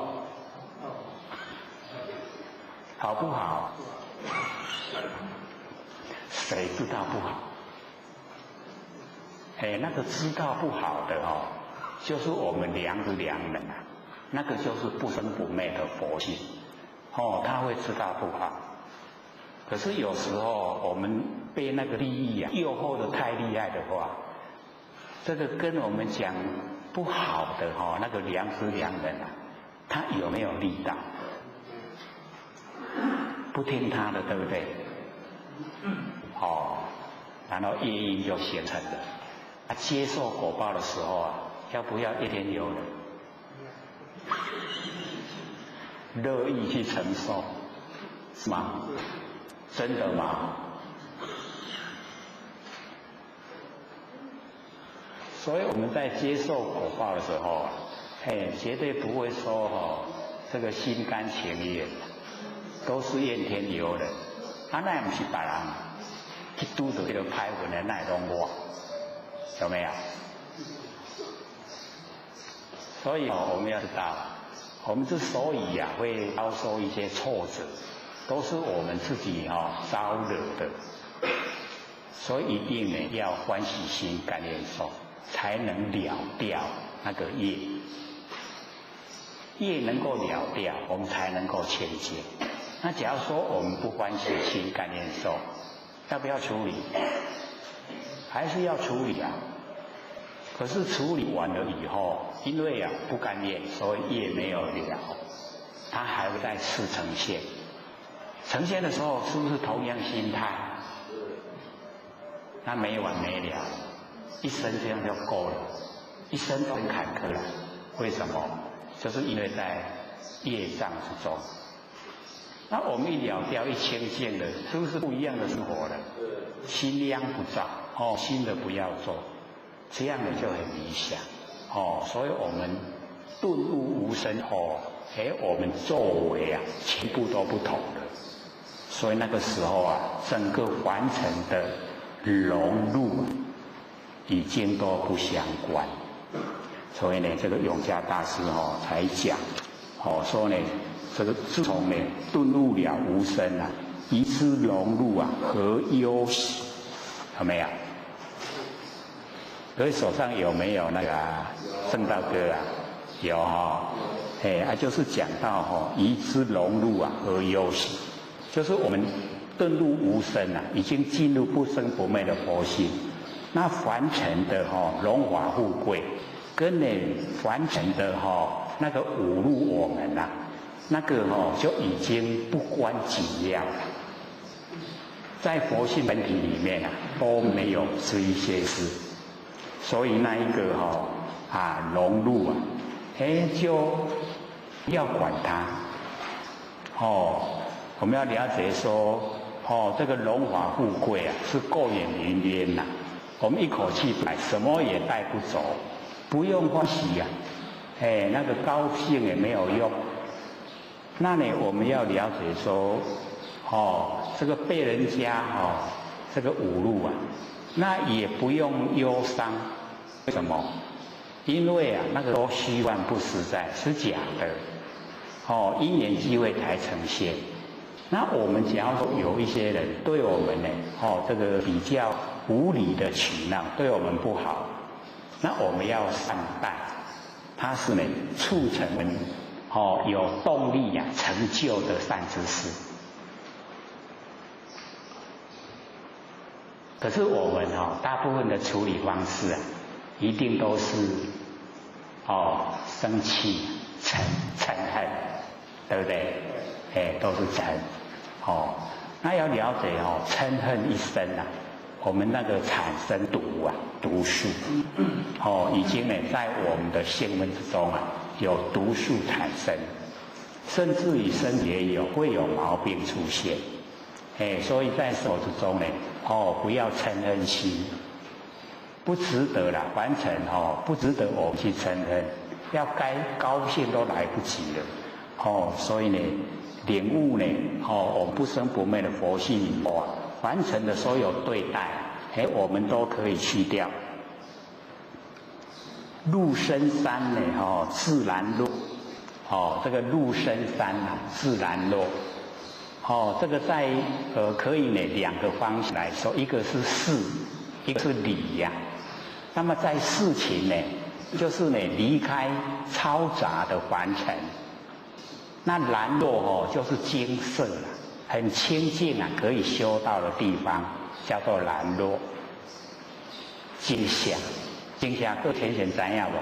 好不好？谁知道不好？那个知道不好的就是我们良知良人啊，那个就是不生不灭的佛性，他会知道不好。可是有时候我们被那个利益啊诱惑的太厉害的话，这个跟我们讲不好的那个良知良人啊，他有没有力道？不听他的，对不对？然后业因就形成了。接受果报的时候啊，要不要一点有乐意去承受？是吗？真的吗？所以我们在接受果报的时候啊，绝对不会说这个心甘情愿，都是怨天尤人。那不是别人去拄到这个歹运的，那拢我，有没有？所以我们要知道，我们之所以会遭受一些挫折，都是我们自己招惹的。所以一定呢要欢喜心甘愿受，才能了掉那个业。业能够了掉，我们才能够清净。那假如说我们不欢喜心甘愿受，要不要处理？还是要处理啊。可是处理完了以后，因为不甘愿，所以业没有了，它还会再次呈现。呈现的时候是不是同样心态？那没完没了，一生这样就够了，一生都很坎坷了。为什么？就是因为在业障之中。那我们一了掉一清净的，是不是不一样的生活了？心量不造，新的不要做，这样的就很理想。所以我们顿悟无生后，我们作为全部都不同了。所以那个时候整个凡尘的融入已经都不相关。所以呢，这个永嘉大师才讲，说呢，这个自从呢顿悟了无生一之融入何忧喜？有没有？各位手上有没有那个圣道歌啊？有就是讲到一之融入何忧喜？就是我们顿悟无生已经进入不生不灭的佛性。那凡尘的荣华富贵，跟凡尘的那个侮辱我们那个就已经不关紧要了。在佛性本体里面都没有这一些事，所以那一个融入就不要管它。我们要了解说，这个荣华富贵是过眼云烟我们一口气买，什么也带不走，不用欢喜那个高兴也没有用。那呢，我们要了解说，这个被人家这个侮辱那也不用忧伤。为什么？因为那个都虚幻不实在，是假的。因缘机会才呈现。那我们假如说有一些人对我们呢，这个比较无理的取闹，对我们不好，那我们要善待，它是呢促成我们有动力成就的善知识。可是我们大部分的处理方式啊，一定都是生气、嗔恨，对不对？都是嗔。那要了解嗔恨一生啊，我们那个产生毒素，已经呢在我们的性命之中啊有毒素产生，甚至于身体也会有毛病出现。所以在生活之中呢，不要嗔恨心，不值得啦，完全不值得我们去嗔恨，要该高兴都来不及了。所以呢，领悟呢，我们不生不灭的佛性以后啊，完成的所有对待，我们都可以去掉。入深山呢，自然落。这个入深山啊，自然落。这个在可以呢两个方向来说，一个是事，一个是理呀。那么在事情呢，就是呢离开嘈杂的凡尘。那然落就是精舍了，很清净啊，可以修道的地方叫做然落。静下，各浅显知影无？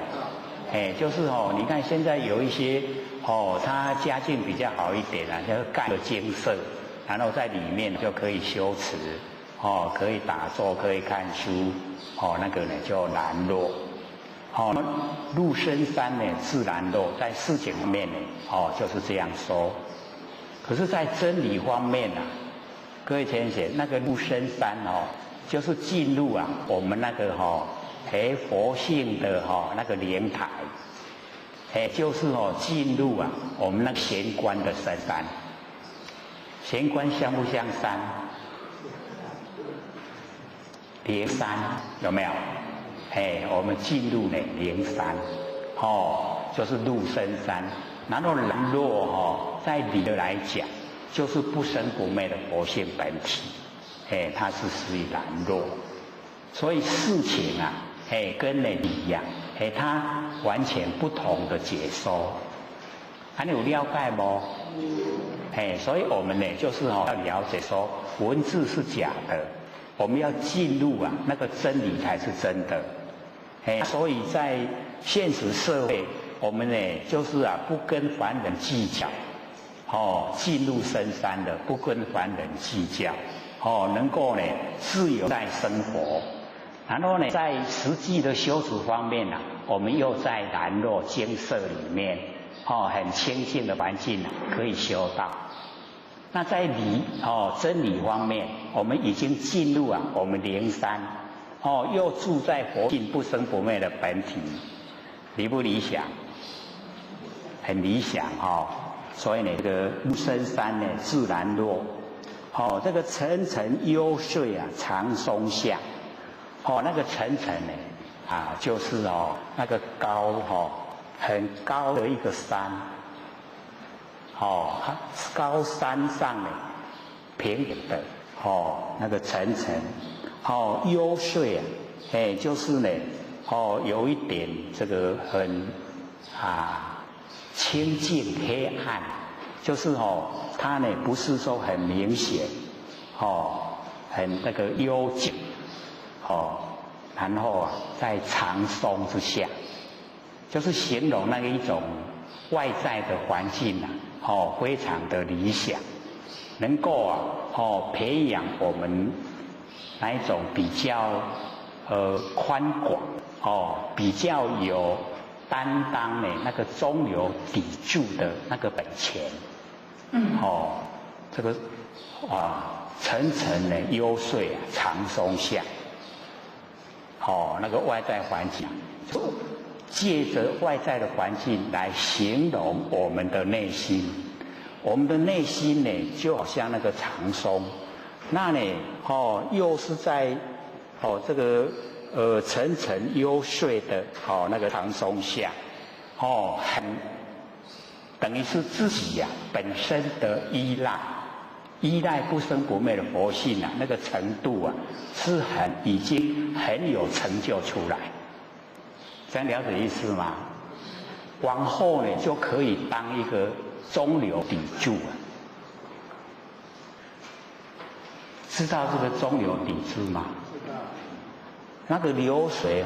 就是你看现在有一些他家境比较好一点啊，就是盖个精舍，然后在里面就可以修持，可以打坐，可以看书，那个呢就然落。入深山呢自然落，在事情方面呢，就是这样说。可是，在真理方面啊，各位浅显，那个入深山就是进入啊我们那个佛性的那个莲台，就是进入啊我们那个玄关的深山。玄关像不像山？莲山有没有？我们进入呢莲山，就是入深山。然后然落在理的来讲，就是不生不灭的佛性本体，它是属于然落。所以事情啊，跟理一样，它完全不同的解说。你有了解吗？所以我们呢，就是要了解说，文字是假的，我们要进入啊，那个真理才是真的。所以在现实社会，我们呢，就是啊，不跟凡人计较，进入深山的，不跟凡人计较，能够呢自由在生活。然后呢，在实际的修持方面啊，我们又在然落精舍里面，很清净的环境可以修道。那在理真理方面，我们已经进入啊我们灵山，又住在佛性不生不灭的本体，理不理想？很理想所以呢，这个入深山呢自然落，这个层层幽邃啊常松下。那个层层呢，就是那个高很高的一个山，高山上呢平平的，那个层层，幽邃啊，就是呢，有一点这个很清净黑暗，就是它呢不是说很明显，很那个幽静。然后啊，在长松之下，就是形容那一种外在的环境啊，非常的理想，能够啊，培养我们那一种比较宽广，比较有担当的那个中流砥柱的那个本钱，这个层层的幽邃啊，长松下。那个外在环境，就借着外在的环境来形容我们的内心。我们的内心呢，就好像那个长松，那呢，又是在这个层层幽邃的那个长松下，很等于是自己呀本身的依赖不生不灭的佛性啊，那个程度啊，是已经很有成就出来。这样了解意思吗？往后呢，就可以当一个中流砥柱啊。知道这个中流砥柱吗？那个流水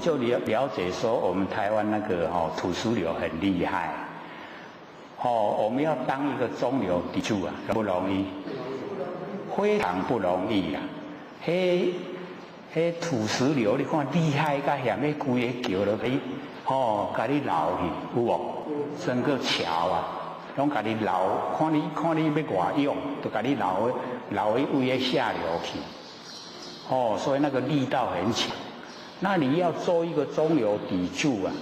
就了解说我们台湾那个土石流很厉害。我们要当一个中流砥柱啊，不容易，非常不容易啊。土石流，你看厉害甲险，那规个桥落去，甲你捞去，有无？整个桥啊，拢甲你捞，看你要偌勇，就甲你捞去位个下流去。所以那个力道很强。那你要做一个中流砥柱啊。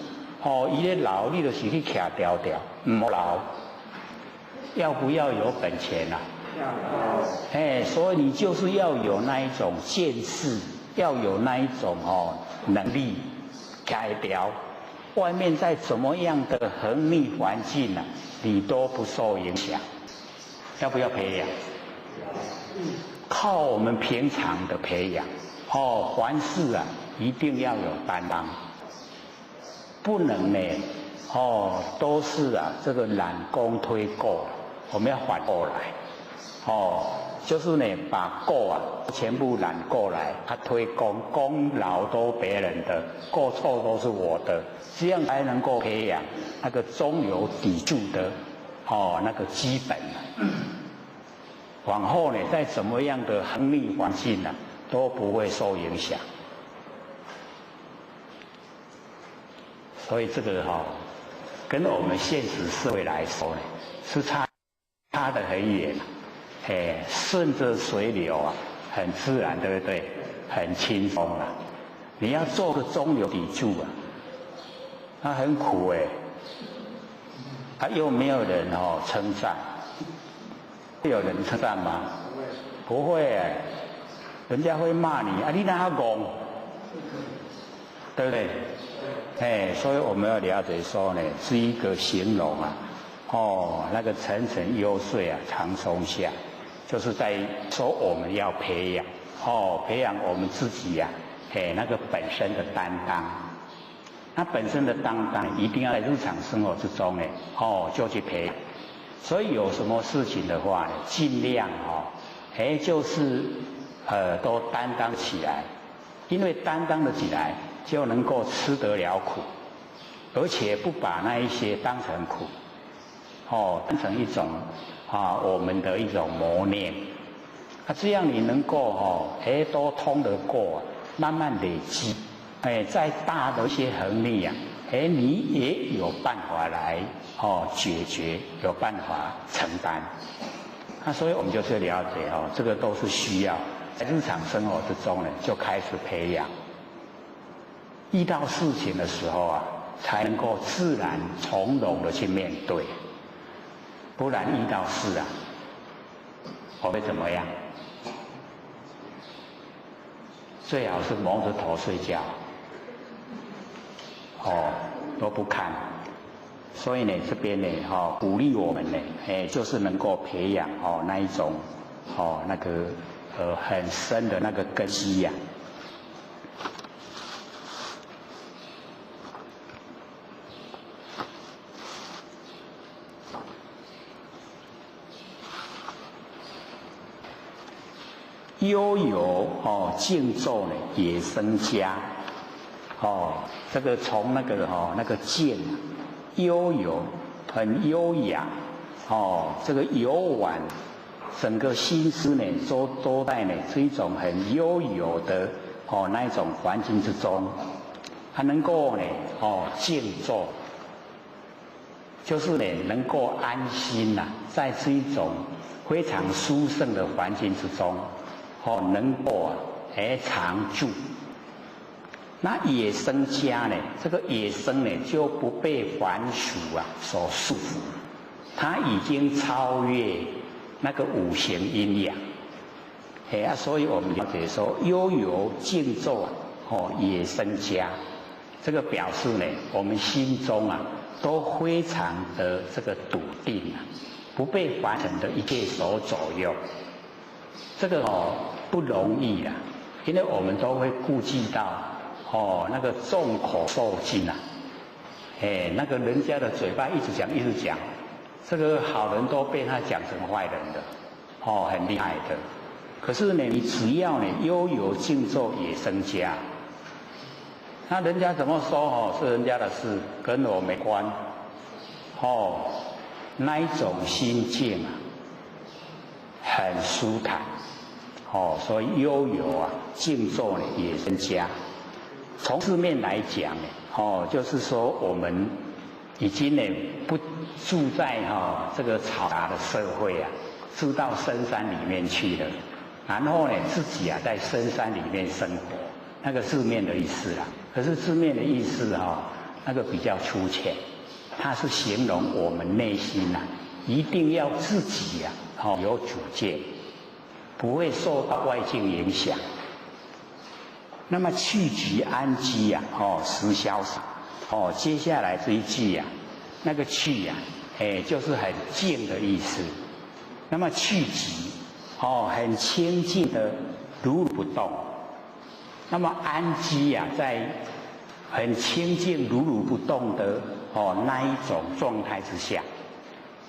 伊咧捞，你就是去徛条条，唔好捞。要不要有本钱啊？要。所以你就是要有那一种见识，要有那一种能力，徛条。外面再怎么样的横逆环境啊，你都不受影响。要不要培养？靠我们平常的培养。凡事啊，一定要有担当。不能呢，都是啊，这个揽功推过，我们要反过来，就是呢，把过啊全部揽过来，推功劳都别人的，过错都是我的，这样才能够培养那个中流砥柱的那个基本往后呢，再怎么样的横逆环境啊，都不会受影响。所以这个跟我们现实社会来说呢，是差得很远。顺着水流啊，很自然，对不对？很轻松啊。你要做个中流砥柱啊，那很苦又没有人称赞，会有人称赞吗？不会人家会骂你啊，你哪戆，对不对？所以我们要了解说呢，是一个形容啊，那个沉沉幽邃啊，长松下，就是在说我们要培养，培养我们自己呀，那个本身的担当。那本身的担当一定要在日常生活之中呢，就去培养。所以有什么事情的话呢，尽量就是都担当起来，因为担当得起来，就能够吃得了苦，而且不把那一些当成苦，当成一种我们的一种磨练。这样你能够都通得过，慢慢累积，再大的一些横逆啊，你也有办法来解决，有办法承担。所以我们就是了解这个都是需要在日常生活之中呢，就开始培养。遇到事情的时候啊，才能够自然从容的去面对，不然遇到事啊，我会怎么样？最好是蒙着头睡觉，都不看。所以呢，这边呢，鼓励我们呢，就是能够培养那一种那个很深的那个根基呀。悠游静坐呢，也生家。这个从那个静，悠游很优雅。这个游玩，整个心思呢都在呢是一种很悠游的那一种环境之中，还能够呢静坐，就是呢能够安心呐，在这一种非常殊胜的环境之中。能够常住。那野生家呢？这个野生呢就不被凡俗所束缚，它已经超越那个五行阴阳。所以我们了解说悠游静坐野生家，这个表示呢，我们心中都非常的这个笃定不被凡尘的一切所左右。这个不容易因为我们都会顾忌到那个众口铄金那个人家的嘴巴一直讲，这个好人都被他讲成坏人的很厉害的。可是呢，你只要呢悠游静坐也增加，那人家怎么说哦，是人家的事，跟我没关。哦，那一种心境啊，很舒坦。哦，所以悠游啊，静坐呢也增加。从字面来讲呢，哦，就是说我们已经呢不住在这个嘈杂的社会啊，住到深山里面去了。然后呢，自己啊在深山里面生活，那个字面的意思啦。可是字面的意思那个比较粗浅，它是形容我们内心啊，一定要自己啊有主见，不会受到外境影响。那么去局安居啊，实潇洒。接下来这一句啊，那个去啊，就是很静的意思。那么去局。很清净的如如不动。那么安居啊，在很清净如如不动的那一种状态之下，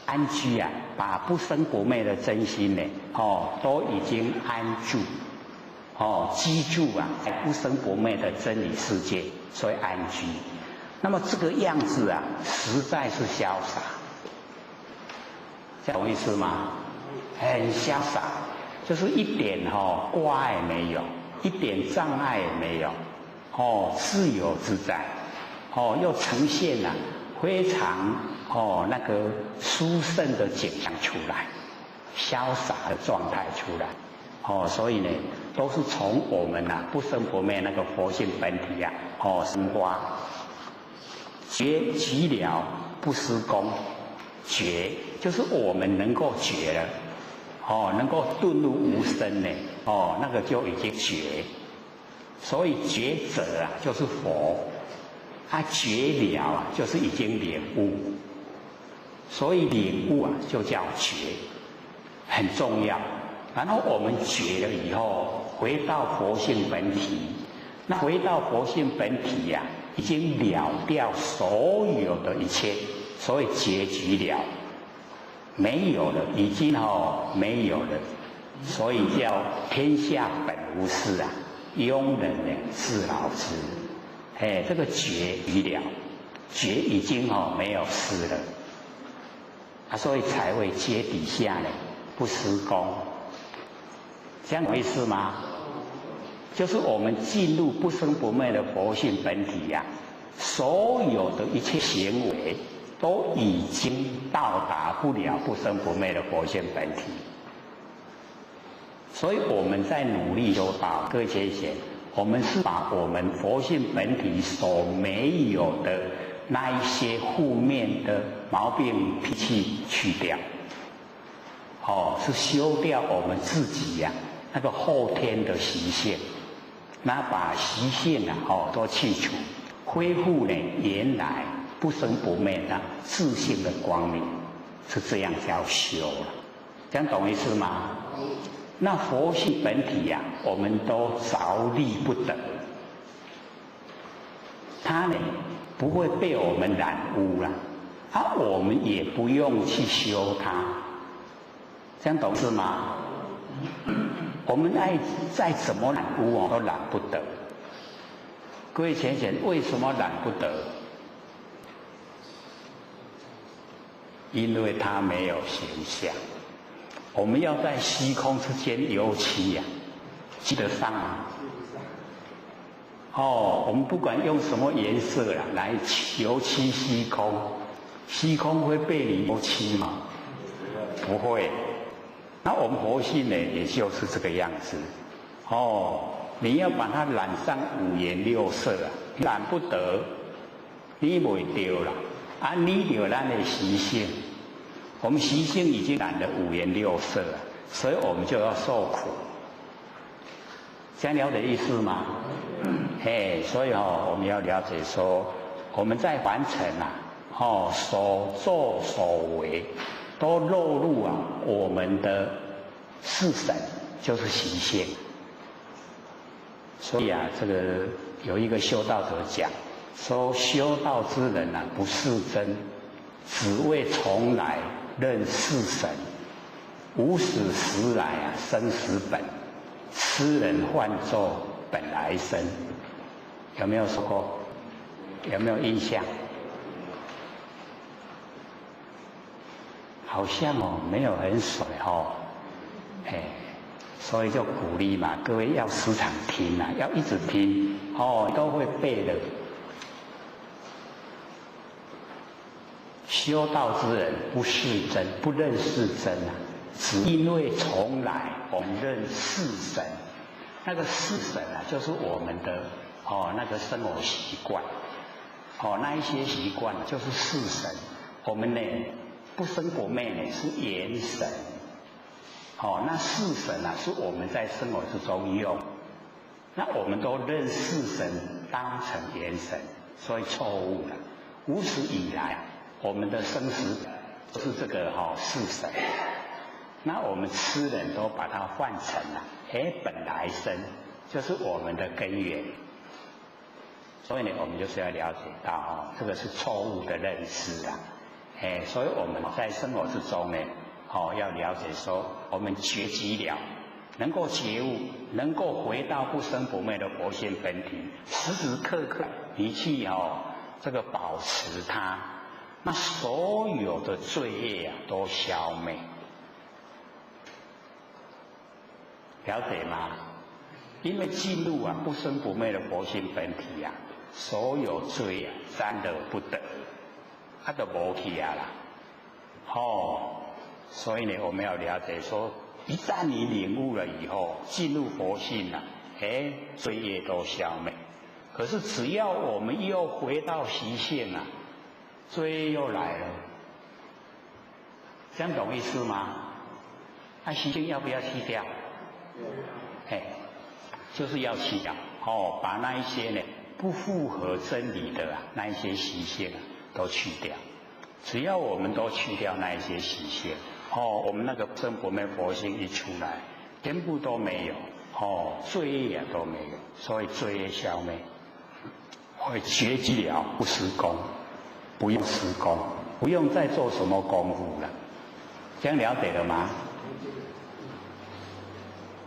安居啊，把不生不灭的真心呢，都已经安住，居住啊，在不生不灭的真理世界，所以安居。那么这个样子啊，实在是潇洒，这样懂意思吗？很潇洒，就是一点挂碍没有，一点障碍也没有，自由自在，又呈现了非常那个殊胜的景象出来，潇洒的状态出来，所以呢，都是从我们不生不灭那个佛性本体啊，生发，觉寂了不施功，觉就是我们能够觉了。能够顿入无生呢，那个就已经觉。所以觉者啊，就是佛；他觉了啊，就是已经领悟。所以领悟啊，就叫觉，很重要。然后我们觉了以后，回到佛性本体。那回到佛性本体呀，已经了掉所有的一切，所以觉局了。没有了，已经没有了，所以叫天下本无事啊，庸人呢自扰之。这个觉已了，觉已经没有事了，所以才会阶底下呢不施功，这样有意思吗？就是我们进入不生不灭的佛性本体呀，所有的一切行为。都已经到达不了不生不灭的佛性本体，所以我们在努力修道。各位学贤，我们是把我们佛性本体所没有的那一些负面的毛病脾气去掉，是修掉我们自己呀那个后天的习性，那把习性都去除，恢复呢原来。不生不灭的自性的光明，是这样叫修了，这样懂意思吗？那佛性本体呀，我们都着力不得，它呢不会被我们染污了，我们也不用去修它，这样懂是吗？我们再怎么染污都染不得。各位浅显，为什么染不得？因为它没有形象，我们要在虚空之间油漆呀，记得上吗？我们不管用什么颜色来油漆虚空，虚空会被你油漆吗？不会。那我们佛性呢，也就是这个样子。你要把它染上五颜六色染不得，你袂丢了。你有咱的习性，我们习性已经染了五颜六色了，所以我们就要受苦。这样了解意思吗？所以我们要了解说，我们在凡尘所作所为，都落入我们的四神，就是习性。所以这个有一个修道者讲。说修道之人不是真，只为从来认是神，无始时来生死本。痴人唤作本来身，有没有说过？有没有印象？好像没有很水所以就鼓励嘛，各位要时常听啊，要一直听都会背的。修道之人不是真，不认识真啊，只因为从来我们认识神，那个是神啊，就是我们的那个生活习惯，那一些习惯就是是神。我们呢不生不灭呢是元神，那是神啊是我们在生活之中用，那我们都认识神当成元神，所以错误了。无始以来我们的生死都是这个是神，那我们痴人都把它换成了本来身，就是我们的根源。所以呢，我们就是要了解到这个是错误的认知啊。所以我们在生活之中呢，要了解说，我们觉极了，能够觉悟，能够回到不生不灭的佛性本体，时时刻刻你去这个保持它，那所有的罪业都消灭，了解吗？因为进入不生不灭的佛性本体所有罪沾而不得，就无去啦。所以呢，我们要了解说，一旦你领悟了以后，进入佛性罪业都消灭。可是只要我们又回到习性罪业又来了，这样懂意思吗？习性要不要去掉？就是要去掉把那一些呢不符合真理的那一些习性都去掉。只要我们都去掉那一些习性我们那个真不灭佛性一出来，全部都没有罪业也都没有，所以罪业消灭，会觉极了，不施功，不用施功，不用再做什么功夫了。这样了解了吗？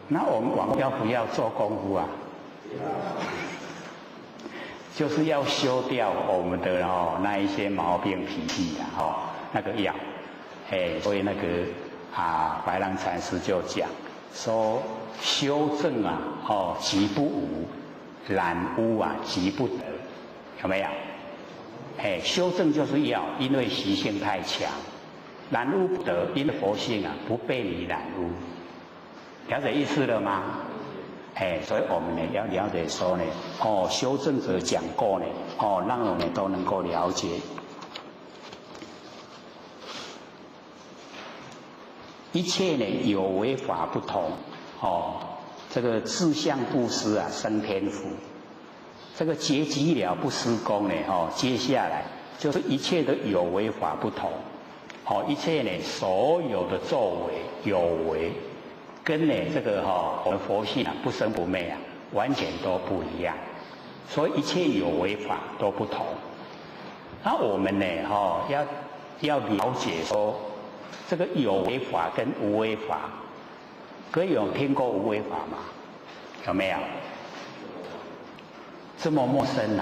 那我们往后要不要做功夫就是要修掉我们的那一些毛病脾气那个要所以那个白浪禅师就讲说，修正即不无，染污即不得，有没有？修正就是要，因为习性太强，染污不得，因为佛性不被你染污，了解意思了吗？所以我们呢要了解说呢，修正者讲过呢，让我们都能够了解。一切呢有为法不同，这个自相布施生天福，这个觉极了不施功呢，接下来就是一切的有为法不同，一切呢所有的作为有为。跟呢这个我们佛性不生不灭完全都不一样，所以一切有为法都不同。那我们呢要了解说，这个有为法跟无为法，各位有听过无为法吗？有没有？这么陌生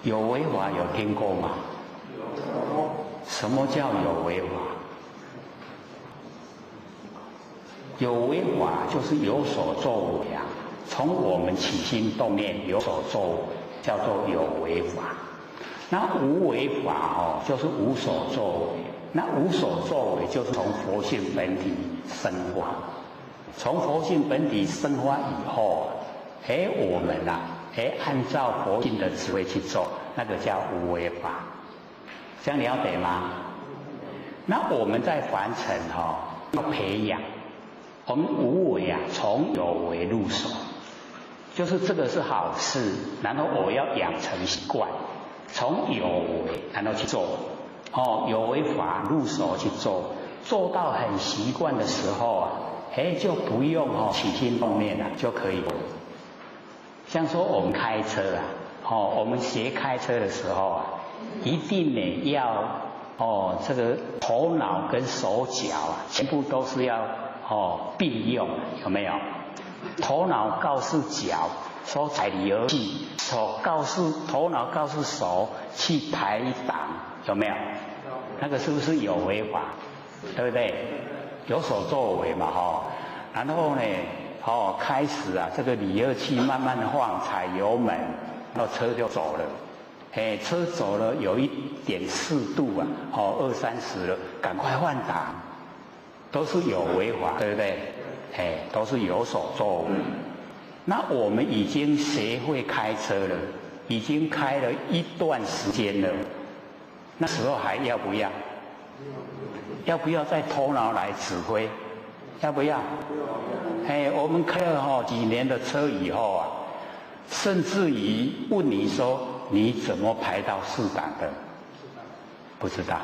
有为法有听过吗？什么叫有为法？有为法就是有所作为从我们起心动念有所作为，叫做有为法。那无为法就是无所作为。那无所作为就是从佛性本体生发，从佛性本体生发以后我们按照佛性的智慧去做，那个叫无为法。这样了解吗？那我们在凡尘要培养。我们无为从有为入手，就是这个是好事，然后我要养成习惯，从有为然后去做，有为法入手去做，做到很习惯的时候就不用起心动念就可以。像说我们开车我们学开车的时候一定呢要这个头脑跟手脚全部都是要并用，有没有？头脑告诉脚说采离而气，头脑告诉手去排挡，有没有？那个是不是有为法？对不对？有所作为嘛，然后呢，开始啊，这个离合器慢慢的放，踩油门，然后车就走了。车走了有1.4度啊，20-30了，赶快换挡，都是有为法，对不对？都是有所作为。那我们已经学会开车了，已经开了一段时间了，那时候还要不要？要不要再头脑来指挥？要不要？我们开了几年的车以后啊，甚至于问你说你怎么排到4档的？不知道。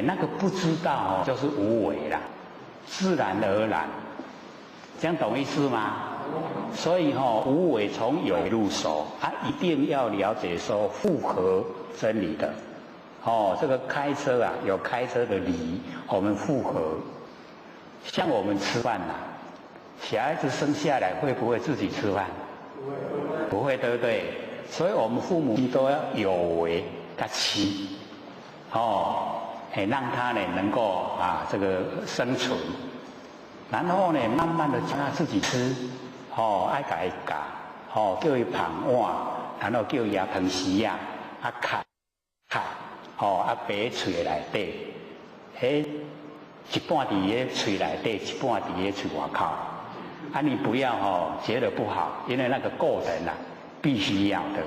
那个不知道就是无为啦，自然而然，这样懂意思吗？所以无为从有入手一定要了解说符合真理的。这个开车啊，有开车的理，我们符合。像我们吃饭啊，小孩子生下来会不会自己吃饭？不会，对不对？所以我们父母都要有为他吃，让他呢能够这个生存，然后呢慢慢的叫他自己吃，爱甲伊教，叫伊捧碗，然后叫伊汤匙啊，卡，摆嘴内底，一半伫个嘴内底，一半伫个嘴外口。你不要觉得不好，因为那个过程啊，必须要的。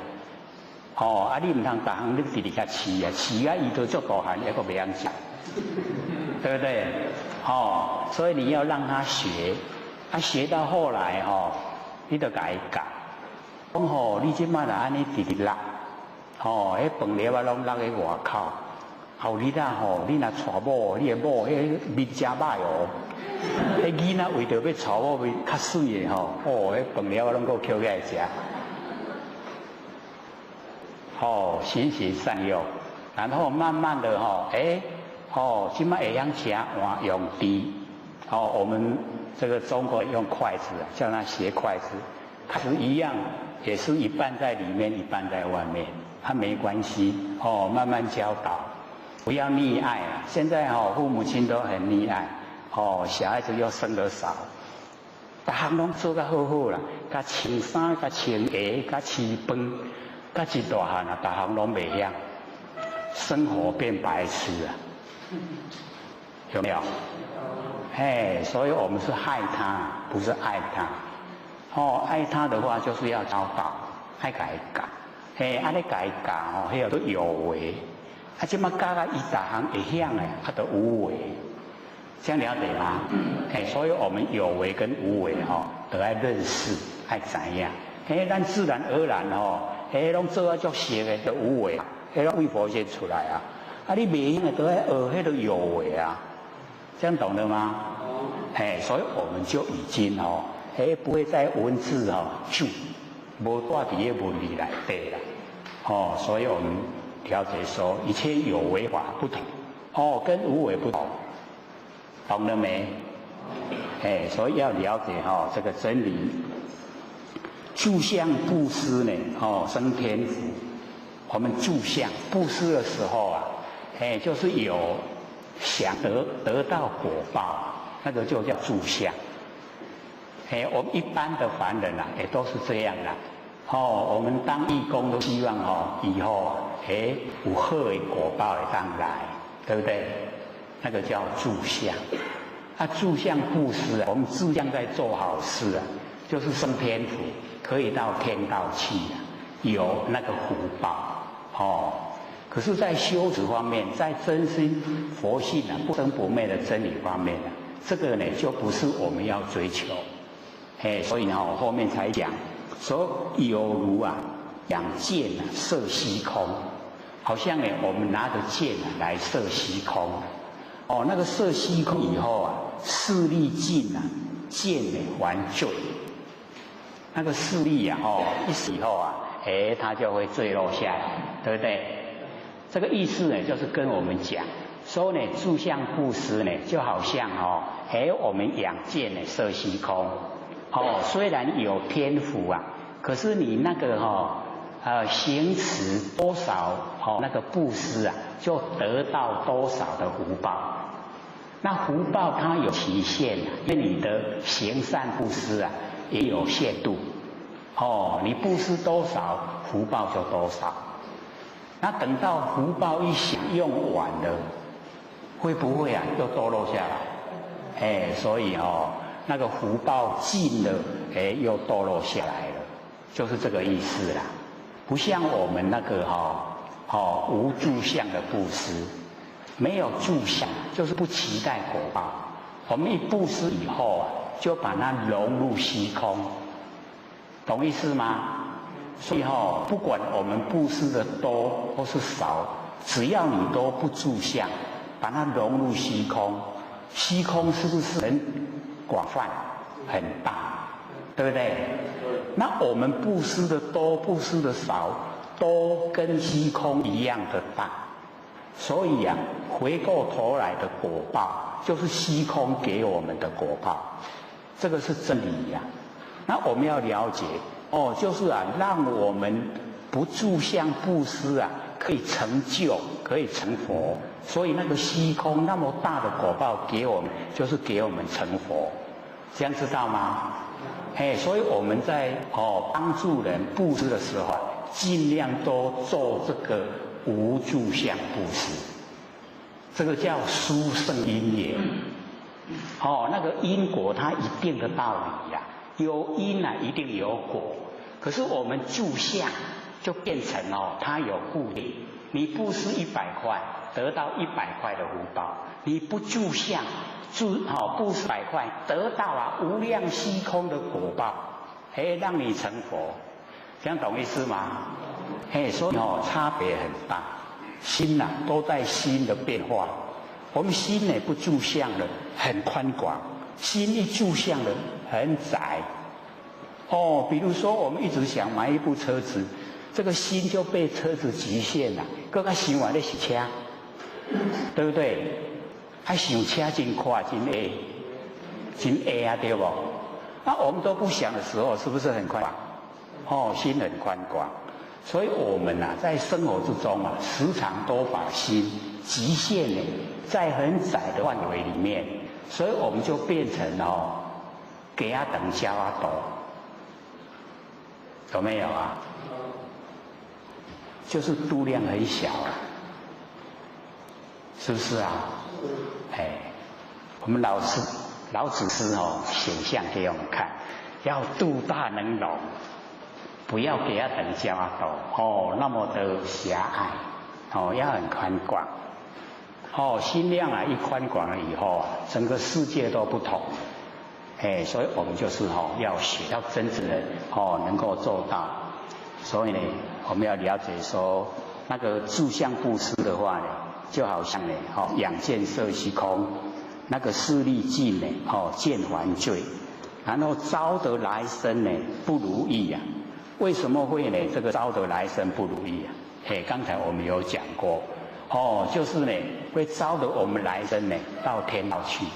你唔通逐项你直直甲饲啊，饲啊伊都足大汉，还阁袂晓食，对不对？所以你要让他学，学到后来你就甲伊教，讲你即摆若安尼直直落，迄饭粒啊拢落喺外口。后日啊你若娶某，你的某迄面真歹迄囡仔为着要娶某面较水的迄饭粒啊拢够捡起来食。循循善诱，然后慢慢的现在会晓吃换用箸，我们这个中国用筷子叫他学筷子，开始一样，也是一半在里面，一半在外面，没关系，慢慢教导，不要溺爱啊！现在父母亲都很溺爱，小孩子又生得少，大项拢做得好好啦，甲穿衫，甲穿鞋，甲吃饭。甲一大汉啊，大项拢袂晓，生活变白痴啊，有没有？所以我们是害他，不是爱他。爱他的话就是要教导，爱甲伊教，你甲伊教迄个都有为。即马教伊大项会晓的，都无为，这样了解吗？所以我们有为跟无为都要认识，爱知影。咱自然而然拢做啊足熟的，都有为，拢为佛先出来啊。你袂用的都要学，迄都有为啊。这样懂了吗？所以我们就已经不会再文字就无带伫个文理内底啦。所以我们了解说，一切有为法不同，跟无为不同，懂了没？所以要了解这个真理。住相布施呢，生天福。我们住相布施的时候啊，就是有想得到果报，那个就叫住相。我们一般的凡人啊，也都是这样的。我们当义工都希望以后有好的果报会当来，对不对？那个叫住相。住相布施啊，我们住相在做好事啊，就是生天福。可以到天道去有那个福报可是，在修持方面，在真心佛性不生不灭的真理方面这个呢就不是我们要追求。所以呢，我后面才讲说有如养箭射虚空，好像呢我们拿着箭来射虚空。那个射虚空以后势力尽箭呢还坠。那个势力一死以后它就会坠落下来，对不对？这个意思呢，就是跟我们讲，所以呢，住相布施呢，就好像我们养剑呢，射虚空。虽然有天福啊，可是你那个行持多少那个布施啊，就得到多少的福报。那福报它有期限啊，因为你的行善布施啊也有限度。你布施多少，福报就多少。那等到福报一享用完了，会不会啊又堕落下来？所以那个福报尽了，又堕落下来了，就是这个意思啦。不像我们那个无住相的布施，没有住相，就是不期待果报。我们一布施以后啊，就把它融入虚空，懂意思吗？所以不管我们布施的多或是少，只要你都不住相，把它融入虚空，虚空是不是很广泛、很大，对不对？那我们布施的多、布施的少，都跟虚空一样的大。所以啊，回过头来的果报，就是虚空给我们的果报，这个是真理呀。那我们要了解就是让我们不住相布施啊，可以成就，可以成佛。所以那个虚空那么大的果报给我们，就是给我们成佛，这样知道吗？所以我们在帮助人布施的时候，尽量都做这个无住相布施，这个叫殊胜因缘。那个因果它一定的道理呀，有因啊，一定有果。可是我们住相就变成它有固定，你布施100块，得到100块的福报；你不住相，布施100块，得到无量虚空的果报，让你成佛，这样懂意思吗？所以差别很大，心都在心的变化。我们心呢不住相了，很宽广；心一住相了，很窄。比如说我们一直想买一部车子，这个心就被车子局限了，搁较想玩的是车，对不对？还想车真快真A，真 A 啊，对不？那我们都不想的时候，是不是很宽广？心很宽广。所以我们在生活之中时常都把心局限在很窄的范围里面，所以我们就变成给他等消啊多。有没有啊？就是度量很小是不是啊？我们老子师显象给我们看，要度大能容，不要给他等交啊多那么的狭隘要很宽广心量一宽广了以后整个世界都不同。所以我们就是要学，要真正的能够做到。所以呢，我们要了解说，那个住相布施的话呢，就好像呢养剑射虚空，那个势力尽呢见还罪，然后招得来生呢不如意为什么会呢这个招得来生不如意刚才我们有讲过就是呢会招得我们来生呢到天道去。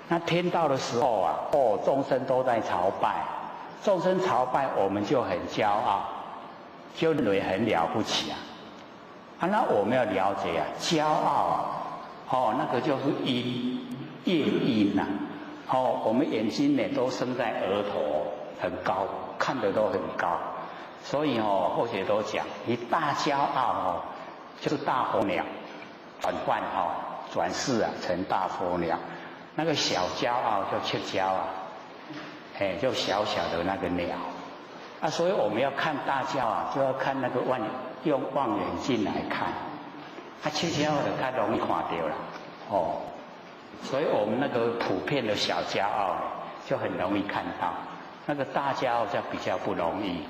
那天道的时候众生都在朝拜，众生朝拜，我们就很骄傲，就认为很了不起那我们要了解骄傲那个就是因，业因我们眼睛呢都生在额头很高，看得都很高，所以后学都讲，你大骄傲就是大火鸟，转换转世成大火鸟。那个小骄傲就切骄就小小的那个鸟所以我们要看大骄就要看那个用望远镜来看，切骄傲的较容易看到了所以我们那个普遍的小骄傲就很容易看到，那个大骄傲就比较不容易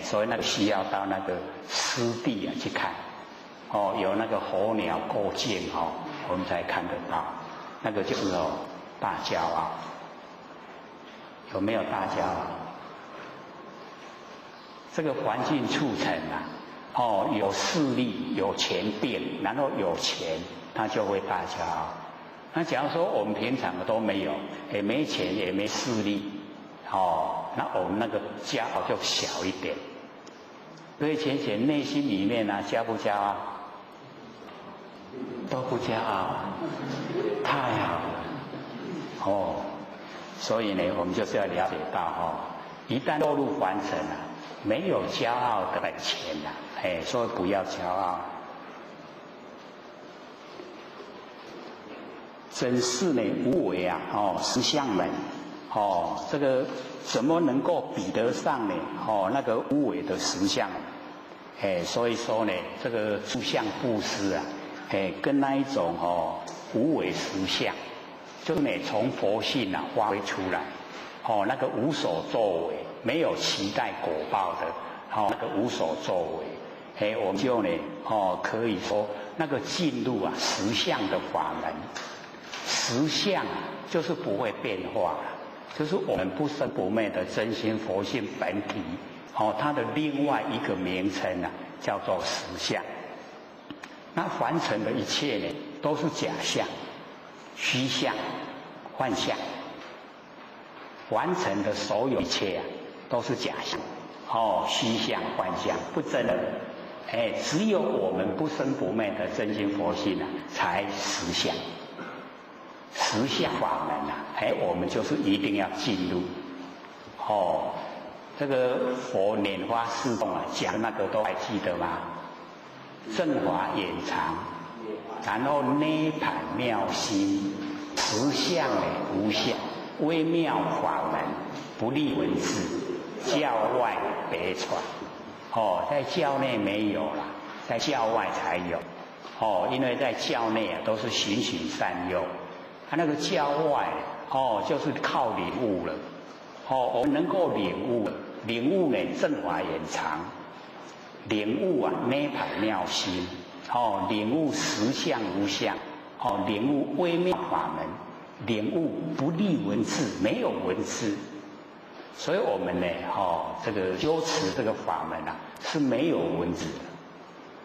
所以那个需要到那个湿地去看有那个候鸟过境我们才看得到。那个就是大骄傲，有没有大骄傲？这个环境促成有势力、有权柄，然后有钱，他就会大骄傲。那假如说我们平常都没有，也没钱，也没势力，那我们那个骄傲就小一点。所以浅浅内心里面呢，骄不骄傲？都不骄傲，太好了。所以呢，我们就是要了解到一旦落入凡尘了，没有骄傲的本钱了，所以不要骄傲。真是呢，无为啊，实相门，这个怎么能够比得上呢？那个无为的实相，所以说呢，这个住相布施啊，跟那一种无为实相，就是呢从佛性啊发挥出来，那个无所作为，没有期待果报的，那个无所作为，我们就呢，可以说那个进入啊实相的法门。实相就是不会变化，就是我们不生不灭的真心佛性本体，它的另外一个名称啊，叫做实相。那凡尘的一切呢，都是假象、虚像、幻象。凡尘的所有一切啊，都是假象，虚像、幻象，不真的。只有我们不生不灭的真心佛性啊，才实相。实相法门啊，我们就是一定要进入。这个佛拈花示众啊，讲那个都还记得吗？正法掩藏，然后涅槃妙心，实相无相，微妙法门，不立文字，教外别传。在教内没有啦，在教外才有。因为在教内啊，都是循循善诱。那个教外就是靠领悟了，我们能够领悟呢正法掩藏，领悟啊涅槃妙心，领悟实相无相，领悟微妙法门，领悟不立文字，没有文字。所以我们呢，这个修持这个法门啊是没有文字的。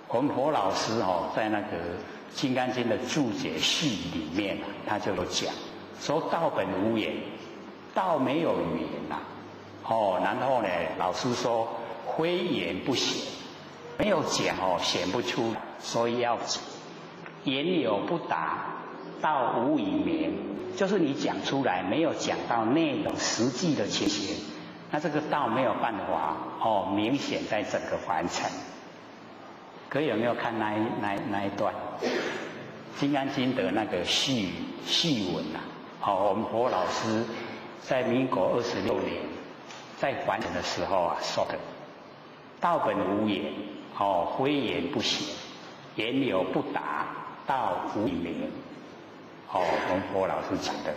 我们佛老师在那个《金刚经》的注解序里面啊，他就有讲说道本无言，道没有语言呐。然后呢，老师说非言不显，没有讲显不出，所以要讲。言有不达，道无以明，就是你讲出来没有讲到内容实际的情形，那这个道没有办法明显在整个凡尘。各位有没有看那一段《金刚经》的那个序文啊？我们佛老师在民国26年在凡尘的时候啊说的，道本无言，非言不显，言有不达，道无以明。我们佛老师讲的。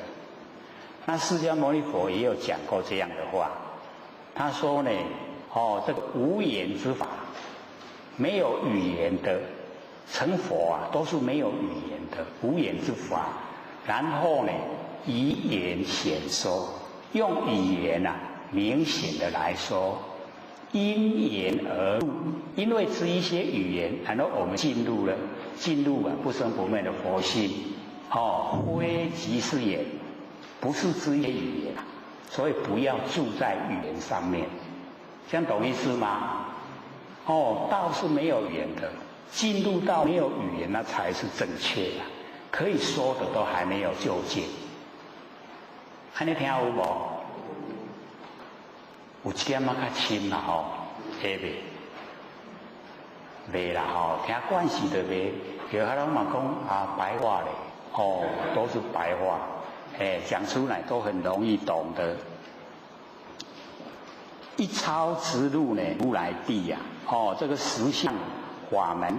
那释迦牟尼佛也有讲过这样的话，他说呢，这个无言之法。没有语言的成佛啊，都是没有语言的无言之法。然后呢，以言显说，用语言啊明显的来说，因言而入。因为这一些语言，然后我们进入不生不灭的佛性，非即是言，不是这些语言，所以不要住在语言上面，这样懂意思吗？道是没有语言的，进入到没有语言，那才是正确的。可以说的都还没有究竟。安尼听有无？有一点仔较深啦会袂？袂啦听惯势就袂。有迄人嘛讲白话咧，都是白话，讲出来都很容易懂的。一抄直入呢，如来地呀，这个实相法门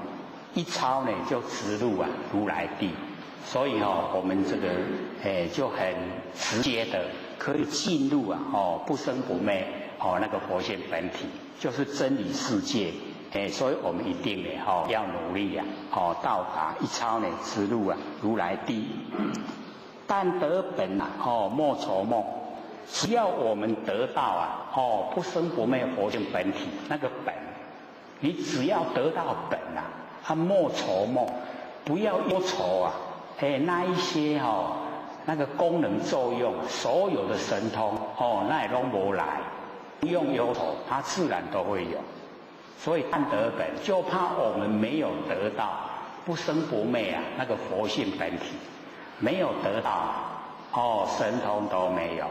一抄呢就直入啊如来地，所以我们这个就很直接的可以进入啊不生不灭那个佛性本体，就是真理世界，所以我们一定呢要努力啊到达一抄呢直入啊如来地，但得本啊莫愁梦。只要我们得到啊不生不灭佛性本体那个本，你只要得到本啊，莫愁梦，不要忧愁啊，那一些那个功能作用，所有的神通那也都没来，不用忧愁，它自然都会有。所以但得本，就怕我们没有得到不生不灭啊，那个佛性本体没有得到神通都没有。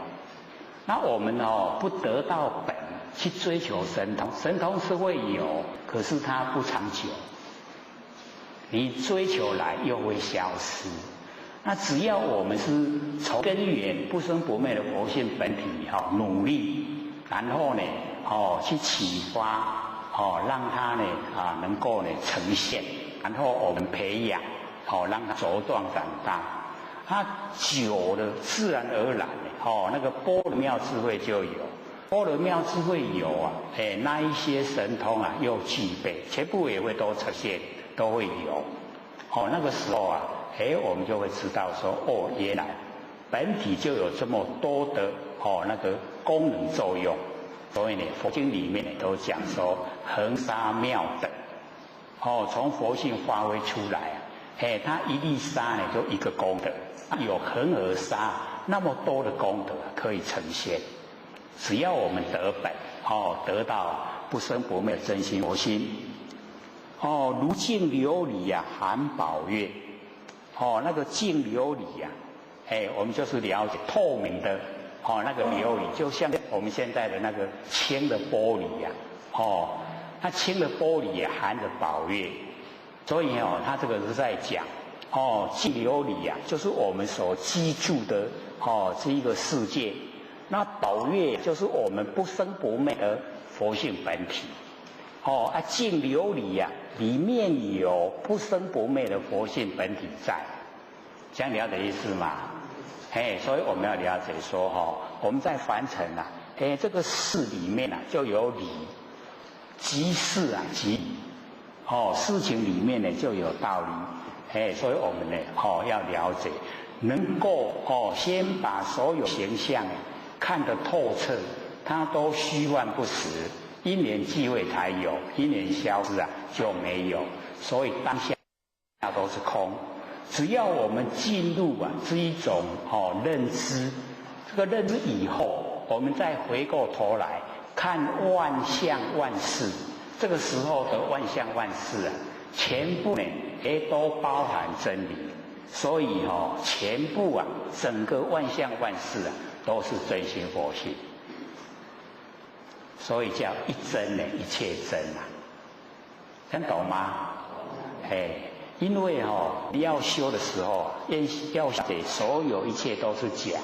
那我们不得到本去追求神通，神通是会有，可是它不长久。你追求来又会消失。那只要我们是从根源不生不灭的佛性本体努力，然后呢去启发让它呢能够呢呈现，然后我们培养让它茁壮长大，它久了自然而然那个般若妙智慧就有，般若妙智慧有啊，那一些神通啊又具备，全部也会都呈现，都会有。那个时候啊，我们就会知道说，原来本体就有这么多的那个功能作用。所以呢，佛经里面呢都讲说恒沙妙等，从佛性发挥出来啊，它一粒沙呢就一个功德，有恒河沙那么多的功德可以呈现。只要我们得本，得到不生不灭的真心佛心，如镜琉璃啊，含宝月，那个镜琉璃啊，我们就是了解透明的。那个琉璃就像我们现在的那个轻的玻璃呀，它轻的玻璃也含着宝月，所以它这个是在讲，镜琉璃呀，就是我们所居住的这一个世界，那宝月就是我们不生不灭的佛性本体，镜琉璃呀，里面有不生不灭的佛性本体在，这样了解意思吗？所以我们要了解说我们在凡尘啊，这个事里面啊就有理，即事啊即理，事情里面呢就有道理，所以我们呢要了解，能够先把所有形象看得透彻，它都虚幻不实，因缘际会才有，因缘消失啊就没有，所以当下都是空。只要我们进入这一种认知，这个认知以后，我们再回过头来看万象万事，这个时候的万象万事啊，全部呢都包含真理，所以全部啊整个万象万事啊都是真心佛性，所以叫一真呢一切真啊，听懂吗？因为你要修的时候要解所有一切都是假，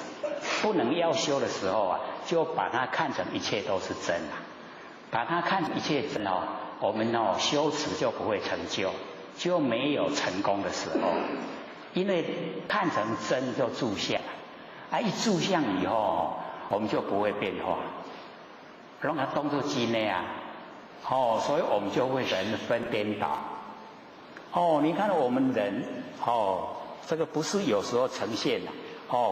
不能要修的时候就把它看成一切都是真啊，把它看一切真我们修持就不会成就，就没有成功的时候，因为看成真就住相一住相以后我们就不会变化，让它当作真的所以我们就会人分颠倒。你看我们人这个不是有时候呈现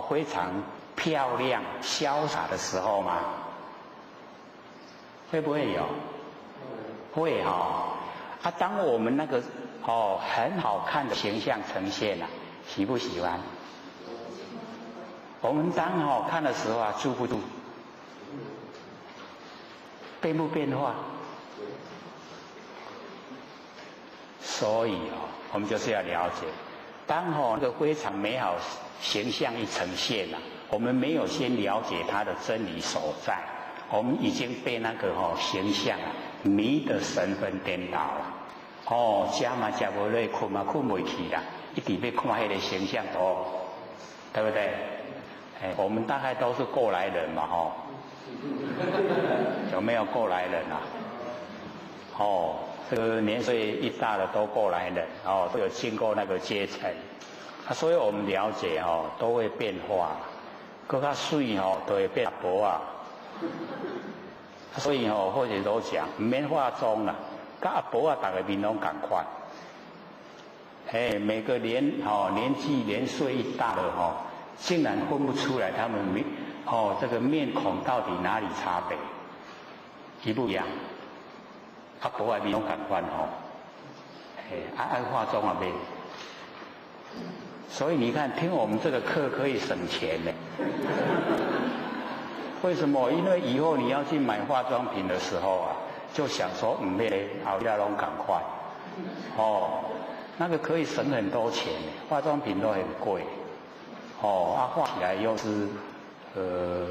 非常漂亮潇洒的时候吗？会不会有？会当我们那个很好看的形象呈现喜不喜欢？我们当好看的时候住不住？变不变化？所以我们就是要了解，当那个非常美好形象一呈现我们没有先了解它的真理所在，我们已经被那个形象迷得神魂颠倒了。吃嘛吃不累，困嘛困不起啦，一直要看那个形象多，对不对？我们大概都是过来人嘛有没有过来人这个年岁一大的都过来人都有经过那个阶层所以我们了解都会变化，更较水都会变薄所以或者都讲唔免化妆啦，跟阿婆大家面拢同款。每个年纪年岁一大的竟然分不出来他们这个面孔到底哪里差别，一不一样？阿婆面拢同款爱化妆免，所以你看，听我们这个课可以省钱呢。为什么？因为以后你要去买化妆品的时候啊，就想说，好要拢赶快，那个可以省很多钱，化妆品都很贵，画起来又是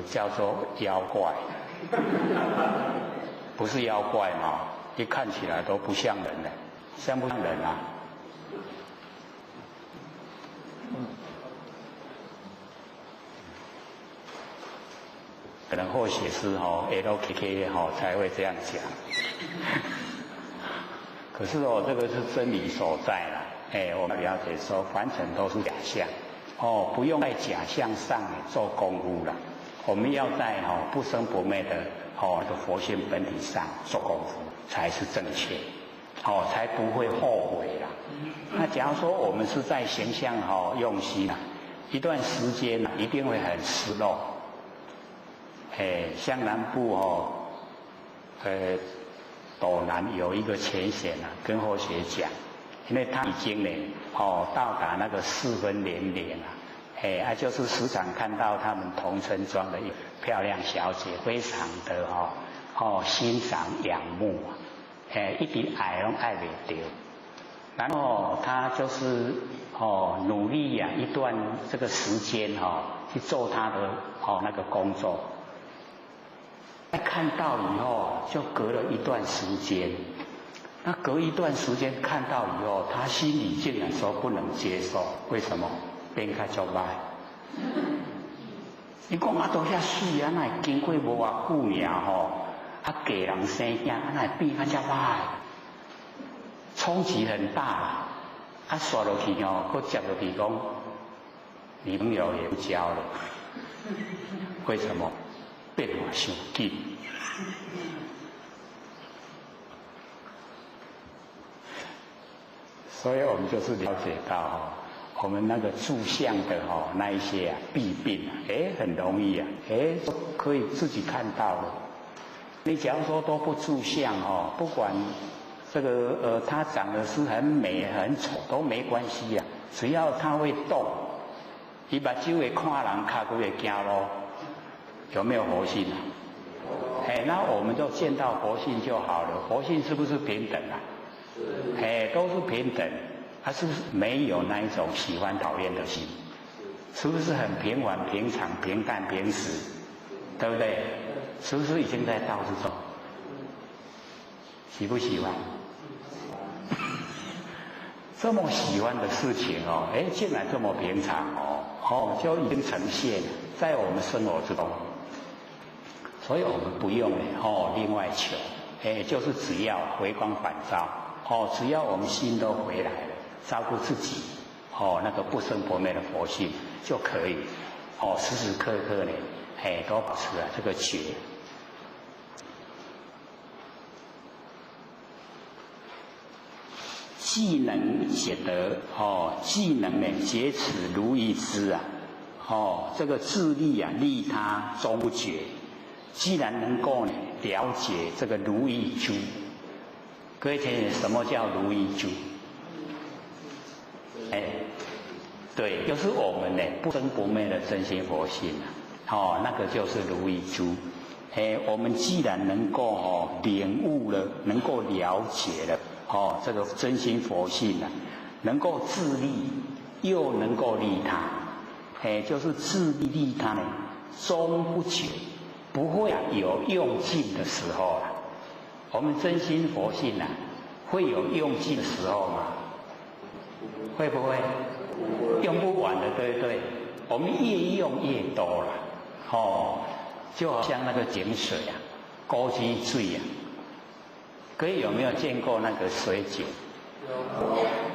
叫做妖怪，不是妖怪嘛，一看起来都不像人呢，像不像人啊？可能或许是LKK 才会这样讲，可是这个是真理所在啦。我们了解说，凡尘都是假象，不用在假象上做功夫了。我们要在不生不灭的佛性本体上做功夫，才是正确，才不会后悔啦。那假如说我们是在形象用心一段时间一定会很失落。像南部斗南有一个浅显跟后学讲，因为他已经到达那个4分年龄就是时常看到他们同村庄的漂亮小姐，非常的欣赏仰慕一直爱拢爱不掉，然后他就是努力一段这个时间去做他的那个工作。看到以后就隔了一段时间，那隔一段时间看到以后，他心里竟然说不能接受，为什么？变较足歹。你讲都遐水哪会经过无偌久嫁人生囝，哪会变较遮歹？冲击很大，刷落去搁接落去讲，女朋友也不交了，为什么？变化太紧，所以我们就是了解到我们那个住相的那一些弊病很容易都可以自己看到了。你假如说都不住相不管这个他长得是很美很丑都没关系只要他会动，伊目睭会看人，脚骨会行路。有没有佛性那我们就见到佛性就好了。佛性是不是平等都是平等，是不是没有那一种喜欢讨厌的心？是不是很平缓、平常、平淡、平实？对不对？是不是已经在道之中？喜不喜欢？这么喜欢的事情竟然这么平常就已经呈现在我们生活之中。所以我们不用另外求，就是只要回光返照，只要我们心都回来了，照顾自己，那个不生不灭的佛性就可以，时时刻刻呢，都保持这个觉。既能解得既能呢解此如意之这个自利利他终不绝。既然能够呢了解这个如意珠，各位听听什么叫如意珠？对，就是我们呢不生不灭的真心佛性那个就是如意珠。我们既然能够领悟了，能够了解了这个真心佛性能够自利又能够利他，就是自利利他呢终不绝。不会有用尽的时候我们真心佛性会有用尽的时候吗？会不会？用不完的，对不对？我们越用越多了就好像那个井水高级水各位有没有见过那个水井？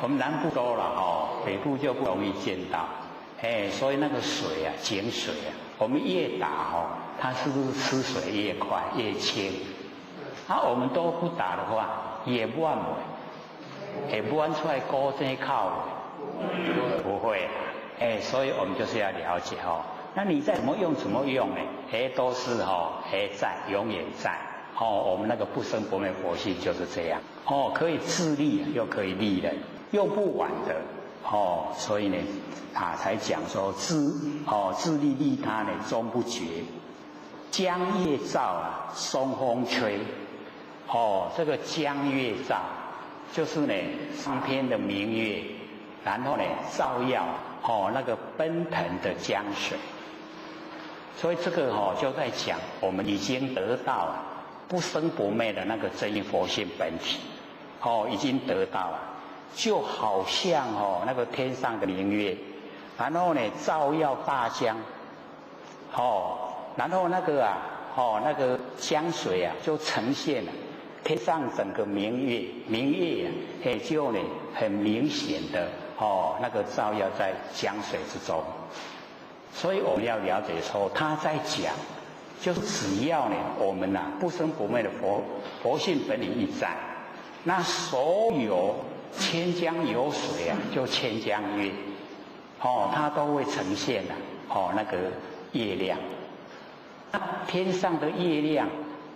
我们南部多了北部就不容易见到所以那个水井水我们越打它是不是吃水越快越清？我们都不打的话，也满会满出来高真靠不会所以我们就是要了解那你再怎么用呢？都是在永远在我们那个不生不灭佛性就是这样可以自利又可以利人，用不完的所以呢，才讲说自利利他呢终不绝，江月照啊，松风吹。这个江月照就是呢上天的明月，然后呢照耀那个奔腾的江水。所以这个就在讲我们已经得到不生不灭的那个真佛性本体，已经得到了，就好像那个天上的明月，然后呢照耀大江，然后那个那个江水就呈现了天上整个明月就呢很明显的那个照耀在江水之中。所以我们要了解说，他在讲，就是只要呢我们不生不灭的佛性本体一在，那所有千江有水就千江月，它都会呈现那个月亮。那天上的月亮，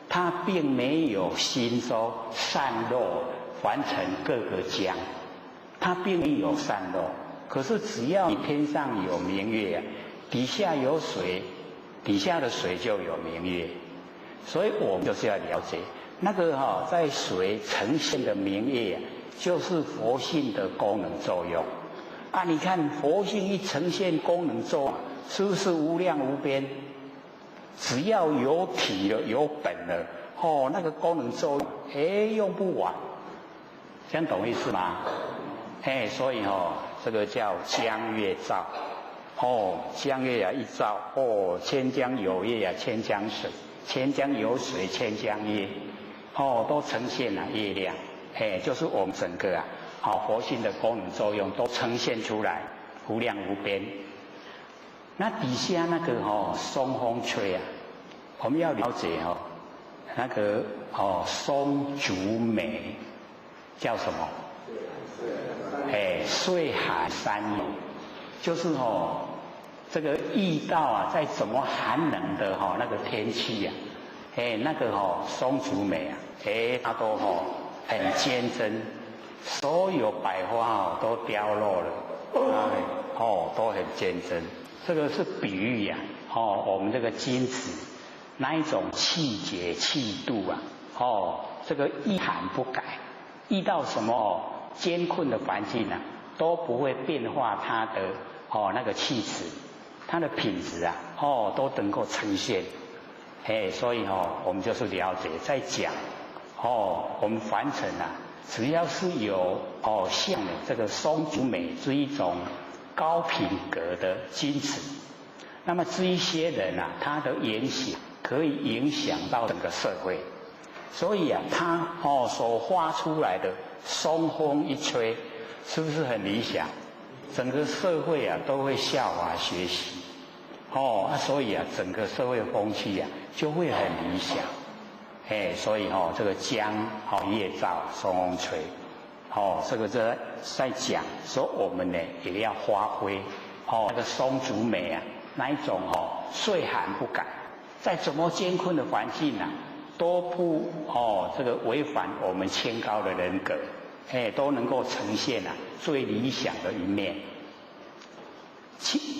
它并没有吸收散落还成各个江，它并没有散落。可是只要你天上有明月底下有水，底下的水就有明月。所以我们就是要了解那个在水呈现的明月，就是佛性的功能作用你看佛性一呈现功能作用，是不是无量无边？只要有体了有本了那个功能作用用不完，这样懂意思吗？所以这个叫江月照。江月一照，千江有月千江水，千江有水千江月，都呈现了月亮，就是我们整个佛性的功能作用都呈现出来，无量无边。那底下那个松风吹我们要了解那个松竹梅叫什么？岁寒三雨，就是这个遇到再怎么寒冷的那个天气那个松竹梅它都很坚贞，所有百花都凋落了，都很坚贞。这个是比喻我们这个金子那一种气节气度这个一寒不改，遇到什么艰困的环境都不会变化它的那个气质，它的品质都能够呈现。所以我们就是了解在讲我们凡尘只要是有像这个松竹梅这一种高品格的金子，那么这一些人他的言行可以影响到整个社会。所以他所发出来的松风一吹，是不是很理想？整个社会都会效法学习所以整个社会风气就会很理想。所以这个江月照松风吹这个在讲说我们呢也要发挥那个松竹梅那一种岁寒不改，在怎么艰困的环境都不这个违反我们清高的人格，都能够呈现最理想的一面。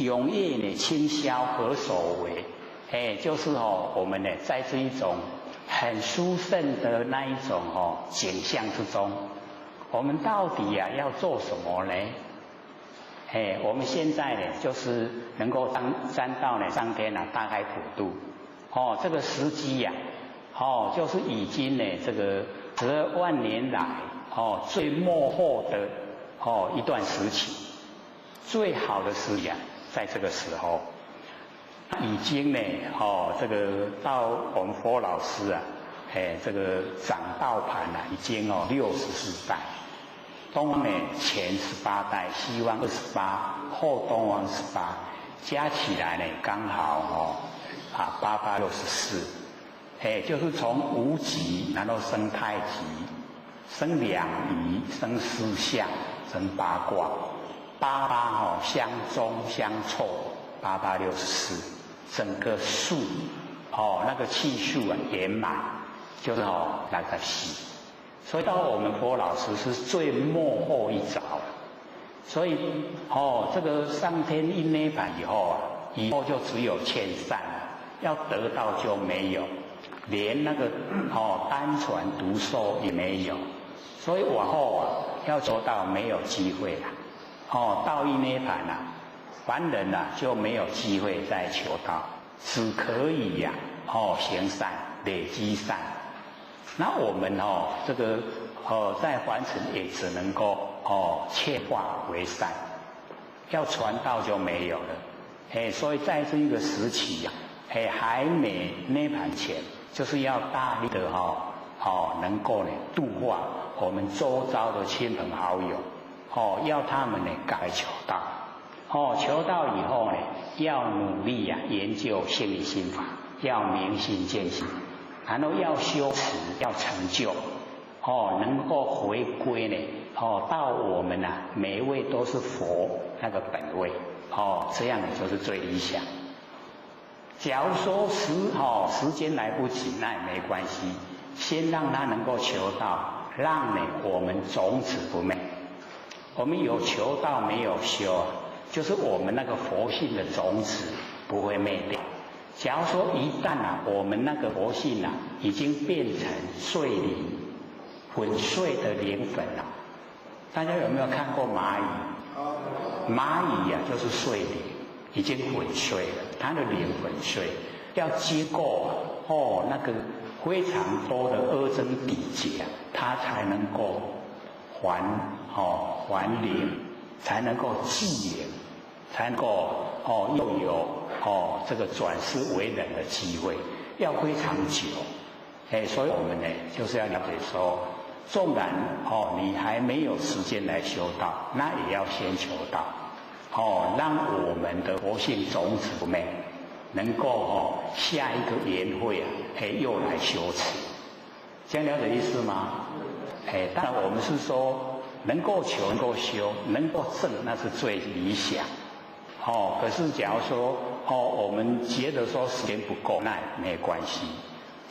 永夜呢清宵何所为？就是我们呢在这一种很殊胜的那一种景象之中，我们到底要做什么呢？我们现在呢就是能够沾到上天大开普度这个时机就是已经呢这个12万年来最末后的一段时期，最好的时机在这个时候。已经呢这个到我们佛老师这个掌道盘已经64代，东方呢前18代，西方28，后东方18，加起来呢刚好8864，就是从无极然后生太极，生两仪，生四象，生八卦，88相中相凑，8864，整个数那个气数圆满，就是那个系。所以到我们佛老师是最末后一早，所以这个上天一涅盘以后就只有欠善了，要得到就没有，连那个单传独受也没有，所以往后要求道没有机会了。到一涅盘凡人就没有机会再求道，只可以行善，累积善。那我们这个在凡尘也只能够切化为善，要传道就没有了。所以在这一个时期还没涅盘前，就是要大力的能够度化我们周遭的亲朋好友，要他们改求道。求道以后要努力研究心理心法，要明心见性，然后要修持，要成就，能够回归到我们每一位都是佛那个本位，这样就是最理想。假如说时间来不及，那也没关系，先让他能够求道，让我们种子不灭。我们有求道没有修，就是我们那个佛性的种子不会灭掉。假如说一旦我们那个佛性已经变成碎离粉碎的灵粉了，大家有没有看过蚂蚁？蚂蚁就是碎灵，已经粉碎了，它的灵粉碎，要接够那个非常多的阿僧底劫，它才能够还灵，才能够继灵，才能够又有这个转世为人的机会，要非常久。所以我们就是要了解说，纵然你还没有时间来修道，那也要先求道，让我们的佛性种子不灭，能够下一个缘会又来修持。这样了解意思吗？当然我们是说能够求，能够修，能够证，那是最理想。可是假如说我们觉得说时间不够，那也没关系，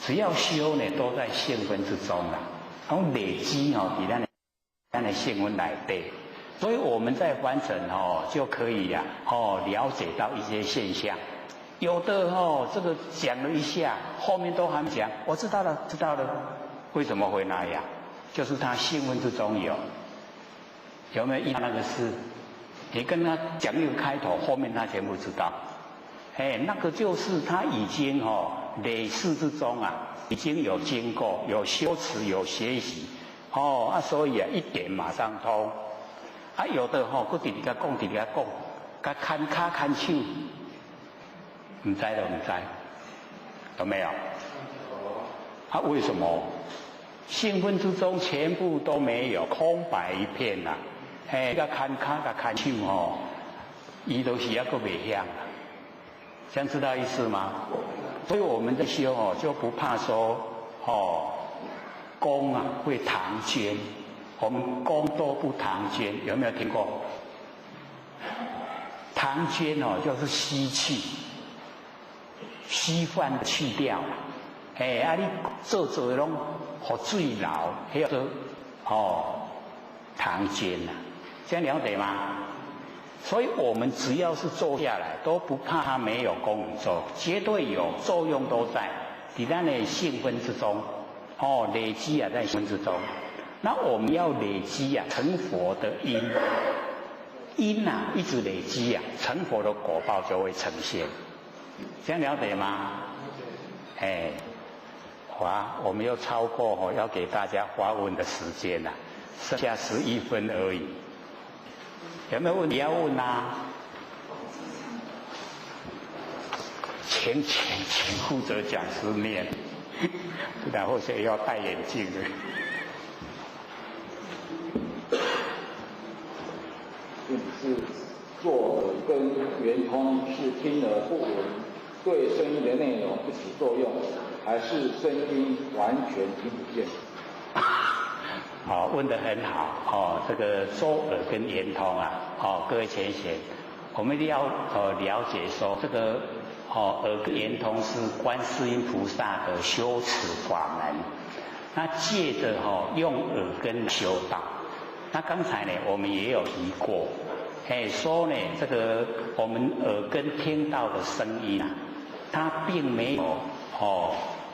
只要修都在性分之中啦，然后累积比咱的性分来对，所以我们在凡尘就可以了解到一些现象。有的这个讲了一下，后面都还没讲，我知道了，为什么会那样？就是他性分之中有没有遇到那个事？你跟他讲一个开头，后面他全部知道。那个就是他已经累世之中已经有经过，有修持，有学习，所以一点马上通。有的佫直直甲讲，甲看脚看手，唔知就唔知，有没有？为什么？兴奋之中全部都没有，空白一片甲看脚甲看手伊都是还佫袂晓。这样知道意思吗？所以我们在修就不怕说功会唐捐，我们功都不唐捐，有没有听过？唐捐就是吸气，稀饭去掉，你做拢互水流，迄个唐捐这样了解吗？所以我们只要是做下来，都不怕它没有功能做，绝对有作用都在咱的性分之中，累积在性分之中。那我们要累积成佛的因一直累积成佛的果报就会呈现。这样了解吗？我们又超过要给大家发问的时间了，剩下11分而已。有没有问题要问请负责讲师念，然后现在要戴眼镜的。是作耳根圆通，是听而不闻，对声音的内容不起作用，还是声音完全听不见？问得很好这个周耳根圆通各位前贤，我们一定要了解说这个耳根圆通是观世音菩萨的修持法门，那借着用耳根修道。那刚才呢我们也有提过说呢，这个我们耳根听到的声音啊，它并没有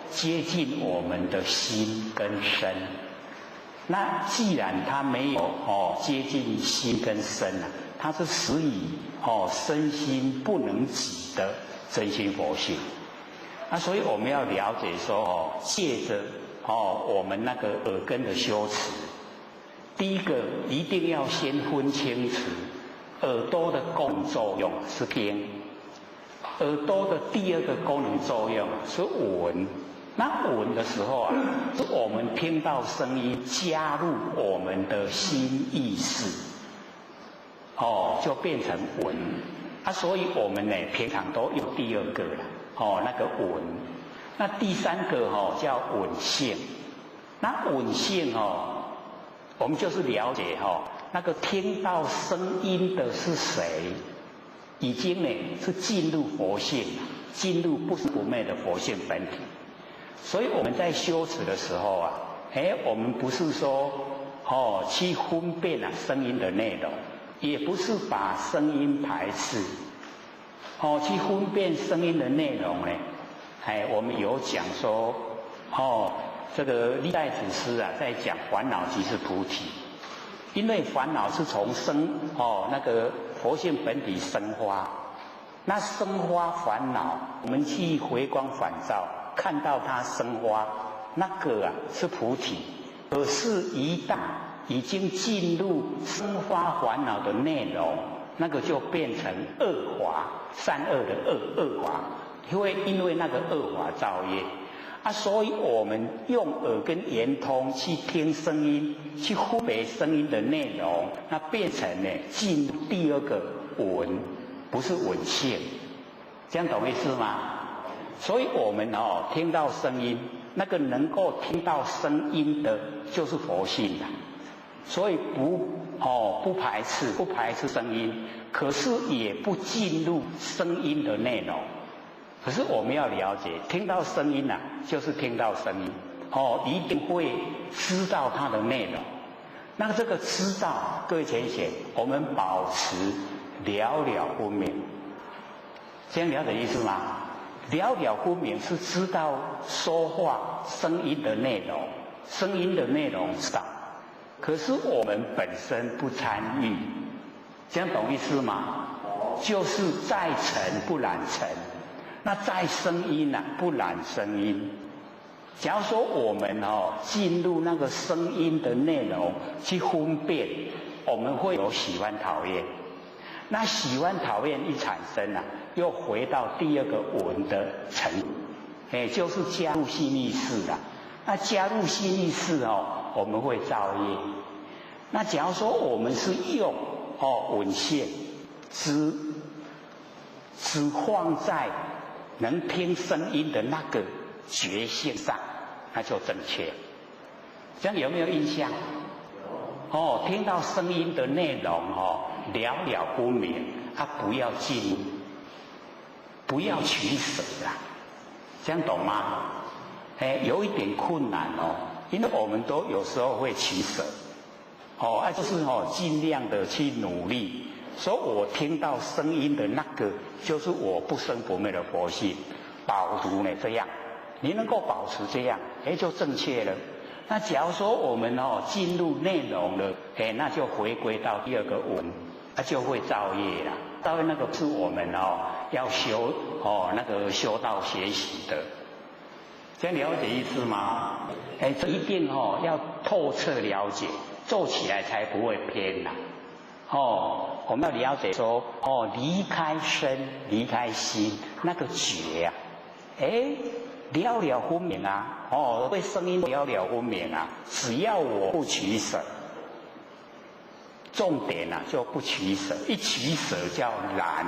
接近我们的心跟身。那既然它没有接近心跟身啊，它是属于身心不能及的真心佛性。那所以我们要了解说借着我们那个耳根的修持，第一个一定要先分清楚耳朵的功能作用是听，耳朵的第二个功能作用是闻。那闻的时候啊，是我们听到声音加入我们的心意识，就变成闻。所以我们呢平常都用第二个了，那个闻。那第三个叫闻性。那闻性我们就是了解那个听到声音的是谁，已经呢是进入佛性，进入不生不灭的佛性本体。所以我们在修持的时候啊，我们不是说去分辨声音的内容，也不是把声音排斥，去分辨声音的内容呢。我们有讲说，这个历代祖师啊，在讲烦恼即是菩提，因为烦恼是从那个佛性本体生发，那生发烦恼，我们去回光返照。看到它生花，那个是菩提，可是一旦已经进入生发烦恼的内容，那个就变成恶法，善恶的恶法，因为那个恶法造业所以我们用耳根圆通去听声音，去分别声音的内容，那变成呢进入第二个闻，不是闻性，这样懂意思吗？所以我们听到声音，那个能够听到声音的就是佛性的，所以不排斥声音，可是也不进入声音的内容。可是我们要了解，听到声音就是听到声音，一定会知道它的内容。那这个知道，各位浅显，我们保持了了分明，这样了解意思吗？了了分明是知道说话声音的内容，声音的内容知道，可是我们本身不参与，这样懂意思吗？就是在尘不染尘，那在声音不染声音。假如说我们进入那个声音的内容去分辨，我们会有喜欢讨厌。那喜欢讨厌一产生又回到第二个闻的程度，就是加入心意识那加入心意识我们会造业。那假如说我们是用闻性只放在能听声音的那个觉性上，那就正确。这样有没有印象？听到声音的内容了了分明，不要进入，不要取舍这样懂吗？有一点困难因为我们都有时候会取舍，就是尽量的去努力，所以我听到声音的那个就是我不生不灭的佛性，保持这样，你能够保持这样，就正确了。那假如说我们进入内容了，那就回归到第二个闻，就会造业了。造业那个是我们要修那个修道学习的，这样了解意思吗？这一定要透彻了解，做起来才不会偏我们要了解说离开身离开心那个觉了了分明对声音了了分明只要我不取舍，重点就不取舍，一取舍叫染，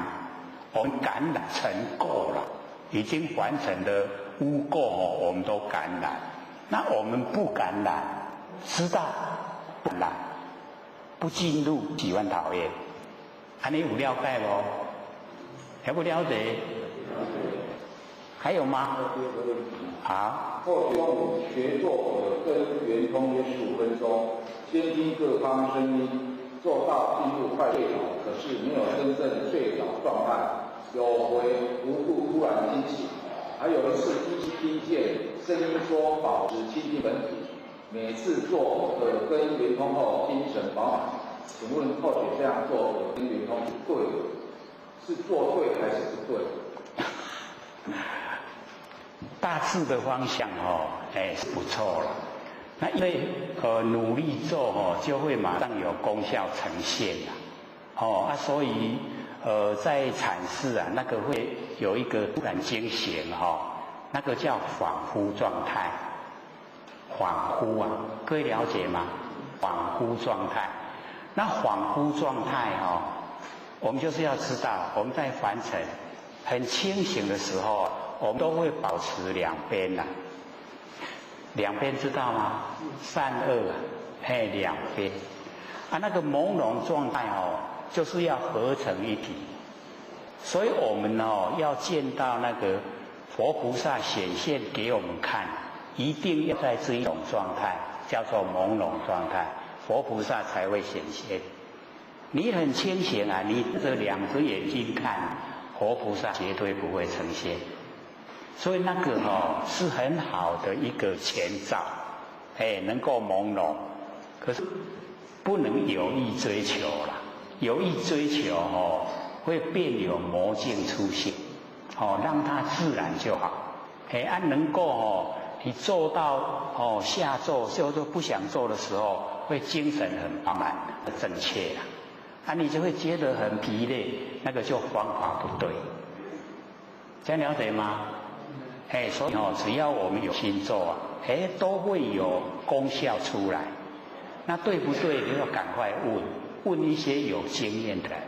我们感染成垢了，已经完成的污垢我们都感染。那我们不感染，知道不染，不进入喜欢讨厌，你有了解不？还不了解？还有吗？好。或中午学做耳根圆通约15分钟，先听各方声音，做到进入快睡着，可是没有真正睡着状态，有回无故突然惊醒，还有一次依稀听见声音说保持倾听本体，每次做耳根圆通后精神饱满。请问后学这样做耳根圆通是对的，是做对还是不对？大致的方向是不错了。那因为努力做就会马上有功效呈现了，所以在阐释那个会有一个突然惊醒那个叫恍惚状态。恍惚各位了解吗？恍惚状态。那恍惚状态我们就是要知道，我们在凡尘很清醒的时候，我们都会保持两边两边知道吗？善恶两边那个朦胧状态就是要合成一体。所以我们要见到那个佛菩萨显现给我们看，一定要在这一种状态，叫做朦胧状态，佛菩萨才会显现。你很清醒你这两只眼睛看，佛菩萨绝对不会呈现。所以那个是很好的一个前兆，能够朦胧，可是不能有意追求啦。有意追求会变有魔境出现，让它自然就好。能够你做到下做就不想做的时候，会精神很饱满，很正确啦。你就会觉得很疲累，那个就方法不对。这样了解吗？所以只要我们有心做都会有功效出来。那对不对？就要赶快问一些有经验的人。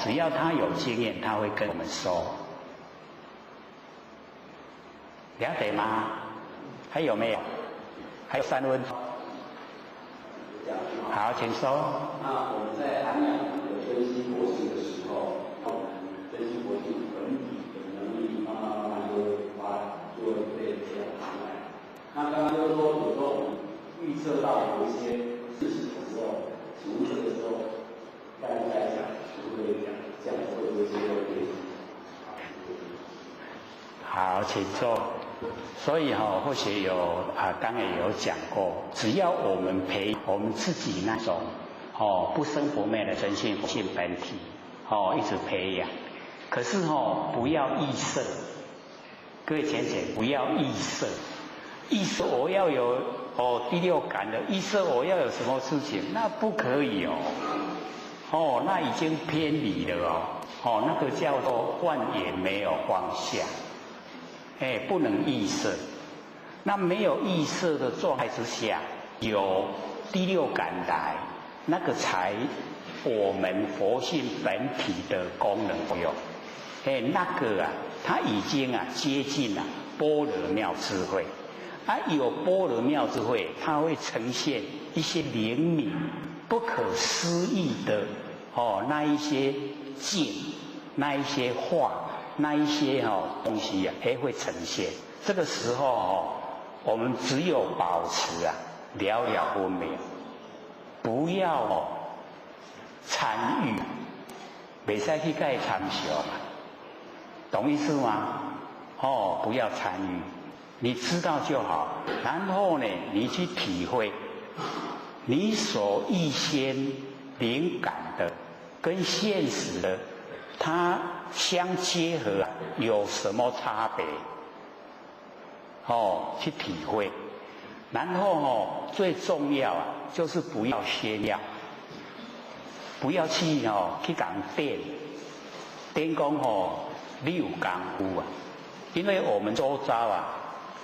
只要他有经验，他会跟我们说。了解吗？还有没有？还有3分钟。好，请说。那我们在安养分析佛性的时候，我们分析佛性本体的能力，慢慢就会被培养出来。那刚刚就是说，有时候我们预测到有一些事情的时候，请问这个时候该不该讲，会不会讲，这样会不会是有点？好，请坐。所以或许有刚才有讲过，只要我们培我们自己那种不生不灭的真性佛性本体一直培养，可是不要臆设。各位浅浅不要臆设，臆设我要有第六感的，臆设我要有什么事情，那不可以那已经偏离了那个叫做幻也没有放下。不能臆设。那没有臆设的状态之下，有第六感来，那个才我们佛性本体的功能作用。那个它已经接近般若妙智慧。有般若妙智慧，它会呈现一些灵敏、不可思议的那一些境，那一些话。那一些东西会呈现。这个时候我们只有保持了了分明，不要参与，袂使去甲伊参详懂意思吗？不要参与，你知道就好。然后呢，你去体会你所预先灵感的跟现实的它相结合有什么差别？去体会。然后最重要就是不要炫耀，不要去去讲点讲你有功夫因为我们周遭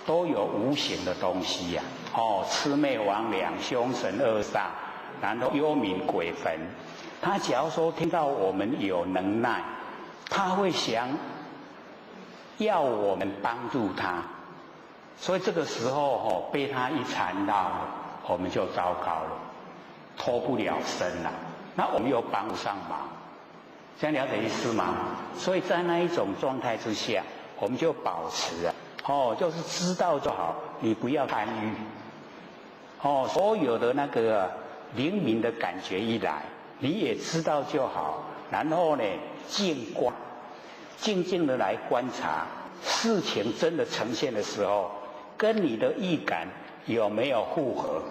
都有无形的东西魑魅魍魉、凶神恶煞，然后幽冥鬼魂。他假如说听到我们有能耐，他会想要我们帮助他，所以这个时候被他一缠到，我们就糟糕了，脱不了身了。那我们又帮不上忙，这样了解意思吗？所以在那一种状态之下，我们就保持就是知道就好，你不要参与所有的那个灵敏的感觉一来，你也知道就好。然后呢，静观，静静的来观察事情真的呈现的时候，跟你的预感有没有符合？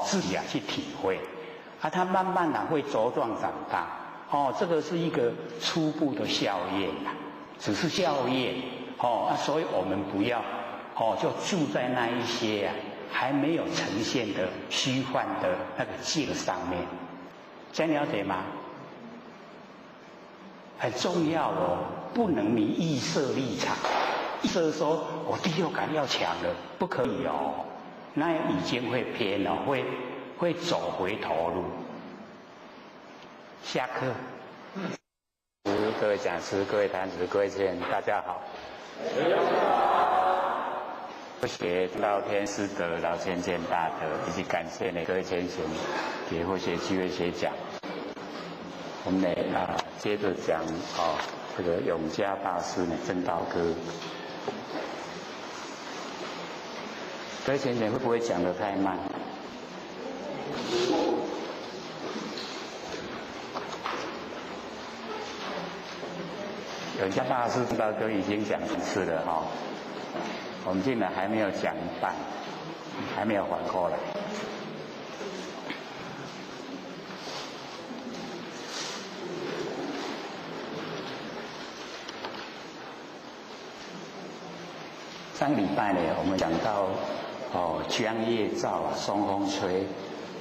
自己去体会。它慢慢会茁壮长大。这个是一个初步的效验啦，只是效验。所以我们不要就住在那一些还没有呈现的虚幻的那个境上面，这样了解吗？很重要哦，不能你预设立场，预设说我第六感要强了，不可以哦，那已经会偏了，会走回头路。下课。各位讲师、各位坛子、各位学员，大家好。学到天师德、老千见大德，以及感谢各位先贤给或学机会学讲。我们接着讲这个永嘉大师正道歌。各位先贤会不会讲得太慢？永嘉大师正道歌已经讲一次了我们竟然还没有讲一半，还没有缓过来。上个礼拜呢，我们讲到江夜照松风吹，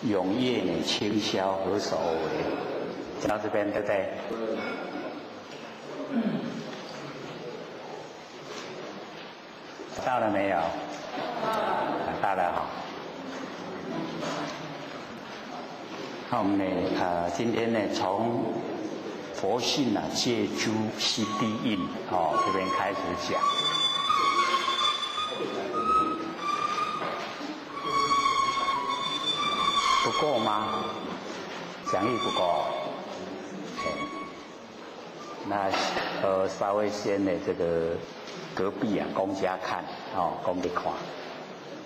永夜清宵何所为。讲到这边对不对？到了没有？到了那我们呢今天呢从佛性借诸悉地印这边开始讲。不够吗？讲义不够。那稍微先这个隔壁公家看公家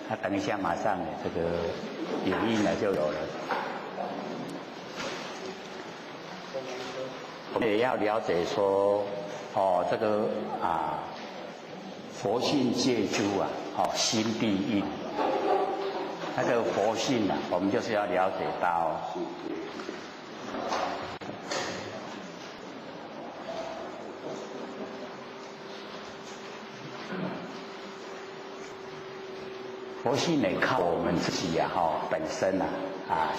看，等一下马上这个影印就有了。我们也要了解说这个佛性借诸心地印。那这个佛性我们就是要了解到佛性靠我们自己本身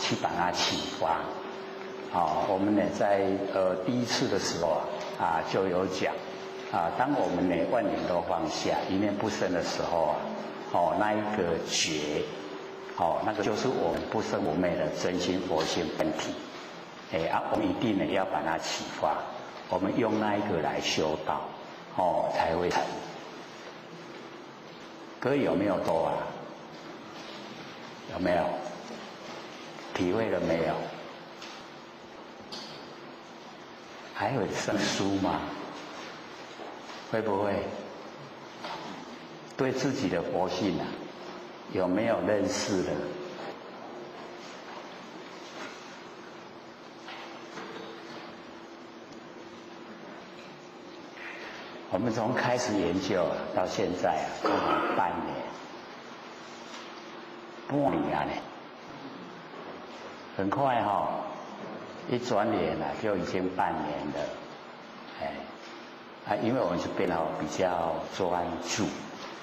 去把它启发。我们在第一次的时候就有讲当我们万念都放下，一念不生的时候那一个觉。那个就是我们不生不灭的真心佛性本体。我们一定要把它启发，我们用那一个来修道，才会成。各位有没有多有没有？体会了没有？还有生疏吗？会不会？对自己的佛性有没有认识的？我们从开始研究到现在刚好半年呢，很快一转眼就已经半年了。因为我们这边比较专注，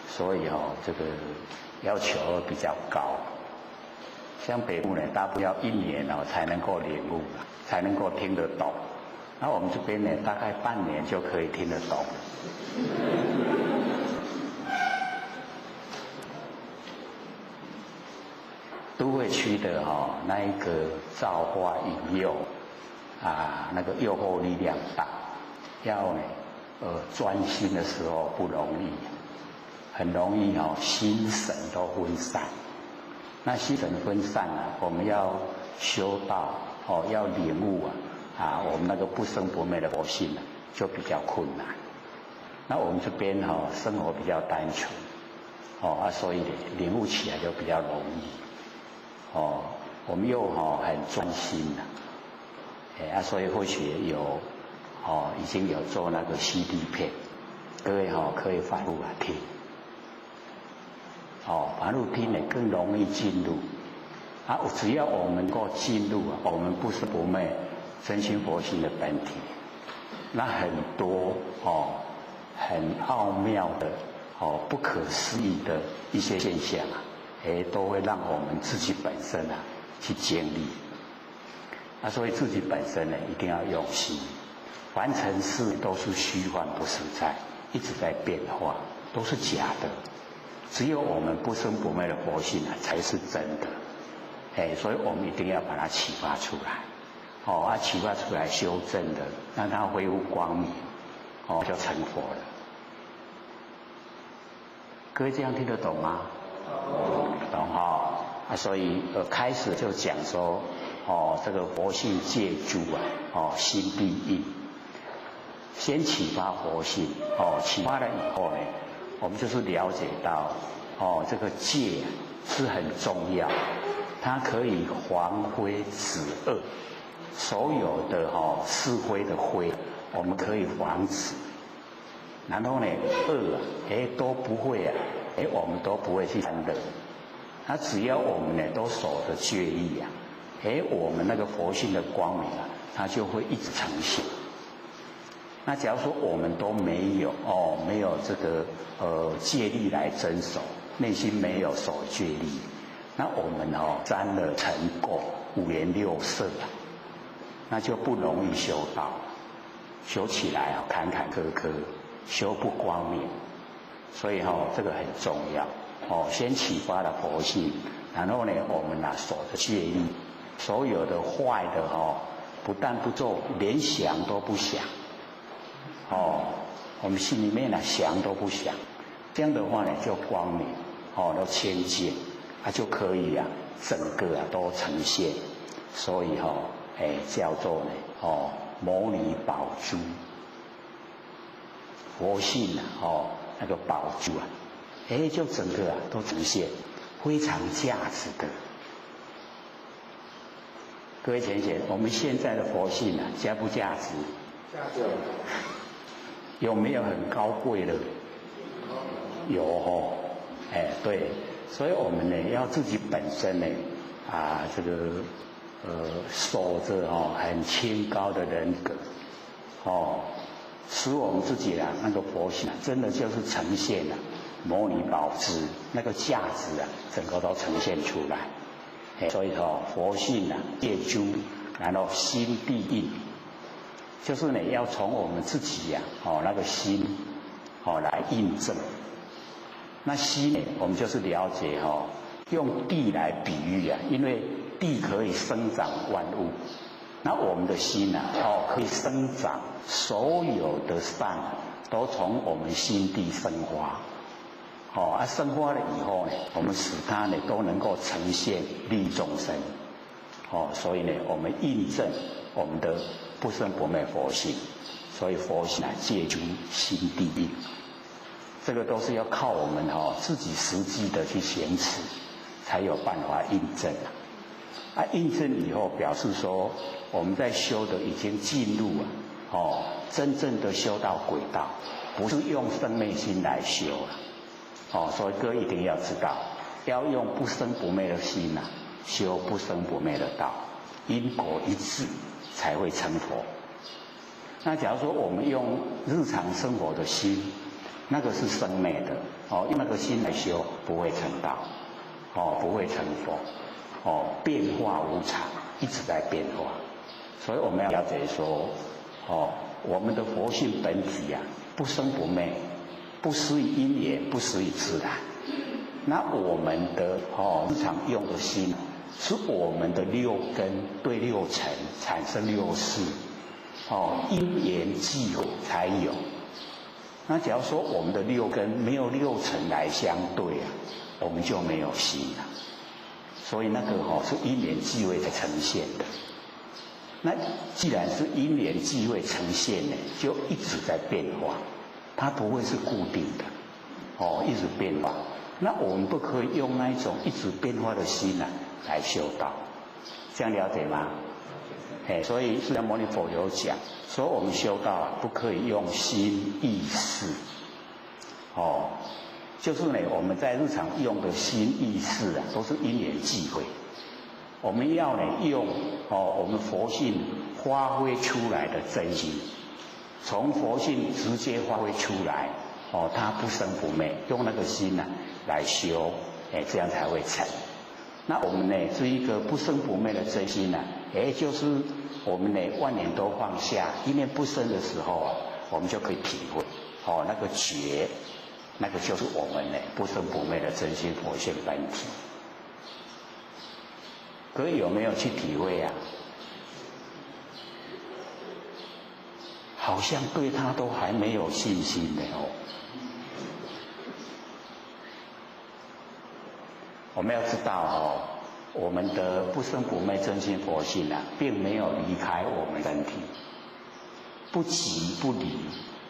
所以这个要求比较高。像北部大部分要1年才能够领悟，才能够听得懂。那我们这边大概半年就可以听得懂。都会区的那一个造化引诱那个诱惑力量大，要专心的时候不容易，很容易心神都分散。那心神分散我们要修道要领悟我们那个不生不灭的佛性就比较困难。那我们这边生活比较单纯所以领悟起来就比较容易我们又很专心所以或许有已经有做那个 CD 片，各位可以反复听，反复听呢更容易进入。只要我们能够进入我们不生不灭真心佛性的本体，那很多很奥妙的不可思议的一些现象都会让我们自己本身去经历。所以自己本身呢一定要用心，凡尘事都是虚幻不实在，一直在变化，都是假的。只有我们不生不灭的佛性才是真的。所以我们一定要把它启发出来，启发出来修正的，让它恢复光明，就成佛了。各位这样听得懂吗？懂所以开始就讲说，这个佛性借诸心地印，先启发佛性，启发了以后呢，我们就是了解到，这个戒是很重要。它可以防非止恶，所有的是非的非，我们可以防止。然后呢，恶都不会我们都不会去贪乐。那只要我们呢都守着戒律我们那个佛性的光明它就会一直呈现。那假如说我们都没有没有这个戒律来遵守，内心没有守戒律。那我们沾了尘垢五颜六色那就不容易修道，修起来坎坎坷坷，修不光明。所以这个很重要先启发了佛性，然后呢我们守着戒律，所有的坏的不但不做，连想都不想我们心里面想都不想，这样的话呢就光明都清净就可以整个都呈现。所以叫做呢摩尼宝珠，佛性那个宝珠就整个都呈现，非常价值的。各位浅显，我们现在的佛性价不价值？价值。有没有很高贵的？有对。所以我们呢要自己本身呢这个守着很清高的人格使我们自己那个佛性真的就是呈现了摩尼宝珠那个价值整个都呈现出来。所以佛性借诸，然后心地印，就是呢要从我们自己那个心来印证。那心呢，我们就是了解用地来比喻因为地可以生长万物，那我们的心可以生长所有的善都从我们心地生发，生发了以后呢，我们使它呢都能够呈现利众生，所以呢，我们印证我们的不生不灭佛性，所以佛性借诸心地印。这个都是要靠我们自己实际的去行持，才有办法印证印证以后表示说我们在修的已经进入真正的修到轨道，不是用生灭心来修所以各位一定要知道，要用不生不灭的心修不生不灭的道，因果一致才会成佛。那假如说我们用日常生活的心，那个是生灭的用那个心来修不会成道不会成佛变化无常，一直在变化。所以我们要了解说我们的佛性本体不生不灭，不施于因缘，不施于自然。那我们的日常用的心是我们的六根对六尘产生六识因缘际会才有。那假如说我们的六根没有六尘来相对我们就没有心了。所以那个是因缘际会才呈现的。那既然是因缘际会呈现呢，就一直在变化，它不会是固定的一直变化。那我们不可以用那一种一直变化的心来修道这样了解吗？所以释迦牟尼佛有讲，说我们修道啊，不可以用心意识，就是呢，我们在日常用的心意识啊，都是因缘际会。我们要呢用我们佛性发挥出来的真心，从佛性直接发挥出来，它不生不灭，用那个心来修，这样才会成。那我们呢是一个不生不灭的真心就是我们呢万念都放下，一念不生的时候我们就可以体会那个觉。那个就是我们呢不生不灭的真心佛性本体。各位有没有去体会啊？好像对他都还没有信心的我们要知道我们的不生不灭真心佛性并没有离开我们身体，不即不离，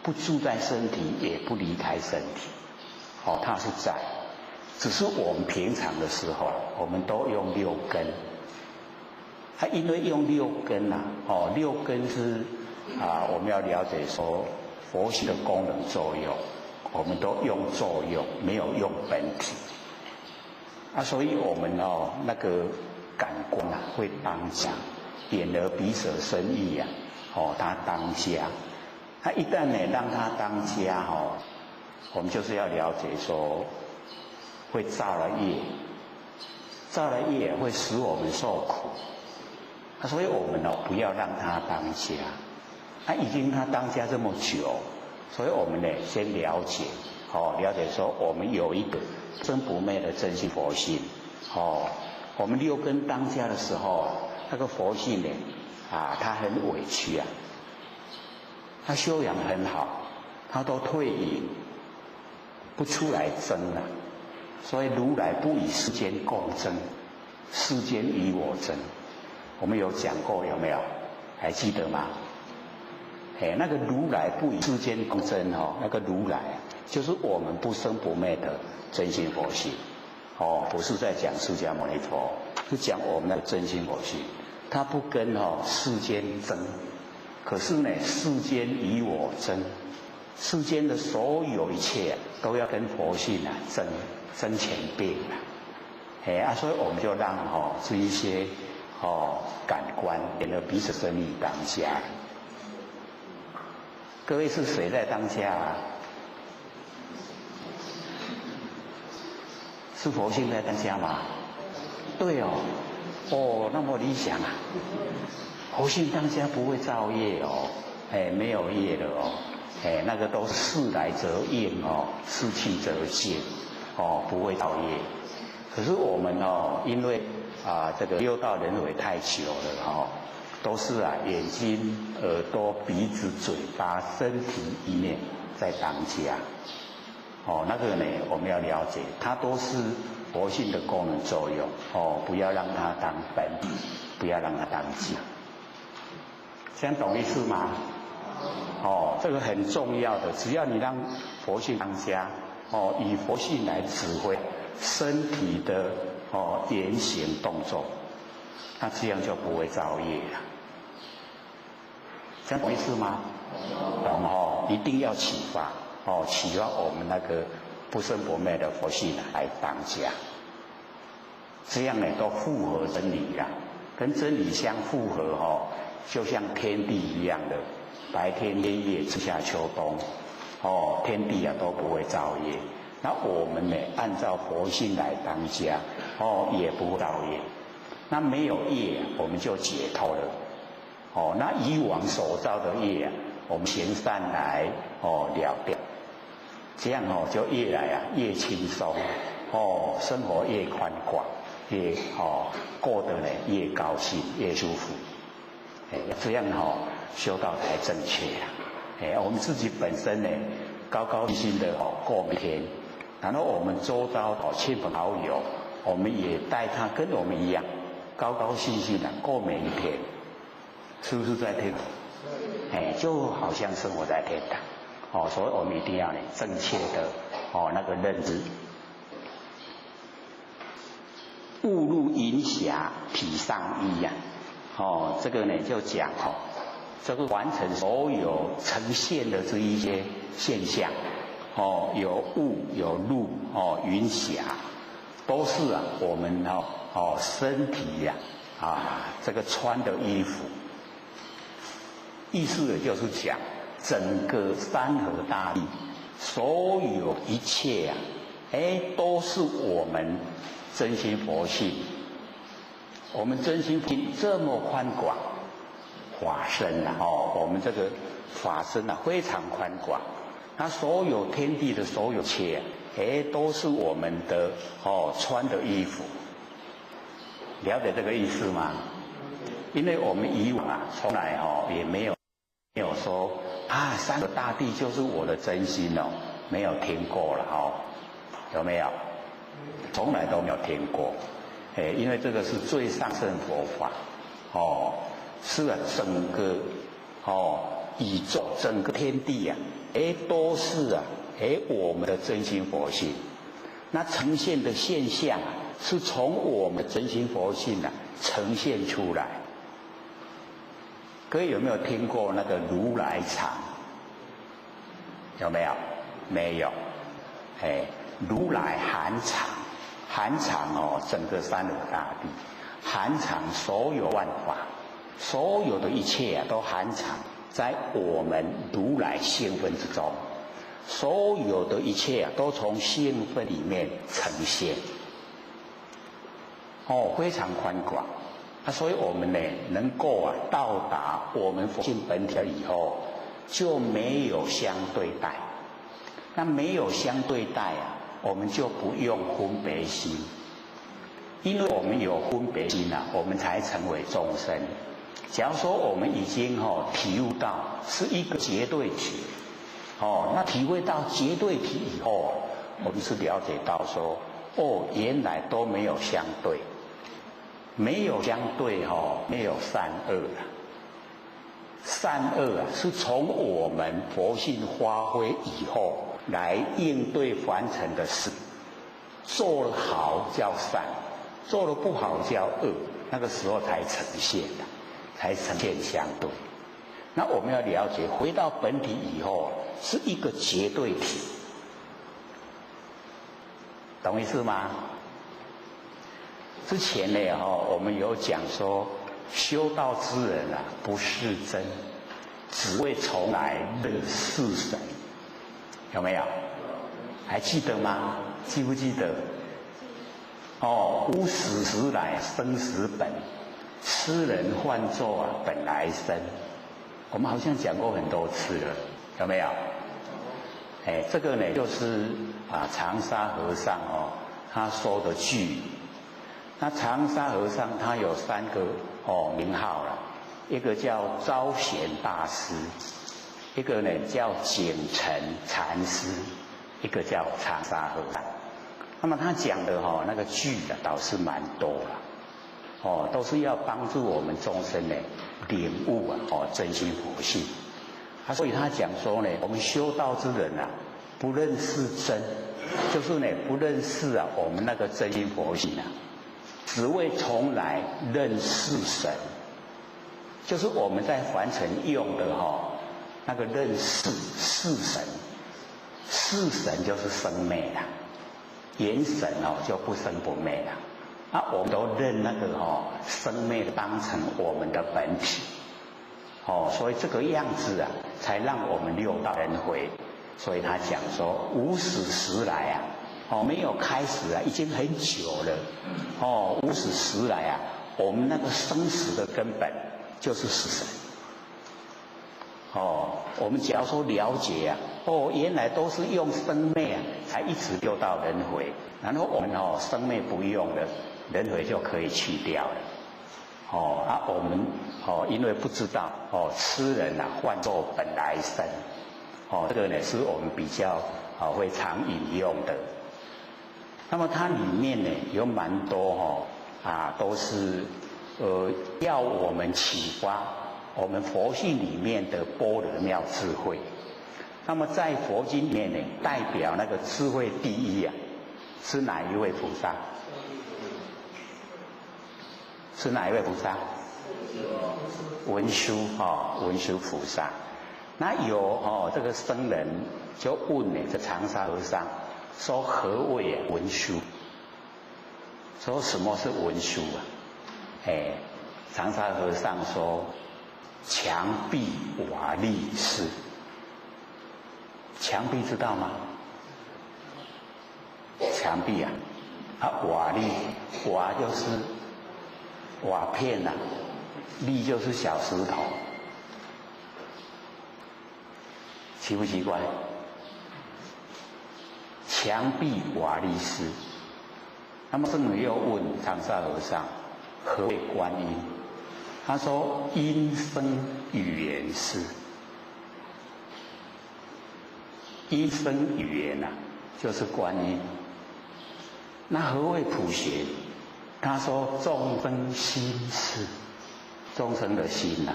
不住在身体，也不离开身体。它是在，只是我们平常的时候我们都用六根。因为用六根六根是我们要了解说佛性的功能作用，我们都用作用，没有用本体。所以我们那个感官会当下，眼耳鼻舌身意它当下。一旦呢让它当下我们就是要了解说，会造了业，造了业会使我们受苦。所以我们不要让它当下。已经它当下这么久，所以我们呢先了解，了解说我们有一个真不灭的真心佛性。我们六根当下的时候那个佛性呢它很委屈它修养很好，它都退隐，不出来争了。所以如来不与世间共争，世间与我争。我们有讲过有没有？还记得吗？那个如来不与世间共争那个如来就是我们不生不灭的真心佛性。不是在讲释迦牟尼佛，是讲我们的真心佛性。它不跟世间争，可是呢世间与我争，世间的所有一切都要跟佛性争前辈所以我们就让这一些感官眼耳鼻舌身意当下。各位是谁在当下是佛性在当下吗？对那么理想佛性当下不会造业没有业的那个都事来则应事去则见不会造业。可是我们因为这个六道轮回太久了都是眼睛、耳朵、鼻子、嘴巴、身体一念在当下。那个呢我们要了解，它都是佛性的功能作用不要让它当本体，不要让它当假。这样懂意思吗？这个很重要的，只要你让佛性当下以佛性来指挥身体的言行动作，那这样就不会造业了。这样懂意思吗？懂一定要启发启发我们那个不生不灭的佛性来当下，这样呢都符合真理跟真理相符合就像天地一样的，白天黑夜春夏秋冬天地都不会造业。那我们呢按照佛性来当下也不会造业。那没有业我们就解脱了那以往所造的业我们行善来了掉，这样就越来越轻松生活越宽广，越过得呢越高兴越舒服这样修道才正确我们自己本身呢高高兴兴的过每天，然后我们周遭亲朋好友我们也带他跟我们一样高高兴兴的过每一天，是不是在天堂？就好像生活在天堂所以我们一定要正确的那个认知。误入云霞披上衣呀。这个呢就讲这个完成所有呈现的这一些现象，有雾有露云霞，都是我们身体这个穿的衣服。意思也就是讲，整个山河大地，所有一切都是我们真心佛性。我们真心佛性这么宽广，法身我们这个法身非常宽广，那所有天地的所有一切都是我们的穿的衣服。了解这个意思吗？因为我们以往从来也没有说山河大地就是我的真心没有听过了有没有？从来都没有听过。因为这个是最上乘佛法是整个宇宙整个天地都是我们的真心佛性。那呈现的现象是从我们的真心佛性呈现出来。各位有没有听过那个如来藏？有没有？没有。如来含藏，含藏整个山河大地，含藏所有万法，所有的一切都含藏在我们如来性分之中，所有的一切都从性分里面呈现，非常宽广。所以我们呢能够到达我们佛性本体以后，就没有相对待。那没有相对待我们就不用分别心，因为我们有分别心我们才成为众生。假如说我们已经体悟到是一个绝对体，那体会到绝对体以后我们是了解到说，原来都没有相对，没有相对没有善恶善恶是从我们佛性发挥以后来应对凡尘的事，做得好叫善，做得不好叫恶，那个时候才呈现才呈现相对。那我们要了解，回到本体以后是一个绝对体，懂意思吗？之前呢我们有讲说，修道之人不是真，只为从来认是神，有没有？还记得吗？记不记得？无始时来生死本，痴人唤作本来生。我们好像讲过很多次了，有没有？这个呢就是长沙和尚他说的句。那长沙和尚他有3个名号了，一个叫昭显大师，一个呢叫景澄禅师，一个叫长沙和尚。那么他讲的那个句倒是蛮多了，都是要帮助我们众生呢领悟真心佛性。所以他讲说呢，我们修道之人不认识真，就是呢不认识我们那个真心佛性只为从来认识神，就是我们在凡尘用的那个认识是神，是神就是生灭元神就不生不灭我们都认那个生灭当成我们的本体所以这个样子才让我们六道轮回。所以他讲说，无始时来没有开始已经很久了无始时来我们那个生死的根本就是是神我们只要说了解原来都是用生灭才一直六道轮回，然后我们生灭不用了，轮回就可以去掉了我们因为不知道痴人唤作本来生这个呢是我们比较会常引用的。那么它里面呢有蛮多都是要我们启发我们佛性里面的般若妙智慧。那么在佛经里面呢，代表那个智慧第一是哪一位菩萨？是哪一位菩萨？文殊文殊菩萨。那有这个僧人就问呢，这长沙和尚说何谓文殊？说什么是文殊啊？长沙和尚说墙壁瓦砾是。墙壁知道吗？墙壁瓦砾，瓦就是瓦片砾就是小石头，奇不奇怪？墙壁瓦砾是。那么僧人又问长沙和尚何谓观音？他说音声语言是。音声语言就是观音。那何谓普贤？他说众生心是，众生的心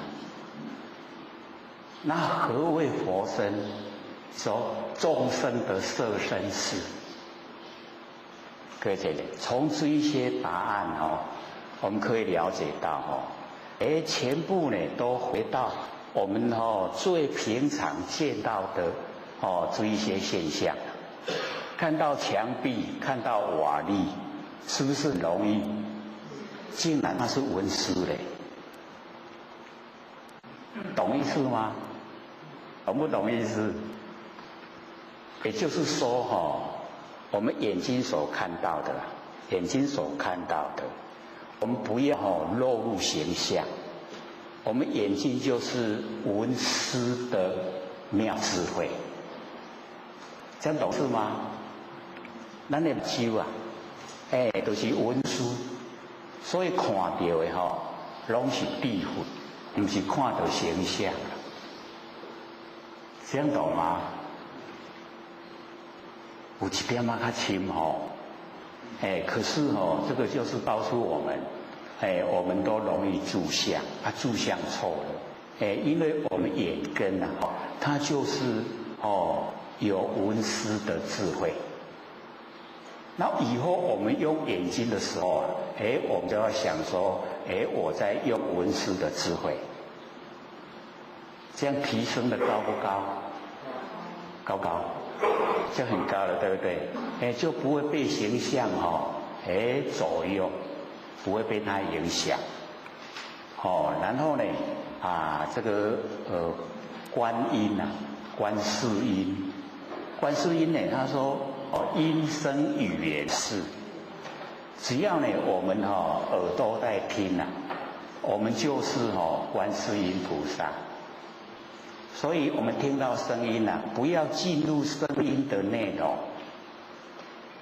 那何谓佛身？说众生的色身是。各位姐姐，从这一些答案我们可以了解到全部呢都回到我们最平常见到的这一些现象。看到墙壁，看到瓦砾，是不是容易？竟然那是文殊嘞，懂意思吗？懂不懂意思？也就是说我们眼睛所看到的，我们不要落入形象。我们眼睛就是文殊的妙智慧，这样懂事吗？咱的手都是文殊，所以看到的拢是智慧，不是看到形象。这样懂吗？有一点较深可是这个就是告诉我们，我们都容易住相，住相错了，因为我们眼根它就是有文殊的智慧。那以后我们用眼睛的时候我们就要想说，我在用文殊的智慧，这样提升的高不高？高，就很高了，对不对？就不会被形象左右，不会被它影响。然后呢这个观音观世音，观世音呢，他说音声语言是，只要呢我们耳朵在听我们就是观世音菩萨。所以我们听到声音不要进入声音的内容。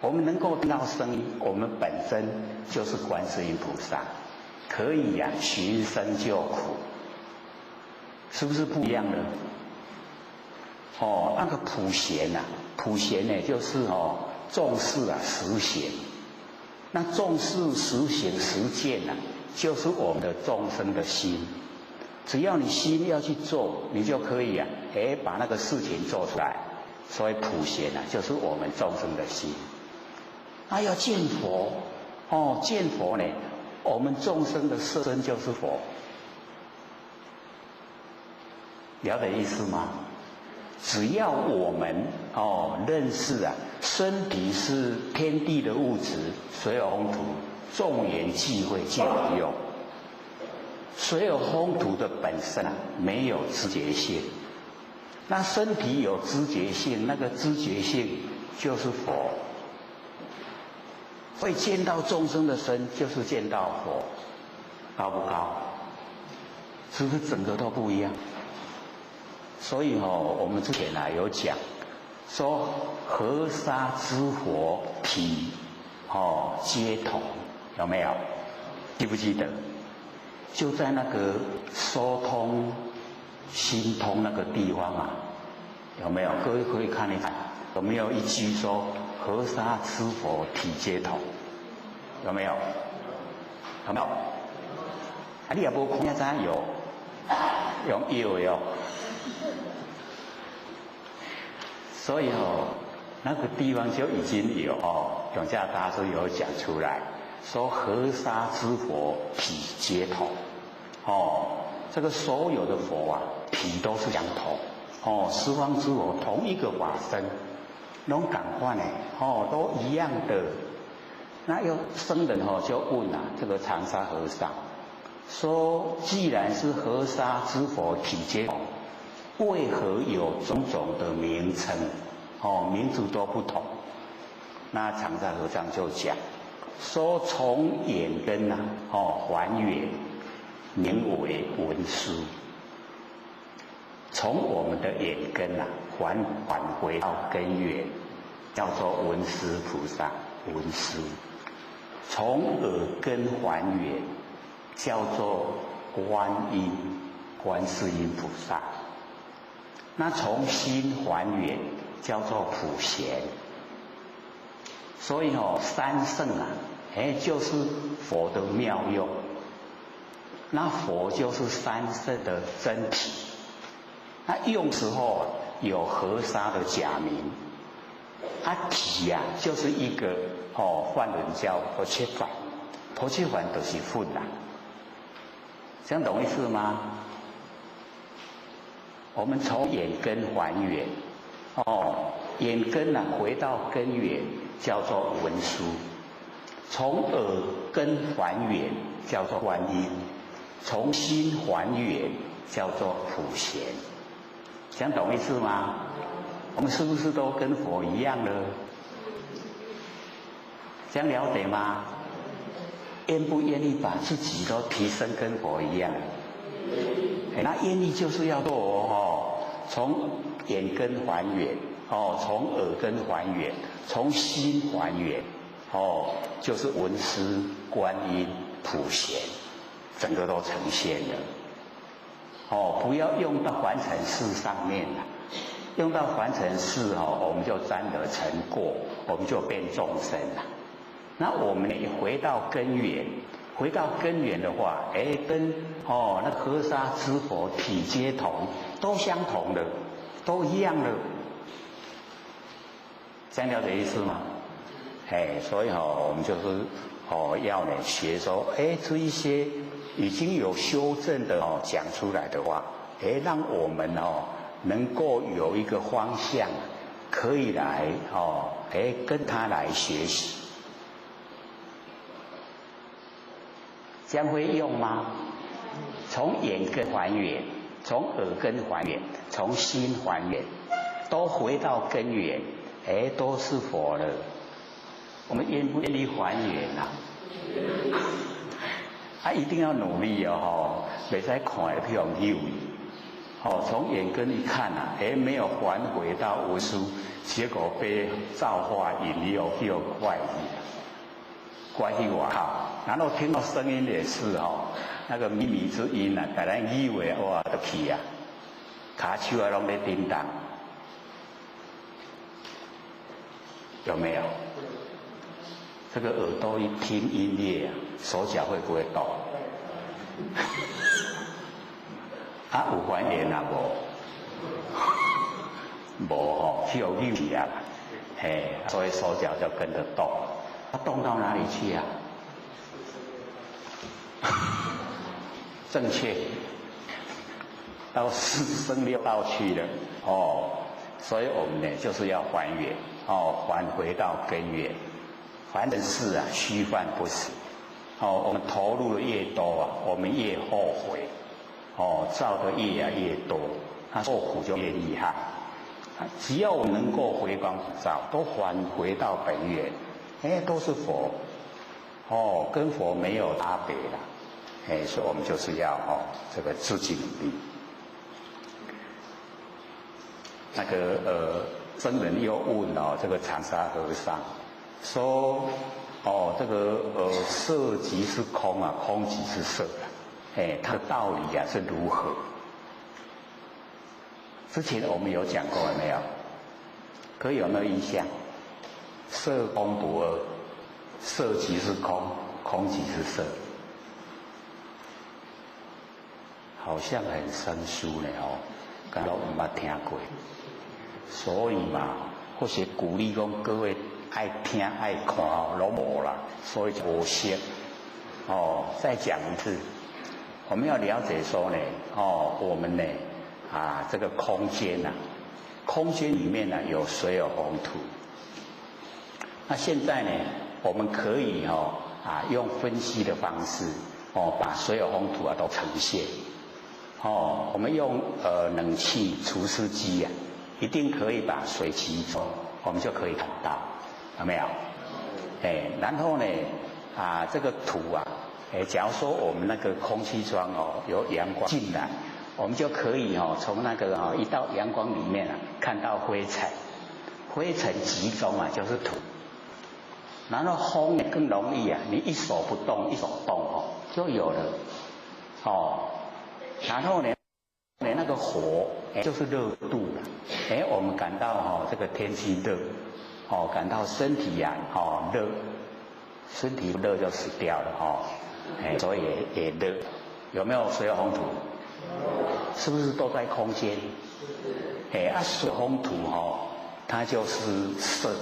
我们能够听到声音，我们本身就是观世音菩萨，可以寻声救苦，是不是不一样的？那个普贤普贤呢，就是重视实行。那重视实行实践就是我们的众生的心。只要你心要去做，你就可以把那个事情做出来。所以普贤就是我们众生的心。要见佛见佛呢，我们众生的色身就是佛，了解意思吗？只要我们认识身体是天地的物质，水有风土，众缘际会皆有用。水有风土的本身没有知觉性，那身体有知觉性，那个知觉性就是佛。所以见到众生的身就是见到佛，高不高？是不是整个都不一样？所以我们之前有讲说河沙之佛体皆同，有没有？记不记得？就在那个说通心通那个地方有没有？各位可以看一看，有没有一句说河沙之佛体皆同？有没有？有没有？你也不看才有，用有。所以那个地方就已经有永嘉大师有讲出来。说河沙之佛体皆同，这个所有的佛啊，体都是相同，十方之佛同一个法身，拢同款的，都一样的。那有僧人就问这个长沙和尚，说既然是河沙之佛体皆同，为何有种种的名称？名字都不同。那长沙和尚就讲说，从眼根还原，名为文殊。从我们的眼根返回到根源，叫做文殊菩萨，文殊。从耳根还原，叫做观音，观世音菩萨。那从心还原，叫做普贤。所以三圣就是佛的妙用。那佛就是三圣的真体。那用时候有河沙的假名，体就是一个梵文叫婆切梵，婆切梵就是粪啦。这样懂意思吗？我们从眼根还原，眼根回到根源叫做文殊，从耳根还原叫做观音，从心还原叫做普贤。这样懂意思吗？我们是不是都跟佛一样了？这样了解吗？愿不愿意把自己都提升跟佛一样？那愿意就是要做从眼根还原，从耳根还原，从心还原，就是文殊、观音、普贤，整个都呈现了。不要用到凡尘事上面了，用到凡尘事我们就沾得成过，我们就变众生了。那我们回到根源，回到根源的话，跟那河沙之佛体皆同，都相同的，都一样的。这样了解意思吗？所以我们就是要学说，这一些已经有修正的讲出来的话，让我们能够有一个方向，可以来跟他来学习。这样会用吗？从眼根还原，从耳根还原，从心还原，都回到根源，都是佛了。我们愿不愿意还原一定要努力袂使看会去用有从眼根一看没有还回到文殊，结果被造化引诱去怪异，怪异外口。然后听到声音也是那个靡靡之音把人以为哇都去脚手拢在叮当，有没有？这个耳朵一听音乐手脚会不会动？有还原无去有力所以手脚就跟着动。动到哪里去正确，到生六道去了所以我们就是要还原还回到根源。凡人事虚幻不实我们投入的越多我们越后悔造的业越多，那受苦就越厉害。只要我们能够回光返照，都还回到本源，都是佛跟佛没有差别啦。所以我们就是要这个自己努力。那个僧人又问这个长沙和尚说这个色即是空空即是色它的道理是如何？之前我们有讲过了没有？可以有没有印象？色空不二，色即是空，空即是色。好像很生疏呢刚刚我们没听过。所以嘛，或许鼓励各位爱听爱看拢无啦，所以就无色。再讲一次，我们要了解说呢，我们呢这个空间啊，空间里面呢有水有风土。那现在呢，我们可以用分析的方式把水有风土都呈现。我们用冷气除湿机啊，一定可以把水集中，我们就可以看到，有没有？然后呢这个土啊，假如说我们那个空气窗有阳光进来，我们就可以从那个一到阳光里面看到灰尘，灰尘集中就是土。然后风也更容易你一手不动一手动就有了然后呢那个火就是热度了我们感到这个天气热感到身体热，身体不热就死掉了所以也热。有没有水有风土？是不是都在空间？水风土它就是色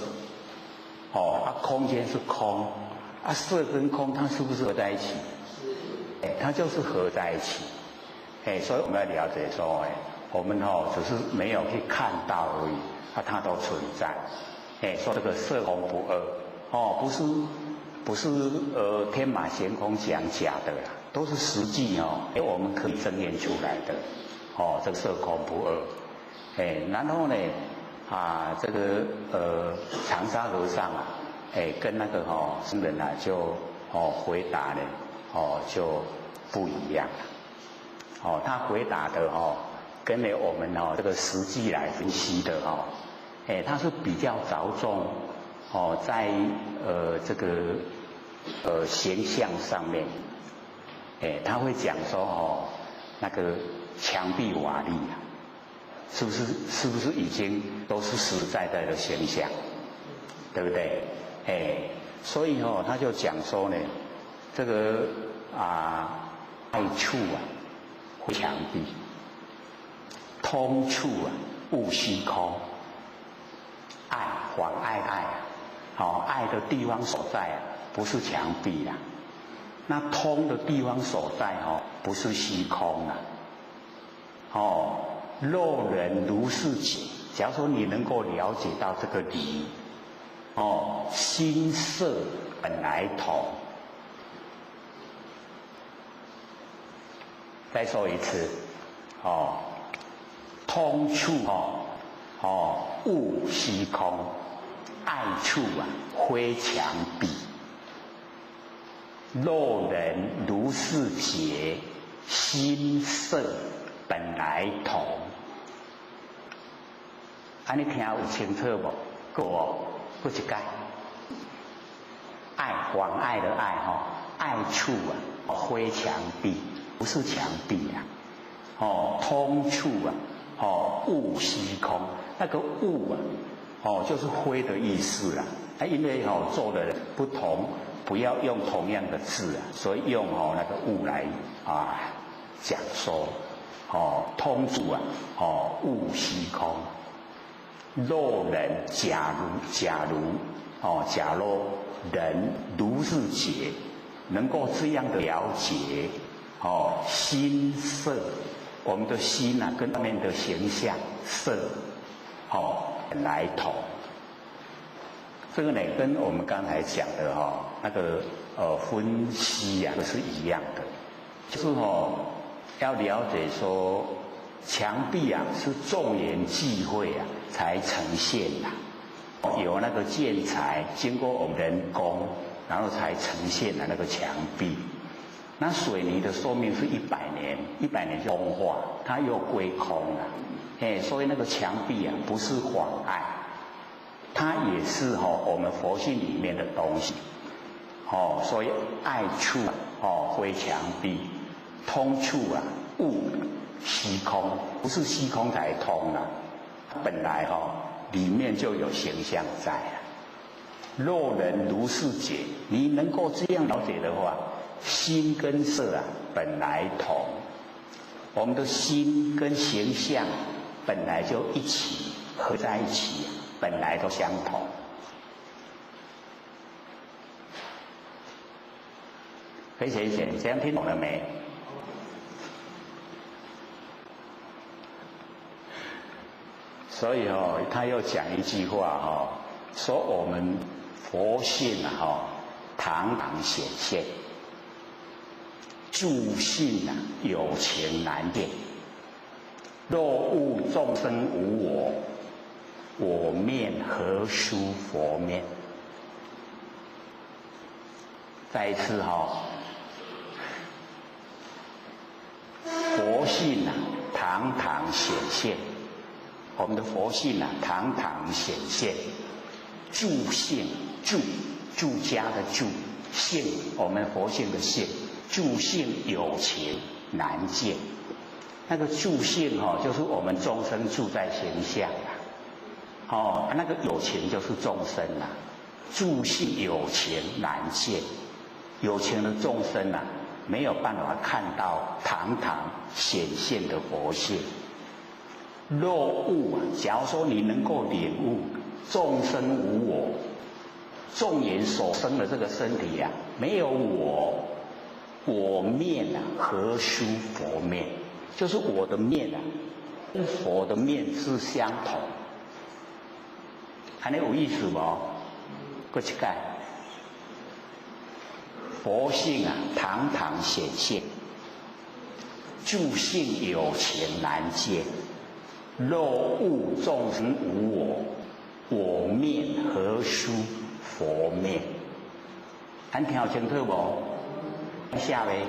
空间是空色跟空它是不是合在一起？它就是合在一起。所以我们要了解说我们只是没有去看到而已它都存在。说这个色空不二不是天马行空讲假的啦，都是实际我们可以证验出来的这个色空不二。然后呢这个长沙和尚跟那个僧人就回答呢就不一样了。他回答的跟我们这个实际来分析的他是比较着重在这个形象上面。他会讲说那个墙壁瓦砾是不是已经都是实实在在的现象，对不对？所以他就讲说呢，这个爱处会墙壁，通处悟虚空。爱妨碍爱爱的地方所在不是墙壁啦，那通的地方所在不是虚空啦。若人如是解，假如说你能够了解到这个理心色本来同。再说一次通处悟虚空，爱处非墙壁。若人如是解，心色本来同。你听有清楚无？过一解。爱妨碍的爱爱处非墙壁，不是墙壁通处悟虚空。那个悟就是灰的意思啦。因为做的不同，不要用同样的字所以用那个悟来讲说通处悟虚空。若人假如人如是解，能够这样的了解心色，我们的心跟外面的形象色来同。这个呢跟我们刚才讲的那个分析是一样的，就是要了解说墙壁是众缘际会才呈现有那个建材经过我们人工，然后才呈现了那个墙壁。那水泥的寿命是100年，100年就风化，它又归空了。所以那个墙壁不是妨碍，它也是我们佛性里面的东西。所以爱处非墙壁，通处悟虚空，不是虚空才通本来里面就有形象在若人如是解，你能够这样了解的话，心跟色本来同。我们的心跟形象本来就一起合在一起，本来都相同。很浅显，这样听懂了没？所以他又讲一句话说我们佛性堂堂显现，诸性有情难辨。若悟众生无我，我面何殊佛面？再一次佛性堂堂显现，我们的佛性堂堂显现，诸性住家的住性，我们佛性的性，诸性有情难见。那个住性就是我们众生住在形象那个有情就是众生住性有情难见，有情的众生没有办法看到堂堂显现的佛性。若悟假如说你能够领悟众生无我，众人所生的这个身体没有我面何殊佛面？就是我的面跟佛的面是相同，还能有意思不？过去看，佛性堂堂显现，诸性有情难见。若悟众生无我面何殊佛面？咱听清楚不？下面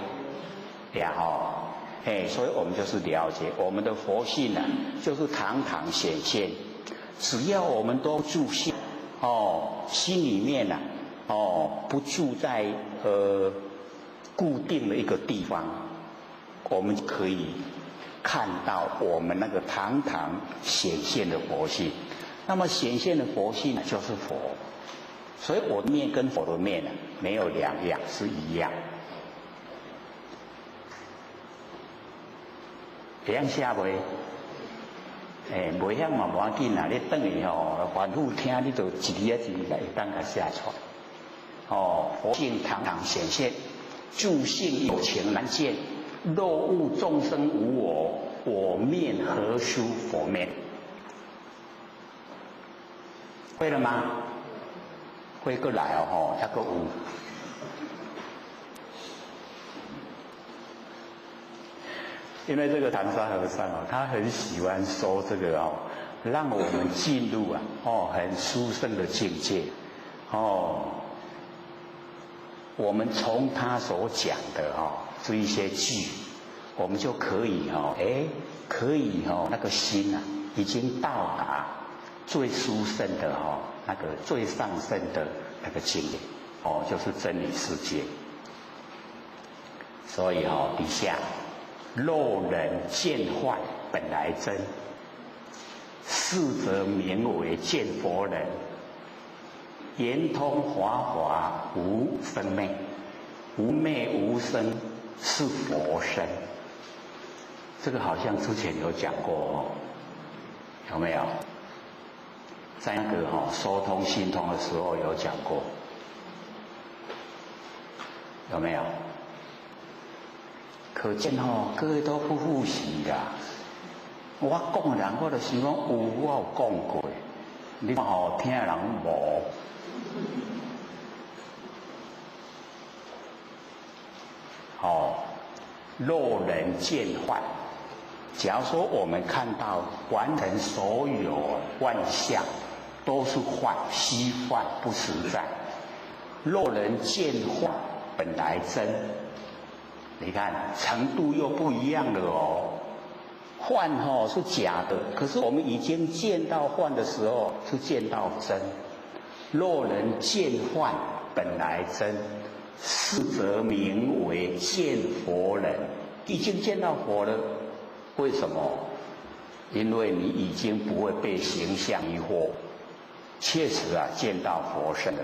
所以我们就是了解我们的佛性就是堂堂显现。只要我们都住心心里面不住在固定的一个地方，我们可以看到我们那个堂堂显现的佛性。那么显现的佛性就是佛，所以我的面跟佛的面没有两样，是一样。会晓写袂？袂晓嘛无要紧你等于反复听，你就一字一字会当甲写出来。佛性堂堂显现，诸性有情难见。若悟众生无我，我面何殊佛面？会了吗？会过来还个有。因为这个唐山和尚他很喜欢说这个让我们进入很殊胜的境界我们从他所讲的这一些句，我们就可以可以那个心已经到达最殊胜的那个最上升的那个境界就是真理世界。所以底下。若人见幻本来真，是则名为见佛人。圆通华华无生昧，无昧无生是佛身。这个好像之前有讲过有没有？在那个说通心通的时候有讲过，有没有？可见各位都不复习啦。我讲人，我就是讲有，我有讲过。你看听人无。若人见幻，假如说我们看到凡人所有万象都是幻，虚幻不实在。若人见幻本来真。你看程度又不一样了幻是假的，可是我们已经见到幻的时候是见到真。若人见幻本来真，是则名为见佛人。已经见到佛了，为什么？因为你已经不会被形象迷惑，确实见到佛身了。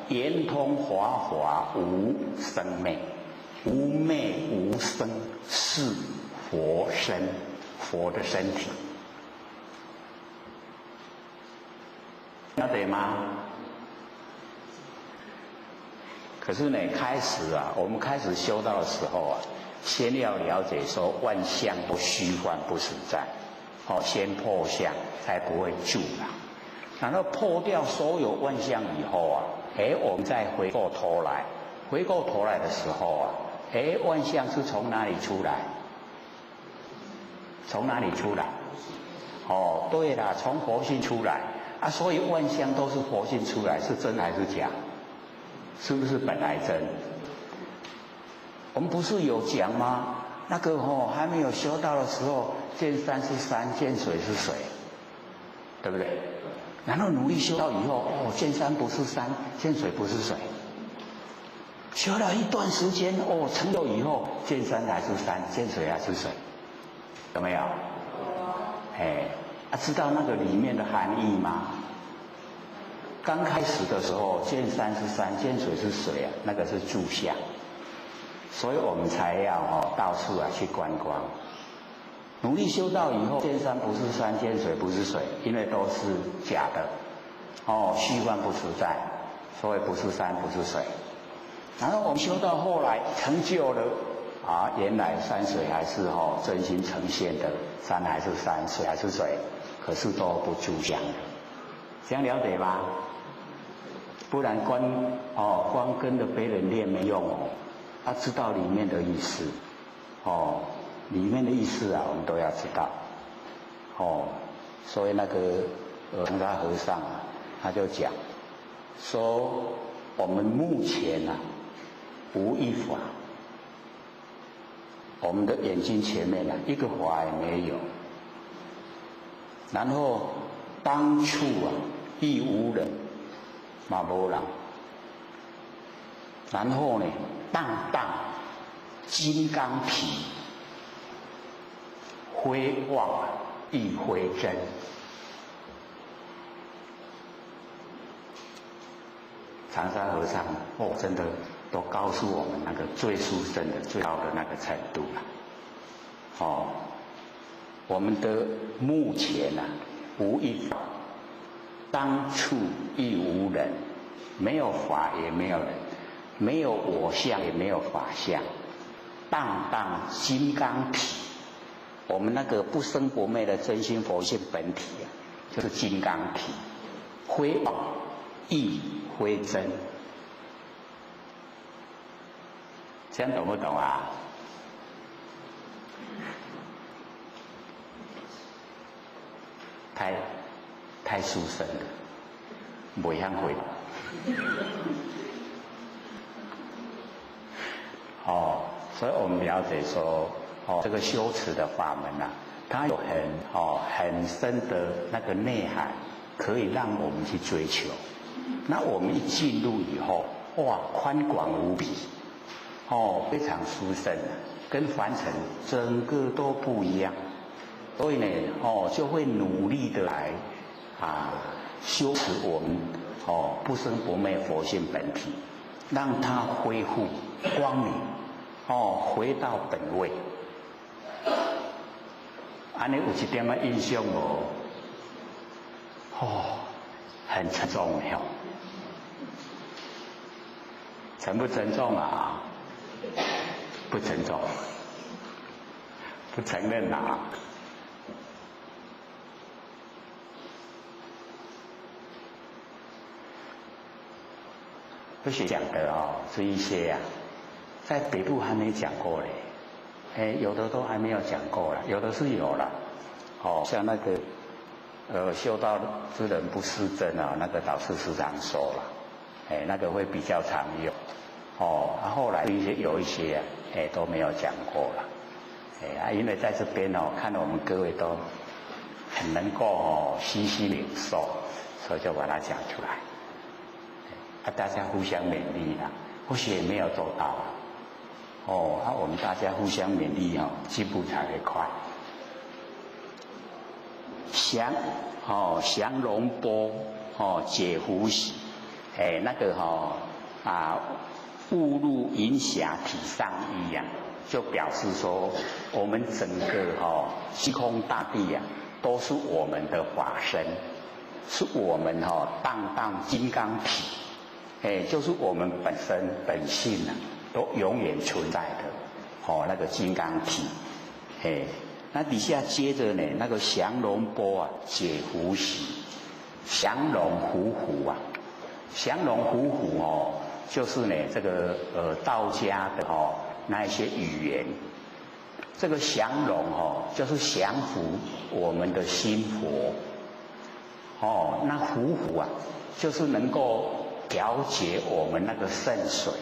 圆通华华无生昧，无昧无生是佛身，佛的身体，晓得吗？可是呢，我们开始修道的时候啊，先要了解说万象都虚幻不实在，先破相，才不会住啦。然后破掉所有万象以后啊，我们再回过头来的时候啊，万象是从哪里出来？从哪里出来？对啦，从佛性出来啊，所以万象都是佛性出来，是真还是假？是不是本来真？我们不是有讲吗？那个还没有修道的时候，见山是山，见水是水，对不对？然后努力修道以后，见山不是山，见水不是水。修了一段时间，成就以后，见山还是山，见水还是水，有没有？知道那个里面的含义吗？刚开始的时候，见山是山，见水是水啊，那个是住相，所以我们才要到处去观光。努力修道以后，见山不是山，见水不是水，因为都是假的，虚幻不实在，所以不是山不是水。然后我们修到后来成就了原来山水还是真心呈现的，山还是山，水还是水，可是都不住相的，这样了解吧？不然光跟着别人练没用他知道里面的意思，里面的意思我们都要知道，所以那个恒沙和尚他就讲说，我们目前无一法，我们的眼睛前面一个法也没有，然后当处亦无人，嘛无人，然后呢，荡荡金刚皮，非妄亦非真。长沙和尚真的都告诉我们那个最殊胜的、最高的那个程度了。我们的目前无一法，当处亦无人，没有法也没有人，没有我相也没有法相，荡荡金刚体。我们那个不生不灭的真心佛性本体就是金刚体，非妄亦非真。这样懂不懂啊？太殊胜了，袂晓回答。所以我们了解说，这个修持的法门它有很深的那个内涵，可以让我们去追求。那我们一进入以后，宽广无比，非常殊胜跟凡尘整个都不一样。所以呢，就会努力的来修持我们不生不灭佛性本体，让它恢复光明，回到本位。安尼有一点印象很沉重的沉不沉重啊？不沉重，不承认科学讲的是一些在北部还没讲过嘞，有的都还没有讲过了，有的是有了，像那个修道之人不失真那个导师时常说了，那个会比较常用，后来有一些都没有讲过了，因为在这边看我们各位都很能够细细领受，所以就把它讲出来。大家互相勉励啦，或许也没有做到我们大家互相勉励进步才会快。降龙波解狐喜，那个误入银匣体上衣就表示说我们整个虚空大地都是我们的法身，是我们荡荡金刚体。就是我们本身本性啊，都永远存在的，那个金刚体，那底下接着呢，那个降龙波啊，解伏喜，降龙伏虎啊，降龙伏虎就是呢这个道家的那一些语言，这个降龙就是降服我们的心佛，那伏虎啊，就是能够调节我们那个肾水，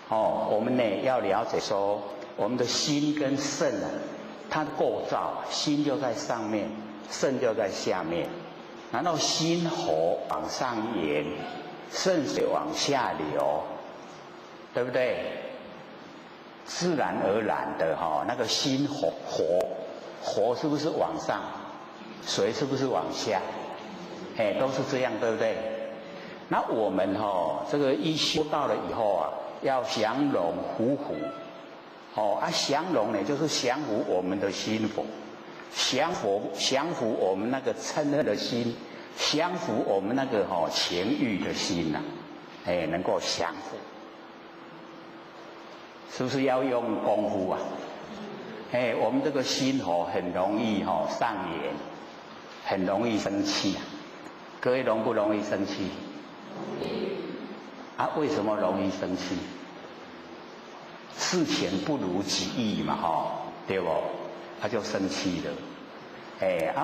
我们呢要了解说。我们的心跟肾啊，它的构造，心就在上面，肾就在下面，然后心火往上延，肾水往下流，对不对？自然而然的那个心火是不是往上，水是不是往下？都是这样，对不对？那我们这个一修到了以后啊，要降龙伏虎。降龙呢，就是降服我们的心佛，降服我们那个嗔恨的心，降服我们那个情欲的心呐，能够降服，是不是要用功夫啊？我们这个心很容易上炎，很容易生气啊。各位容不容易生气？为什么容易生气？事情不如己意嘛，对不？他就生气了。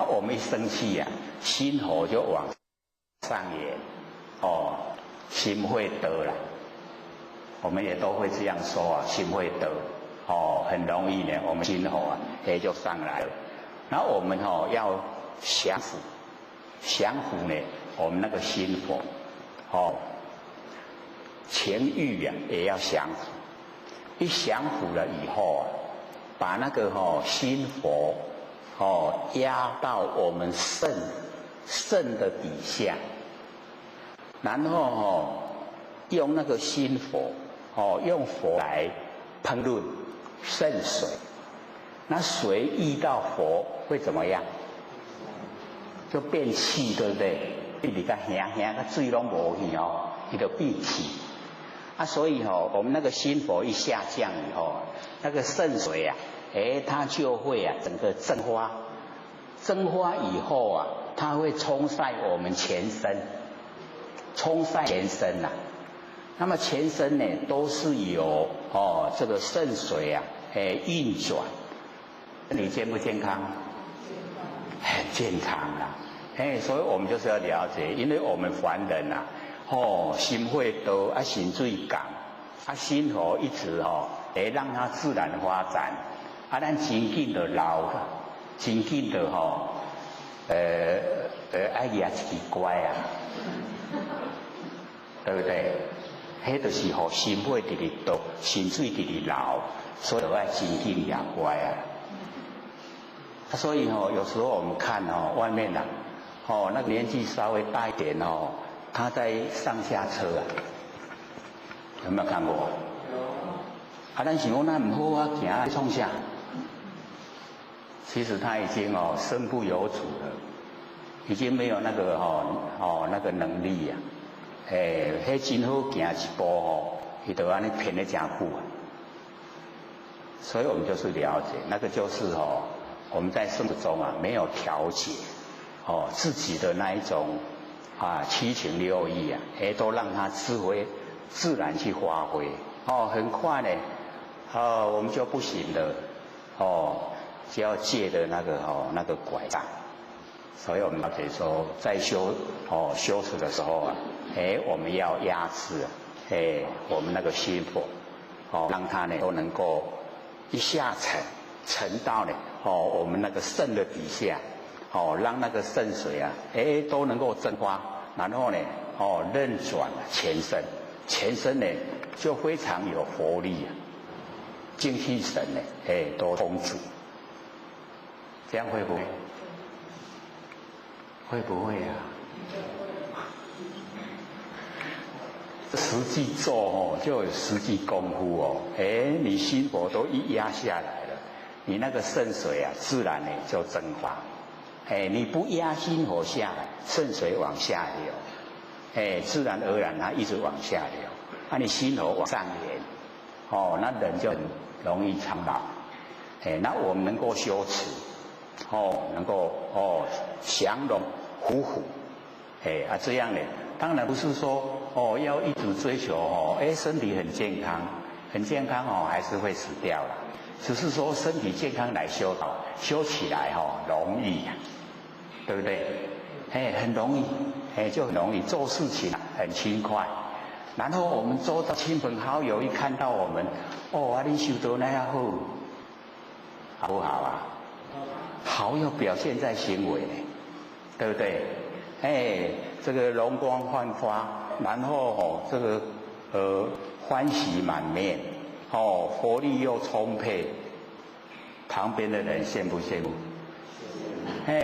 我们一生气呀，心火就往上延，心会得了。我们也都会这样说啊，心会得，很容易呢，我们心火就上来了。然后我们要降服呢，我们那个心火，情欲呀也要降服。一降服了以后啊，把那个心火压到我们肾的底下，然后用那个心火用火来烹饪肾水，那水遇到火会怎么样？就变气，对不对？你看咸个水拢无去它就变气。所以我们那个心火一下降以后，那个肾水啊，它就会整个蒸发，蒸发以后啊，它会冲晒我们全身，冲晒全身呐。那么全身呢，都是由这个肾水啊，运转。你健不健康？很健康啦。所以我们就是要了解，因为我们凡人啊。心会多心水降，心火一直让它自然发展，咱真紧的老了，真紧的爱也奇怪啊，对不对？迄就是心火直直多，心水直直老，所以爱真紧也乖啊。所以有时候我们看外面啊，那个年纪稍微大一点他在上下车啊，有没有看过？咱想讲那唔好啊，行来创啥？其实他已经身不由主了，已经没有那个那个能力呀。迄真好行一步伊就安尼偏得真久啊。所以我们就是了解，那个就是我们在生活中啊没有调节自己的那一种。七情六欲啊，都让它自然去发挥，很快呢，我们就不行了，就要借的那个拐杖，所以我们了解说，在修持的时候啊，我们要压制我们那个心火，让它呢都能够一下沉到呢我们那个肾的底下。让那个肾水啊，都能够蒸发，然后呢，任转全身呢就非常有活力啊，精气神呢，都充足，这样会不会？会不会啊？实际做就有实际功夫你心火都一压下来了，你那个肾水啊，自然呢就蒸发。你不压心火下来，肾水往下流，自然而然它一直往下流，你心头往上延，那人就很容易苍老。那我们能够修持，能够降龙伏虎，这样呢，当然不是说要一直追求身体很健康，很健康还是会死掉了，只是说身体健康来修起来容易呀，对不对？很容易，就很容易做事情很轻快。然后我们周遭亲朋好友一看到我们，你修得那样好，好不好啊？好要表现在行为呢，对不对？这个容光焕发，然后这个欢喜满面，活力又充沛，旁边的人羡不羡慕？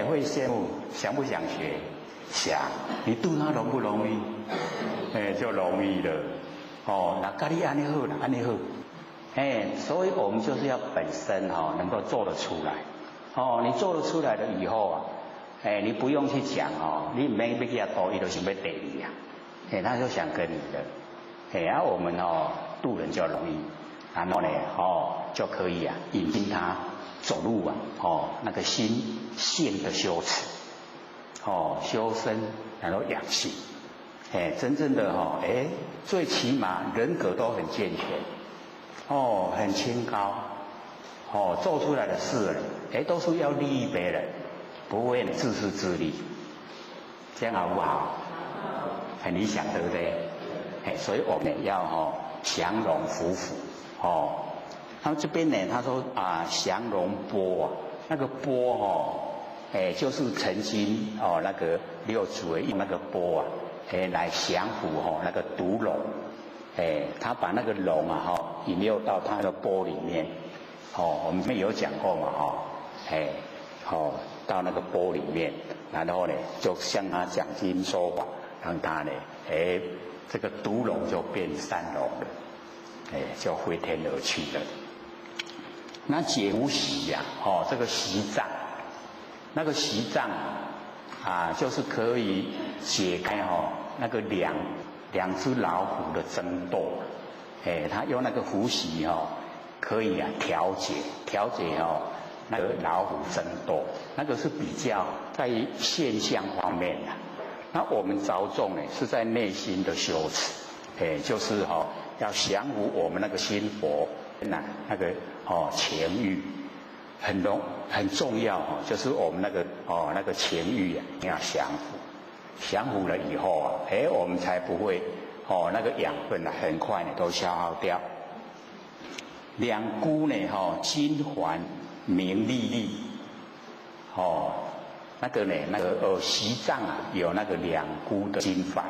会羡慕，想不想学？想。你度他容不容易？就容易了。那咖喱安尼好啦，安尼好。所以我们就是要本身能够做得出来。你做得出来了以后啊，你不用去讲你没要给他多，他就想要得你呀。他就想跟你的。我们度人就容易，然后呢就可以引进他走路那个性的修持，修身然后养性，真正的最起码人格都很健全，很清高，做出来的事都是要利益别人，不会自私自利，这样好不好？很理想，对不对？所以我们要降龙伏虎，他们这边呢，他说降龙波那个波就是曾经那个六祖用那个波来降服那个毒龙，他把那个龙引诱到他的波里面，我们这边有讲过嘛，到那个波里面，然后呢就向他讲经说法，让他呢这个毒龙就变善龙了，就飞天而去了。那解无习呀，这个习障，那个习障就是可以解开那个两只老虎的争斗，他用那个伏习可以调节那个老虎争斗，那个是比较在现象方面的。那我们着重呢是在内心的修持，就是要降服我们那个心佛那个情欲，很重要就是我们那个情欲要降服，降服了以后我们才不会那个养分很快都消耗掉。两孤呢金环名利利，那个呢习障有那个两孤的金环，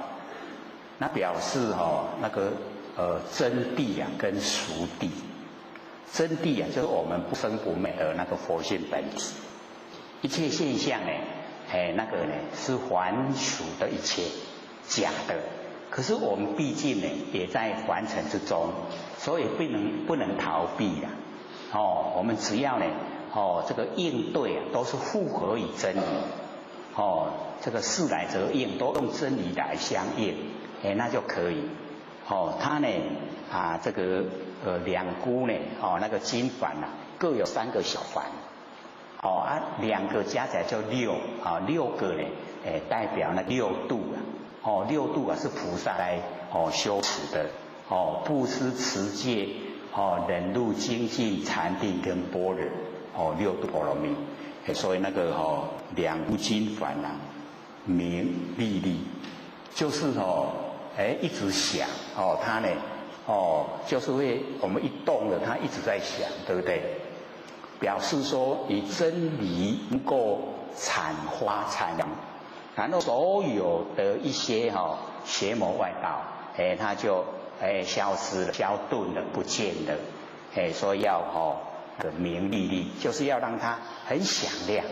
那表示那个真谛跟俗谛。真谛就是我们不生不灭的那个佛性本质，一切现象呢那个呢是凡俗的一切假的，可是我们毕竟呢也在凡尘之中，所以不能逃避啦。我们只要呢这个应对都是符合于真理，这个事来则应，都用真理来相应，那就可以。它呢这个两孤呢那个金环各有3个小环，2个加起来就6个呢代表那6度6度是菩萨来修持的，布施持戒忍辱精进禅定跟般若6度波罗蜜，所以那个两孤金环名利利，就是一直想他呢就是会我们一动了，他一直在想，对不对？表示说以真理能够阐扬，然后所有的一些邪魔外道它就消失了，消遁了，不见了，所以要名利利，就是要让它很响亮，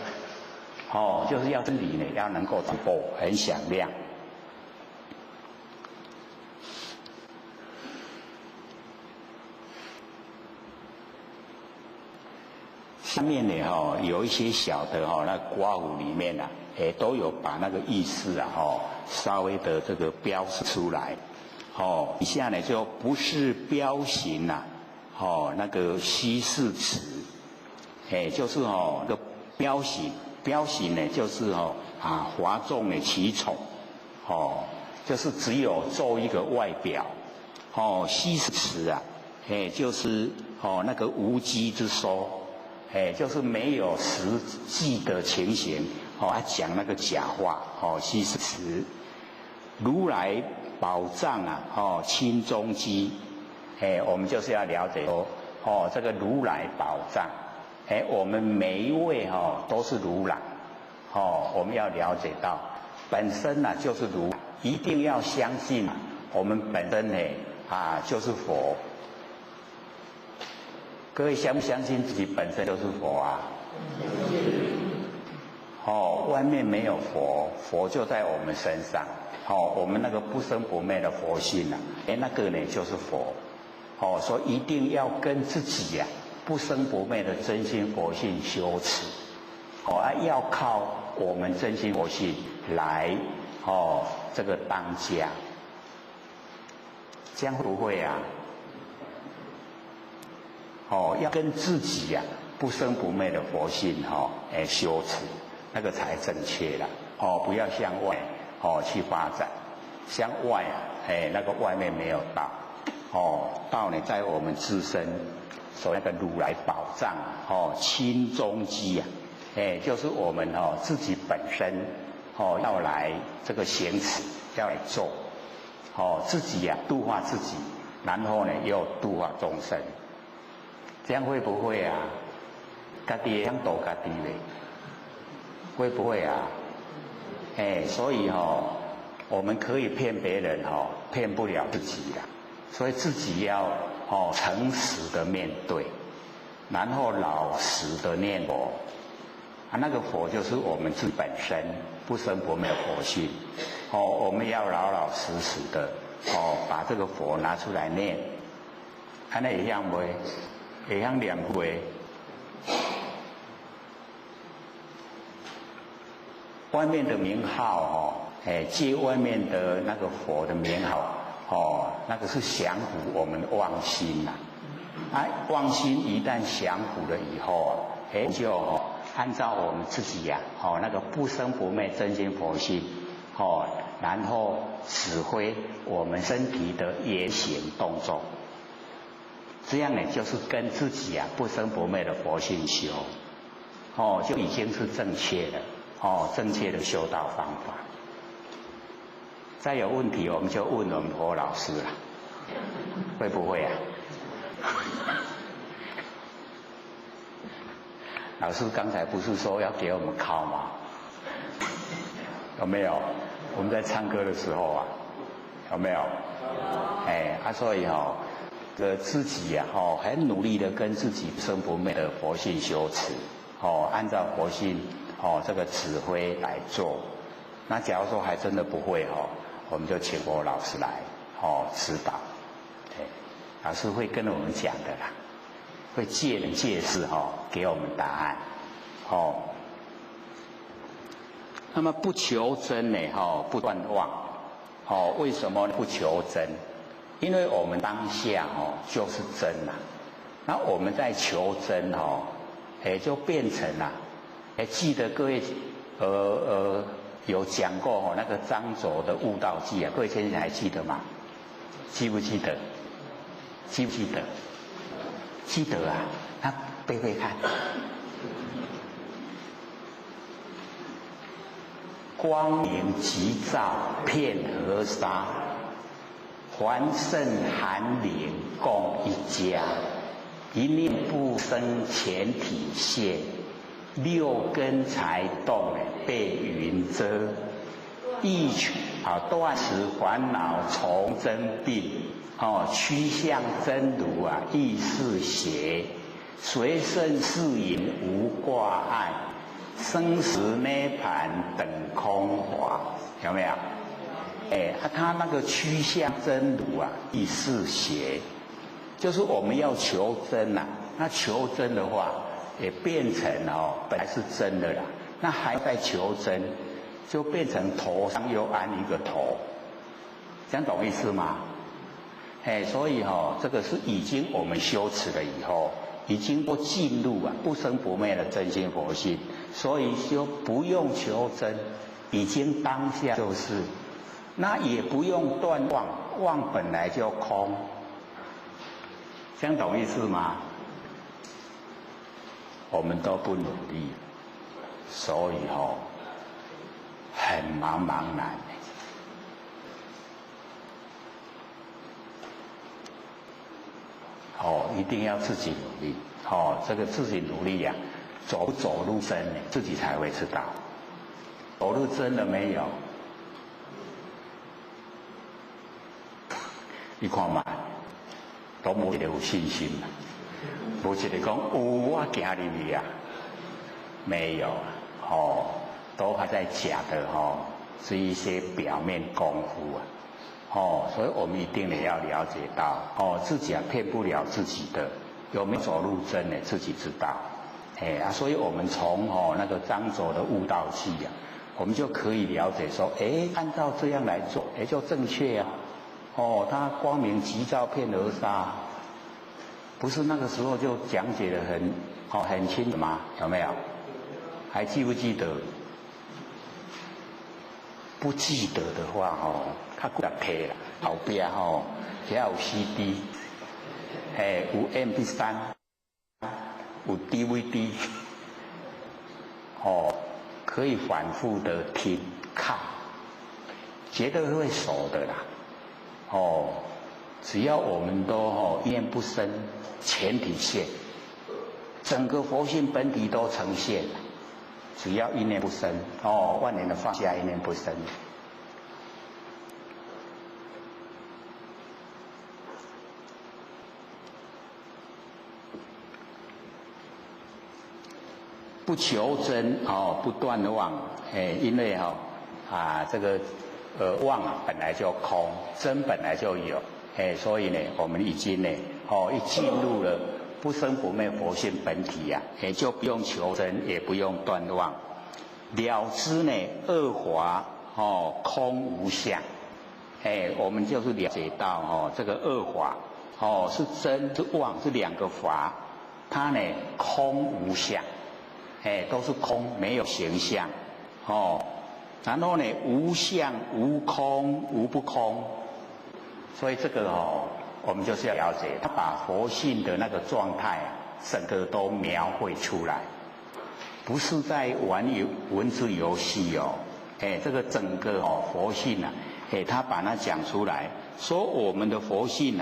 就是要真理呢要能够传播很响亮。下面呢有一些小的那刮胡里面都有把那个意思稍微的这个标示出来。以下呢就不是标形啦，那个稀释词，就是那个标形呢就是哗众的取宠，就是只有做一个外表，稀释词啊，就是那个无稽之说，就是没有实际的情形，讲那个假话，稀释词。如来宝藏啊，清中基，我们就是要了解说，这个如来宝藏，我们每一位都是如来，我们要了解到，本身就是如来，一定要相信我们本身就是佛。各位相不相信自己本身就是佛啊？外面没有佛，佛就在我们身上。我们那个不生不灭的佛性那个呢就是佛。所以一定要跟自己不生不灭的真心佛性修持。要靠我们真心佛性来这个当家。这样会不会啊？要跟自己不生不灭的佛性修持，那个才正确啦。不要向外去发展，向外那个外面没有道，道呢在我们自身，所谓的如来宝藏清中基就是我们自己本身要来这个行持，要来做，自己度化自己，然后呢又度化众生，这样会不会啊？家己会晓度家己嘞，会不会啊？所以我们可以骗别人骗不了自己啦。所以自己要诚实的面对，然后老实的念佛。那个佛就是我们自己本身不生不灭的佛性。我们要老老实实的把这个佛拿出来念，那会晓袂？会晓念会？外面的名号借外面的那个佛的名号那个是降伏我们的妄心妄心一旦降伏了以后就按照我们自己那个不生不灭真心佛性然后指挥我们身体的言行动作，这样呢就是跟自己不生不灭的佛性修就已经是正确的正确的修道方法。再有问题我们就问我们佛老师了，会不会老师刚才不是说要给我们考吗？有没有？我们在唱歌的时候有没有？所以自己很努力的跟自己不生不灭的佛性修持按照佛性这个指挥来做。那假如说还真的不会我们就请我老师来指导。老师会跟我们讲的啦，会借人借事给我们答案那么不求真呢不断妄为什么不求真？因为我们当下就是真那我们在求真就变成记得各位有讲过那个张轴的悟道记各位先生还记得吗？记不记得？记不记得？记得那背背看。光明急照遍河沙，还胜寒林共一家。一念不生前体现，六根才动被云遮。一断除烦恼从真病，趋向真如亦是邪。随顺世隐无挂碍，生死涅盘等空华。有没有？他那个趋向真如亦是邪，就是我们要求真那求真的话，也变成本来是真的啦，那还在求真，就变成头上又安一个头，这样懂意思吗？所以这个是已经我们修持了以后，已经都进入不生不灭的真心佛性，所以就不用求真，已经当下就是，那也不用断妄，妄本来就空，这样懂意思吗？我们都不努力，所以很茫然。一定要自己努力。这个自己努力呀，走不走入真呢，自己才会知道。走入真了没有？你看嘛，都无一个有信心嘛，无一个讲我行入去啊，没有都还在假的是一些表面功夫啊。所以我们一定也要了解到自己骗不了自己的，有没有走入真呢？自己知道。所以我们从那个张轴的悟道记我们就可以了解说，按照这样来做，就正确啊。他光明即照骗而杀，不是那个时候就讲解得很清楚吗？有没有？还记不记得？不记得的话较骨力提啦，后边遐有 CD， 有 MP3， 有 DVD， 可以反复的听看，绝对会熟的啦。只要我们都一念不生，全体现，整个佛性本体都呈现。只要一念不生，万年的放下，一念不生。不求真不断妄，因为这个妄本来就空，真本来就有，所以呢，我们已经呢一进入了不生不灭佛性本体就不用求真，也不用断妄，了知呢二法空无相，我们就是了解到这个二法是真是妄是两个法，它呢空无相。都是空，没有形象，然后呢，无相、无空、无不空，所以这个我们就是要了解，他把佛性的那个状态整个都描绘出来，不是在玩文字游戏这个整个佛性他把它讲出来，说我们的佛性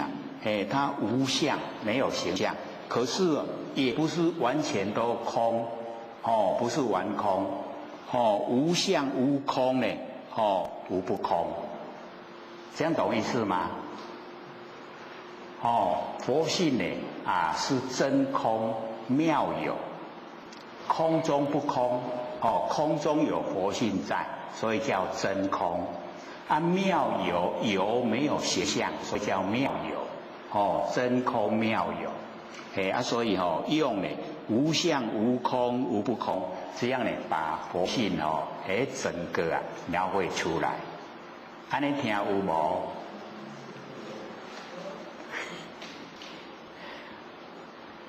它无相，没有形象，可是也不是完全都空。不是完空，无相无空呢，无不空，这样懂意思吗？佛性呢是真空妙有，空中不空，空中有佛性在，所以叫真空。妙有有没有形象，所以叫妙有，真空妙有。所以用呢无相无空无不空，这样呢把佛性整个描绘出来，安尼听有无？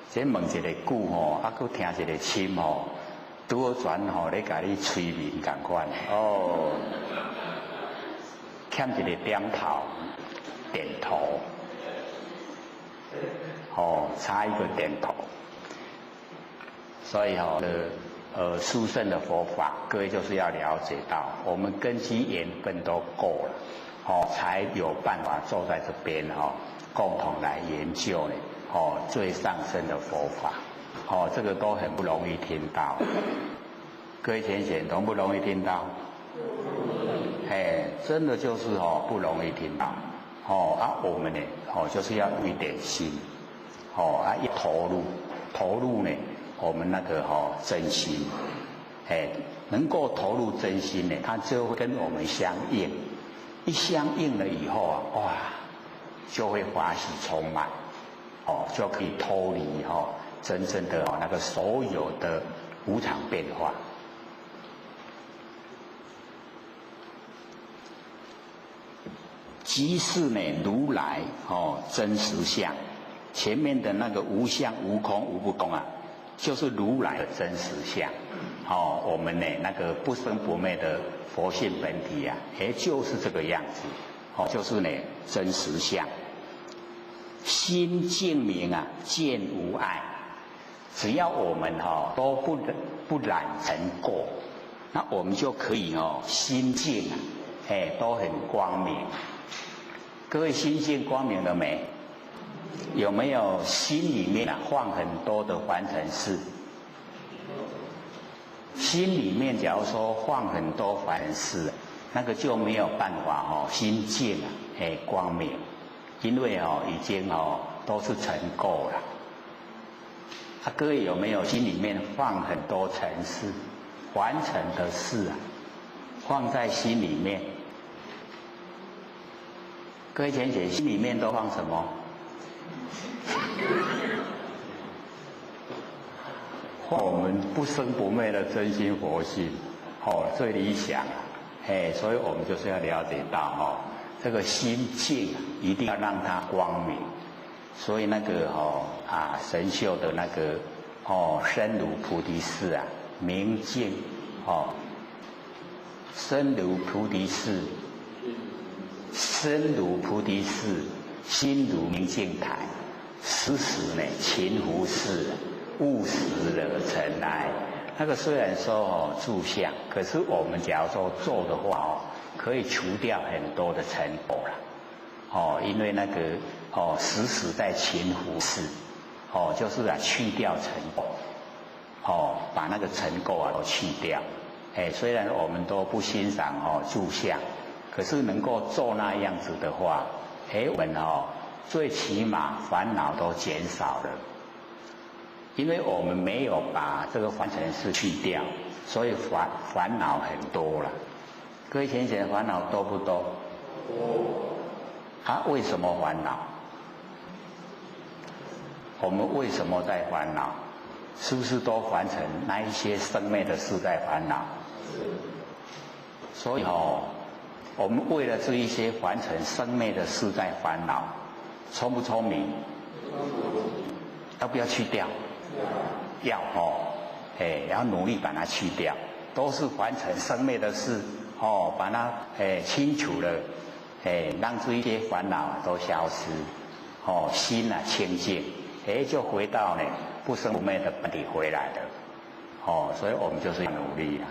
先问一个句佫听一个深拄好转咧甲你催眠同款欠一个点头点头。差一个点头，所以殊胜的佛法，各位就是要了解到，我们根基缘分都够了，才有办法坐在这边共同来研究呢，最上升的佛法，这个都很不容易听到。各位浅显容不容易听到？真的就是不容易听到。我们呢就是要有一点心。一投入呢，我们那个真心，能够投入真心呢，它就会跟我们相应，一相应了以后哇，就会欢喜充满，就可以脱离真正的那个所有的无常变化。即是呢如来真实相。前面的那个无相无空无不空啊，就是如来的真实相。我们呢那个不生不灭的佛性本体啊，就是这个样子。就是呢真实相。心净明啊，见无碍。只要我们都不染尘垢，那我们就可以心净啊，都很光明。各位心净光明了没？有没有心里面放很多的凡尘事？心里面假如说放很多凡尘事，那个就没有办法心净啊，光明，因为已经都是尘垢了。各位有没有心里面放很多尘事、凡尘的事啊？放在心里面。各位浅显，心里面都放什么？我们不生不灭的真心佛性，最理想，所以我们就是要了解到，这个心净一定要让它光明。所以那个神秀的那个深如菩提寺啊，明净深如菩提寺，身如菩提寺，心如明镜台，时时呢勤拂拭，勿使惹尘埃。那个虽然说住相，可是我们假如说做的话可以除掉很多的尘垢了。因为那个时时在勤拂拭，就是去掉尘垢，把那个尘垢都去掉。虽然我们都不欣赏住相，可是能够做那样子的话，我们最起码烦恼都减少了。因为我们没有把这个凡尘事去掉，所以烦恼很多了。各位浅显，烦恼多不多？为什么烦恼？我们为什么在烦恼？是不是都凡尘那一些生灭的事在烦恼？所以我们为了这一些凡尘生灭的事在烦恼，聪不聪明？要不要去掉？要要努力把它去掉。都是凡尘生灭的事把它清除了，让这一些烦恼都消失，心清净，就回到不生不灭的本体回来了。所以我们就是要努力啊。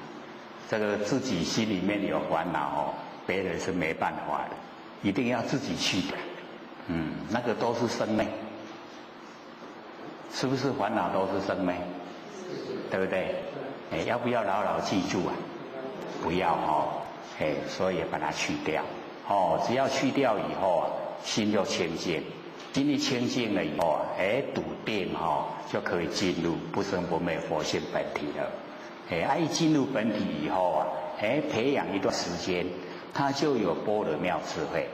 这个自己心里面有烦恼别人是没办法的，一定要自己去掉。那个都是生灭，是不是烦恼都是生灭？对不对？要不要牢牢记住啊？不要所以把它去掉。只要去掉以后心就清净。心一清净了以后笃定就可以进入不生不灭佛性本体了。一进入本体以后培养一段时间，它就有般若妙智慧。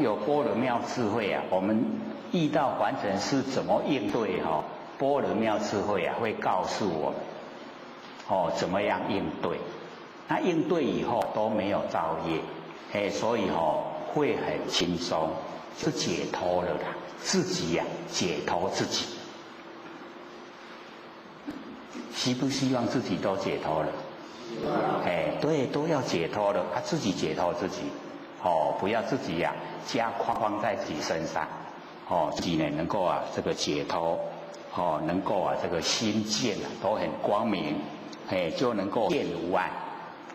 有般若妙智慧我们遇到凡尘是怎么应对般若妙智慧会告诉我们怎么样应对。那应对以后都没有造业，所以会很轻松，是解脱了啦。自己解脱自己。希不希望自己都解脱了？对，都要解脱了。自己解脱自己，不要自己加框在自己身上，自己呢能够这个解脱，能够这个心见都很光明，就能够见无碍，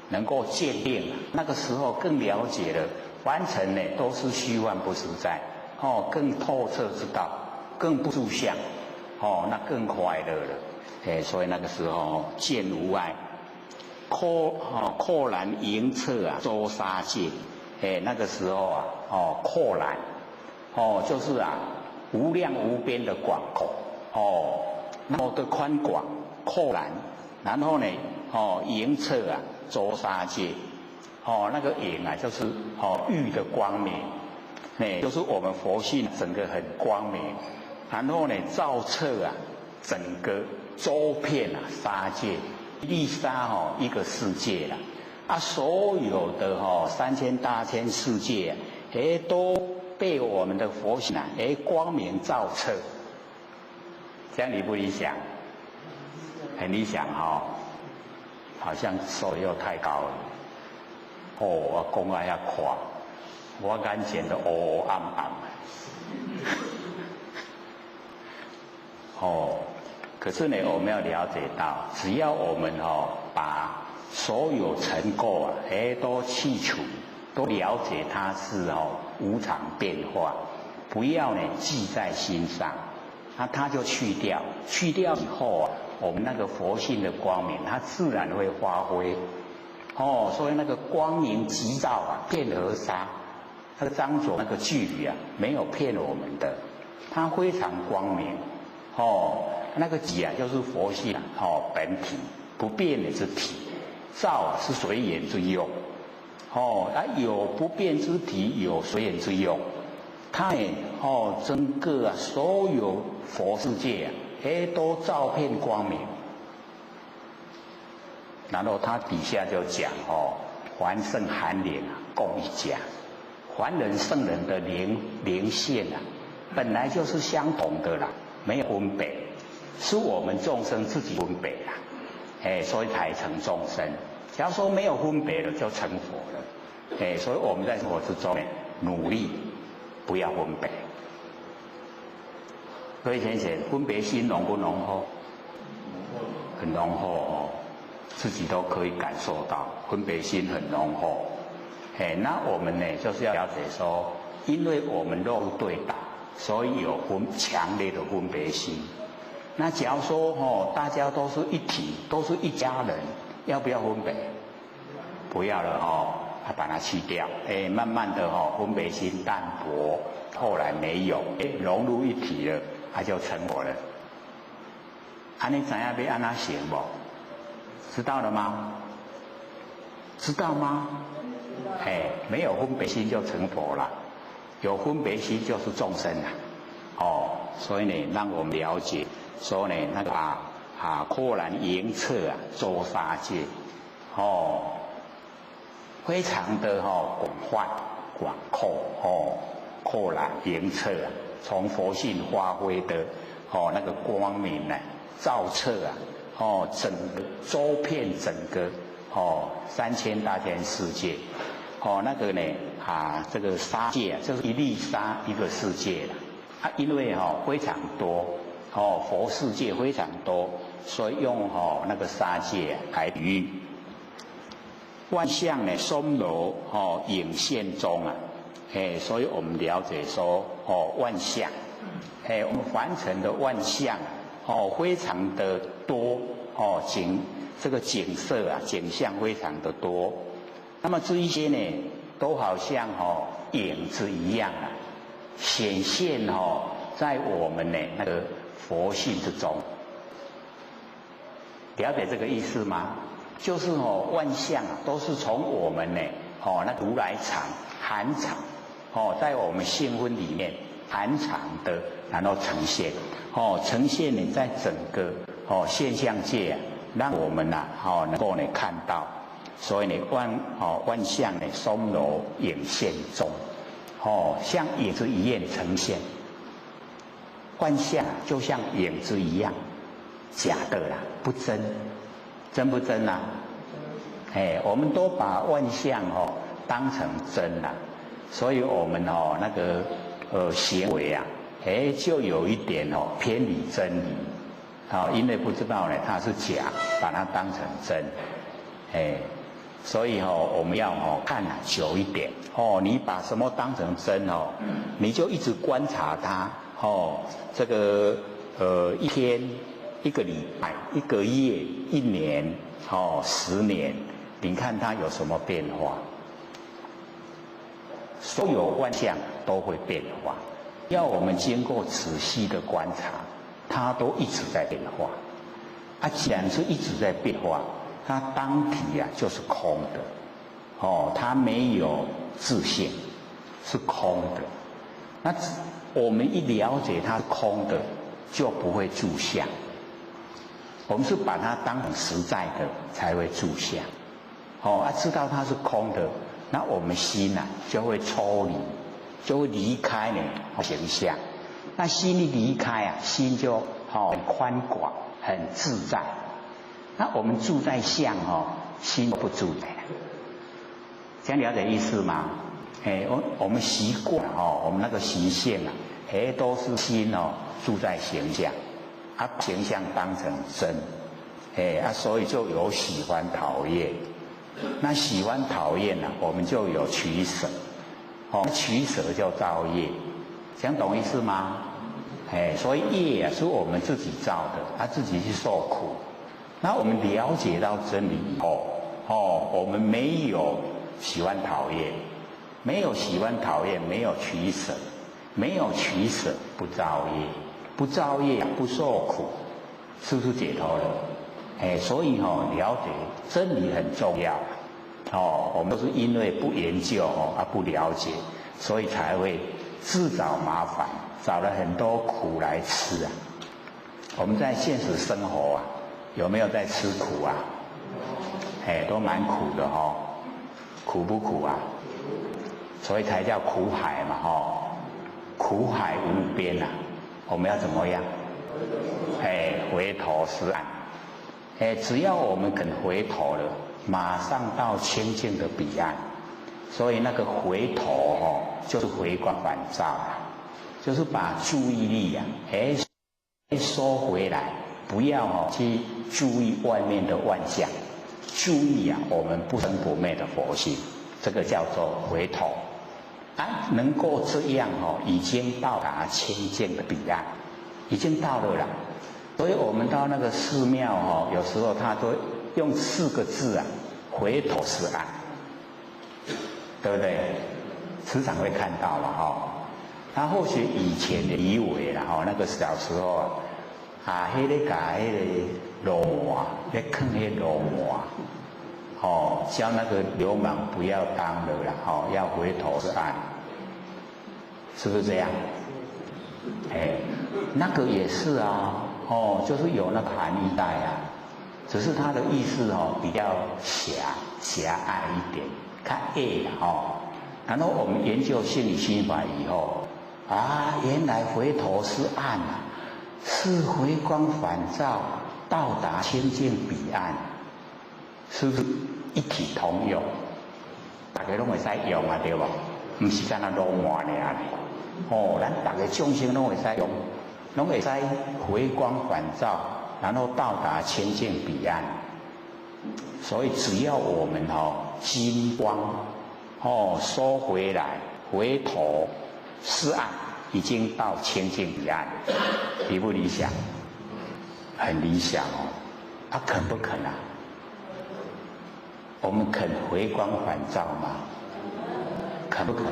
能够见定。那个时候更了解了凡尘呢都是虚幻不实在，更透彻知道，更不住相，那更快乐了。所以那个时候见无碍，阔然迎彻周沙界。那个时候阔然，就是无量无边的广阔，那么的宽广阔然，然后呢迎彻周沙界，那个迎就是玉的光明，就是我们佛性整个很光明，然后呢照彻整个周遍沙界，丽沙一个世界了。所有的3000大千世界都被我们的佛性光明照彻，这样理不理想？很理想好像手又太高了。我讲啊遐快，我眼前都乌暗暗。可是呢，我们要了解到，只要我们把所有尘垢都去除，都了解它是无常变化，不要呢记在心上，那它就去掉。去掉以后我们那个佛性的光明，它自然会发挥。所以那个光明急照遍河沙，那个张左那个句语没有骗我们的，它非常光明。那个急就是佛性本体不变的之体，照是随缘之用。有不变之体，有随缘之用。它整个所有佛世界都照遍光明。然后他底下就讲凡圣含灵共一家，凡人圣人的灵性本来就是相同的啦，没有分别，是我们众生自己分别啦，所以才成众生。假如说没有分别了，就成佛了。所以我们在生活之中努力不要分别。各位先生，分别心浓不浓厚？很浓厚自己都可以感受到分别心很浓厚。那我们呢就是要了解说，因为我们肉对打，所以有强烈的分别心。那假如说大家都是一体，都是一家人，要不要分别？不要了把它去掉。慢慢的分别心淡薄，后来没有，融入一体了，它就成佛了。你知道要怎么行不？知道了吗？知道吗？没有分别心就成佛了，有分别心就是众生了。所以呢，让我们了解说呢，那个豁然迎彻周沙界，非常的广泛广阔豁然迎彻从佛性发挥的那个光明照彻整个周遍整个3000大千世界，那个呢这个沙界就是一粒沙一个世界了。因为非常多佛世界非常多，所以用那个沙界来比喻。万象呢松柔影现中所以我们了解说万象，我们凡尘的万象非常的多这个景色景象非常的多。那么这一些呢都好像影子一样显现在我们那个佛性之中。了解这个意思吗？就是万象都是从我们那如来藏含藏在我们性分里面含藏的，然后呈现呈现呢在整个现象界让我们能够看到。所以呢万象松柔影现中，像影子一样呈现。万象就像影子一样，假的啦，不真。真不真啊？我们都把万象当成真啦，所以我们那个行为就有一点偏离真理因为不知道它是假，把它当成真。所以我们要看久一点你把什么当成真你就一直观察它这个一天一个礼拜一个月一年10年，你看它有什么变化？所有万象都会变化，要我们经过仔细的观察，它都一直在变化既然是一直在变化，它当体就是空的它没有自性，是空的。那我们一了解它是空的，就不会住相。我们是把它当成实在的才会住相知道它是空的，那我们心就会抽离就会离开呢形象。那心一离开啊，心就很宽广，很自在。那我们住在相心不住在，这样了解意思吗？我们习惯我们那个习性啊，都是心住在形象，形象当成真，所以就有喜欢讨厌。那喜欢讨厌呢，我们就有取舍，取舍就造业，这样懂意思吗？所以业啊是我们自己造的，自己去受苦。那我们了解到真理以后，我们没有喜欢讨厌，没有喜欢讨厌，没有取舍，没有取舍不造业，不造业不受苦，是不是解脱了？所以了解真理很重要。我们都是因为不研究不了解，所以才会自找麻烦，找了很多苦来吃啊。我们在现实生活啊，有没有在吃苦啊？都蛮苦的苦不苦啊？所以才叫苦海嘛苦海无边啊。我们要怎么样？回头是岸。只要我们肯回头了，马上到清净的彼岸。所以那个回头就是回光返照啊，就是把注意力收回来，不要去注意外面的万象，注意我们不生不灭的佛性，这个叫做回头。能够这样已经到达清净的彼岸，已经到了啦。所以我们到那个寺庙有时候他都用4个字回头是岸，对不对？时常会看到了他或许以前的以为啦那个小时候迄个把迄个罗马咧坑迄个罗马叫那个流氓不要当了啦要回头是岸，是不是这样？那个也是就是有那个含义在只是它的意思比较狭隘一点，看然后我们研究心理心法以后原来回头是岸是回光返照，到达清净彼岸，是不是一体通用？大家都会使用对吧？不是干那罗马尔咱大家众生都会使用，都会使回光返照，然后到达清净彼岸。所以只要我们金光收回来，回头是岸，已经到清净彼岸，理不理想？很理想肯不肯啊？我们肯回光返照吗？肯不肯？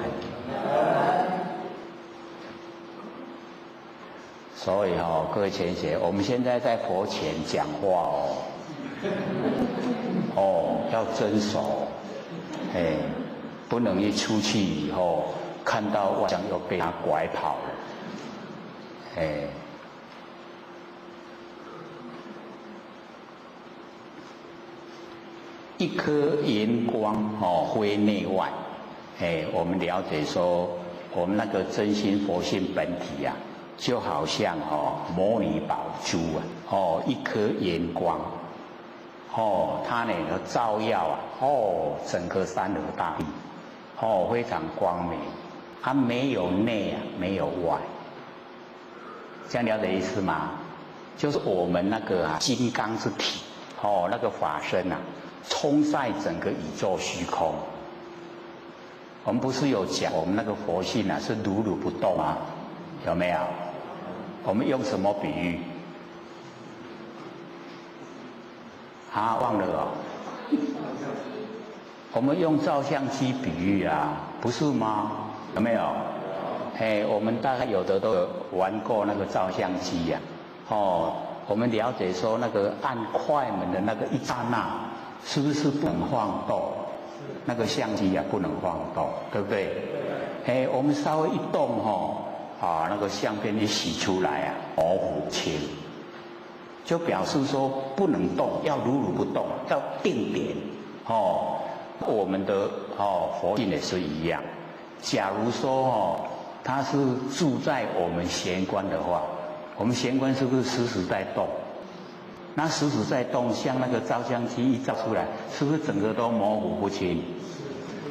所以各位贤贤，我们现在在佛前讲话要遵守，不能一出去以后看到万象又被他拐跑了，一颗圆光辉内外，我们了解说，我们那个真心佛性本体就好像摩尼宝珠一颗圆光，它呢照耀整个山河大地，非常光明，它没有内没有外，这样了解意思吗？就是我们那个金刚之体，那个法身充塞整个宇宙虚空。我们不是有讲我们那个佛性是如如不动啊，有没有？我们用什么比喻？忘了我们用照相机比喻不是吗？有没有？我们大概有的都有玩过那个照相机我们了解说那个按快门的那个一刹那，是不是不能晃动？那个相机不能晃动，对不对？我们稍微一动那个相片一洗出来模糊清，就表示说不能动，要如如不动，要定点我们的佛性也是一样，假如说哦，他是住在我们玄关的话，我们玄关是不是时时在动？那时时在动，像那个照相机一照出来，是不是整个都模糊不清？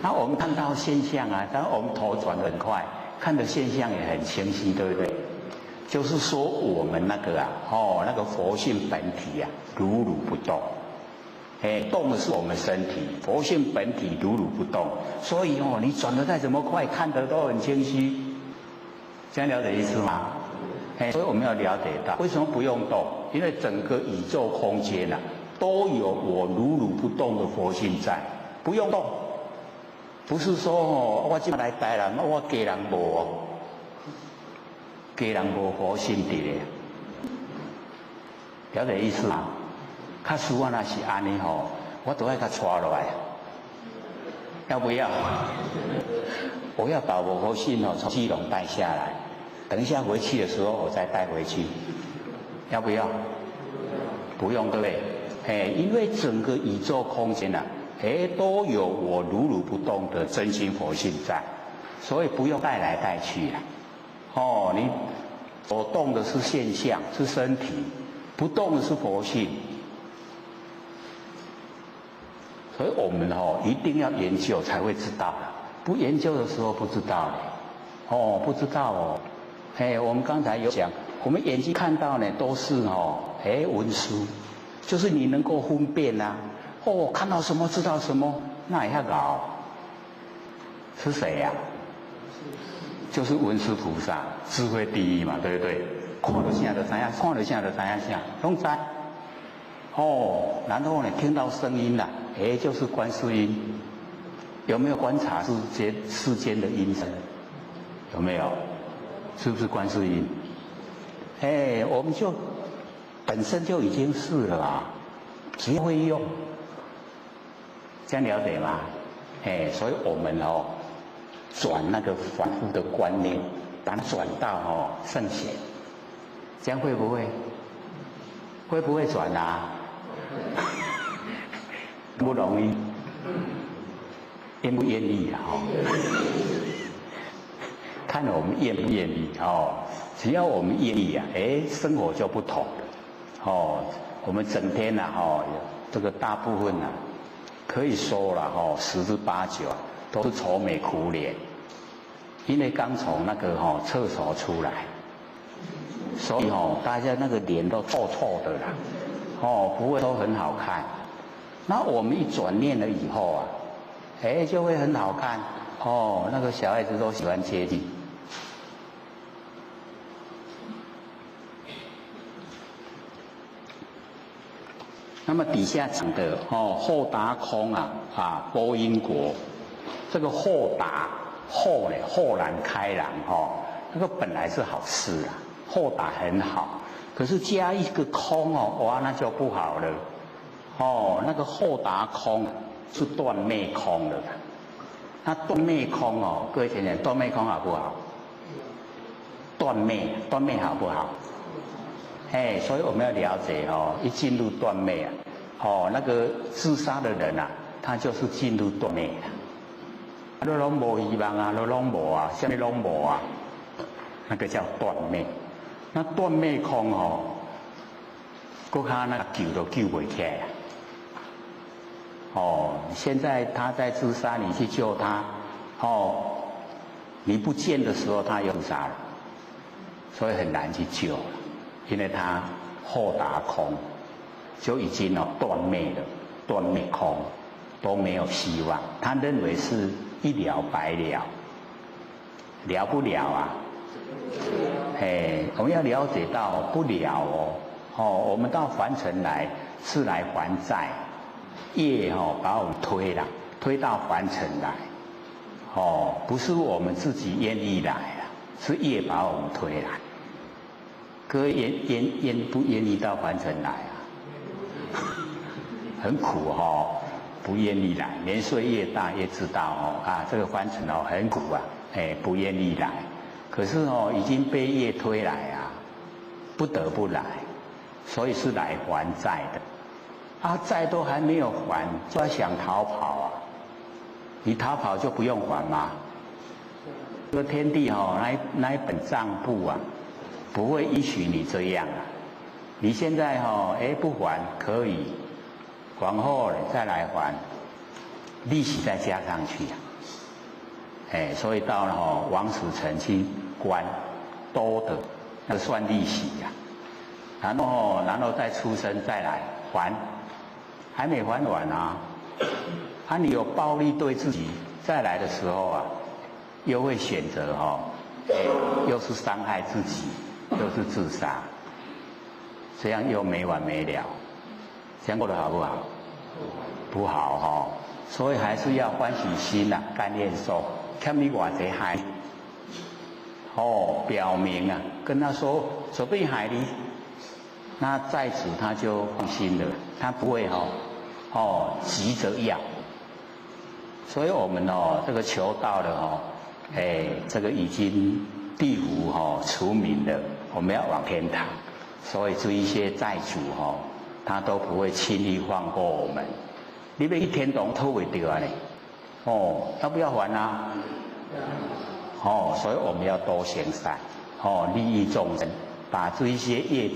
那我们看到现象啊，当然我们头转得很快，看的现象也很清晰，对不对？就是说我们那个啊，那个佛性本体啊，如如不动。动的是我们身体，佛性本体如如不动，所以你转得再怎么快，看得都很清晰。这样了解意思吗？所以我们要了解到，为什么不用动？因为整个宇宙空间啊，都有我如如不动的佛性在，不用动。不是说我今来台人，我家人无哦，家人无佛性伫咧，了解意思吗？假使我那是安尼吼，我都要甲带落来，要不要？我要把我佛性从基隆带下来，等一下回去的时候我再带回去，要不要？不用，对不对？因为整个宇宙空间啊，都有我如如不动的真心佛性在，所以不用带来带去啊。你所动的是现象，是身体，不动的是佛性。所以我们一定要研究才会知道的，不研究的时候不知道的，不知道哦。我们刚才有讲，我们眼睛看到呢都是文书，就是你能够分辨啊，看到什么知道什么，那也要搞。是谁呀？就是文殊菩萨，智慧第一嘛，对不对？看了啥就知影，看了啥就知影啥，拢知。然后呢，听到声音了，就是观世音。有没有观察世间的音声？有没有？是不是观世音？我们就本身就已经是了啦，只要会用，这样了解吗？所以我们转那个凡夫的观念，把它转到圣贤，这样会不会？会不会转啊？不容易，愿不愿意啊？看我们愿不愿意只要我们愿意啊，生活就不同了我们整天这个大部分可以说了10之8九都是愁眉苦脸，因为刚从那个厕所出来，所以大家那个脸都臭臭的啦，不会都很好看。那我们一转念了以后啊，就会很好看那个小孩子都喜欢接近。那么底下讲的后达空波音国，这个后达后呢，豁然开朗那个本来是好事啊，后达很好，可是加一个空哇，那就不好了那个后达空是断灭空的啦。那断灭空各位听听，断灭空好不好？断灭好不好？所以我们要了解一进入断灭那个自杀的人他就是进入断灭都拢无希望啊，都拢无啊，什么拢无啊，那个叫断灭。那断灭空他那个救都救不起来现在他在自杀，你去救他你不见的时候他又自杀了，所以很难去救了，因为他后达空就已经断灭了，断灭空都没有希望，他认为是一了百了，了不了啊？我们要了解到不了我们到凡尘来是来还债，业把我们推到凡尘来不是我们自己愿意来是业把我们推来。各位愿不愿意到凡尘来很苦不愿意来，年岁越大越知道这个凡尘很苦不愿意来。可是已经被业推来不得不来，所以是来还债的债都还没有还，就要想逃跑你逃跑就不用还吗？这个天地那一本账簿啊，不会允许你这样啊。你现在不还可以，往后再来还，利息再加上去啊。所以到了王死城去关多的，那算利息呀。然后再出生再来还，还没还完啊。你有暴力对自己，再来的时候啊，又会选择又是伤害自己，又是自杀，这样又没完没了，这样过得好不好？不好所以还是要欢喜心啊，甘愿受，看你偌济害，表明啊，跟他说准备害你，那在此他就放心了，他不会急着要。所以我们这个求道的这个已经地府除名了，我们要往天堂。所以这一些债主他都不会轻易放过我们。你要去天堂偷不掉啊要不要还啊？所以我们要多行善利益众生，把这一些业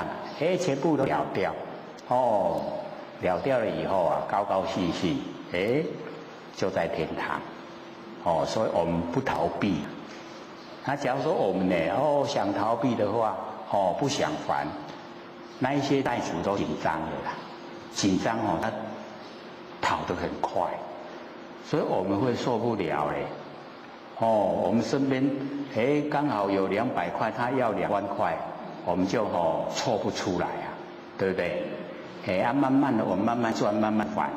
全部都了掉了掉了以后啊，高高兴兴就在天堂所以我们不逃避。那假如说我们呢想逃避的话不想还，那一些债主都紧张了啦，紧张他跑得很快，所以我们会受不了嘞我们身边刚好有200块，他要2万块，我们就凑不出来啊，对不对？慢慢的我们慢慢赚，慢慢还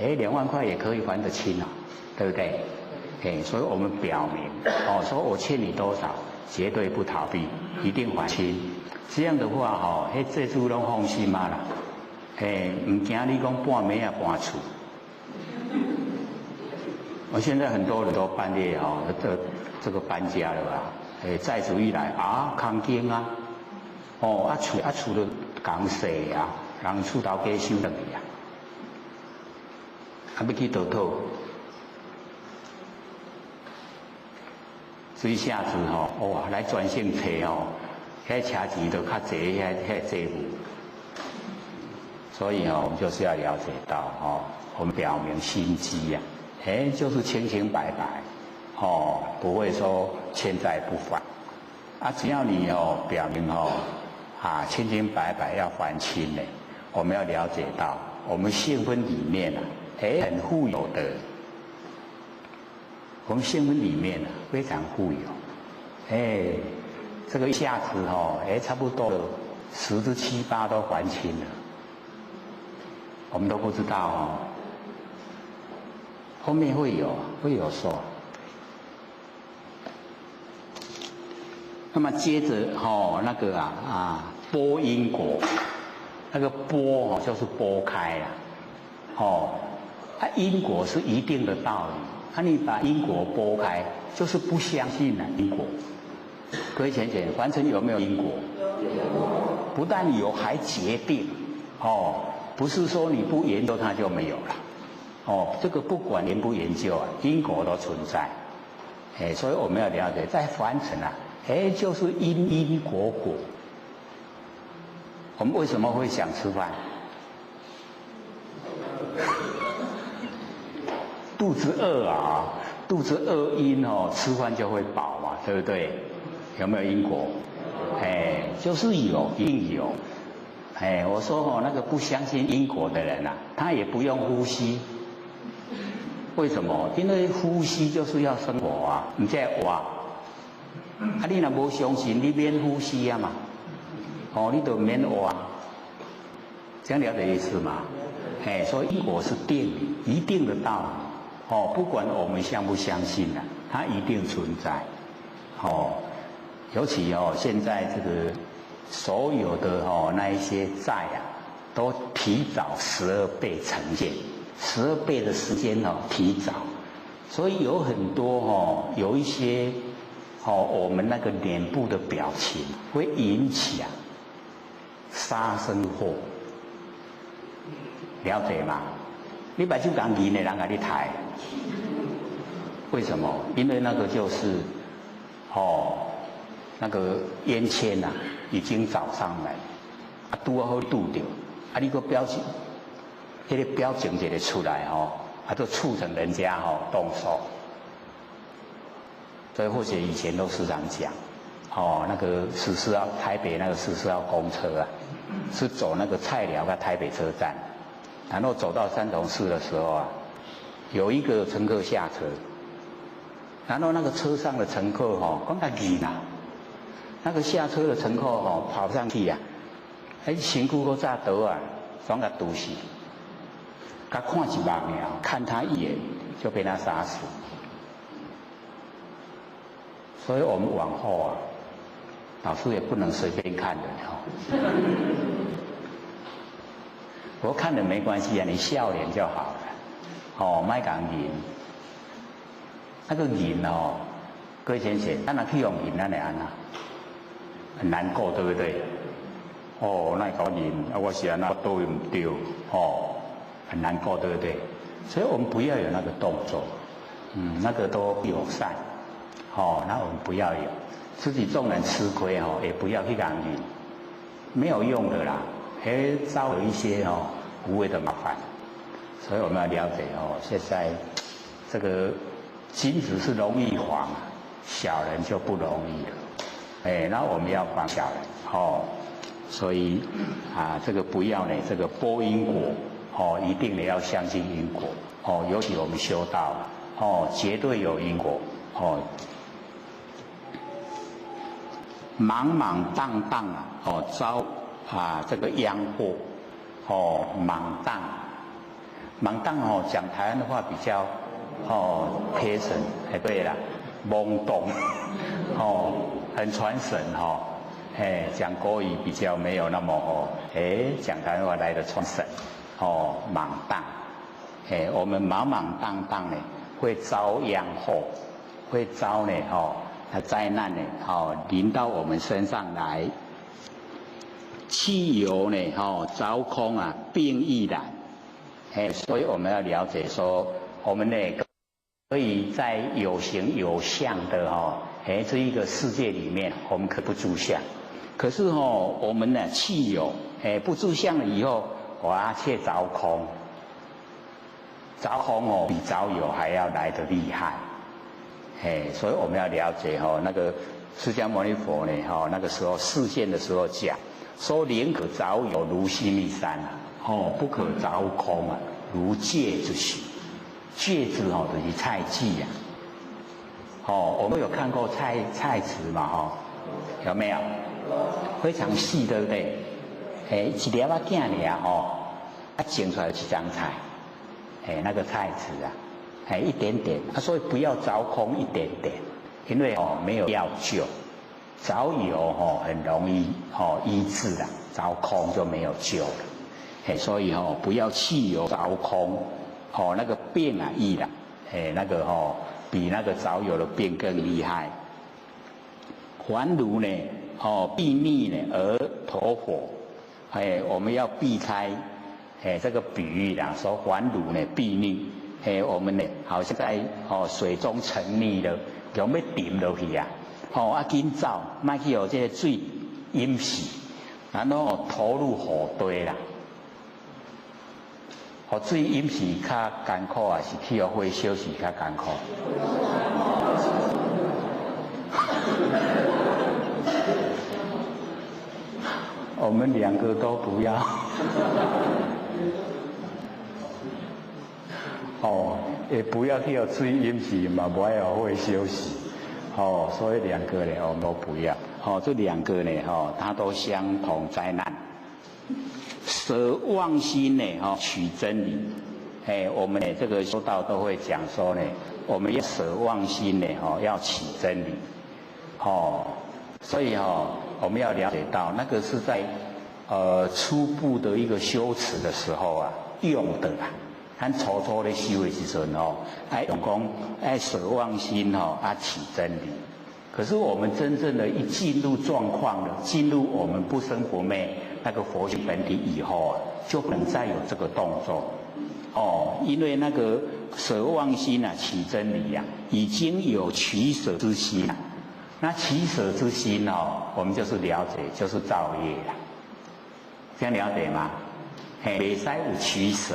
，2万块也可以还得清啊，对不对？所以我们表明说我欠你多少，绝对不逃避，一定还清。这样的话这主都放心嘛啦，唔惊你讲半暝啊搬厝。我现在很多人都半夜这个搬家了吧？债主一来啊，空间啊，厝都讲细啊，人厝头家收落去啊，要去倒讨。所以下次来专线找遐车钱都较济，遐债务。所以我们就是要了解到我们表明心机呀，就是清清白白不会说欠债不还只要你表明清清白白要还清呢，我们要了解到我们性分里面很富有的，我们性分里面非常富有，这个一下子差不多了10之7、8都还清了，我们都不知道后面会有说。那么接着那个拨因果，那个拨就是拨开了因果是一定的道理，你把因果拨开，就是不相信因果。各位浅浅，凡尘有没有因果？有。不但有，还决定不是说你不研究它就没有了这个不管研不研究因果都存在所以我们要了解，在凡尘就是因果果。我们为什么会想吃饭？肚子饿肚子饿因吃饭就会饱嘛，对不对？有没有因果？就是有，一定有。我说那个不相信因果的人他也不用呼吸。为什么？因为呼吸就是要生活你在活你若无相信，你免呼吸嘛你就免活，这样了解意思吗？所以因果是定理，一定的道理不管我们相不相信它一定存在尤其现在这个所有的那一些债都提早12倍呈现，12倍的时间提早，所以有很多有一些我们那个脸部的表情会引起杀生祸，了解吗？你把手讲赢的人给你抬，为什么？因为那个就是那个烟签啊已经找上来，啊拄好拄着，啊你个表情，那个表情一个出来就促成人家动手。所以或许以前都时常讲，那个台北那个14号公车啊，是走那个菜寮到台北车站，然后走到三重市的时候啊，有一个乘客下车，然后那个车上的乘客讲他晕啊，那个下车的乘客跑上去啊，身躯个炸倒啊，双个毒死，他看一眼看他一眼就被他杀死。所以我们往后啊，老师也不能随便看人不过看人没关系啊，你笑脸就好了。莫讲银，那个银各位先生，咱若去用银咱来安啊，很难过，对不对？那讲银，我是安那都唔对，很难过，对不对？所以我们不要有那个动作，那个都不友善。那我们不要有，自己众人吃亏也不要去讲赢，没有用的啦，招有一些无谓的麻烦，所以我们要了解现在这个金子是容易黄，小人就不容易了，然后我们要防小人所以这个不要呢，这个播因果一定你要相信因果尤其我们修道绝对有因果茫茫荡荡遭这个殃祸茫荡讲台湾的话比较贴神对啦，懵懂很传神讲国语比较没有那么讲台湾话来的传神茫荡我们茫茫荡荡呢会遭殃祸，会遭呢灾难呢临到我们身上来，汽油呢着空啊病亦然所以我们要了解说，我们呢可以在有形有相的这一个世界里面，我们可不住相，可是我们呢汽油不住相了以后，却着空，着空比着有还要来得厉害。所以我们要了解那个释迦牟尼佛呢那个时候示现的时候讲说，宁可着有如须弥山不可着空如芥子许。芥子就是菜稷我们有看过菜池嘛有没有？非常细，对不对？一粒仔仔尔剪出来一张菜，那个菜池一点点所以不要着空一点点，因为没有药救，着有很容易医治了，着空就没有救了所以不要汽油着空那个病易了那个比那个着有的病更厉害。还如呢避逆呢而投火我们要避开这个比喻啦，说还如呢避逆我们呢好像在水中沉溺了，有要沉落去紧走，莫去这个水淹死，然后投入火堆啦。水淹死较艰苦是去火烧死较艰苦？我们两个都不要。也不要去水淹死嘛，不要会休息所以两个呢我们都不要这两个呢它都相同灾难。舍妄心呢取真理我们呢这个修道都会讲说呢，我们要舍妄心呢要起真理所以我们要了解到那个是在初步的一个修持的时候用的咱初初咧修的时阵用讲舍妄心起真理。可是我们真正的一进入状况了，进入我们不生不灭那个佛性本体以后就不能再有这个动作因为那个舍妄心起真理已经有取舍之心那取舍之心哦，我们就是了解，就是造业啦。这样了解吗？嘿，袂使有取舍，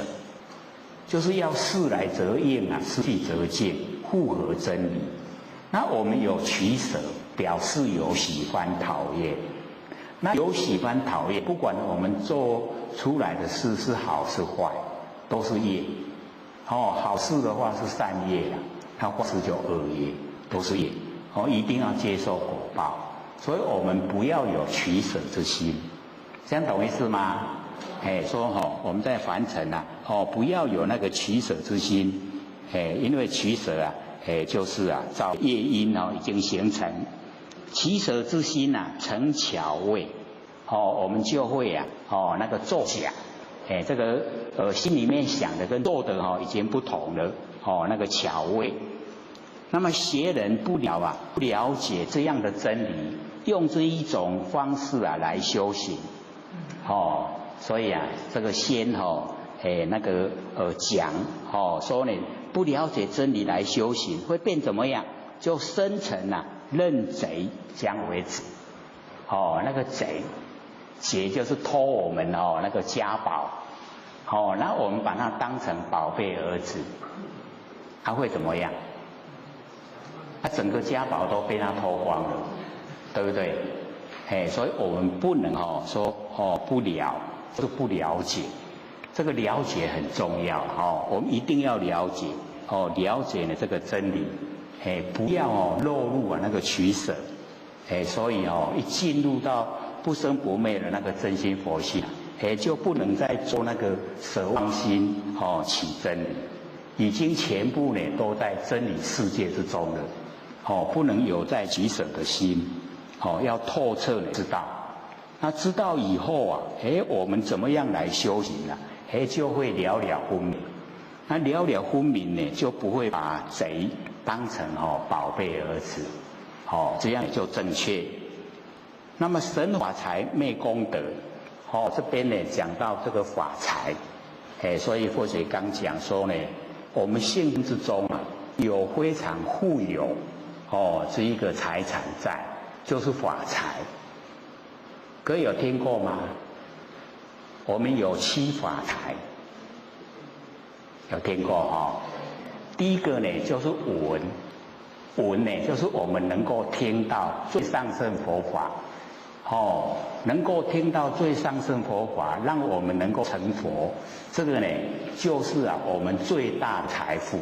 就是要事来则应啊，事去则静，符合真理。那我们有取舍，表示有喜欢讨厌。那有喜欢讨厌，不管我们做出来的事是好是坏，都是业。哦，好事的话是善业啦，它坏事就恶业，都是业。哦，一定要接受果报，所以我们不要有取舍之心，这样懂意思吗？说我们在凡尘啊，不要有那个取舍之心，因为取舍啊，就是啊，造业因已经形成，取舍之心啊，成巧味，我们就会啊，那个作假，这个心里面想的跟做的已经不同了，那个巧味。那么邪人不了解这样的真理，用这一种方式啊来修行，所以啊，这个先那个讲说呢，不了解真理来修行，会变怎么样？就生成啊认贼将为止，那个贼就是偷我们那个家宝，那我们把它当成宝贝儿子，他会怎么样？他整个家宝都被他偷光了，对不对？所以我们不能说不了解，这个了解很重要我们一定要了解了解呢这个真理，不要落入那个取舍，所以一进入到不生不灭的那个真心佛性，就不能再做那个舍妄心起真理，已经全部呢都在真理世界之中了。不能有在取舍的心，要透彻的知道。那知道以后啊，我们怎么样来修行啊？就会了了分明。那了了分明呢，就不会把贼当成宝贝儿子，这样就正确。那么神法财昧功德，这边呢讲到这个法财，所以或者刚讲说呢，我们性命之中啊，有非常富有。这一个财产在，就是法财。各位有听过吗？我们有7法财，有听过第一个呢就是闻，闻呢就是我们能够听到最上乘佛法，能够听到最上乘佛法，让我们能够成佛，这个呢就是啊我们最大的财富。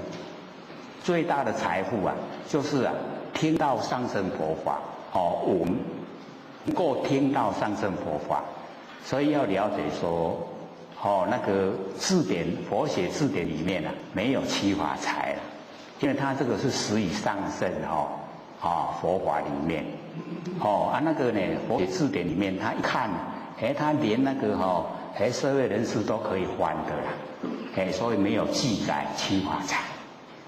最大的财富啊，就是啊听到上乘佛法，我们能够听到上乘佛法，所以要了解说，那个字典佛学字典里面啊没有7法财了，因为它这个是10以上乘佛法里面，那个呢佛学字典里面他一看，他连那个社会人士都可以翻的啦，所以没有记载7法财。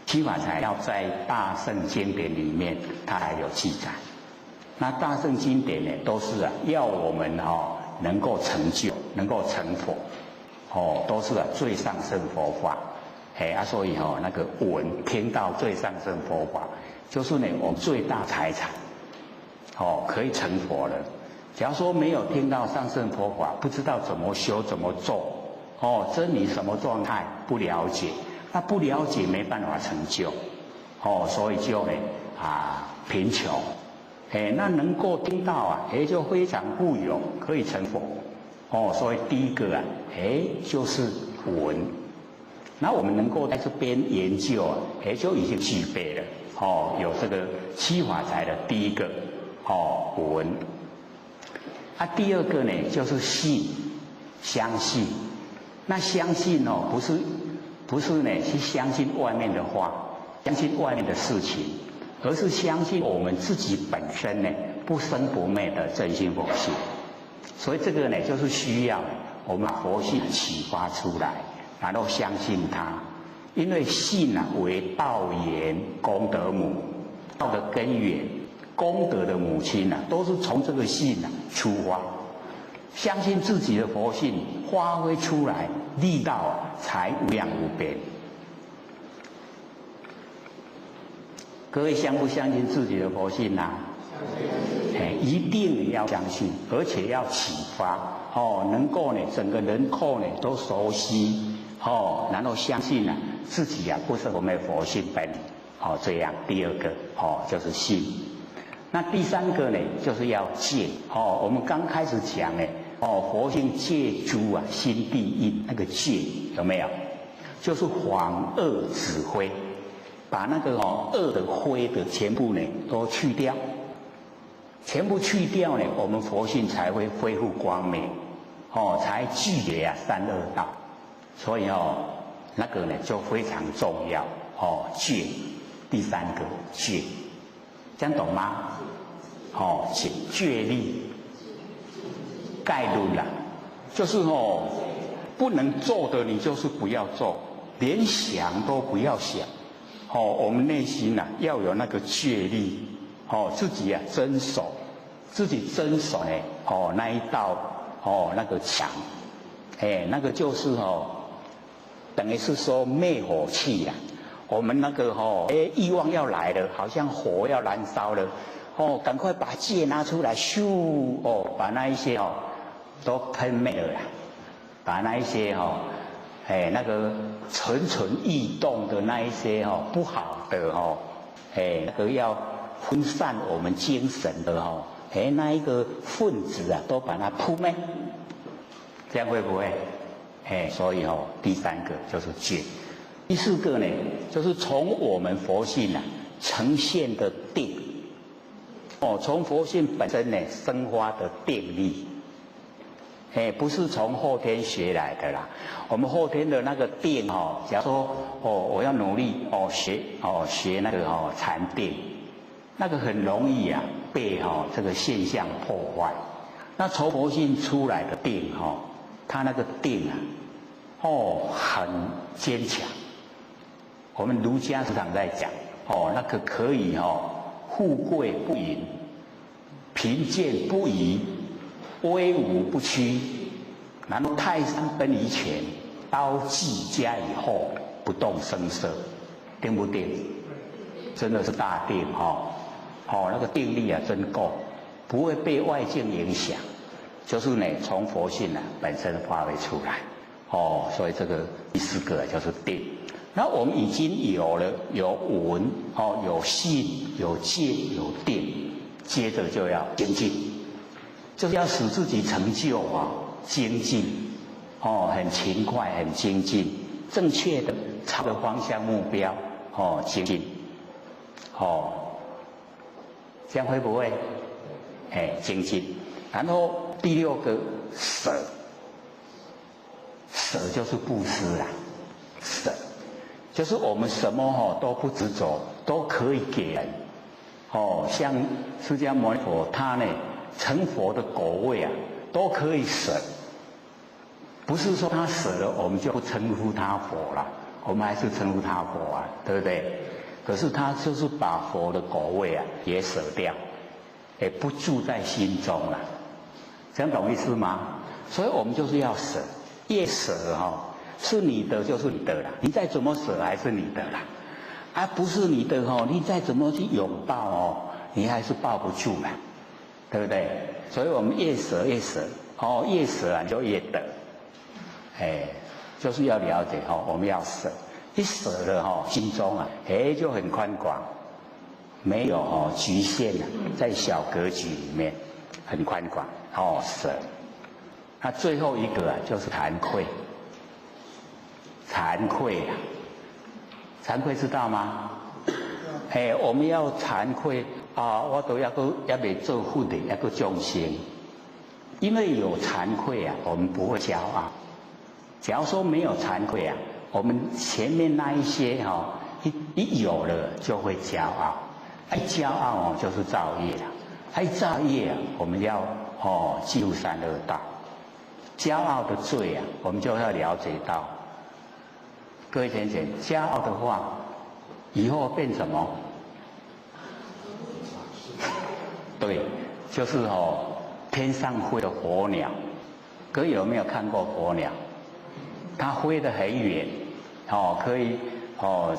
7法财要在大乘经典里面，它还有记载。那大乘经典呢，都是啊要我们能够成就，能够成佛，都是啊最上乘佛法。所以那个闻听到最上乘佛法，就是呢我们最大财产，可以成佛了。假如说没有听到上乘佛法，不知道怎么修怎么做，真理什么状态不了解。那不了解没办法成就，所以就呢贫穷，那能够听到啊，就非常富有，可以成佛，所以第一个啊，就是闻。那我们能够在这边研究啊，就已经具备了，有这个7法财的第一个，闻。第二个呢就是信，相信。那相信不是呢去相信外面的话，相信外面的事情，而是相信我们自己本身呢不生不灭的真心佛性。所以这个呢就是需要我们把佛性启发出来，然后相信它。因为信啊为道源功德母，道的根源，功德的母亲啊，都是从这个信啊出发。相信自己的佛性发挥出来，力道啊才无量无边。各位相不相信自己的佛性啊？一定要相信，而且要启发能够呢整个人口呢都熟悉然后相信自己不是我们佛性本体这样。第二个就是信。那第三个呢就是要戒我们刚开始讲呢佛性戒诸心地印，那个戒有没有？就是防恶止灰，把那个恶的灰的全部呢都去掉，全部去掉呢，我们佛性才会恢复光明才拒绝三恶道。所以那个呢就非常重要戒。第三个戒，这样懂吗？戒律概论啦，就是不能做的你就是不要做，连想都不要想我们内心要有那个戒律自己遵守，自己遵守呢那一道那个墙那个就是等于是说灭火器我们那个欲望要来了，好像火要燃烧了赶快把戒拿出来，咻把那一些都喷灭了啦，把那一些那个蠢蠢欲动的那一些不好的那个要分散我们精神的那一个分子都把它扑灭，这样会不会？所以第三个就是戒。第四个呢，就是从我们佛性呈现的定从佛性本身呢生发的定力不是从后天学来的啦。我们后天的那个定假如说我要努力学那个禅定，那个很容易被这个现象破坏。那从佛性出来的定它那个定很坚强。我们儒家时常在讲那个可以富贵不淫，贫贱不移，威武不屈，然后泰山崩于前，刀继家以后，不动声色，定不定？真的是大定那个定力真够，不会被外境影响，就是呢从佛性本身发挥出来所以这个第四个就是定。那我们已经有了有闻有信有戒有定，接着就要精进，就是要使自己成就精进很勤快很精进，正确的朝着方向目标精进这样会不会精进？然后第六个舍，舍就是布施啦，舍就是我们什么都不执着，都可以给人像释迦牟尼佛他呢成佛的果位都可以舍，不是说他舍了我们就不称呼他佛了，我们还是称呼他佛对不对？可是他就是把佛的果位也舍掉，也不住在心中了，这样懂意思吗？所以我们就是要舍，越舍是你的就是你的啦，你再怎么舍还是你的啦，不是你的你再怎么去拥抱你还是抱不住啦，对不对？所以我们越舍越舍越舍你就越得，就是要了解我们要舍，一舍了心中就很宽广，没有局限在小格局里面很宽广舍。那最后一个就是惭愧。惭愧惭愧知道吗？我们要惭愧我都要没做佛的要个众生，因为有惭愧我们不会骄傲。假如说没有惭愧我们前面那一些一有了就会骄傲，一骄傲就是造业了，一造业我们要记入三恶道。骄傲的罪我们就要了解到。各位先生，骄傲的话，以后变什么？对，就是天上飞的火鸟。各位有没有看过火鸟？它飞得很远，可以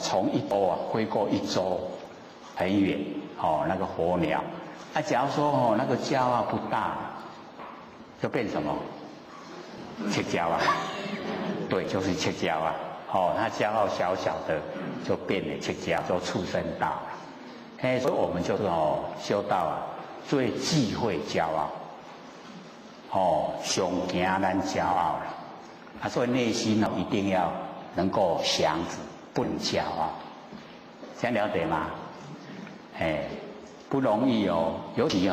从一洲飞过一洲，很远，那个火鸟。假如说哦那个骄傲不大，就变什么？切骄啊，对，就是切骄啊。哦，他骄傲小小的，就变得切骄，就畜生道了。所以我们就是修道啊，最忌讳骄傲。上惊咱骄傲了。所以内心一定要能够降止，不能骄傲。这样了解吗？不容易哦，尤其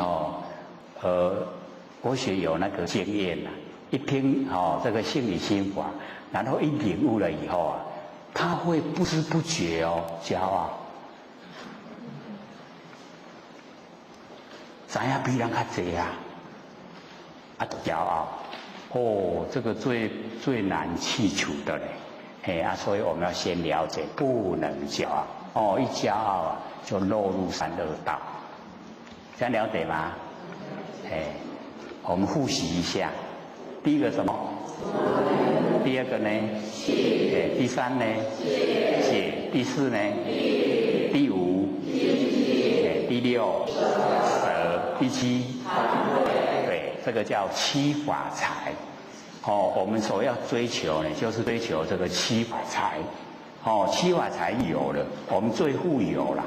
我学有那个经验啦，一听这个心理心法，然后一领悟了以后啊，他会不知不觉骄傲，知影比人较济啊，骄傲，这个最难去除的嘞，所以我们要先了解，不能骄傲，一骄傲啊，就落入三恶道。这样了解吗？我们复习一下，第一个什么？第二个呢？第三呢？解。第四呢？第五？第六？舍。第七？对，这个叫七法财。我们所要追求呢，就是追求这个七法财。七法财有了，我们最富有了。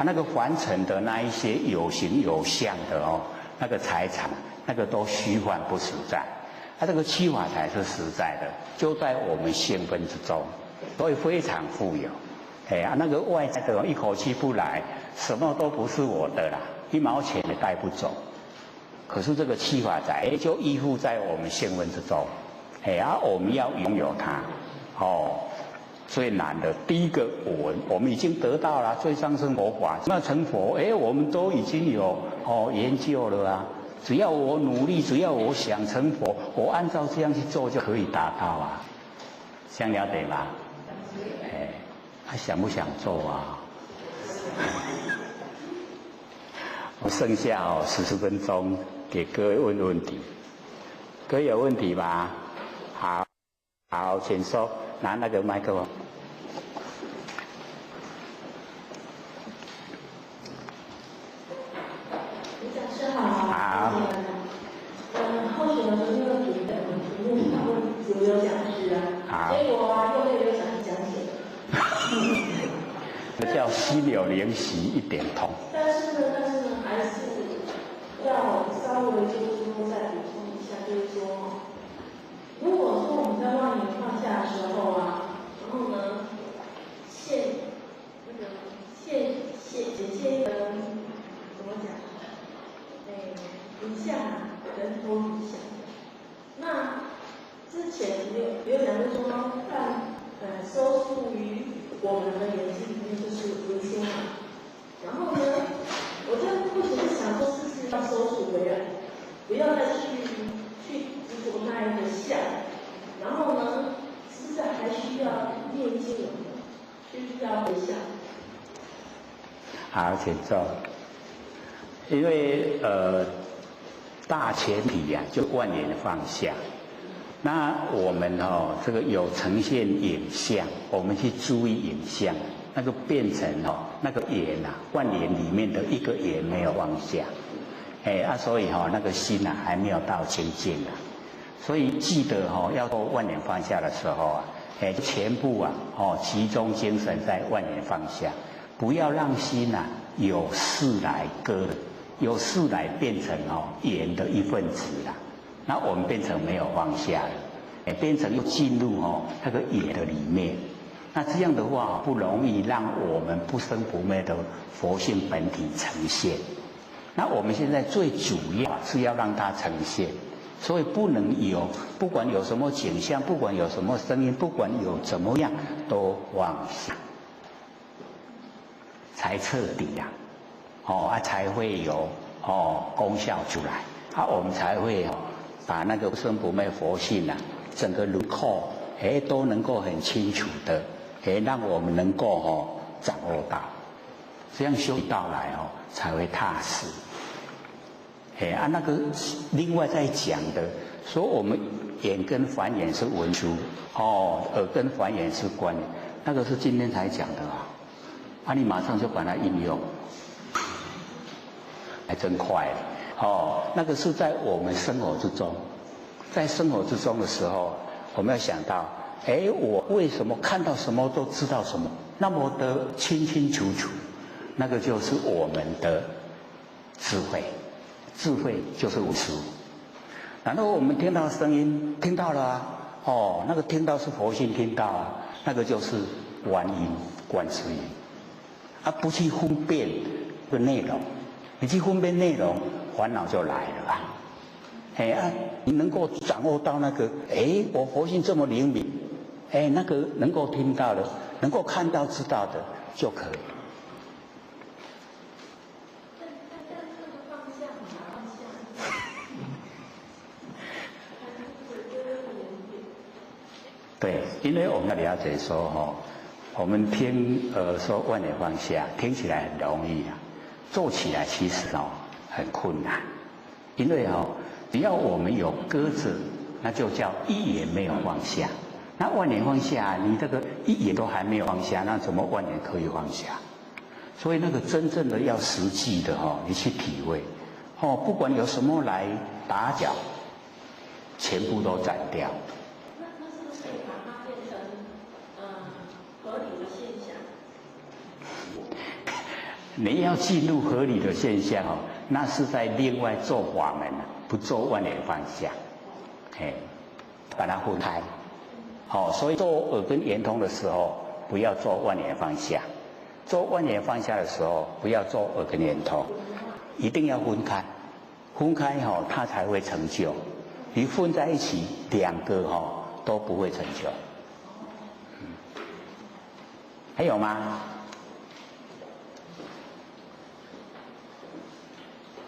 那个凡尘的那一些有形有相的那个财产，那个都虚幻不实在。这个七法才是实在的，就在我们性分之中，所以非常富有。那个外在的一口气不来，什么都不是我的啦，1毛钱也带不走。可是这个七法财就依附在我们性分之中，我们要拥有它，最难的第一个我们已经得到了最上乘佛法，那成佛，我们都已经有研究了啊。只要我努力，只要我想成佛，我按照这样去做就可以达到啊。这样了解吗？他想不想做啊？我剩下40分钟给各位问问题，各位有问题吧？好，请说。拿那个麦克风。李讲师好。好。候选的那个题目问有讲师啊，结果又被刘讲师讲解。这叫心有灵犀一点通。但是呢，还是要稍微就是说再补充一下，就是说。如果说我们在妄念放下的时候啊，然后呢，现一个怎么讲？影像人头影像。那之前有讲就说，收束于我们的眼睛里面就是无心嘛。然后呢，我就不仅是想说，是要收束回来，不要再去执着那一个相，然后呢，实在还需要念经，需要回向。好，请坐。因为大前提呀，就万缘放下。那我们这个有呈现影像，我们去注意影像，那个变成那个缘啊，万缘里面的一个缘没有放下。所以那个心啊还没有到清净啊，所以记得要做万缘放下的时候啊，全部啊集中精神在万缘放下，不要让心啊有事来割，有事来变成缘的一份子啦，那我们变成没有放下了，变成又进入那个缘的里面，那这样的话不容易让我们不生不灭的佛性本体呈现。那我们现在最主要是要让它呈现，所以不能不管有什么景象，不管有什么声音，不管有怎么样，都放下，才彻底呀，才会有功效出来，我们才会把那个不生不灭佛性啊，整个轮廓都能够很清楚的，让我们能够掌握到，这样修道来才会踏实。那个另外再讲的，说我们眼跟梵眼是文殊，耳跟梵眼是观，那个是今天才讲的你马上就把它应用。还真快哦。那个是在我们生活之中，在生活之中的时候，我们要想到，哎，我为什么看到什么都知道什么，那么的清清楚楚？那个就是我们的智慧，智慧就是无私。然后我们听到声音，听到了啊，哦，那个听到是佛性听到啊，那个就是观音、观世音，啊，不去分辨的内容，你去分辨内容，烦恼就来了啊。哎啊，你能够掌握到那个，哎，我佛性这么灵敏，哎，那个能够听到的，能够看到、知道的就可以。对，因为我们要了解说我们听说万年放下，听起来很容易啊，做起来其实很困难。因为只要我们有鸽子，那就叫一眼没有放下。那万年放下，你这个一眼都还没有放下，那怎么万年可以放下？所以那个真正的要实际的你去体会不管有什么来打搅，全部都斩掉。你要进入合理的现象那是在另外做法门不做万年放下，把它分开。所以做耳根圆通的时候，不要做万年放下；做万年放下的时候，不要做耳根圆通，一定要分开。分开它才会成就。你混在一起，两个都不会成就。还有吗？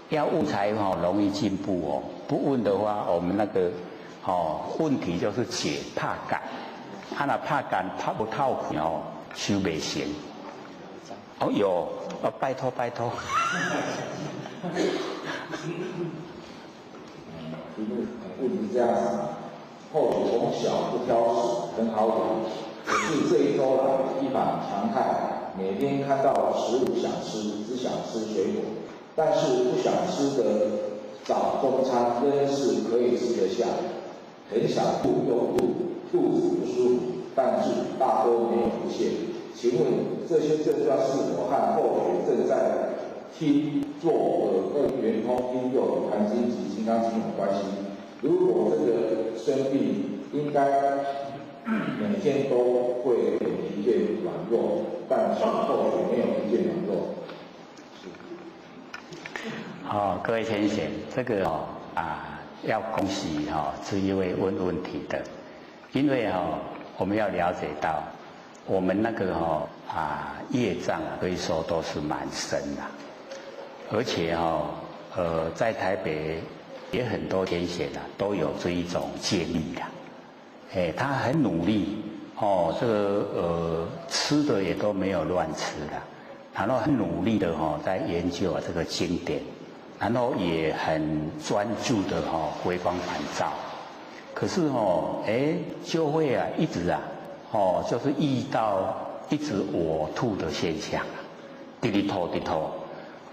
要问才容易进步不问的话，我们那个问题就是解怕感，那怕感怕不透气修不成。有拜托拜托。问题这样子，或许从小不挑食很好养，可是这一周来一反常态，每天看到食物想吃，只想吃水果。但是不想吃的早中餐仍是可以吃得下，很想吐又肚子不舒服，但是大都没有出现。请问这些症状是否和后学正在听做耳根圆通听有含经及金刚经有关系？如果这个生病，应该每天都会疲倦软弱，但是后学没有疲倦软弱。各位先生，这个要恭喜这一位问问题的，因为我们要了解到，我们那个业障可以说都是蛮深的，而且在台北也很多天贤都有这一种建议的，他很努力这个吃的也都没有乱吃的，然后很努力的在研究这个经典。然后也很专注的回光返照，可是就会一直就是遇到一直呕吐的现象滴滴吐，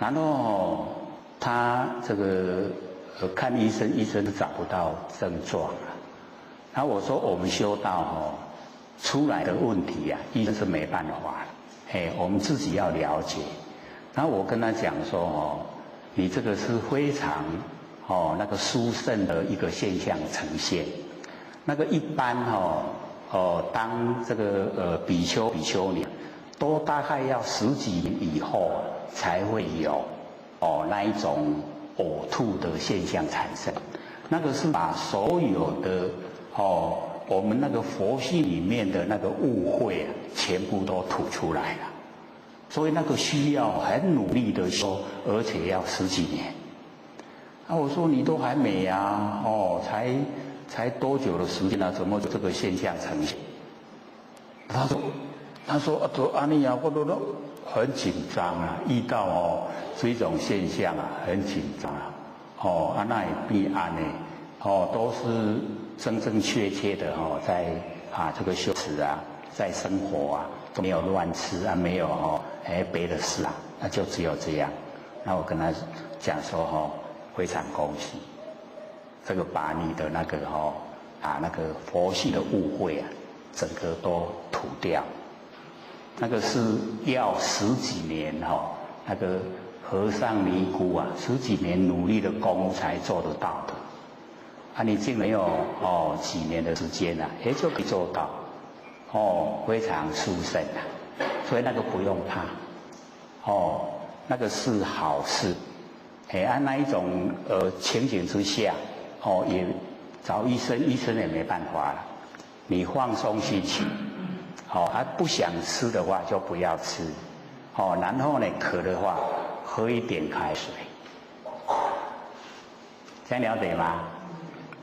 然后他这个看医生，医生都找不到症状了。然后我说我们修道出来的问题医生是没办法的，我们自己要了解。然后我跟他讲说你这个是非常那个殊胜的一个现象呈现。那个一般当这个比丘比丘尼都大概要10几年以后才会有那一种呕吐的现象产生。那个是把所有的我们那个佛系里面的那个误会全部都吐出来了。所以那个需要很努力的修，而且要10几年。我说你都还没才多久的时间怎么这个现象呈现？他说安尼我都很紧张遇到这种现象很紧张那也必然呢都是真真切切的在这个修持在生活都没有乱吃没有别的事那就只有这样。那我跟他讲说哈，非常恭喜，这个把你的那个那个佛系的误会啊，整个都吐掉。那个是要10几年那个和尚尼姑啊，10几年努力的功才做得到的。啊，你竟没有几年的时间啊，也就可以做到，非常殊胜啊。所以那个不用怕，那个是好事。按那一种情景之下，也找医生，医生也没办法了。你放松心情，不想吃的话就不要吃，然后呢渴的话喝一点开水，这样了解吗？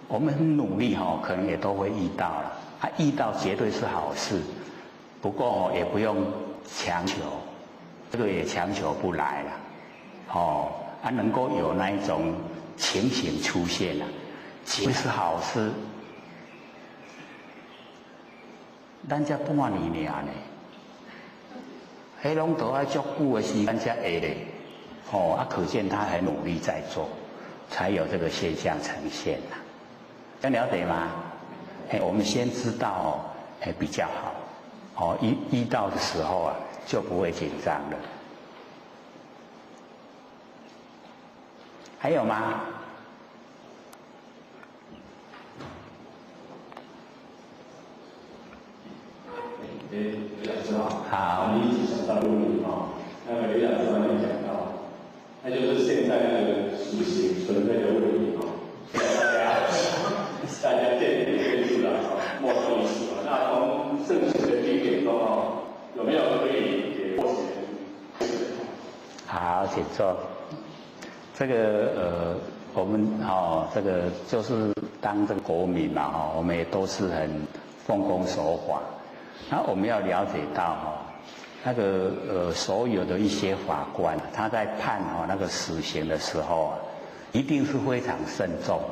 我们很努力可能也都会遇到了，遇到绝对是好事，不过也不用强求，这个也强求不来了，能够有那一种情形出现了，绝对是好事。咱才半年尔呢，迄拢都要足久的时间才会嘞，可见他很努力在做，才有这个现象呈现啦。这样了解吗？我们先知道比较好，遇到的时候啊就不会紧张了。还有吗？刘老师好。好。你一起想到问题那么刘老师刚才讲到，那就是现在那个实行存在的问题大家见仁见智了莫说一是那从圣贤的经典中有没有可以给或许？好，请坐。这个我们这个就是当这个国民嘛我们也都是很奉公守法。那我们要了解到那个所有的一些法官他在判那个死刑的时候啊，一定是非常慎重的。